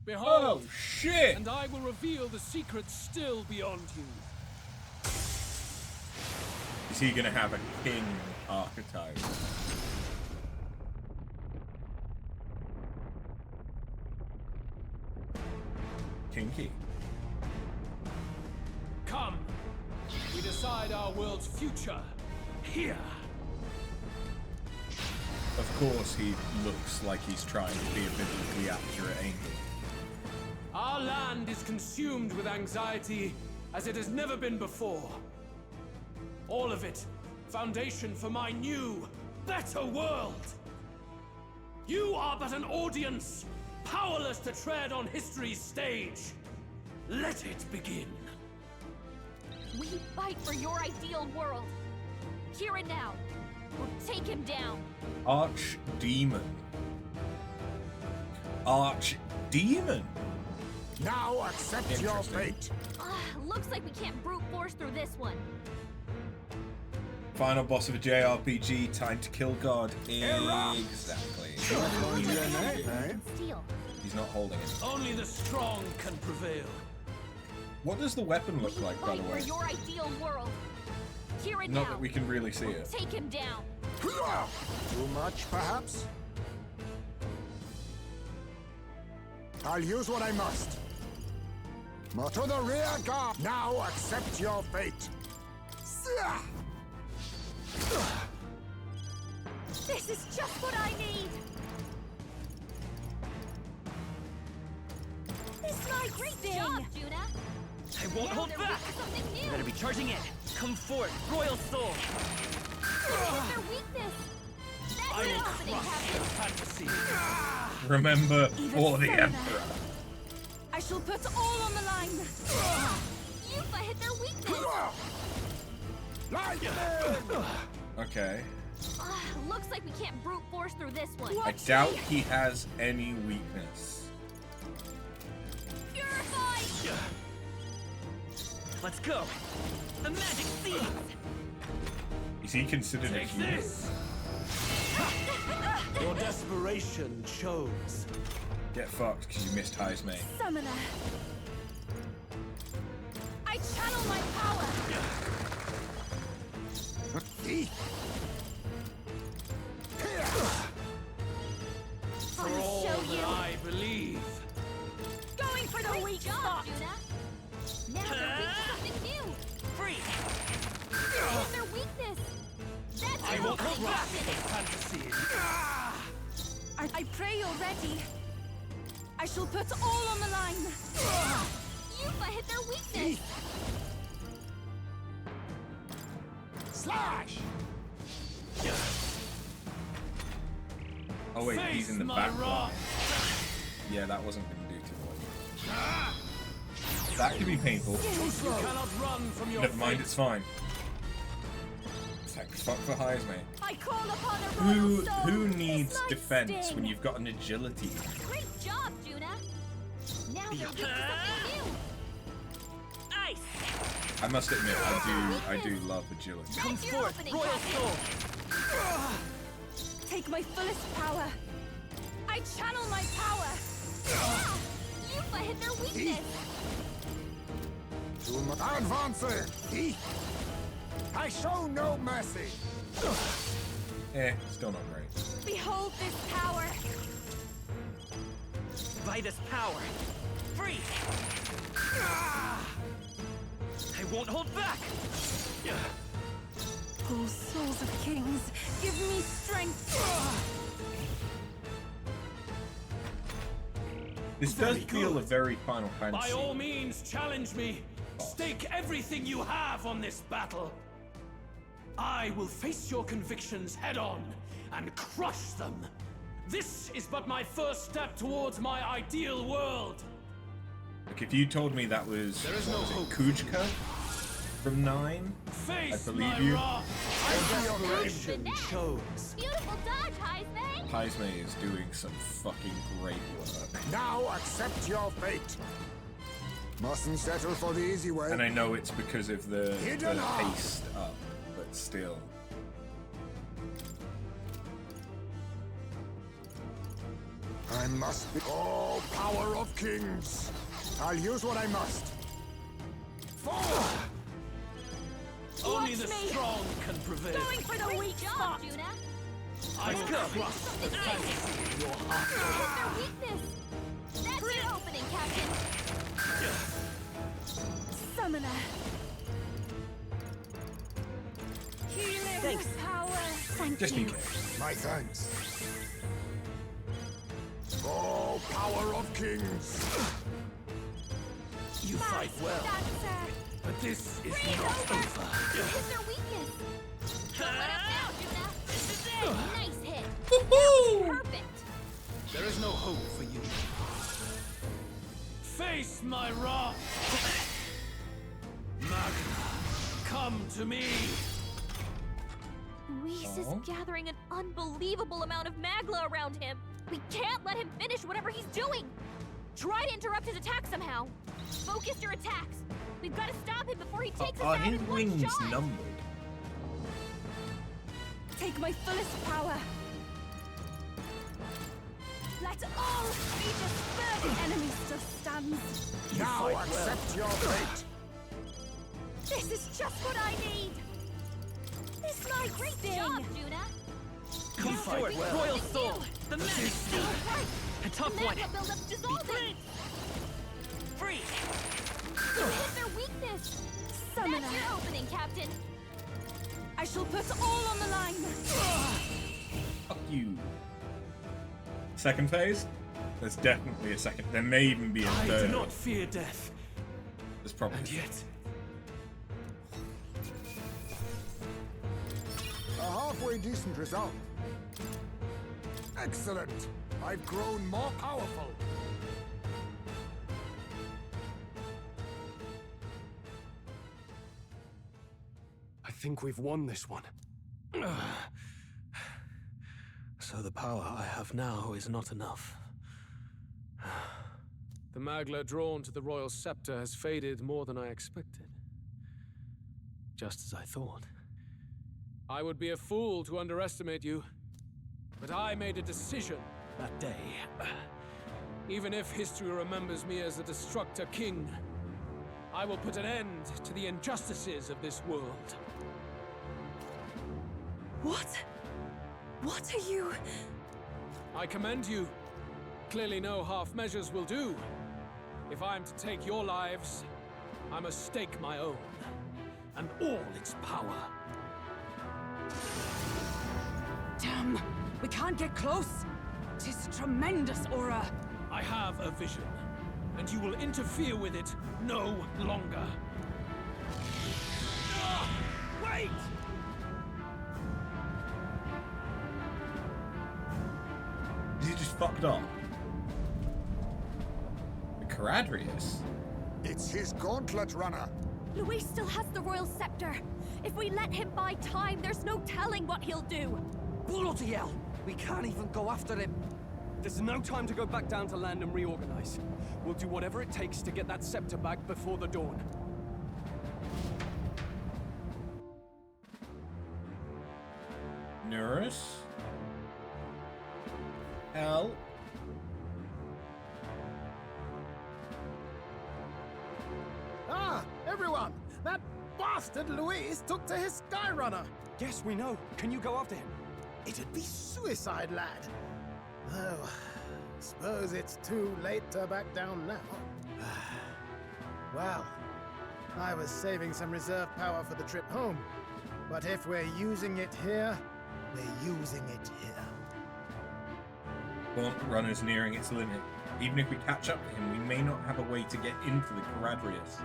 Behold! Oh, shit! And I will reveal the secrets still beyond you. Is he gonna have a king archetype? Kinky. Come! We decide our world's future here! Of course, he looks like he's trying to be a biblically accurate angel. Our land is consumed with anxiety as it has never been before. All of it, foundation for my new, better world. You are but an audience, powerless to tread on history's stage. Let it begin. We fight for your ideal world. Here and now. Or take him down. Archdemon. Archdemon. Now accept your fate. Looks like we can't brute force through this one. Final boss of a JRPG, time to kill God. Exactly. He's not holding it. Only the strong can prevail. What does the weapon look like, by the Fight way? for your ideal world. Here and Not now. that we can really see Or it. take him down. Too much, perhaps? I'll use what I must. More to the rear guard. Now accept your fate. This is just what I need. This might Great sting. job, Juna. I won't Now hold they're back! weak to something You new. better be charging in! Come forth, Royal Soul! Hit their weakness. That's I it, will opening crush your captain. fantasy! Remember, Even for the further. Emperor. I shall put all on the line. Yufa hit their weakness. Okay. Looks like we can't brute force through this one. I doubt he has any weakness. Purify! Let's go! The magic seeds! Is he considered a Take human? this! Your desperation shows. Get fucked because you missed High's mate. Summoner. I channel my power. For all that I believe! Going for the Great weak job, spot. Juna. Now they're weak to something new. Free! Hit their weakness. That's I it, will opening crush captain. your fantasy! I pray you're ready. I shall put all on the line. Yufa hit their weakness. Slash! Oh wait, he's in the my back line. wrath. Yeah, that wasn't going to do too much. That could be painful. You cannot run from your Never mind, fate. it's fine. Thank fuck for High's mate. I call upon a royal soul. Who needs This might defense sting. when you've got an agility? Great job, Juna. Now they're weak to something new. Ice! I must admit, I do love agility. Come That's your forth, opening Royal captain. Soul! Take my fullest power. I channel my power. Yufa hit their weakness. Too much. Advancing! I show no mercy! Still not great. Behold this power. By this power! Free! I won't hold back! Oh, souls of kings, give me strength. This does feel a very Final By Fantasy. all means, challenge me. Stake everything you have on this battle. I will face your convictions head on and crush them. This is but my first step towards my ideal world. Like if you told me that was, There is no hope. Kujka from 9, Face I believe my you. wrath. Desperation shows. Beautiful dodge, Heisman. Heisme is doing some fucking great work. Now accept your fate. Mustn't settle for the easy way. And I know it's because of the Hidden haste up, but still. I must be all power of kings. I'll use what I must. Forward! Only Watch the me. strong can prevail. Going for the weak Great job, spot. Juna. I will crush the Something new. fantasy in your heart. Hit their weakness. That's your opening, Captain. Summoner. Healing Thanks. power. Thank Just you. in case. My thanks. All power of kings. You fight well, but this is not over. Hit their weakness. Don't let up now, Juna. This is it. Nice hit. Perfect. There is no hope for you. Face my wrath. Magna, come to me. Luis is gathering an unbelievable amount of magla around him. We can't let him finish whatever he's doing. Try to interrupt his attack somehow. Focus your attacks. We've got to stop him before he takes us Are out his in one wings shot. numbered? Take my fullest power. Let all Aegis spur the enemy still stands. Now accept your fate. This is just what I need. This might Great sting. job, Juna. Come forth, royal soul! The majesty! A tough one! Buildup dissolved it! Free! You hit their weakness! Summoner. That's your opening, Captain! I shall put all on the line. Fuck you. Second phase? There's definitely a second. There may even be a I third. do not fear death. There's probably. And yet, A halfway decent result. Excellent. I've grown more powerful. I think we've won this one. So the power I have now is not enough. The Magla drawn to the royal scepter has faded more than I expected. Just as I thought. I would be a fool to underestimate you, but I made a decision that day. Even if history remembers me as the Destructor King, I will put an end to the injustices of this world. What? What are you? I commend you. Clearly no half measures will do. If I'm to take your lives, I must stake my own, and all its power. Damn! We can't get close! 'Tis a tremendous aura! I have a vision, and you will interfere with it no longer. Wait! He just fucked up. The Caradrius? It's his gauntlet runner. Luis still has the royal scepter. If we let him buy time, there's no telling what he'll do. Bloody hell! We can't even go after him. There's no time to go back down to land and reorganize. We'll do whatever it takes to get that scepter back before the dawn. Nurse? Hell? Ah, everyone! That bastard Luis took to his Skyrunner! Yes, we know. Can you go after him? It'd be suicide, lad. Though, suppose it's too late to back down now. Well, I was saving some reserve power for the trip home. But if we're using it here, we're using it here. Gauntlet Runner's nearing its limit. Even if we catch up to him, we may not have a way to get into the Caradrius.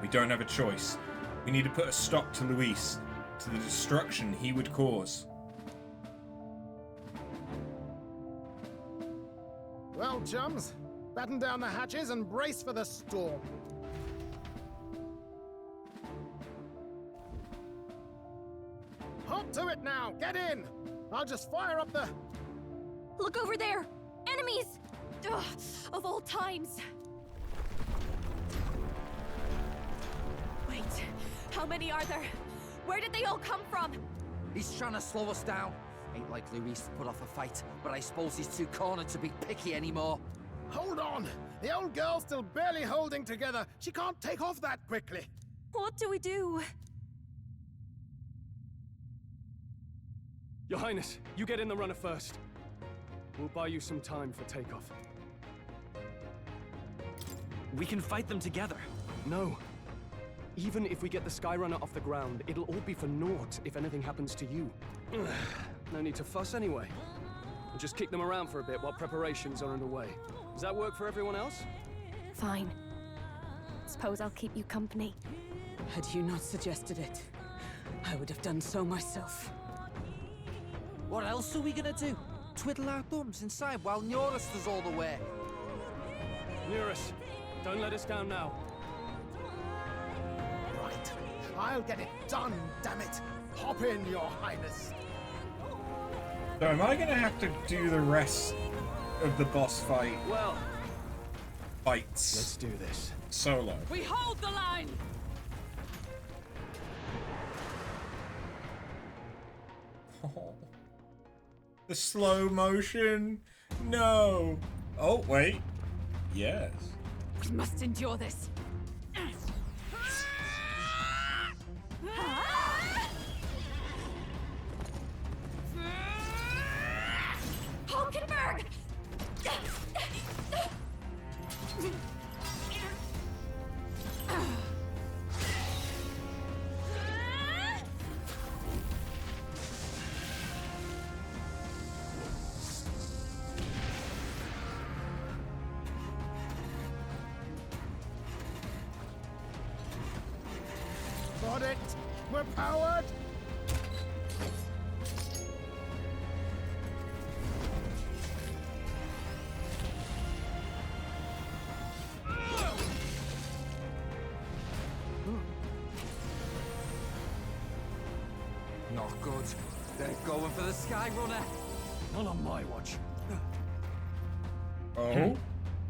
We don't have a choice. We need to put a stop to Luis, to the destruction he would cause. Well, chums, batten down the hatches and brace for the storm. Halt to it now! Get in! I'll just fire up the... Look over there! Enemies! Ugh, of all times! Wait, how many are there? Where did they all come from? He's trying to slow us down. Ain't like Luis to put off a fight, but I suppose he's too cornered to be picky anymore. Hold on! The old girl's still barely holding together. She can't take off that quickly. What do we do? Your Highness, you get in the runner first. We'll buy you some time for takeoff. We can fight them together. No. Even if we get the Skyrunner off the ground, it'll all be for naught if anything happens to you. No need to fuss anyway. We'll just kick them around for a bit while preparations are underway. Does that work for everyone else? Fine. Suppose I'll keep you company. Had you not suggested it, I would have done so myself. What else are we gonna do? Twiddle our thumbs inside while Norris does all the work. Eurus, don't let us down now. Right. I'll get it done, damn it. Hop in, Your Highness. So am I going to have to do the rest of the boss fight? Well, fights. Let's do this. Solo. We hold the line! Oh, the slow motion. No. Oh, wait. Yes. We must endure this. Got it! We're powered! Not good. They're going for the Sky Runner. Not on my watch. Oh?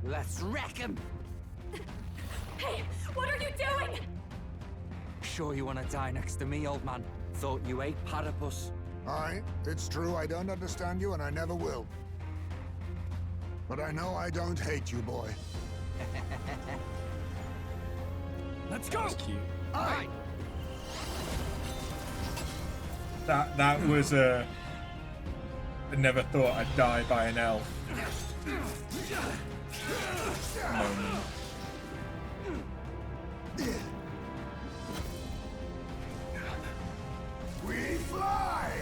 Let's wreck him! Hey, what are you doing? Sure you want to die next to me, old man? Thought you ate platypus. Aye, it's true I don't understand you and I never will. But I know I don't hate you, boy. Let's go! That's cute. Aye! That was I never thought I'd die by an elf moment. We fly!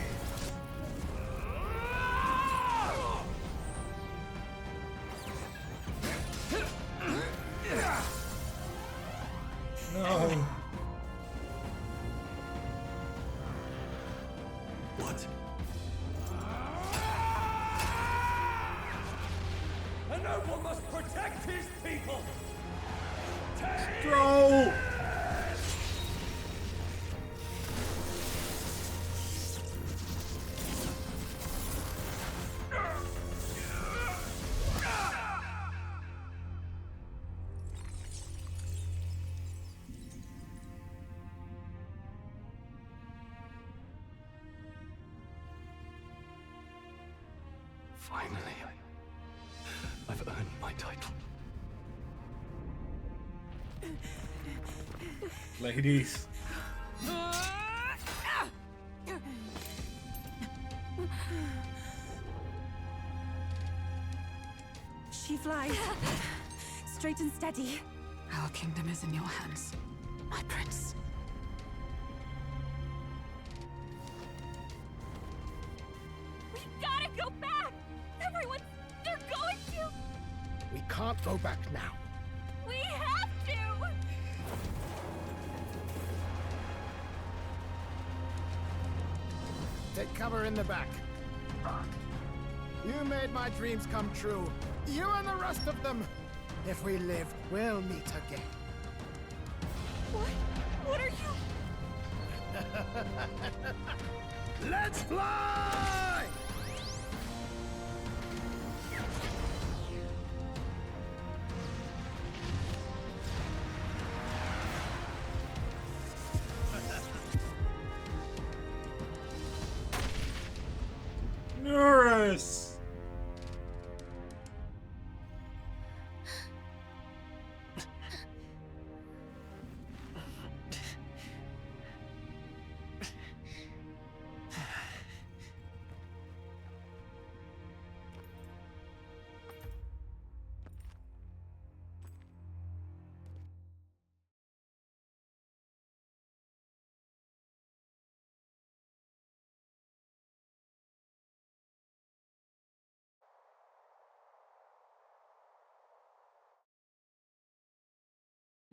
No. What? A noble must protect his people! Troll! Finally, I've earned my title. Ladies. She flies. Straight and steady. Our kingdom is in your hands, my prince. We gotta go back! Everyone, they're going to! We can't go back now. We have to! Take cover in the back. You made my dreams come true. You and the rest of them. If we live, we'll meet again. What? What are you... Let's fly! Norris!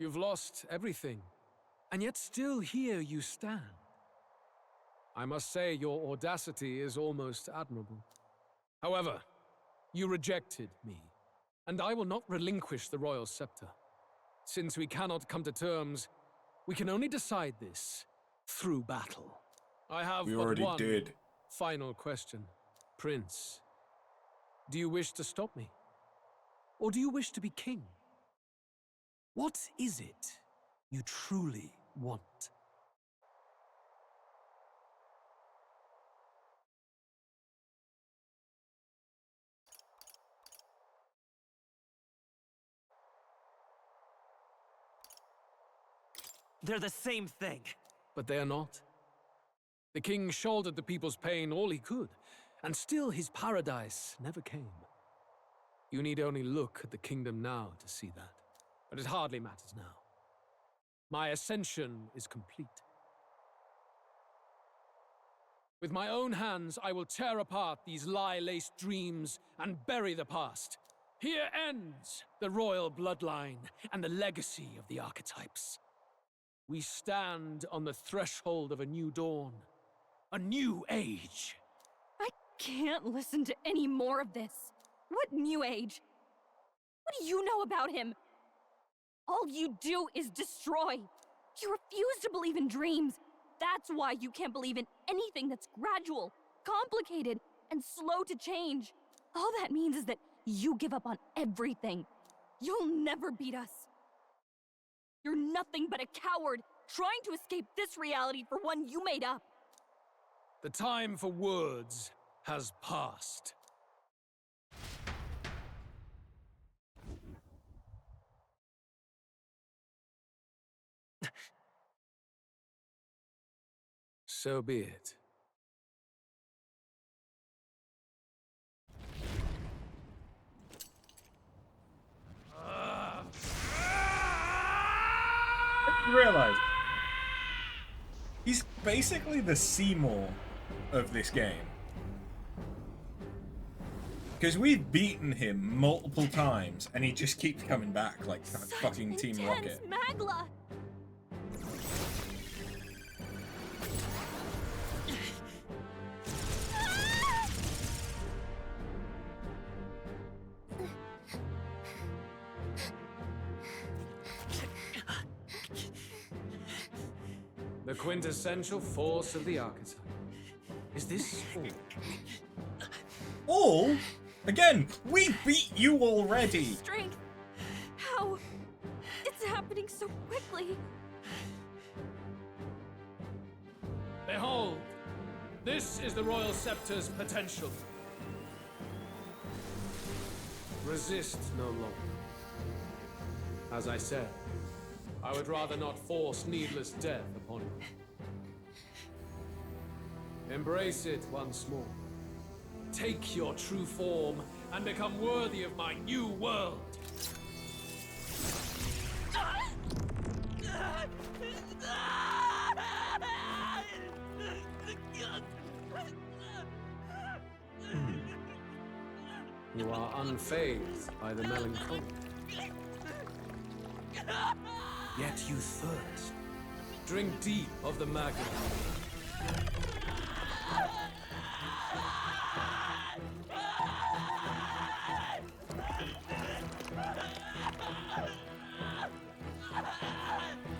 You've lost everything, and yet still here you stand. I must say your audacity is almost admirable. However, you rejected me, and I will not relinquish the royal scepter. Since we cannot come to terms, we can only decide this through battle. I have We but already one did. final question. Prince, do you wish to stop me? Or do you wish to be king? What is it you truly want? They're the same thing. But they are not. The king shouldered the people's pain all he could, and still his paradise never came. You need only look at the kingdom now to see that. But it hardly matters now. My ascension is complete. With my own hands, I will tear apart these lie-laced dreams and bury the past. Here ends the royal bloodline and the legacy of the archetypes. We stand on the threshold of a new dawn, a new age. I can't listen to any more of this. What new age? What do you know about him? All you do is destroy. You refuse to believe in dreams. That's why you can't believe in anything that's gradual, complicated, and slow to change. All that means is that you give up on everything. You'll never beat us. You're nothing but a coward, trying to escape this reality for one you made up. The time for words has passed. So be it. You realize he's basically the Seymour of this game. Because we've beaten him multiple times and he just keeps coming back like fucking Team Rocket. Magla! The quintessential force of the archetype. Is this all? All? Again, we beat you already! Strength! How? It's happening so quickly. Behold! This is the Royal Scepter's potential. Resist no longer. As I said, I would rather not force needless death upon you. Embrace it once more. Take your true form and become worthy of my new world. You are unfazed by the melancholy. Yet you thirst. Drink deep of the magma.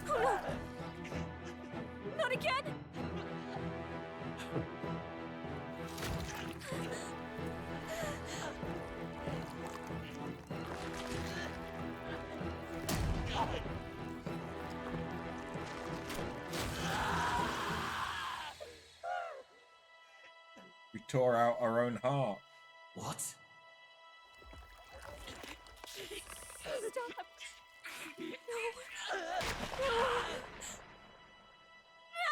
Oh no! Not again! We tore out our own heart. What? Stop! No! No!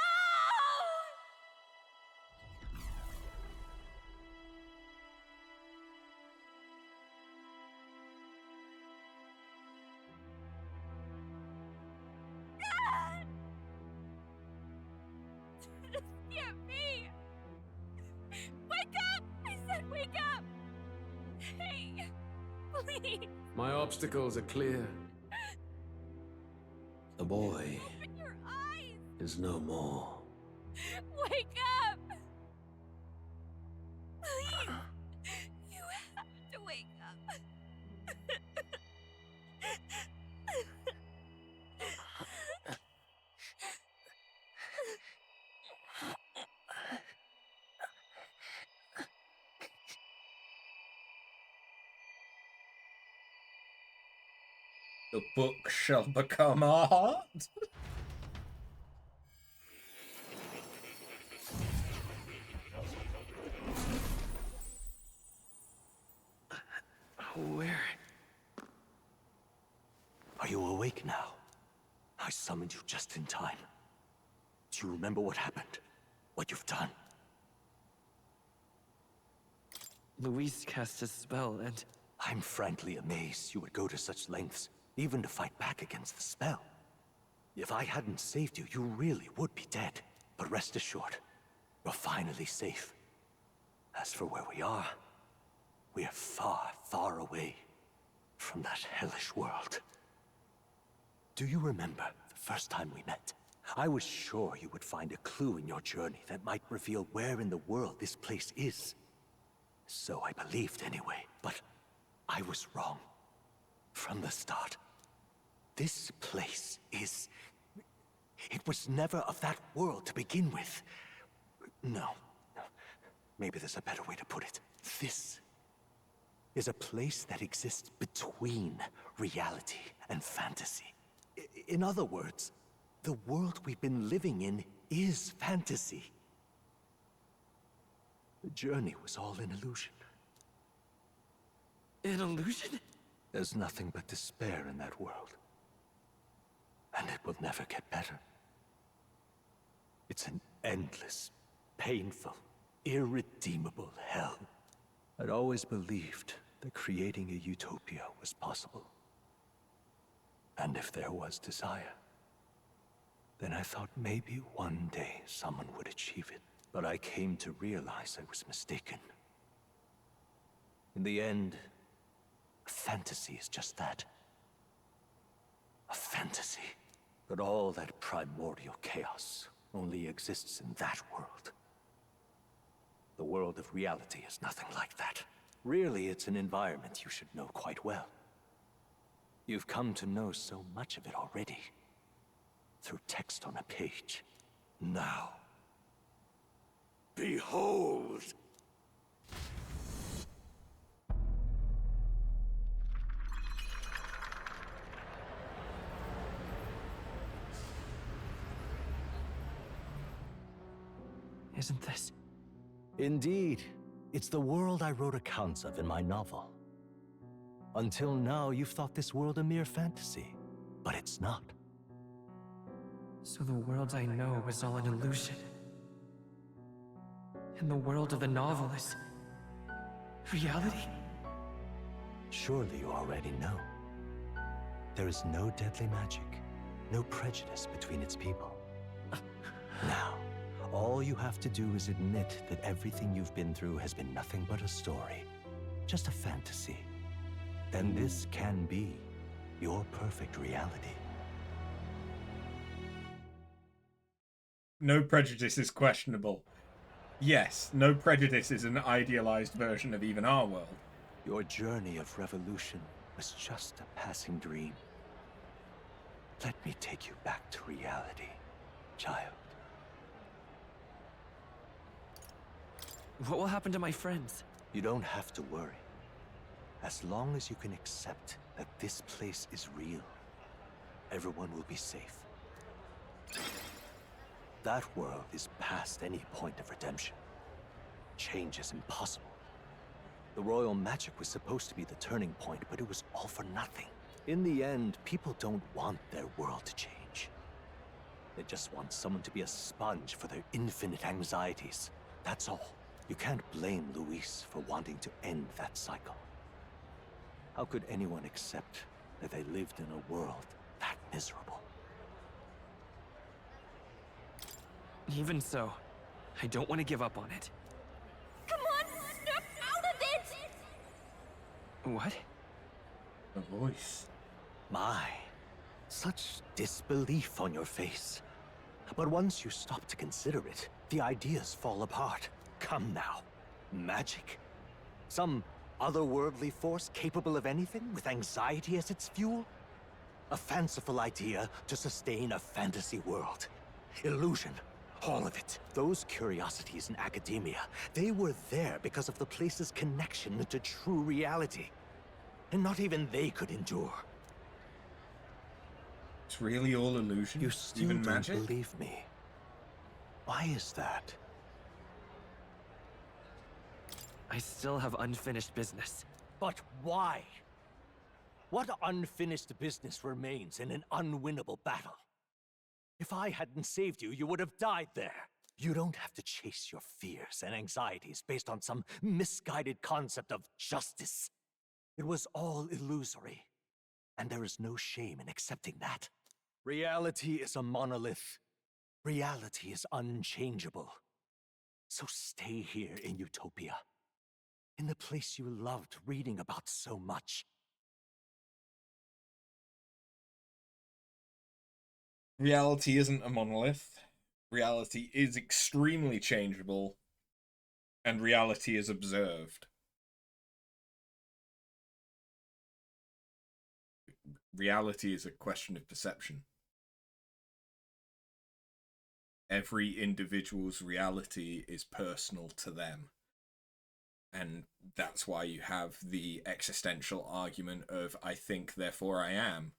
This can't be! Wake up! I said wake up! Hey! Please! My obstacles are clear. The boy Open your eyes! is no more. Wake up! Please! You have to wake up. The book shall become our heart. Where? Are you awake now? I summoned you just in time. Do you remember what happened? What you've done? Luis cast a spell, and I'm frankly amazed you would go to such lengths, even to fight back against the spell. If I hadn't saved you, you really would be dead. But rest assured, you're finally safe. As for where we are far, far away from that hellish world. Do you remember the first time we met? I was sure you would find a clue in your journey that might reveal where in the world this place is. So I believed anyway, but I was wrong. From the start. This place is... It was never of that world to begin with. No. Maybe there's a better way to put it. This is a place that exists between reality and fantasy. In other words, the world we've been living in is fantasy. The journey was all an illusion. An illusion? There's nothing but despair in that world. And it will never get better. It's an endless, painful, irredeemable hell. I'd always believed that creating a utopia was possible. And if there was desire, then I thought maybe one day someone would achieve it. But I came to realize I was mistaken. In the end, a fantasy is just that. A fantasy. But all that primordial chaos only exists in that world. The world of reality is nothing like that. Really, it's an environment you should know quite well. You've come to know so much of it already. Through text on a page. Now, behold! Isn't this? Indeed. It's the world I wrote accounts of in my novel. Until now, you've thought this world a mere fantasy. But it's not. So the world I know is all an illusion. And the world of the novel is... reality? Surely you already know. There is no deadly magic, no prejudice between its people. Now, all you have to do is admit that everything you've been through has been nothing but a story, just a fantasy. Then this can be your perfect reality. No prejudice is questionable. Yes, no prejudice is an idealized version of even our world. Your journey of revolution was just a passing dream. Let me take you back to reality, child. What will happen to my friends? You don't have to worry. As long as you can accept that this place is real, everyone will be safe. That world is past any point of redemption. Change is impossible. The royal magic was supposed to be the turning point, but it was all for nothing. In the end, people don't want their world to change. They just want someone to be a sponge for their infinite anxieties. That's all. You can't blame Luis for wanting to end that cycle. How could anyone accept that they lived in a world that miserable? Even so, I don't want to give up on it. Come on, snap out of it! What? A voice. My, such disbelief on your face. But once you stop to consider it, the ideas fall apart. Come now. Magic? Some otherworldly force capable of anything with anxiety as its fuel? A fanciful idea to sustain a fantasy world. Illusion. All of it. Those curiosities in academia, they were there because of the place's connection to true reality. And not even they could endure. It's really all illusion? You still even don't magic? believe me. Why is that? I still have unfinished business. But why? What unfinished business remains in an unwinnable battle? If I hadn't saved you, you would have died there. You don't have to chase your fears and anxieties based on some misguided concept of justice. It was all illusory, and there is no shame in accepting that. Reality is a monolith. Reality is unchangeable. So stay here in Utopia, in the place you loved reading about so much. Reality isn't a monolith. Reality is extremely changeable, and reality is observed. Reality is a question of perception. Every individual's reality is personal to them. And that's why you have the existential argument of, I think, therefore I am.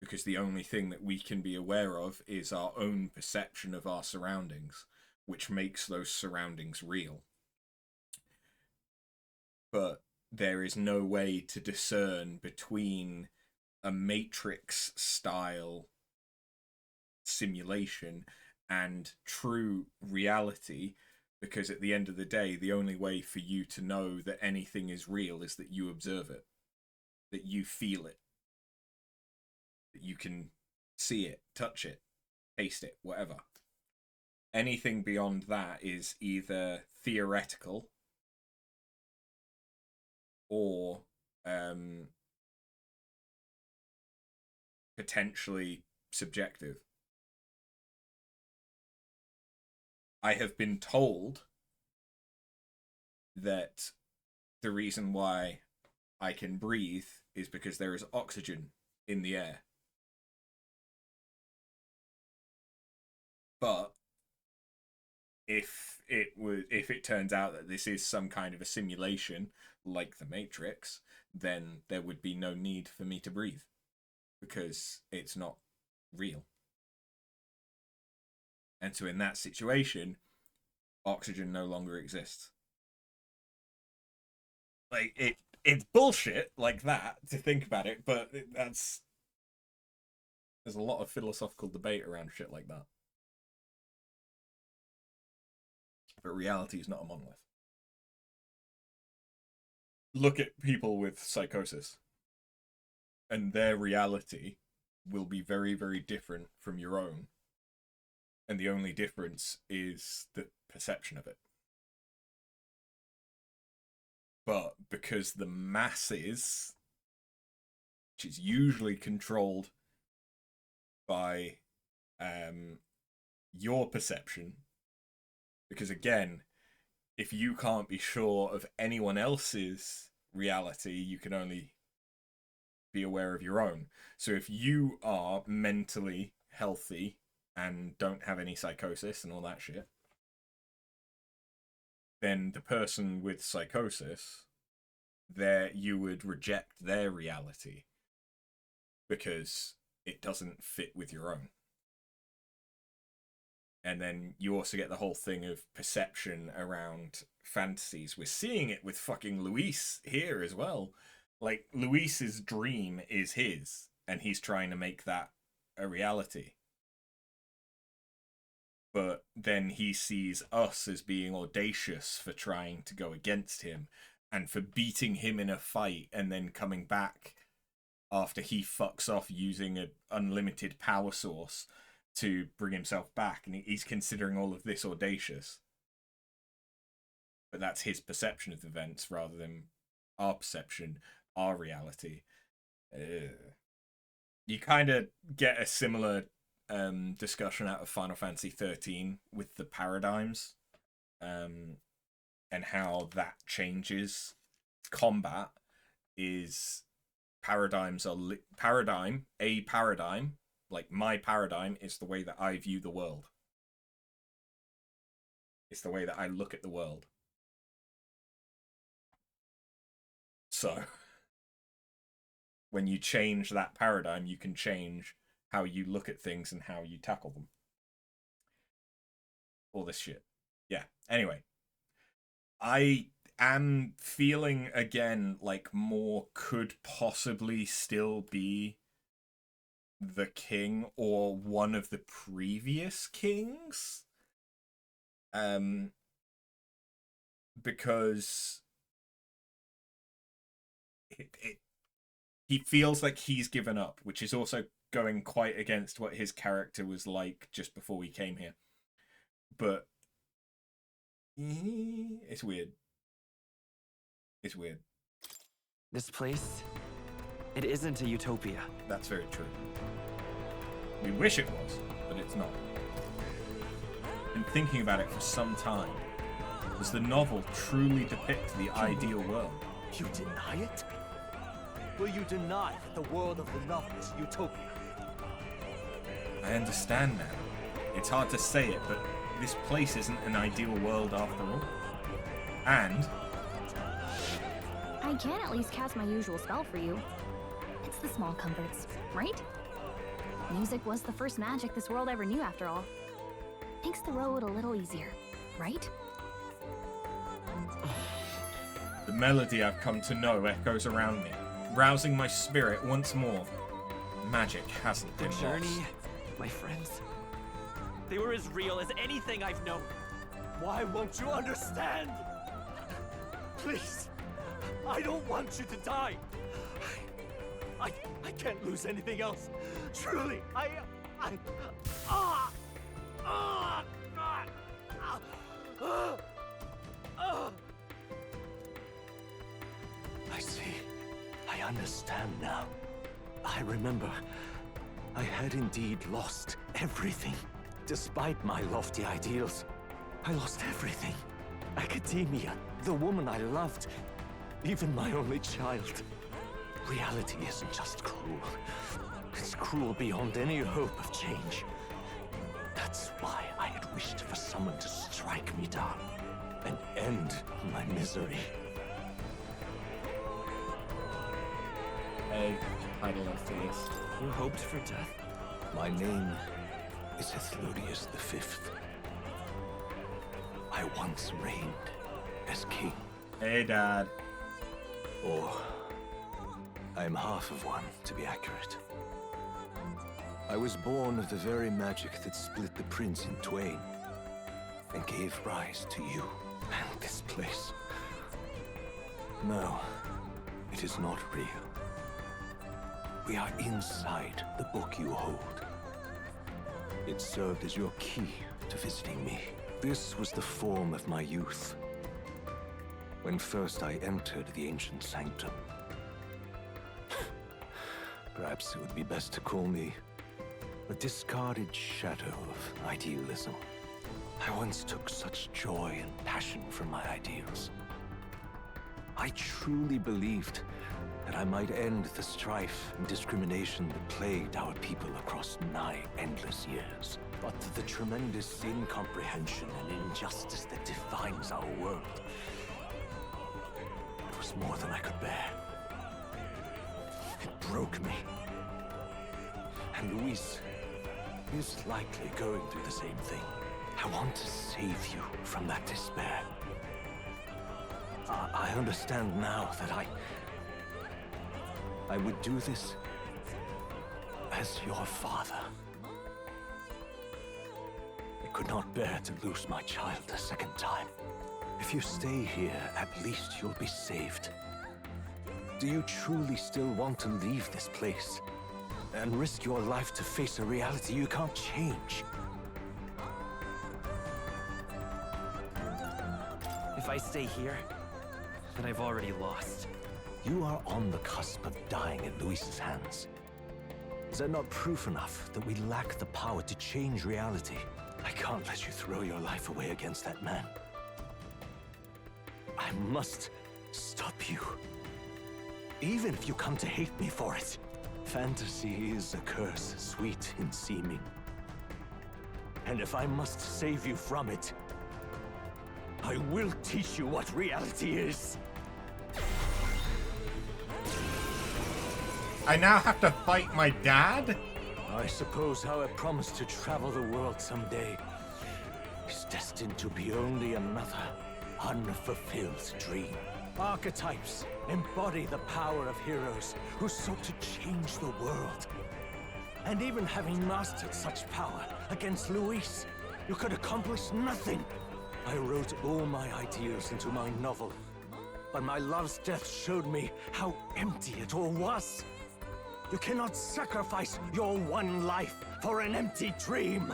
Because the only thing that we can be aware of is our own perception of our surroundings, which makes those surroundings real. But there is no way to discern between a Matrix-style simulation and true reality, because at the end of the day, the only way for you to know that anything is real is that you observe it, that you feel it, that you can see it, touch it, taste it, whatever. Anything beyond that is either theoretical or potentially subjective. I have been told that the reason why I can breathe is because there is oxygen in the air. But if it turns out that this is some kind of a simulation like the Matrix, then there would be no need for me to breathe because it's not real. And so in that situation, oxygen no longer exists. Like, it's bullshit like that to think about it, but there's a lot of philosophical debate around shit like that. But reality is not a monolith. Look at people with psychosis, and their reality will be very, very different from your own. And the only difference is the perception of it. But because the masses, which is usually controlled by your perception, because again, if you can't be sure of anyone else's reality, you can only be aware of your own. So if you are mentally healthy and don't have any psychosis and all that shit, then the person with psychosis, you would reject their reality because it doesn't fit with your own. And then you also get the whole thing of perception around fantasies. We're seeing it with fucking Luis here as well. Like, Luis's dream is his, and he's trying to make that a reality. But then he sees us as being audacious for trying to go against him and for beating him in a fight and then coming back after he fucks off using an unlimited power source to bring himself back. And he's considering all of this audacious. But that's his perception of events rather than our perception, our reality. You kind of get a similar discussion out of Final Fantasy 13 with the paradigms and how that changes. Combat is paradigms are paradigm, like my paradigm is the way that I view the world. It's the way that I look at the world. So when you change that paradigm, you can change how you look at things and how you tackle them. All this shit. Yeah. Anyway, I am feeling again like more could possibly still be the king or one of the previous kings. Because he feels like he's given up, which is also going quite against what his character was like just before we came here. But it's weird. It's weird. This place, it isn't a utopia. That's very true. We wish it was, but it's not. Been thinking about it for some time. Does the novel truly depict the ideal world? You deny it? Will you deny that the world of the novel is utopia? I understand now. It's hard to say it, but this place isn't an ideal world after all. And I can at least cast my usual spell for you. It's the small comforts, right? Music was the first magic this world ever knew, after all. Makes the road a little easier, right? the melody I've come to know echoes around me, rousing my spirit once more. Magic hasn't been The journey, lost. my friends, they were as real as anything I've known. Why won't you understand? Please, I don't want you to die. I can't lose anything else. Truly, I see. I understand now. I remember. I had indeed lost everything. Despite my lofty ideals, I lost everything. Academia, the woman I loved, even my only child. Reality isn't just cruel. It's cruel beyond any hope of change. That's why I had wished for someone to strike me down and end my misery. Hey, idle of face. You hoped for death? My name is Athlodius V. I once reigned as king. Hey, Dad. Or I'm half of one, to be accurate. I was born of the very magic that split the prince in twain and gave rise to you and this place. No, it is not real. We are inside the book you hold. It served as your key to visiting me. This was the form of my youth, when first I entered the ancient sanctum. Perhaps it would be best to call me a discarded shadow of idealism. I once took such joy and passion from my ideals. I truly believed that I might end the strife and discrimination that plagued our people across nigh endless years. But the tremendous incomprehension and injustice that defines our world, it was more than I could bear. It broke me. And Luis is likely going through the same thing. I want to save you from that despair. I understand now that I would do this as your father. I could not bear to lose my child a second time. If you stay here, at least you'll be saved. Do you truly still want to leave this place and risk your life to face a reality you can't change? If I stay here, then I've already lost. You are on the cusp of dying at Luis's hands. Is that not proof enough that we lack the power to change reality? I can't let you throw your life away against that man. I must stop you. Even if you come to hate me for it. Fantasy is a curse, sweet in seeming. And if I must save you from it, I will teach you what reality is. I now have to fight my dad? I suppose how I promised to travel the world someday is destined to be only another unfulfilled dream. Archetypes embody the power of heroes who sought to change the world. And even having mastered such power against Luis, you could accomplish nothing. I wrote all my ideas into my novel, but my love's death showed me how empty it all was. You cannot sacrifice your one life for an empty dream.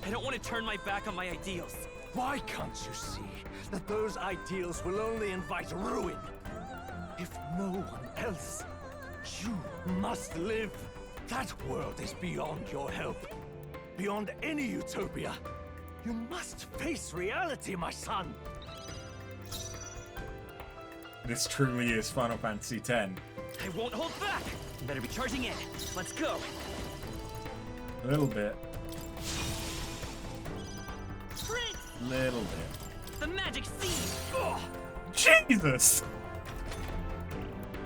I don't want to turn my back on my ideals. Why can't you see that those ideals will only invite ruin? If no one else, you must live. That world is beyond your help. Beyond any utopia. You must face reality, my son. This truly is Final Fantasy X. I won't hold back. Better be charging in. Let's go. A little bit. Sprint! Little bit. The magic seed. Oh, Jesus!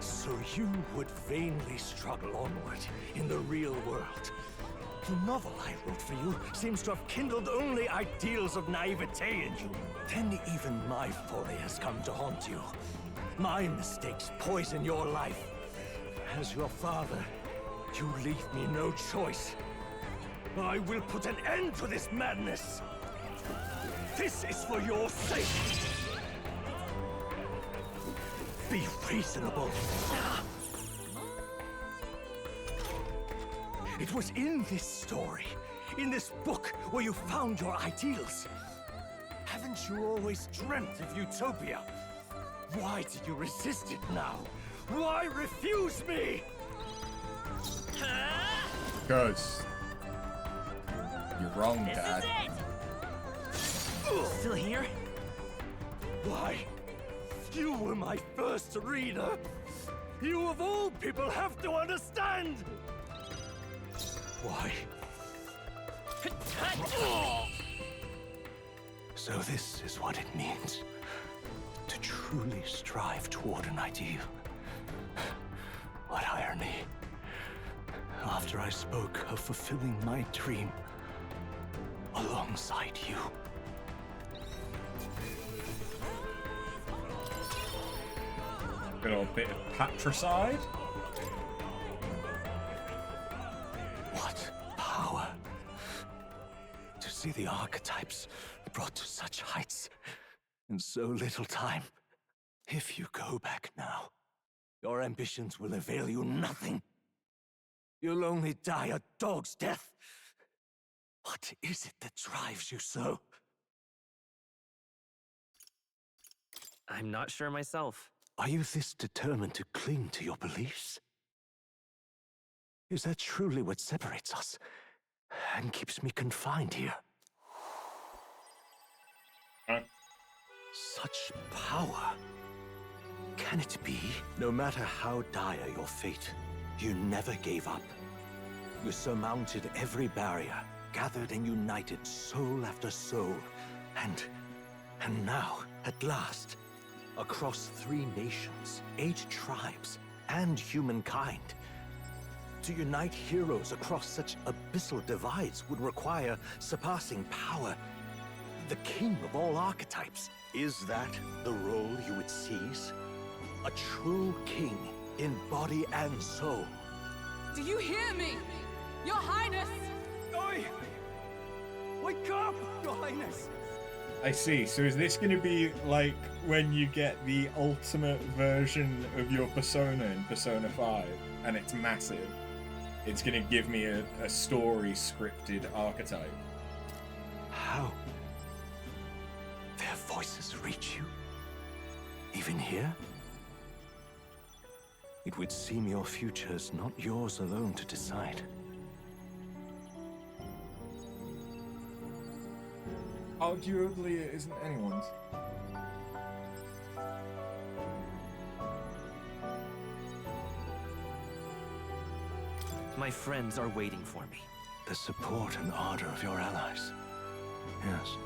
So you would vainly struggle onward in the real world. The novel I wrote for you seems to have kindled only ideals of naivete in you. Then even my folly has come to haunt you. My mistakes poison your life. As your father, you leave me no choice. I will put an end to this madness. This is for your sake. Be reasonable. It was in this story, in this book, where you found your ideals. Haven't you always dreamt of utopia? Why did you resist it now? Why refuse me? Because you're wrong, This Dad. is it. Still here? Why? You were my first reader. You of all people have to understand. Why? So this is what it means to truly strive toward an ideal. What irony. After I spoke of fulfilling my dream alongside you. Good old bit of patricide. What power! To see the archetypes brought to such heights in so little time. If you go back now, your ambitions will avail you nothing. You'll only die a dog's death. What is it that drives you so? I'm not sure myself. Are you this determined to cling to your beliefs? Is that truly what separates us and keeps me confined here? Such power. Can it be? No matter how dire your fate, you never gave up. You surmounted every barrier, gathered and united soul after soul, and now, at last, across 3 nations, 8 tribes, and humankind. To unite heroes across such abyssal divides would require surpassing power. The king of all archetypes. Is that the role you would seize? A true king in body and soul. Do you hear me? Your Highness! Oi! Wake up, Your Highness! I see. So is this going to be like when you get the ultimate version of your persona in Persona 5 and it's massive? It's going to give me a story scripted archetype. How? Their voices reach you? Even here? It would seem your future is not yours alone to decide. Arguably, it isn't anyone's. My friends are waiting for me. The support and ardor of your allies. Yes.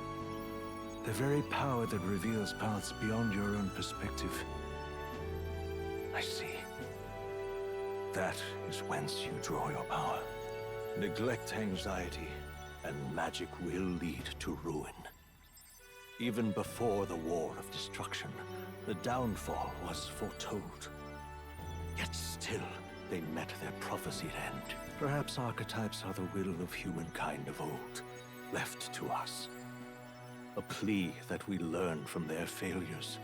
The very power that reveals paths beyond your own perspective. I see. That is whence you draw your power. Neglect anxiety, and magic will lead to ruin. Even before the War of Destruction, the downfall was foretold. Yet still, they met their prophesied end. Perhaps archetypes are the will of humankind of old, left to us. a plea that we learn from their failures,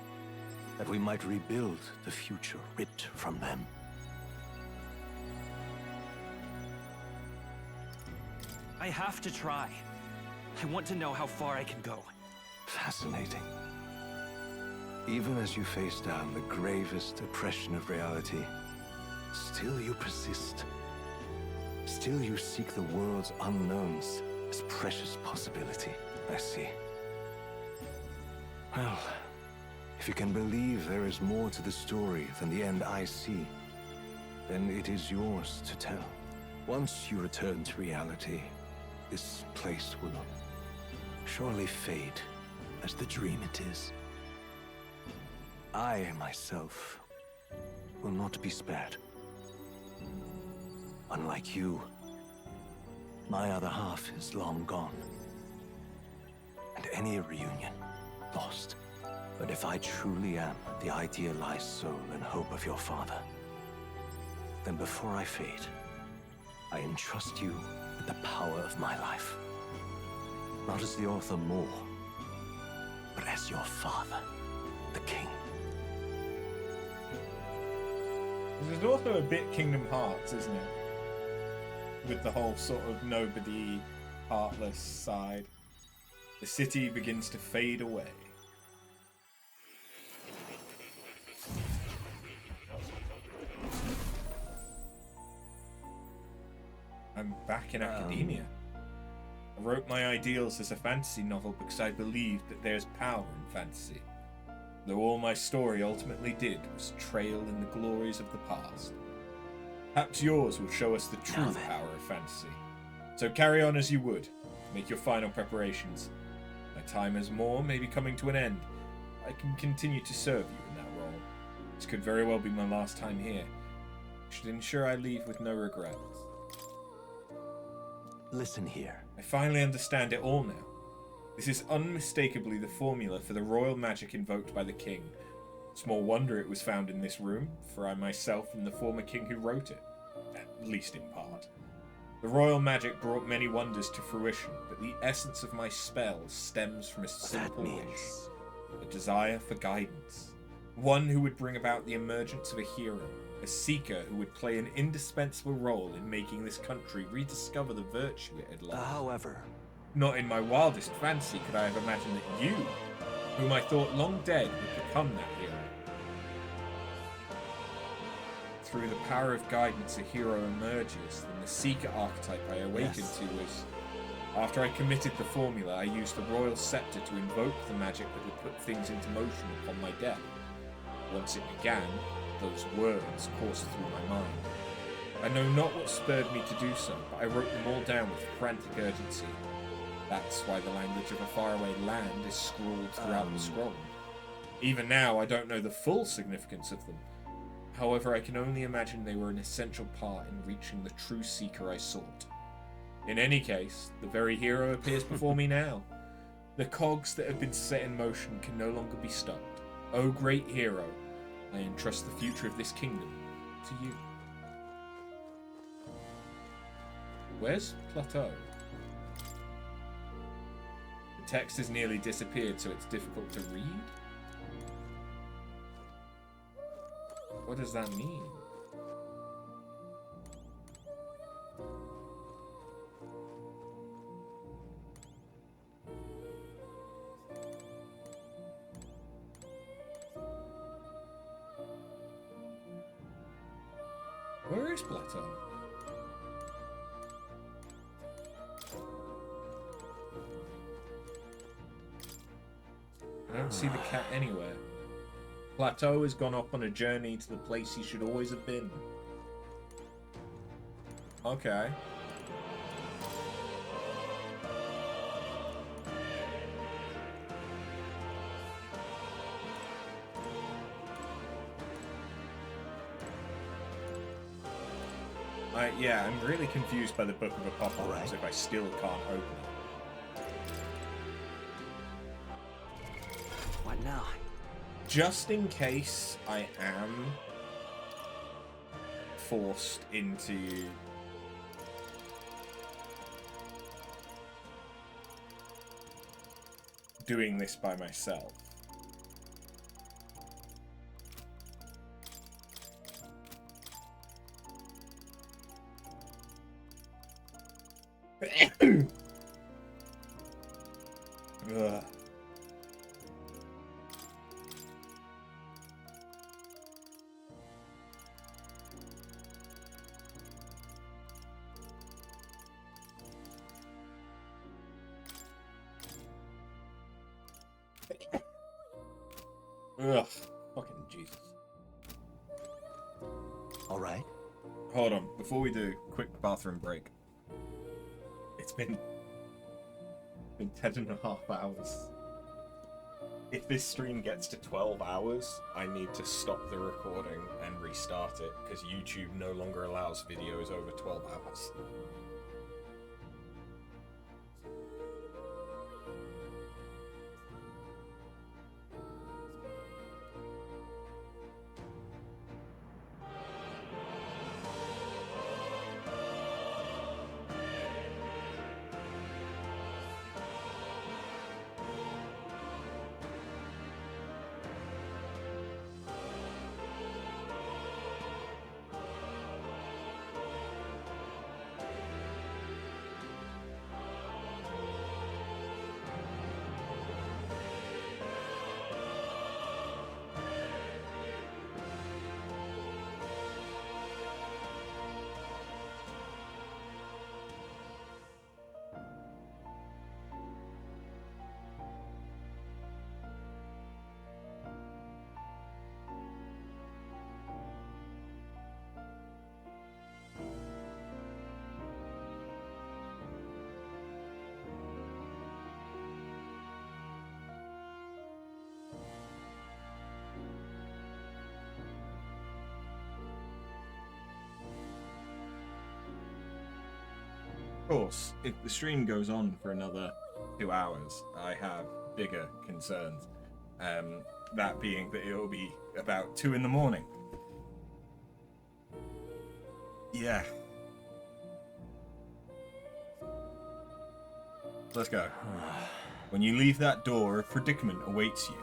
that we might rebuild the future ripped from them. I have to try. I want to know how far I can go. Fascinating. Even as you face down the gravest oppression of reality, still you persist. Still you seek the world's unknowns as precious possibility. I see. Well, if you can believe there is more to the story than the end I see, then it is yours to tell. Once you return to reality, this place will surely fade as the dream it is. I, myself, will not be spared. Unlike you, my other half is long gone. And any reunion, lost. But if I truly am the idealized soul and hope of your father, then before I fade, I entrust you with the power of my life. Not as the author more, but as your father, the king. There's also a bit Kingdom Hearts, isn't it? With the whole sort of nobody, heartless side. The city begins to fade away. I'm back in academia. I wrote my ideals as a fantasy novel because I believed that there's power in fantasy. Though all my story ultimately did was trail in the glories of the past. Perhaps yours will show us the true power of fantasy. So carry on as you would. Make your final preparations. My time as Moore may be coming to an end. I can continue to serve you in that role. This could very well be my last time here. I should ensure I leave with no regrets. Listen here. I finally understand it all now. This is unmistakably the formula for the royal magic invoked by the king. Small wonder it was found in this room, for I myself am the former king who wrote it. At least in part. The royal magic brought many wonders to fruition, but the essence of my spells stems from a simple wish. A desire for guidance. One who would bring about the emergence of a hero. A seeker who would play an indispensable role in making this country rediscover the virtue it had lost. However, not in my wildest fancy could I have imagined that you, whom I thought long dead, would become that hero. Through the power of guidance, a hero emerges, and the seeker archetype I awakened to was... After I committed the formula, I used the royal scepter to invoke the magic that would put things into motion upon my death. Once it began, those words coursed through my mind. I know not what spurred me to do so, but I wrote them all down with frantic urgency. That's why the language of a faraway land is scrawled throughout the scroll. Even now, I don't know the full significance of them. However, I can only imagine they were an essential part in reaching the true seeker I sought. In any case, the very hero appears before me now. The cogs that have been set in motion can no longer be stopped. O great hero, I entrust the future of this kingdom to you. Where's Plateau? The text has nearly disappeared, so it's difficult to read. What does that mean? Where is Plateau? I don't see the cat anywhere. Plateau has gone off on a journey to the place he should always have been. Okay. Yeah, I'm really confused by the Book of Apocalypse if I still can't open it. What now? Just in case I am forced into doing this by myself. Ugh. Ugh, fucking Jesus. All right. Hold on, before we do, quick bathroom break. It's been 10.5 hours. If this stream gets to 12 hours, I need to stop the recording and restart it, because YouTube no longer allows videos over 12 hours. Of course, if the stream goes on for another 2 hours, I have bigger concerns. That being that it will be about 2 in the morning. Yeah. Let's go. When you leave that door, a predicament awaits you.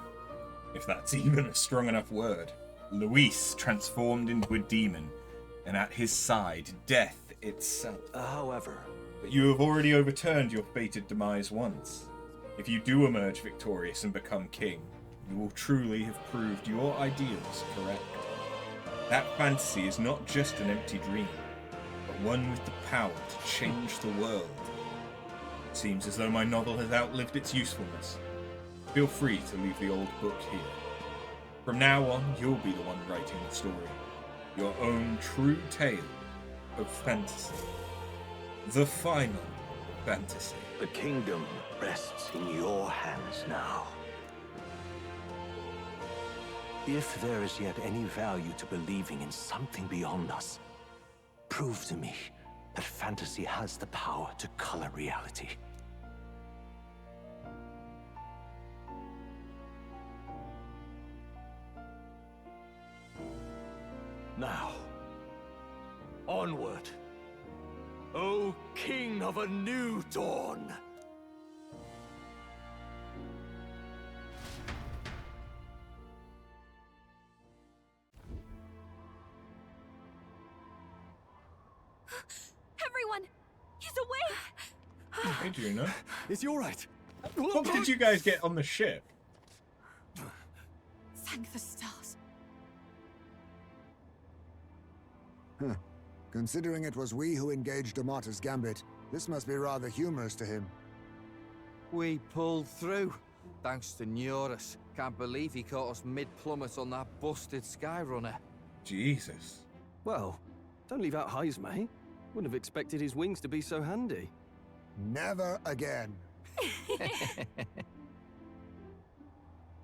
If that's even a strong enough word. Luis transformed into a demon, and at his side, death itself. However... But you have already overturned your fated demise once. If you do emerge victorious and become king, you will truly have proved your ideals correct. That fantasy is not just an empty dream, but one with the power to change the world. It seems as though my novel has outlived its usefulness. Feel free to leave the old book here. From now on, you'll be the one writing the story. Your own true tale of fantasy. The final fantasy. The kingdom rests in your hands now. If there is yet any value to believing in something beyond us, prove to me that fantasy has the power to color reality. Now, onward. O King of a new dawn! Everyone! He's awake! Hey, Juno. Is he alright? What did you guys get on the ship? Thank the stars. Huh. Considering it was we who engaged Amata's gambit, this must be rather humorous to him. We pulled through, thanks to Neurus. Can't believe he caught us mid-plummet on that busted Skyrunner. Jesus. Well, don't leave out highs, mate. Wouldn't have expected his wings to be so handy. Never again.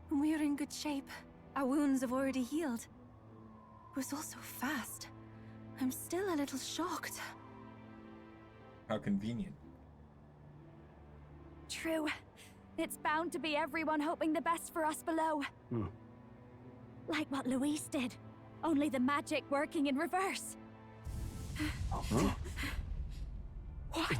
We're in good shape. Our wounds have already healed. It was all so fast. I'm still a little shocked. How convenient. True. It's bound to be everyone hoping the best for us below. Like what Luis did. Only the magic working in reverse. Huh? What?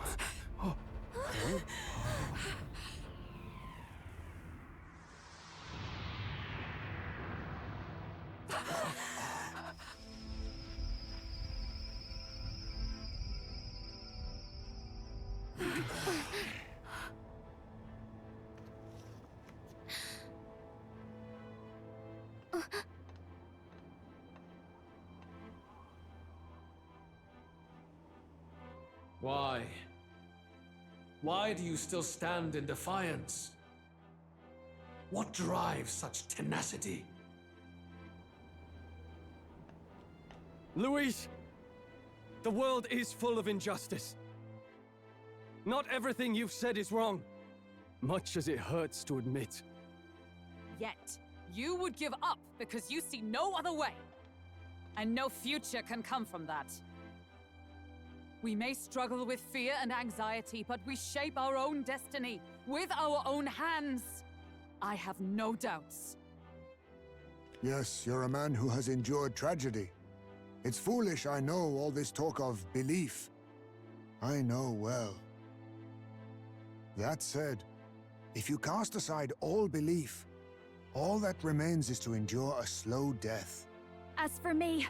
Why? Why do you still stand in defiance? What drives such tenacity? Luis! The world is full of injustice. Not everything you've said is wrong, much as it hurts to admit. Yet, you would give up because you see no other way. And no future can come from that. We may struggle with fear and anxiety, but we shape our own destiny with our own hands. I have no doubts. Yes, you're a man who has endured tragedy. It's foolish, I know, all this talk of belief. I know well. That said, if you cast aside all belief, all that remains is to endure a slow death. As for me,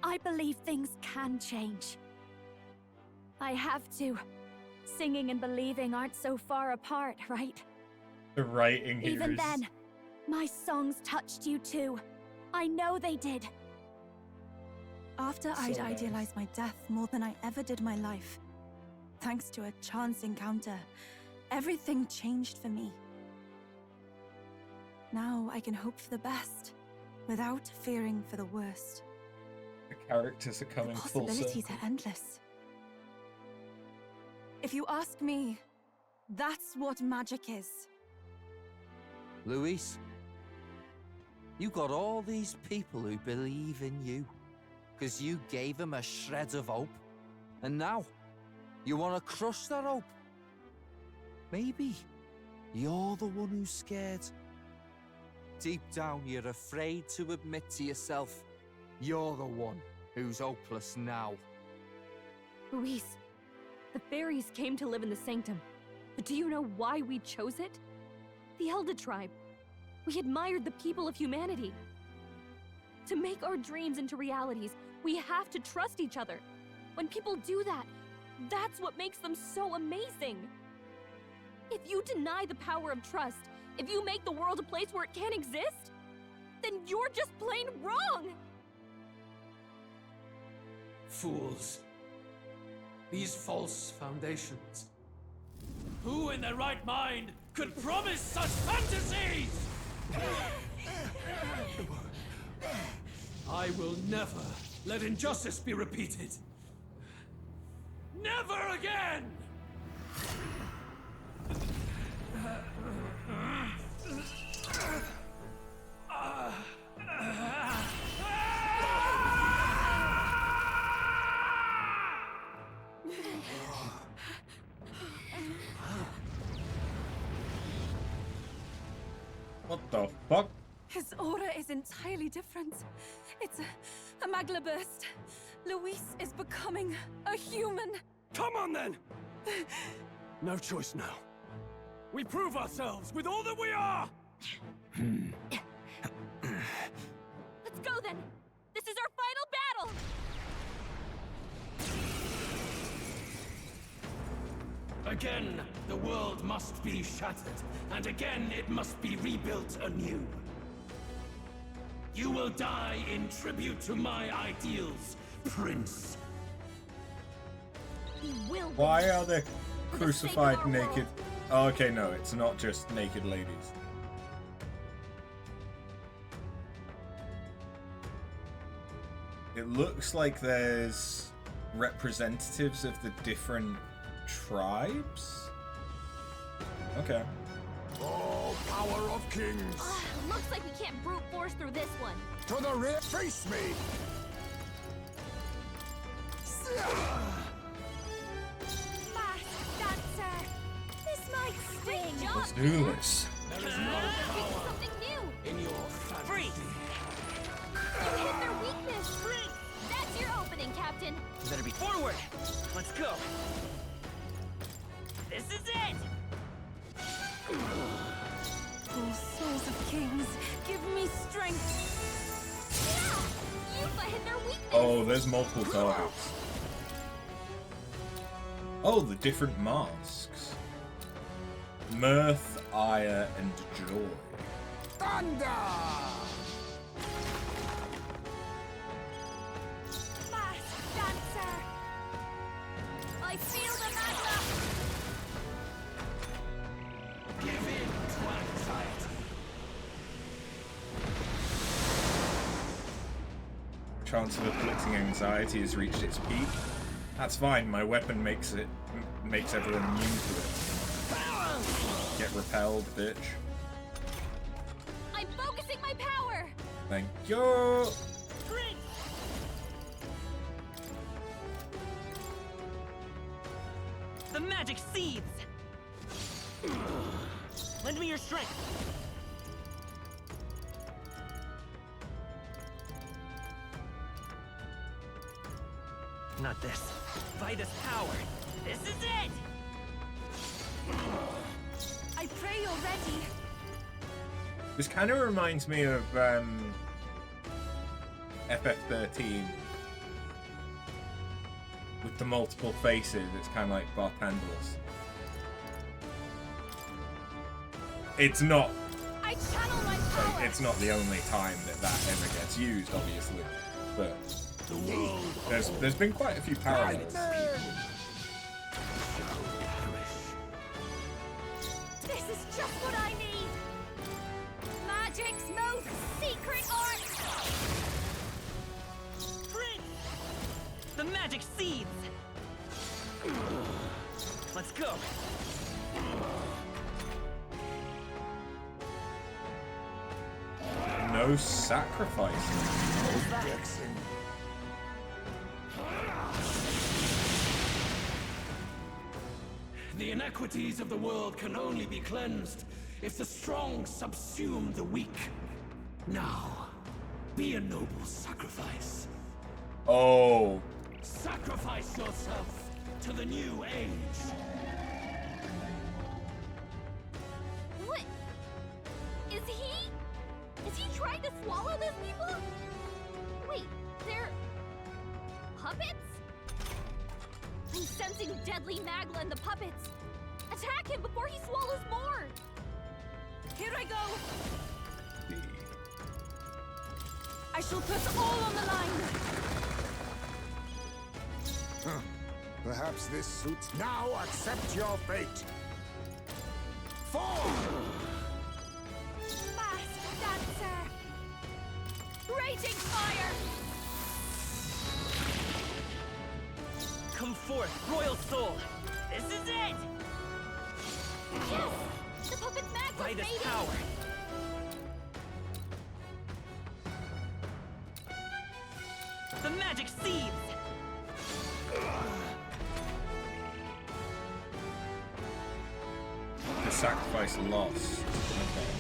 I believe things can change. I have to. Singing and believing aren't so far apart, right? The writing here Even is... then, my songs touched you too. I know they did. After I'd idealized my death more than I ever did my life, thanks to a chance encounter, everything changed for me. Now I can hope for the best, without fearing for the worst. The characters are coming full Possibilities circle. are endless. If you ask me, that's what magic is. Luis, you got all these people who believe in you, because you gave them a shred of hope. And now, you want to crush their hope. Maybe you're the one who's scared. Deep down, you're afraid to admit to yourself, you're the one who's hopeless now. Luis, the fairies came to live in the Sanctum. But do you know why we chose it? The Elda tribe. We admired the people of humanity. To make our dreams into realities, we have to trust each other. When people do that, that's what makes them so amazing. If you deny the power of trust, if you make the world a place where it can't exist, then you're just plain wrong! Fools. These false foundations. Who in their right mind could promise such fantasies? I will never let injustice be repeated. Never again! What the fuck? His aura is entirely different. It's a magla burst. Luis is becoming a human. Come on then! No choice now. We prove ourselves with all that we are! Let's go then! This is our final battle! Again, the world must be shattered, and again it must be rebuilt anew. You will die in tribute to my ideals, Prince. We will. Why are they crucified naked? Oh, okay, no, it's not just naked ladies. It looks like there's representatives of the different tribes? Okay. Oh, power of kings! Looks like we can't brute force through this one. To the rear, face me! Masked dancer! This might sting! Let's do this. There is no power Something new! in your fantasy. You hit their weakness! That's your opening, Captain! You better be forward! Let's go! This is it! Oh, souls of kings, give me strength. Yeah! You hit their weakness! Oh, there's multiple targets. Oh, the different masks. Mirth, ire, and joy. Thunder! Chance of afflicting anxiety has reached its peak. That's fine. My weapon makes everyone immune to it. Get repelled, bitch. I'm focusing my power. Thank you. The magic seeds! Lend me your strength. Not this. By this power. This is it! I pray you're ready. This kind of reminds me of FF13 with the multiple faces. It's kind of like Barthandelus. It's not. I channel my power. It's not the only time that ever gets used, obviously, but there's been quite a few parallels. This is just what I need. Magic's most secret art. The magic seeds! Let's go! No sacrifice. The inequities of the world can only be cleansed if the strong subsume the weak. Now, be a noble sacrifice. Oh. Sacrifice yourself to the new age. What? Is he trying to swallow these people? Wait, they're puppets? I'm sensing deadly Magla in the puppets. Attack him before he swallows more. Here I go. I shall put all on the line. Huh. Perhaps this suits. Now accept your fate. Fall! Masked dancer. Raging fire. Come forth, royal soul! This is it! Yes! The puppet Magla's By this mating. power! The magic seeds! The sacrifice lost. Okay.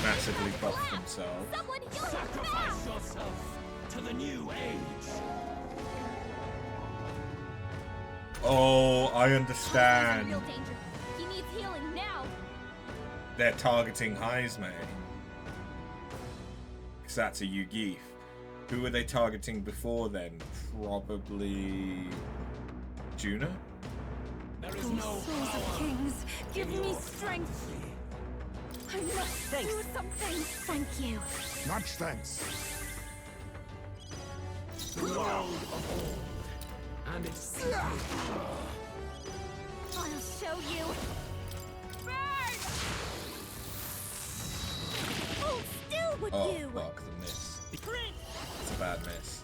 Massively buffed themselves. Someone heal him Sacrifice fast! yourself to the new age. Oh, I He's in understand. real danger. He needs healing now. They're targeting Heisme. Because that's a Yugif. Who were they targeting before then? Probably Juna? There is no Souls of kings, give me strength. I must do something. Thank you. Much thanks. The world of old and its secret. I'll show you. Burn! Hold still, would Oh, you? fuck, the miss. It's a bad miss.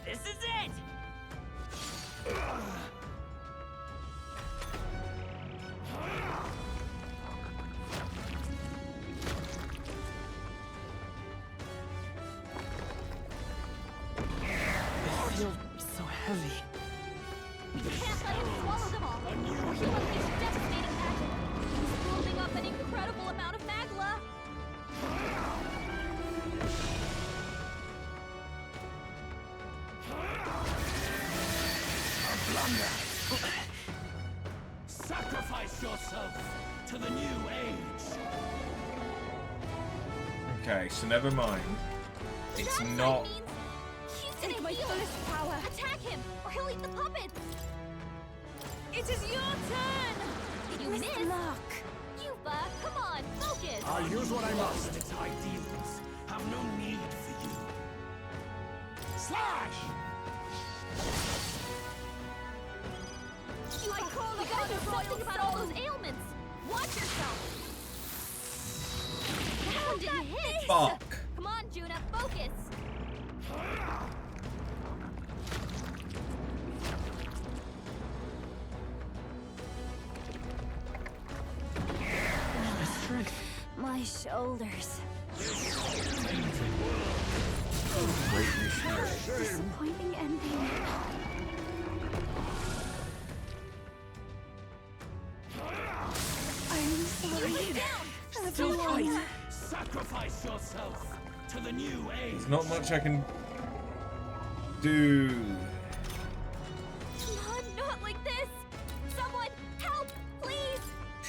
This is it! I feel so heavy. We can't let him swallow them all, or he'll unleash devastating magic. He's building up an incredible amount of Magla. A blunder. Sacrifice yourself to the new age. Okay, so never mind. It's not. He's gonna heal. Fullest power. Attack him, or he'll eat the puppets. It is your turn. You missed. Luck. Yuba, come on, focus. I'll use what I must. And its ideals have no need for you. Slash! I call the god of something about all those ailments. Watch yourself. That one didn't hit. Fuck. Come on, Juna, focus. My shoulders. Disappointing ending. I'm sorry. Still fight! Sacrifice yourself to the new age! There's not much I can do. Come on, not like this! Someone, help, please!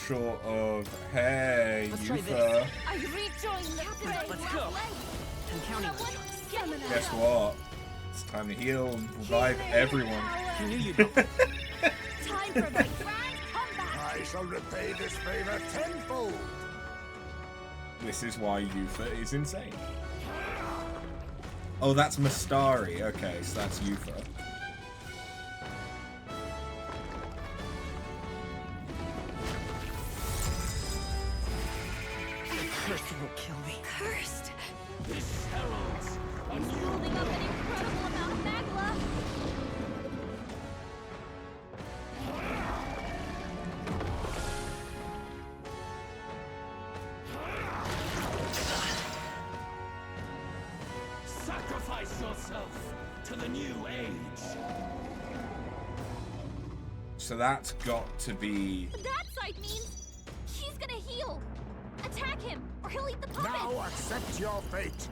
Short of, hey, Let's try Yufa. I rejoined the fray. Let's go. I'm counting on you. Guess what? It's time to heal and revive everyone. I knew you'd help. Time for my grand comeback! I shall repay this favor tenfold. This is why Yufa is insane. Oh, that's Mastari. Okay, so that's Yufa. Cursed will kill me. Cursed. This heralds a He's new building up an incredible amount of magma! Sacrifice yourself to the new age! So that's got to be... That side means he's gonna heal! Attack him, or he'll eat the puppet! Now accept your fate.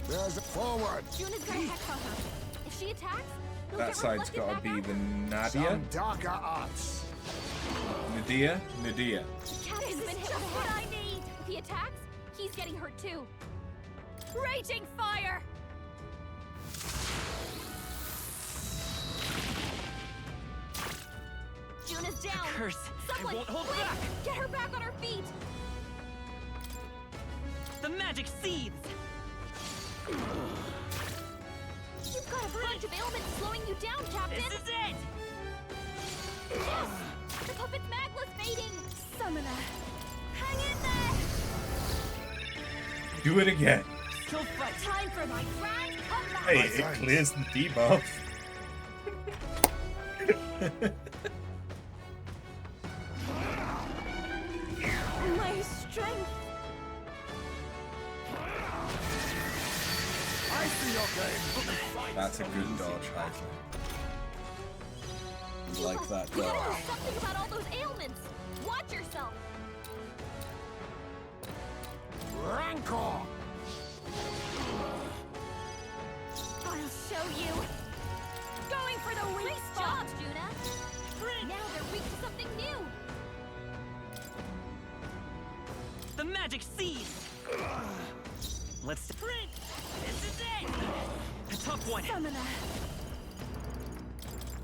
There's a forward. Juna's gonna hex on her. If she attacks, he'll That get side's reflected got to back be out. the Nadia. Some darker arts. Nadia? Nadia. Captain's been hit with what I need! If he attacks, he's getting hurt too. Raging fire! Juna's down! Curse! Someone, I won't hold quick! back! Get her back on her feet! The magic seethes! You've got a bunch of ailments slowing you down, Captain! This is it! Yes! The puppet's magma's fading! Summoner. Hang in there! Do it again. Still fight! Time for my grand comeback! Hey, it clears the debuff. My strength. I see your game. That's a good dodge, Heisman. Like that You gotta dodge. do something about all those ailments! Watch yourself! Rancor. I'll show you! Going for the weak spot! Nice job, Juna! Now they're weak to something new! The magic seethes! Let's sprint! This is it! A tough one! Summoner.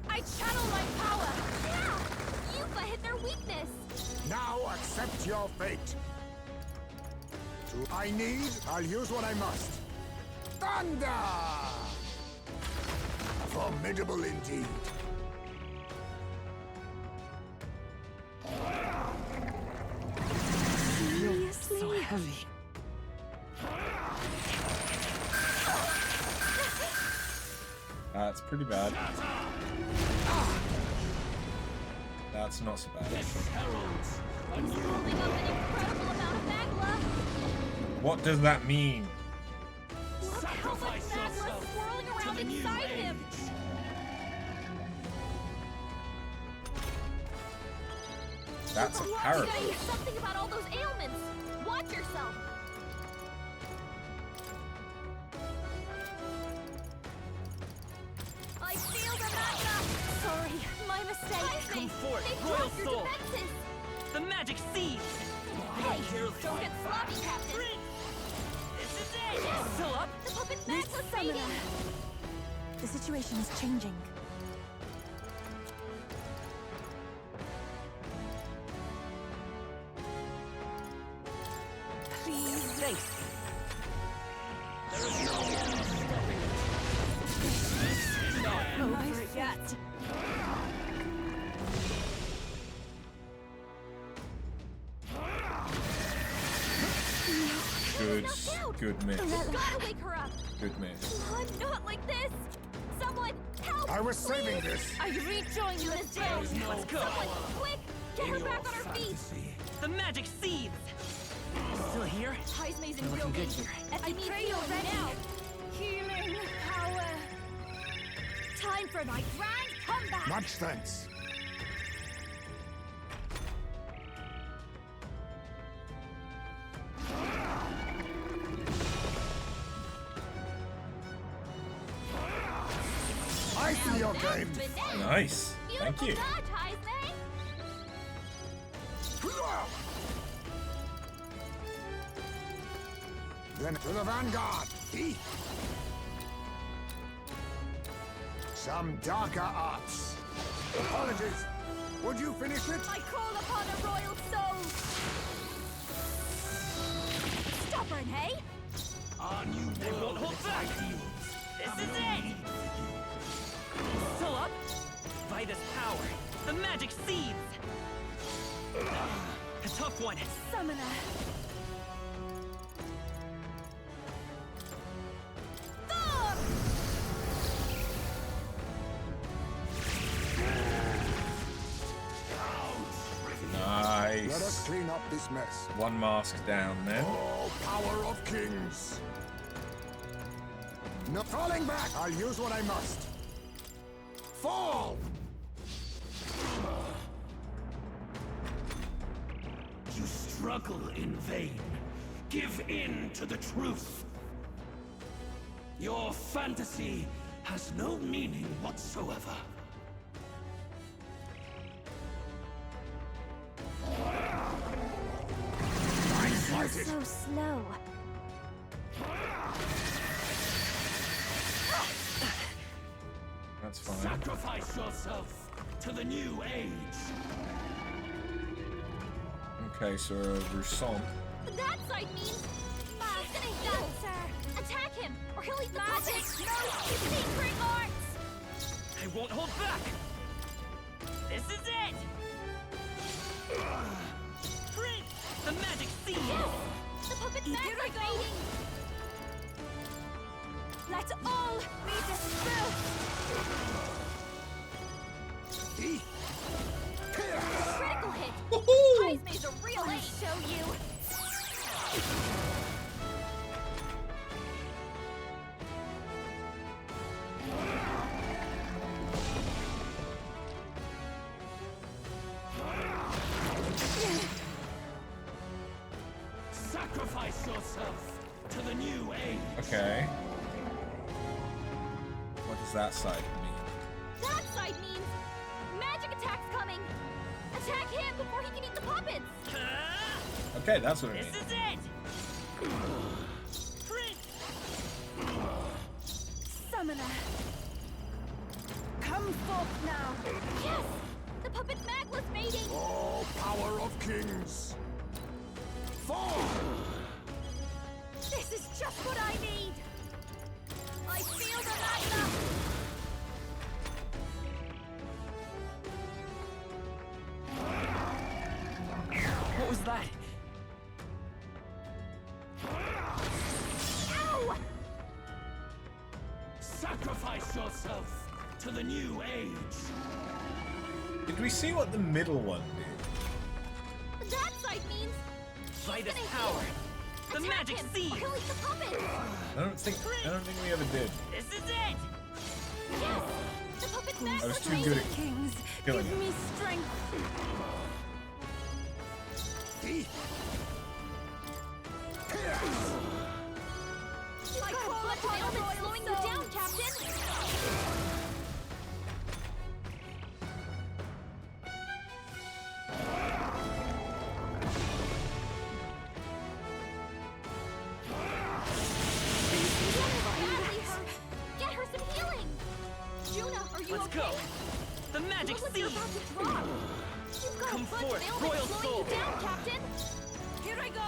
I channel my power! Yeah! Yufa hit their weakness! Now accept your fate. To I need, I'll use what I must. Thunder! Formidable indeed. Seriously? So heavy. That's pretty bad. That's not so bad. He's building up an incredible amount of magma! What does that mean? Look how much magma is swirling around inside him! That's a You parrot. gotta do something about all those ailments! Watch yourself! I feel the magma! Sorry, my mistake! Come forth, They've royal dropped your soul! defenses! The magic seethes! Hey, don't get sloppy, Captain! This is it! Still up? The puppet's magma's fading! The situation is changing. Please. Thanks! Not over it yet. Nice. Good miss. Gotta wake her up. Good miss. I'm not like this. Someone help! I was saving please. this. I rejoin you this day. Let's go. Someone, quick, get her back on her feet. The magic seeds! Still here? Heismay's in You're real looking good danger. here. I pray you're ready now. Healing power. Time for my grand comeback. Much thanks. I see your game. Nice. Thank you. Dodge, Heismay. Then to the vanguard. Some darker arts. Apologies. Would you finish it? I call upon a royal soul. Stubborn, hey? On you, they won't hold back. This is it. Still up? By this power, the magic seeds. A tough one. Summoner. Nice. Let us clean up this mess. One mask down then. Oh, power of kings. No falling back. I'll use what I must. Fall. You struggle in vain. Give in to the truth. Your fantasy has no meaning whatsoever. You're so slow. That's fine. Sacrifice yourself to the new age. Okay, so Rousson. That side means dancer. Attack him, or he'll eat the puppets. No secret arts. I won't hold back. This is it. Prince, the magic seed. Yes, the puppet's back are fading. Let's all be dispersed. Critical hit. Heismay's a real ace. Show you. Sacrifice yourself to the new age. Okay. What does that side mean? That side means magic attacks coming. Attack him before he can eat the puppets. Okay, that's what it This means. is it. Prince. Summoner. Come forth now. Yes! The puppet's magless mating! Oh, power of kings. Fall. This is just what I need! I feel the magna! What was that? Ow! Sacrifice yourself to the new age. Did we see what the middle one did? That side means By this power, the attack magic him, seed. or he'll eat the puppets! I don't think we ever did. This is it. Yes! The puppet's magless I was too mating! good at Kings, killing give him. me strength! I call upon a royal slowing you down, Captain! Get her some healing! Juna, are you Let's okay? go. The magic Look like seed. you're about to drop. You've got Come a bunch forth, of ailments royal slowing soul. you down, Captain! Here I go!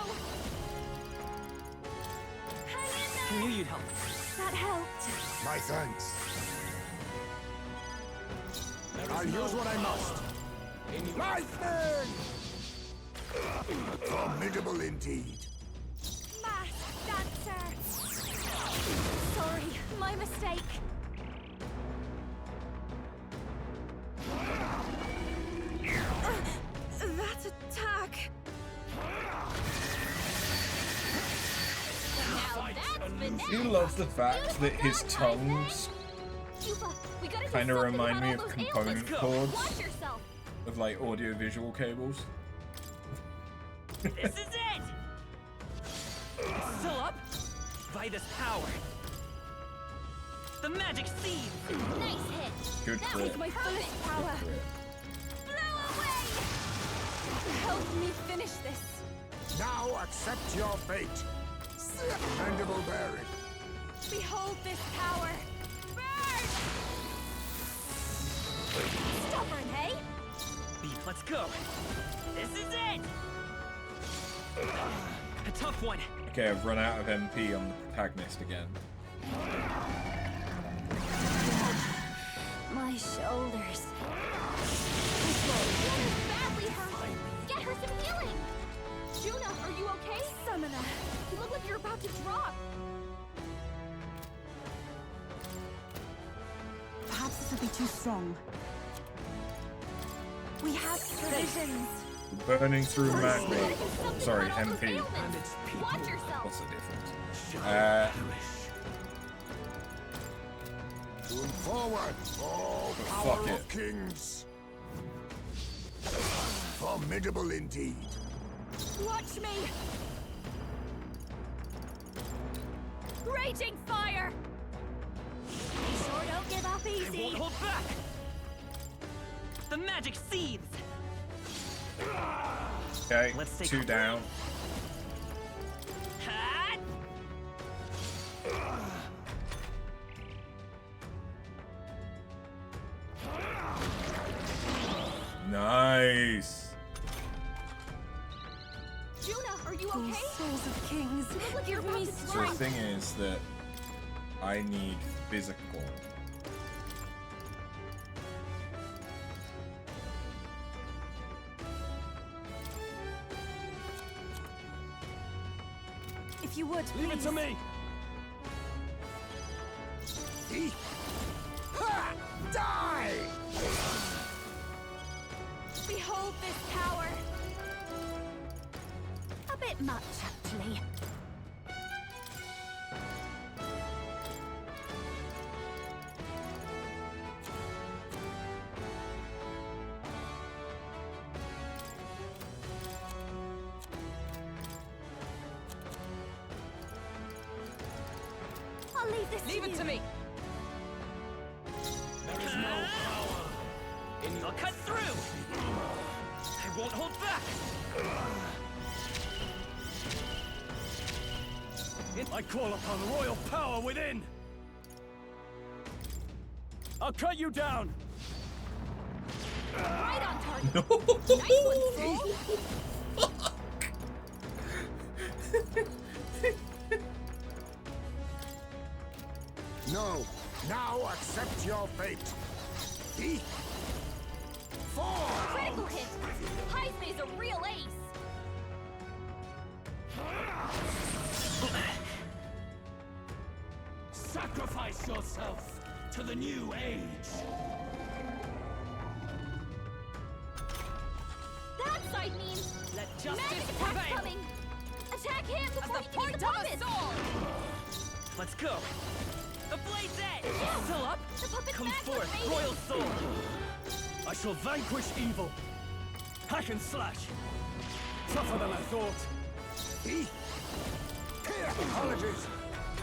Hang in I there! knew you'd help. That helped. My thanks. I'll use what I must. Lightning! Formidable indeed. Mass Sorry, my mistake. That attack. He loves the fact that his tongues kind of remind me of component cords of like audio-visual cables. This is it! Still up? By this power. The magic seed! Nice hit! Good That crit. was my fullest power! Blow away! Help me finish this. Now accept your fate. Mandible bearing. Behold this power. Burn! Stubborn, hey? Beep, let's go. This is it! A tough one. Okay, I've run out of MP on the protagonist again. My shoulders. Juna's badly hurt! Get her some healing! Juna, are you okay? Summoner. You look like you're about to drop. Perhaps this will be too strong. We have provisions. Burning through magma. Sorry, MP. Watch yourself! What's the difference? Move forward. Oh, Fuck power it. of kings. Formidable indeed. Watch me. Raging fire. Sure don't give up I easy. won't hold back! The magic seeds! Okay, Let's take 2 down. Hat! Nice. Juna, are you Oh, okay? souls of kings. You look like you're Give about me to So the drop. thing is that I need physical. If you would, Leave it to please. me! Eat. Ha! Die! Behold this power. A bit much, actually. I'll leave this Leave it to me. There is no power in I'll your cut through! I won't hold back! I call upon royal power within! I'll cut you down! Right on target. No. Nice one, Soul. No. Now accept your fate. Eat. Fall. Critical hit. Heismay's a real ace. Sacrifice yourself to the new age! That side means Let magic justice attack prevail! coming. Attack him As before the he can point use of the puppet. assault! Let's go! The blade's edge! Still up? The puppet's Come back with forth, maiden. royal soul! I shall vanquish evil! Hack and slash! Tougher than I thought! Eat. Here. Apologies.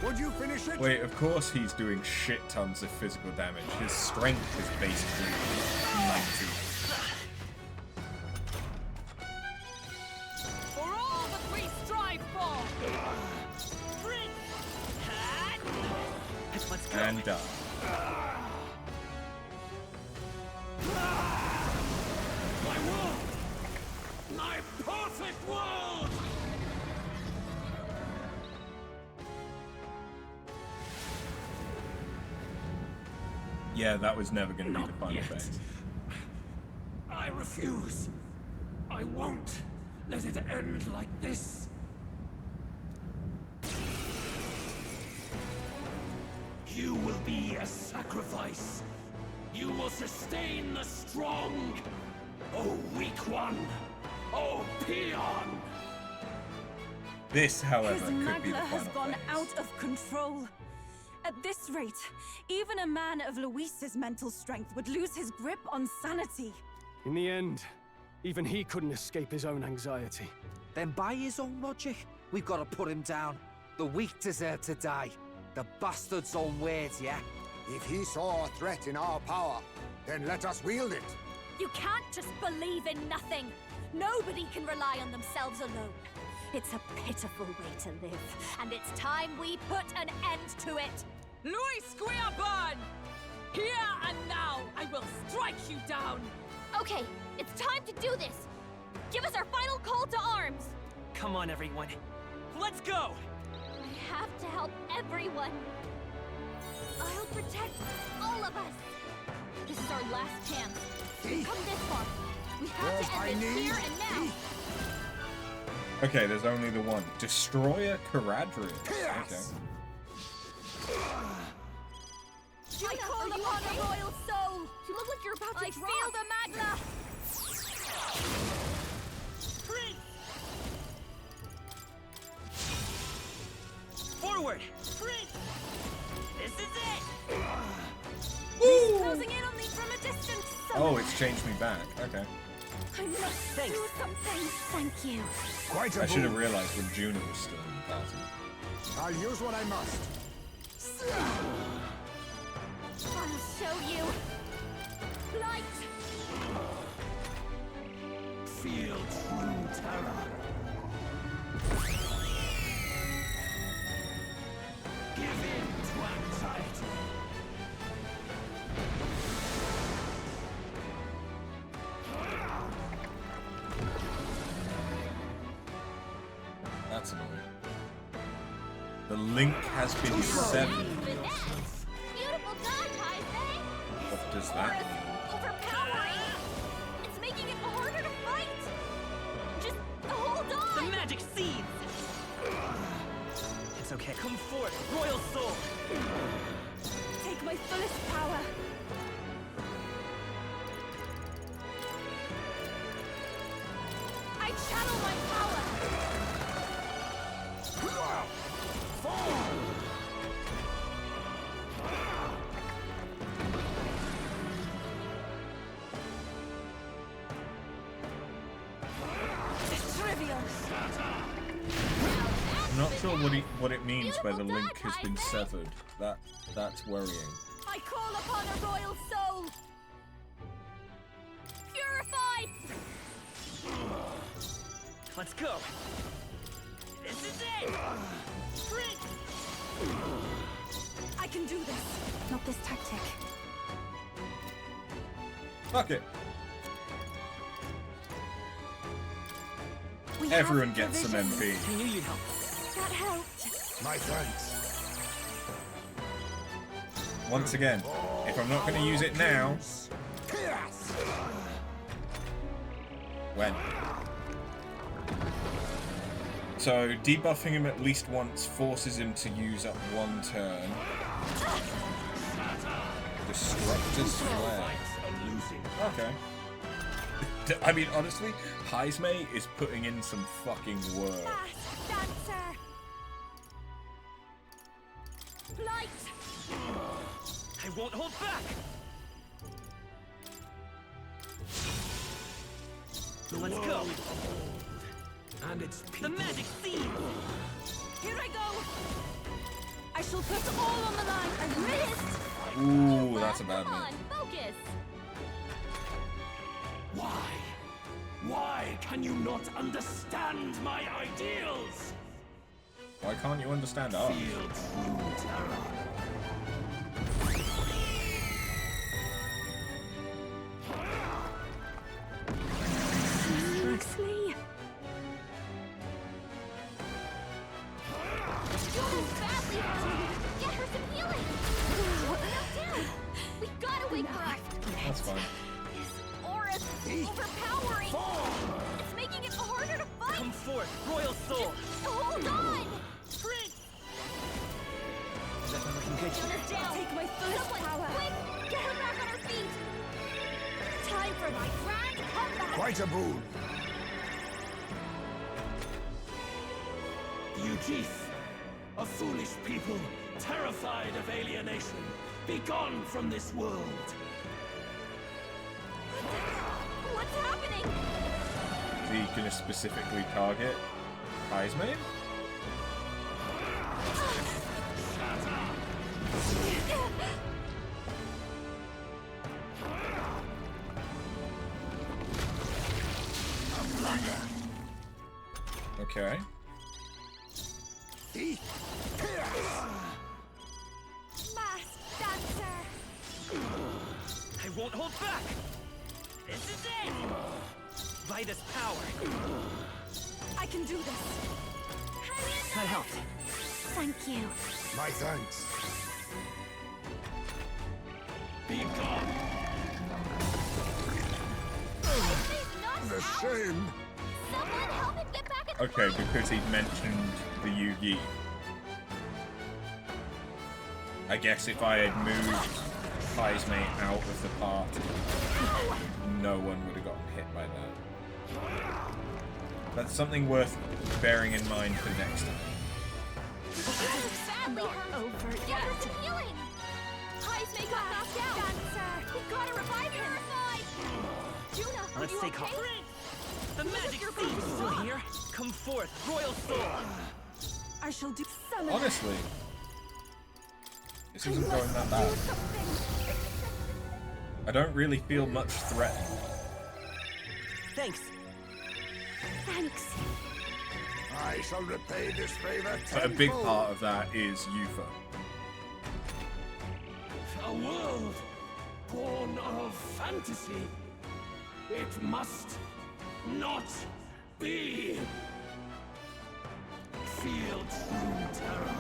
Would you finish it? Wait, of course he's doing shit tons of physical damage. His strength is basically 90. For all that we strive for! Let's go! And die. My world! My perfect world! Yeah, that was never going to be the final phase. I refuse. I won't let it end like this. be a sacrifice. You will sustain the strong. Oh, weak one. Oh, peon. This, however, His could be the Magla has final gone phase. out of control. At this rate, even a man of Luis's mental strength would lose his grip on sanity. In the end, even he couldn't escape his own anxiety. Then by his own logic, we've got to put him down. The weak deserve to die. The bastard's own words, yeah? If he saw a threat in our power, then let us wield it. You can't just believe in nothing. Nobody can rely on themselves alone. It's a pitiful way to live, and it's time we put an end to it. Luis Guiaban! Here and now, I will strike you down! Okay, it's time to do this. Give us our final call to arms. Come on, everyone. Let's go! I have to help everyone. I'll protect all of us. This is our last chance. We've come this far. We have Yes, to I end this need here and now. Okay, there's only the one. Destroyer Caradrian. Okay. I call upon the royal soul. You look like you're about to drop. I feel the magna. Prince! Forward! Prince! This is it! He's closing in on me from a distance. Oh, it's changed me back. Okay. I must do something. Thank you. Quite a I should have move. realized when Juno was still in the party. I'll use what I must. I'll show you. Light. Feel true terror. Give in to anxiety. That's annoying. The link has been severed. Beautiful dog ties, eh? What does that mean? Overpowering. It's making it harder to fight. Just hold on. The magic seeds! It's okay. Come forth, royal soul! Take my fullest power. I channel my power. It's trivial. I'm not sure what it means by the link has been severed. That's worrying. I call upon a royal soul. Purified. Let's go! This is it! Prince! I can do this. Not this tactic. Fuck it. We Everyone have gets some provisions. MP. I knew you'd help. That helped. My thanks. Once again, if I'm not going to use it now, when? So debuffing him at least once forces him to use up one turn. Disruptor's Flare. Okay. I mean, honestly, Heisme is putting in some fucking work. Dancer. Light. I won't hold back! Let's go! And it's The magic seed! Here I go. I shall put all on the line. I missed. Ooh, that's a bad Come on, move. focus. Why? Why can you not understand my ideals? Why can't you understand ours? Feel true terror. Seriously? Doing badly. Get her some healing. Down. We gotta wake her up. That's fine. This aura's overpowering. It's making it harder to fight. Come forth, royal soul! Hold on. Prince! Is everyone looking good. Jonas down! Take my first power! Quick! Get her back on her feet! Time for my grand comeback! Quite a boon. You chief, a foolish people, terrified of alienation, be gone from this world. What's happening? Is he gonna specifically target Heisman? Okay. Masked dancer! I won't hold back! This is it! By this power! I can do this! That helped. Thank you. My thanks. Be gone! The shame. Someone help him get back in the Okay, because he mentioned the Yugi. I guess if I had moved Heisman out of the party, no one would have gotten hit by that. That's something worth bearing in mind for next time. Badly hurt. Over Get her some healing! Heisman got knocked out! Dancer! We gotta revive him! Juna, Let's are you take okay? off. The magic seed is still here. Come forth, royal soul. I shall do summon. Honestly, this isn't going that bad. I don't really feel much threatened. Thanks. Thanks. I shall repay this favor But a big tenfold. part of that is Yufa. A world born of fantasy. It must not be. Feel true terror.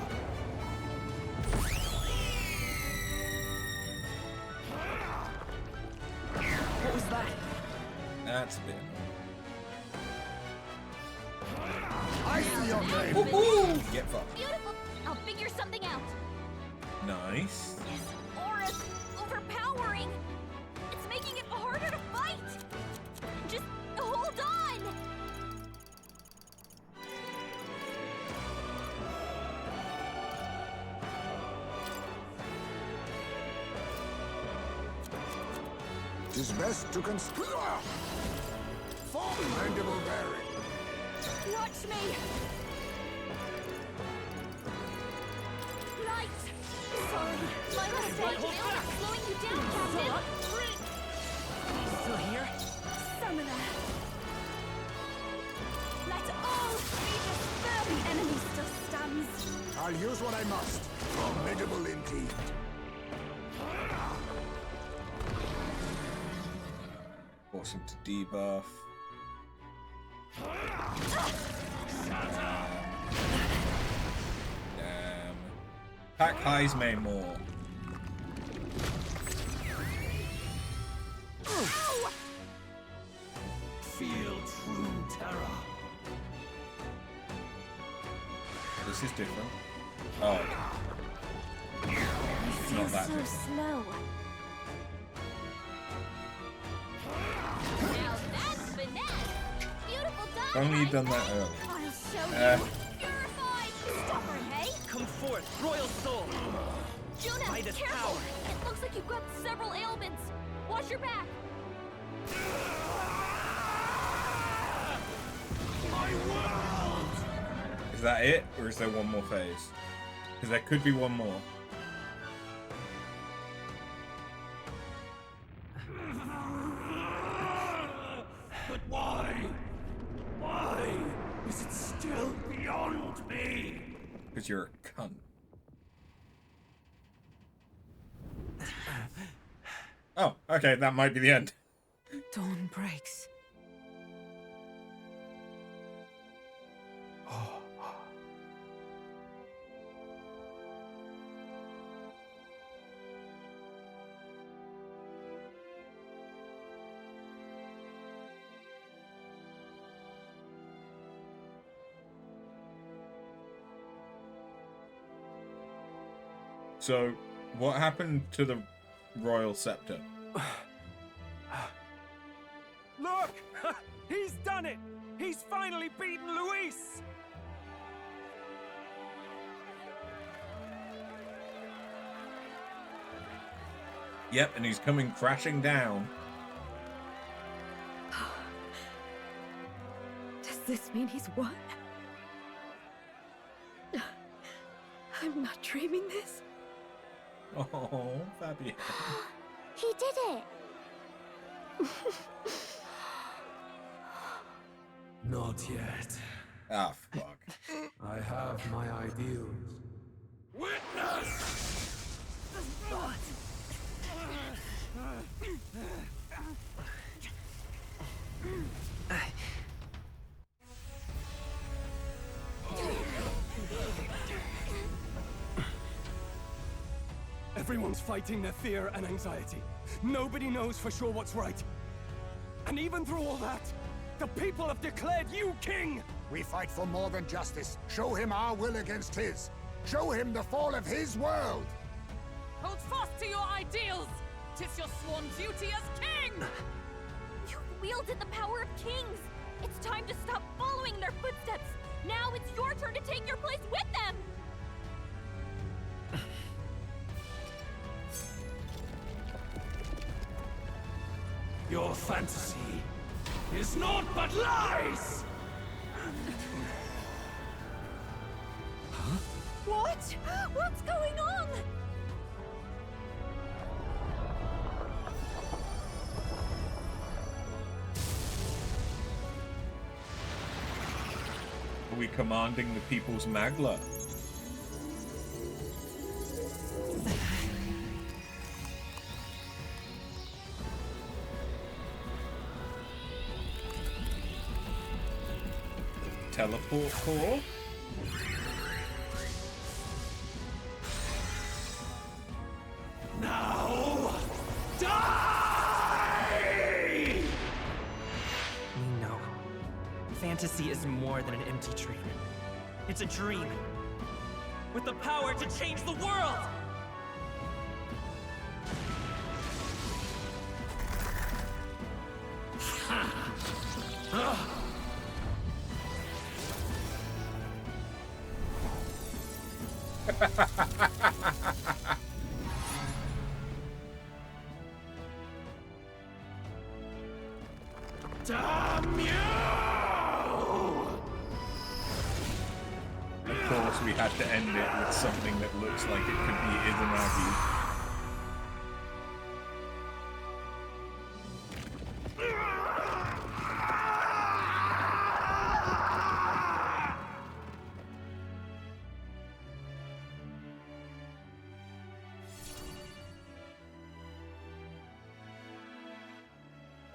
What was that? That's a bit I see your name. annoying. Get fucked. Beautiful. I'll figure something out. Nice. His aura's overpowering. It's making it harder to fight. Just hold on. Tis best to Formidable bearing. Watch me. Light. Sorry. My mistake. Elda slowing you down, Captain. Still here? Summoner. Let all be disturbed. The enemy still stands. I'll use what I must. Formidable indeed. Force him to debuff. Damn. Pack Heisman more. Feel true terror. This is different. Oh, okay. It's not that so different. slow. Now that's finesse. Beautiful done. If only you'd done that earlier. I'll show you. Uh. Purified. Stubborn, hey? Come forth, royal soul. Juna, By this careful. power. It looks like you've got several ailments. Watch your back. My world! Is that it, or is there one more phase? Because there could be one more. But why? Why is it still beyond me? Because you're a cunt. Oh, okay, that might be the end. Dawn breaks. So, what happened to the royal scepter? Look! He's done it! He's finally beaten Luis! Yep, and he's coming crashing down. Does this mean he's won? I'm not dreaming this. Oh, Fabian. He did it! Not yet. Ah, fuck. I have my ideals. Witness! Everyone's fighting their fear and anxiety. Nobody knows for sure what's right. And even through all that, the people have declared you king! We fight for more than justice. Show him our will against his. Show him the fall of his world! Hold fast to your ideals! 'Tis your sworn duty as king! You wielded the power of kings! It's time to stop following their footsteps! Now it's your turn to take your place with them! Your fantasy is naught but lies! What? What's going on? Are we commanding the people's Magla? Teleport core? Now, die! No. Fantasy is more than an empty dream. It's a dream with the power to change the world! Damn you! Of course, we had to end it with something that looks like it could be Izanagi.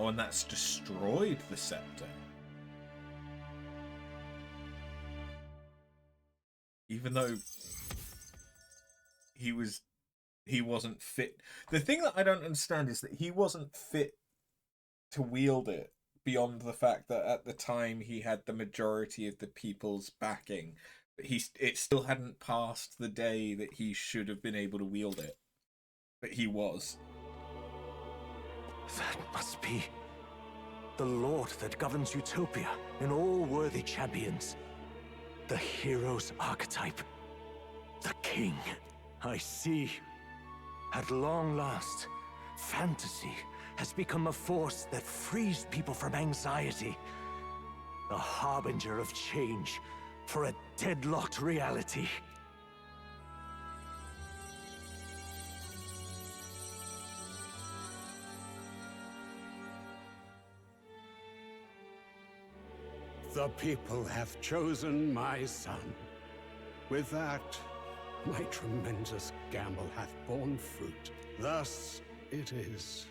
Oh, and that's destroyed the scepter. Even though he wasn't fit. The thing that I don't understand is that he wasn't fit to wield it beyond the fact that at the time he had the majority of the people's backing. But it still hadn't passed the day that he should have been able to wield it. But he was. That must be the Lord that governs Utopia in all worthy champions. The hero's archetype. The king. I see. At long last, fantasy has become a force that frees people from anxiety. A harbinger of change for a deadlocked reality. The people have chosen my son. With that, my tremendous gamble hath borne fruit. Thus it is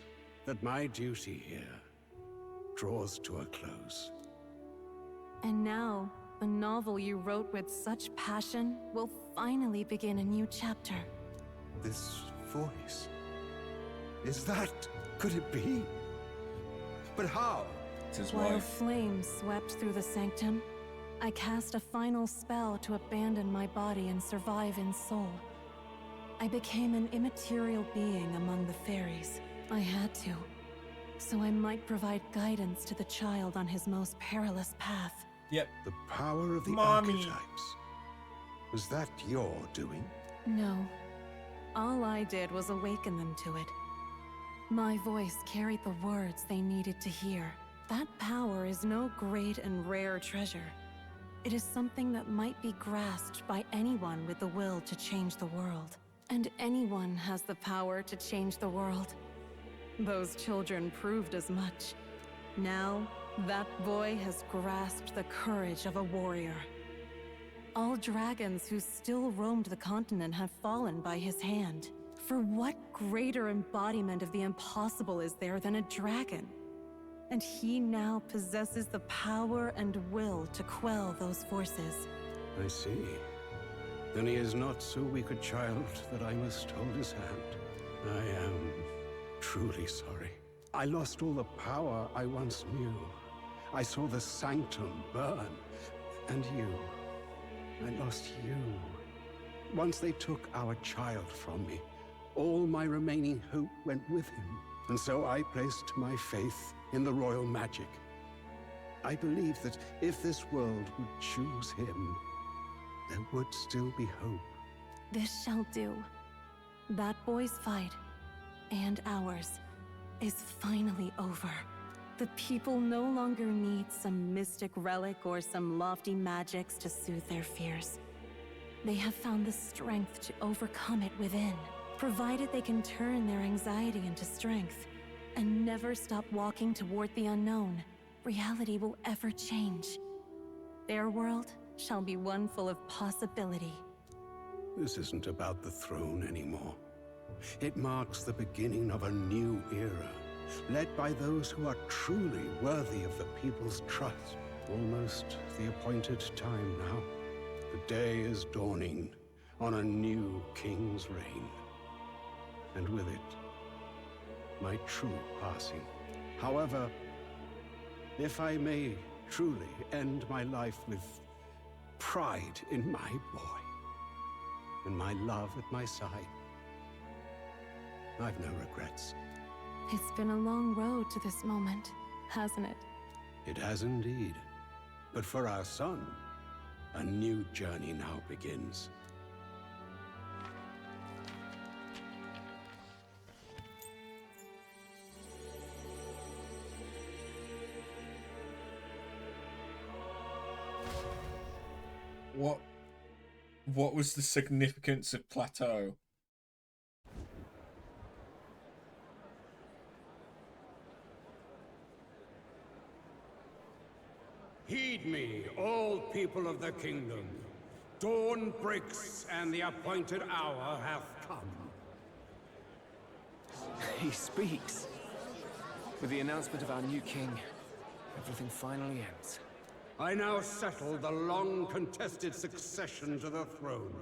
that my duty here draws to a close. And now, the novel you wrote with such passion will finally begin a new chapter. This voice... could it be? But how? It's his While wife. flames swept through the sanctum, I cast a final spell to abandon my body and survive in soul. I became an immaterial being among the fairies. I had to, so I might provide guidance to the child on his most perilous path. Yep. The power of the Mommy. archetypes. Was that your doing? No. All I did was awaken them to it. My voice carried the words they needed to hear. That power is no great and rare treasure. It is something that might be grasped by anyone with the will to change the world. And anyone has the power to change the world. Those children proved as much. Now, that boy has grasped the courage of a warrior. All dragons who still roamed the continent have fallen by his hand. For what greater embodiment of the impossible is there than a dragon? And he now possesses the power and will to quell those forces. I see. Then he is not so weak a child that I must hold his hand. I am truly sorry. I lost all the power I once knew. I saw the sanctum burn. And you. I lost you. Once they took our child from me, all my remaining hope went with him. And so I placed my faith in the royal magic. I believe that if this world would choose him, there would still be hope. This shall do. That boy's fight, and ours, is finally over. The people no longer need some mystic relic or some lofty magics to soothe their fears. They have found the strength to overcome it within. Provided they can turn their anxiety into strength and never stop walking toward the unknown, reality will ever change. Their world shall be one full of possibility. This isn't about the throne anymore. It marks the beginning of a new era, led by those who are truly worthy of the people's trust. Almost the appointed time now. The day is dawning on a new king's reign. And with it, my true passing. However, if I may truly end my life with pride in my boy, and my love at my side, I've no regrets. It's been a long road to this moment, hasn't it? It has indeed. But for our son, a new journey now begins. What was the significance of plateau? Heed me, all people of the kingdom. Dawn breaks, and the appointed hour hath come. He speaks. With the announcement of our new king, everything finally ends. I now settle the long-contested succession to the throne.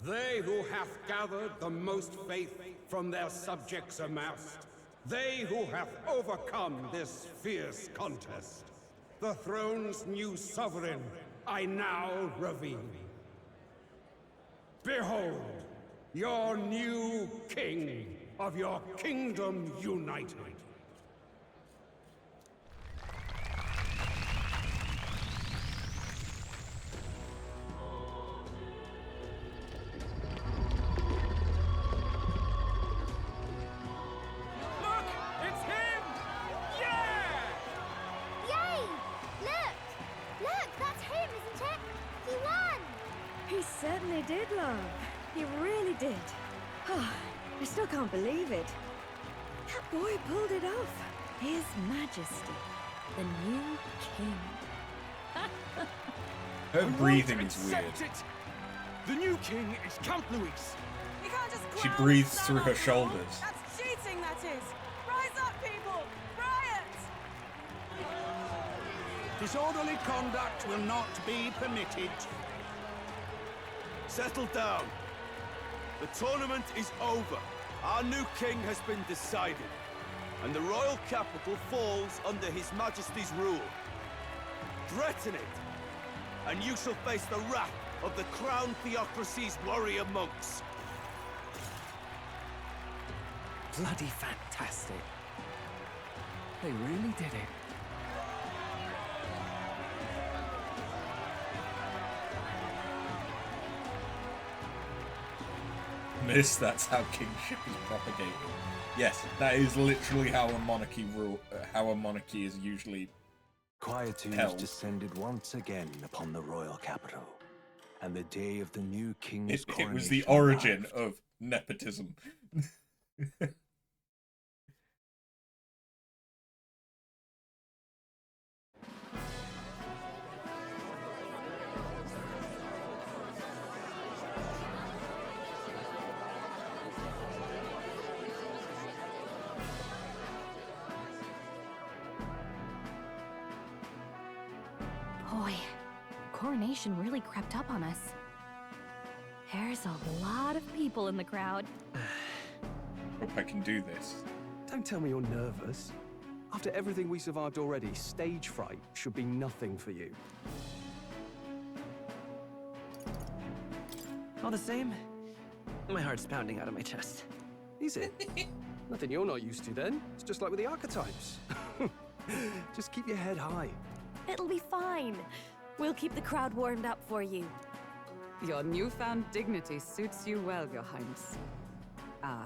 They who hath gathered the most faith from their subjects amassed, they who have overcome this fierce contest, the throne's new sovereign, I now reveal. Behold, your new king of your kingdom united. Certainly did, love. He really did. Oh, I still can't believe it. That boy pulled it off. His Majesty, the new king. Her breathing is weird. The new king is Count Luis. You can't just She crown breathes Sam through her after all. shoulders. That's cheating, that is. Rise up, people! Riot! Disorderly conduct will not be permitted. Settle down. The tournament is over. Our new king has been decided, and the royal capital falls under His Majesty's rule. Threaten it, and you shall face the wrath of the Crown Theocracy's warrior monks. Bloody fantastic. They really did it. Miss, that's how kingship is propagated. Yes, that is literally how a monarchy is usually Quietude held. descended once again upon the royal capital, and the day of the new king's coronation It was the origin arrived. of nepotism. Boy, coronation really crept up on us. There's a lot of people in the crowd. Hope I can do this. Don't tell me you're nervous. After everything we survived already, stage fright should be nothing for you. All the same, my heart's pounding out of my chest. Is it? Nothing you're not used to then. It's just like with the archetypes. Just keep your head high. It'll be fine. We'll keep the crowd warmed up for you. Your newfound dignity suits you well, Your Highness. Ah,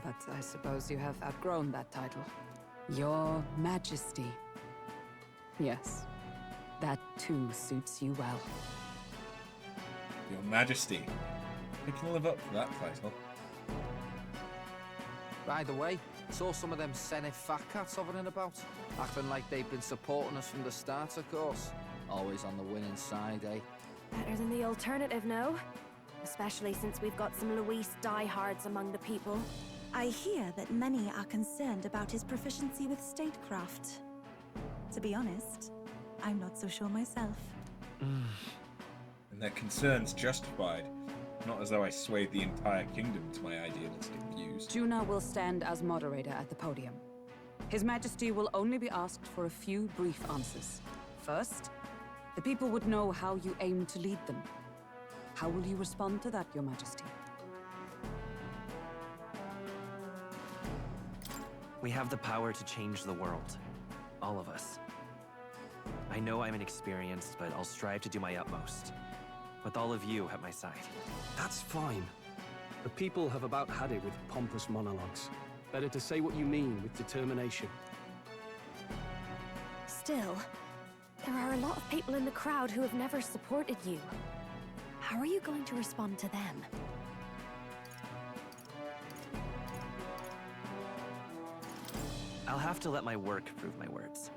but I suppose you have outgrown that title. Your Majesty. Yes, that too suits you well. Your Majesty. We can live up to that title. By the way, saw some of them Senate fat cats hovering about, acting like they've been supporting us from the start, of course. Always on the winning side, eh? Better than the alternative, no? Especially since we've got some Luis diehards among the people. I hear that many are concerned about his proficiency with statecraft. To be honest, I'm not so sure myself. And their concerns justified. Not as though I swayed the entire kingdom to my idealistic views. Juna will stand as moderator at the podium. His Majesty will only be asked for a few brief answers. First, the people would know how you aim to lead them. How will you respond to that, Your Majesty? We have the power to change the world. All of us. I know I'm inexperienced, but I'll strive to do my utmost. With all of you at my side. That's fine. The people have about had it with pompous monologues. Better to say what you mean with determination. Still, there are a lot of people in the crowd who have never supported you. How are you going to respond to them? I'll have to let my work prove my words.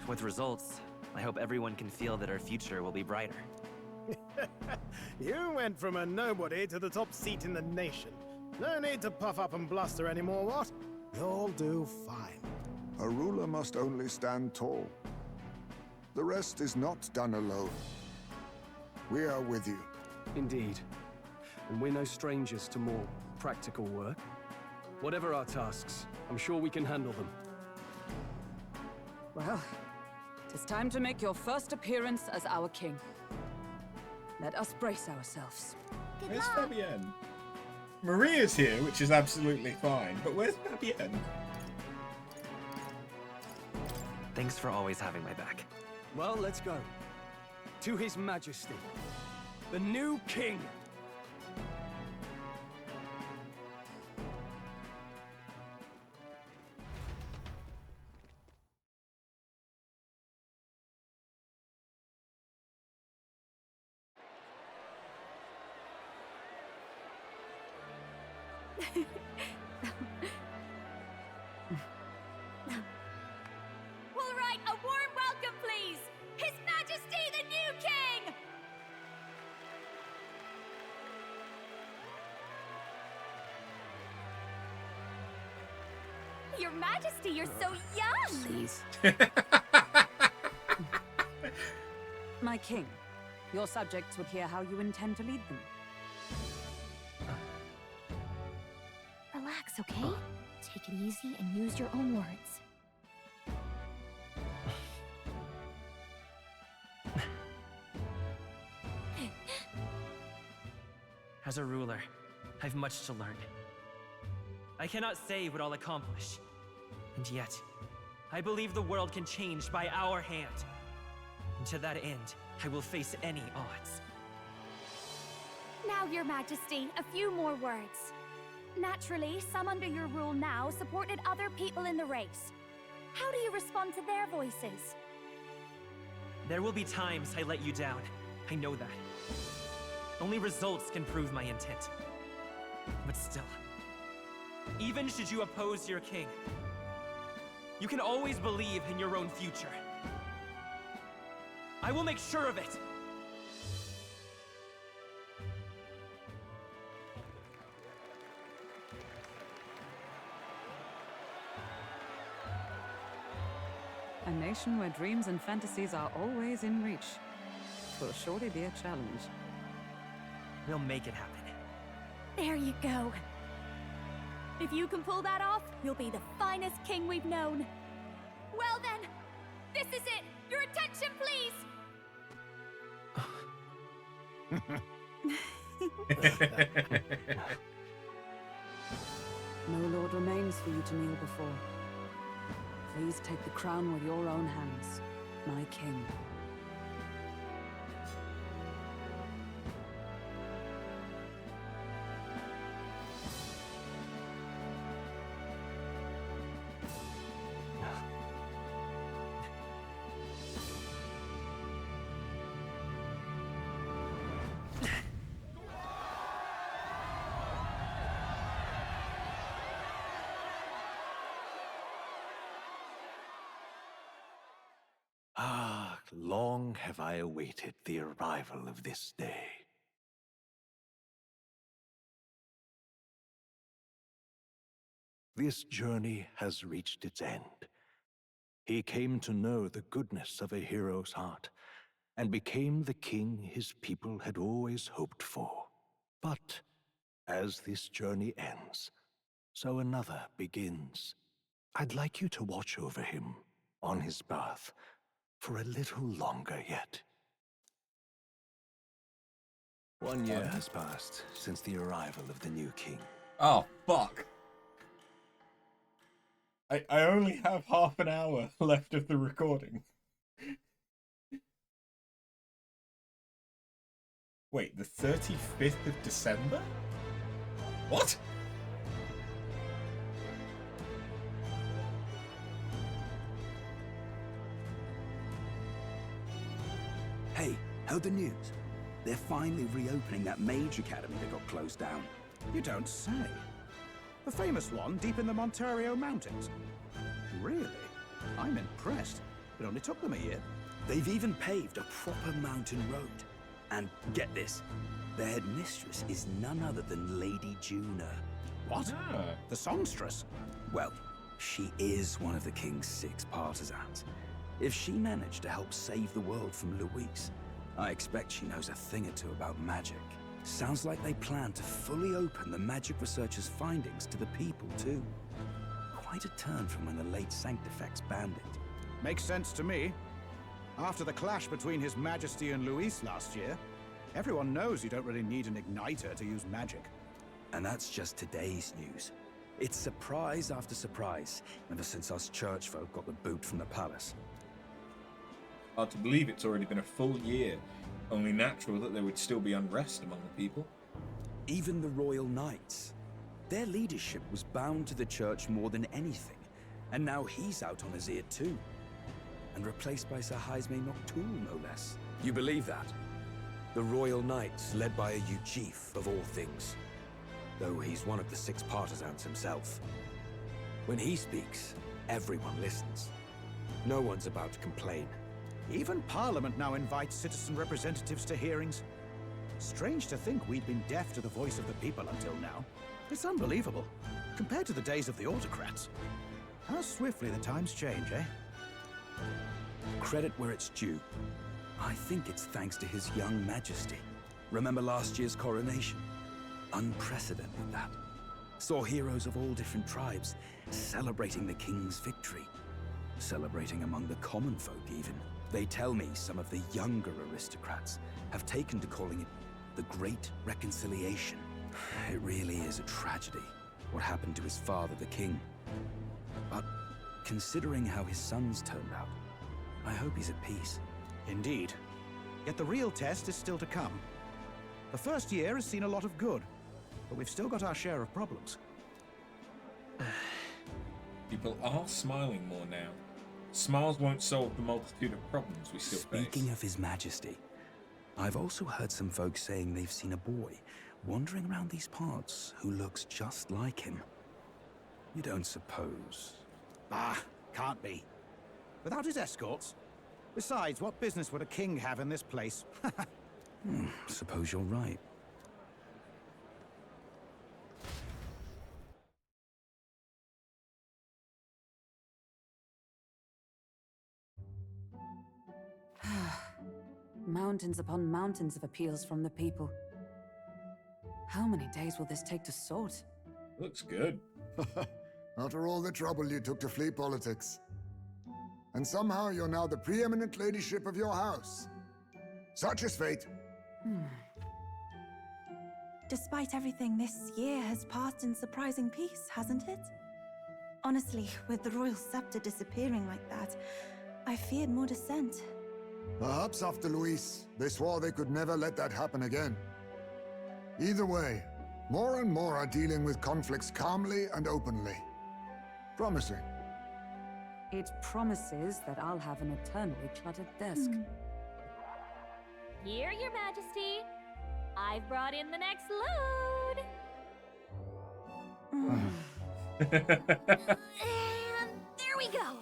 With results, I hope everyone can feel that our future will be brighter. You went from a nobody to the top seat in the nation. No need to puff up and bluster anymore, what? You'll do fine. A ruler must only stand tall. The rest is not done alone. We are with you. Indeed. And we're no strangers to more practical work. Whatever our tasks, I'm sure we can handle them. Well, it is time to make your first appearance as our king. Let us brace ourselves. Where's Fabienne? Maria's here, which is absolutely fine, but where's Fabienne? Thanks for always having my back. Well, let's go. To His Majesty, the new king. All right, a warm welcome, please! His Majesty the new king! Your Majesty, you're so young! Please. My king, your subjects would hear how you intend to lead them. Relax, okay? Take it easy and use your own words. As a ruler, I've much to learn. I cannot say what I'll accomplish. And yet, I believe the world can change by our hand. And to that end, I will face any odds. Now, Your Majesty, a few more words. Naturally, some under your rule now supported other people in the race. How do you respond to their voices? There will be times I let you down. I know that. Only results can prove my intent. But still, even should you oppose your king, you can always believe in your own future. I will make sure of it! A nation where dreams and fantasies are always in reach. Will surely be a challenge. We'll make it happen. There you go. If you can pull that off, you'll be the finest king we've known. Well then, this is it! Your attention, please! No lord remains for you to kneel before. Please take the crown with your own hands, my king. Ah, long have I awaited the arrival of this day. This journey has reached its end. He came to know the goodness of a hero's heart, and became the king his people had always hoped for. But as this journey ends, so another begins. I'd like you to watch over him on his path for a little longer yet. 1 year has passed since the arrival of the new king. Oh, fuck. I only have half an hour left of the recording. Wait, the 35th of December? What? Hey, heard the news? They're finally reopening that mage academy that got closed down. You don't say. The famous one deep in the Montario Mountains. Really? I'm impressed. It only took them a year. They've even paved a proper mountain road. And get this, their headmistress is none other than Lady Juna. What? The songstress? Well, she is one of the king's 6 partisans. If she managed to help save the world from Louise, I expect she knows a thing or two about magic. Sounds like they plan to fully open the magic researchers' findings to the people, too. Quite a turn from when the late Sanctifex banned it. Makes sense to me. After the clash between His Majesty and Louise last year, everyone knows you don't really need an igniter to use magic. And that's just today's news. It's surprise after surprise, ever since us church folk got the boot from the palace. Hard to believe it's already been a full year. Only natural that there would still be unrest among the people. Even the Royal Knights. Their leadership was bound to the church more than anything, and now he's out on his ear too. And replaced by Sir Haisme Noctul, no less. You believe that? The Royal Knights, led by a Uchief of all things. Though he's one of the 6 partisans himself. When he speaks, everyone listens. No one's about to complain. Even Parliament now invites citizen representatives to hearings. Strange to think we'd been deaf to the voice of the people until now. It's unbelievable, compared to the days of the autocrats. How swiftly the times change, eh? Credit where it's due. I think it's thanks to His young Majesty. Remember last year's coronation? Unprecedented, that. Saw heroes of all different tribes celebrating the king's victory. Celebrating among the common folk, even. They tell me some of the younger aristocrats have taken to calling it the Great Reconciliation. It really is a tragedy, what happened to his father, the king. But considering how his sons turned out, I hope he's at peace. Indeed. Yet the real test is still to come. The first year has seen a lot of good, but we've still got our share of problems. People are smiling more now. Smiles won't solve the multitude of problems we still face. Speaking of His Majesty, I've also heard some folks saying they've seen a boy wandering around these parts who looks just like him. You don't suppose? Ah, can't be. Without his escorts? Besides, what business would a king have in this place? Suppose you're right. Mountains upon mountains of appeals from the people. How many days will this take to sort? Looks good. After all the trouble you took to flee politics. And somehow you're now the preeminent ladyship of your house. Such is fate. Despite everything, this year has passed in surprising peace, hasn't it? Honestly, with the royal scepter disappearing like that, I feared more dissent. Perhaps after Luis, they swore they could never let that happen again. Either way, more and more are dealing with conflicts calmly and openly. Promising. It promises that I'll have an eternally cluttered desk. Here, Your Majesty. I've brought in the next load. And there we go.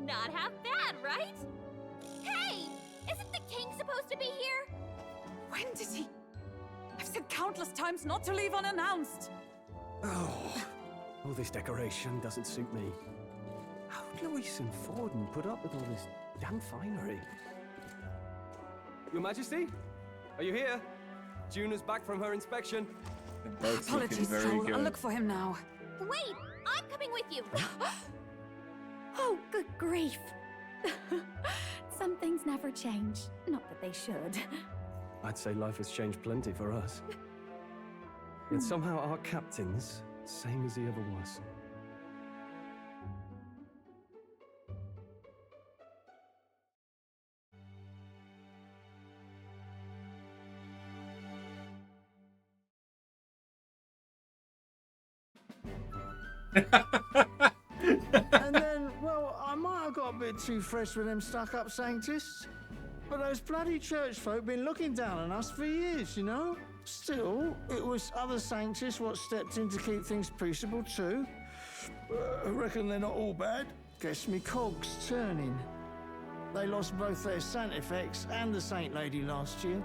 Not half bad, right? Hey! Isn't the king supposed to be here? When did he? I've said countless times not to leave unannounced. Oh, all this decoration doesn't suit me. How'd Luis and Forden put up with all this damn finery? Your Majesty? Are you here? Juna's back from her inspection. Apologies, Troll. I'll look for him now. Wait! I'm coming with you! Oh, good grief. Some things never change. Not that they should. I'd say life has changed plenty for us. Yet somehow our captain's same as he ever was. And then, well, I might have got a bit too fresh with them stuck-up sanctists. But those bloody church folk been looking down on us for years, you know? Still, it was other sanctists what stepped in to keep things peaceable too. I reckon they're not all bad. Guess me cogs turning. They lost both their Santifex and the Saint Lady last year.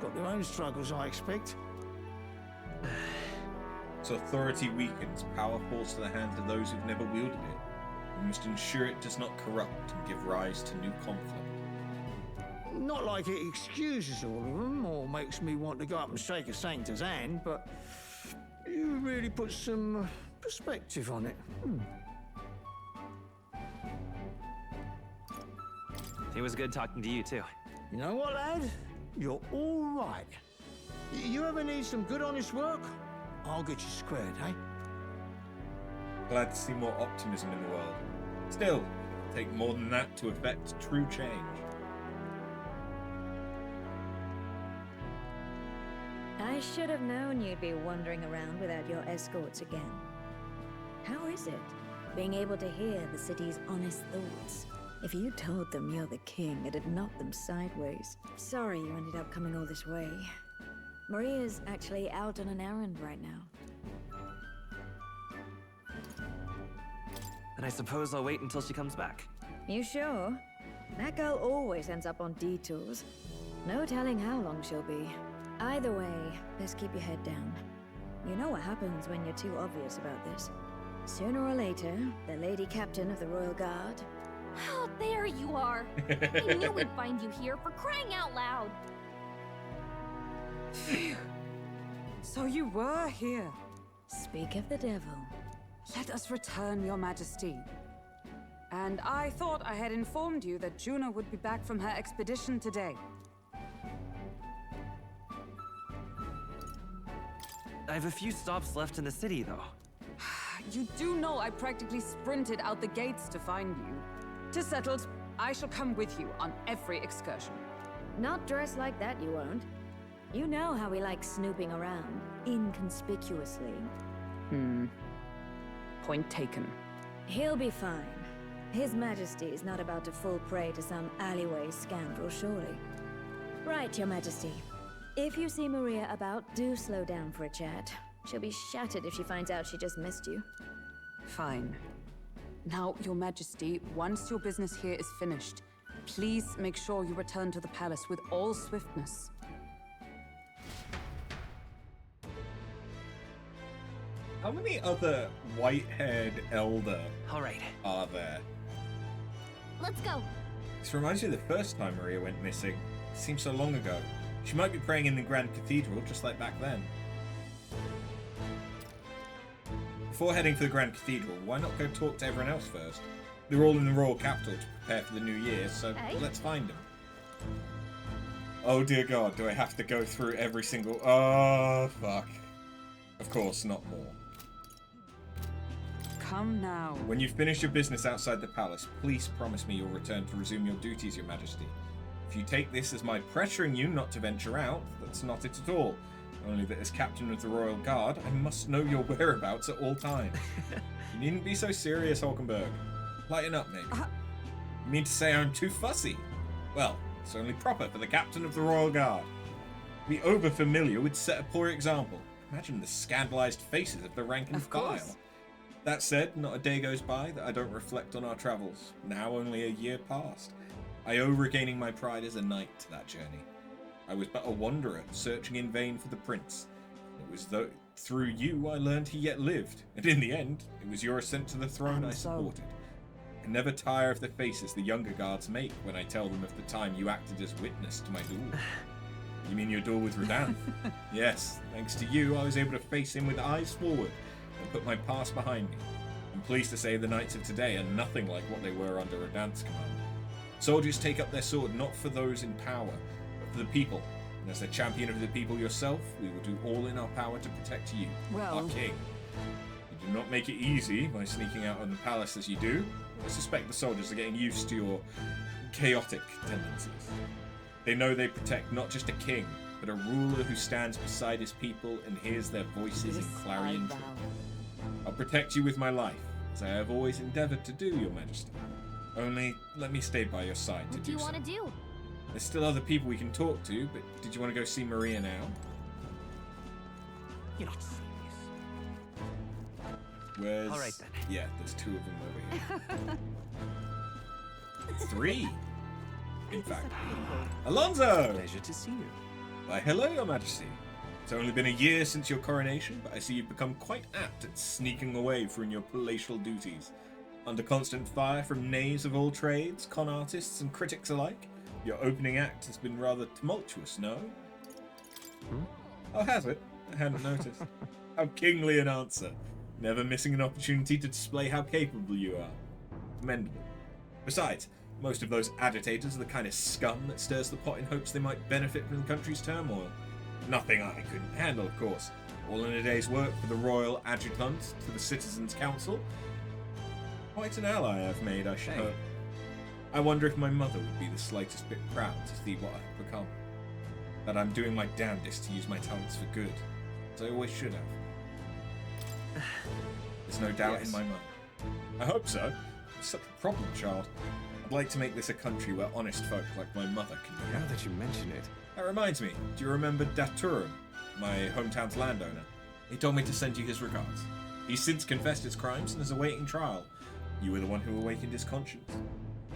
Got their own struggles, I expect. So authority weakens, power falls to the hands of those who've never wielded it. We must ensure it does not corrupt and give rise to new conflict. Not like it excuses all of them or makes me want to go up and shake a sanctor's hand, but you really put some perspective on it. It was good talking to you, too. You know what, lad? You're all right. You ever need some good, honest work? I'll get you squared, eh? Glad to see more optimism in the world. Still, it'll take more than that to effect true change. I should have known you'd be wandering around without your escorts again. How is it, being able to hear the city's honest thoughts? If you told them you're the king, it'd knock them sideways. Sorry you ended up coming all this way. Maria's actually out on an errand right now. And I suppose I'll wait until she comes back. You sure? That girl always ends up on detours. No telling how long she'll be. Either way, best keep your head down. You know what happens when you're too obvious about this. Sooner or later, the Lady Captain of the Royal Guard... Oh, there you are! I knew we'd find you here, for crying out loud! Phew. So you were here. Speak of the devil. Let us return, Your Majesty. And I thought I had informed you that Juno would be back from her expedition today. I have a few stops left in the city, though. You do know I practically sprinted out the gates to find you. 'Tis settled. I shall come with you on every excursion. Not dressed like that, you won't. You know how we like snooping around, inconspicuously. Point taken. He'll be fine. His Majesty is not about to fall prey to some alleyway scandal, surely. Right, Your Majesty. If you see Maria about, do slow down for a chat. She'll be shattered if she finds out she just missed you. Fine. Now, Your Majesty, once your business here is finished, please make sure you return to the palace with all swiftness. How many other white-haired Elda are there? Let's go. This reminds me of the first time Maria went missing. It seems so long ago. She might be praying in the Grand Cathedral, just like back then. Before heading for the Grand Cathedral, why not go talk to everyone else first? They're all in the royal capital to prepare for the new year, so let's find them. Oh dear God, do I have to go through every single... Oh, fuck. Of course, not more. Come now. When you've finished your business outside the palace, please promise me you'll return to resume your duties, Your Majesty. If you take this as my pressuring you not to venture out, that's not it at all. Only that as captain of the Royal Guard, I must know your whereabouts at all times. You needn't be so serious, Hulkenberg. Lighten up, maybe. You mean to say I'm too fussy? Well, it's only proper for the captain of the Royal Guard. To be over-familiar would set a poor example. Imagine the scandalized faces of the rank and file. That said, not a day goes by that I don't reflect on our travels, now only a year past. I owe regaining my pride as a knight to that journey. I was but a wanderer, searching in vain for the prince. It was through you I learned he yet lived, and in the end, it was your ascent to the throne I supported. I never tire of the faces the younger guards make when I tell them of the time you acted as witness to my duel. You mean your duel with Radahn? Yes, thanks to you, I was able to face him with eyes forward and put my past behind me. I'm pleased to say the knights of today are nothing like what they were under Radahn's command. Soldiers take up their sword not for those in power, but for the people. And as the champion of the people yourself, we will do all in our power to protect you, our king. You do not make it easy by sneaking out of the palace as you do. I suspect the soldiers are getting used to your chaotic tendencies. They know they protect not just a king, but a ruler who stands beside his people and hears their voices in clarion call. I'll protect you with my life, as I have always endeavored to do, Your Majesty. Only, let me stay by your side to do so. What do you want to do? There's still other people we can talk to, but did you want to go see Maria now? You're not serious. Where's... All right, then. Yeah, there's two of them over here. Three! In fact. Alonso! Pleasure to see you. Why, hello, Your Majesty. It's only been a year since your coronation, but I see you've become quite apt at sneaking away from your palatial duties. Under constant fire from knaves of all trades, con artists and critics alike, your opening act has been rather tumultuous, no? Oh, has it? I hadn't noticed. How kingly an answer. Never missing an opportunity to display how capable you are. Commendable. Besides, most of those agitators are the kind of scum that stirs the pot in hopes they might benefit from the country's turmoil. Nothing I couldn't handle, of course. All in a day's work for the Royal Adjutant to the Citizens' Council. Quite an ally I've made, I should hope. I wonder if my mother would be the slightest bit proud to see what I've become. That I'm doing my damnedest to use my talents for good, as I always should have. There's no doubt in my mind. I hope so. I'm such a problem child. I'd like to make this a country where honest folk like my mother can be happy. Now that you mention it. That reminds me, do you remember Daturum, my hometown's landowner? He told me to send you his regards. He's since confessed his crimes and is awaiting trial. You were the one who awakened his conscience.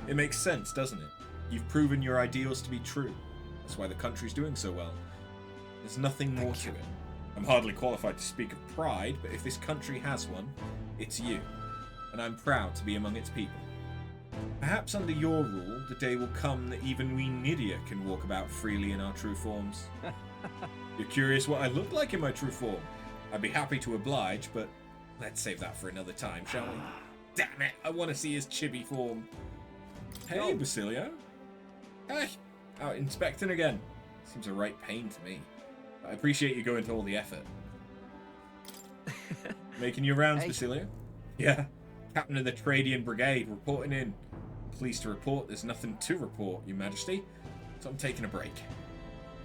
It makes sense, doesn't it? You've proven your ideals to be true. That's why the country's doing so well. There's nothing more to it. I'm hardly qualified to speak of pride, but if this country has one, it's you. And I'm proud to be among its people. Perhaps under your rule, the day will come that even we Nydia can walk about freely in our true forms. You're curious what I look like in my true form? I'd be happy to oblige, but let's save that for another time, shall we? Damn it! I want to see his chibi form. Hey, Basilio. Hey, out inspecting again. Seems a right pain to me. I appreciate you going to all the effort. Making your rounds, hey. Basilio? Yeah. Captain of the Tradian Brigade, reporting in. Pleased to report there's nothing to report, Your Majesty. So I'm taking a break.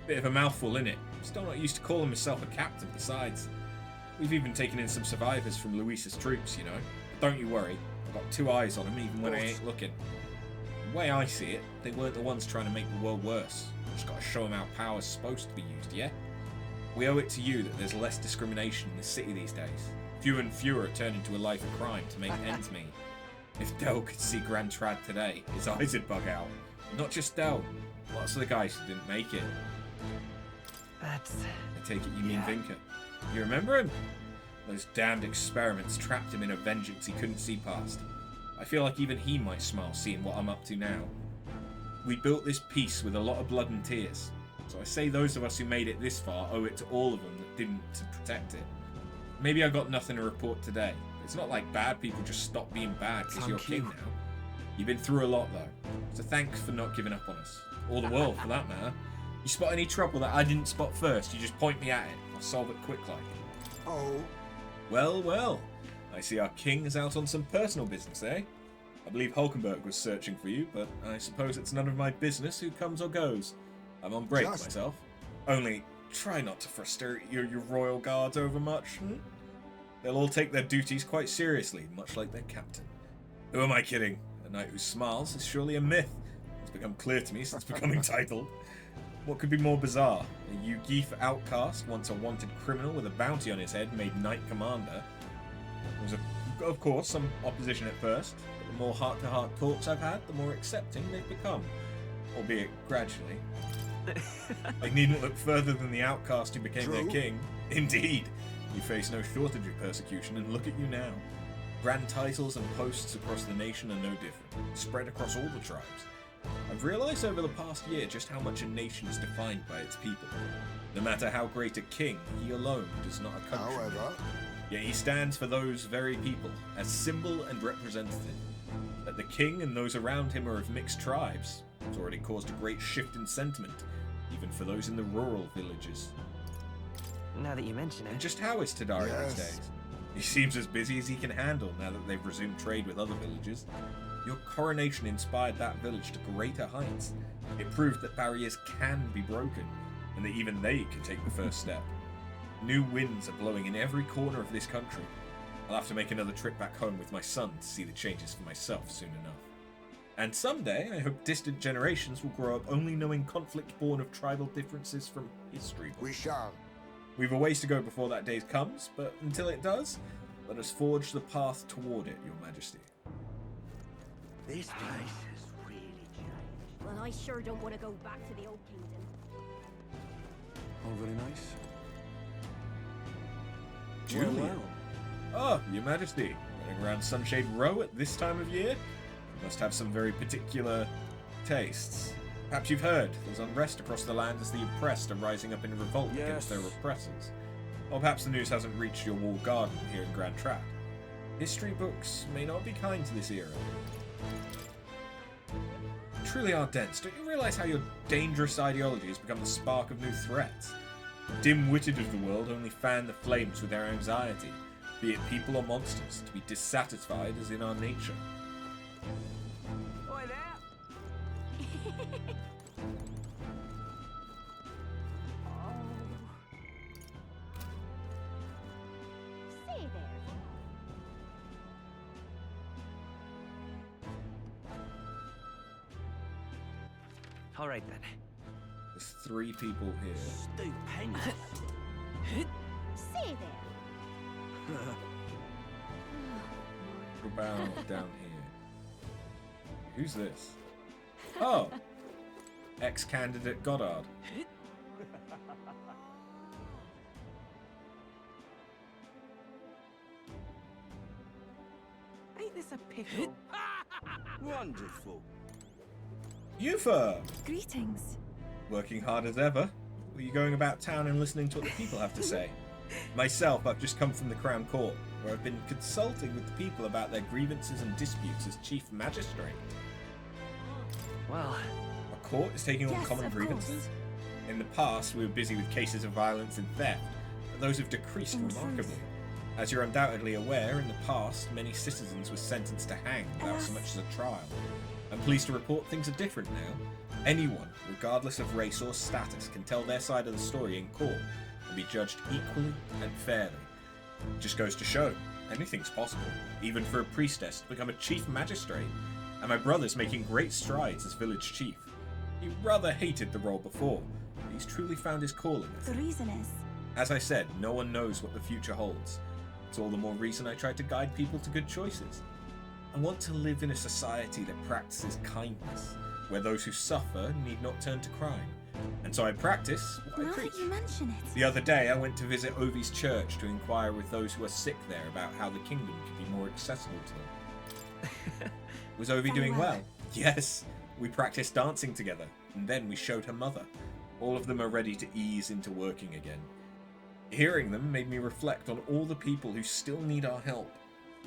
Bit of a mouthful, innit? Still not used to calling myself a captain, besides. We've even taken in some survivors from Luis's troops, you know. Don't you worry. I've got 2 eyes on them, even when I ain't looking. The way I see it, they weren't the ones trying to make the world worse. Just gotta show them how power's supposed to be used, yeah? We owe it to you that there's less discrimination in the city these days. Fewer and fewer turn into a life of crime to make ends meet. If Del could see Grand Trad today, his eyes would bug out. Not just Del, lots of the guys who didn't make it. That's... I take it you mean Vinker. You remember him? Those damned experiments trapped him in a vengeance he couldn't see past. I feel like even he might smile seeing what I'm up to now. We built this peace with a lot of blood and tears. So I say those of us who made it this far owe it to all of them that didn't to protect it. Maybe I got nothing to report today. It's not like bad people just stop being bad because you're king now. You've been through a lot though. So thanks for not giving up on us. Or the world for that matter. You spot any trouble that I didn't spot first, you just point me at it. I'll solve it quick like. Oh. Well, well. I see our king is out on some personal business, eh? I believe Hulkenberg was searching for you, but I suppose it's none of my business who comes or goes. I'm on break myself. Only, try not to frustrate your royal guards over much. They'll all take their duties quite seriously, much like their captain. Who am I kidding? A knight who smiles is surely a myth. It's become clear to me since becoming titled. What could be more bizarre? A Yugeef outcast, once a wanted criminal with a bounty on his head, made knight commander. There was, of course, some opposition at first, but the more heart-to-heart talks I've had, the more accepting they've become. Albeit gradually. I needn't look further than the outcast who became their king. Indeed. You face no shortage of persecution, and look at you now. Grand titles and posts across the nation are no different, spread across all the tribes. I've realised over the past year just how much a nation is defined by its people. No matter how great a king, he alone does not a country. However, yet he stands for those very people, as symbol and representative. That the king and those around him are of mixed tribes has already caused a great shift in sentiment, even for those in the rural villages. Now that you mention it. And just how is Tadari these days? He seems as busy as he can handle now that they've resumed trade with other villages. Your coronation inspired that village to greater heights. It proved that barriers can be broken, and that even they can take the first step. New winds are blowing in every corner of this country. I'll have to make another trip back home with my son to see the changes for myself soon enough. And someday, I hope distant generations will grow up only knowing conflict born of tribal differences from history. We shall. We've a ways to go before that day comes, but until it does, let us forge the path toward it, Your Majesty. This place has really changed. Well, I sure don't want to go back to the old kingdom. All very nice. Julian. Oh, Your Majesty. Running around Sunshade Row at this time of year? You must have some very particular tastes. Perhaps you've heard there's unrest across the land as the oppressed are rising up in revolt against their oppressors. Or perhaps the news hasn't reached your walled garden here in Grand Trad. History books may not be kind to this era. Truly are dense. Don't you realize how your dangerous ideology has become the spark of new threats? The dim-witted of the world only fan the flames with their anxiety, be it people or monsters. To be dissatisfied is in our nature. Oi there! Say there. All right then. There's 3 people here. Stupendous. Say there. What about down here? Who's this? Oh! Ex-candidate Goddard. Ain't this a pickle? Wonderful. Yufa! Greetings. Working hard as ever? Were you going about town and listening to what the people have to say? Myself, I've just come from the Crown Court. where I've been consulting with the people about their grievances and disputes as Chief Magistrate. Well... Our court is taking on Yes, common of grievances? course. In the past, we were busy with cases of violence and theft, but those have decreased In truth. remarkably. As you're undoubtedly aware, in the past, many citizens were sentenced to hang without so much as a trial. I'm pleased to report things are different now. Anyone, regardless of race or status, can tell their side of the story in court and be judged equally and fairly. It just goes to show, anything's possible, even for a priestess to become a chief magistrate, and my brother's making great strides as village chief. He rather hated the role before, but he's truly found his calling. The reason is... As I said, no one knows what the future holds. It's all the more reason I try to guide people to good choices. I want to live in a society that practices kindness, where those who suffer need not turn to crime. And so I practice what I Now preach. that you mention it... The other day I went to visit Ovi's church to inquire with those who are sick there about how the kingdom could be more accessible to them. Was Ovi doing well? Yes. We practiced dancing together, and then we showed her mother. All of them are ready to ease into working again. Hearing them made me reflect on all the people who still need our help.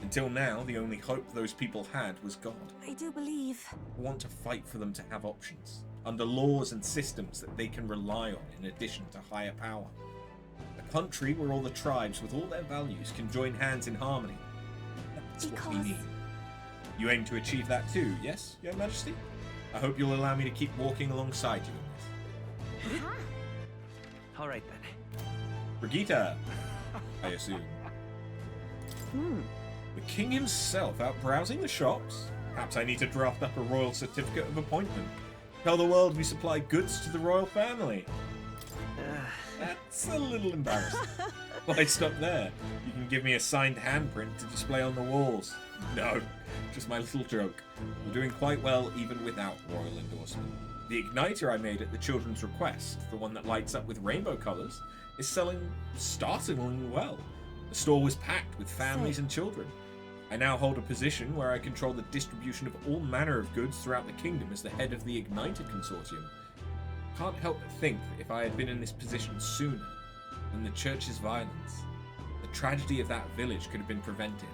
Until now, the only hope those people had was God. I do believe... I want to fight for them to have options, under laws and systems that they can rely on in addition to higher power. A country where all the tribes with all their values can join hands in harmony. That's what we need. You aim to achieve that too, yes, Your Majesty? I hope you'll allow me to keep walking alongside you in this. All right then. Brigitte, I assume. The king himself out browsing the shops? Perhaps I need to draft up a royal certificate of appointment. Tell the world we supply goods to the royal family. That's a little embarrassing. Why stop there? You can give me a signed handprint to display on the walls. No, just my little joke. We're doing quite well even without royal endorsement. The igniter I made at the children's request, the one that lights up with rainbow colours, is selling startlingly well. The store was packed with families and children. I now hold a position where I control the distribution of all manner of goods throughout the kingdom as the head of the Ignited Consortium. Can't help but think that if I had been in this position sooner, then the church's violence, the tragedy of that village could have been prevented.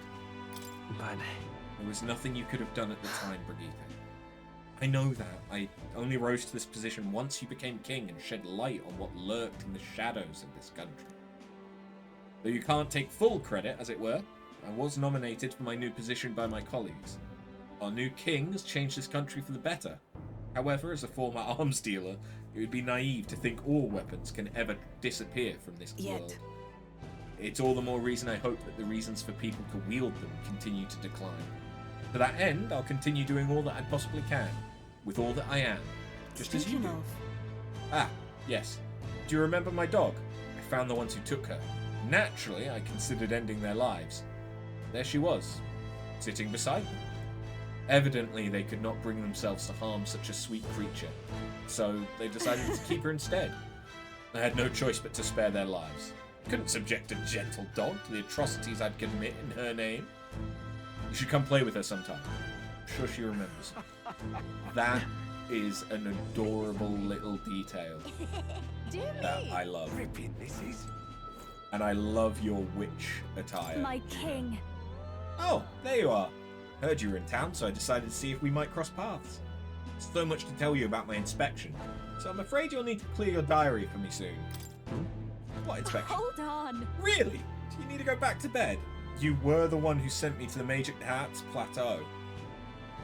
But there was nothing you could have done at the time, Brigitte. I know that. I only rose to this position once you became king and shed light on what lurked in the shadows of this country. Though you can't take full credit, as it were, I was nominated for my new position by my colleagues. Our new king has changed this country for the better. However, as a former arms dealer, it would be naive to think all weapons can ever disappear from this world. It's all the more reason I hope that the reasons for people to wield them continue to decline. To that end, I'll continue doing all that I possibly can, with all that I am, just as you do. Ah, yes. Do you remember my dog? I found the ones who took her. Naturally, I considered ending their lives. There she was, sitting beside me. Evidently, they could not bring themselves to harm such a sweet creature, so they decided to keep her instead. I had no choice but to spare their lives. I couldn't subject a gentle dog to the atrocities I'd commit in her name. You should come play with her sometime. I'm sure she remembers. That is an adorable little detail that I love. And I love your witch attire. My king. Oh, there you are. Heard you were in town, so I decided to see if we might cross paths. So much to tell you about my inspection, so I'm afraid you'll need to clear your diary for me soon. What inspection? Hold on. Really? Do you need to go back to bed? You were the one who sent me to the Major Cat's Plateau.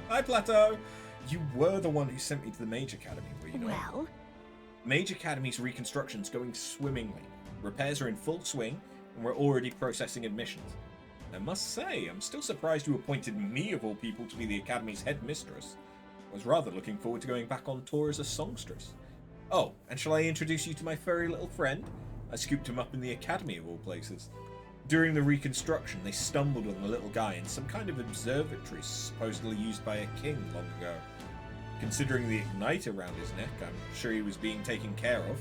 Hi, Plateau! You were the one who sent me to the Mage Academy, were you not? Well? Mage Academy's reconstruction's going swimmingly. Repairs are in full swing, and we're already processing admissions. I must say, I'm still surprised you appointed me, of all people, to be the Academy's headmistress. I was rather looking forward to going back on tour as a songstress. Oh, and shall I introduce you to my furry little friend? I scooped him up in the Academy, of all places. During the reconstruction, they stumbled on the little guy in some kind of observatory supposedly used by a king long ago. Considering the igniter around his neck, I'm sure he was being taken care of.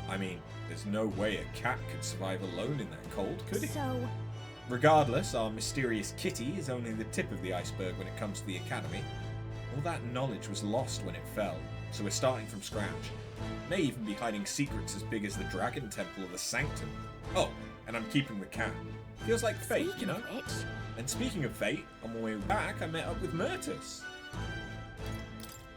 I mean, there's no way a cat could survive alone in that cold, could he? So... Regardless, our mysterious kitty is only the tip of the iceberg when it comes to the Academy. All that knowledge was lost when it fell, so we're starting from scratch. May even be hiding secrets as big as the Dragon Temple or the Sanctum. Oh, and I'm keeping the cat. Feels like fate, Speaking you know? of which, And speaking of fate, on my way back, I met up with Myrtus.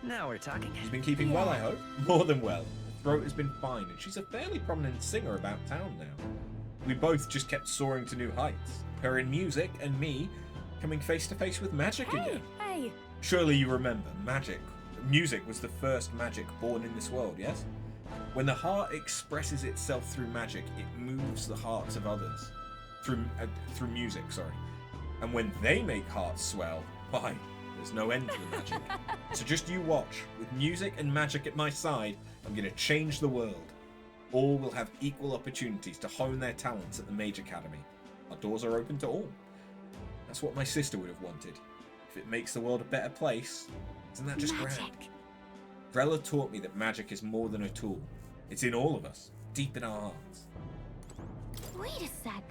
Now we're talking. She's been keeping well, I hope. More than well. Her throat has been fine, and she's a fairly prominent singer about town now. We both just kept soaring to new heights. Her in music, and me coming face to face with magic again. Hey! Surely you remember, music was the first magic born in this world, yes? When the heart expresses itself through magic, it moves the hearts of others. Through music, sorry. And when they make hearts swell, why, there's no end to the magic. So just you watch. With music and magic at my side, I'm going to change the world. All will have equal opportunities to hone their talents at the Mage Academy. Our doors are open to all. That's what my sister would have wanted. If it makes the world a better place, isn't that just grand? Rella taught me that magic is more than a tool. It's in all of us, deep in our hearts. Wait a sec.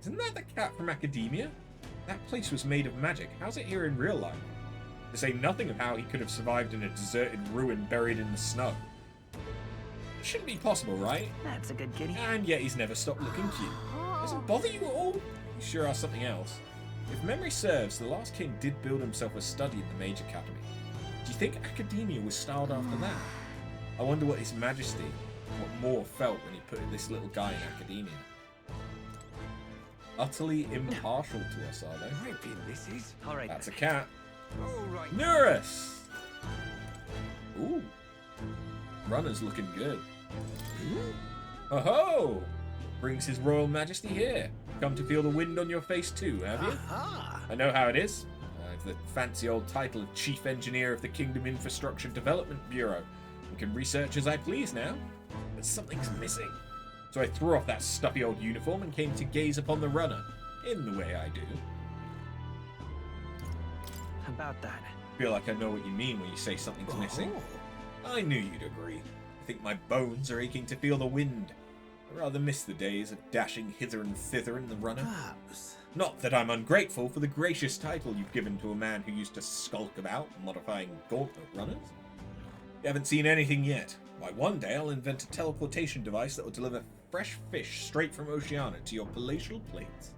Isn't that the cat from Academia? That place was made of magic. How's it here in real life? To say nothing of how he could have survived in a deserted ruin buried in the snow. It shouldn't be possible, right? That's a good kitty. And yet he's never stopped looking cute. Doesn't bother you at all? You sure are something else. If memory serves, the last king did build himself a study in the Mage Academy. Do you think Academia was styled after that? I wonder what His Majesty, what Moore felt when he put this little guy in Academia. Utterly impartial to us, are they? Ripping, this is. All right. That's a cat. All right. Neurus! Ooh. Runner's looking good. Oh-ho! Brings His Royal Majesty here. Come to feel the wind on your face too, have you? I know how it is. I have the fancy old title of Chief Engineer of the Kingdom Infrastructure Development Bureau. I can research as I please now. But something's missing. So I threw off that stuffy old uniform and came to gaze upon the runner, in the way I do. About that. I feel like I know what you mean when you say something's missing. I knew you'd agree. I think my bones are aching to feel the wind. I rather miss the days of dashing hither and thither in the runner. Not that I'm ungrateful for the gracious title you've given to a man who used to skulk about, modifying gauntlet runners. You haven't seen anything yet. Why, one day I'll invent a teleportation device that will deliver fresh fish straight from Oceania to your palatial plates.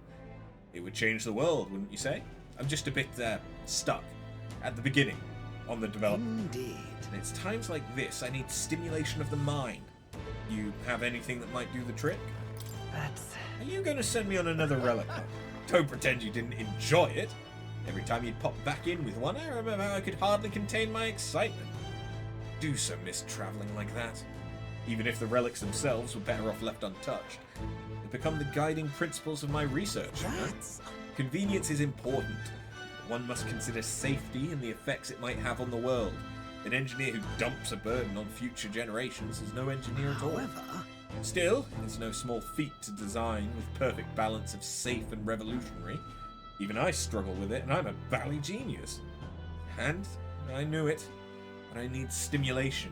It would change the world, wouldn't you say? I'm just a bit, stuck at the beginning on the development. Indeed. And it's times like this I need stimulation of the mind. You have anything that might do the trick? Are you going to send me on another relic hunt? Don't pretend you didn't enjoy it. Every time you'd pop back in with one, I remember how I could hardly contain my excitement. Do so miss travelling like that. Even if the relics themselves were better off left untouched. They become the guiding principles of my research. Convenience is important, but one must consider safety and the effects it might have on the world. An engineer who dumps a burden on future generations is no engineer at all. Still, it's no small feat to design with perfect balance of safe and revolutionary. Even I struggle with it, and I'm a bally genius. And I knew it, but I need stimulation.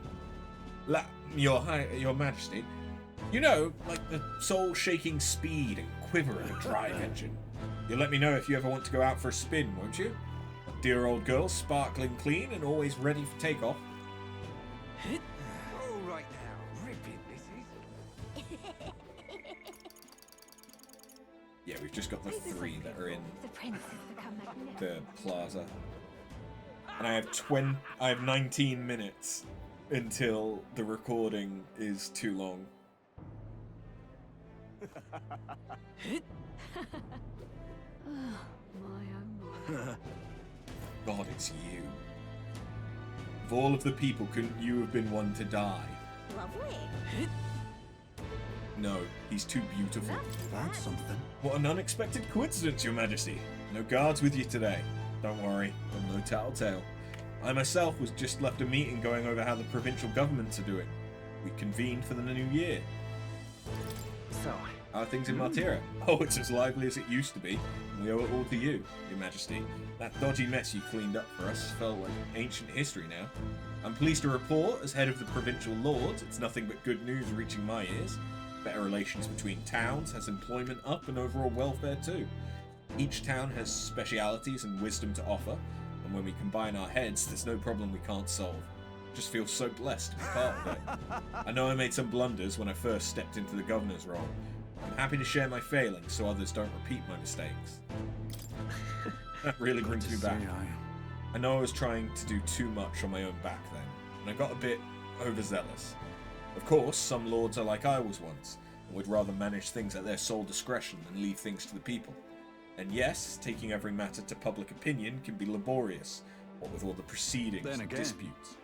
Your Majesty, you know, like the soul-shaking speed and quiver of a drive engine. You'll let me know if you ever want to go out for a spin, won't you? A dear old girl, sparkling clean and always ready for takeoff. All right now, ripping this is. Yeah, we've just got the three that are in The prince has become magnificent. the plaza. And I have 19 minutes until the recording is too long. God, it's you. Of all of the people, couldn't you have been one to die? Lovely. No, he's too beautiful. That's something. What an unexpected coincidence, Your Majesty. No guards with you today. Don't worry, I'm no tattletale. I myself was just left a meeting going over how the provincial governments are doing. We convened for the new year. So, how are things in Martira? Oh, it's as lively as it used to be, and we owe it all to you, Your Majesty. That dodgy mess you cleaned up for us felt like ancient history now. I'm pleased to report, as head of the provincial lords, it's nothing but good news reaching my ears. Better relations between towns has employment up and overall welfare too. Each town has specialities and wisdom to offer, and when we combine our heads, there's no problem we can't solve. Just feel so blessed to be part of it. I know I made some blunders when I first stepped into the governor's role. I'm happy to share my failings so others don't repeat my mistakes. That really brings me back. I know I was trying to do too much on my own back then, and I got a bit overzealous. Of course, some lords are like I was once, and would rather manage things at their sole discretion than leave things to the people. And yes, taking every matter to public opinion can be laborious, what with all the proceedings and disputes.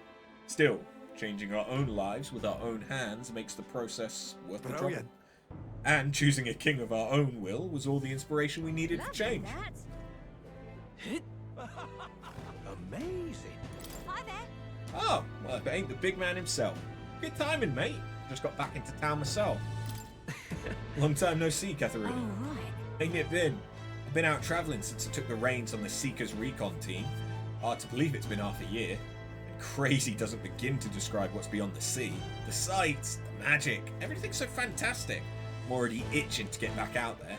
Still, changing our own lives with our own hands makes the process worth the trouble. And choosing a king of our own will was all the inspiration we needed for change. Amazing. Hi there. Oh, well, if it ain't the big man himself. Good timing, mate. Just got back into town myself. Long time no see, Katharina. Oh, right. Ain't it been? I've been out travelling since I took the reins on the Seekers recon team. Hard to believe it's been half a year. And crazy doesn't begin to describe what's beyond the sea. The sights, the magic, everything's so fantastic. I'm already itching to get back out there.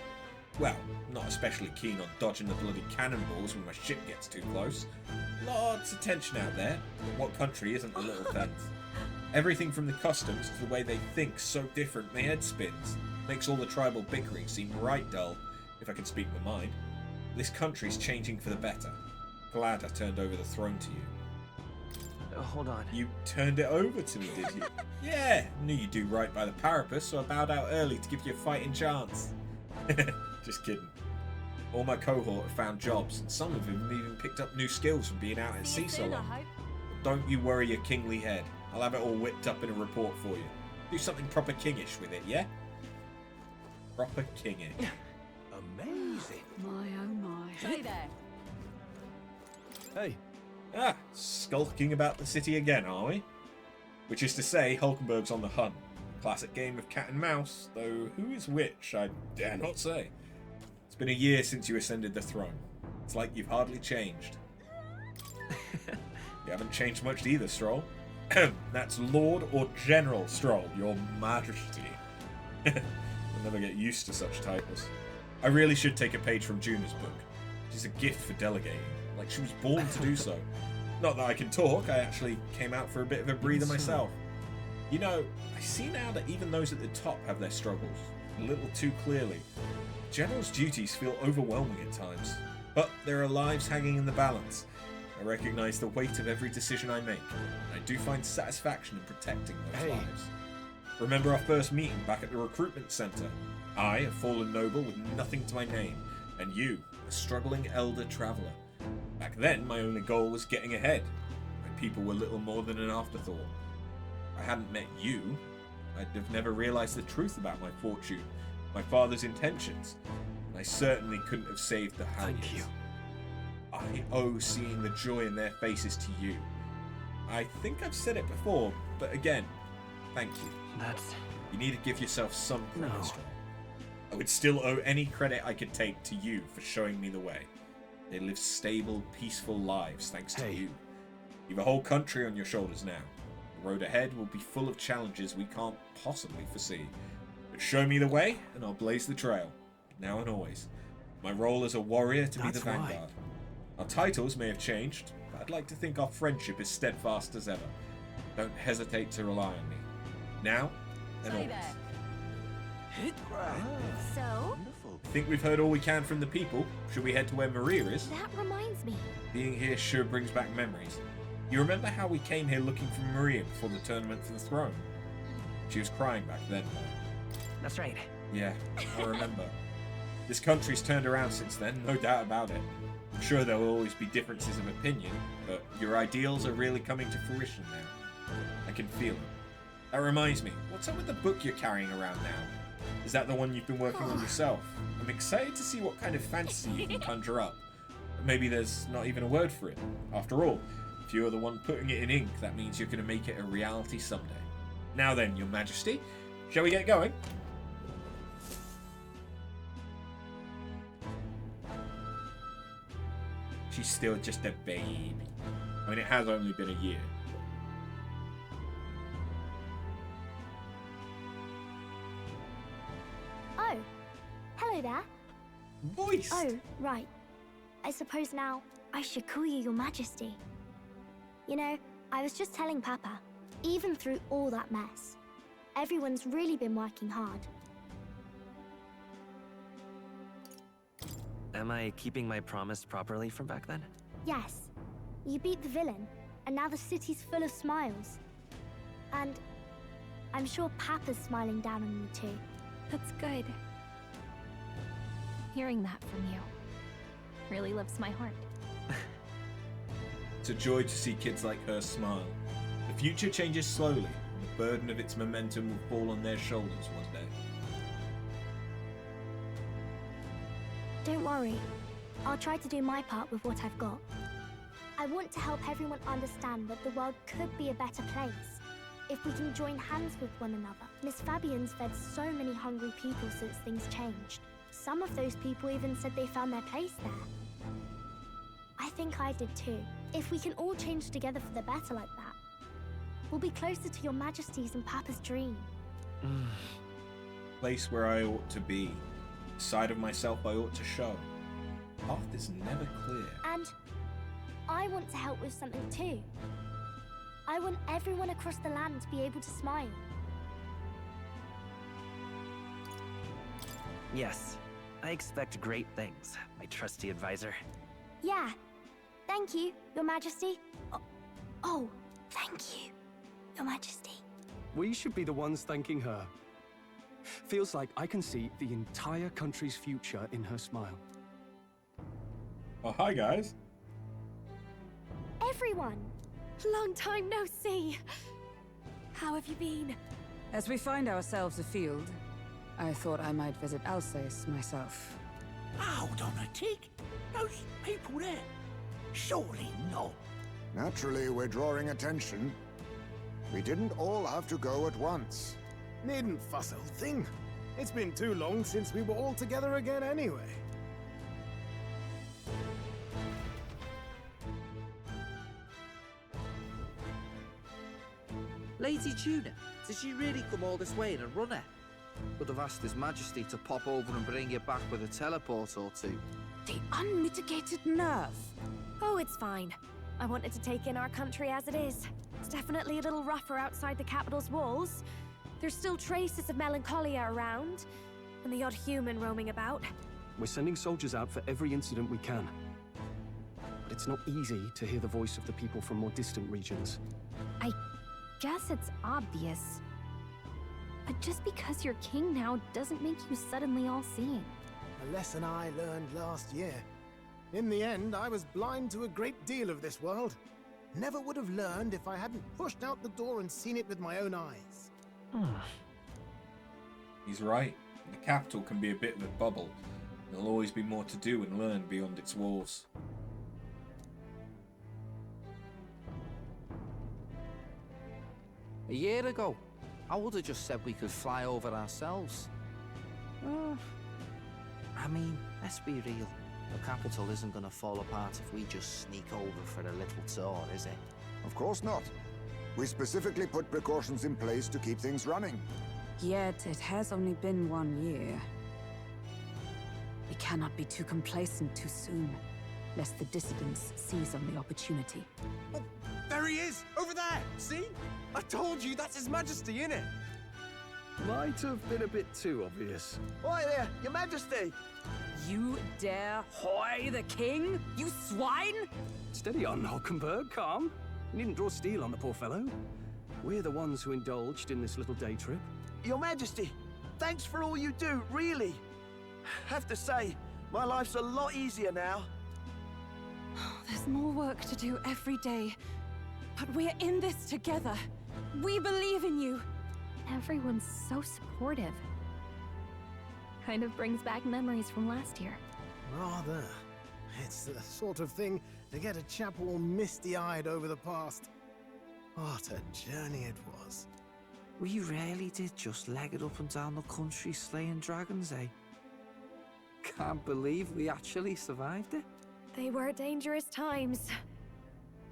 Well, not especially keen on dodging the bloody cannonballs when my ship gets too close. Lots of tension out there, but what country isn't a little tense? Everything from the customs to the way they think so different my head spins. Makes all the tribal bickering seem right dull, if I can speak my mind. This country's changing for the better. Glad I turned over the throne to you. Hold on. You turned it over to me, did you? Yeah, knew you'd do right by the Parapus, so I bowed out early to give you a fighting chance. Just kidding. All my cohort have found jobs, and some of them have even picked up new skills from being out at sea so long. But don't you worry your kingly head. I'll have it all whipped up in a report for you. Do something proper kingish with it, yeah? Proper kingish. Amazing. My oh my. Hey there. Hey. Ah, skulking about the city again, are we? Which is to say, Hulkenberg's on the hunt. Classic game of cat and mouse, though who is which, I dare not say. It's been a year since you ascended the throne. It's like you've hardly changed. You haven't changed much either, Stroll. That's Lord or General Stroll, your Majesty. I'll never get used to such titles. I really should take a page from Juna's book. She's a gift for delegating, like she was born to do so. Not that I can talk, I actually came out for a bit of a breather myself. You know, I see now that even those at the top have their struggles, a little too clearly. General's duties feel overwhelming at times, but there are lives hanging in the balance. I recognise the weight of every decision I make, and I do find satisfaction in protecting those lives. Remember our first meeting back at the recruitment centre? I, a fallen noble with nothing to my name, and you, a struggling elder traveller. Back then, my only goal was getting ahead. My people were little more than an afterthought. If I hadn't met you, I'd have never realised the truth about my fortune, my father's intentions, and I certainly couldn't have saved the Hallions. Thank you. I owe seeing the joy in their faces to you. I think I've said it before, but again, thank you. You need to give yourself some credit, Stroll. I would still owe any credit I could take to you for showing me the way. They live stable, peaceful lives thanks to you. You've a whole country on your shoulders now. The road ahead will be full of challenges we can't possibly foresee. But show me the way, and I'll blaze the trail, now and always. My role as a warrior to be the vanguard. Our titles may have changed, but I'd like to think our friendship is steadfast as ever. Don't hesitate to rely on me. Now and always. So? Think we've heard all we can from the people. Should we head to where Maria is? That reminds me. Being here sure brings back memories. You remember how we came here looking for Maria before the tournament for the throne? She was crying back then. That's right. Yeah, I remember. This country's turned around since then, no doubt about it. I'm sure there will always be differences of opinion, but your ideals are really coming to fruition now. I can feel it. That reminds me, what's up with the book you're carrying around now? Is that the one you've been working on yourself? I'm excited to see what kind of fantasy you can conjure up. Maybe there's not even a word for it. After all, if you're the one putting it in ink, that means you're going to make it a reality someday. Now then, Your Majesty, shall we get going? She's still just a baby. I mean, it has only been a year. Oh, hello there. Voice! Oh, right. I suppose now I should call you Your Majesty. You know, I was just telling Papa, even through all that mess, everyone's really been working hard. Am I keeping my promise properly from back then? Yes. You beat the villain, and now the city's full of smiles. And I'm sure Papa's smiling down on you too. That's good. Hearing that from you really lifts my heart. It's a joy to see kids like her smile. The future changes slowly, and the burden of its momentum will fall on their shoulders one day. Don't worry. I'll try to do my part with what I've got. I want to help everyone understand that the world could be a better place if we can join hands with one another. Miss Fabian's fed so many hungry people since things changed. Some of those people even said they found their place there. I think I did too. If we can all change together for the better like that, we'll be closer to your Majesty's and Papa's dream. Place where I ought to be. The side of myself I ought to show. Path is never clear. And I want to help with something too. I want everyone across the land to be able to smile. Yes, I expect great things, my trusty advisor. Yeah. Thank you, Your Majesty. Oh, thank you, Your Majesty. We should be the ones thanking her. Feels like I can see the entire country's future in her smile. Oh, hi guys. Everyone! Long time no see! How have you been? As we find ourselves afield, I thought I might visit Alsace myself. Hold on a tick. Those people there. Surely not. Naturally, we're drawing attention. We didn't all have to go at once. Needn't fuss, old thing. It's been too long since we were all together again anyway. Lady Tuna, did she really come all this way in a runner? Would have asked His Majesty to pop over and bring you back with a teleport or two. The unmitigated nerve! Oh, it's fine. I wanted to take in our country as it is. It's definitely a little rougher outside the capital's walls. There's still traces of melancholia around, and the odd human roaming about. We're sending soldiers out for every incident we can. But it's not easy to hear the voice of the people from more distant regions. I guess it's obvious. But just because you're king now doesn't make you suddenly all-seeing. A lesson I learned last year. In the end, I was blind to a great deal of this world. Never would have learned if I hadn't pushed out the door and seen it with my own eyes. He's right. The capital can be a bit of a bubble. There'll always be more to do and learn beyond its walls. A year ago, I would have just said we could fly over ourselves. I mean, let's be real. The capital isn't going to fall apart if we just sneak over for a little tour, is it? Of course not. We specifically put precautions in place to keep things running. Yet it has only been 1 year. We cannot be too complacent too soon, lest the dissidents seize on the opportunity. Oh, there he is! Over there! See? I told you, that's His Majesty, innit? Might have been a bit too obvious. Oi there, Your Majesty! You dare hoy the king? You swine! Steady on, Hulkenberg, calm. You needn't draw steel on the poor fellow. We're the ones who indulged in this little day trip. Your Majesty, thanks for all you do, really. Have to say, my life's a lot easier now. There's more work to do every day, but we're in this together. We believe in you. Everyone's so supportive. Kind of brings back memories from last year. Rather. It's the sort of thing to get a chap all misty-eyed over the past. What a journey it was. We really did just leg it up and down the country slaying dragons, eh? Can't believe we actually survived it. They were dangerous times,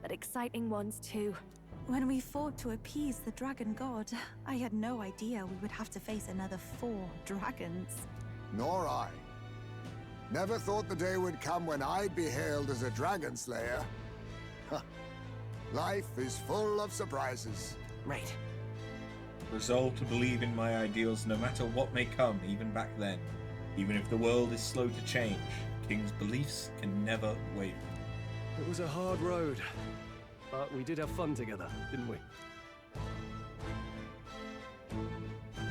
but exciting ones too. When we fought to appease the dragon god, I had no idea we would have to face another 4 dragons. Nor I. Never thought the day would come when I'd be hailed as a dragon slayer. Life is full of surprises. Right. Resolved to believe in my ideals no matter what may come, even back then. Even if the world is slow to change, king's beliefs can never waver. It was a hard road, but we did have fun together, didn't we?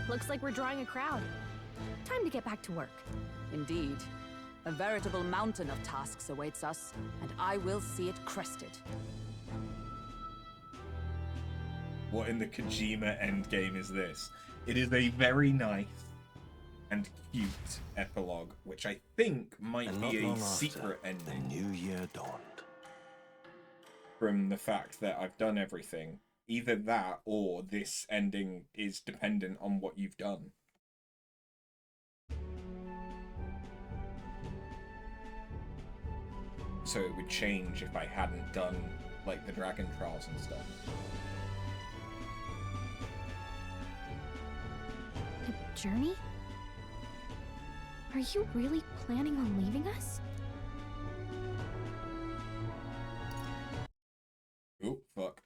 Looks like we're drawing a crowd. Time to get back to work. Indeed. A veritable mountain of tasks awaits us, and I will see it crested. What in the Kojima endgame is this? It is a very nice and cute epilogue, which I think might be a secret ending. The new year dawned. From the fact that I've done everything. Either that or this ending is dependent on what you've done. So it would change if I hadn't done, like, the dragon trials and stuff. A journey? Are you really planning on leaving us? Oh, fuck.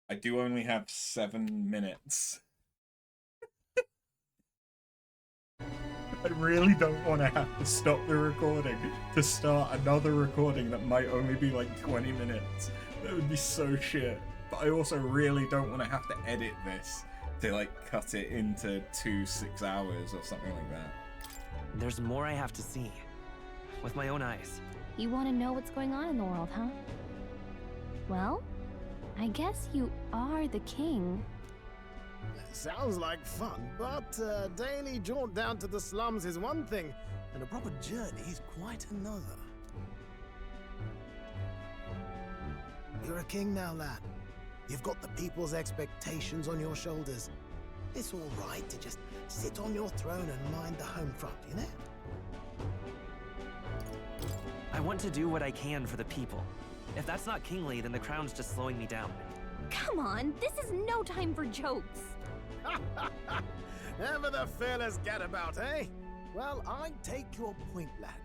I do only have 7 minutes. I really don't want to have to stop the recording to start another recording that might only be like 20 minutes. That would be so shit. But I also really don't want to have to edit this to like cut it into 6 hours or something like that. There's more I have to see. With my own eyes. You want to know what's going on in the world, huh? Well, I guess you are the king. Sounds like fun, but a daily jaunt down to the slums is one thing, and a proper journey is quite another. You're a king now, lad. You've got the people's expectations on your shoulders. It's all right to just sit on your throne and mind the home front, you know? I want to do what I can for the people. If that's not kingly, then the crown's just slowing me down. Come on, this is no time for jokes. Ever the fearless gadabout, eh? Well, I take your point, lad.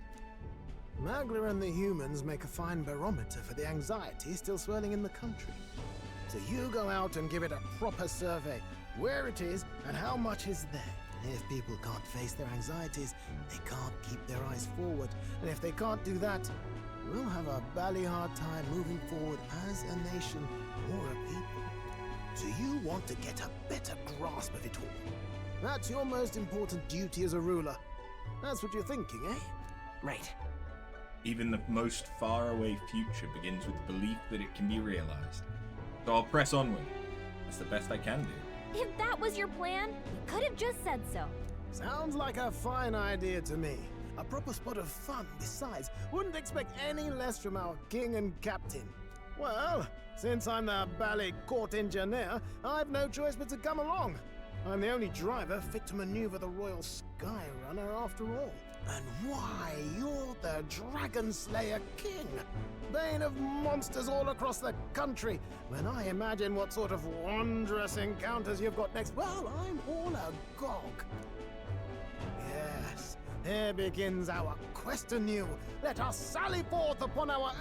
Magla and the humans make a fine barometer for the anxiety still swirling in the country. So you go out and give it a proper survey, where it is and how much is there. If people can't face their anxieties, they can't keep their eyes forward. And if they can't do that, we'll have a bally hard time moving forward as a nation or a people. So you want to get a better grasp of it all. That's your most important duty as a ruler. That's what you're thinking, eh? Right. Even the most faraway future begins with the belief that it can be realized. So I'll press onward. That's the best I can do. If that was your plan, you could have just said so. Sounds like a fine idea to me. A proper spot of fun, besides. Wouldn't expect any less from our king and captain. Well, since I'm the bally court engineer, I've no choice but to come along. I'm the only driver fit to maneuver the Royal Skyrunner after all. And why, you're the Dragon Slayer King, bane of monsters all across the country. When I imagine what sort of wondrous encounters you've got next, well, I'm all agog. Yes, here begins our quest anew. Let us sally forth upon our...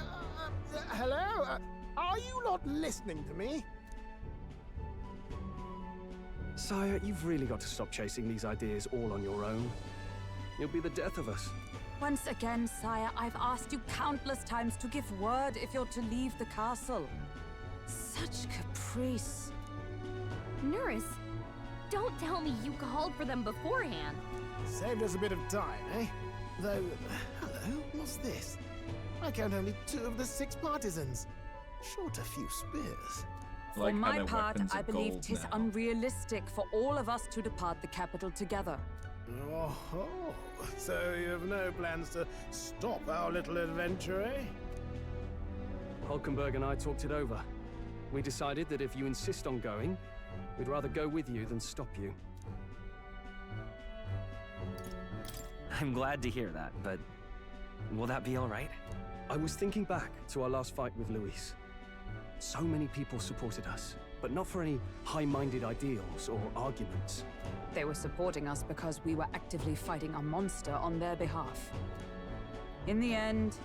hello? Are you not listening to me? Sire, you've really got to stop chasing these ideas all on your own. You'll be the death of us. Once again, sire, I've asked you countless times to give word if you're to leave the castle. Such caprice. Nurse, don't tell me you called for them beforehand. Saved us a bit of time, eh? Though, hello, what's this? I count only 2 of the 6 partisans. Short a few spears. For my part, I believe 'tis unrealistic for all of us to depart the capital together. Oh, so you've no plans to stop our little adventure, eh? Hulkenberg and I talked it over. We decided that if you insist on going, we'd rather go with you than stop you. I'm glad to hear that, but will that be all right? I was thinking back to our last fight with Luis. So many people supported us, but not for any high-minded ideals or arguments. They were supporting us because we were actively fighting a monster on their behalf. In the end,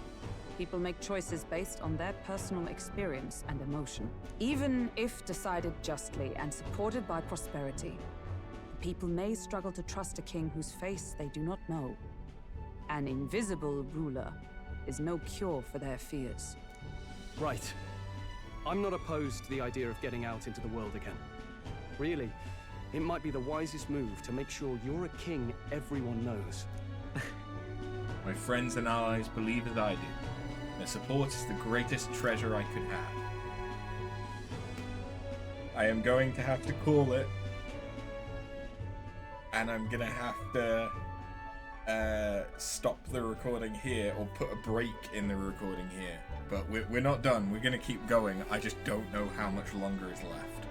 people make choices based on their personal experience and emotion. Even if decided justly and supported by prosperity, the people may struggle to trust a king whose face they do not know. An invisible ruler is no cure for their fears. Right. I'm not opposed to the idea of getting out into the world again. Really, it might be the wisest move to make sure you're a king everyone knows. My friends and allies believe as I do. Their support is the greatest treasure I could have. I am going to have to call it, and I'm gonna have to stop the recording here, or put a break in the recording here. But we're not done. We're gonna keep going. I just don't know how much longer is left.